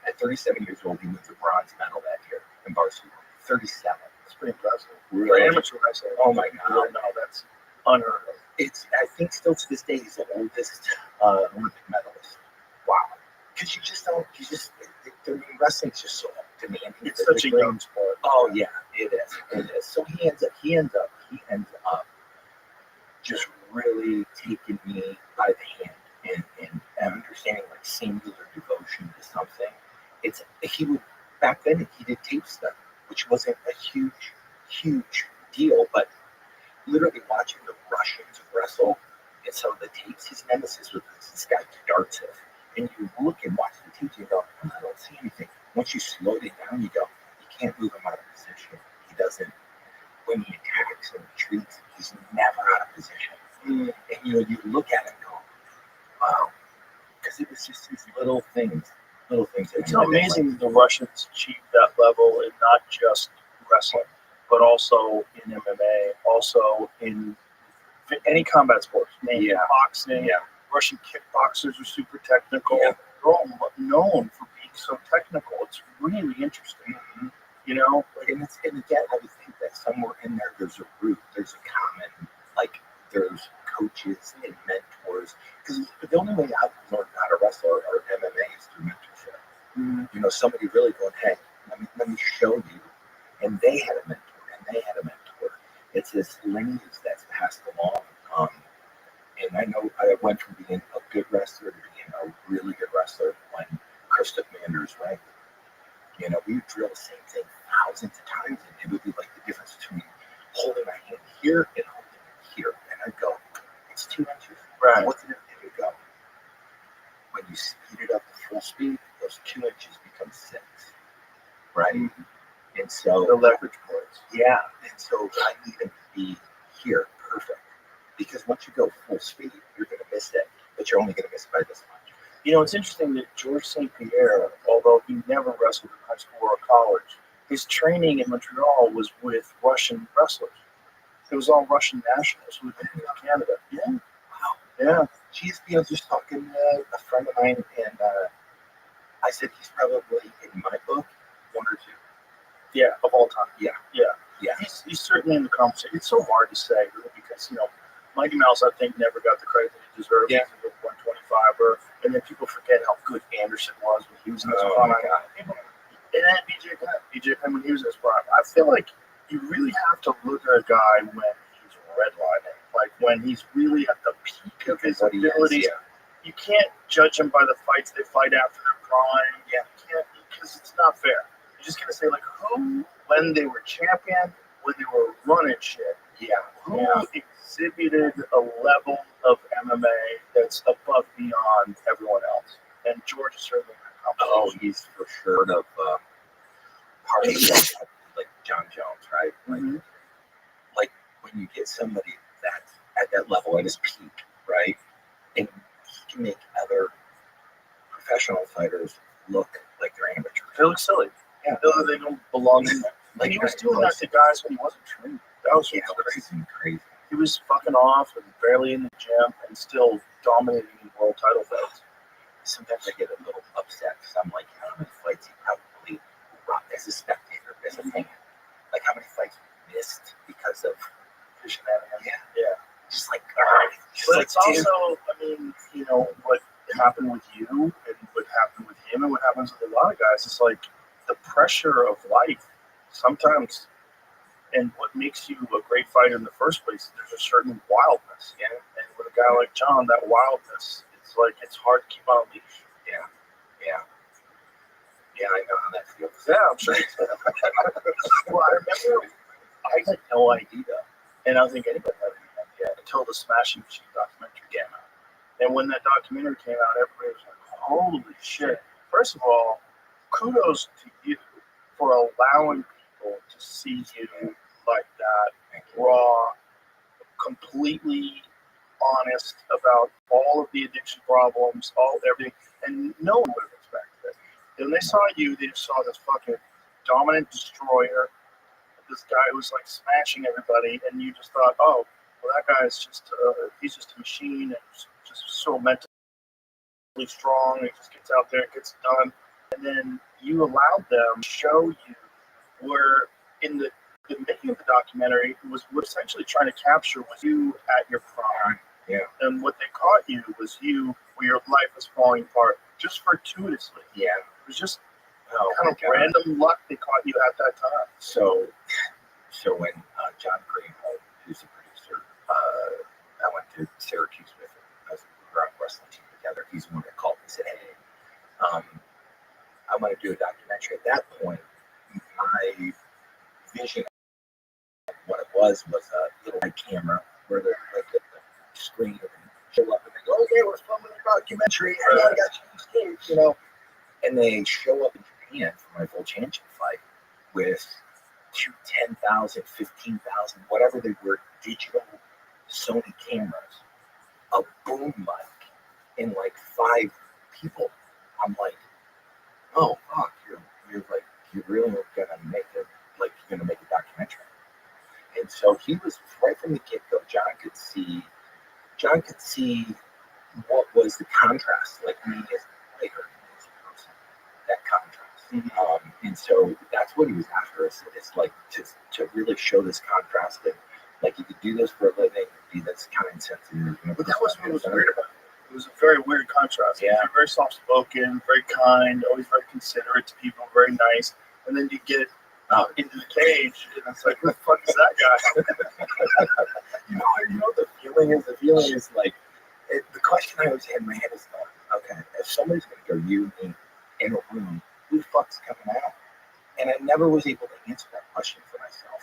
at 37 years old. He wins a bronze medal that year in Barcelona. 37. It's pretty impressive. Really? Amateur wrestling. Oh my God. No, that's unheard of. It's, I think still to this day, he's the oldest Olympic medalist. Wow. Because I mean, wrestling's just so demanding. It's such a young sport. Oh yeah, it is. It is. So he ends up just really taking me by the hand and understanding like singular devotion to something. Back then he did tape study, which wasn't a huge deal, but literally watching the Russians wrestle and some of the tapes, his nemesis was this guy Dartsev. And you look and watch the tapes and you go, I don't see anything. Once you slow it down, you go, you can't move him out of position. He doesn't, when he attacks and retreats, he's never out of position. And you look at it and go, wow. Because it was just these little things. It's amazing that the Russians achieved that level in not just wrestling, but also in MMA, also in any combat sports, mainly boxing. Russian kickboxers are super technical. They're all known for being so technical. It's really interesting. You know? And again, I would think that somewhere in there, there's a root, there's a common, like, there's coaches and mentors. Because the only way I've learned how to wrestle or MMA is through mentorship. You know, somebody really going, hey, let me show you. And they had a mentor, and they had a mentor. It's this lineage that's passed along. And I know I went from being a good wrestler to being a really good wrestler when Chris took me under his wing. You know, we would drill the same thing thousands of times, and it would be like the difference between holding my hand here and holding it here. And I'd go, it's 2 inches. Right. What's it going to go? When you speed it up to full speed, those 2 inches become 6. Right? And so the leverage points. Yeah. And so I need them to be here, perfect. Because once you go full speed, you're going to miss it, but you're only going to miss it by this much. You know, it's interesting that George St. Pierre, although he never wrestled in high school or college, his training in Montreal was with Russian wrestlers. It was all Russian nationals who had been in Canada. Yeah. Wow. Yeah. Geez, I was just talking to a friend of mine, and I said he's probably, in my book, 1 or 2. Yeah, of all time. Yeah. He's certainly in the conversation. It's so hard to say, really, because, you know, Mighty Mouse, I think, never got the credit that he deserved. Yeah. He was a 125er, and then people forget how good Anderson was when he was in his prime. And then BJ Penn when he was in his prime. I feel like you really have to look at a guy when he's redlining, like when he's really at the peak of his abilities. You can't judge him by the fights they fight after their prime. You can't, because it's not fair. You're just gonna say like who, when they were champion, when they were running shit. Who exhibited a level of MMA that's above beyond everyone else. And George is certainly in that Oh, conversation. he's for sure of parties like John Jones, right? Like when you get somebody that's at that level at his peak, right? And he can make other professional fighters look like they're amateurs. They look silly. Yeah. They don't belong in there. Like And he was doing that to guys when he wasn't training. That was crazy. He was fucking off and barely in the gym and still dominating in world title fights. Sometimes I get a little upset because I'm like, how many fights he probably rocked as a spectator, as a fan? Like how many fights he missed because of shenanigans? Yeah. Just like, but it's also, I mean, you know, what happened with you and what happened with him and what happens with a lot of guys, it's like the pressure of life sometimes, and what makes you a great fighter in the first place, there's a certain wildness. Yeah. And with a guy like John, that wildness, it's like, it's hard to keep on a leash. Yeah, I know how that feels. Yeah, I'm sure. Well, I remember I had no idea, and I don't think anybody had any idea until the Smashing Machine documentary came out. And when that documentary came out, everybody was like, holy shit. First of all, kudos to you for allowing people to see you like that, raw, completely honest about all of the addiction problems, everything, and no one would have expected it. When they saw you, they just saw this fucking dominant destroyer, this guy who's like smashing everybody, and you just thought, oh, well, that guy's just, he's just a machine, and just so mentally strong, and he just gets out there and gets done. And then you allowed them to show you where in the making of the documentary was what essentially trying to capture was you at your prime. Yeah. And what they caught you was you where your life was falling apart just fortuitously. Yeah. It was just kind of random luck they caught you at that time. So when John Green, who's the producer, I went to Syracuse with him. We were on a wrestling team together. He's the one that called me and said, hey, I want to do a documentary. At that point, my vision of what it was a little camera where the screen would show up and they go, okay, we're filming a documentary. I got you on stage, you know. And they show up in Japan for my full championship fight with 10,000, 15,000, whatever they were, digital Sony cameras, a boom mic, and like 5 people. I'm like, oh fuck, you're really gonna make a documentary. And so he was right from the get-go. John could see what was the contrast, like me as a player, as a person, that contrast. And so that's what he was after. It's like to really show this contrast and like you could do this for a living, be this kind, sensitive. But that was what was weird about it. It was a very weird contrast. Yeah. You're very soft-spoken, very kind, always very considerate to people, very nice. And then you get into the cage, and it's like, who the fuck is that guy? you know what the feeling is? The feeling is like, the question I always had in my head is, okay, if somebody's going to go you in a room, who the fuck's coming out? And I never was able to answer that question for myself.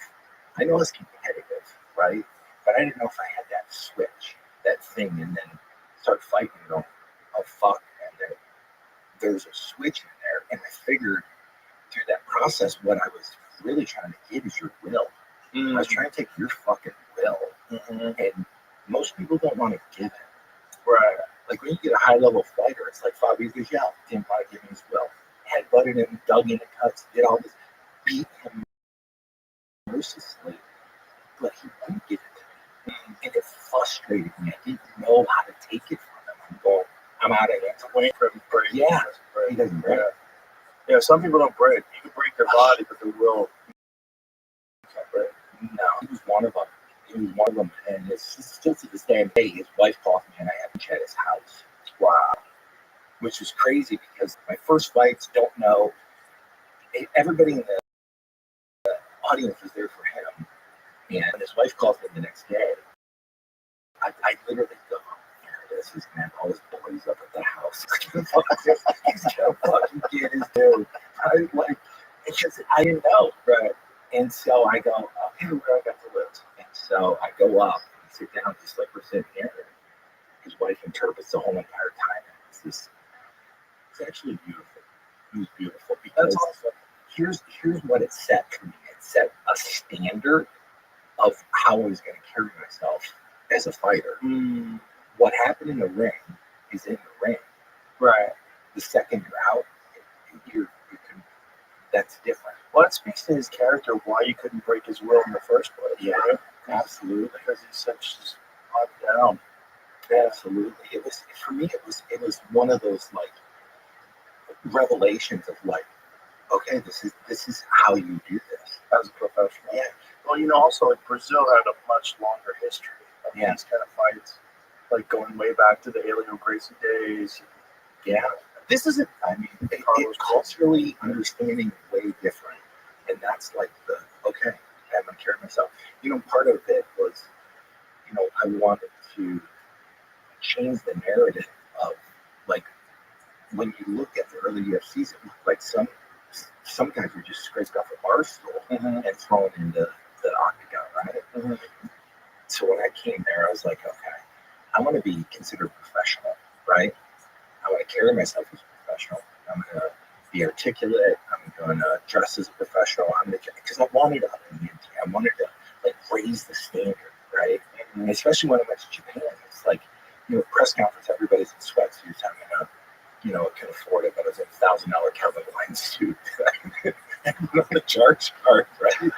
I know it's competitive, right? But I didn't know if I had that switch, that thing, and then start fighting and go, oh fuck, and then there's a switch in there, and I figured through that process, what I was really trying to get is your will. I was trying to take your fucking will, and most people don't want to give it. Right. Like when you get a high-level fighter, it's like Fabio Gugel didn't want to give him his will. Headbutted him, dug in the cuts, did all this, beat him mercilessly, but he wouldn't give it to me. And it frustrated me. I didn't know how to take it from him. I'm going, I'm out of here. It's waiting for him to break. Yeah, he doesn't break. Yeah, some people don't break. You can break their body, but their will can't break. No, he was one of them. And it's still to this day, his wife called me and I had lunch at his house. Wow. Which was crazy because my first fights, don't know. Everybody in the audience was there for him. And when his wife calls me the next day, I literally go, there it is. He's going to have all his boys up at the house. He's going to fucking get his dude. Because I didn't know. Right. And so I go, okay, where I got to live. And so I go up and sit down just like we're sitting here. His wife interprets the whole entire time. It's this was actually beautiful. It was beautiful because here's what it set for me. It set a standard of how I was going to carry myself as a fighter. What happened in the ring is in the ring. Right. The second you're out, that's different. Well, it speaks to his character, why you couldn't break his will in the first place. Yeah, right? absolutely. Because he's such just up down. Absolutely. It was, for me, it was one of those like revelations of like, okay, this is how you do this As a professional. Yeah. Well, also, like, Brazil had a much longer history of Yeah. these kind of fights, like going way back to the Helio Gracie days. Yeah. This isn't, I mean, it's culturally understanding way different. And that's like okay, I'm going to carry myself. Part of it was, I wanted to change the narrative of, like, when you look at the early UFC, it looked like some guys were just scraped off a bar stool and thrown into the octagon, right? So when I came there, I was like, okay, I want to be considered professional, right? I want to carry myself as a professional. I'm going to be articulate. I'm going to dress as a professional. Because I wanted to I wanted to like raise the standard, right? And especially when I went to Japan, it's like, press conference, everybody's in sweatsuits. I can afford it, but it was a $1,000 Calvin Klein suit and on the charge card, right?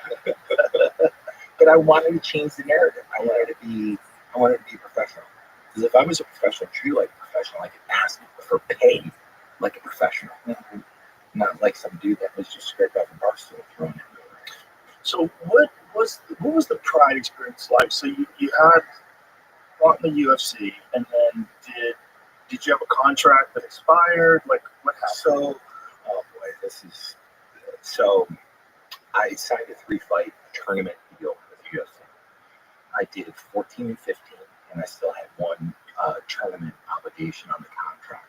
But I wanted to change the narrative. I wanted to be professional. Because if I was a professional, treated like a professional, I could ask for pay like a professional, not like some dude that was just scraped off a bar stool thrown into it. So what was the Pride experience like? So you had fought in the UFC, and then did you have a contract that expired? Like, what happened? So, oh boy, so I signed a 3-fight tournament deal with the UFC. I did 14 and 15, and I still had one tournament obligation on the contract.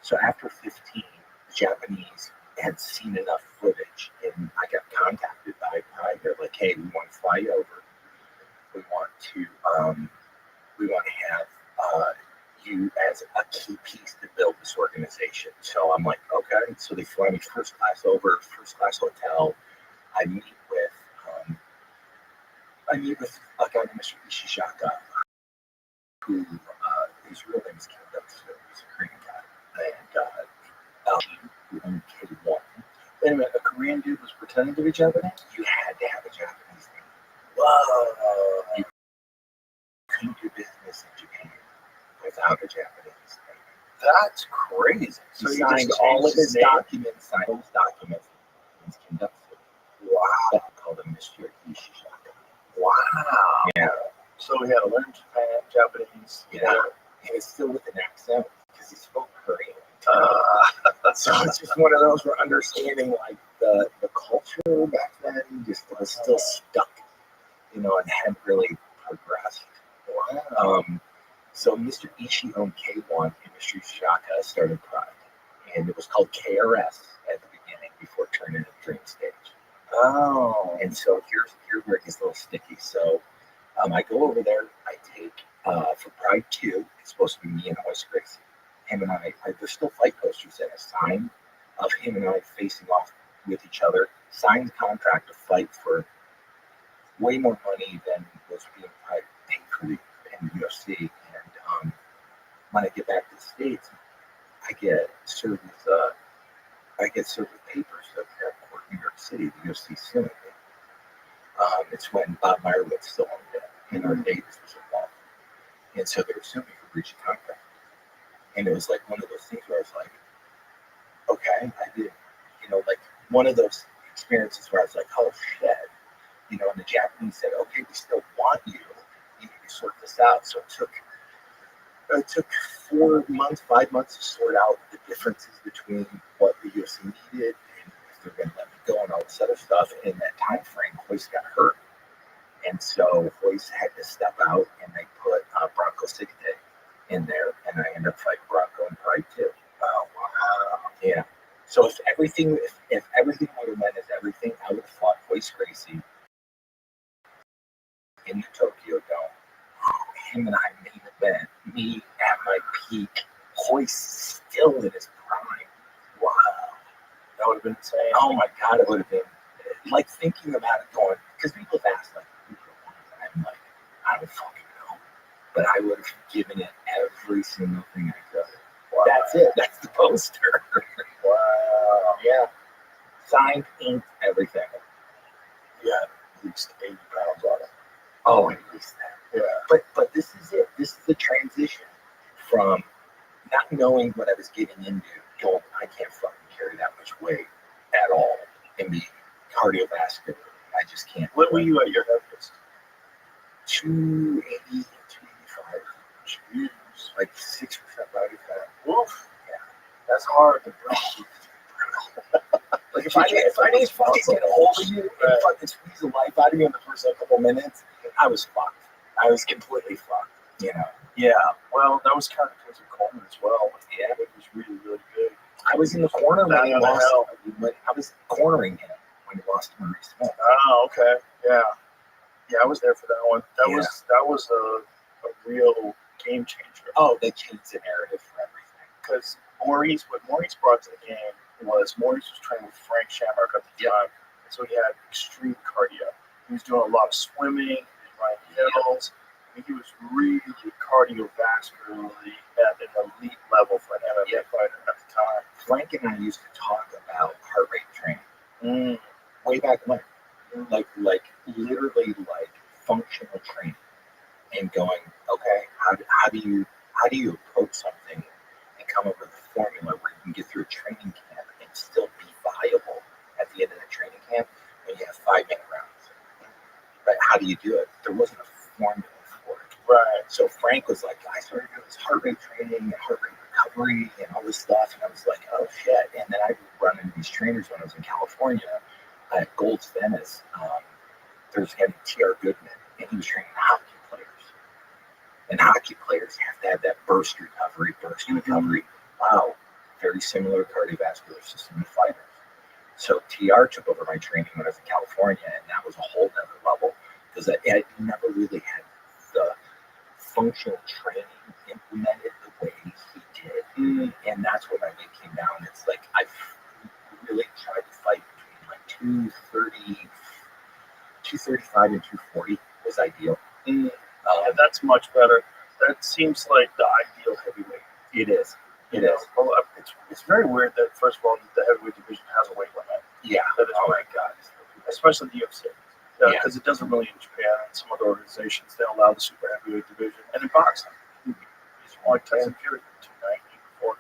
So after 15, the Japanese had seen enough footage, and I got contacted by Pride. They're like, "Hey, we want to fly you over. We want to have you as a key piece to build this organization." So I'm like, okay. So they fly me first class over, first class hotel. I meet with a guy named Mr. Ishishaka, who his real name is Kim Dutsu. He's a Korean guy, and who owned K1. Wait a minute, a Korean dude was pretending to be Japanese? You had to have a Japanese name. Whoa! You couldn't do business in Japan without a Japanese name. That's crazy. So he signed all of his documents. He's conducted. Wow. Called him Mr. Ishishaka. Wow. Yeah. So he had to learn Japanese. Yeah. And it's still with an accent because he spoke Korean. So it's just one of those where understanding like the culture back then just was still stuck, and hadn't really progressed. Wow. So Mr. Ishii owned K1 and Mr. Shaka started Pride. And it was called KRS at the beginning before it turned into Dream Stage. Oh. And so here's where it gets a little sticky. So I go over there, I take for Pride 2, it's supposed to be me and Royce Gracie. Him and I there's still fight posters and a sign of him and I facing off with each other, signed the contract to fight for way more money than was being paid for in the UFC. And when I get back to the States, I get served with papers of Airport, New York City, the UFC suing me. It's when Bob Meyerowitz still owned it, and Art Davis was involved. And so they were suing me for breach of contract. And it was like one of those things where I was like, okay, I did, like one of those experiences where I was like, oh shit, and the Japanese said, okay, we still want you. You need to sort this out. So it took 5 months to sort out the differences between what the UFC needed and if they're going to let me go and all this other stuff. And in that time frame, Royce got hurt. And so Royce had to step out, and they put Bronco Sigete in there, and I ended up fighting Bronco in Pride 2. Oh, wow. Yeah. So if everything would have went as everything, I would have fought Royce Gracie in the Tokyo Dome. Him and I main event, me at my peak, voice still in his prime. Wow. That would have been insane. Oh my God, it would have been like thinking about it going, because people have asked, like, I'm like, I don't fucking know. But I would have given it every single thing I could. Wow. That's it. That's the poster. Wow. Yeah. Signed, inked, everything. Yeah, at least 80 pounds on it. Oh, at least that. Yeah. But this is it. This is the transition from not knowing what I was getting into, going, I can't fucking carry that much weight at all, and be cardiovascular. I just can't. What were you at your heaviest? 280, 285. Jeez. Like 6% body fat. Woof. Yeah. That's hard to breathe. Like if I didn't fucking get a hold of you and fucking squeeze the life out of you in the first couple minutes, I was fucked. I was completely fucked. You know. Yeah. Well, that was kind of towards the corner as well. Yeah. It was really, really big. I was in the corner when he lost. Hell. I was cornering him when he lost to Maurice Smith. Oh, okay. Yeah. Yeah, I was there for that one. That was a real game changer. Oh, they changed the narrative for everything. Because what Maurice brought to the game was Maurice was training with Frank Shamrock at the time. And so he had extreme cardio. He was doing a lot of swimming, he was running hills. I mean, he was really cardiovascularly at an elite level for an MMA fighter at the time. Frank and I used to talk about heart rate training way back when. Like literally like functional training and going, okay, how do you approach something and come up with a formula where you can get through a training camp and still be viable at the end of the training camp when you have 5-minute rounds. Right? How do you do it? There wasn't a formula for it. Right. So Frank was like, I started doing this heart rate training and heart rate recovery and all this stuff, and I was like, oh shit. And then I would run into these trainers when I was in California at Gold's Venice. There's a guy named T.R. Goodman, and he was training hockey players. And hockey players have to have that burst recovery. Wow, very similar cardiovascular system to fighters. So TR took over my training when I was in California, and that was a whole other level because I never really had the functional training implemented the way he did. And that's when my weight came down. It's like I really tried to fight between like 235 and 240 was ideal. That's much better. That seems like the ideal heavyweight. It is. Well, it's very weird that, first of all, the heavyweight division has a weight limit. Yeah. Oh my God. Especially the UFC. Because it doesn't really in Japan and some other organizations. They allow the super heavyweight division. And in boxing, it's like Tyson Fury, 290 before.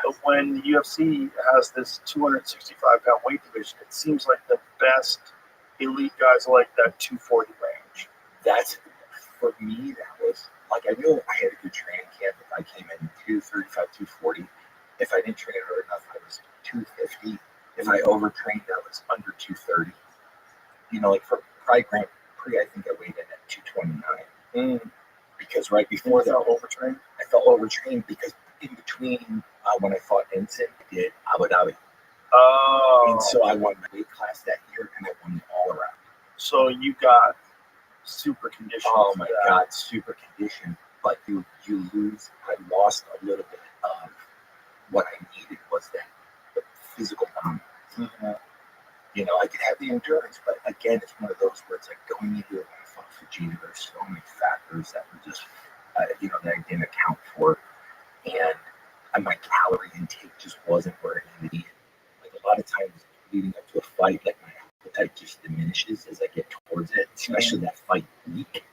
But when the UFC has this 265-pound weight division, it seems like the best elite guys are like that 240 range. That's, for me, that was, like, I knew I had a good training camp if I came in 235, 240. If I didn't train hard enough, I was 250. If I overtrained, I was under 230. You know, like for Pride Grand Prix, I think I weighed in at 229. Because right before that, I felt overtrained because in between when I fought Ensign, I did Abu Dhabi. Oh. And so I won my weight class that year, and I won all around. So you got super conditioned. Oh my God, super conditioned. But you lose. I lost a little bit of what I needed was the physical dominance. You know, I could have the endurance, but again, it's one of those where it's like going into it when I fought Vegeta. There's so many factors that were just, that I didn't account for, and my calorie intake just wasn't where it needed to be. Like a lot of times leading up to a fight, like my appetite just diminishes as I get towards it, especially that fight week.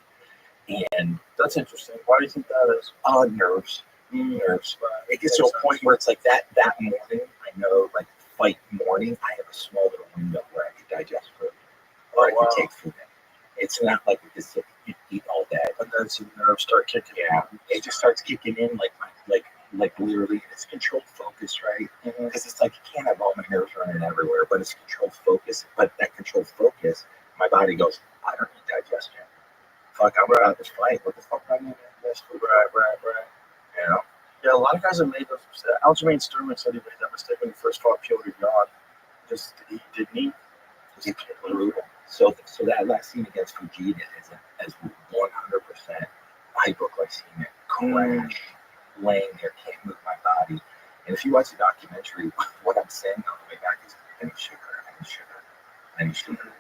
And that's interesting. Why do you think that is? Nerves. It gets to a point where it's like that morning, I know, like fight morning, I have a small little window where I could digest food or I could take food in. It's not like we just sit and eat all day. And then some nerves start kicking in. It just starts kicking in like literally. It's controlled focus, right? Because it's like you can't have all my nerves running everywhere, but it's controlled focus. But that controlled focus, my body goes, I don't need digestion. Fuck, I'm out of this fight. What the fuck do I need to digest food? Right. You know? Yeah, a lot of guys have made those. Aljamain Sterling said he made that mistake when he first fought Petr Yan. Just he didn't eat. It's brutal. So that last scene against Vegeta is as 100% hypoglycemic crash, laying there, can't move my body. And if you watch the documentary, what I'm saying on the way back is, I need sugar, I need sugar, I need sugar.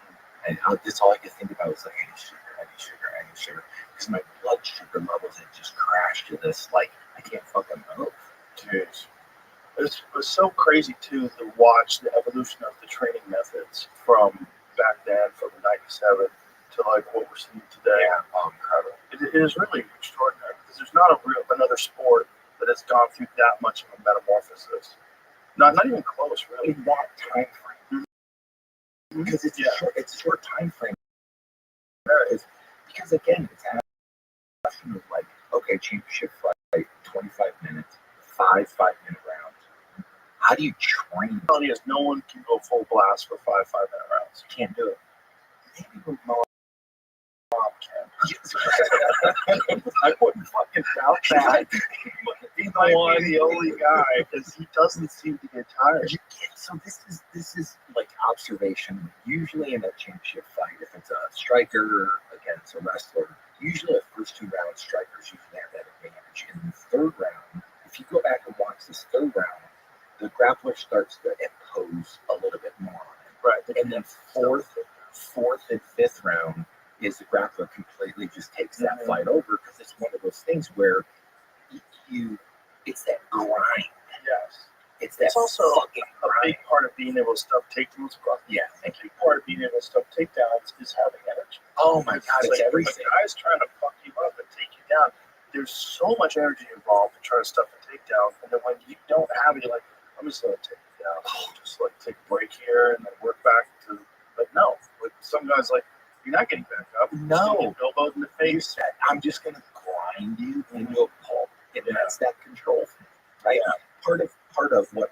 And that's all I could think about was like, I need sugar, I need sugar, I need sugar. Because my blood sugar levels had just crashed to this, like, I can't fucking move. Jeez. It was so crazy, too, to watch the evolution of the training methods from back then, from 97 to like what we're seeing today. Yeah, incredible. It is really extraordinary because there's not another sport that has gone through that much of a metamorphosis. Not even close, really. In that time frame. Because it's a short time frame. Because again, it's a question of like, okay, championship fight, 25 minutes, 5 5-minute rounds. How do you train? The reality is no one can go full blast for 5 5-minute rounds. You can't do it. Maybe with Mom can. I wouldn't fucking doubt that. He might be the only guy because he doesn't seem to get tired. So this is like observation. Usually in a championship fight, if it's a striker against a wrestler, usually the first 2 rounds, strikers usually have that advantage. In the third round, if you go back and watch this third round, the grappler starts to impose a little bit more on it. Right. And then fourth and fifth round is the grappler completely just takes that fight over because it's one of those things where it's that grind. Yes. It's also fucking a big part of being able to stuff takedowns. Yeah. A big part of being able to stuff takedowns is having energy. Oh my God, it's like everything. If a guy's trying to fuck you up and take you down, there's so much energy involved to try to stuff a takedown. And then when you don't have it, you're like, I'm just going to take you down. Just like take a break here and then work back to. But no, like some guys like, you're not getting back up. No. You're elbowed in the face. I'm just going to grind you into a pulp. And that's that control thing, right? Yeah. Part of what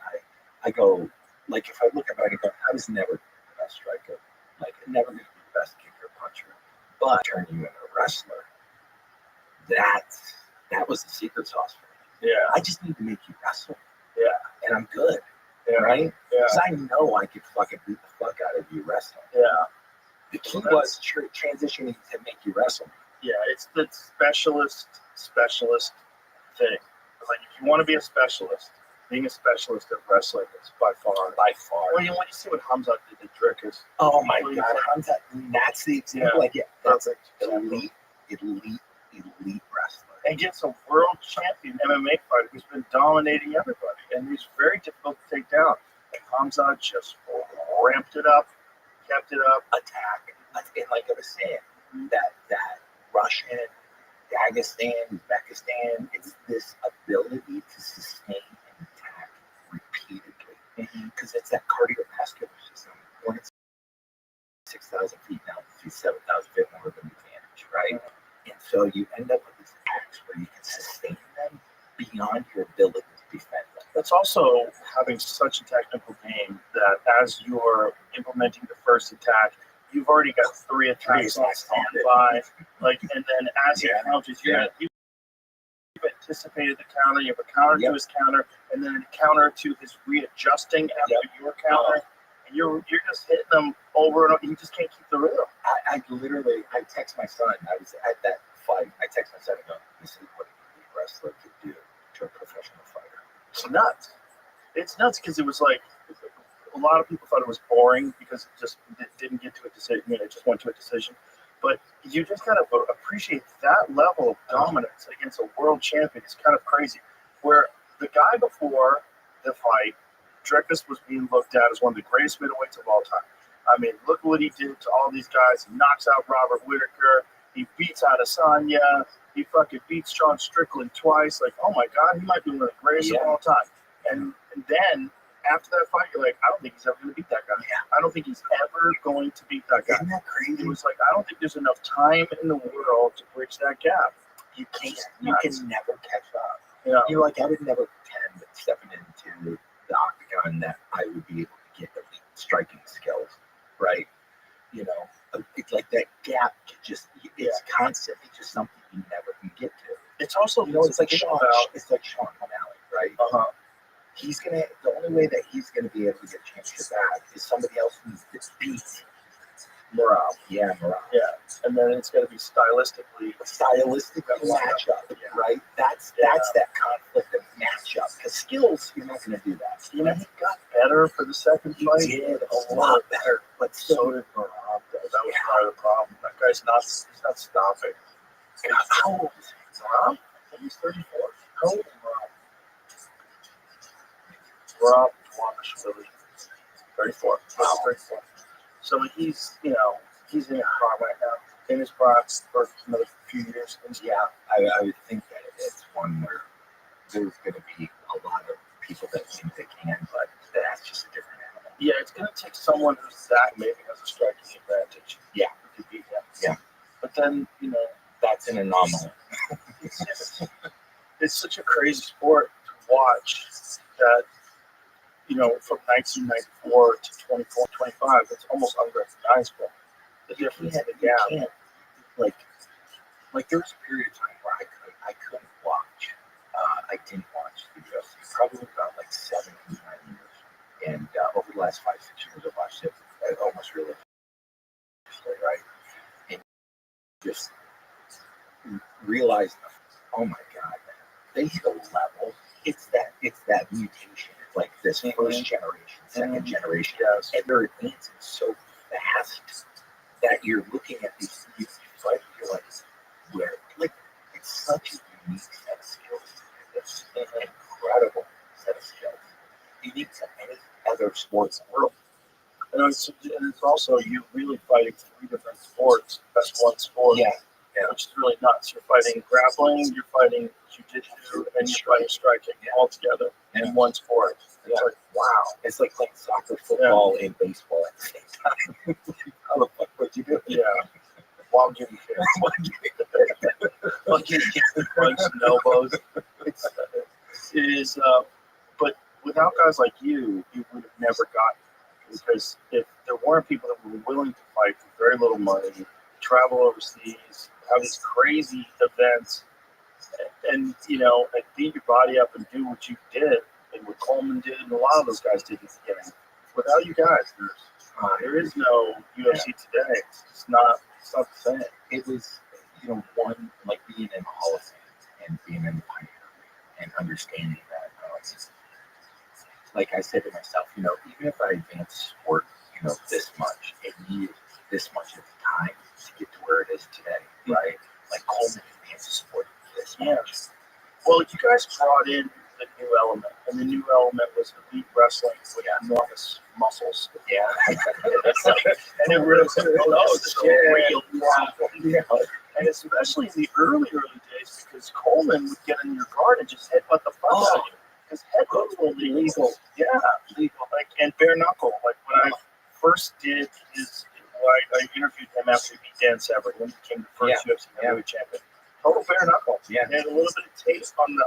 I go, like if I look at it, I go, I was never the best striker. Like never going to be the best kicker puncher. But turn you into a wrestler, that was the secret sauce for me. Yeah. I just need to make you wrestle. Yeah. And I'm good. Yeah. Right? Yeah. Because I know I could fucking beat the fuck out of you wrestling. Yeah. The key was transitioning to make you wrestle. Yeah, it's the specialist thing. Like if you want to be a specialist, being a specialist at wrestling is by far. Well, when you see what Hamza did to Drickus. Oh my God, Hamza! That's the example. Yeah. That's elite wrestler. And gets a world champion MMA fighter who's been dominating everybody, and he's very difficult to take down. And Hamza just ramped it up, kept it up, attack. And like I was saying, that Russian, Dagestan, Uzbekistan, it's this ability to sustain and attack repeatedly. Because it's that cardiovascular system. When it's 6,000 feet now, it's 7,000 feet more of an advantage, right? And so you end up with these attacks where you can sustain them beyond your ability to defend them. That's also having such a technical game that as you're implementing the first attack, you've already got 3 attacks on standby. Like, and then as he counters, you've anticipated the counter. You have a counter to his counter, and then a counter to his readjusting after your counter. And you're just hitting them over and over. You just can't keep the rhythm. I text my son. I was at that fight. I text my son and go, "This is what a wrestler could do to a professional fighter." It's nuts. It's nuts because it was like a lot of people thought it was boring because it didn't get to a decision. It just went to a decision. But you just kind of appreciate that level of dominance against a world champion. It's kind of crazy. Where the guy before the fight, Drickus, was being looked at as one of the greatest middleweights of all time. I mean, look what he did to all these guys. He knocks out Robert Whittaker. He beats Adesanya. He fucking beats Sean Strickland twice. Like, oh my God, he might be one of the greatest of all time. And then after that fight, you're like, I don't think he's ever going to beat that guy. Yeah. I don't think he's ever going to beat that guy. Isn't that crazy? It was like, I don't think there's enough time in the world to bridge that gap. You can never catch up. Yeah. You're like, I would never pretend that stepping into the octagon that I would be able to get elite striking skills, right? You know, it's like that gap it's constantly just something you never can get to. It's also, it's like Sean O'Malley, right? Uh-huh. The only way that he's gonna be able to get a championship back is somebody else who's beat Morale. Yeah. And then it's gonna be stylistically matchup, right? That's that conflict of matchup because skills, you're not going to do that. You know, he got better for the second fight. He did a lot better, but So did Rob. That was part of the problem. That guy's he's not stopping. God, how old is he? Rob? He's 34. How old is Rob? Rob Rothschild, 34. Wow. 34. So he's in his prime right now. In his prime for another few years. Yeah, I would think that it's one where there's going to be a lot of people that think they can, but that's just a different animal. Yeah, it's going to take someone who's that maybe has a striking advantage. Yeah. To beat him. Yeah. But then, That's an anomaly. it's such a crazy sport to watch that, from 1994 to 24, 25, it's almost unrecognizable. The difference in the gap. You can't, like there was a period of time where I couldn't watch. I didn't watch the UFC probably about like 7, 8, 9 years. And over the last 5, 6 years, I've watched it almost religiously, right? And just realized, oh my God, they hit a level. It's that mutation. It's like this first generation, second generation. Yes. And they're advancing so fast that you're looking at these fighters, you're like, it's such a unique set of skills. It's an incredible set of skills. Unique to any other sports in the world. And it's also you really fighting 3 different sports. That's one sport. Yeah. Which is really nuts. You're fighting grappling, you're fighting jiu-jitsu, and you're fighting striking all together in one sport. It's like, wow. It's like playing soccer, football, and baseball at the same time. How the fuck would you do it? Yeah. While getting hit. While getting hit, punches and elbows. But without guys like you would have never gotten it. Because if there weren't people that were willing to fight for very little money, travel overseas, have these crazy events, and beat your body up and do what you did, and what Coleman did, and a lot of those guys did in the beginning. Without you guys, there is no UFC today. It's not the same. It was, one, like being in the Hall of Fame and being in the Pioneer and understanding that. Like I said to myself, even if I advance sport, this much, it needed this much of time to get to where it is today, right? Like Coleman advances sport this much. Well, you guys brought in the new element, and the new element was elite wrestling with enormous muscles. Yeah. And it really was so real. And especially in the early days, because Coleman would get in your guard and just headbutt the fuck out of you. His headbutts were illegal. Yeah, legal. And bare knuckle. Like when I first did I interviewed him after he beat Dan Severn when he became the first UFC heavyweight champion. Total bare knuckle. Yeah. He had a little bit of taste on the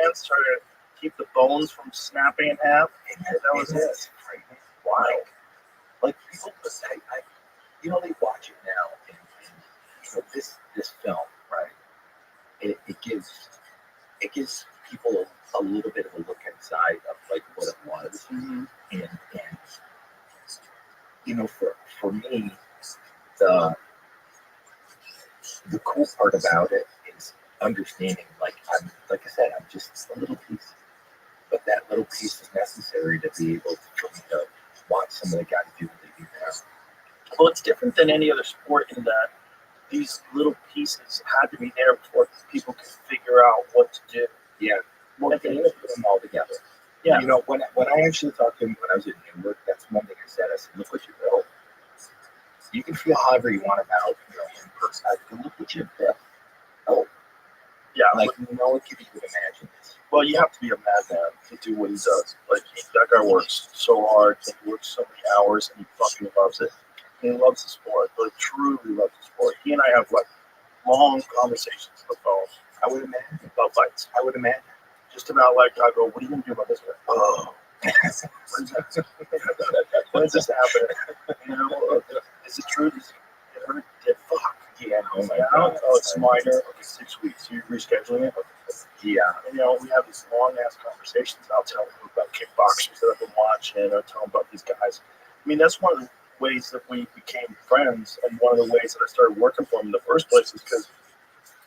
hands, trying to keep the bones from snapping in half. And that was it. Wow. Like people, they watch it now, and this film, right? It gives people a little bit of a look inside of like what it was, and for me, the cool part about it is understanding. Like I said, I'm just a little piece, but that little piece is necessary to be able to watch some of the guys do what they do now. Well, it's different than any other sport in that these little pieces had to be there before people could figure out what to do. Yeah. Well, they put them all together. Yeah. When I actually talked to him when I was in Newark, that's one thing I said. I said, look what you built. You can feel however you want about, in person. I said, look what you built. Oh. Yeah. Like, no one could even imagine this. Well, you have to be a madman to do what he does. Like, that guy works so hard, and he works so many hours, and he fucking loves it. And he loves the sport, like, truly loves the sport. He and I have, like, long conversations on the phone. I would imagine. About fights. I would imagine. Just about, like, I go, what are you going to do about this one? Oh. When's this happening? Is it true? Is it hurt? Fuck. Yeah. Oh, my God. Oh, it's minor. Okay, 6 weeks. You're rescheduling it? Okay. Yeah. And, we have these long-ass conversations. I'll tell them about kickboxers that I've been watching. I'll tell them about these guys. I mean, that's one of the ways that we became friends, and one of the ways that I started working for him in the first place is because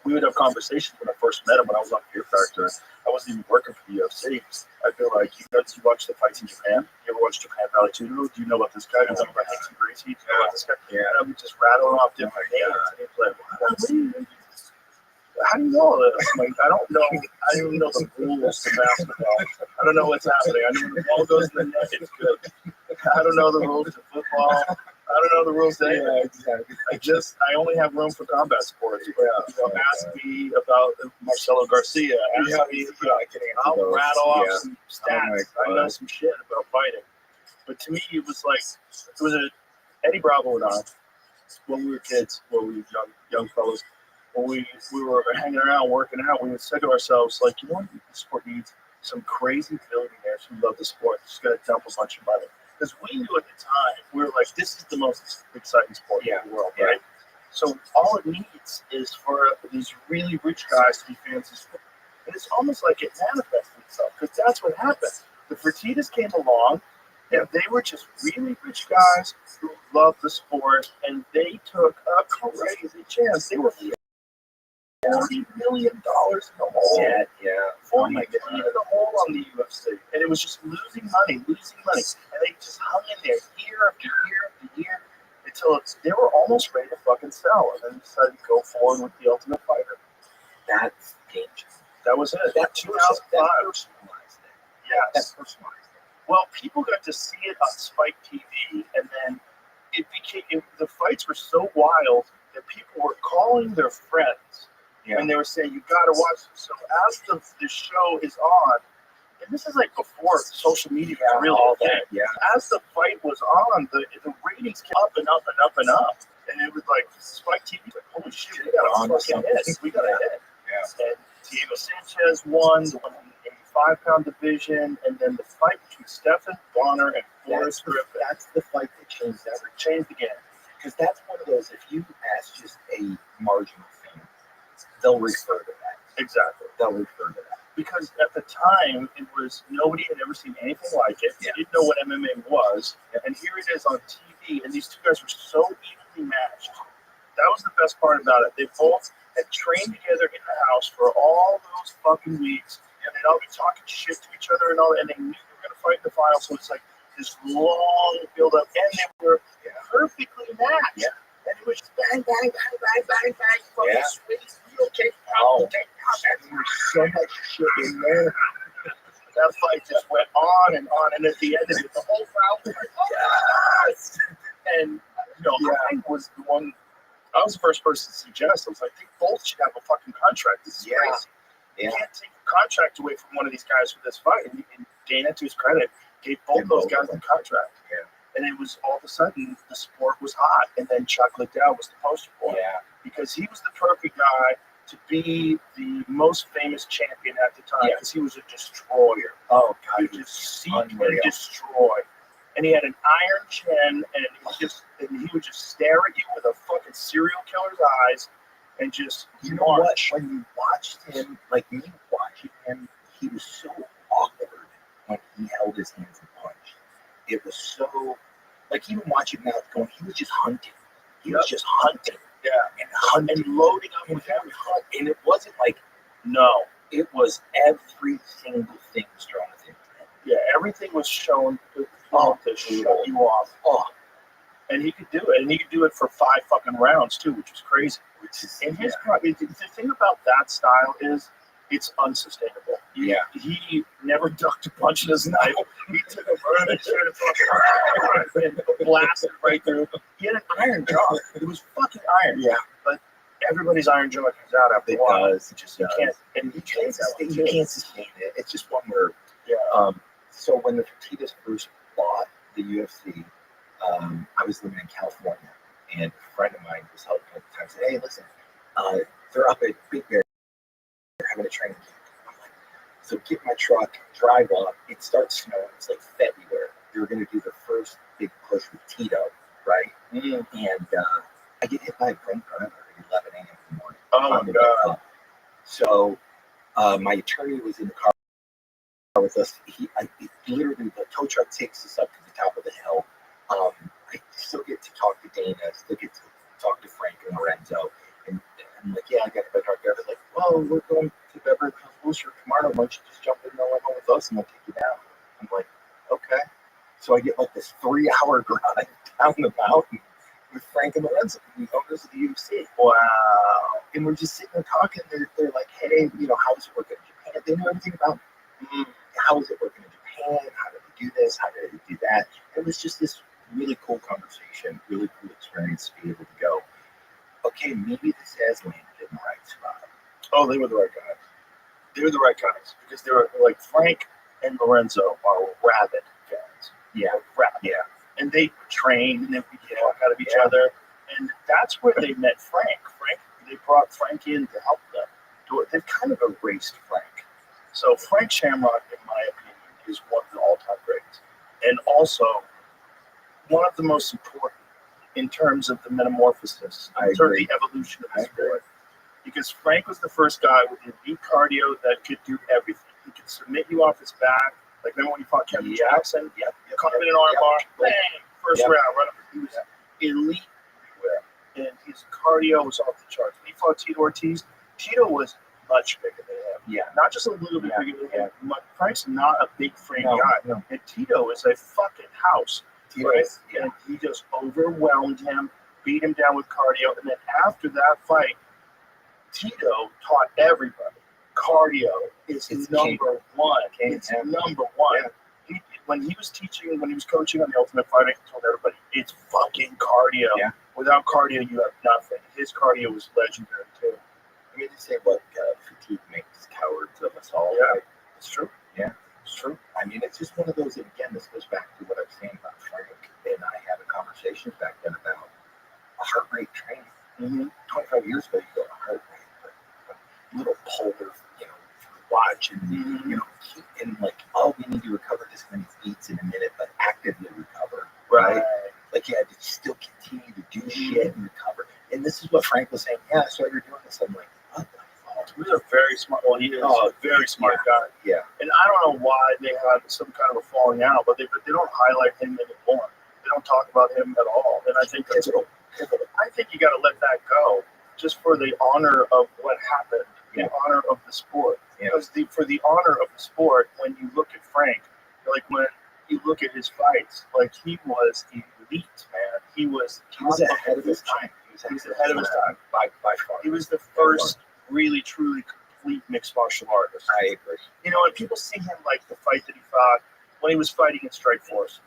we would have conversations when I first met him when I was on Fear Factor. I wasn't even working for the UFC. I'd feel like you watch the fights in Japan. You ever watch Japan Valley Tudo? Do you know about this guy? Do you know about Hank Gracie? Do you know about this guy? Yeah. And we just rattling off different names. And he's like, how do you know all this? Like, I don't know. I don't even know the rules to basketball. I don't know what's happening. I know when the ball goes in the net, it's good. I don't know the rules to football. I don't know the rules to anything. Yeah, exactly. I only have room for combat sports. Ask me about Marcelo Garcia. Ask me, I'll rattle off some stats. I know some shit about fighting. But to me, it was Eddie Bravo and I, when we were kids, when we were young fellas, when we were hanging around, working out, we would say to ourselves, like, you know what the sport needs? Some crazy billionaires who love the sport. Just got to dump a bunch of money. Because we knew at the time, we were like, this is the most exciting sport in the world, right? So all it needs is for these really rich guys to be fans of sport. And it's almost like it manifested itself, because that's what happened. The Fertittas came along, and they were just really rich guys who loved the sport, and they took a crazy chance. They were $40 million in the hole. Yeah. $40 million in the hole on the UFC. And it was just losing money. And they just hung in there year after year until they were almost ready to fucking sell. And then decided to go forward with The Ultimate Fighter. That's dangerous. That was it. That 2005. Yes. Well, people got to see it on Spike TV, and then the fights were so wild that people were calling their friends. Yeah. And they were saying, you got to watch it. So as the show is on, and this is like before social media was really all that. Yeah. As the fight was on, the ratings came up and up and up and up. And it was like, Spike TV was like, holy shit, we got a fucking hit. We got a hit. Yeah. And Diego Sanchez won the 185-pound division, and then the fight between Stephan Bonner and Forrest Griffin. That's the fight that changed everything. Changed again. Because that's one of those, if you ask just a marginal fan, they'll refer to that. Exactly. They'll refer to that. Because at the time, it was nobody had ever seen anything like it. Yeah. They didn't know what MMA was. Yeah. And here it is on TV, and these two guys were so evenly matched. That was the best part about it. They both had trained together in the house for all those fucking weeks, and they'd all be talking shit to each other and all that, and they knew they were going to fight in the final, so it's like this long build-up, and they were perfectly matched. Yeah. And it was just bang, bang, bang, bang, bang, bang, fucking sweet, real kick, there's so much shit in there. That fight just went on, and at the end of it, the whole crowd was like, yes! And, I was the one, I was the first person to suggest, I was like, they both should have a fucking contract. This is crazy. You can't take a contract away from one of these guys for this fight. And Dana, to his credit, gave both those guys the contract. Yeah. And it was all of a sudden the sport was hot, and then Chuck Liddell was the poster boy. Yeah. Because he was the perfect guy to be the most famous champion at the time, because he was a destroyer. Oh God, he would just seek and destroy. And he had an iron chin, and he would just stare at you with a fucking serial killer's eyes, and just watch. When you watched him, like me watching him, he was so awkward when he held his hands and punched. It was so, like, even watching now going, he was just hunting. He was just hunting. Yeah. And loading up with every hunt. And it wasn't like, it was every single thing was thrown at him. Yeah, everything was shown to show you off. Oh. And he could do it. And he could do it for 5 fucking rounds, too, which is crazy. The thing about that style is, it's unsustainable. He never ducked a punch in his knife. He took a burn and and blasted right through. He had an iron jaw. It was fucking iron. Yeah. But everybody's iron jaw comes out after a while. You can't sustain it. It's just one where. Yeah. So when the Fertittas first bought the UFC, I was living in California, and a friend of mine was helping at the time. Said, "Hey, listen, they're up at Big Bear. They're having a training camp." I'm like, so get my truck, drive up. It starts snowing. It's like February. They were going to do the first big push with Tito, right? Mm. And I get hit by a drunk driver at 11 a.m. in the morning. Oh, my God. So my attorney was in the car with us. Literally, the tow truck takes us up to the top of the hill. I still get to talk to Dana. I still get to talk to Frank and Lorenzo. And I'm like, yeah, I got a truck driver. Like, well, we're going to Beverly Hills tomorrow. Why don't you just jump in the limo with us and we'll take you down? So I get like this 3-hour drive down the mountain with Frank and Lorenzo, the owners of the UFC. Wow. And we're just sitting there talking. They're like, hey, how does it work in Japan? They know everything about how does it work in Japan? How do they do this? How do they do that? It was just this really cool conversation, really cool experience to be able to go, okay, maybe this has landed in the right spot. Oh, they were the right guys. They were the right guys because they were like Frank and Lorenzo are rabid fans. Yeah. Rabid. Yeah. And they trained and they beat the fuck out of each other. And that's where they met Frank. They brought Frank in to help them do it. They've kind of erased Frank. So Frank Shamrock, in my opinion, is one of the all-time greats. And also one of the most important in terms of the metamorphosis, in terms of the evolution of the sport. Because Frank was the first guy with elite cardio that could do everything. He could submit you off his back. Like, remember when he fought Kevin Jackson? Yeah. Caught him in an armbar. Bang! First round. Right up. He was elite everywhere. And his cardio was off the charts. When he fought Tito Ortiz, Tito was much bigger than him. Yeah. Not just a little bit bigger than him. Frank's not a big frame guy. No. And Tito is a fucking house. Tito is, And he just overwhelmed him, beat him down with cardio. And then after that fight, Tito taught everybody cardio is number one. It's number one. Yeah. When he was coaching on the Ultimate Fighter, he told everybody, it's fucking cardio. Yeah. Without cardio, you have nothing. His cardio was legendary, too. I mean, they say, fatigue makes cowards of us all. Yeah, right? It's true. Yeah, it's true. I mean, it's just one of those, and again, this goes back to what I was saying about Frank and I had a conversation back then about heart rate training. Mm-hmm. 25 years ago, you go, heart rate, little polar, watch and, keep in oh, we need to recover this many beats in a minute, but actively recover, right? Like, yeah, to still continue to do shit and recover. And this is what Frank was saying. Yeah, so you're doing this. I'm like, what the fuck? He was a very smart, he is a very smart guy. Yeah. And I don't know why they had some kind of a falling out, but they don't highlight him anymore. They don't talk about him at all. And I think that's I think you got to let that go just for the honor of what happened, the honor of the sport. Yeah. Because for the honor of the sport, when you look at Frank, when you look at his fights, he was elite, man. He was ahead of his time. He was ahead of his time. By far. He was the first really, truly complete mixed martial artist. I agree. And people see him the fight that he fought when he was fighting in Strikeforce.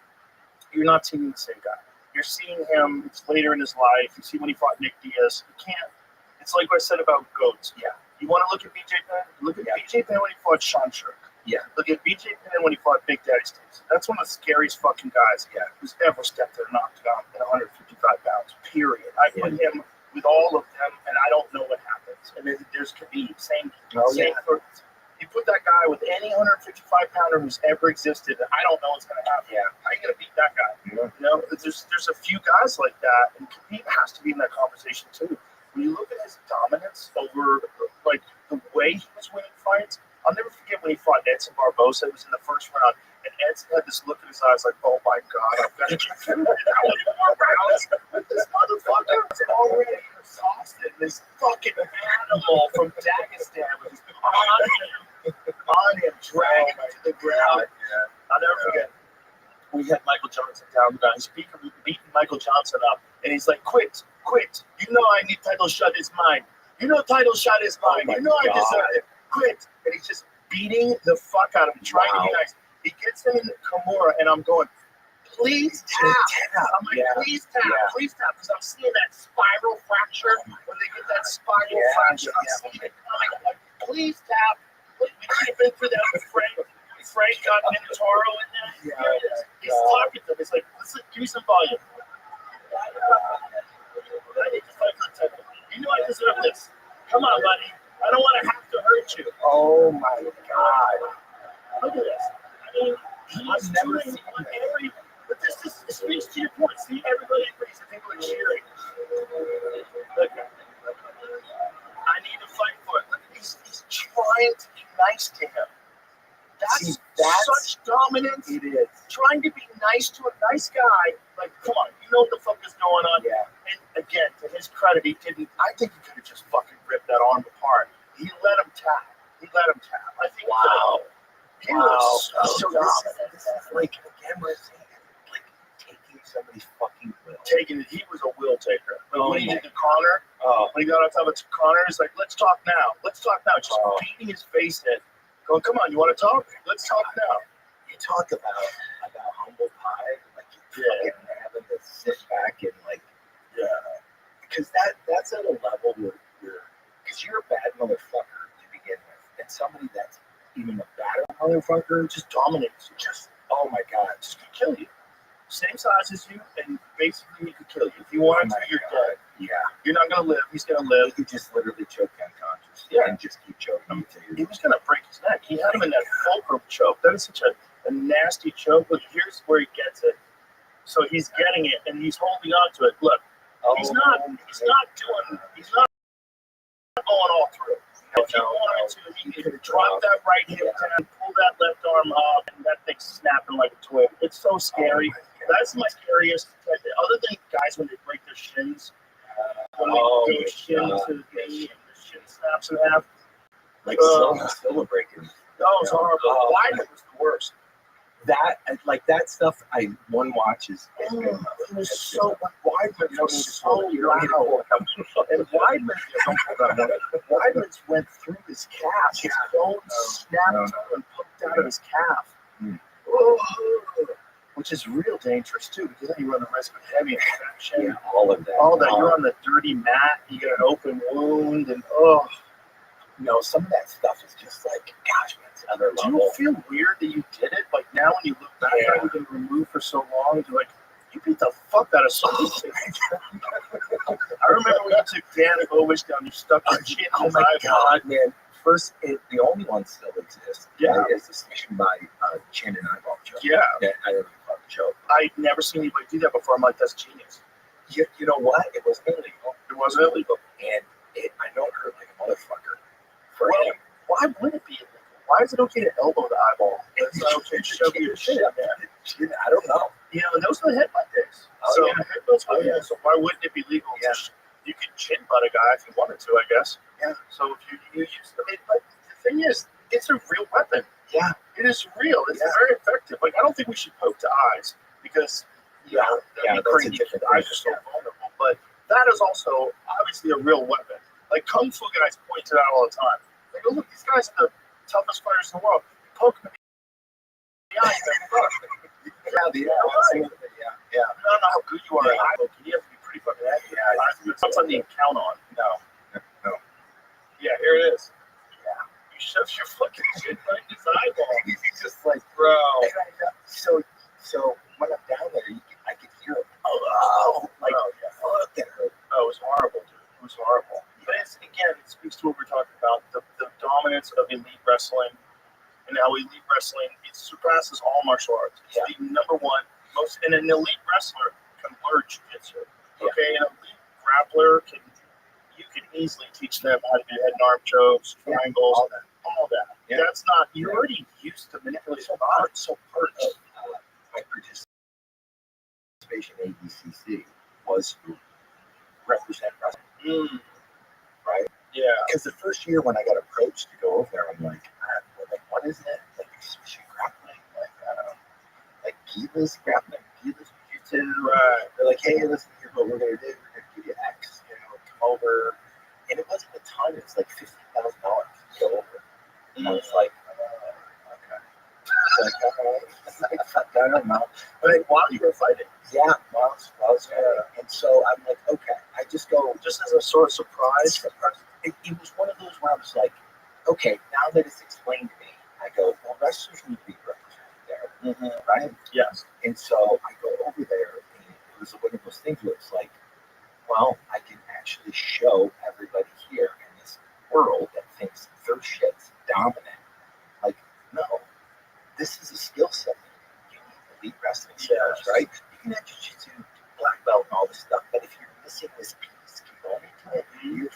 You're not seeing the same guy. You're seeing him later in his life. You see when he fought Nick Diaz. You can't. It's like what I said about goats. Yeah. You want to look at BJ Penn? Look at BJ Penn when he fought Sean Sherk. Yeah. Look at BJ Penn when he fought Big Daddy Stevenson. That's one of the scariest fucking guys who's ever stepped there and knocked down at 155 pounds. Period. I put him with all of them, and I don't know what happens. And then there's Khabib. Same. You put that guy with any 155-pounder who's ever existed, and I don't know what's going to happen. Yeah. How are you going to beat that guy? Yeah. There's a few guys like that, and Khabib has to be in that conversation too. When you look at his dominance over, the way he was winning fights, I'll never forget when he fought Edson Barboza. It was in the first round, and Edson had this look in his eyes like, oh my God, I've got to get through that more rounds with this motherfucker. It's already exhausted. This fucking animal from Dagestan was on him, dragging him to the ground. I'll never forget. We had Michael Johnson down the guy. He's beating Michael Johnson up, and he's like, quit. You know I need title shot is mine. You know title shot is mine. I deserve it. Quit. And he's just beating the fuck out of him, trying to be nice. He gets him in Kimura, and I'm going, please tap. I'm like, please tap, because I'm seeing that spiral fracture. When they get that spiral fracture, I'm seeing it coming. I'm like, please tap. We could have been through that with Frank. Frank got Minotauro in there. He's talking to him. He's like, listen, give me some volume. I need to fight for a title. You know I deserve this. Come on, buddy. I don't want to have to hurt you. Oh my God. Look at this. I mean, he's doing every. But this speaks to your point. See, everybody agrees. I think we're cheering. Look, I need to fight for it. Look, he's trying to be nice to him. That's such dominance. It is. Trying to be nice to a nice guy. Like, come on, you know what the fuck is going on? Yeah. And again, to his credit, he didn't. I think he could have just fucking ripped that arm apart. He let him tap. I think. Wow. He was so dominant. This is like, again, we're saying somebody's fucking will. Taking it, he was a will taker. Like when he my did the Connor, when he got on top of Connor, he's like, let's talk now. Let's talk now. Just beating his face in. Going, come on, you want to talk? Let's talk now. You talk about humble pie, like you fucking having to sit back and like, because that's at a level where because you're a bad motherfucker to begin with, and somebody that's even a badder motherfucker just dominates you. Just oh my god, just could kill you. Same size as you, and basically he could kill you. If you wanted to, you're dead. Yeah. You're not gonna live. He's gonna live. He could just literally choke unconscious. Yeah. And just keep choking him until He was gonna break his neck. He had him in that fulcrum choke. That is such a nasty choke. Look, here's where he gets it. So he's getting it, and he's holding on to it. Look, he's not going all through. If he wanted to, he could drop that right hip down, pull that left arm up, and that thing's snapping like a twig. It's so scary. That's my scariest. Other than guys when they break their shins, when they go shin to the knee and the shin snaps in half. Like still breaking. That was horrible. Weidman was the worst. That stuff one watches. It was so Weidman was so loud. And Weidman's went through his calf. His bone snapped and poked out of his calf. Which is real dangerous too, because then you run the risk of heavy infection. Yeah, all of that. You're on the dirty mat, you get an open wound, and some of that stuff is just like, gosh, man, it's another level. Do you feel weird that you did it? Like now when you look back at it, you've been removed for so long, you're like, you beat the fuck out of somebody. I remember when you took Dan Bovish down, you stuck your chin in his eye. God, man. First, the only one still exists. Is the station by chin and eyeball choke. Yeah. I don't fucking choke. I'd never seen anybody do that before. I'm like, that's genius. You know what? It wasn't illegal. It wasn't illegal. And I know it hurt like a motherfucker for him. Why would it be illegal? Why is it okay to elbow the eyeball? It's not okay to shove your chin in there. I don't know. And those are the headbutt days. So why wouldn't it be legal? Yeah. You could chin butt a guy if you wanted to, I guess. Yeah. So if you use, but the thing is, it's a real weapon. Yeah. It is real. It's very effective. Like, I don't think we should poke to eyes because, that'd be crazy. The eyes are so vulnerable. But that is also obviously a real weapon. Like, Kung Fu guys point it out all the time. They go, look, these guys are the toughest fighters in the world. Poke them in the eye. Yeah. I don't know how good you are at eye poking. You have to be pretty fucking accurate. It's not something you can count on. No. Yeah, here it is. Yeah. You shove your fucking shit right in his eyeball. He's just like, bro. So when I'm down there, I could hear him. Fuck, that hurt. Oh, it was horrible, dude. It was horrible. But it speaks to what we're talking about, the dominance of elite wrestling, and how elite wrestling, it surpasses all martial arts. It's the number one, and an elite wrestler can learn jiu-jitsu. Okay, an elite grappler you can easily teach them how to do head and arm chokes, triangles, all that. Yeah. That's not, you're already used to manipulating art. So part of my participation in ADCC was to represent wrestling. Right? Yeah. Because the first year when I got approached to go over there, I'm like, what is it? Like, submission grappling? Like Kiva's grappling, Kiva's jiu-jitsu. Right. They're like, hey, listen, here's what we're going to do. We're going to give you X, come over. And it wasn't a ton. It was like $15,000 to go over. And I was like, okay. I don't know. But while you were fighting. Yeah, while I was fighting. And so I'm like, okay. I just go. Just as a sort of surprise. It was one of those where I was like, okay, now that it's explained to me, I go, well, wrestlers need to be represented there. Right? Yes. And so I go over there, and it was one of those things where it's like, well, I can actually show everybody here in this world that thinks their shit's dominant. Like, no, this is a skill set. You need elite wrestling skills, right? You can have jiu-jitsu, black belt, and all this stuff, but if you're missing this piece component to it, you're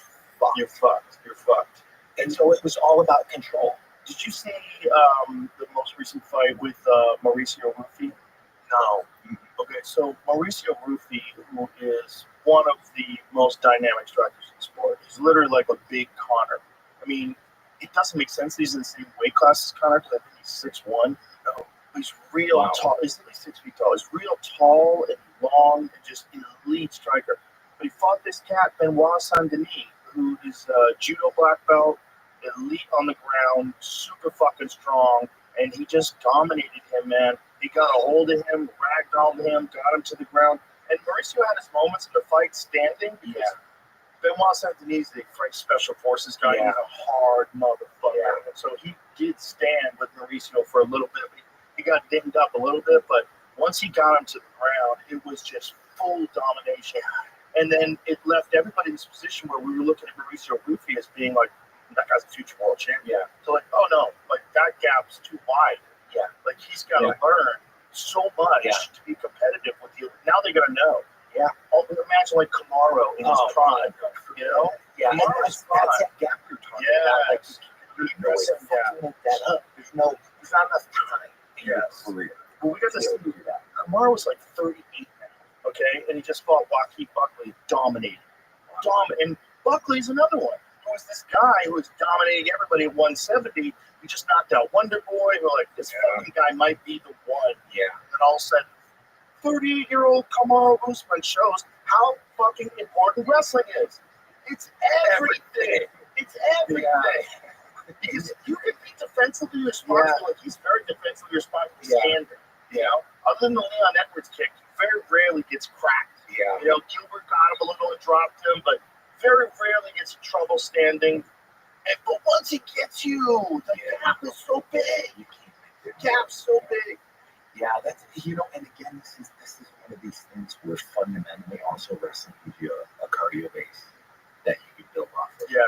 fucked. You're fucked. And so it was all about control. Did you see the most recent fight with Mauricio Ruffi? No. Okay, so Mauricio Ruffi, who is one of the most dynamic strikers in the sport, he's literally like a big Connor. I mean, it doesn't make sense that he's in the same weight class as Connor because I think he's 6'1". No. He's real Wow. tall. He's at least 6 feet tall. He's real tall and long and just elite striker. But he fought this cat, Benoit Saint-Denis, who is a judo black belt, elite on the ground, super fucking strong, and he just dominated him, man. He got a hold of him, ragdolled him, got him to the ground. And Mauricio had his moments in the fight standing. Yeah. Benoit Saint-Denis, the French Special Forces guy, Yeah. he's a hard motherfucker. Yeah. So he did stand with Mauricio for a little bit. He got dinged up a little bit, but once he got him to the ground, it was just full domination. And then it left everybody in this position where we were looking at Mauricio Rufy as being like, that guy's a future world champion. Yeah. So like, oh no, like that gap's too wide. Yeah. Like he's got to Yeah. learn so much Yeah. to be competitive with you. Now they're gonna know. Yeah. Oh, imagine like Kamaru in his prime. You know? Yeah, and Kamaru's that's that gap you're talking about. Like, Yes. there's no way to fucking make that up. There's not enough time in your Yes. career. Well, we got to this. be able to do that. Kamaru was like 38 now, okay, and he just fought Joaquin Buckley, dominated. And Buckley's another one. Who was this guy who was dominating everybody at 170? He just knocked out Wonder Boy. We're like, this fucking guy might be the one. Yeah. And then all of a sudden, 38-year-old Kamaru Usman shows how fucking important wrestling is. It's everything. It's everything. Because you can be defensively responsible, and he's very defensively responsible standing. You know, other than the Leon Edwards kick, he very rarely gets cracked. Yeah. You know, Gilbert got him a little and dropped him, but very rarely gets in trouble standing. But once he gets you, the gap is so big. You can't make The gap's so big. Yeah, that's, you know, and again, this is one of these things where fundamentally also wrestling gives you a cardio base that you can build off of. Yeah.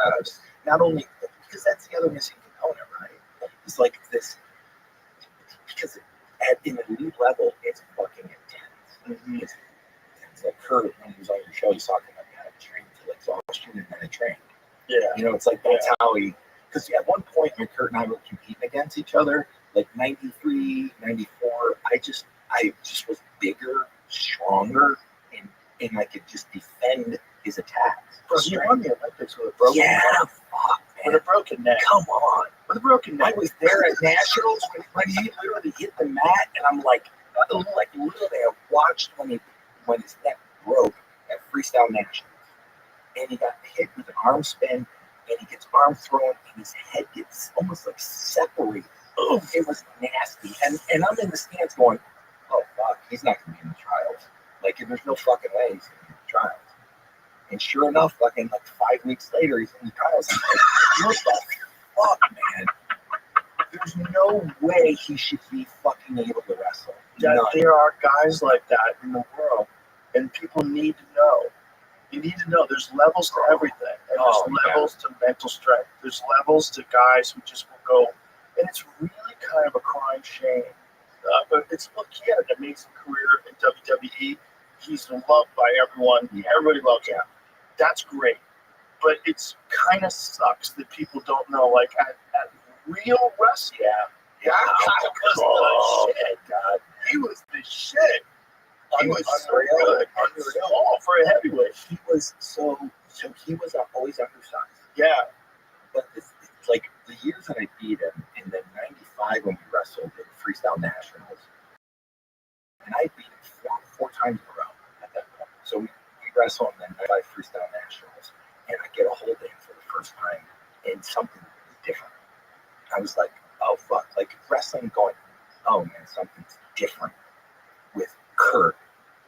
Not only because that's the other missing component, right? It's like this, because at an elite level, it's fucking intense. Mm-hmm. It's like Kurt, when he was on your show, he's talking about how to train till exhaustion and then I train. Yeah. You know, it's like that's how he, because at one point when Kurt and I were competing against each other, like 93, 94, I just was bigger, stronger, and I could just defend his attacks. Bro, he won the Olympics with a broken neck. Fuck, man. With a broken neck. Come on. With a broken I neck. was there at Nationals when he literally hit the mat, and I'm like literally, I watched when his neck broke at Freestyle Nationals, and he got hit with an arm spin, and he gets arm thrown, and his head gets almost like separated. Oh, it was nasty, and I'm in the stands going, oh fuck, he's not gonna be in the trials. Like, there's no fucking way he's gonna be in the trials. And sure enough, fucking like 5 weeks later, he's in the trials. I'm like, what the fuck, man? There's no way he should be fucking able to wrestle. That there are guys like that in the world, and people need to know. You need to know there's levels to everything, and there's levels to mental strength. There's levels to guys who just will go, and it's really kind of a crying shame. But look, he had an amazing career in WWE. He's loved by everyone. Everybody loves him. That's great. But it's kind of sucks that people don't know, like, at real wrestling, that guy was the shit. God. He was the shit. He was so good. Unreal for a heavyweight. He was so he was always undersized. Yeah. But it's like the years that I beat him, and then 95 when we wrestled in Freestyle Nationals, and I beat him four times in a row at that point. So we wrestled in the 95 Freestyle Nationals, and I get a hold of him for the first time, and something different. I was like, oh fuck, like wrestling going, oh man, something's different with Kurt,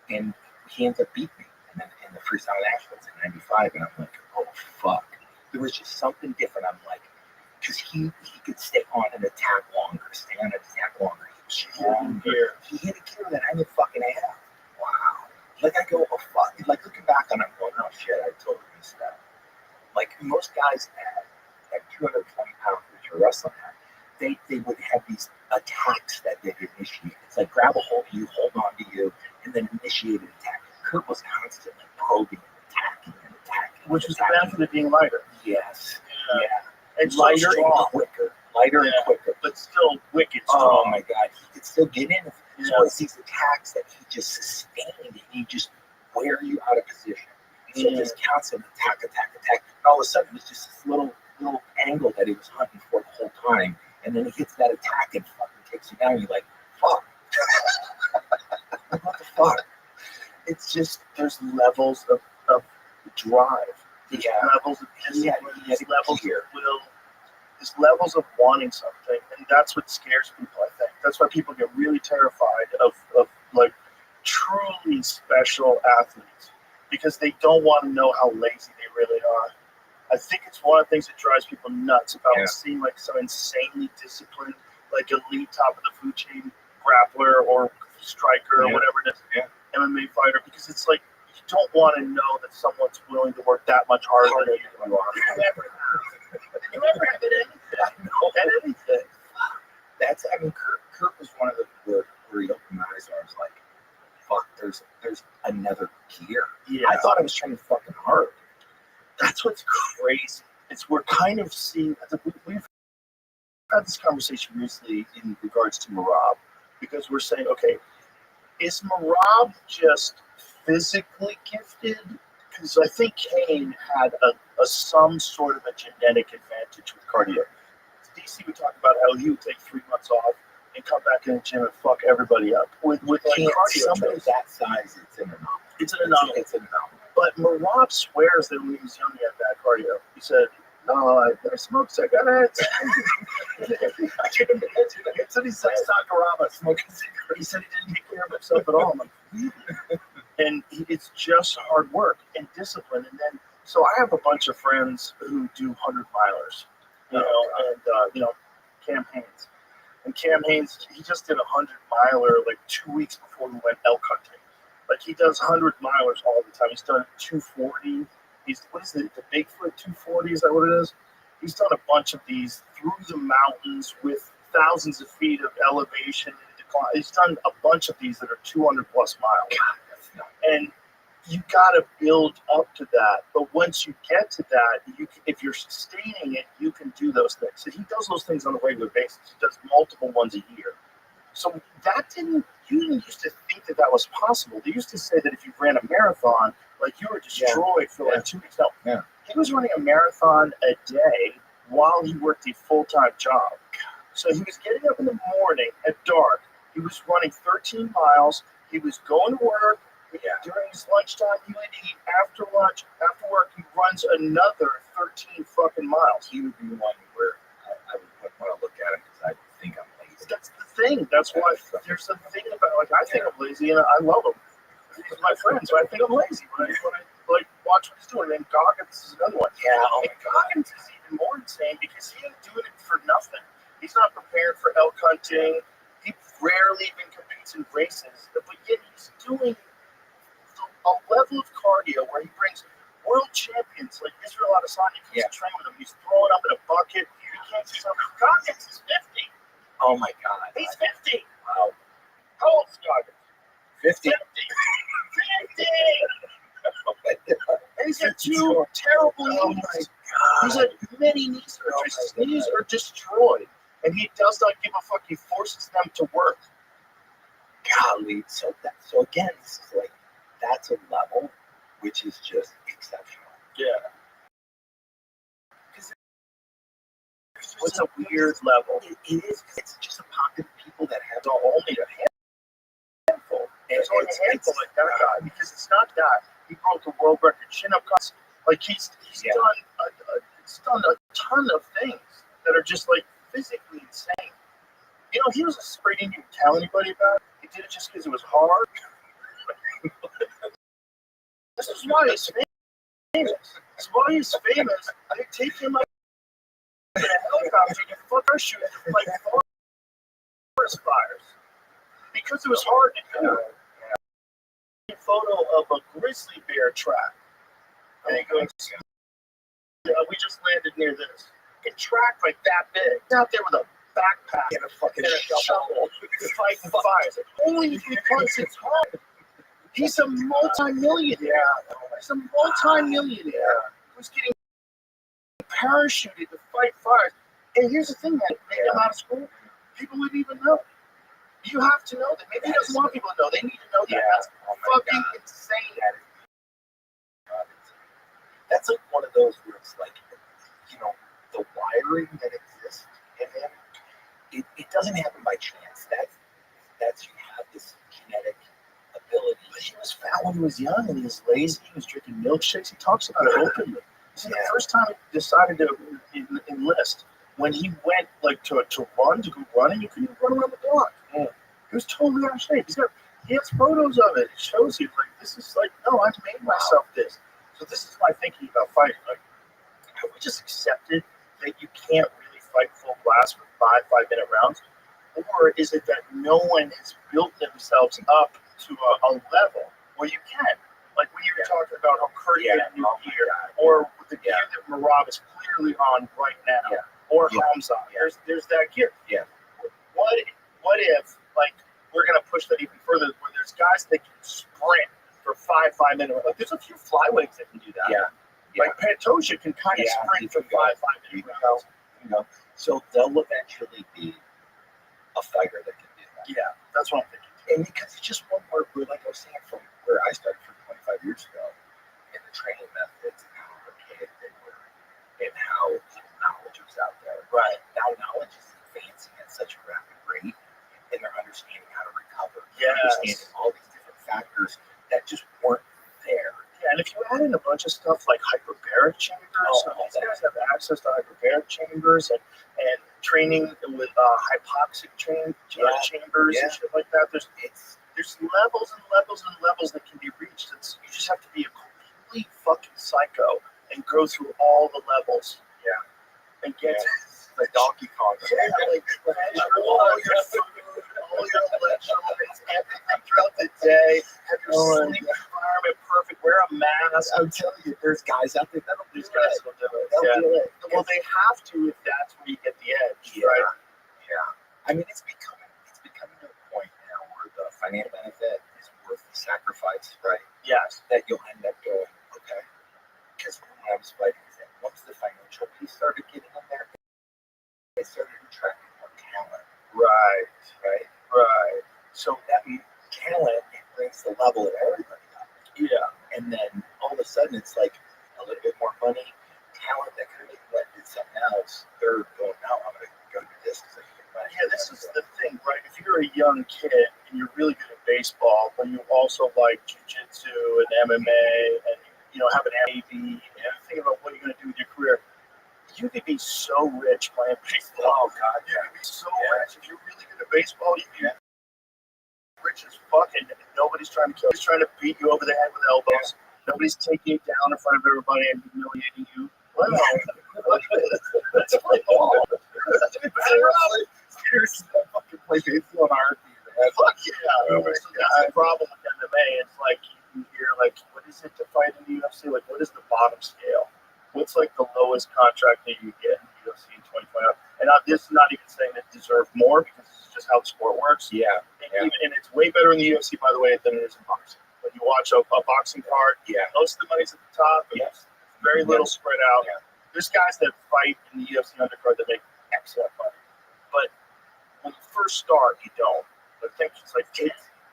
and he ends up beating me, and then in the Freestyle Nationals in 95, and I'm like, oh fuck. There was just something different. I'm like, because he could stay on and attack longer, stay on and attack longer. He was stronger. He hit a gear that I didn't fucking have. Wow. Like I go, oh fuck. Like looking back on it, I'm going, oh shit, I totally missed that. Like most guys at 220 pounds, which you're wrestling at, they would have these attacks that they'd initiate. It's like grab a hold of you, hold on to you, and then initiate an attack. Kurt was constantly probing and attacking. Which was the benefit of being lighter. Yes. Yeah. And lighter and quicker. Lighter and quicker. But still wicked strong. Oh my God. He could still get in. So it's these attacks that he just sustained, and he just wear you out of position. So just constant attack. And all of a sudden it's just this little angle that he was hunting for the whole time. And then he hits that attack and fucking takes you down. You're like, fuck, fuck. It's just there's levels of drive. There's Yeah. levels of discipline. Yeah, There's levels here. of will. There's levels of wanting something, and that's what scares people. I think that's why people get really terrified of like truly special athletes because they don't want to know how lazy they really are. I think it's one of the things that drives people nuts about seeing like some insanely disciplined, like elite top of the food chain grappler or striker or whatever it is, MMA fighter, because it's like you don't want to know that someone's willing to work that much harder than you are. You ever have it at anything? That's, I mean, Kurt was one of the where he opened my eyes and I was like, fuck, there's another gear. Yeah. I thought I was training fucking hard. That's what's crazy. We're kind of seeing, we've had this conversation recently in regards to Marab, because we're saying, okay, is Marab just physically gifted? Because I think Kane had some sort of a genetic advantage with cardio. DC would talk about how he would take 3 months off and come back in the gym and fuck everybody up. With like cardio, somebody that size, it's an anomaly. It's an anomaly. It's an anomaly. But Marab swears that when he was young, he had bad cardio. He said, "No, I smoke cigarettes." I can imagine. That's what he said. Sakuraba smoking cigarettes. He said he didn't take care of himself at all. I'm like, really? And it's just hard work and discipline. And then, so I have a bunch of friends who do 100-milers, Cam Haynes. And Cam Haynes, he just did a 100-miler like 2 weeks before he went elk hunting. Like he does 100-milers all the time. He's done 240. What is it? The Bigfoot 240? Is that what it is? He's done a bunch of these through the mountains with thousands of feet of elevation and decline. He's done a bunch of these that are 200 plus miles. And you got to build up to that. But once you get to that, if you're sustaining it, you can do those things. So he does those things on a regular basis. He does multiple ones a year. So you didn't used to think that was possible. They used to say that if you ran a marathon, like you were destroyed for like 2 weeks. No, he was running a marathon a day while he worked a full-time job. So he was getting up in the morning at dark. He was running 13 miles. He was going to work. During his lunchtime, he would eat. After lunch, after work, he runs another 13 fucking miles. He would be one where I would want to look at him because I think I'm lazy. That's the thing. That's why there's a thing about, like, I think I'm lazy and I love him. He's my friend, so I think I'm lazy when I like watch what he's doing. And Goggins is another one. Yeah, and Goggins is even more insane because he ain't doing it for nothing. He's not prepared for elk hunting. He rarely even competes in races, but yet he's doing a level of cardio where he brings world champions like Israel Adesanya comes to train with him. He's throwing up in a bucket. He can't see something. Goggins is 50. Oh my God. He's 50. Wow. How old is Goggins? 50. 50. Oh my God. And he's got two terrible knees. He's had many knees. His knees are destroyed. And he does not give a fuck. He forces them to work. Golly. So again, this is like, that's a level which is just exceptional. Yeah. It's a weird level. It is. It's just a pocket of people that have only a handful. There's only a handful like that guy because it's not that. He broke the world record chin-up cuts. Like he's done a ton of things that are just like physically insane. You know, he was a sprint he didn't tell anybody about. He did it just because it was hard. This is why he's famous. This is why he's famous. They take him like in a helicopter and fucker shoot to fight forest fires. Because it was hard to do. A photo of a grizzly bear track. And he goes, we just landed near this. A track like that big. He's out there with a backpack and a fucking shovel fighting fires. Only if he punts its hard. He's a multi-millionaire. He's a multi-millionaire who's getting parachuted to fight fires. And here's the thing, man. Maybe I'm out of school. People wouldn't even know. You have to know that. Maybe he doesn't want people to know. They need to know that. That's fucking insane. That's like one of those where it's like, you know, the wiring that exists in him, it doesn't happen by chance. That's you have this genetic ability he was fat when he was young, and he was lazy. He was drinking milkshakes. He talks about it openly. This is the first time he decided to enlist. When he went like to run, to go running, you couldn't even run around the block. He was totally out of shape. He has photos of it. It shows you like this is like, no, I've made myself this. So this is my thinking about fighting. Like, have we just accepted that you can't really fight full blast with 5-minute rounds? Or is it that no one has built themselves up to a level where you can? Like when you were talking about how Kurt did new gear, or the gear that Marab is clearly on right now, or Hamza. There's that gear. Yeah. What if, like, we're going to push that even further, where there's guys that can sprint for 5-minute rounds. Like, there's a few flyweights that can do that. Yeah. Like Pantoja can kind of sprint for 5-minute rounds. So there'll eventually be a fighter that can do that. Yeah, that's what I'm thinking. And because it's just one more, like I was saying, from where I started from 25 years ago, and the training methods and how archaic they were, and how little knowledge was out there. Right. Now knowledge is advancing at such a rapid rate, and they're understanding how to recover. Yes. Understanding all these different factors that just weren't there. Yeah, and if you add in a bunch of stuff like hyperbaric chambers, these guys have access to hyperbaric chambers and training with hypoxic chambers and shit like that. There's levels and levels and levels that can be reached. You just have to be a complete fucking psycho and go through all the levels. Yeah. And get the Donkey Kong. Yeah, like measure all your food, all your electrolytes, everything throughout the day. Have your sleep environment perfect. Wear a mask. I'm telling you, there's guys out there that'll do These guys will do it. They'll do it. Well, they have to if that's where you get the edge, right? Yeah. I mean, it's becoming to a point now where the financial benefit is worth the sacrifice, right? Yes. That you'll end up going, okay. Because when I was fighting, once the financial piece started getting in there, they started attracting more talent. Right. So that means talent, it brings the level of everybody up. Yeah. And then all of a sudden, it's like a little bit more money. Talent that could have went did something else. They're going, no, I'm going to go do this because I can get money. Yeah, this is the thing, right? If you're a young kid and you're really good at baseball, but you also like jiu-jitsu and MMA and have an MAB and thinking about what you're going to do with your career, you could be so rich playing baseball. Oh, God, You could be so rich. If you're really good at baseball, you can be rich as fuck, and nobody's trying to kill you. Nobody's trying to beat you over the head with elbows. Nobody's taking you down in front of everybody and humiliating you. Wow. That's my ball. Seriously, I fucking play baseball on our team. Fuck yeah. So that's the problem with MMA. It's like you hear, like, what is it to fight in the UFC? Like, what is the bottom scale? What's like the lowest contract that you get in the UFC in 2020? And this is not even saying that deserve more because this is just how the sport works. Yeah. And it's way better in the UFC, by the way, than it is in boxing. When you watch a boxing card, most of the money's at the top. And very little spread out. Yeah. There's guys that fight in the UFC undercard that make excellent money. But when you first start, you don't. But it's like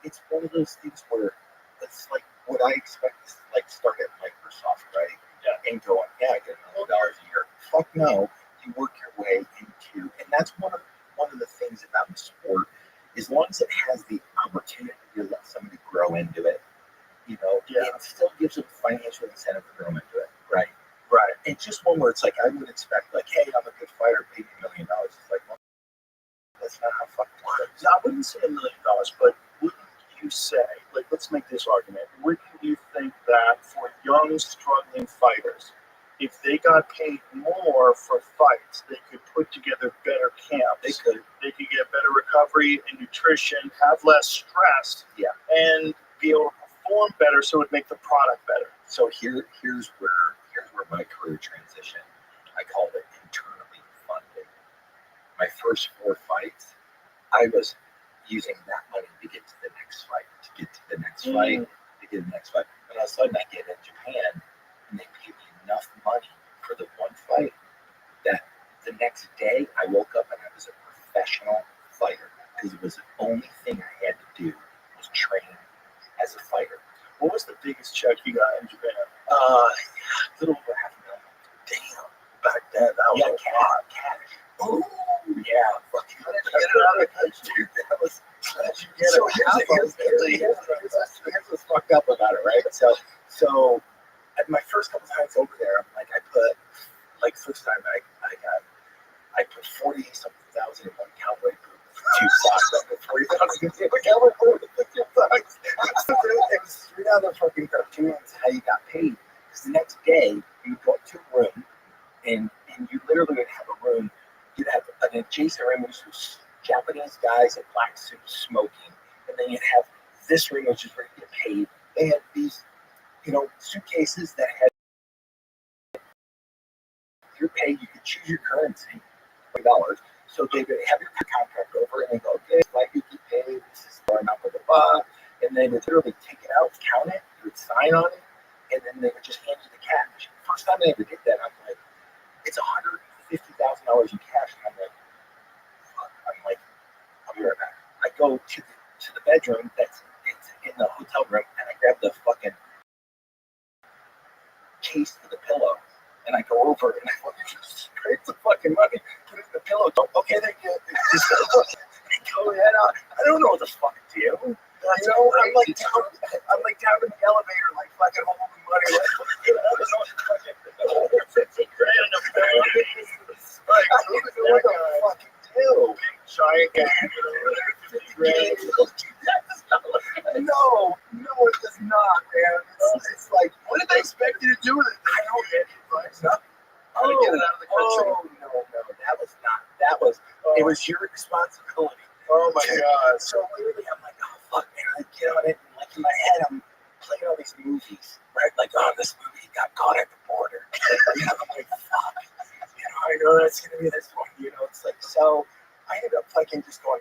it's one of those things where it's like what I expect is like start at Microsoft, right? Yeah. And going, I get $1 million a year. Fuck no. You work your way into, and that's one of the things about the sport. As long as it has the opportunity to let somebody grow into it, it still gives them financial incentive to grow into it, right? Right. It's just one where it's like I would expect, like, hey, I'm a good fighter, pay me $1 million. It's like, well, that's not how fucking works. I wouldn't say $1 million, but wouldn't you say, like, let's make this argument. Wouldn't you think that for young, struggling fighters, if they got paid more for fights, they could put together better camps? They could get better recovery and nutrition, have less stress, and be able to perform better, so it would make the product better. So here's where my career transition. I called it internally funded. My first 4 fights, I was using that money to get to the next fight, to get to the next fight. And all of a sudden I get in Japan and they pay me enough money for the one fight that the next day I woke up and I was a professional fighter because it was the only thing I had to do was train as a fighter. What was the biggest check you got in Japan? A little over $500,000. Damn. Back then, that was a lot. Cash. Ooh, yeah. Fucking how did you get it out of the country? That was. How did you get it? Here's what's fucked up about it, right? So at my first couple times over there, like I put, like first time I put 40 something thousand in one cowboy boot, 2 socks. I put 40,000 in a cowboy boot, 2 socks. It was straight out of fucking cartoons how you got paid. Because the next day you go up to a room and you literally would have a room. You'd have an adjacent room which was Japanese guys in black suits smoking, and then you'd have this room which is where you get paid. They had these, suitcases that had your pay. You could choose your currency, $20. So they would have your contract over, and they go, okay, like you get paid. This is the amount, blah blah blah, and they would literally take it out, count it, you would sign on it, and then they would just hand you the cash. First time I ever did that, I'm like, it's $150,000 in cash. And I'm like, fuck. I'll be right back. I go to the bedroom it's in the hotel room, and I grab the fucking case to the pillow, and I go over and I just scrape the fucking money, put it in the pillow. Go, okay, they're good. Just go ahead out. I don't know what the fuck to do. I'm like down in the elevator, like fucking holding money. Like, 50 grand in a bag. I don't even know what the fuck to do. Giant guy. No, it does not, man. It's like, what did they expect you to do with it? I don't get it. How to get it out of the country? No. It was your responsibility. Oh my God. So literally, I'm like, oh fuck, man. I get on it, and like in my head, I'm playing all these movies, right? Like, oh, this movie got caught at the border. I'm like, fuck. I know that's gonna be this one. It's like, so I ended up fucking just going,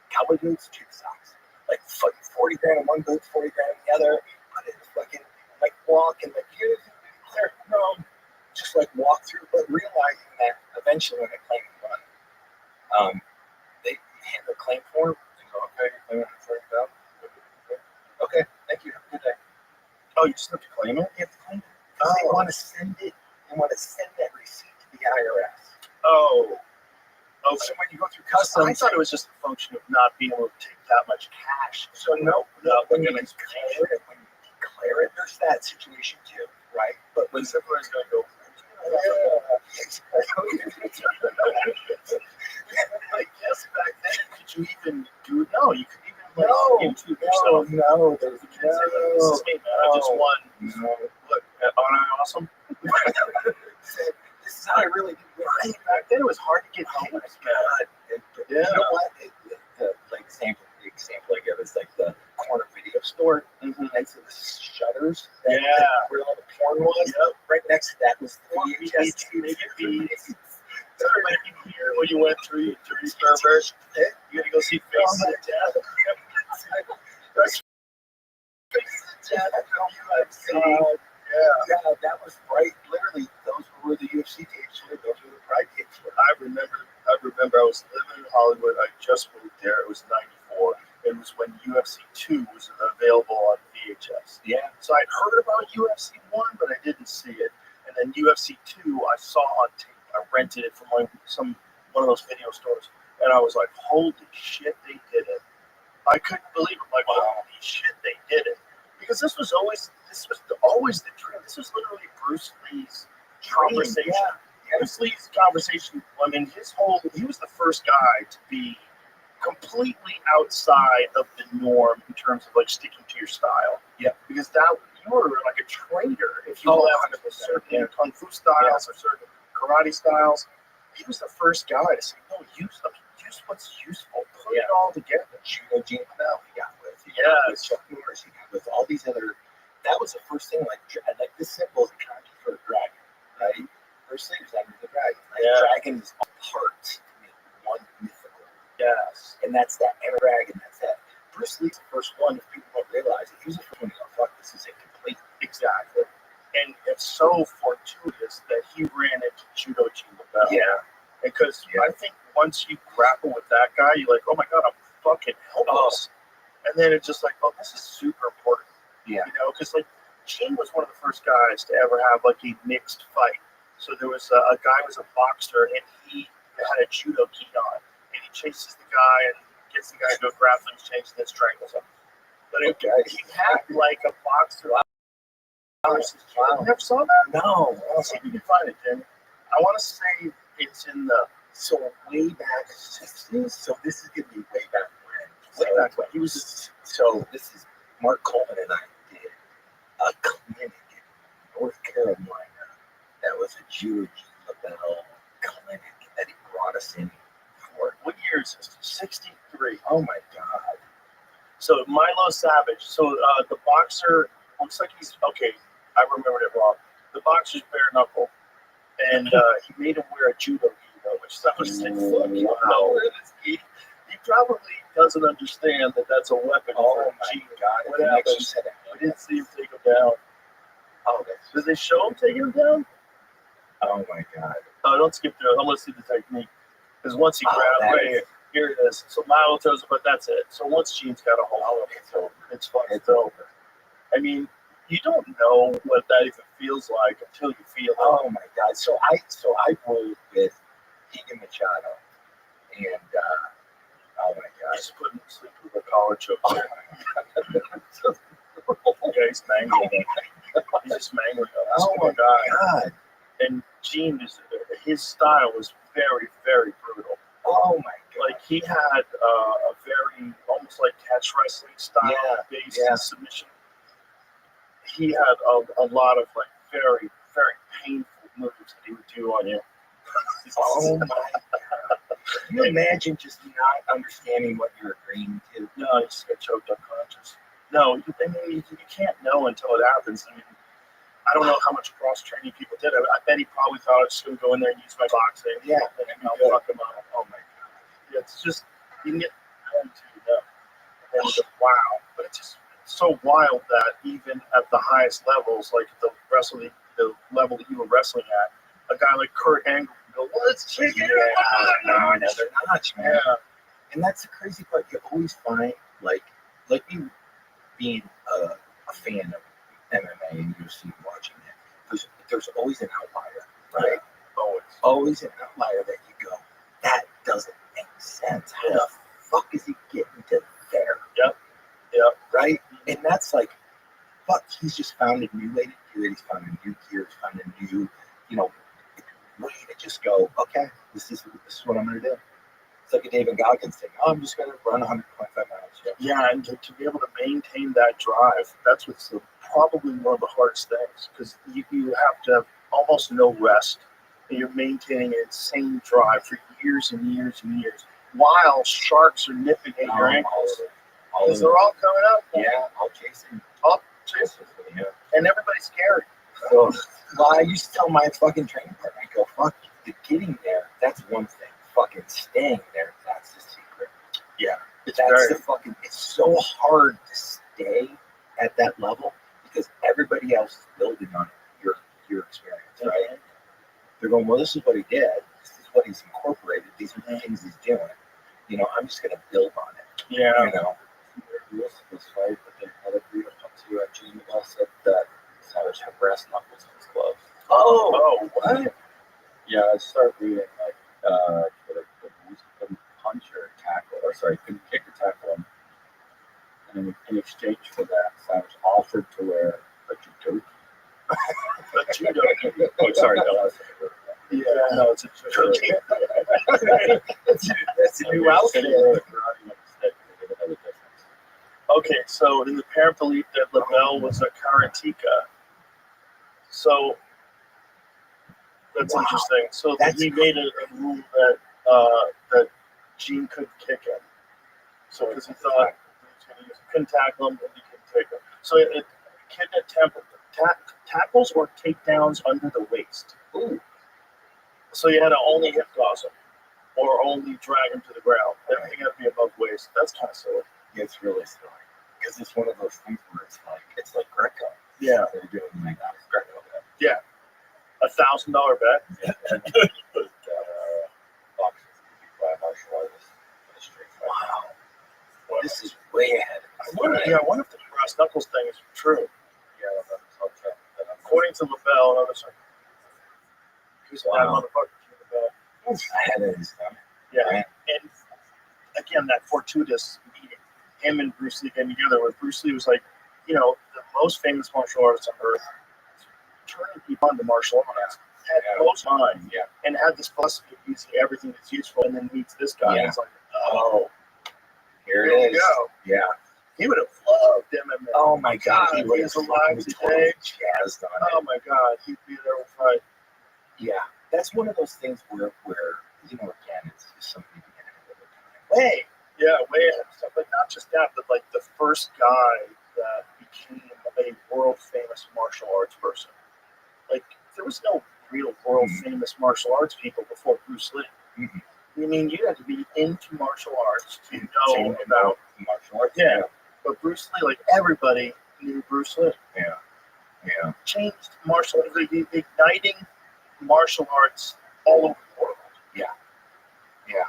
cowboy boots, 2 socks. Like fucking 40 grand in one boot, 40 grand in the other. Put it in the fucking, like, walk and like, here's clear. No, just like walk through, but realizing that eventually when I claim the money, they hand the claim form and go, okay, you're claiming $40,000. Okay, thank you. Have a good day. Oh, you just have to claim it? You have to claim it. They want to send it. They want to send that receipt to the IRS. Oh, so when you go through customs, I thought it was just a function of not being able to take that much cash. So no, when you declare it, there's that situation too, right? But when someone is going to go, I guess back then, could you even do it? No, you could even YouTube yourself. No, This is me, man. I just won. Look, aren't I awesome? This is how I really do it. Right. Back then, it was hard to get homeless, man. You know what? The example I give is like the corner video store next to the shutters. Where all the porn was. Yep. Right next to that was the VHS. Like here when you went through servers, you had to go see Faces of Death. Yeah, that was right. Literally, those were the UFC tapes. Those were the Pride tapes. I remember I was living in Hollywood. I just moved there. It was '94. It was when UFC 2 was available on VHS. Yeah. So I'd heard about UFC 1, but I didn't see it. And then UFC 2, I saw on tape. I rented it from one of those video stores, and I was like, "Holy shit, they did it!" I couldn't believe it. Like, holy shit, they did it. Because this was always the dream. This was literally Bruce Lee's conversation. Yeah. Bruce Lee's conversation. I mean, he was the first guy to be completely outside of the norm in terms of like sticking to your style. Yeah. Because you were like a traitor if you left certain kung fu styles or certain karate styles. He was the first guy to say, no, use what's useful. Put it all together. Judo Gene Bell, he got with. With Chuck Norris, he got with all these other. That was the first thing, like this symbol is a kanji for a dragon, right? Bruce Lee was under the dragon. Dragon is all parts to make one mythical. Yes. And that's that inner dragon. That's that. Bruce Lee's the first one. If people don't realize it, he was the first one to go, fuck, this is incomplete. Exactly. And it's so fortuitous that he ran into Judo Gene Bell. Yeah. Because I think once you grapple with that guy, you're like, oh my God, I'm fucking helpless. And then it's just like, oh, this is super important. Yeah. Because like Gene was one of the first guys to ever have like a mixed fight. So there was a guy who was a boxer, and he had a judo gi on, and he chases the guy and gets the guy into a grappling exchange and then strangles him. But He had like a boxer. You never saw that? No. Let's see if you can find it, Jim. I want to say it's in the So way back 60s. So this is gonna be way back when. way back when he was. So this is Mark Coleman and I did a clinic in North Carolina. That was a George LaBelle clinic that he brought us in for. What year is this? 63. Oh my God. So Milo Savage. So the boxer looks like he's okay. I remembered it wrong. The boxer's bare knuckle, and he made him wear a judo gi, which I was like, fuck you, I'll wear this gi. He probably doesn't understand that that's a weapon. Oh my God. What happened? We didn't see him take him down. Oh, that's. Did they show him taking him down? Oh my God. Oh, don't skip through it. I want to see the technique. Because once he grabbed, right here it is. So Milo throws it, but that's it. So once Gene's got a hold of it, it's over. It's fun. It's over. I mean, you don't know what that even feels like until you feel it. Oh my God. So I rolled with Keegan Machado, and oh my God. He's putting him to sleep with a collar choke. Yeah, he's mangling him. He's just mangling him. Oh my God. And Gene, his style was very, very brutal. Oh my God. Like he had a very almost like catch wrestling style based submission. He had a lot of like very, very painful moves that he would do on you. Oh my God. Can you imagine just not understanding what you're agreeing to? No, you just get choked unconscious. No, you can't know until it happens. I mean, I don't know how much cross training people did. I bet he probably thought I was just going to go in there and use my boxing. Yeah, and I'll fuck him up. Oh my God. Yeah, it's just, you can get home to and wow. But it's just so wild that even at the highest levels, like the level that you were wrestling at, a guy like Kurt Angle can go, let's check it out. No, another notch, man. Yeah. And that's the crazy part. You always find, like me being a fan of MMA and UFC, watching it, there's always an outlier, right? Always an outlier that you go, that doesn't make sense. How the fuck is he getting to there? Yep. Right? And that's like, fuck, he's just found a new way to do it. He's found a new gear. He's found a new, way to just go, okay, this is what I'm going to do. It's like a David Goggins thing. Oh, I'm just going to run 125 miles. Yeah, and to be able to maintain that drive, that's what's probably one of the hardest things, because you have to have almost no rest, and you're maintaining an insane drive for years and years and years, while sharks are nipping at your ankles. Because they're all coming up. Yeah, all chasing. Yeah. And everybody's scared. So, I used to tell my fucking training partner, I go, fuck, the getting there, that's one thing. Fucking staying there, that's the secret. Yeah. It's so hard to stay at that level because everybody else is building on your experience, right? They're going, well, this is what he did. This is what he's incorporated. These are the things he's doing. I'm just going to build on it. Yeah. This fight, but they had agreed up to Gene LaBelle said that Savage had brass knuckles in his gloves. Oh, what? Yeah, I started reading he couldn't punch or tackle, couldn't kick or tackle him. And in exchange for that, Savage offered to wear a judo. Oh, sorry, no, yeah, no, it's a judo. That's a new outfit. Okay, so in the apparent belief that LaBelle was a karateka, so that's interesting. So he made a rule that Gene couldn't kick him. So because he thought he couldn't tackle him, and he couldn't take him. So it tackles or takedowns under the waist. Ooh. So you had to only hip toss him or only drag him to the ground. Everything had to be above waist. That's kind of silly. It's really silly because it's one of those things where it's like Greco. Yeah. They're doing like that. Greco. Yeah. $1,000 bet. Wow. This is way ahead. I wonder if the brass knuckles thing is true. Yeah, according to LaBelle and others. He's a bad motherfucker. I had it in his stomach. Yeah. And again, that fortuitous meeting. him and Bruce Lee getting together, where Bruce Lee was like, you know, the most famous martial artist on earth, turning people on to martial arts, had most mind, and had this philosophy of using everything that's useful, and then meets this guy, and it's like, oh, here here it we is. go. Yeah. He would have loved MMA. Oh my God. He was alive today. Jazzed on it. Oh my God, he'd be there with fight. Yeah. That's one of those things where you know, again, it's just something you can have over time. Way ahead of stuff. But not just that, but like the first guy that became a world famous martial arts person. Like there was no real world famous martial arts people before Bruce Lee. Mm-hmm. I mean, you had to be into martial arts to know about martial arts. Yeah. But Bruce Lee, like everybody knew Bruce Lee. Yeah. Changed martial arts, like, igniting martial arts all over the world. Yeah.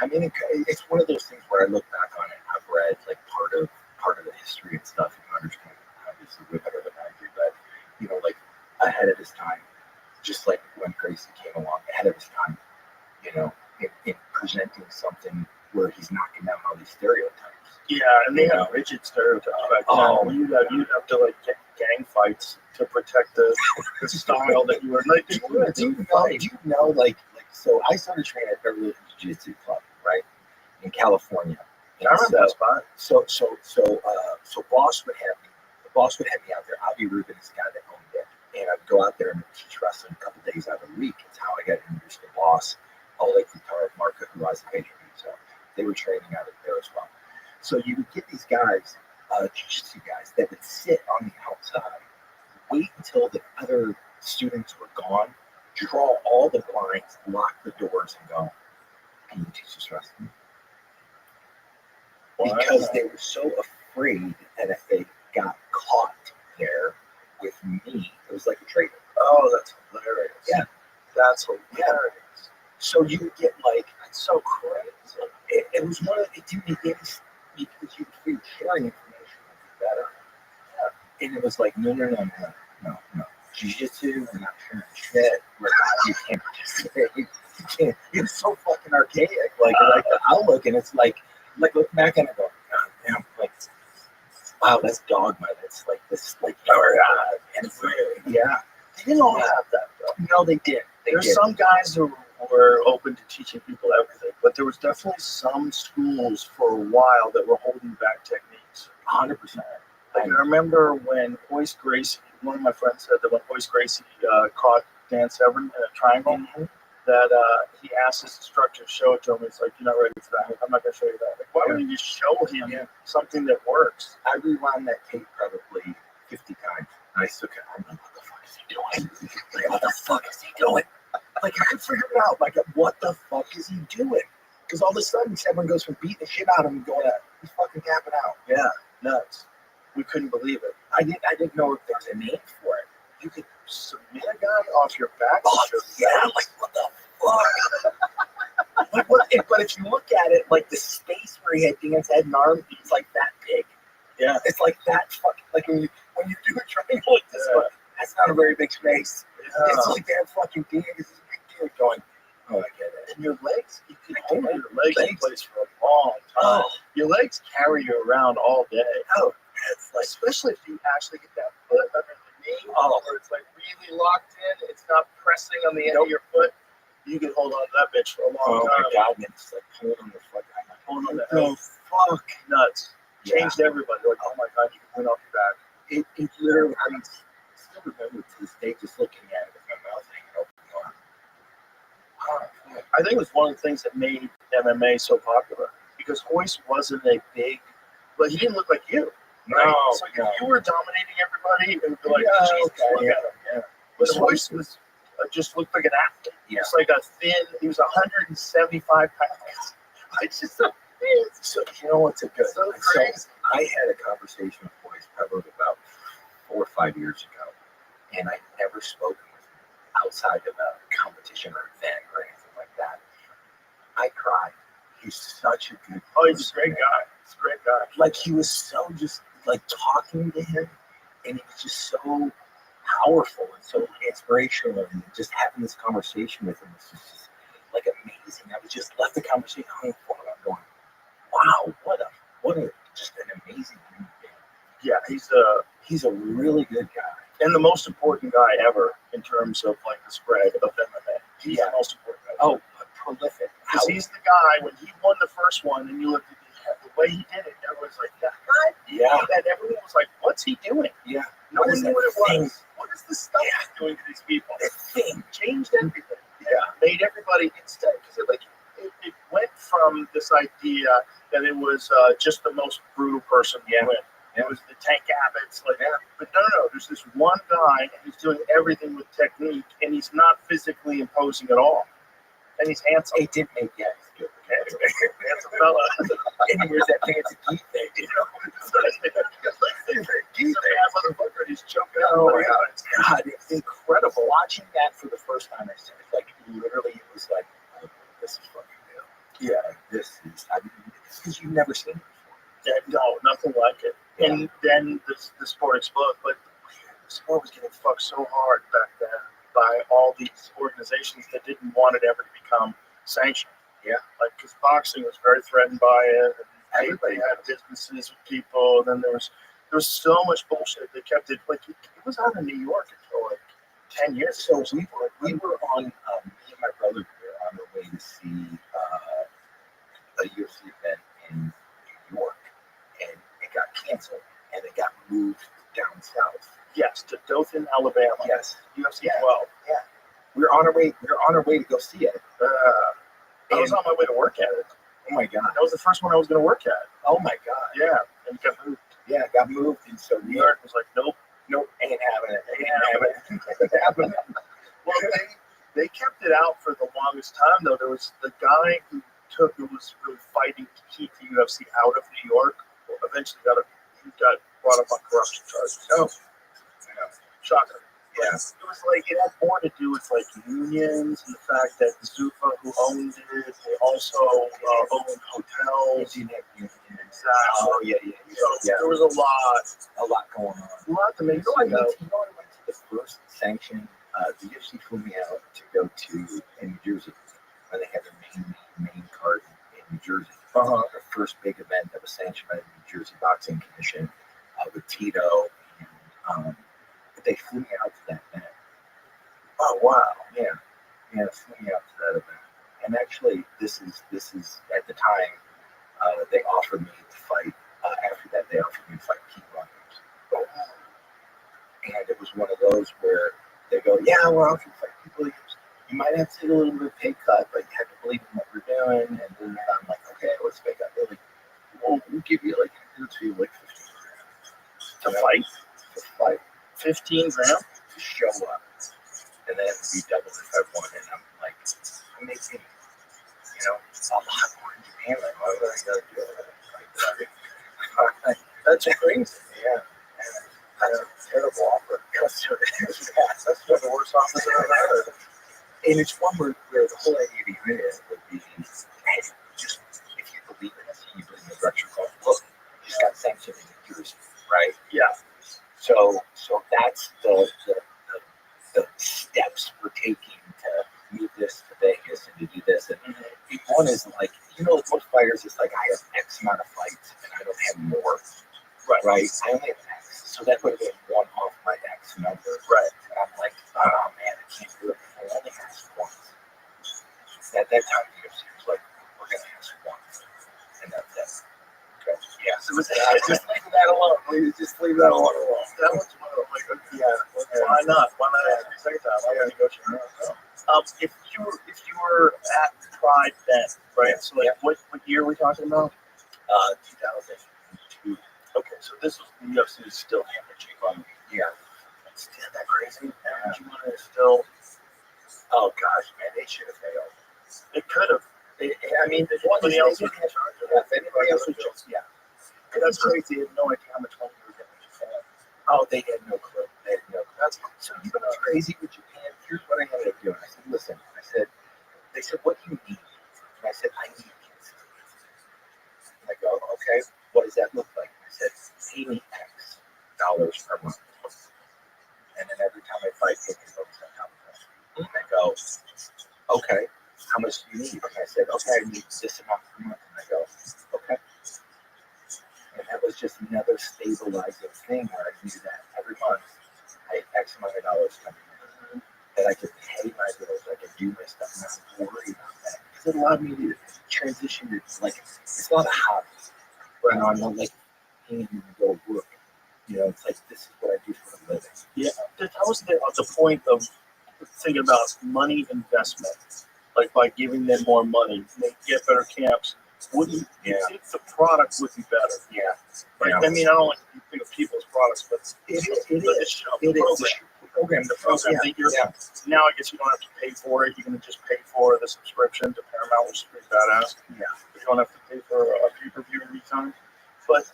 I mean, it's one of those things where I look back on it. I've read like part of the history and stuff, and you understand obviously way better than I do. But you know, like ahead of his time, just like when Gracie came along, ahead of his time, you know, in presenting something where he's knocking down all these stereotypes. Yeah, and they had rigid stereotypes back then. You'd have to like get gang fights to protect the style that you were like. Do you know, like, so I started training at Beverly Hills Jiu-Jitsu Club, right, in California. And I remember that spot. So boss would have me out there. Avi Rubin is the guy that owned it, and I'd go out there and teach wrestling a couple days out of the week. It's how I got introduced to Boss, all like Tara Marca, who I was paid. So they were training out of there as well. So you would get these guys, jiu-jitsu guys, that would sit on the outside, wait until the other students were gone, draw all the blinds, lock the doors, and go, "Can you teach us wrestling?" Because they were so afraid that if they got caught there with me, it was like a traitor. Oh, that's hilarious. Yeah. That's hilarious. So you would get like, it's so crazy. It was one of the things because you could feel sharing information better. Yeah. And it was like, no. Jiu-jitsu, we're not sharing shit. You can't participate. You can't. It's so fucking archaic. Like the outlook, and it's like look back and I go, God damn, like, wow, that's dogma. That's like this, like, and it's yeah. They didn't all have that though. No, they did. There's some guys who were open to teaching people everything, but there was definitely some schools for a while that were holding back techniques. 100%. Like, I remember when Hoist Gracie, one of my friends said that when Hoist Gracie caught Dan Severn in a triangle, that he asked his instructor to show it to him. He's like, "You're not ready for that. I'm not going to show you that." Like, why don't you just show him something that works? I rewound that tape probably 50 times. And I still can't remember what the fuck is he doing? Like, what the fuck is he doing? Like, I couldn't figure it out. Like, what the fuck is he doing? Because all of a sudden, Severn goes from beating the shit out of him going to, he's fucking tapping out. Yeah, nuts. We couldn't believe it. I didn't know if there was a name for it. You could submit a guy off your back. Oh, yeah, like, what the fuck? But if you look at it, like, the space where he had Dan's head and arm, he's like that big. Yeah. It's like that fucking, like, when you do a triangle like this one, that's not a very big space. Yeah. It's like that fucking Dan is this big dude going, oh, I get it. And your legs, you can hold your legs in place for a long time. Oh. Your legs carry you around all day. Oh, it's like, especially if you actually get that foot under the knee, where it's like really locked in, it's not pressing on the end of your foot. You can hold on to that bitch for a long time. Oh my God, man, it's like pulling on the fuck. Pulling on the fuck. Nuts. Changed everybody. Like, oh my God, you can win off your back. It literally, I mean, I still remember to this day just looking at it with my mouth hanging open. I think it was one of the things that made MMA so popular because Hoist wasn't a big, but he didn't look like you. Right? No, so if you were dominating everybody, it would be like, Jesus, look at him. Yeah. But Hoist was just looked like an athlete. Yeah. Just like a thin. He was 175 pounds. I just so you know what's a good? So crazy. I had a conversation with Hoist probably about 4 or 5 years ago, and I'd never spoken with him outside of a competition or event or anything like that. I cried. He's such a good. Oh, he's a great guy. He's a great guy. Like, he was so just like talking to him, and he was just so powerful and so inspirational, and just having this conversation with him was just like amazing. I was just left the conversation hung for him. I'm going, wow, what a just an He's a really good guy. And the most important guy ever in terms of like the spread of MMA. He's the most important guy. Oh, prolific. Because he's the guy, when he won the first one, and you looked at the way he did it, everyone's like, that guy? Yeah. And everyone was like, what's he doing? Yeah. No one knew what it thing? was. What is this stuff he's doing to these people? That thing. Changed everything. Yeah. Made everybody instead, because it went from this idea that it was just the most brutal person to win. It was the Tank Abbott's, like, but no. There's this one guy, and he's doing everything with technique, and he's not physically imposing at all. And he's handsome. He did make he's good. Handsome fella. And he wears that fancy geek thing. You know, he's a bad motherfucker. He's choking out. Oh my God, it's incredible. Watching that for the first time, I said, like, literally, it was like, oh, this is fucking real. Yeah, this is, because you've never seen it before. Yeah, no, nothing like it. Yeah. And then the sport exploded, but the sport was getting fucked so hard back then by all these organizations that didn't want it ever to become sanctioned. Yeah. Like, because boxing was very threatened by it, and everybody had businesses with people, and then there was so much bullshit. They kept it, like, it was out in New York until like 10 years ago. So we were on, me and my brother were on the way to see a UFC event in New York, and it got canceled, and it got moved down south. Yes, to Dothan, Alabama. Yes, UFC 12. Yeah, we were on our way to go see it. I was on my way to work at it. Oh my God, that was the first one I was going to work at. Oh my God, yeah, and it got moved. Yeah, it got moved, and so New York was like, nope, ain't having it. Well, they kept it out for the longest time, though. There was the guy who was really fighting to keep the UFC out of New York. Eventually got brought up on corruption charges. Oh, yeah. Shocker. Yeah. It was like, it had more to do with like unions and the fact that Zuffa, who owned it, they also owned hotels. Exactly. Oh, yeah. So there was a lot going on. A lot to make. I went to the first sanction. The UFC flew me out to go to in New Jersey, where they had their main card in New Jersey. The first big event that was sanctioned by the New Jersey Boxing Commission with Tito, and they flew me out to that event. Oh wow! Yeah, flew me out to that event. And actually, this is at the time they offered me to fight. After that, they offered me to fight Pete Runners. And it was one of those where they go, yeah, well, if you fight people, you might have to take a little bit of pay cut, but you have to believe in what we're doing. And then I'm like, okay, what's pay cut? They're like, well, we'll give you like, $15 grand. To fight? To fight. 15 grand? To show up. And then we double if I won. And I'm like, I'm making, a lot more in Japan. Like, why would I gotta do that? That's crazy. Yeah. That's a terrible offer. That's one of the worst offers I've ever heard. And it's one where the whole idea behind it would be, hey, just if you believe in us, you believe in the direction of look, you just got sanctioned in New Jersey, right? Yeah. So that's the steps we're taking to move this to Vegas and to do this. And one is like, most fighters, it's like I have X amount of fights and I don't have more. Right. I only have X. So that would have been one off my X number. Right. And I'm like, oh man, I can't do it. I only asked once. At that time, the UFC was like, we're going to ask once. And that's it. Okay. Yeah. So just leave that alone. Please just leave that alone. That was one of them. Like, why not? Why not ask the second time? Why not negotiate? If you were at Pride then, right? So like, what year are we talking about? 2002. Okay, so this was the UFC is still hemorrhaging money. Yeah. Isn't that crazy? Hemorrhaging money is still. Oh gosh, man, they should have failed. It could have. I mean, if anybody else was just, that's crazy. They had no idea how much money they were getting in Japan. Oh, they had no clue. That's so what's crazy with Japan. Here's what I ended up doing. I said, listen. They said, what do you need? And I said, I need consistency. And I go, okay, what does that look like? I said, pay me X dollars per month. And then every time I fight, pay me $10. And I go, okay, how much do you need? And I said, okay, I need this amount per month. And I go, okay. And that was just another stabilizing thing where I knew that every month I had X amount of dollars coming in, that I could pay my bills, I could do my stuff, and not worry about that. Because it allowed me to transition to, like, it's not a hobby. You know, I'm not like paying you to go work. You know, it's like, this is what I do for a living. Yeah, that was the point of thinking about money investment. Like by giving them more money, they get better camps. Wouldn't you think the product would be better? Yeah. Right. Yeah. I mean, I don't like to think of people's products, but It is. the program that you're now. I guess you don't have to pay for it. You can just pay for the subscription to Paramount, which is pretty badass. Yeah. You don't have to pay for a pay-per-view every time. But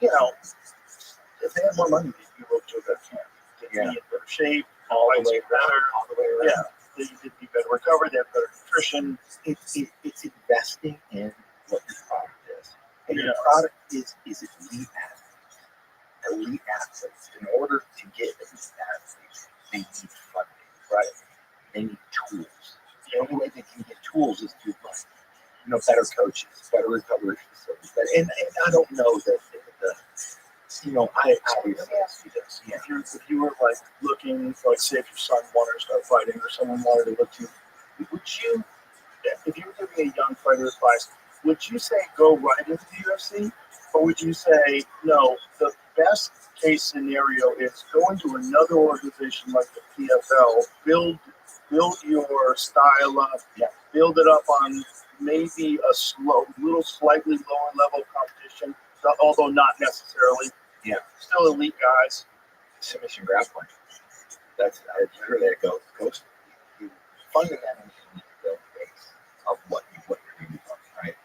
you know, if they had more money, they'd be able to go to that camp. They'd be in better shape, all the way better. around. All the way around. Yeah. They'd be better recovered. They have better nutrition. It's investing in what your product is. And your product is elite athletes. Elite athletes. In order to get elite athletes, they need funding, right? They need tools. The only way they can get tools is through money. You know, better coaches, better recovery facilities. And I don't know that the you know, I let me ask you this. Yeah. If you were like looking for, like, say if your son wanted to start fighting or someone wanted to look to, would you, if you were giving a young fighter advice, would you say go right into the UFC? Or would you say, no, the best case scenario is go into another organization like the PFL, build your style up, build it up on maybe a little slightly lower level competition, although not necessarily. Yeah. Still elite guys. Submission grappling. That's literally it goes. You fundamentally need to build a base of what you're going to be doing, right?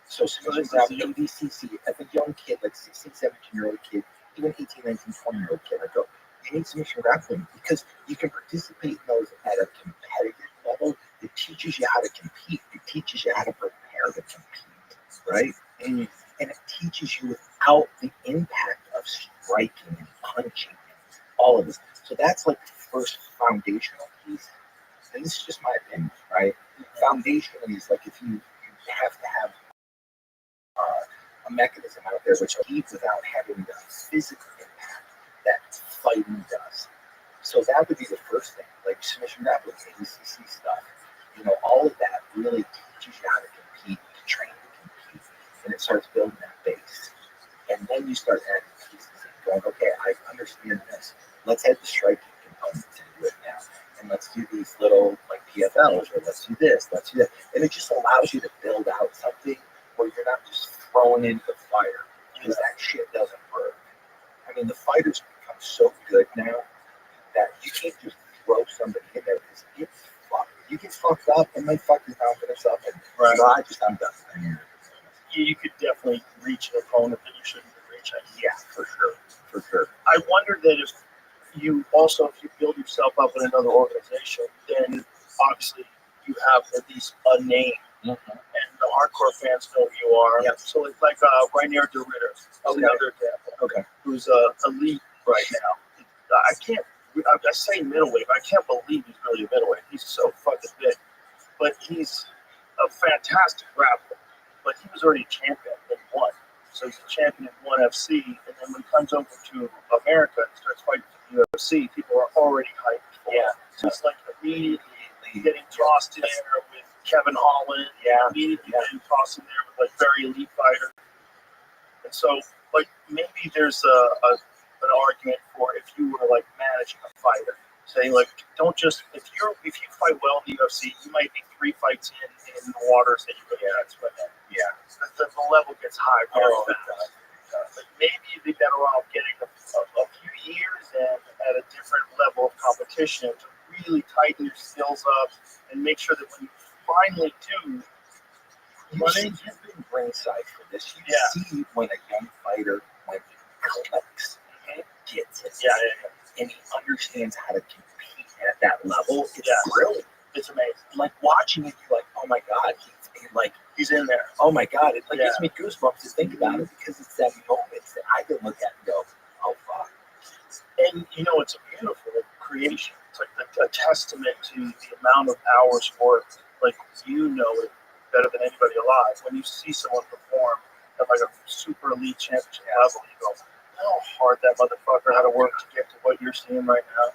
So submission grappling, ADCC, as a young kid, like 16, 17-year-old kid, even 18, 19, 20-year-old kid, I go, you need submission grappling because you can participate in those at a competitive level. It teaches you how to compete. It teaches you how to prepare to compete, right? And it teaches you without the impact of striking and punching and all of this. So that's like the first foundational piece. And this is just my opinion, right? Foundationally is like if you have to have a mechanism out there which leads without having the physical impact that fighting does. So that would be the first thing, like submission grappling, ADCC stuff. You know, all of that really teaches you how to compete, to train to compete, and it starts building that base. And then you start adding pieces and going, okay, I understand this. Let's add the striking components into it now. And let's do these little like PFLs, or let's do this, let's do that. And it just allows you to build out something where you're not just thrown into the fire, because that shit doesn't work. I mean, the fighters become so good now that you can't just throw somebody in there because you get fucked up and they fuck your confidence up, and I'm done. You could definitely reach an opponent that you shouldn't be reaching. Yeah, for sure. I wonder that if you build yourself up in another organization, then obviously you have at least a name. And the hardcore fans know who you are. Yep. So it's like Rainier de Ritter, another example. Who's elite right now. I say middleweight, but I can't believe he's really a middleweight. He's so fucking big. But he's a fantastic grappler. But he was already a champion and won. So he's a champion in ONE FC, and then when he comes over to America and starts fighting for the UFC, people are already hyped for him. So it's like immediately getting tossed in there with Kevin Holland, immediately getting tossed in there with like very elite fighter. And so like maybe there's an argument for if you were like managing a fighter, saying like don't just if you fight well in the UFC, you might be 3 fights in the waters that you're going to swim in. The level gets high very fast. But maybe you'd be better off getting a few years in at a different level of competition to really tighten your skills up and make sure that when you finally do, You've been ringside for this. You see when a young fighter, when he clicks, gets it, and he understands how to compete at that level. It's brilliant. It's amazing. Like watching it, you're like, oh my god, he's in there. Oh my god, it gives me goosebumps to think about it because it's that moment that I can look at and go, oh fuck. And you know, it's a beautiful creation. It's like a testament to the amount of hours work. Like you know it better than anybody alive. When you see someone perform at like a super elite championship level. You go, how hard that motherfucker had to work to get to what you're seeing right now.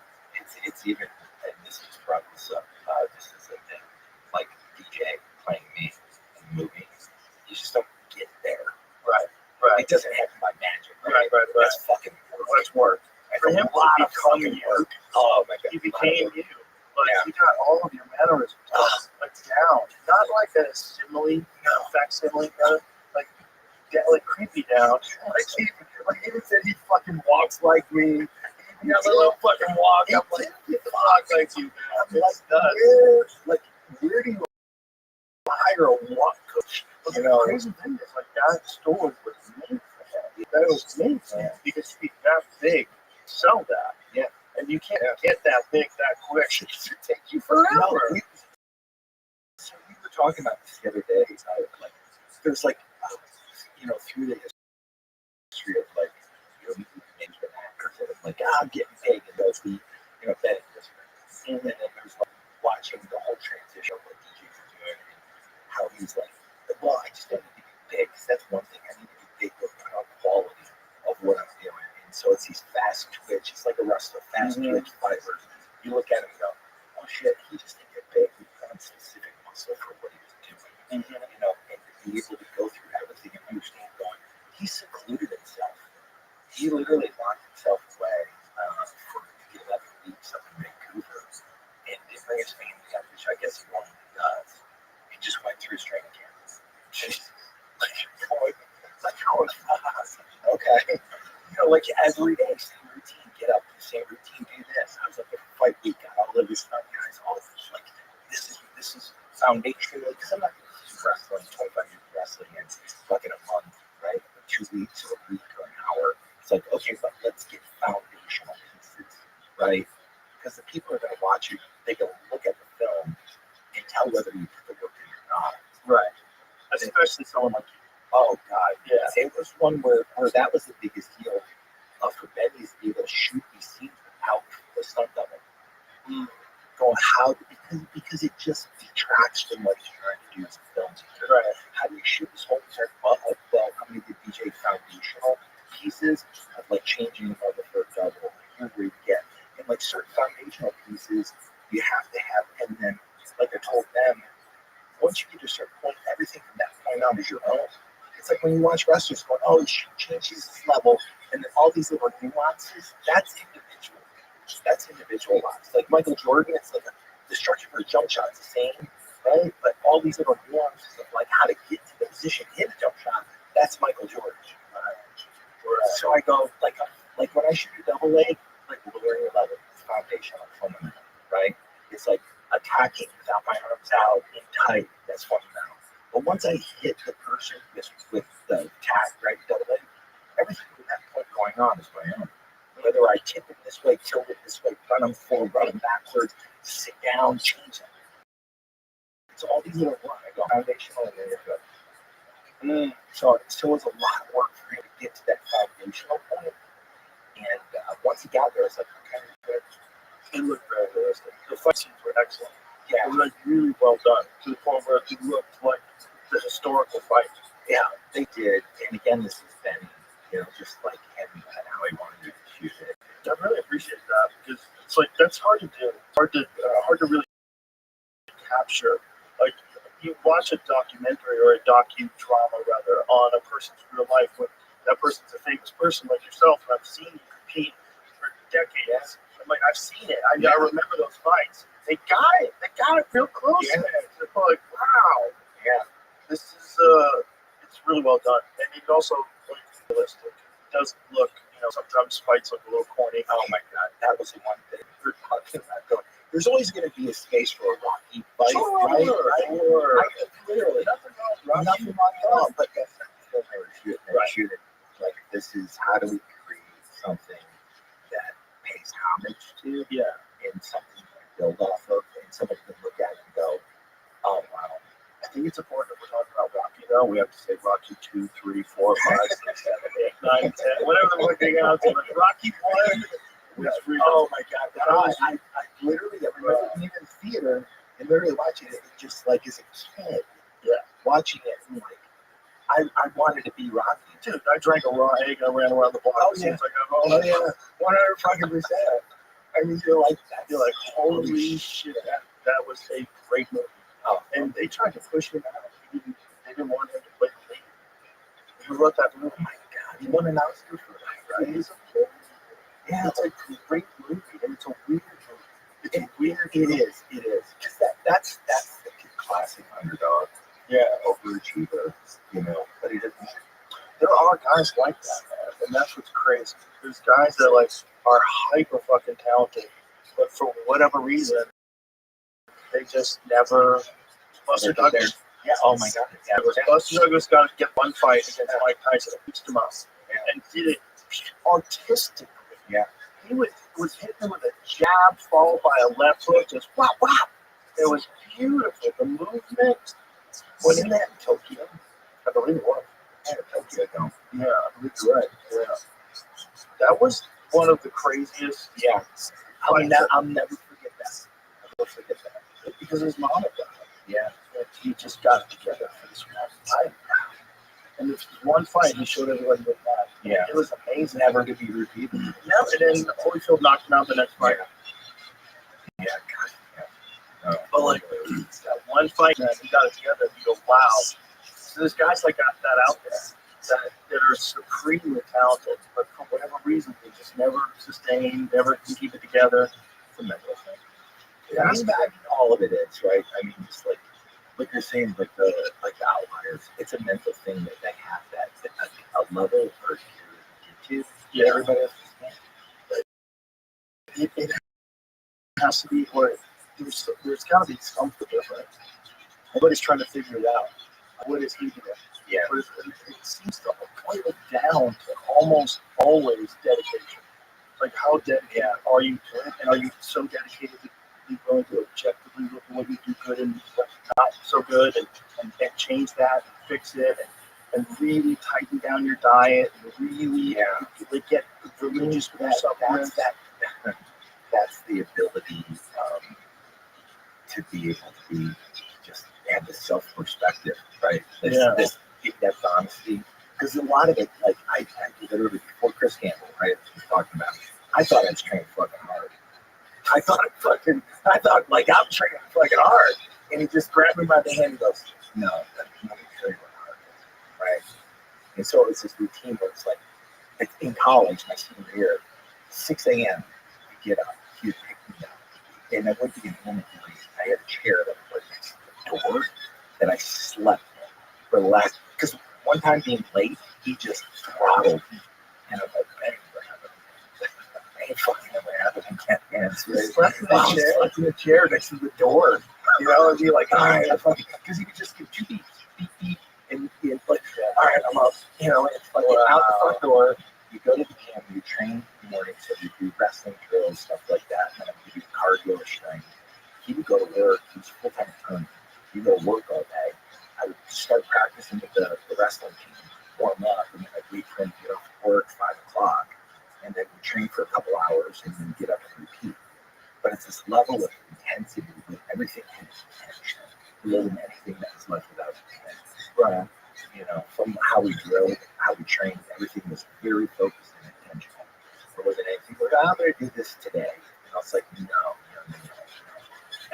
It's even, and this is probably just as a thing, like DJ playing me in the movie. You just don't get there. Right. It doesn't happen by magic. Right. That's fucking work. That's work. For him to become you, oh my god, he became you. Like, you got all of your mannerisms like down. Not like a simile, facsimile, like creepy down. Like he even said he fucking walks like me. He has a little fucking walk. I'm like, walk like you. I'm like, where do you hire a walk coach? Well, the crazy thing is, like, that store was made for him. That was made for him because to be that big, sell that. Yeah. And you can't get that big that quick. It should take you forever. So we were talking about this the other day. Like, there's like, through the history of like, names of actors that are like, I'm getting paid, and those the, betting this. And then there's like watching the whole transition of what DJs are doing and how he's like, well, I just don't need to be big. Because that's one thing. I need to be big with quality of what I'm doing. And so it's these fast twitch. It's like a wrestler, fast twitch fibers. You look at him and go, oh shit, he just didn't get big. He found specific muscle for what he was doing. And to be able to go through everything and understand going, he secluded himself. He literally locked himself away for 11 weeks up in Vancouver and didn't bring his family up, which I guess he normally does. He just went through his training camp. Okay. Like every day, same routine, get up, same routine, do this. I was like, fight week, got all of this stuff, guys, all of this. Like, this is foundational, because I'm not going to do wrestling, 25 years of wrestling in fucking a month, right? 2 weeks or a week or an hour. It's like, okay, but let's get foundational pieces, right? Because the people are going to watch you, they can look at the film and tell whether you put the work in or not. Right. Especially someone like you. Oh God, yeah. It was one where that was the biggest deal for Betty, to be able to shoot these scenes without the stunt double. Going how because it just detracts from what you're trying to do as a film. Right. How do you shoot this whole entire well, how many did DJ foundational pieces of like changing level for a double? Here's where you get and like certain foundational pieces you have to have, and then like I told them, once you get to a certain point, everything from that point on is your own. It's like when you watch wrestlers going, oh, he changes his level, and then all these little nuances, that's individual. That's individualized. Like Michael Jordan, it's like the structure for a jump shot is the same, right? But all these little nuances of like how to get to the position, hit a jump shot, that's Michael Jordan. So I go, like when I shoot a double leg, like lowering your level, it's foundational, fundamental, right? It's like attacking without my arms out and tight, that's fundamental. But once I hit the person with the tack, right, double leg, everything from that point going on is my own. Whether I tip it this way, tilt it this way, run them forward, run them backwards, sit down, change them. It's all these little ones. I go foundational and then you're good. So it was a lot of work for him to get to that foundational point. And once he got there, it's like, okay, good. It looked very realistic. The fight scenes were excellent. Yeah. It was like really well done to the point where it looked like the historical fight. Yeah, they did. And again, this is Ben, just like him and how he wanted to shoot it. I really appreciate that because it's like that's hard to do. It's hard to really capture. Like you watch a documentary or a docudrama rather on a person's real life when that person's a famous person like yourself, and I've seen you compete for decades. I'm like, I've seen it. I remember those fights. They got it. They got it real close. Yeah. It's like, wow. Yeah. This is it's really well done, and it also looks realistic. It does look, sometimes fights look a little corny. Oh my God, that was the one thing we're talking about. Going, there's always going to be a space for a Rocky fight, right? Literally, nothing wrong at all. But that's not the shoot it. Like this is how do we create something that pays homage to, and something to build off of, and somebody can look at it and go, oh wow. I think it's important that we're talking about Rocky, though. We have to say Rocky 2, 3, 4, 5, 6, 7, 8, 9, 10, whatever the fuck they got out to. But Rocky 1 was real. Oh my God. I literally, I remember being in the theater and literally watching it just like as a kid. Yeah. Watching it and like, I wanted to be Rocky. Dude, I drank a raw egg. I ran around the block. Oh, As yeah. soon as I got home. Oh yeah, 100%. I mean, you're like, You're like, holy shit, that was a great movie. oh, And they tried to push him out. They didn't want him to play the lead. Who wrote that movie? oh my God, he won an Oscar for that, right? Yeah, It's a great movie, and it's a weird movie. It's a weird it is. Because that's the classic underdog, overachiever, but he doesn't. There are guys like that, man, and that's what's crazy. There's guys that like are hyper fucking talented, but for whatever reason, they just never. Buster Douglas. Yeah. Oh my God. Yeah. Buster Douglas got to get one fight against Mike Tyson and beat him up, and did it artistically. Yeah. He was hitting him with a jab followed by a left hook, just whop whop. It was beautiful. The movement. Wasn't that in Tokyo? I believe it was. Yeah, Tokyo Dome. Yeah, I believe you're right. Yeah. That was one of the craziest. Yeah. I'll never forget that. I'll never forget that. Because his mom had done it. Yeah. He just got together for this one fight. And this one fight, he showed everybody what that. Yeah. It was amazing. Never to be repeated. No, and then Holyfield knocked him out the next fight. Yeah. God. Yeah. Oh. But like that one fight, man, he got it together. And you go, wow. So there's guys like that out there that are supremely talented, but for whatever reason, they just never sustain, never can keep it together. It's a mental thing. Yeah, I mean, all of it is, right? I mean, just like you're saying, like the outliers, it's a mental thing that they have that a level or two get to. Yeah. Everybody else It has to be, or there's got to be something different. Everybody's trying to figure it out. What is he doing? Yeah. But it seems to boil down to almost always dedication. Like, how dedicated are you to it? And are you so dedicated to be willing to objectively look at what you do good and what's not so good and change that and fix it and really tighten down your diet and really like get religious with yourself? That's the ability to be able to be just have the self-perspective, right? That's honesty. Because a lot of it, like I literally before Chris Campbell, right, was talking about, I thought I was training fucking hard. I thought like I'm training fucking hard, and he just grabbed me by the hand and goes, "No, let me show you what hard is," right? And so it's this routine where it's like in college, my senior year, 6 a.m. I get up, he would pick me up, and I went to get home. I had a chair that was next to the door that I slept in for the last. Because one time being late, he just throttled me, and I'm like, "Man, what happened? I ain't fucking never happened. I can't dance." I slept in the chair next to the door, and be like, "All right, because he could just give 2 beats, beep, and like, all right, I'm up." It's like out the front door. You go to the gym, you train in the morning, so you do wrestling drills, stuff like that, and then you do cardio or strength. He would go to work. He was full-time attorney. He would go to work all day. I would start practicing with the wrestling team, warm up, and then I'd leave for him to get off work 5 o'clock, and then we train for a couple hours, and then get up and repeat. But it's this level of intensity with everything in intention. There wasn't anything that was left without intent. Right. From how we drilled, how we trained, everything was very focused and intentional. There wasn't anything like, I'm going to do this today. And I was like, no.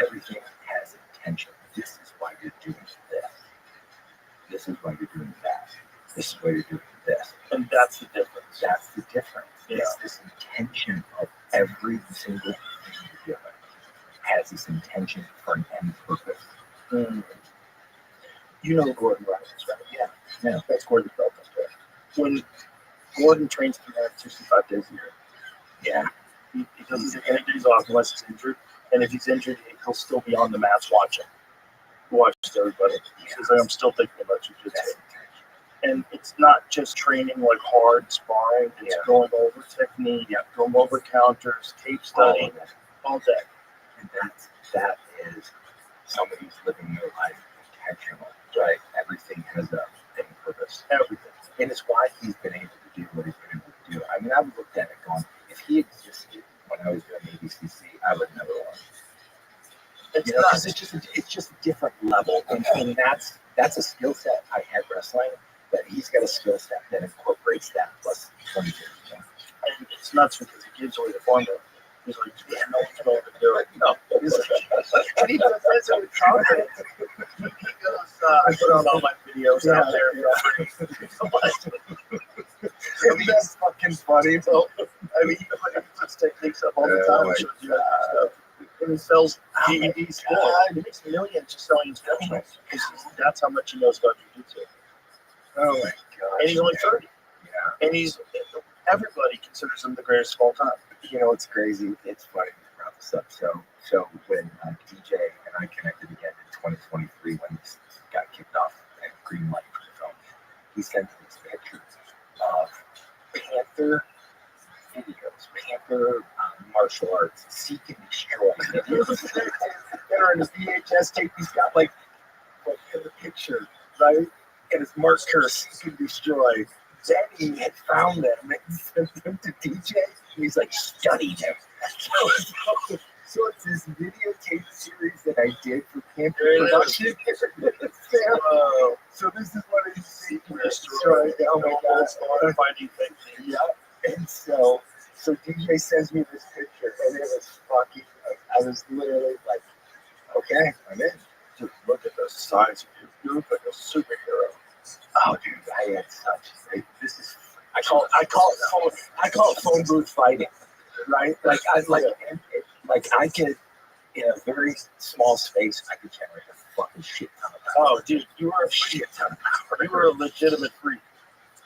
Everything has intention. This is why you're doing this. This is why you're doing that. This is why you're doing this. And that's the difference. That's the difference. Yeah. It's this intention of every single thing you're doing has this intention for an end purpose. Mm. You know Gordon Rogers, right? Yeah. That's Gordon Feltus, right? When Gordon trains for 65 days a year, he doesn't take any days off unless he's injured. And if he's injured, he'll still be on the mats watching. He watches everybody. He says, I'm still thinking about you. And it's not just training like hard sparring. It's going over technique, going over counters, tape study, all day. And that is somebody who's living their life intentional, right? Everything has a purpose. Everything. And it's why he's been able to do what he's been able to do. I mean, I've looked at it going, if he existed when I was doing ABCC, I would never won. Because it's just a different level, and that's a skill set I had wrestling But he's got a skill set that incorporates that plus 20 years. And it's nuts because he gives away the formula. He's like, yeah, no one's going to do it. No. He's like, and he does it with confidence. He goes, I put on all my videos out there for free. And that's fucking funny. So, I mean, he puts techniques up all the time. And shows you that stuff. And he sells DVDs still. He makes millions just selling instructions. That's how much he knows about jiu-jitsu. Oh my god! And he's only 30. Yeah. And everybody considers him the greatest of all time. You know, it's crazy. It's funny to bring this up. So when DJ and I connected again in 2023 when he got kicked off and green light for the film, he sent me these pictures of Panther videos, Panther martial arts, seek and destroy videos that are in his VHS tape. He's got like in the picture, right? And it's marker seek and destroy. Then he had found them and sent them to DJ. And he's like, study them. So it's this videotape series that I did for Panther Production. So this is what I see. Oh my god! Finding things. Yeah. And so DJ sends me this picture, and it was fucking. I was literally like, okay, I'm in. Dude, look at the size of you. You look like a superhero. Oh, dude, I had such. This is. I call it phone booth fighting, right? Like I could, in a very small space, I could generate a fucking shit ton of power. Oh, dude, you were a shit ton of power. You were a legitimate freak.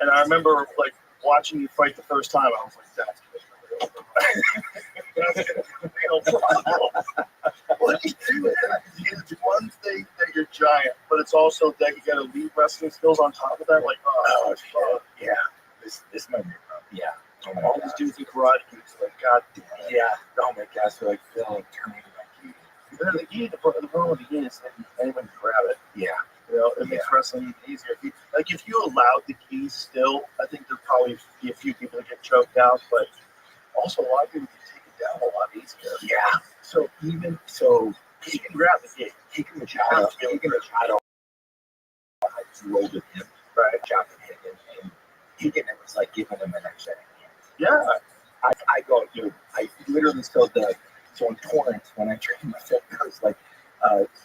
And I remember like watching you fight the first time. I was like, that's what do you do with that? It's one thing that you're giant, but it's also that you got elite wrestling skills on top of that. Like, oh shit, yeah. This might be wrong. Yeah. Oh my all God. these dudes in karate kids, like, God damn. Yeah. Oh my God. So like, Phil, turning my key. The key, the problem with the key is that anyone can grab it. Yeah. You know, it makes wrestling easier. If you allowed the keys still, I think there'd probably be a few people that get choked out, but also a lot of people can take it down a lot easier. Yeah. So he can grab the key. He can Machado. I rolled with him. Right. Chopping him and Higgin, it was like giving him an extra hand. Yeah. I go, dude, I literally so in Torrance, when I trained myself, there was like,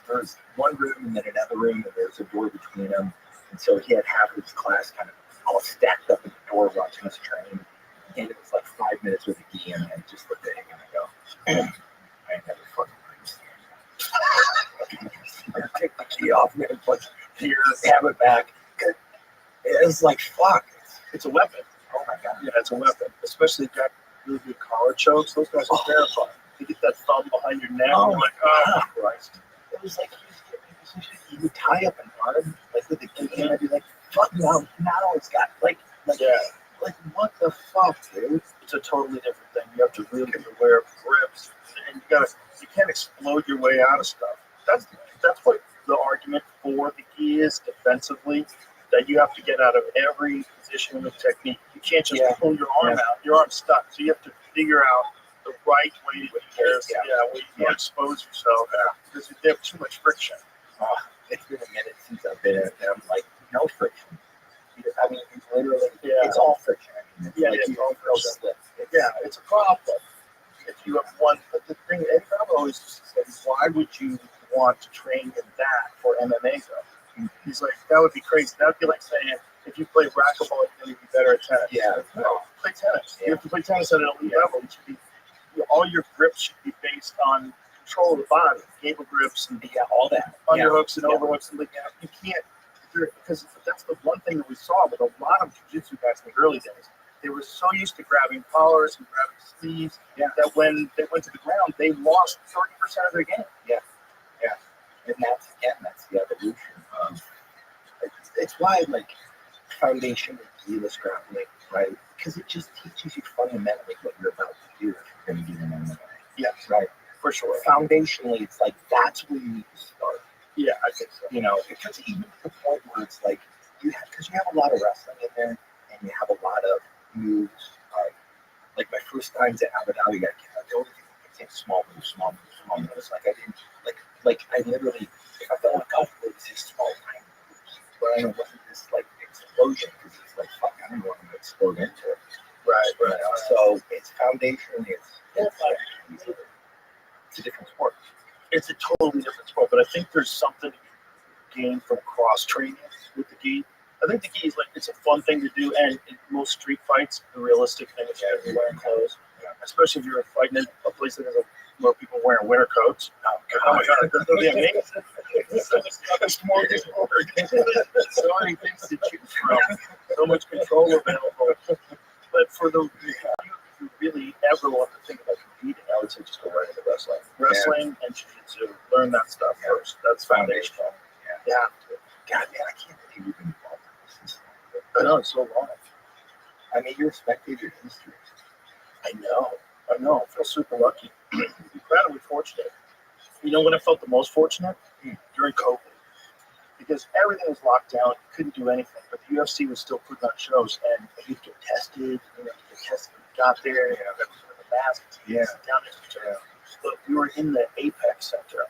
there's one room and then another room, and there's a door between them. And so he had half of his class kind of all stacked up at the door watching us train. And it was like 5 minutes with a gi, and I just looked at him and I go, I ain't never fucking understand. Take the key off, man, but here, have it back. It was like, fuck. It's a weapon. Oh my God. Yeah, it's a weapon. Especially if you got really good collar chokes. Those guys are terrifying. You get that thumb behind your neck, and you're like, oh, Christ. It was like, he would tie up an arm, like with the key, and I'd be like, fuck, now it's got, like, what the fuck, dude? It's a totally different thing. You have to really be aware of grips, and you can't explode your way out of stuff. That's what the argument for the key is defensively, that you have to get out of every position with technique. You can't just pull your arm out. Your arm's stuck. So you have to figure out the right way to where you can't expose yourself because you have too much friction. It's been a minute since I've been at them. Like, no friction. I mean, it's literally, it's all friction. I mean, it's it's a problem. If you have one, but the thing, Eddie Rabbi always says, why would you want to train in that for MMA though? He's like, that would be crazy. That would be like saying, if you play racquetball, you're going to be better at tennis. Yeah. No, play tennis. You have to play tennis at an elite level. It should be, all your grips should be based on control of the body, gable grips, and all that. Underhooks and overhooks. And you can't, because that's the one thing that we saw with a lot of jiu-jitsu guys in the early days. They were so used to grabbing collars and grabbing sleeves that when they went to the ground, they lost 30% of their game. Yeah. And that's the evolution of. It's why like foundation and keyless grappling, right? Because it just teaches you fundamentally what you're about to do if you're going to do an MMA. Yes, right, for sure. Foundationally, it's like that's where you need to start. Yeah, I think so. You know, because even to the point where it's like because you have a lot of wrestling in there, and you have a lot of moves. Like my first times at Abu Dhabi, the only thing I could take small moves. Like I didn't I literally, if I felt like, oh, it was just small time moves, but I know it wasn't this like explosion because it's like, fuck, I don't want to explode into it. Right. You know? So it's foundation, it's a different sport. It's a totally different sport, but I think there's something to be gained from cross training with the gi. I think the gi is like, it's a fun thing to do, and in most street fights, the realistic thing is you're wearing clothes, especially if you're fighting in a place that has where people wearing winter coats. Oh my god, that's gonna be amazing. It's more so many things to choose from, so much control available. But for the you really ever want to think about competing, I would say just go right into wrestling and jiu-jitsu. Learn that stuff first. That's foundational. Yeah. God, man, I can't believe you've been involved in this. I know, it's so long. I mean, you're a spectator in history. I know. I feel super lucky. Incredibly fortunate. You know when I felt the most fortunate? During COVID. Because everything was locked down, you couldn't do anything, but the UFC was still putting on shows, and you'd get tested, you get tested when you got there, with the mask, down there. But we were in the Apex Center,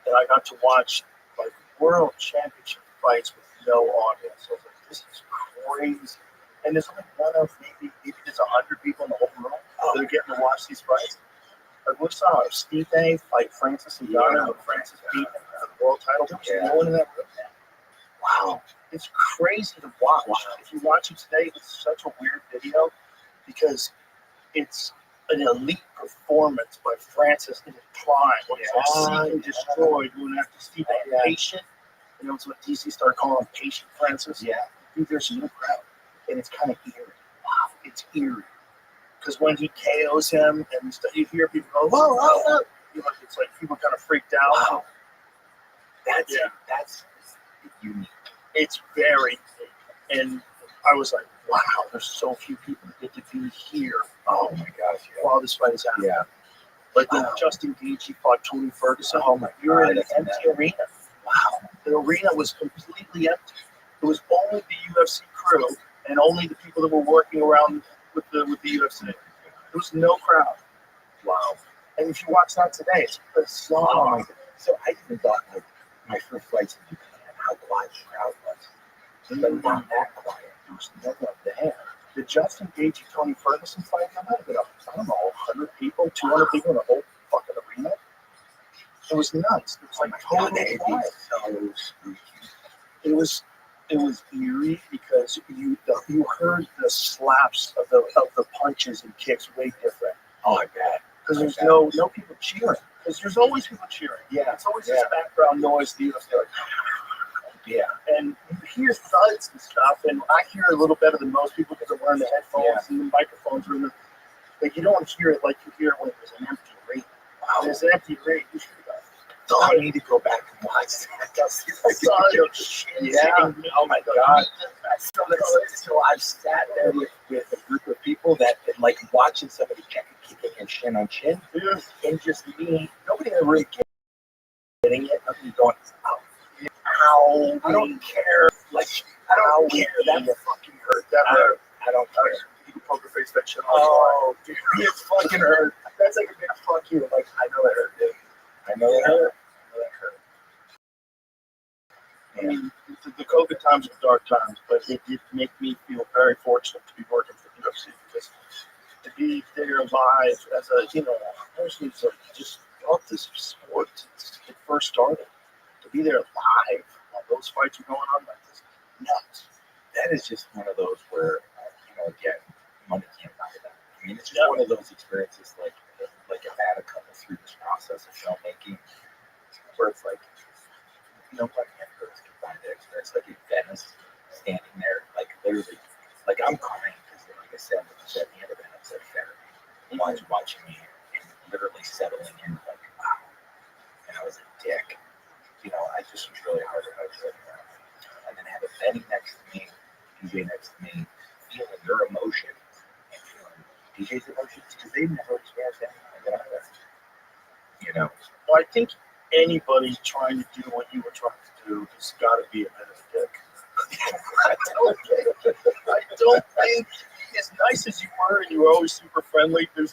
and I got to watch like world championship fights with no audience. So I was like, this is crazy. And there's only one of maybe there's 100 people in the whole room that are getting to watch these fights. Like we saw Stipe fight Francis Ngannou, and Francis beat him for the world title. There was no one in that room. Wow, it's crazy to watch. If you watch it today, it's such a weird video because it's an elite performance by Francis in his prime. When he's seek and destroyed, going after Stipe, patient. You know, it's what DC started calling him Patient Francis. Dude, there's no crowd, and it's kind of eerie. Wow, it's eerie. Because when he KOs him, and you hear people go, whoa, whoa, whoa. You know, it's like people kind of freaked out. Wow. That's unique. It's very unique. And I was like, wow, there's so few people that get to be here. Oh my gosh. While this fight is happening. Like when Justin Gaethje fought Tony Ferguson. Oh my God. You were in an empty arena. Wow. The arena was completely empty. It was only the UFC crew and only the people that were working around with the UFC. There was no crowd. Wow. And if you watch that today, it's bizarre. Oh my God. So I even thought like my first fights in Japan, how quiet the crowd was. But not that quiet. There was no one there. The Justin Gaethje Tony Ferguson fight, there might have been, I don't know, 100 people, 200 people in the whole fucking arena. It was nuts. It was like totally quiet. It was eerie because you heard the slaps of the punches and kicks way different. Oh, I bet. Because there's no people cheering. Because there's always people cheering. Yeah. It's always this background noise. The UFC like, and you hear thuds and stuff, and I hear a little better than most people because I'm wearing the headphones and the microphones are in the. Like you don't hear it like you hear it when there's an empty arena. Wow. There's an empty arena. You should So I need to go back and watch that. Oh my God. So I've sat there with a group of people that like watching somebody kicking and shin on chin. And just me, nobody in the room getting it. I'm going, ow, I don't care. Like, I don't care. That fucking hurt. That hurt. I don't care. You can poker face that shit. Oh, dude, it fucking hurt. That's like a big fuck you. Like, I know that hurt, dude. I know that hurt. I mean, the COVID times were dark times, but it did make me feel very fortunate to be working for the UFC because to be there live as a, person who's like just love this sport since it first started. To be there live while those fights are going on like this, nuts. That is just one of those where, again, money can't buy that. I mean, it's just one of those experiences like I've had a couple through this process of filmmaking where it's like, nobody ever can find that experience. Like in Venice, standing there, like literally, like I'm crying because, like I said, at the end of Venice, at therapy, watching me and literally settling in, like, wow. And I was a dick. I just was really hard about it. And then have a Benny next to me, DJ next to me, feeling your emotion and feeling DJ's emotions because they've never experienced anything like that. Well, I think anybody trying to do what you were trying to do has got to be a bit of a dick. I don't think, as nice as you were and you were always super friendly, you're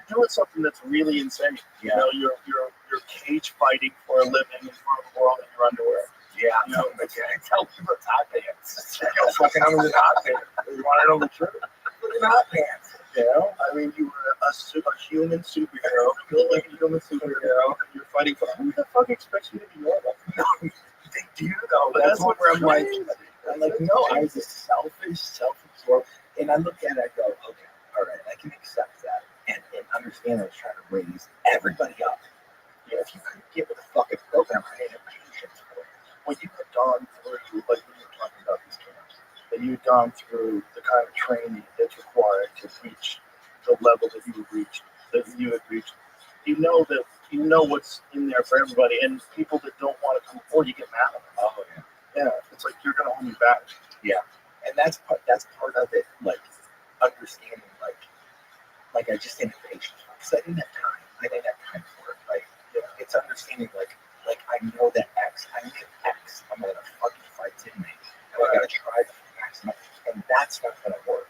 doing something that's really insane. You're cage fighting for a living in front of the world in your underwear. Yeah, no, but I tell people it's hot pants. Yo, fucking I'm in hot pants. You want to know the truth? Look at hot pants. You know? I mean, you were a human superhero. You look like a human superhero. You're fighting for who the fuck expects you to be normal? No, they do though. That's what where I'm like, no, I was a selfish, self-absorbed, and I look at it, I go, okay, all right, I can accept that, and understand I was trying to raise everybody up. You know, if you couldn't get with a fucking program, I didn't have patience for it. When you had gone through, like when you were talking about these camps, that you had gone through the kind of training that's required to reach the level that you reached, you know what's in there for everybody, and people that don't want to come forward, you get mad at them. Oh yeah. Yeah, it's like you're gonna hold me back. Yeah, and that's part of it. Like understanding, like I just didn't have patience because I didn't have time. I didn't have time for it. Like it's understanding. Like I know that X. I need X. I'm gonna fucking fight in me, and I gotta try the X, and that's not gonna work.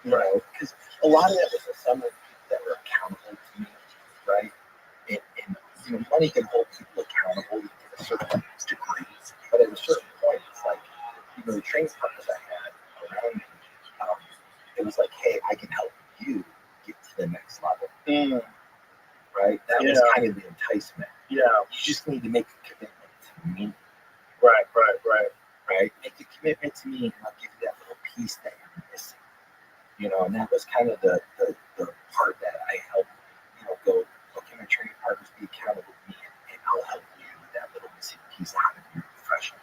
You know, because a lot of that was some of the people that were accountable to me, right? And you know, money can hold people accountable to a certain degree, but at a certain point, it's like, you know, the training partners I had around me, it was like, hey, I can help you get to the next level, right? That was kind of the enticement. Yeah, you just need to make a commitment to me. Right. Make a commitment to me, and I'll give you that little piece that you're missing. You know, and that was kind of the part that I helped, you know, go, okay, my training partners be accountable to me, and I'll help you with that little missing piece out of your profession.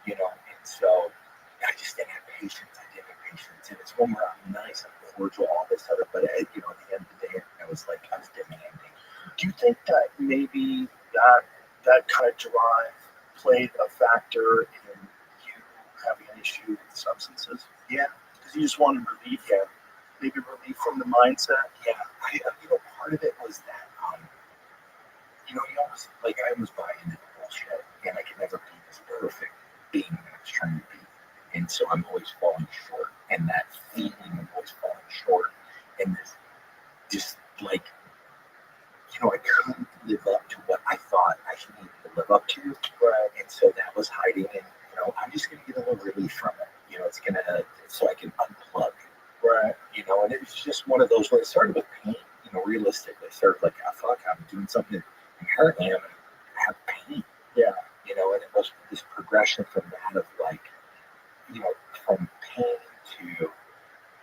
You know, and so I just didn't have patience. And it's when where I'm nice, I'm cordial, all this other, but you know, at the end of the day, I was demanding. Do you think that maybe that kind of drive played a factor in you having an issue with substances? Yeah. Because you just wanted relief, maybe relief from the mindset. Yeah, you know, part of it was that, you know, I almost buy into the bullshit, and I could never be this perfect being that I was trying to be, and so I'm always falling short, and that feeling of always falling short, and this, just like, you know, I couldn't live up to what I thought I needed to live up to, right? And so that was hiding, and you know, I'm just gonna get a little relief from it. You know, it's gonna, so I can unplug. Right. You know, and it was just one of those where it started with pain. You know, realistically, it started like, oh, fuck, I'm doing something inherently, I'm gonna have pain. Yeah. You know, and it was this progression from that of like, you know, from pain to,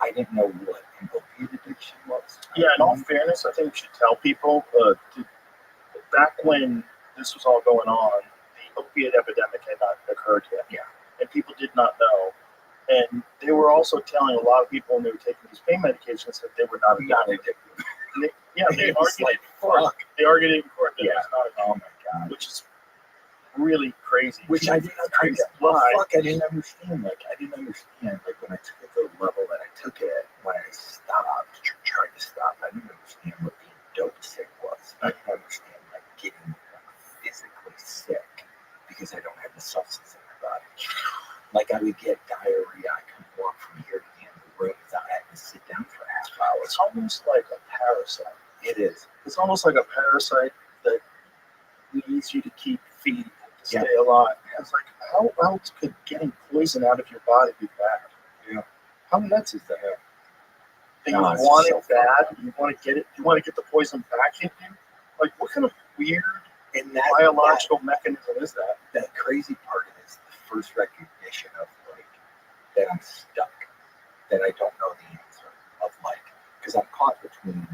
I didn't know what an opiate addiction was. Yeah, in all fairness, I think we should tell people back when this was all going on, the opiate epidemic had not occurred yet. Yeah. And people did not know. And they were also telling a lot of people when they were taking these pain medications that they were not addicted. They argued like, in court. They argued in court that yeah. it was not addicted. Oh my God. Which is really crazy. Which I didn't understand. I didn't understand. Like, like, when I took it to the level that I took it, when I stopped, tried to stop, I didn't understand what being dope sick was. I didn't understand, like, getting physically sick because I don't have the substance in my body. Like, I would get diarrhea. I couldn't walk from here to the end of the room without having to sit down for a half hour. It's almost like a parasite. It is. It's almost like a parasite that needs you to keep feeding to stay Yeah. alive. It's like, how else could getting poison out of your body be bad? Yeah. How nuts is that? And No, you it's want so it bad. You want to get it. You want to get the poison back in you. Like, what kind of weird And that biological mechanism is that? That crazy part is the first recognition of like that I'm stuck, that I don't know the answer of like, because I'm caught between,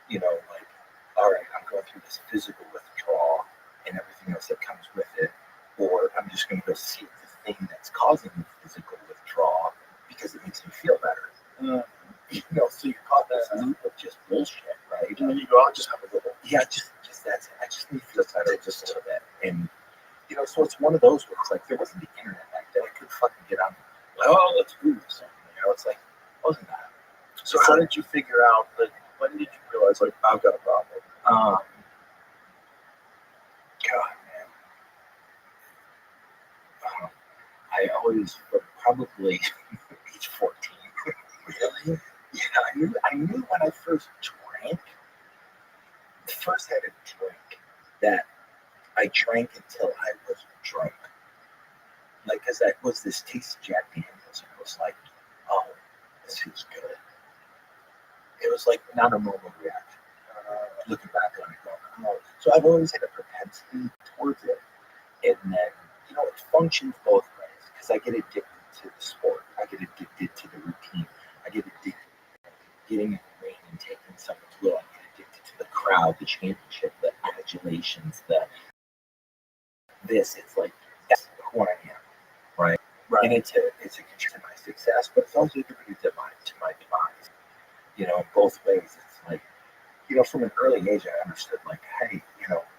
you know, like, all right, I'm going through this physical withdrawal and everything else that comes with it, or I'm just going to go seek the thing that's causing the physical withdrawal because it makes me feel better. You know, so you're caught in this loop of just bullshit, right? And then you go, I'll just have a little. Yeah, just that's it. I just need to feel better just a little bit. And, you know, so it's one of those where it's like, there wasn't the internet back then. I could fucking get on, oh, let's Google something. You know, it's like, wasn't that? So how did you figure out that? When did you realize, like, I've got a problem? God, man. I always, probably age 14. Really? Yeah, I knew when I first drank, first had a drink, that I drank until I was drunk. like, because that was this taste of Jack Daniels, and it was like, oh, this feels good. It was like not a normal reaction. Looking back on it, going, oh. So I've always had a propensity towards it, and then it functions both ways because I get addicted to the sport, I get addicted to the routine, I get addicted to getting in the ring and taking someone's will, I get addicted to the crowd, the championship, the adulations, it's like that's who I am, right? Right. And it's a contributor to my success, but it's also a contributor to my demise. Both ways. It's like, from an early age, I understood, like, hey,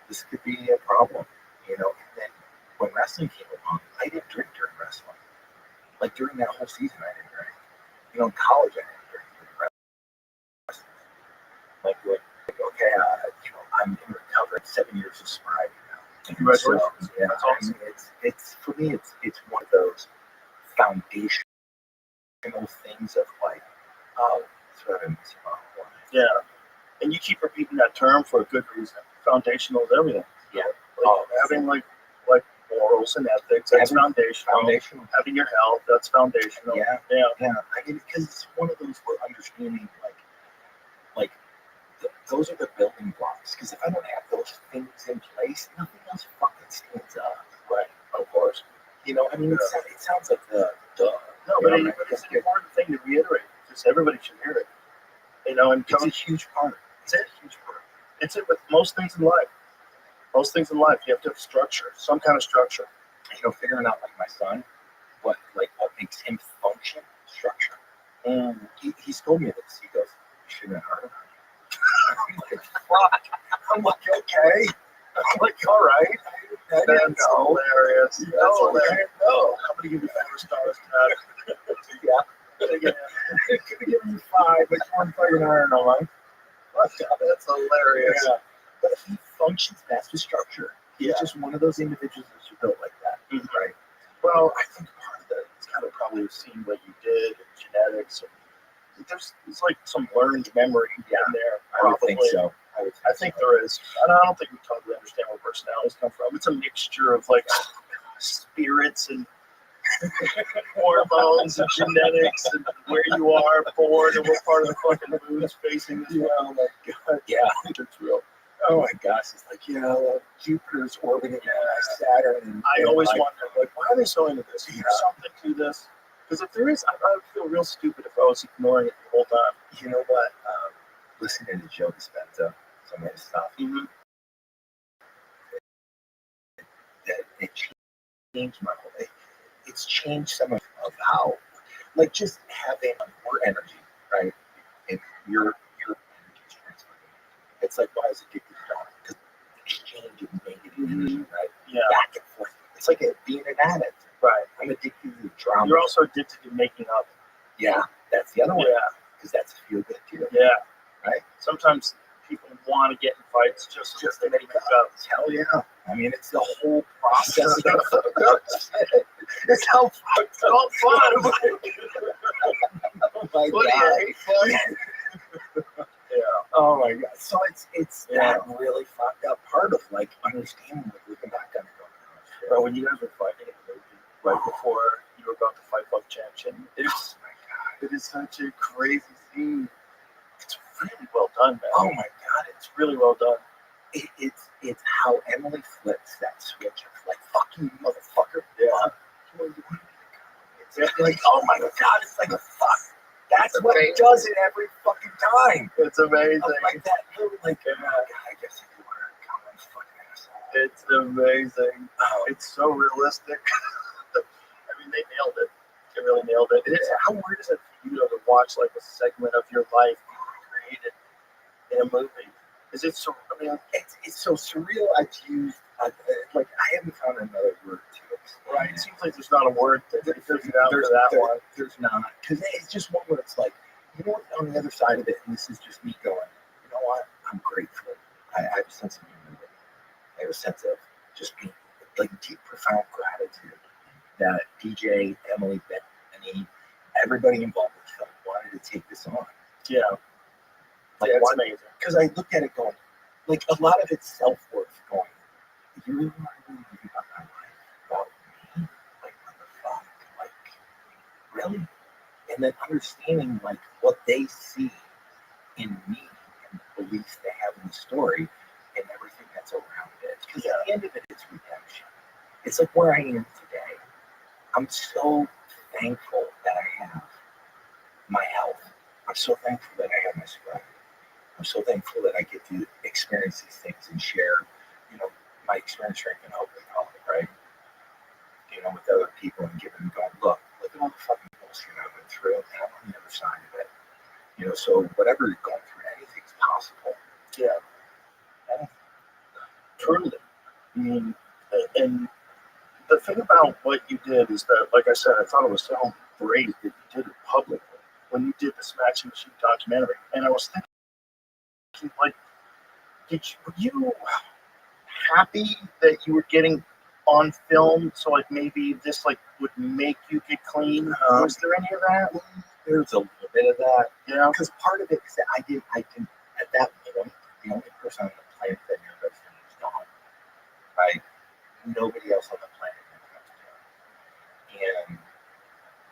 this could be a problem, and then when wrestling came along, I didn't drink during wrestling. Like, during that whole season, I didn't drink. In college, I didn't drink during wrestling. Like okay, I'm in recovery, 7 years of sobriety now. Congratulations. Yeah, that's awesome. It's for me, it's one of those foundational things of like, oh, that's what I've been missing my whole life. Yeah. And you keep repeating that term for a good reason. Foundational is everything. Yeah. Having like morals and ethics, that's foundational. Having your health, that's foundational. Yeah. I get it because it's one of those where understanding like those are the building blocks. Because if I don't have those things in place, nothing else fucking stands up. Right. Of course. It sounds like the no, but it's an important thing to reiterate because everybody should hear it. And it's a huge part. It's a huge part. It's it with most things in life. Most things in life, you have to have structure, some kind of structure. Figuring out, like, my son, what makes him function, structure. He's told me this. He goes, you shouldn't have heard of it. I'm like, fuck. I'm like, okay. I'm like, all right. That's hilarious. That's hilarious. No. I'm going to give you 4 stars to that. Yeah. Could have given you 5, but you weren't fucking iron on mine. That's hilarious. Yeah. But he functions best with structure. He's just one of those individuals that's built like that, right? Well, I think part of that is kind of probably seeing what you did and genetics. And it's like some learned memory in there. I would think so. I think there is. And I don't think we totally understand where personalities come from. It's a mixture of like spirits and hormones and genetics and where you are born and what part of the fucking moon is facing as well. Oh my god. Yeah, it's real. Oh my gosh, it's like, Jupiter's orbiting Saturn. And I always wonder, like, why are they so into this? Is there something to this? Because if there is, I would feel real stupid if I was ignoring it the whole time. You know what? Listening to Joe Dispenza, some of his stuff, it changed my whole life. It's changed some of how, like, just having more energy, right? And your energy is transferred. It's like, why is it addicted to it? Because exchange of negative energy, right? Yeah. Back and forth. It's like being an addict. Right. I'm addicted to drama. You're also addicted to making up. Yeah, that's the other one. Yeah. Because that's a feel good too. Yeah. Right? Sometimes people want to get in fights just to make up. Hell yeah. I mean, it's the whole process. It's all fun. It's all fun. Oh my What god. do you hate fun? Yeah. Oh my god. So it's that really fucked up part of like understanding, like, looking back on it going, Bro, when you guys were fighting in the movie right before you were about to fight Buck Champion, it is such a crazy scene. It's really well done, man. oh my god, It's really well done. it's how Emily flips that switch of like, fuck you, motherfucker. Yeah. It's like, oh my god, it's like a fuck. That's what it does it every fucking time. It's amazing. Like that little, like, oh my god, I guess if you want to come on, fucking asshole. It's amazing. It's so realistic. I mean, they nailed it. They really nailed it. How weird is it for you to watch like a segment of your life created in a movie? Is it so? I mean, it's so surreal. I've used like, I haven't found another word to explain. right. It seems like there's not a word that they figured out for that one. There's not, because it's just one where it's like, you know what? On the other side of it, and this is just me going, you know what? I'm grateful. I have a sense of humility. I have a sense of just being like deep, profound gratitude that DJ, Emily, Bethany, everybody involved with the film wanted to take this on. Yeah. Like, It's amazing. because I look at it going, like, a lot of it's self-worth going, you really want to really think about my life, about me? Like, what really? And then understanding like what they see in me and the beliefs they have in the story and everything that's around it. Because at the end of it, it's redemption. It's like where I am today. I'm so thankful that I have my health. I'm so thankful that I have my sobriety. I'm so thankful that I get to experience these things and share, my experience, strength, and hope, they call it, right? With other people and giving them going, look at all the fucking bullshit I went through, and I'm on the other side of it. So whatever you're going through, anything's possible. Yeah. Totally. I mean, and the thing about what you did is that, like I said, I thought it was so great that you did it publicly when you did the Smashing Machine documentary. And I was thinking, like, were you happy that you were getting on film? So, like, maybe this, like, would make you get clean? Was there any of that? There's a little bit of that. Yeah. Because part of it is that I didn't, at that point, the only person on the planet that knew everything was gone. Right? Nobody else on the planet knew everything. And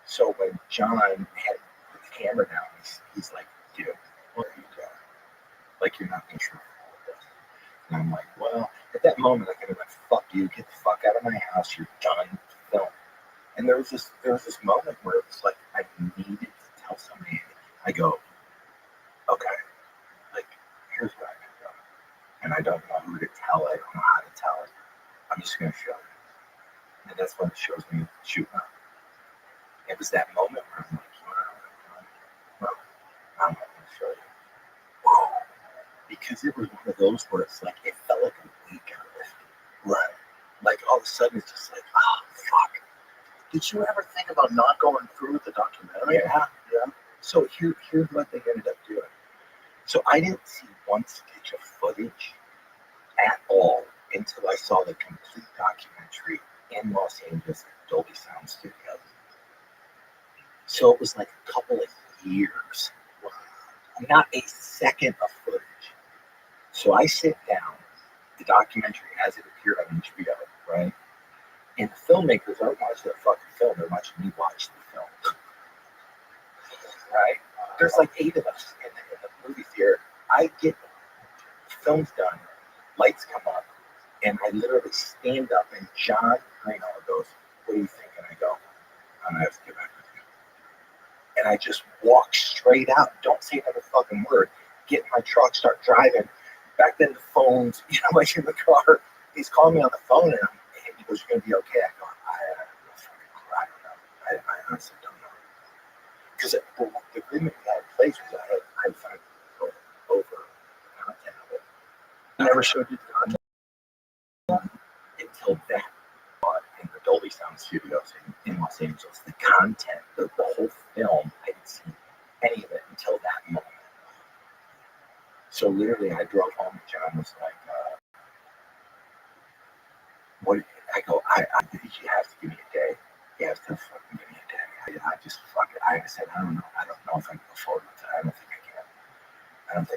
so when John had put the camera down, he's like, dude, what are you doing? Like, you're not being truthful with this. And I'm like, well, at that moment, I could have went, fuck you, get the fuck out of my house, you're done film. And there was this moment where it was like, I needed to tell somebody. I go, okay, like, here's what I can do. And I don't know who to tell it, I don't know how to tell it. I'm just going to show you. And that's when it shows me shooting up. It was that moment where I'm like, well, I'm not going to show you. Whoa. Because it was one of those where it's like, it felt like a week got lifted. Right. Like, all of a sudden, it's just like, oh, fuck. Did you ever think about not going through with the documentary? Yeah. So here's what they ended up doing. So I didn't see one stitch of footage at all until I saw the complete documentary in Los Angeles at Dolby Sound Studios. So it was like a couple of years, not a second of footage. So I sit down, the documentary as it appeared on HBO, right? And the filmmakers aren't watching the fucking film, they're watching me watch the film. Right? There's like 8 of us in the movie theater. I get the film's done, lights come up, and I literally stand up and John Greenall goes, what do you think? And I go, I'm gonna have to get back with you. And I just walk straight out, don't say another fucking word, get in my truck, start driving. Back then the phones, like in the car, he's calling me on the phone and he goes, you're gonna be okay. I go, I don't know. I honestly don't know. Because the agreement we had in place was I had found over the content of it. I never showed you the content until that in the Dolby Sound Studios in Los Angeles. The content, the whole film, I didn't see any of it until that moment. So literally, I drove home and John was like, what? I go, you have to give me a day. You have to fucking give me a day. I just fucking, I said, I don't know if I can go forward with it. I don't think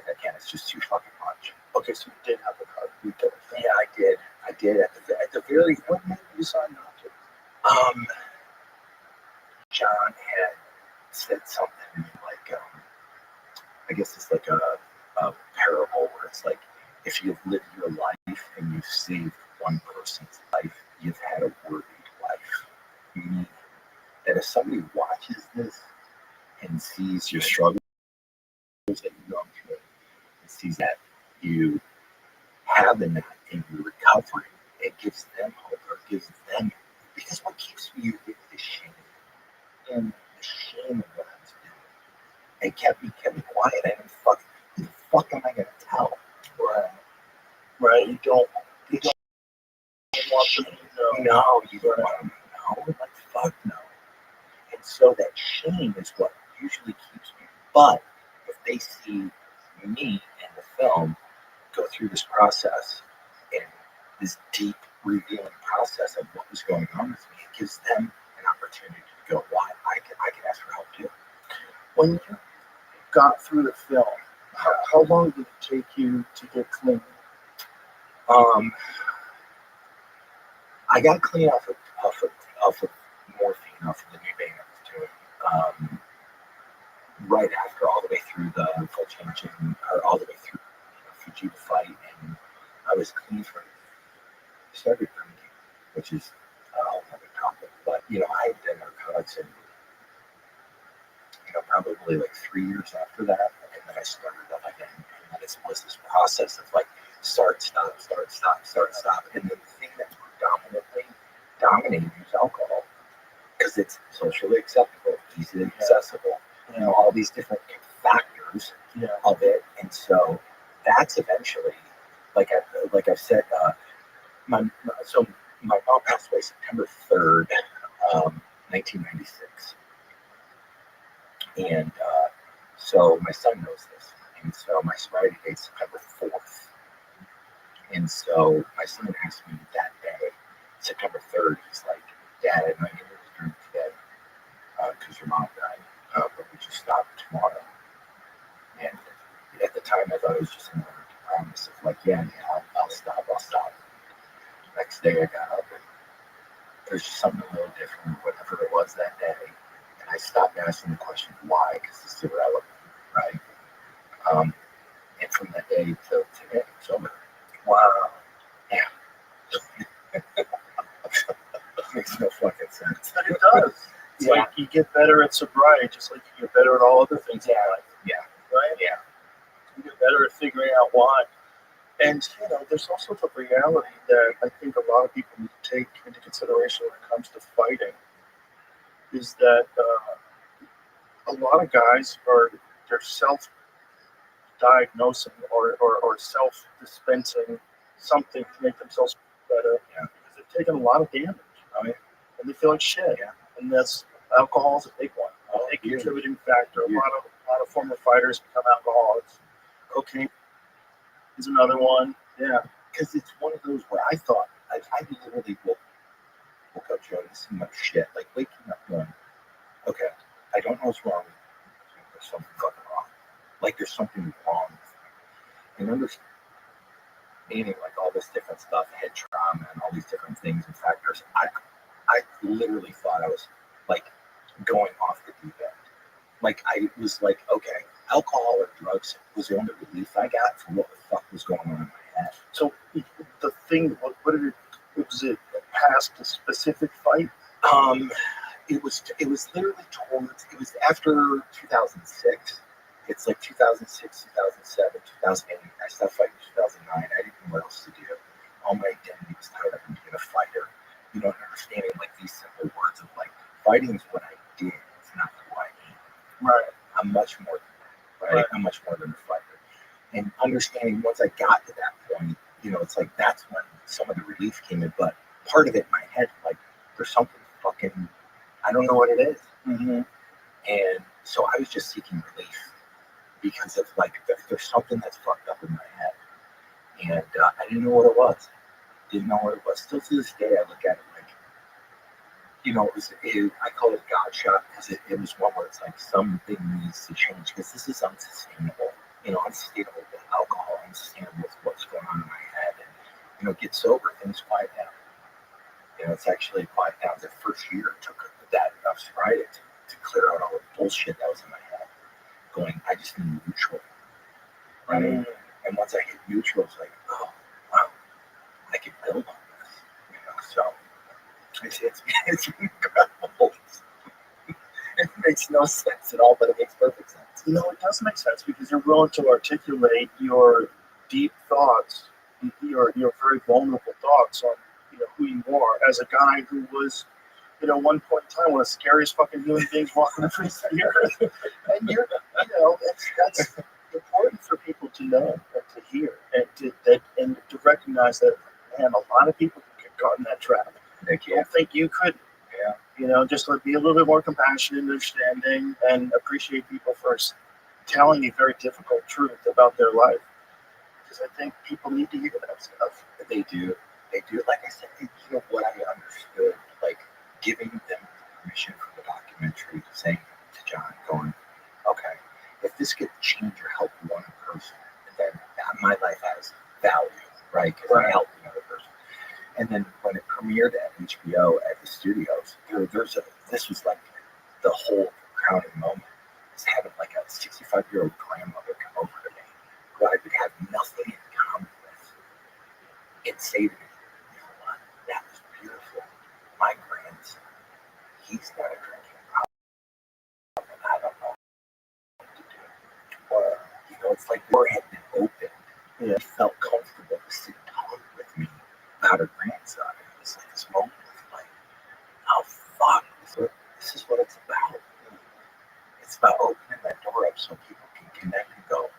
I can. It's just too fucking much. Okay, so you did have a car. You did. Yeah, I did. At the very, what made you decide not to? John had said something like, I guess it's like a parable where it's like, if you've lived your life and you've saved one person's life, you've had a worthy life. Meaning that if somebody watches this and sees your struggles that you've gone through, and sees that you have in that in your recovery, it gives them hope or gives them, because what keeps you is the shame. And the shame of what I was doing. And kept me quiet. I didn't who the fuck am I gonna tell? Right. You don't want them to know. No, you don't want them to know. Like, fuck no. And so that shame is what usually keeps me. But if they see me in the film go through this process and this deep revealing process of what was going on with me, it gives them an opportunity to go, why? I can ask for help too. When you got through the film, how long did it take you to get clean? I got clean off of morphine, off of the new band I was doing. right after, all the way through the full changing, or all the way through Fuji to fight, and I was clean for started drinking, which is another topic. But I had done narcotics, and probably like 3 years after that, and then I started up again, and then it was this process of like start, stop, start, stop, start, stop, and the thing that predominantly dominating is alcohol, because it's socially acceptable, easily accessible, all these different factors of it, and so that's eventually, like I've said, my mom passed away September 3rd, 1996, and so my son knows this, and so my sobriety date is September 4th, and so my son asked me that day, September 3rd, he's like, Dad, I know you didn't drink today because your mom died, but we just stop tomorrow. And at the time, I thought it was just another promise of like, yeah, I'll stop. Next day, I got up, and there's just something a little different, whatever it was that day. And I stopped asking the question why, because it's irrelevant, right? And from that day till today, I'm sober. Wow. Yeah. Makes no fucking sense. But it does. It's like you get better at sobriety, just like you get better at all other things in life. Yeah. Right? Yeah. You get better at figuring out why. And, there's also the reality that I think a lot of people need to take into consideration when it comes to fighting is that a lot of guys they're self-diagnosing or self-dispensing something to make themselves better because they've taken a lot of damage. And they feel like shit. Yeah. And that's alcohol is a big one. A big contributing factor. A lot of former fighters become alcoholics. Cocaine is another one. Yeah, because it's one of those where I thought, I literally woke up, Joe, to see my shit, like waking up going, okay, I don't know what's wrong with me. There's something fucking wrong. Like there's something wrong with me. And understanding like all this different stuff, head trauma and all these different things and factors, I literally thought I was like going off the deep end. Like I was like, okay, alcohol or drugs was the only relief I got from what the fuck was going on in my head. So the thing, what did was it past a specific fight? It was literally it was after 2006. It's like 2006, 2007, 2008. I stopped fighting in 2009. I didn't know what else to do. All my identity was tied up in being a fighter. Understanding like these simple words of like, fighting is what I did. It's not who I am. Right. I'm much more than that, right? I'm much more than a fighter. And understanding once I got to that point, it's like that's when some of the relief came in. But part of it in my head, like, there's something fucking, I don't know what it is. Mm-hmm. And so I was just seeking relief because of like, there's something that's fucked up in my head. And I didn't know what it was. Didn't know what it was. Still to this day, I look at it like, I call it a God shot because it was one where it's like something needs to change because this is unsustainable. Unsustainable with alcohol, unsustainable with what's going on in my head. And, get sober, things quiet down. It's actually quiet down. The first year it took that enough sobriety to clear out all the bullshit that was in my head. Going, I just need neutral. Right? Mm. And once I hit neutral, it's like, oh, wow, I can build on this. So it's incredible. It makes no sense at all, but it makes perfect sense. It does make sense because you're willing to articulate your deep thoughts, your very vulnerable thoughts on who you are as a guy who was, one point in time one of the scariest fucking human beings walking the face of the earth. And that's important for people to know and to hear and to recognize that, man, a lot of people can get caught in that trap. They don't think you could. Yeah. Just like be a little bit more compassionate and understanding and appreciate people for telling you very difficult truth about their life. Because I think people need to hear that stuff. They do. Like I said, what I understood, like giving them permission from the documentary, saying to John, going, okay, if this could change or help one person, then my life has value, right? Because I helped another person. And then when it premiered at HBO at the studios, this was like the whole crowning moment is having like a 65-year-old grandmother come over to me who I would have nothing in common with and say to me, you know what, that was beautiful. My grandson, he's got a drinking problem. I don't know what to do. Or, you know, it's like the door had been opened. Yeah. He felt comfortable to sit down with me about her grandson. And it was like this moment of like, oh fuck, this is what it's about. It's about opening that door up so people can connect and go,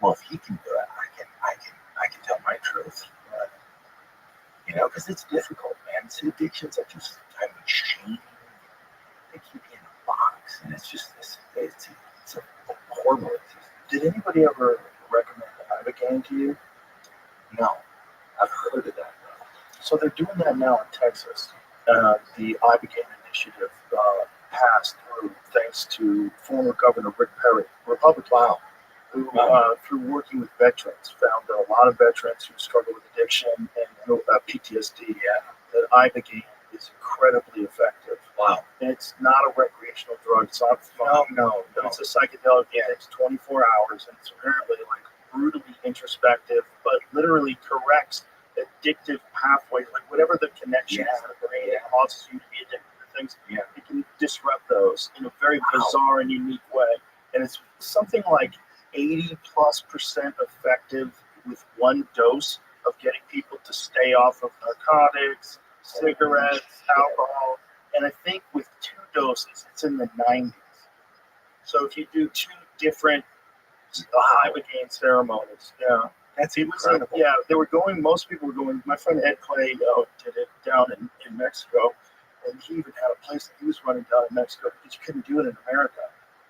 well, if he can do it, I can tell my truth. You know, because it's difficult, man. See, addictions are just kind of machine. They keep you in a box, and it's just it's a horrible. Did anybody ever recommend Ibogaine to you? No, I've heard of that though. So they're doing that now in Texas. The Ibogaine initiative passed through thanks to former Governor Rick Perry, Republican, who through working with veterans, found that a lot of veterans who struggle with addiction and PTSD, that Ibogaine is incredibly effective. Wow. And it's not a recreational drug. It's not fun. No. It's a psychedelic. It takes 24 hours, and it's apparently like brutally introspective, but literally corrects addictive pathways, like whatever the connection is in the brain that causes you to be addicted to things. Yeah. It can disrupt those in a very bizarre and unique way. And it's something like 80+% effective with one dose of getting people to stay off of narcotics, cigarettes, alcohol. And I think with 2 doses, it's in the 90s. So if you do 2 different Ibogaine ceremonies, That's incredible. they were going, most people were going, my friend Ed Clay did it down in Mexico, and he even had a place that he was running down in Mexico because you couldn't do it in America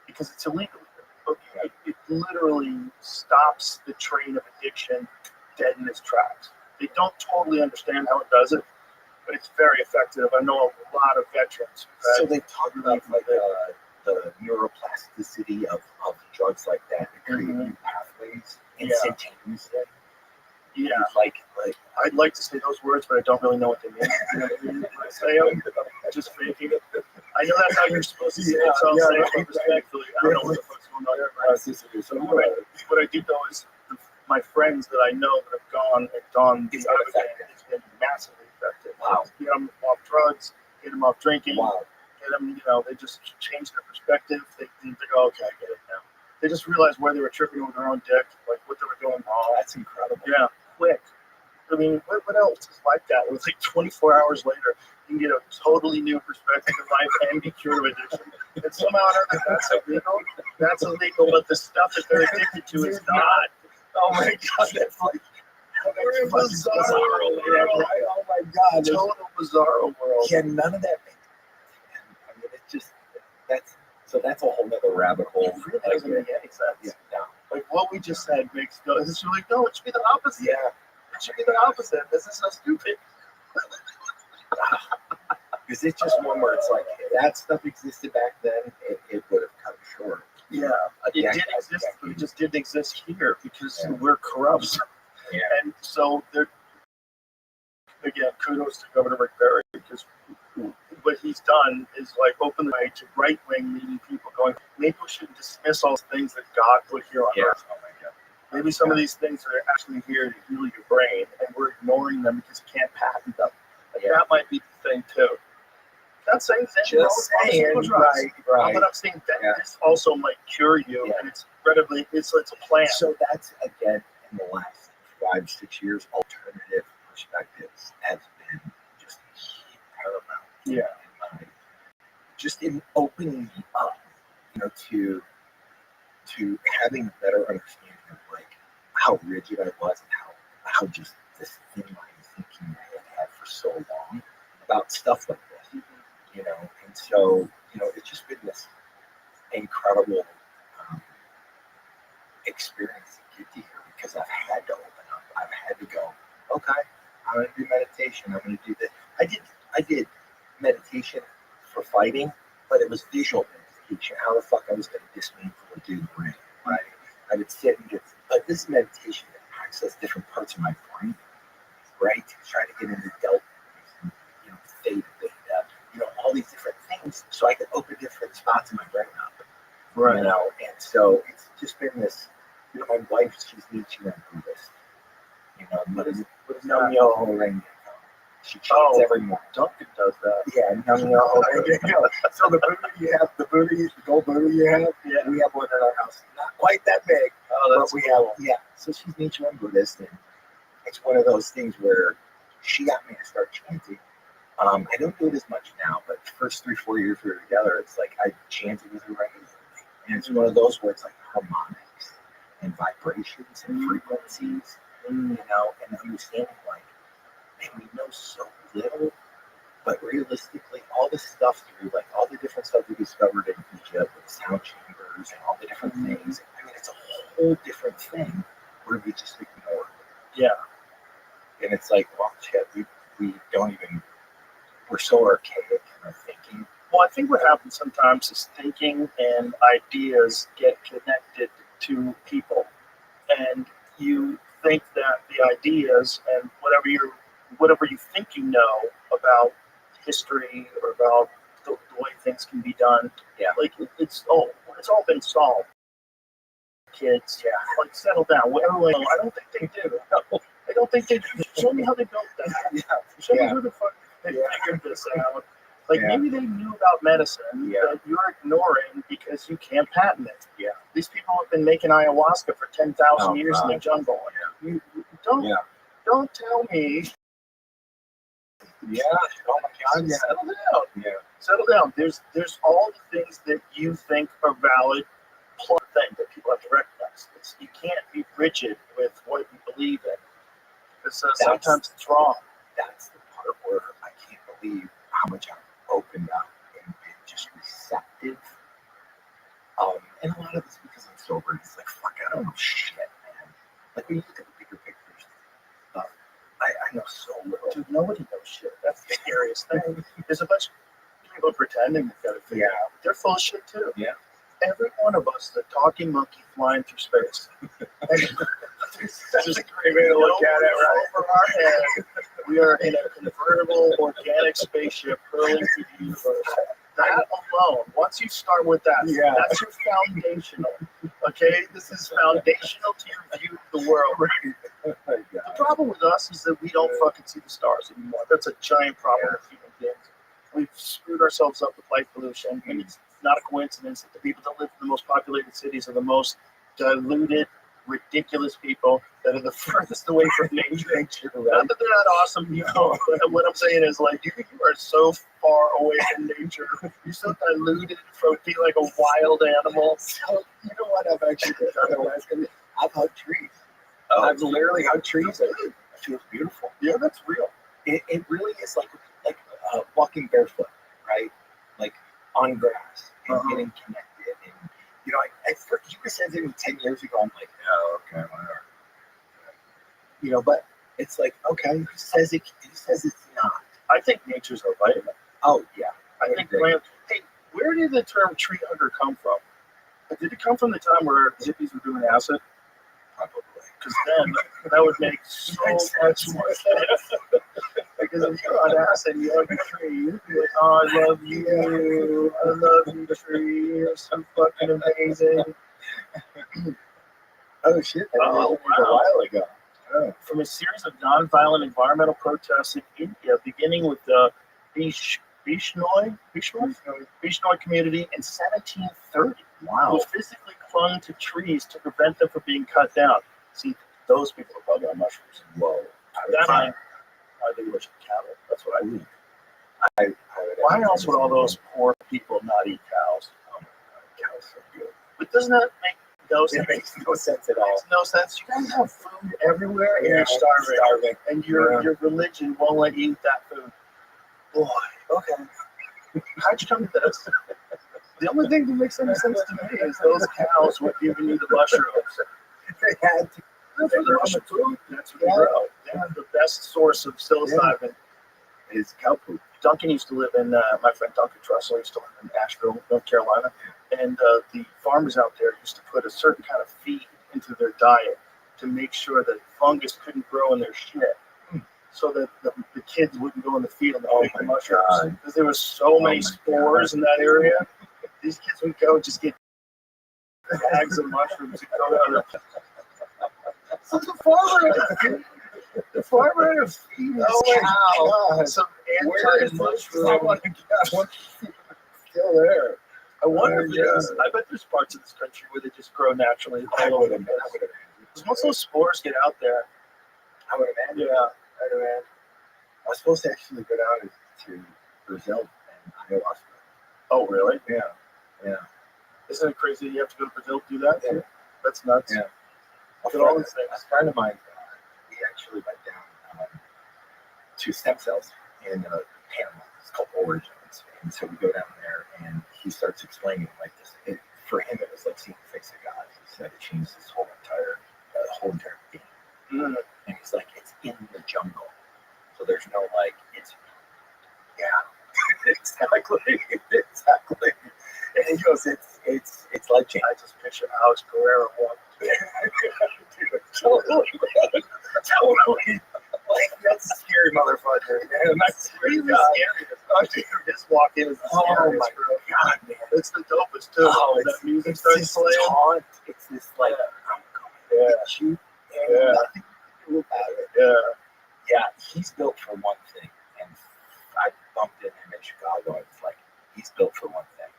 because it's illegal. Okay. It literally stops the train of addiction dead in its tracks. They don't totally understand how it does it, but it's very effective. I know a lot of veterans. So they talk about like the neuroplasticity of drugs like that create new pathways instantaneously. Yeah. Like I'd like to say those words, but I don't really know what they mean. You know what I mean? When I say them, just faking it. I know that's how you're supposed to say it, so I'll say it respectfully. I don't know what the fuck's going on there. So what I do know is my friends that I know that have gone the Ibogaine, it's been massively effective. Wow. Get them off drugs, get them off drinking. Wow. Get them, they just change their perspective. They go, okay, I get it now. They just realize where they were tripping over their own dick, like what they were doing wrong. That's incredible. Yeah, quick. I mean, what else is like that? It was like 24 hours later, you can get a totally new perspective of life and be cured of addiction. And somehow that's illegal. That's illegal, but the stuff that they're addicted to is not. Oh my God, that's like we're in bizarro world. Right? Oh my God, total bizarro world. Yeah, none of that makes sense. I mean, it's just that's a whole nother rabbit hole. It really doesn't make any sense. Yeah, no. Like what we just said makes no. It's like no, it should be the opposite. Yeah. It should be the opposite. This is so stupid. Because it's just one where it's like, if that stuff existed back then, it would have come short. Yeah, it did exist. It just didn't exist here because we're corrupt. Yeah. And so again, kudos to Governor Rick Perry because what he's done is like open the way to right-wing leaning people going, maybe we shouldn't dismiss all the things that God put here on earth. Oh my God. Maybe some of these things are actually here to heal your brain, and we're ignoring them because you can't patent them. Like, that might be the thing too. Not saying that just saying, right. But I'm saying that this also might cure you, and it's incredibly, it's a plan. So that's again in the last 5-6 years, alternative perspectives has been just paramount. Yeah. Just in opening me up, to having a better understanding of like how rigid I was and how just this thin line of thinking I had for so long about stuff like this, and so it's just been this incredible experience to get to here because I've had to open up. I've had to go, okay, I'm going to do meditation. I'm going to do this. I did meditation for fighting, but it was visual meditation. How the fuck I was going to dismantle a dude ring, right? I would sit and get, but this meditation that access different parts of my brain, right? To try to get into delta, theta, all these different things, so I could open different spots in my brain up. You know, and so it's just been this. You know, my wife, she's Nichiren Buddhist. You know, What is no that? myoho renge kyo. She chants every morning. Duncan does that. Yeah, no myoho renge kyo. So the Buddha you have, the gold Buddha you have, we have one at our house. Not quite that big, but we have. Yeah, so she's Nichiren Buddhist, and it's one of those things where she got me to start chanting. I don't do it as much now, but the first 3-4 years we were together, it's like I chanted with her regularly. And it's one of those where it's like harmonics and vibrations and frequencies, you know, and understanding like, man, we know so little, but realistically, all the stuff through, like all the different stuff we discovered in Egypt with sound chambers and all the different things, I mean, it's a whole different thing where we just ignore it. Yeah. And it's like, well, shit, we don't even, we're so archaic in our thinking. Well, I think what happens sometimes is thinking and ideas get connected to people, and you think that the ideas and whatever you think you know about history or about the way things can be done, like it's all been solved. Kids, like settle down. Everyone, I don't think they do. No, I don't think they do. Show me how they built that. Show me who the fuck they figured this out. Like maybe they knew about medicine that you're ignoring because you can't patent it. Yeah. These people have been making ayahuasca for 10,000 years in the jungle. You don't tell me. Yeah. Oh my God. Yeah. Settle down. Yeah. Settle down. There's all the things that you think are valid, plus thing that people have to recognize. You can't be rigid with what you believe in, because sometimes it's wrong. That's the part where I can't believe how much I'm opened up and been just receptive. And a lot of it's because I'm sober. It's like, fuck, I don't know shit, man. Like when you look at the bigger pictures, I know so little. Dude, nobody knows shit. That's the scariest thing. There's a bunch of people pretending they've got it figured out. They're full of shit too. Yeah. Every one of us is a talking monkey flying through space. That's just a great way to look at it, right? Over our head, we are in a convertible organic spaceship hurling through the universe. That alone, once you start with that, that's your foundational. Okay? This is foundational to your view of the world. The problem with us is that we don't fucking see the stars anymore. That's a giant problem with human beings. We've screwed ourselves up with light pollution, and it's not a coincidence that the people that live in the most populated cities are the most diluted, ridiculous people that are the furthest away from nature. Not that they're not awesome, you know. What I'm saying is, like, you are so far away from nature. You're so diluted from being like a wild animal. So, you know what I've actually done? I've hugged trees. I've literally hugged trees. It feels beautiful. Yeah, that's real. It really is like walking barefoot, right? Like on grass and getting connected. And you know, you were saying to me 10 years ago, I'm like, oh, okay, whatever. You know, but it's like, okay, who says it's not? I think nature's a vitamin. Oh yeah, I think plants. Hey, where did the term tree hugger come from? Did it come from the time where hippies were doing acid? Probably. Because then that would make so much more sense. Because if you're on acid, you hug a tree, you'd be like, oh, I love you. I love you, tree. You're so fucking amazing. Oh, shit. Oh, wow. A while ago. Oh. From a series of nonviolent environmental protests in India, beginning with the Bishnoi community in 1730. Wow. Who physically clung to trees to prevent them from being cut down. See, those people are probably on mushrooms. Whoa. Why they worship cattle? That's what I mean. Why else would all those poor people not eat cows? Oh my God, cows are good. But doesn't that make no sense? It makes no sense at all. It makes no sense. You guys have food everywhere, and you're starving. And your religion won't let you eat that food. Boy, okay. How'd you come to this? The only thing that makes any sense to me is those cows were giving you the mushrooms. They had to. That's what they're on the food. That's what they grow. They have the best source of psilocybin is cow poop. Duncan used to live in, my friend Duncan Trussell used to live in Asheville, North Carolina. And the farmers out there used to put a certain kind of feed into their diet to make sure that fungus couldn't grow in their shit. So that the kids wouldn't go in the field and pick the mushrooms. Because there were so many spores in that area. These kids would go just get bags of mushrooms and go down there. So the farmer had a feed his cow some anti-mushrooms. I want to get one still there. I wonder if there's, I bet there's parts of this country where they just grow naturally. I would imagine. Once those spores get out there, I would imagine. yeah, I'd imagine. I was supposed to actually go down to Brazil and ayahuasca. Oh, really? Yeah. Yeah. Isn't it crazy you have to go to Brazil to do that? Yeah. That's nuts. Yeah. Look at all these things. A friend of mine, we actually went down to stem cells in Panama. It's called Origins. And so we go down there and he starts explaining like this. For him, it was like seeing the face of God. He said it changed his whole entire being. Mm. And he's like, it's in the jungle. So there's no like, it's, yeah, exactly. And he goes, it's life changing. I just picture Alex Guerrero walking. Totally. Like, that's a scary motherfucker, man. That's Really scary. His walk in is the scariest, my bro. God, man. It's the dopest too. Oh, That music it's starts this playing. taunt. It's this like, I'm going to get you, and Yeah. nothing you can do about it. Yeah. Yeah, he's built for one thing, and I bumped into him in Chicago, and it's like, he's built for one thing.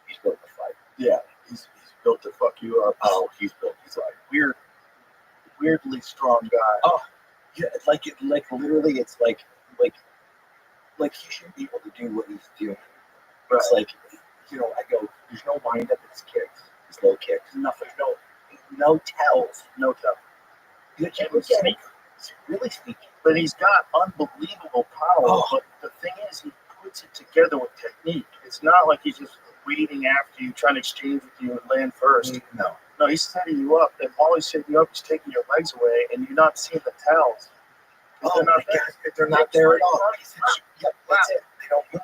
He's built to fight. Yeah. He's built to fuck you up. Oh, he's built. He's like, Weirdly strong guy. oh, yeah, like literally, it's like he should be able to do what he's doing. It's like, I go, there's no wind up in his kicks, his low kicks, nothing, no tells, no tell. He's really sneaky. But he's got unbelievable power. Oh. But the thing is, he puts it together with technique. It's not like he's just waiting after you, trying to exchange with you and land first. No, he's setting you up. And while he's setting you up, he's taking your legs away, and you're not seeing the tells. Oh, They're not my there. God, they're not there at all. Yep, that's it. They don't move.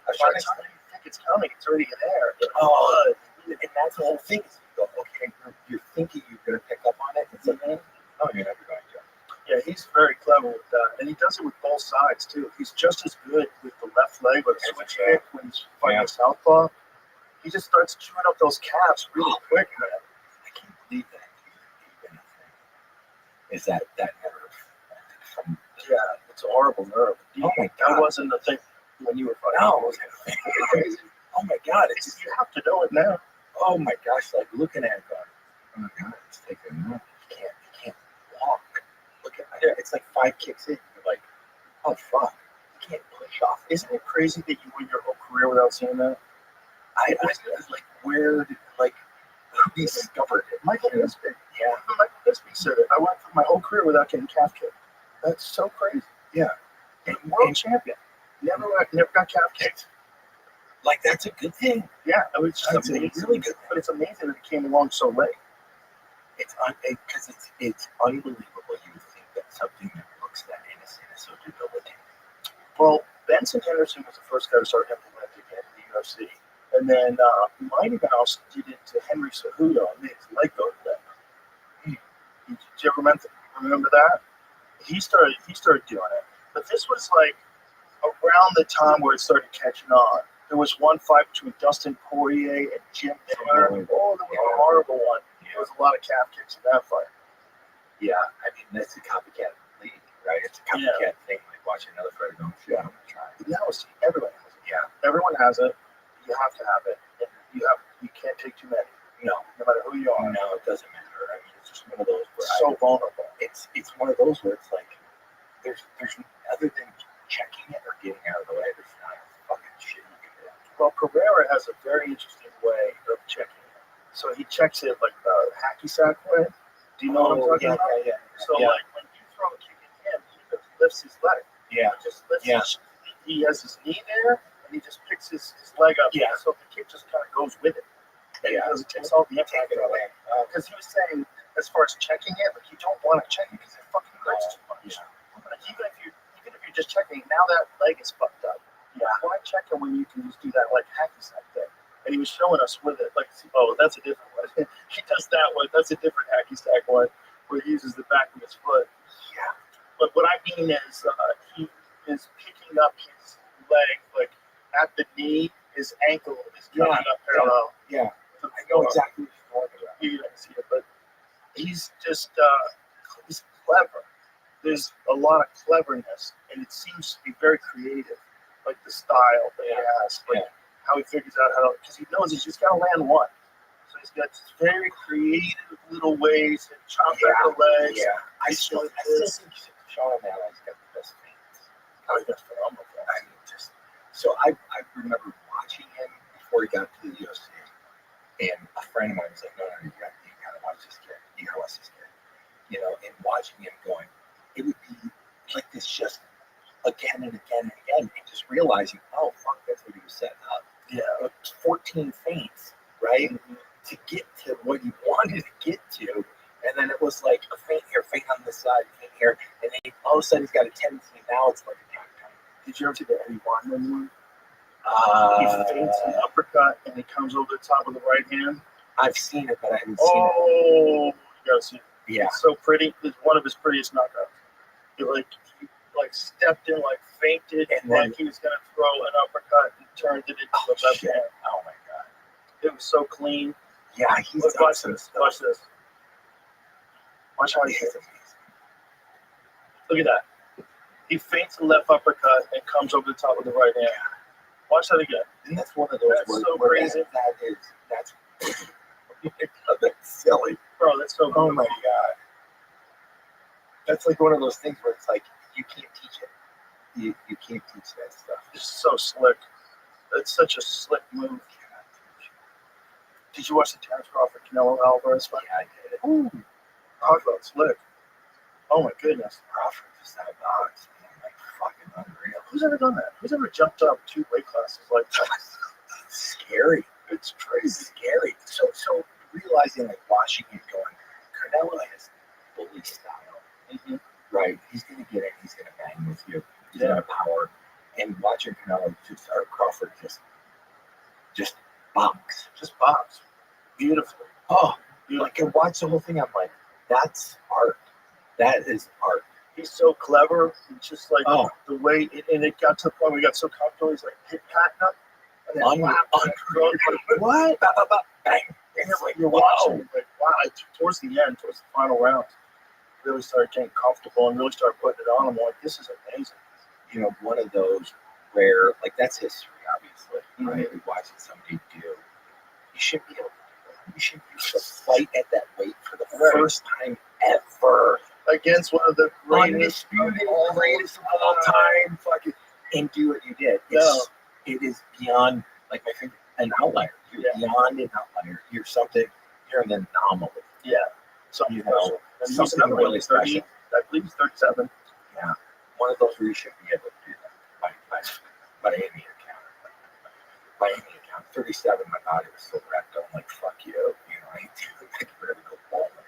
By the time you think it's coming, it's already in there. Oh, and that's the whole thing. Is you go, okay, you're thinking you're going to pick up on it. It's like, oh, you're never going to. Yeah, he's very clever with that. And he does it with both sides, too. He's just as good with the left leg or the switch kick when he's fighting a southpaw. He just starts chewing up those calves really quick, man. I can't believe that. Is that nerve? From Yeah, it's a horrible nerve. Oh, my That God. wasn't the thing when you were fighting. No, it was crazy. Oh, my God. It's just, You have to know it now. oh, my gosh, like looking at it going, oh, my God, it's taking a minute. You can't walk. Look at it. It's like 5 kicks in. You're like, oh, fuck. You can't push off. Isn't it crazy that you went your whole career without seeing that? I was like, where did, like, who discovered it? Michael Bisping. Yeah. Michael Bisping said it. I went through my whole career without getting calf kicked. That's so crazy. Yeah. And world champion. Never got calf kicked. Like, that's a good thing. Yeah, it was just That's a amazing. really good thing. But it's amazing that it came along so late. It's because it's unbelievable. You would think that something that looks that innocent is so debilitating. Well, Benson Henderson was the first guy to start implementing it in the UFC. And then Mighty Mouse did it to Henry Cejudo and made his leg go to them. Did you ever remember that? He started doing it. But this was like around the time where it started catching on. There was one fight between Dustin Poirier and Jim Miller. Oh, that was a horrible one. There was a lot of calf kicks in that fight. Yeah, I mean, that's a copycat league, right? It's a copycat thing. Like watching another fighter going, yeah, I'm going to try. Now everyone has it. Yeah. Everyone has it. You have to have it. And you can't take too many. No matter who you are. No, it doesn't matter. I mean, it's just one of those where so vulnerable. It's one of those where it's like there's other than checking it or getting out of the way, there's not a fucking shit you can do. Well, Pereira has a very interesting way of checking it. So he checks it like the hacky sack way. Do you know what I'm talking about? Yeah. So like when you throw a kick at him, he just lifts his leg. Yeah. He just lifts he has his knee there and he just picks his leg up. Yeah. So the kick just kind of goes with it. And it takes all the impact away. Because he was saying, as far as checking it, like you don't want to check it because it fucking hurts too much. Like even if you're just checking, now that leg is fucked up. Yeah. Why check it when you can just do that like hacky sack thing? And he was showing us with it, like, oh, that's a different one. He does that one. That's a different hacky sack one where he uses the back of his foot. Yeah. But what I mean is he is picking up his leg, like at the knee, his ankle is coming up parallel. Yeah. I know exactly what you're talking he's just he's clever. There's a lot of cleverness, and it seems to be very creative, like the style that he has, like how he figures out how to, because he knows he's just got to land one. So he's got these very creative little ways to chop out the legs. Yeah, I still think Sean O'Malley's got the best fans. Oh, that's phenomenal. I mean, so I remember watching him before he got to the UFC, and a friend of mine was like, no, you got to watch this kid. You got to watch this kid. You know, and watching him going, it would be like this just again and again and again, and just realizing, oh, fuck, that's what he was setting up. Yeah. 14 feints, right? To get to what he wanted to get to. And then it was like a feint here, feint on this side, feint here. And then all of a sudden he's got a tendency. Now it's like a tap. Did you ever see the Eddie Weinman one? He feints an uppercut and he comes over the top of the right hand. I've seen it, but I haven't seen it. Oh, you gotta see it. Yeah. It's so pretty. It's one of his prettiest knockouts. He stepped in, like fainted, and then he was gonna throw an uppercut and turned it into a left hand. Oh my god. It was so clean. Yeah, he's watch this. Watch this. Watch how he hits it. Look at that. He feints the left uppercut and comes over the top of the right hand. Watch that again. And that's one of those that's so crazy. That's silly. Bro, that's so oh my god. That's like one of those things where it's like you can't teach it. You can't teach that stuff. It's so slick. It's such a slick move. Did you watch the Terrence Crawford Canelo Alvarez fight? Yeah, I did it. Ooh. Talk about slick. Oh my goodness. Crawford just that box, man, like fucking unreal. Who's ever done that? Who's ever jumped up 2 weight classes like that? It's scary. It's crazy. Scary. So realizing, like, watching it going, Canelo has bully style. Right? He's gonna get it. He's gonna bang with you. He's gonna power. And watching Canelo or Crawford just box. Just box. Beautifully. Oh, like, and watch the whole thing. I'm like, that's art. That is art. He's so clever. It's just like the way, and it got to the point where he got so comfortable. He's like, hit Patton up. And then what? Bang. And you're watching. Like, wow. Towards the end, towards the final round, really started getting comfortable and really started putting it on him. Like, this is amazing. You know, one of those where, like, that's history, obviously, right? We're watching somebody do. You should be able to do that. You should be able to fight at that weight for the first time ever against one of the greatest of all time. Fucking, and do what you did. It is beyond, like, my favorite, an outlier. You're beyond an outlier. You're something. You're an anomaly. Yeah. Something special. And something another really 30, special. I believe he's 37. Yeah. One of those where you should be able to do that by any account. By any account. 37, my body was still wrapped up. I'm like, fuck you. You know, I ain't ready to go bowling.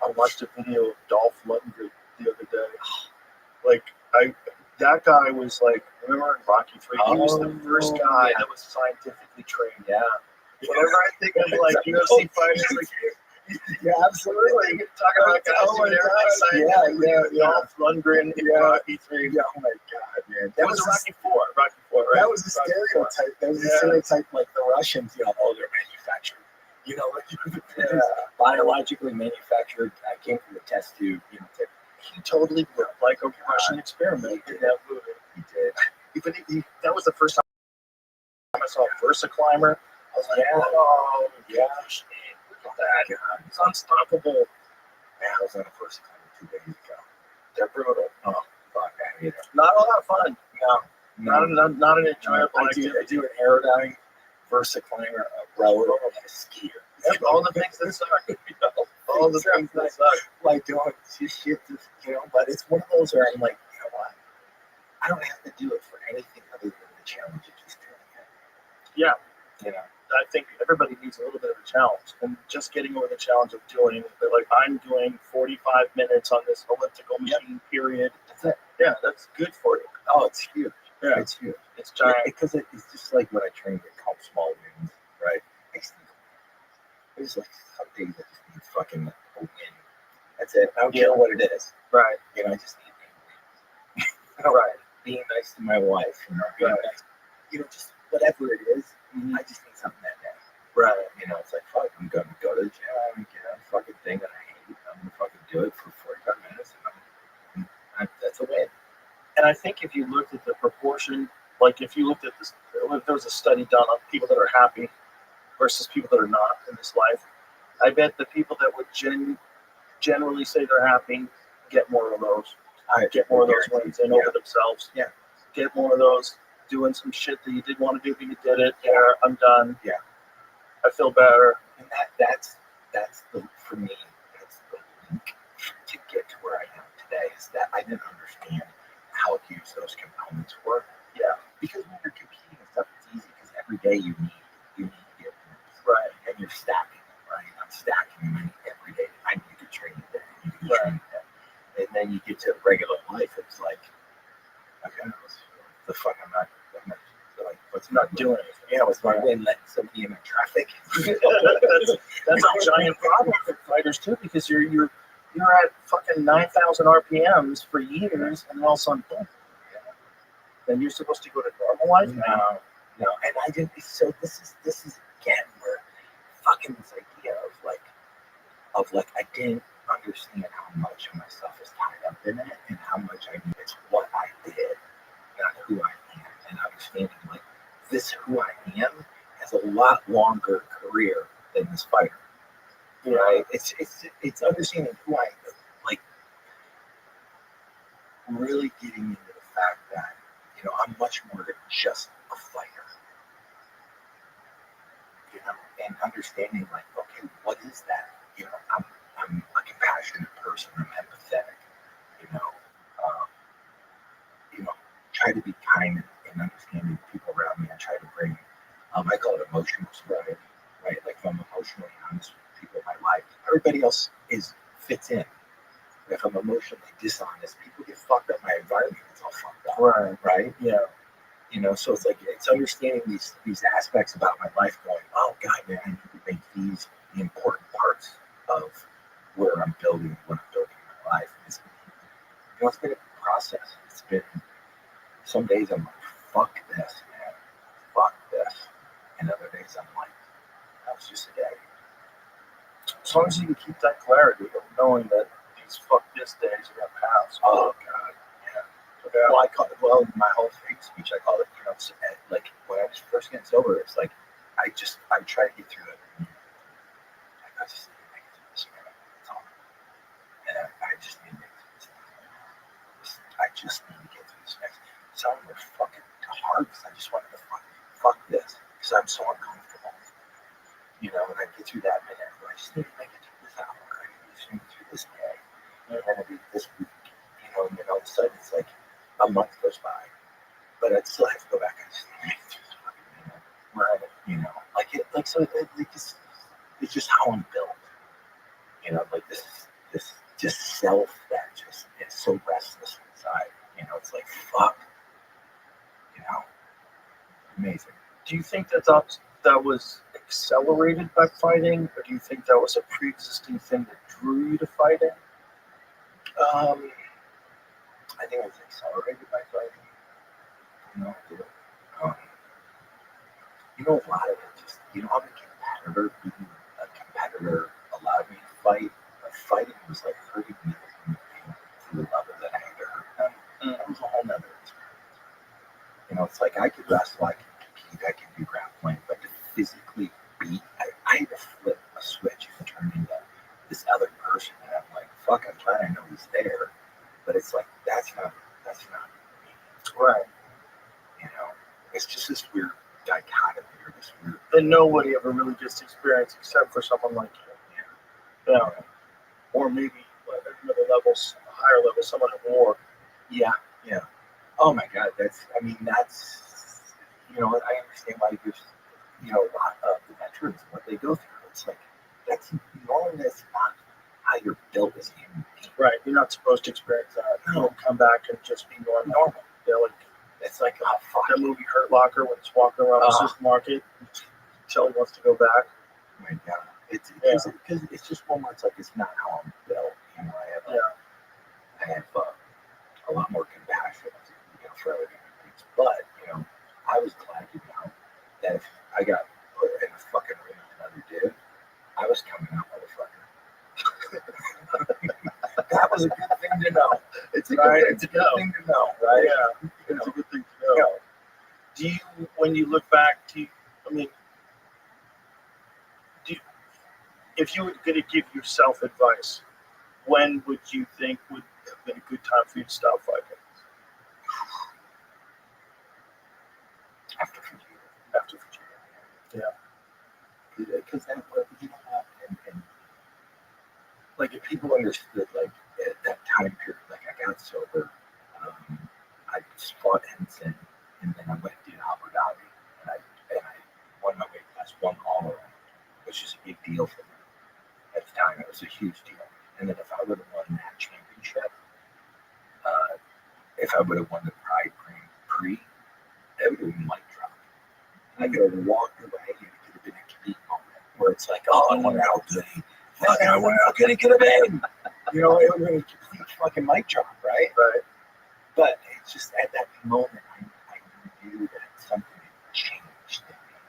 I watched a video of Dolph Lundgren the other day. Like, that guy was like, remember in Rocky 3? He was the first guy that was scientifically trained. Yeah. Whenever I think of like UFC fighters, like, yeah, absolutely. Talking about guys Dolph Lundgren in Rocky 3. Yeah, oh my god, man. That was Rocky 4. Rocky 4, right? That was a stereotype. That was a stereotype, like the Russians, you know, they're manufactured. You know, like biologically manufactured. I came from the test tube, you know. He totally looked like a Russian experiment in that movie. He did. Even that was the first time I saw Versa Climber. I was like, oh, gosh, look at that. He's unstoppable. Man, I was on a Versa Climber 2 days ago. They're brutal. Oh, fuck, man. Not a lot of fun. No. Not an enjoyable activity. I do an aerodyne, Versa Climber, a rower, and a skier. All the things that suck. All the things that suck. Like doing shit, you know, but it's one of those where I'm like, you know what? I don't have to do it for anything other than the challenge of just doing it. Yeah. You know, I think everybody needs a little bit of a challenge, and just getting over the challenge of doing it. Like, I'm doing 45 minutes on this elliptical machine period. That's it. Yeah, that's good for you. Oh, it's huge. Yeah. It's huge. It's giant. Because it's just like when I trained at Comp Small Wins, right? There's like some days I just need fucking a win. That's it. I don't care what it is. Right. You know, I just need a win. Right. Being nice to my wife, you know, being nice, you know, just whatever it is, I just need something that day. Right. You know, it's like, fuck, I'm going to go to the proportion, like if you looked at this, if there was a study done on people that are happy versus people that are not in this life, I bet the people that would generally say they're happy get more of those. Get more of those wins in over themselves. Yeah. Get more of those doing some shit that you didn't want to do, but you did it. Yeah, I'm done. Yeah. I feel better. And that's the, for me, that's the link to get to where I am today, is that I didn't understand how huge those components were. Yeah. Because when you're competing and stuff, it's easy because every day you need to get wins. Right. And you're stacking, right? I'm stacking money every day. I need to train today. I need to train today. And then you get to regular life, it's like, okay, the fuck, I'm not like, what's Not doing it. Yeah, what's my win? Letting somebody in traffic. that's a giant problem for fighters too, because you're at fucking 9,000 RPMs for years, and all of a sudden, boom. Then you're supposed to go to normal life now. No, and I didn't. So this is again where fucking this idea of like I didn't understand how much of myself is tied up in it, and how much I need. It's what I did, not who I am, and understanding like this who I am has a lot longer career than this fighter. Right? It's understanding who I am, like really getting into the fact that I'm much more than just a fighter. And understanding like, okay, what is that? I'm a compassionate person. I'm empathetic. Try to be kind and understanding people around me. I try to bring, I call it emotional sobriety, right? Like if I'm emotionally honest with people in my life, everybody else fits in. If I'm emotionally dishonest, people get fucked up. My environment is all fucked up. Right? Yeah. So it's like it's understanding these aspects about my life. Going, oh God, man, I need to make these the important parts of where I'm building, what I'm building in my life. It's been a process. It's been some days I'm like, fuck this, man, fuck this, and other days I'm like, that was just a day. As long as you can keep that clarity of knowing that these fuck this days are gonna pass. Oh God, yeah. Well, in my whole faith speech, I call it, like when I was first getting sober, it's like I try to get through it. Like I just need to make it through this, man. That's all. And I just need to make it through this. I just need to get through this next. Some were fucking hard because I just wanted to fuck this because I'm so uncomfortable. And I get through that minute. I just need to make it through this hour. I need to make it through this day. And then it'll be this week. And then all of a sudden it's like a month goes by. But I'd still have to go back and just make it through this fucking minute. Right. So it's just how I'm built. Like this just self that just is so restless inside. It's like fuck. Amazing. Do you think that was accelerated by fighting, or do you think that was a pre-existing thing that drew you to fighting? I think it was accelerated by fighting. A lot of it just, I'm a competitor. Being a competitor allowed me to fight. But fighting was like hurting me to the level that I had to hurt them. That was a whole nother experience. It's like I could wrestle, I could compete, I could do grappling, but to physically beat, I had to flip a switch and turn into this other person. And I'm like, fuck, I'm glad I know he's there. But it's like, that's not me. Right. It's just this weird dichotomy or this weird. And nobody ever really gets to experience except for someone like you. Yeah. Or maybe like another level, a higher level, someone at war. Yeah. Oh my God, that's I understand why there's a lot of the veterans what they go through. It's like that's normally that's not how you're built as a human being. Right. You're not supposed to experience that. You don't come back and just be normal. It's like that movie Hurt Locker when he's walking around the supermarket until he wants to go back. Oh my God. It's just one more. It's like it's not how I'm built. I have a lot more compassion for other human beings. But I was glad to know that if I got put in a fucking ring with another dude, I was coming out motherfucker. That was a good thing to know. It's a good thing to know, right? Yeah, it's a good thing to know. Do you, when you look back, if you were going to give yourself advice, when would you think would have been a good time for you to stop fighting? After Virginia. After Virginia. Because then, you know, and like if people understood, like at that time period, like I got sober, I fought Ensign, and then I went to Abu Dhabi, and I won my weight class, won all of them, which is a big deal for me at the time. It was a huge deal. And then if I would have won that championship, if I would have won the Pride Grand Prix, that would have been mic drop. I could have walked away, and it could have been a complete moment where it's like, oh, I wonder how good he, fucking, I wonder how good he could have been. You know, it would have been a complete fucking mic drop, right? Right. But it's just at that moment, I knew that something had changed in me,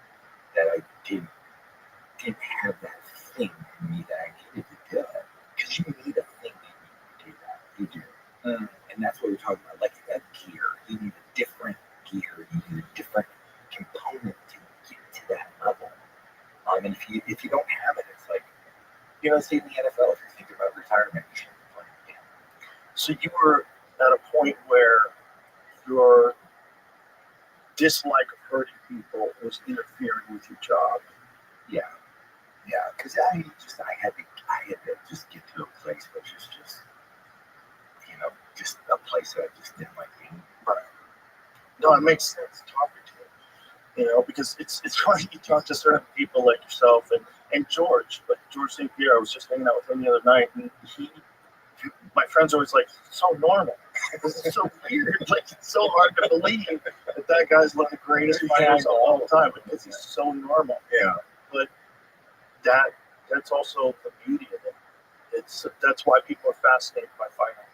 that I didn't have that thing in me that I needed to do it. Because you need a thing in you to do that. You do. And that's what we're talking about. Like that gear. You need a different gear. You need a different component to get to that level. And if you don't have it, it's like, you know, say in the NFL, if you're thinking about retirement, you shouldn't be playing again. So you were at a point where your dislike of hurting people was interfering with your job. Yeah, because I had to just get to a place which is just, you know, just a place that I just didn't like being. Right. No, it makes sense talking to you, you know, because it's funny you talk to certain people like yourself and George, like George St. Pierre. I was just hanging out with him the other night, and my friends are always like, so normal. This is so weird. Like, it's so hard to believe that guy's one of the greatest fighters of all time because he's so normal. Yeah. But that's also the beauty of it. That's why people are fascinated by fighting,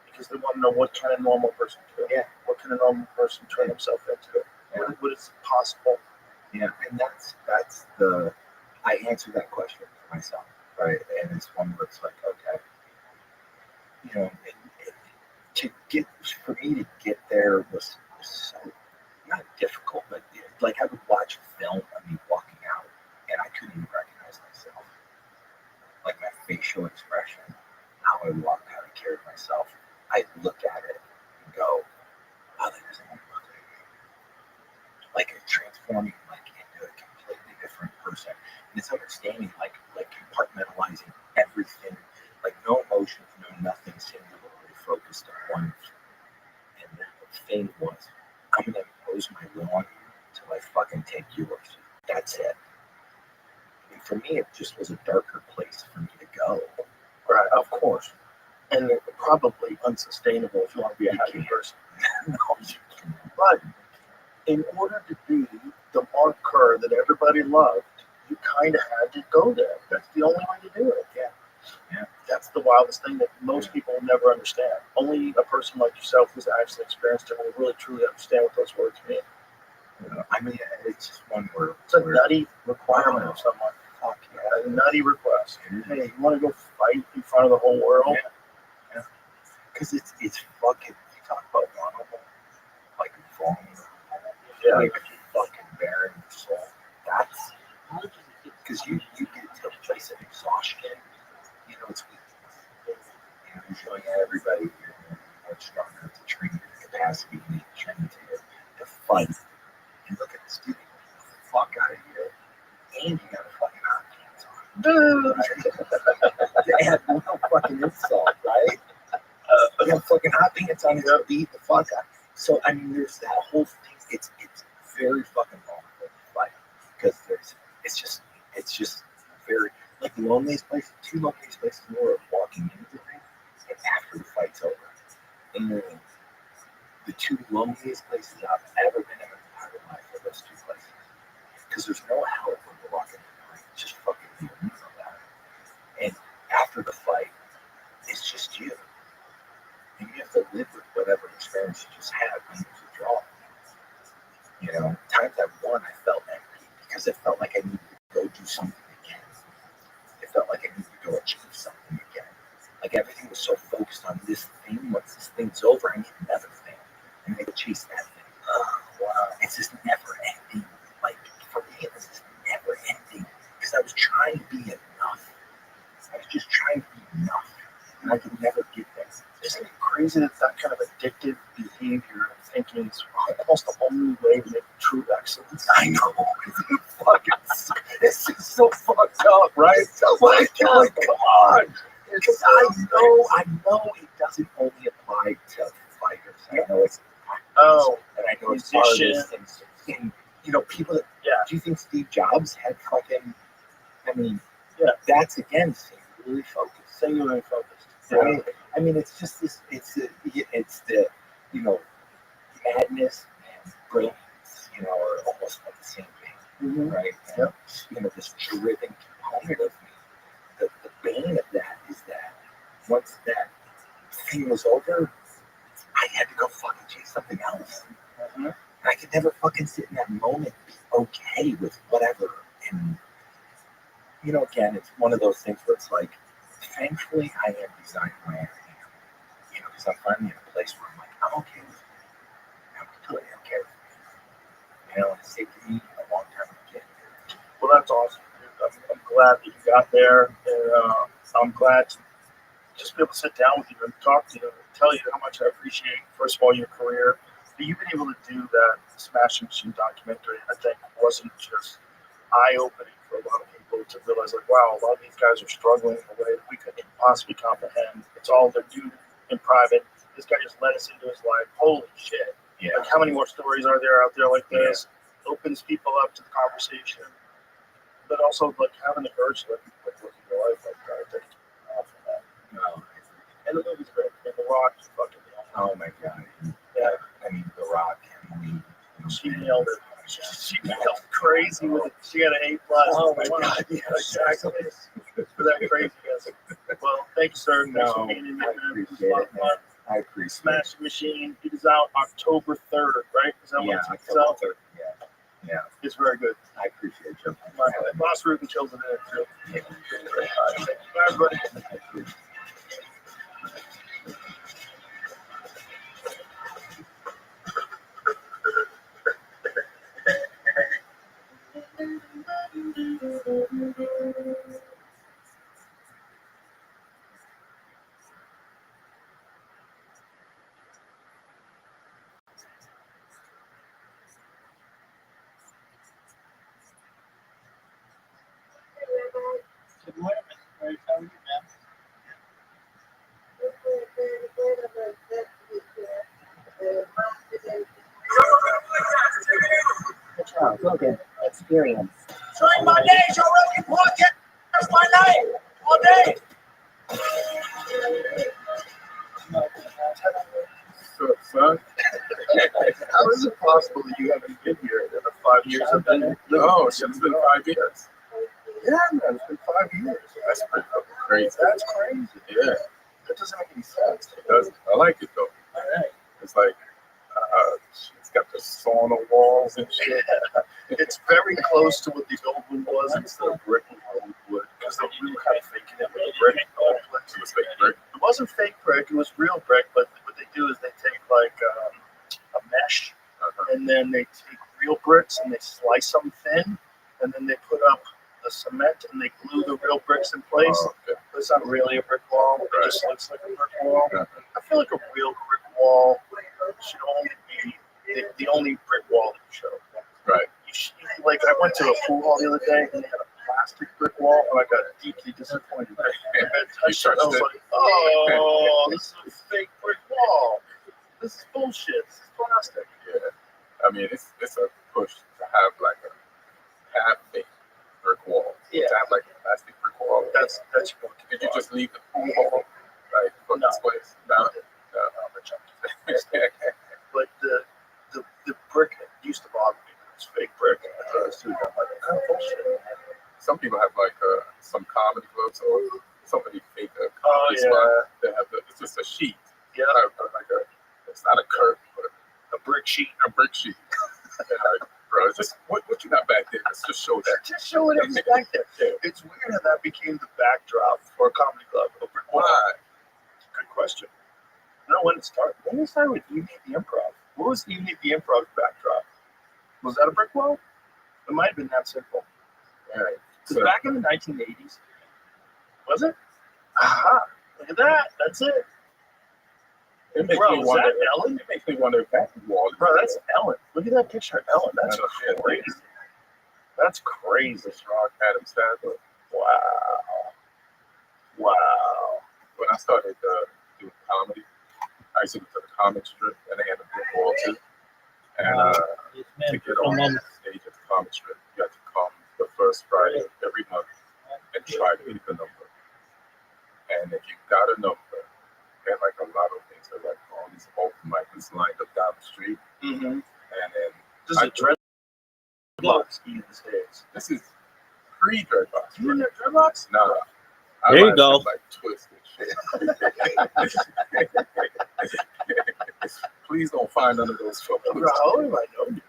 because they want to know what can a normal person do. Yeah. What can a normal person turn himself into? Yeah. What is possible? Yeah, and that's the, I answer that question for myself, right? And it's one where it's like, okay, you know, for me to get there was so not difficult, but like I would watch a film of me walking out, and I couldn't even recognize myself, like my facial expression, how I walk, how I carry myself. I look at it and go, oh, that doesn't look like me. Like it's transforming like into a completely different person. And it's understanding like compartmentalizing everything, like no emotions, no nothing, singularly focused on one. And that thing was, I'm gonna impose my will on you until I fucking take yours. That's it. And for me, it just was a darker place for me to go. Right, of course. And probably unsustainable if you want to be a happy person. No, you can't. But in order to be the Mark Kerr that everybody loved, you kind of had to go there. That's the only way to do it. Yeah. That's the wildest thing that most people will never understand. Only a person like yourself who's actually experienced it will really truly understand what those words mean. I mean, it's just one word. It's a nutty requirement of someone. Fuck yeah. A nutty request. Hey, you want to go fight in front of the whole world? Yeah. Because it's fucking, you talk about vulnerable, like vulnerable. Yeah. Like fucking bearing your soul. That's, because you get to a place of exhaustion. You know, it's weakness. You know, you're showing everybody you're much stronger to train your capacity, you need to train to fight. And look at this dude, get the fuck out of here. And you got a fucking hot pants on. Right? To add no fucking insult, right? You have fucking hot pants on, you beat the fuck out. So, I mean, there's that whole thing. It's very fucking vulnerable to fight. Because it's just very, like the loneliest place, two loneliest places in the world, walking into things and after the fight's over. And the two loneliest places I've ever been in my entire life are those two places. Because there's no help when you're walking in the night. It's just fucking you know that. And after the fight, it's just you. And you have to live with whatever experience you just had when you withdraw. You know, times I won, I felt empty because it felt like I needed to go do something again. It felt like I needed to go achieve something again. Like everything was so focused on this thing. Once this thing's over, I need another thing. And I go chase that thing. Oh, wow. It it's just never ending. Like for me, it was just never ending because I was trying to be enough. I was just trying to be enough, and I could never get there. Isn't it crazy that that kind of addictive behavior and thinking is almost the only way to make true excellence? I know. It's just so fucked up, right? It's so fucked up. Like, come on. Because I know it doesn't only apply to fighters. I know it's and I know it's artists and people that. Yeah. Do you think Steve Jobs had fucking? I mean, yeah. That's again singularly focused. Singularly focused. Right. I mean, it's just this. It's the madness and brilliance. Are almost like the same thing, right? And, this driven component of me. The bane of that is that once that thing was over, I had to go fucking chase something else. I could never fucking sit in that moment, be okay with whatever. And again, it's one of those things where it's like, thankfully, I am designed where I am. Because I'm finally in a place where I'm like, I'm okay with it. I'm completely okay with it. And it's taken me a long time to get here. Well, that's awesome. I'm glad that you got there. And, I'm glad to just be able to sit down with you and talk to you and tell you how much I appreciate, first of all, your career. But you've been able to do that Smashing Machine documentary, I think, wasn't just eye-opening for a lot of people to realize, like, wow, a lot of these guys are struggling in a way that we couldn't possibly comprehend. It's all they're doing in private. This guy just let us into his life. Holy shit. Yeah. Like, how many more stories are there out there like this? Yeah. Opens people up to the conversation. But also, like, having the courage to look at your life like that, I think it's awesome, man. No. And the movie's great. And The Rock is fucking oh my god. Yeah. I mean, The Rock. She nailed it. She nailed crazy with it. She had an A+. Oh my god. Yeah, exactly. For that craziness. Well, thank you, sir. Thanks for being in here, man. It was a lot of fun. I appreciate it. Smashing Machine. It is out October 3rd, right? Is that yeah, what it's October out? 3rd. Yeah. It's very good. I appreciate you. Boss Ruben kills it in it, too. Thank you, everybody. Good morning, Mr. Grace. How are you, man? The Charles Logan Experience. During my days, you're really important. That's my name. All day. So, son, How is it possible that you haven't been here in the 5 years I've been here? no, it's been 5 years. Yeah, man, it's been 5 years. That's pretty fucking crazy. That's crazy. Yeah, That doesn't make any sense. it does. I like it though. All right. It's like it's got the sauna walls and shit. Yeah. It's very close to what the old one was instead of brick and old wood because they were kind of faking it with the brick. It was fake brick. It wasn't fake brick, it was real brick, but what they do is they take like a mesh and then they take real bricks and they slice them thin and then they put up the cement and they glue the real bricks in place. Oh, okay. But it's not really a brick wall, it Right. just looks like a brick wall. Yeah. I feel like a real brick wall should only be the only brick wall that you show. Right. Like I went to a pool hall the other day and they had a plastic brick wall and I got deeply disappointed. I touched it, I was like, oh, this is a fake brick wall. This is bullshit. This is plastic. Yeah. I mean, it's a push to have like a half-fake brick wall. Yeah. To have like a plastic brick wall. That's Did you just leave the pool hall like for this place? No. But the brick used to bother me. It's fake brick. I'm like, oh, bullshit. Some people have like some comedy clubs or somebody fake a comedy yeah. spot. They have it's just a sheet. Yeah. Like it's not a curtain, but A brick sheet. a brick sheet. And like, bro, it's just what you got back there? Let's just show that. Just show it was back there. It's weird how that became the backdrop for a comedy club. A brick wall. Why? Good question. I don't know when it started. When did it start with You Need the Improv? What was You Need the Improv backdrop? Was that a brick wall? It might have been that simple. All right. Because back in the 1980s, was it? Aha! Look at that. That's it. It makes Bro, me is wonder. that Ellen? It makes me wonder if that wall. Bro, that's Ellen. Look at that picture of Ellen. That's crazy. That's crazy. This rock Adam Sandler. Wow. Wow. When I started doing comedy, I used to go to the comic strip, and they had a big wall too. And to get on stage at the comic strip, you had to come the first Friday of every month and try to get the number. And if you got a number, and like a lot of things are like all these open mics lined up down the street, Mm-hmm. and then This is a dreadlocks ski these days. this is pre-dreadlocks. You in there dreadlocks? No, There you go. Like twisted shit. Please don't find none of those photos. Bro, how old have I known you?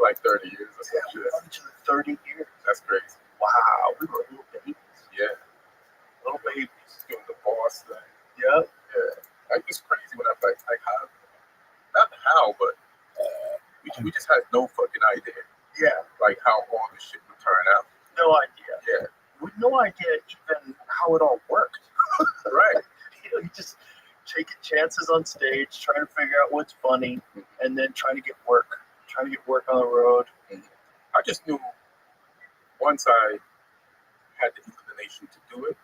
Like 30 years or some We've shit. known each other 30 years. That's crazy. Wow, we were little babies. Yeah. Little babies. Doing the boss thing. Yep. Yeah. Like, it's crazy when I'm like how, not how, but we just had no fucking idea. Yeah. Like how all this shit would turn out. No idea. Yeah. With no idea even how it all worked. Right. You just taking chances on stage, trying to figure out what's funny, and then trying to get work on the road. I just knew once I had the inclination to do it,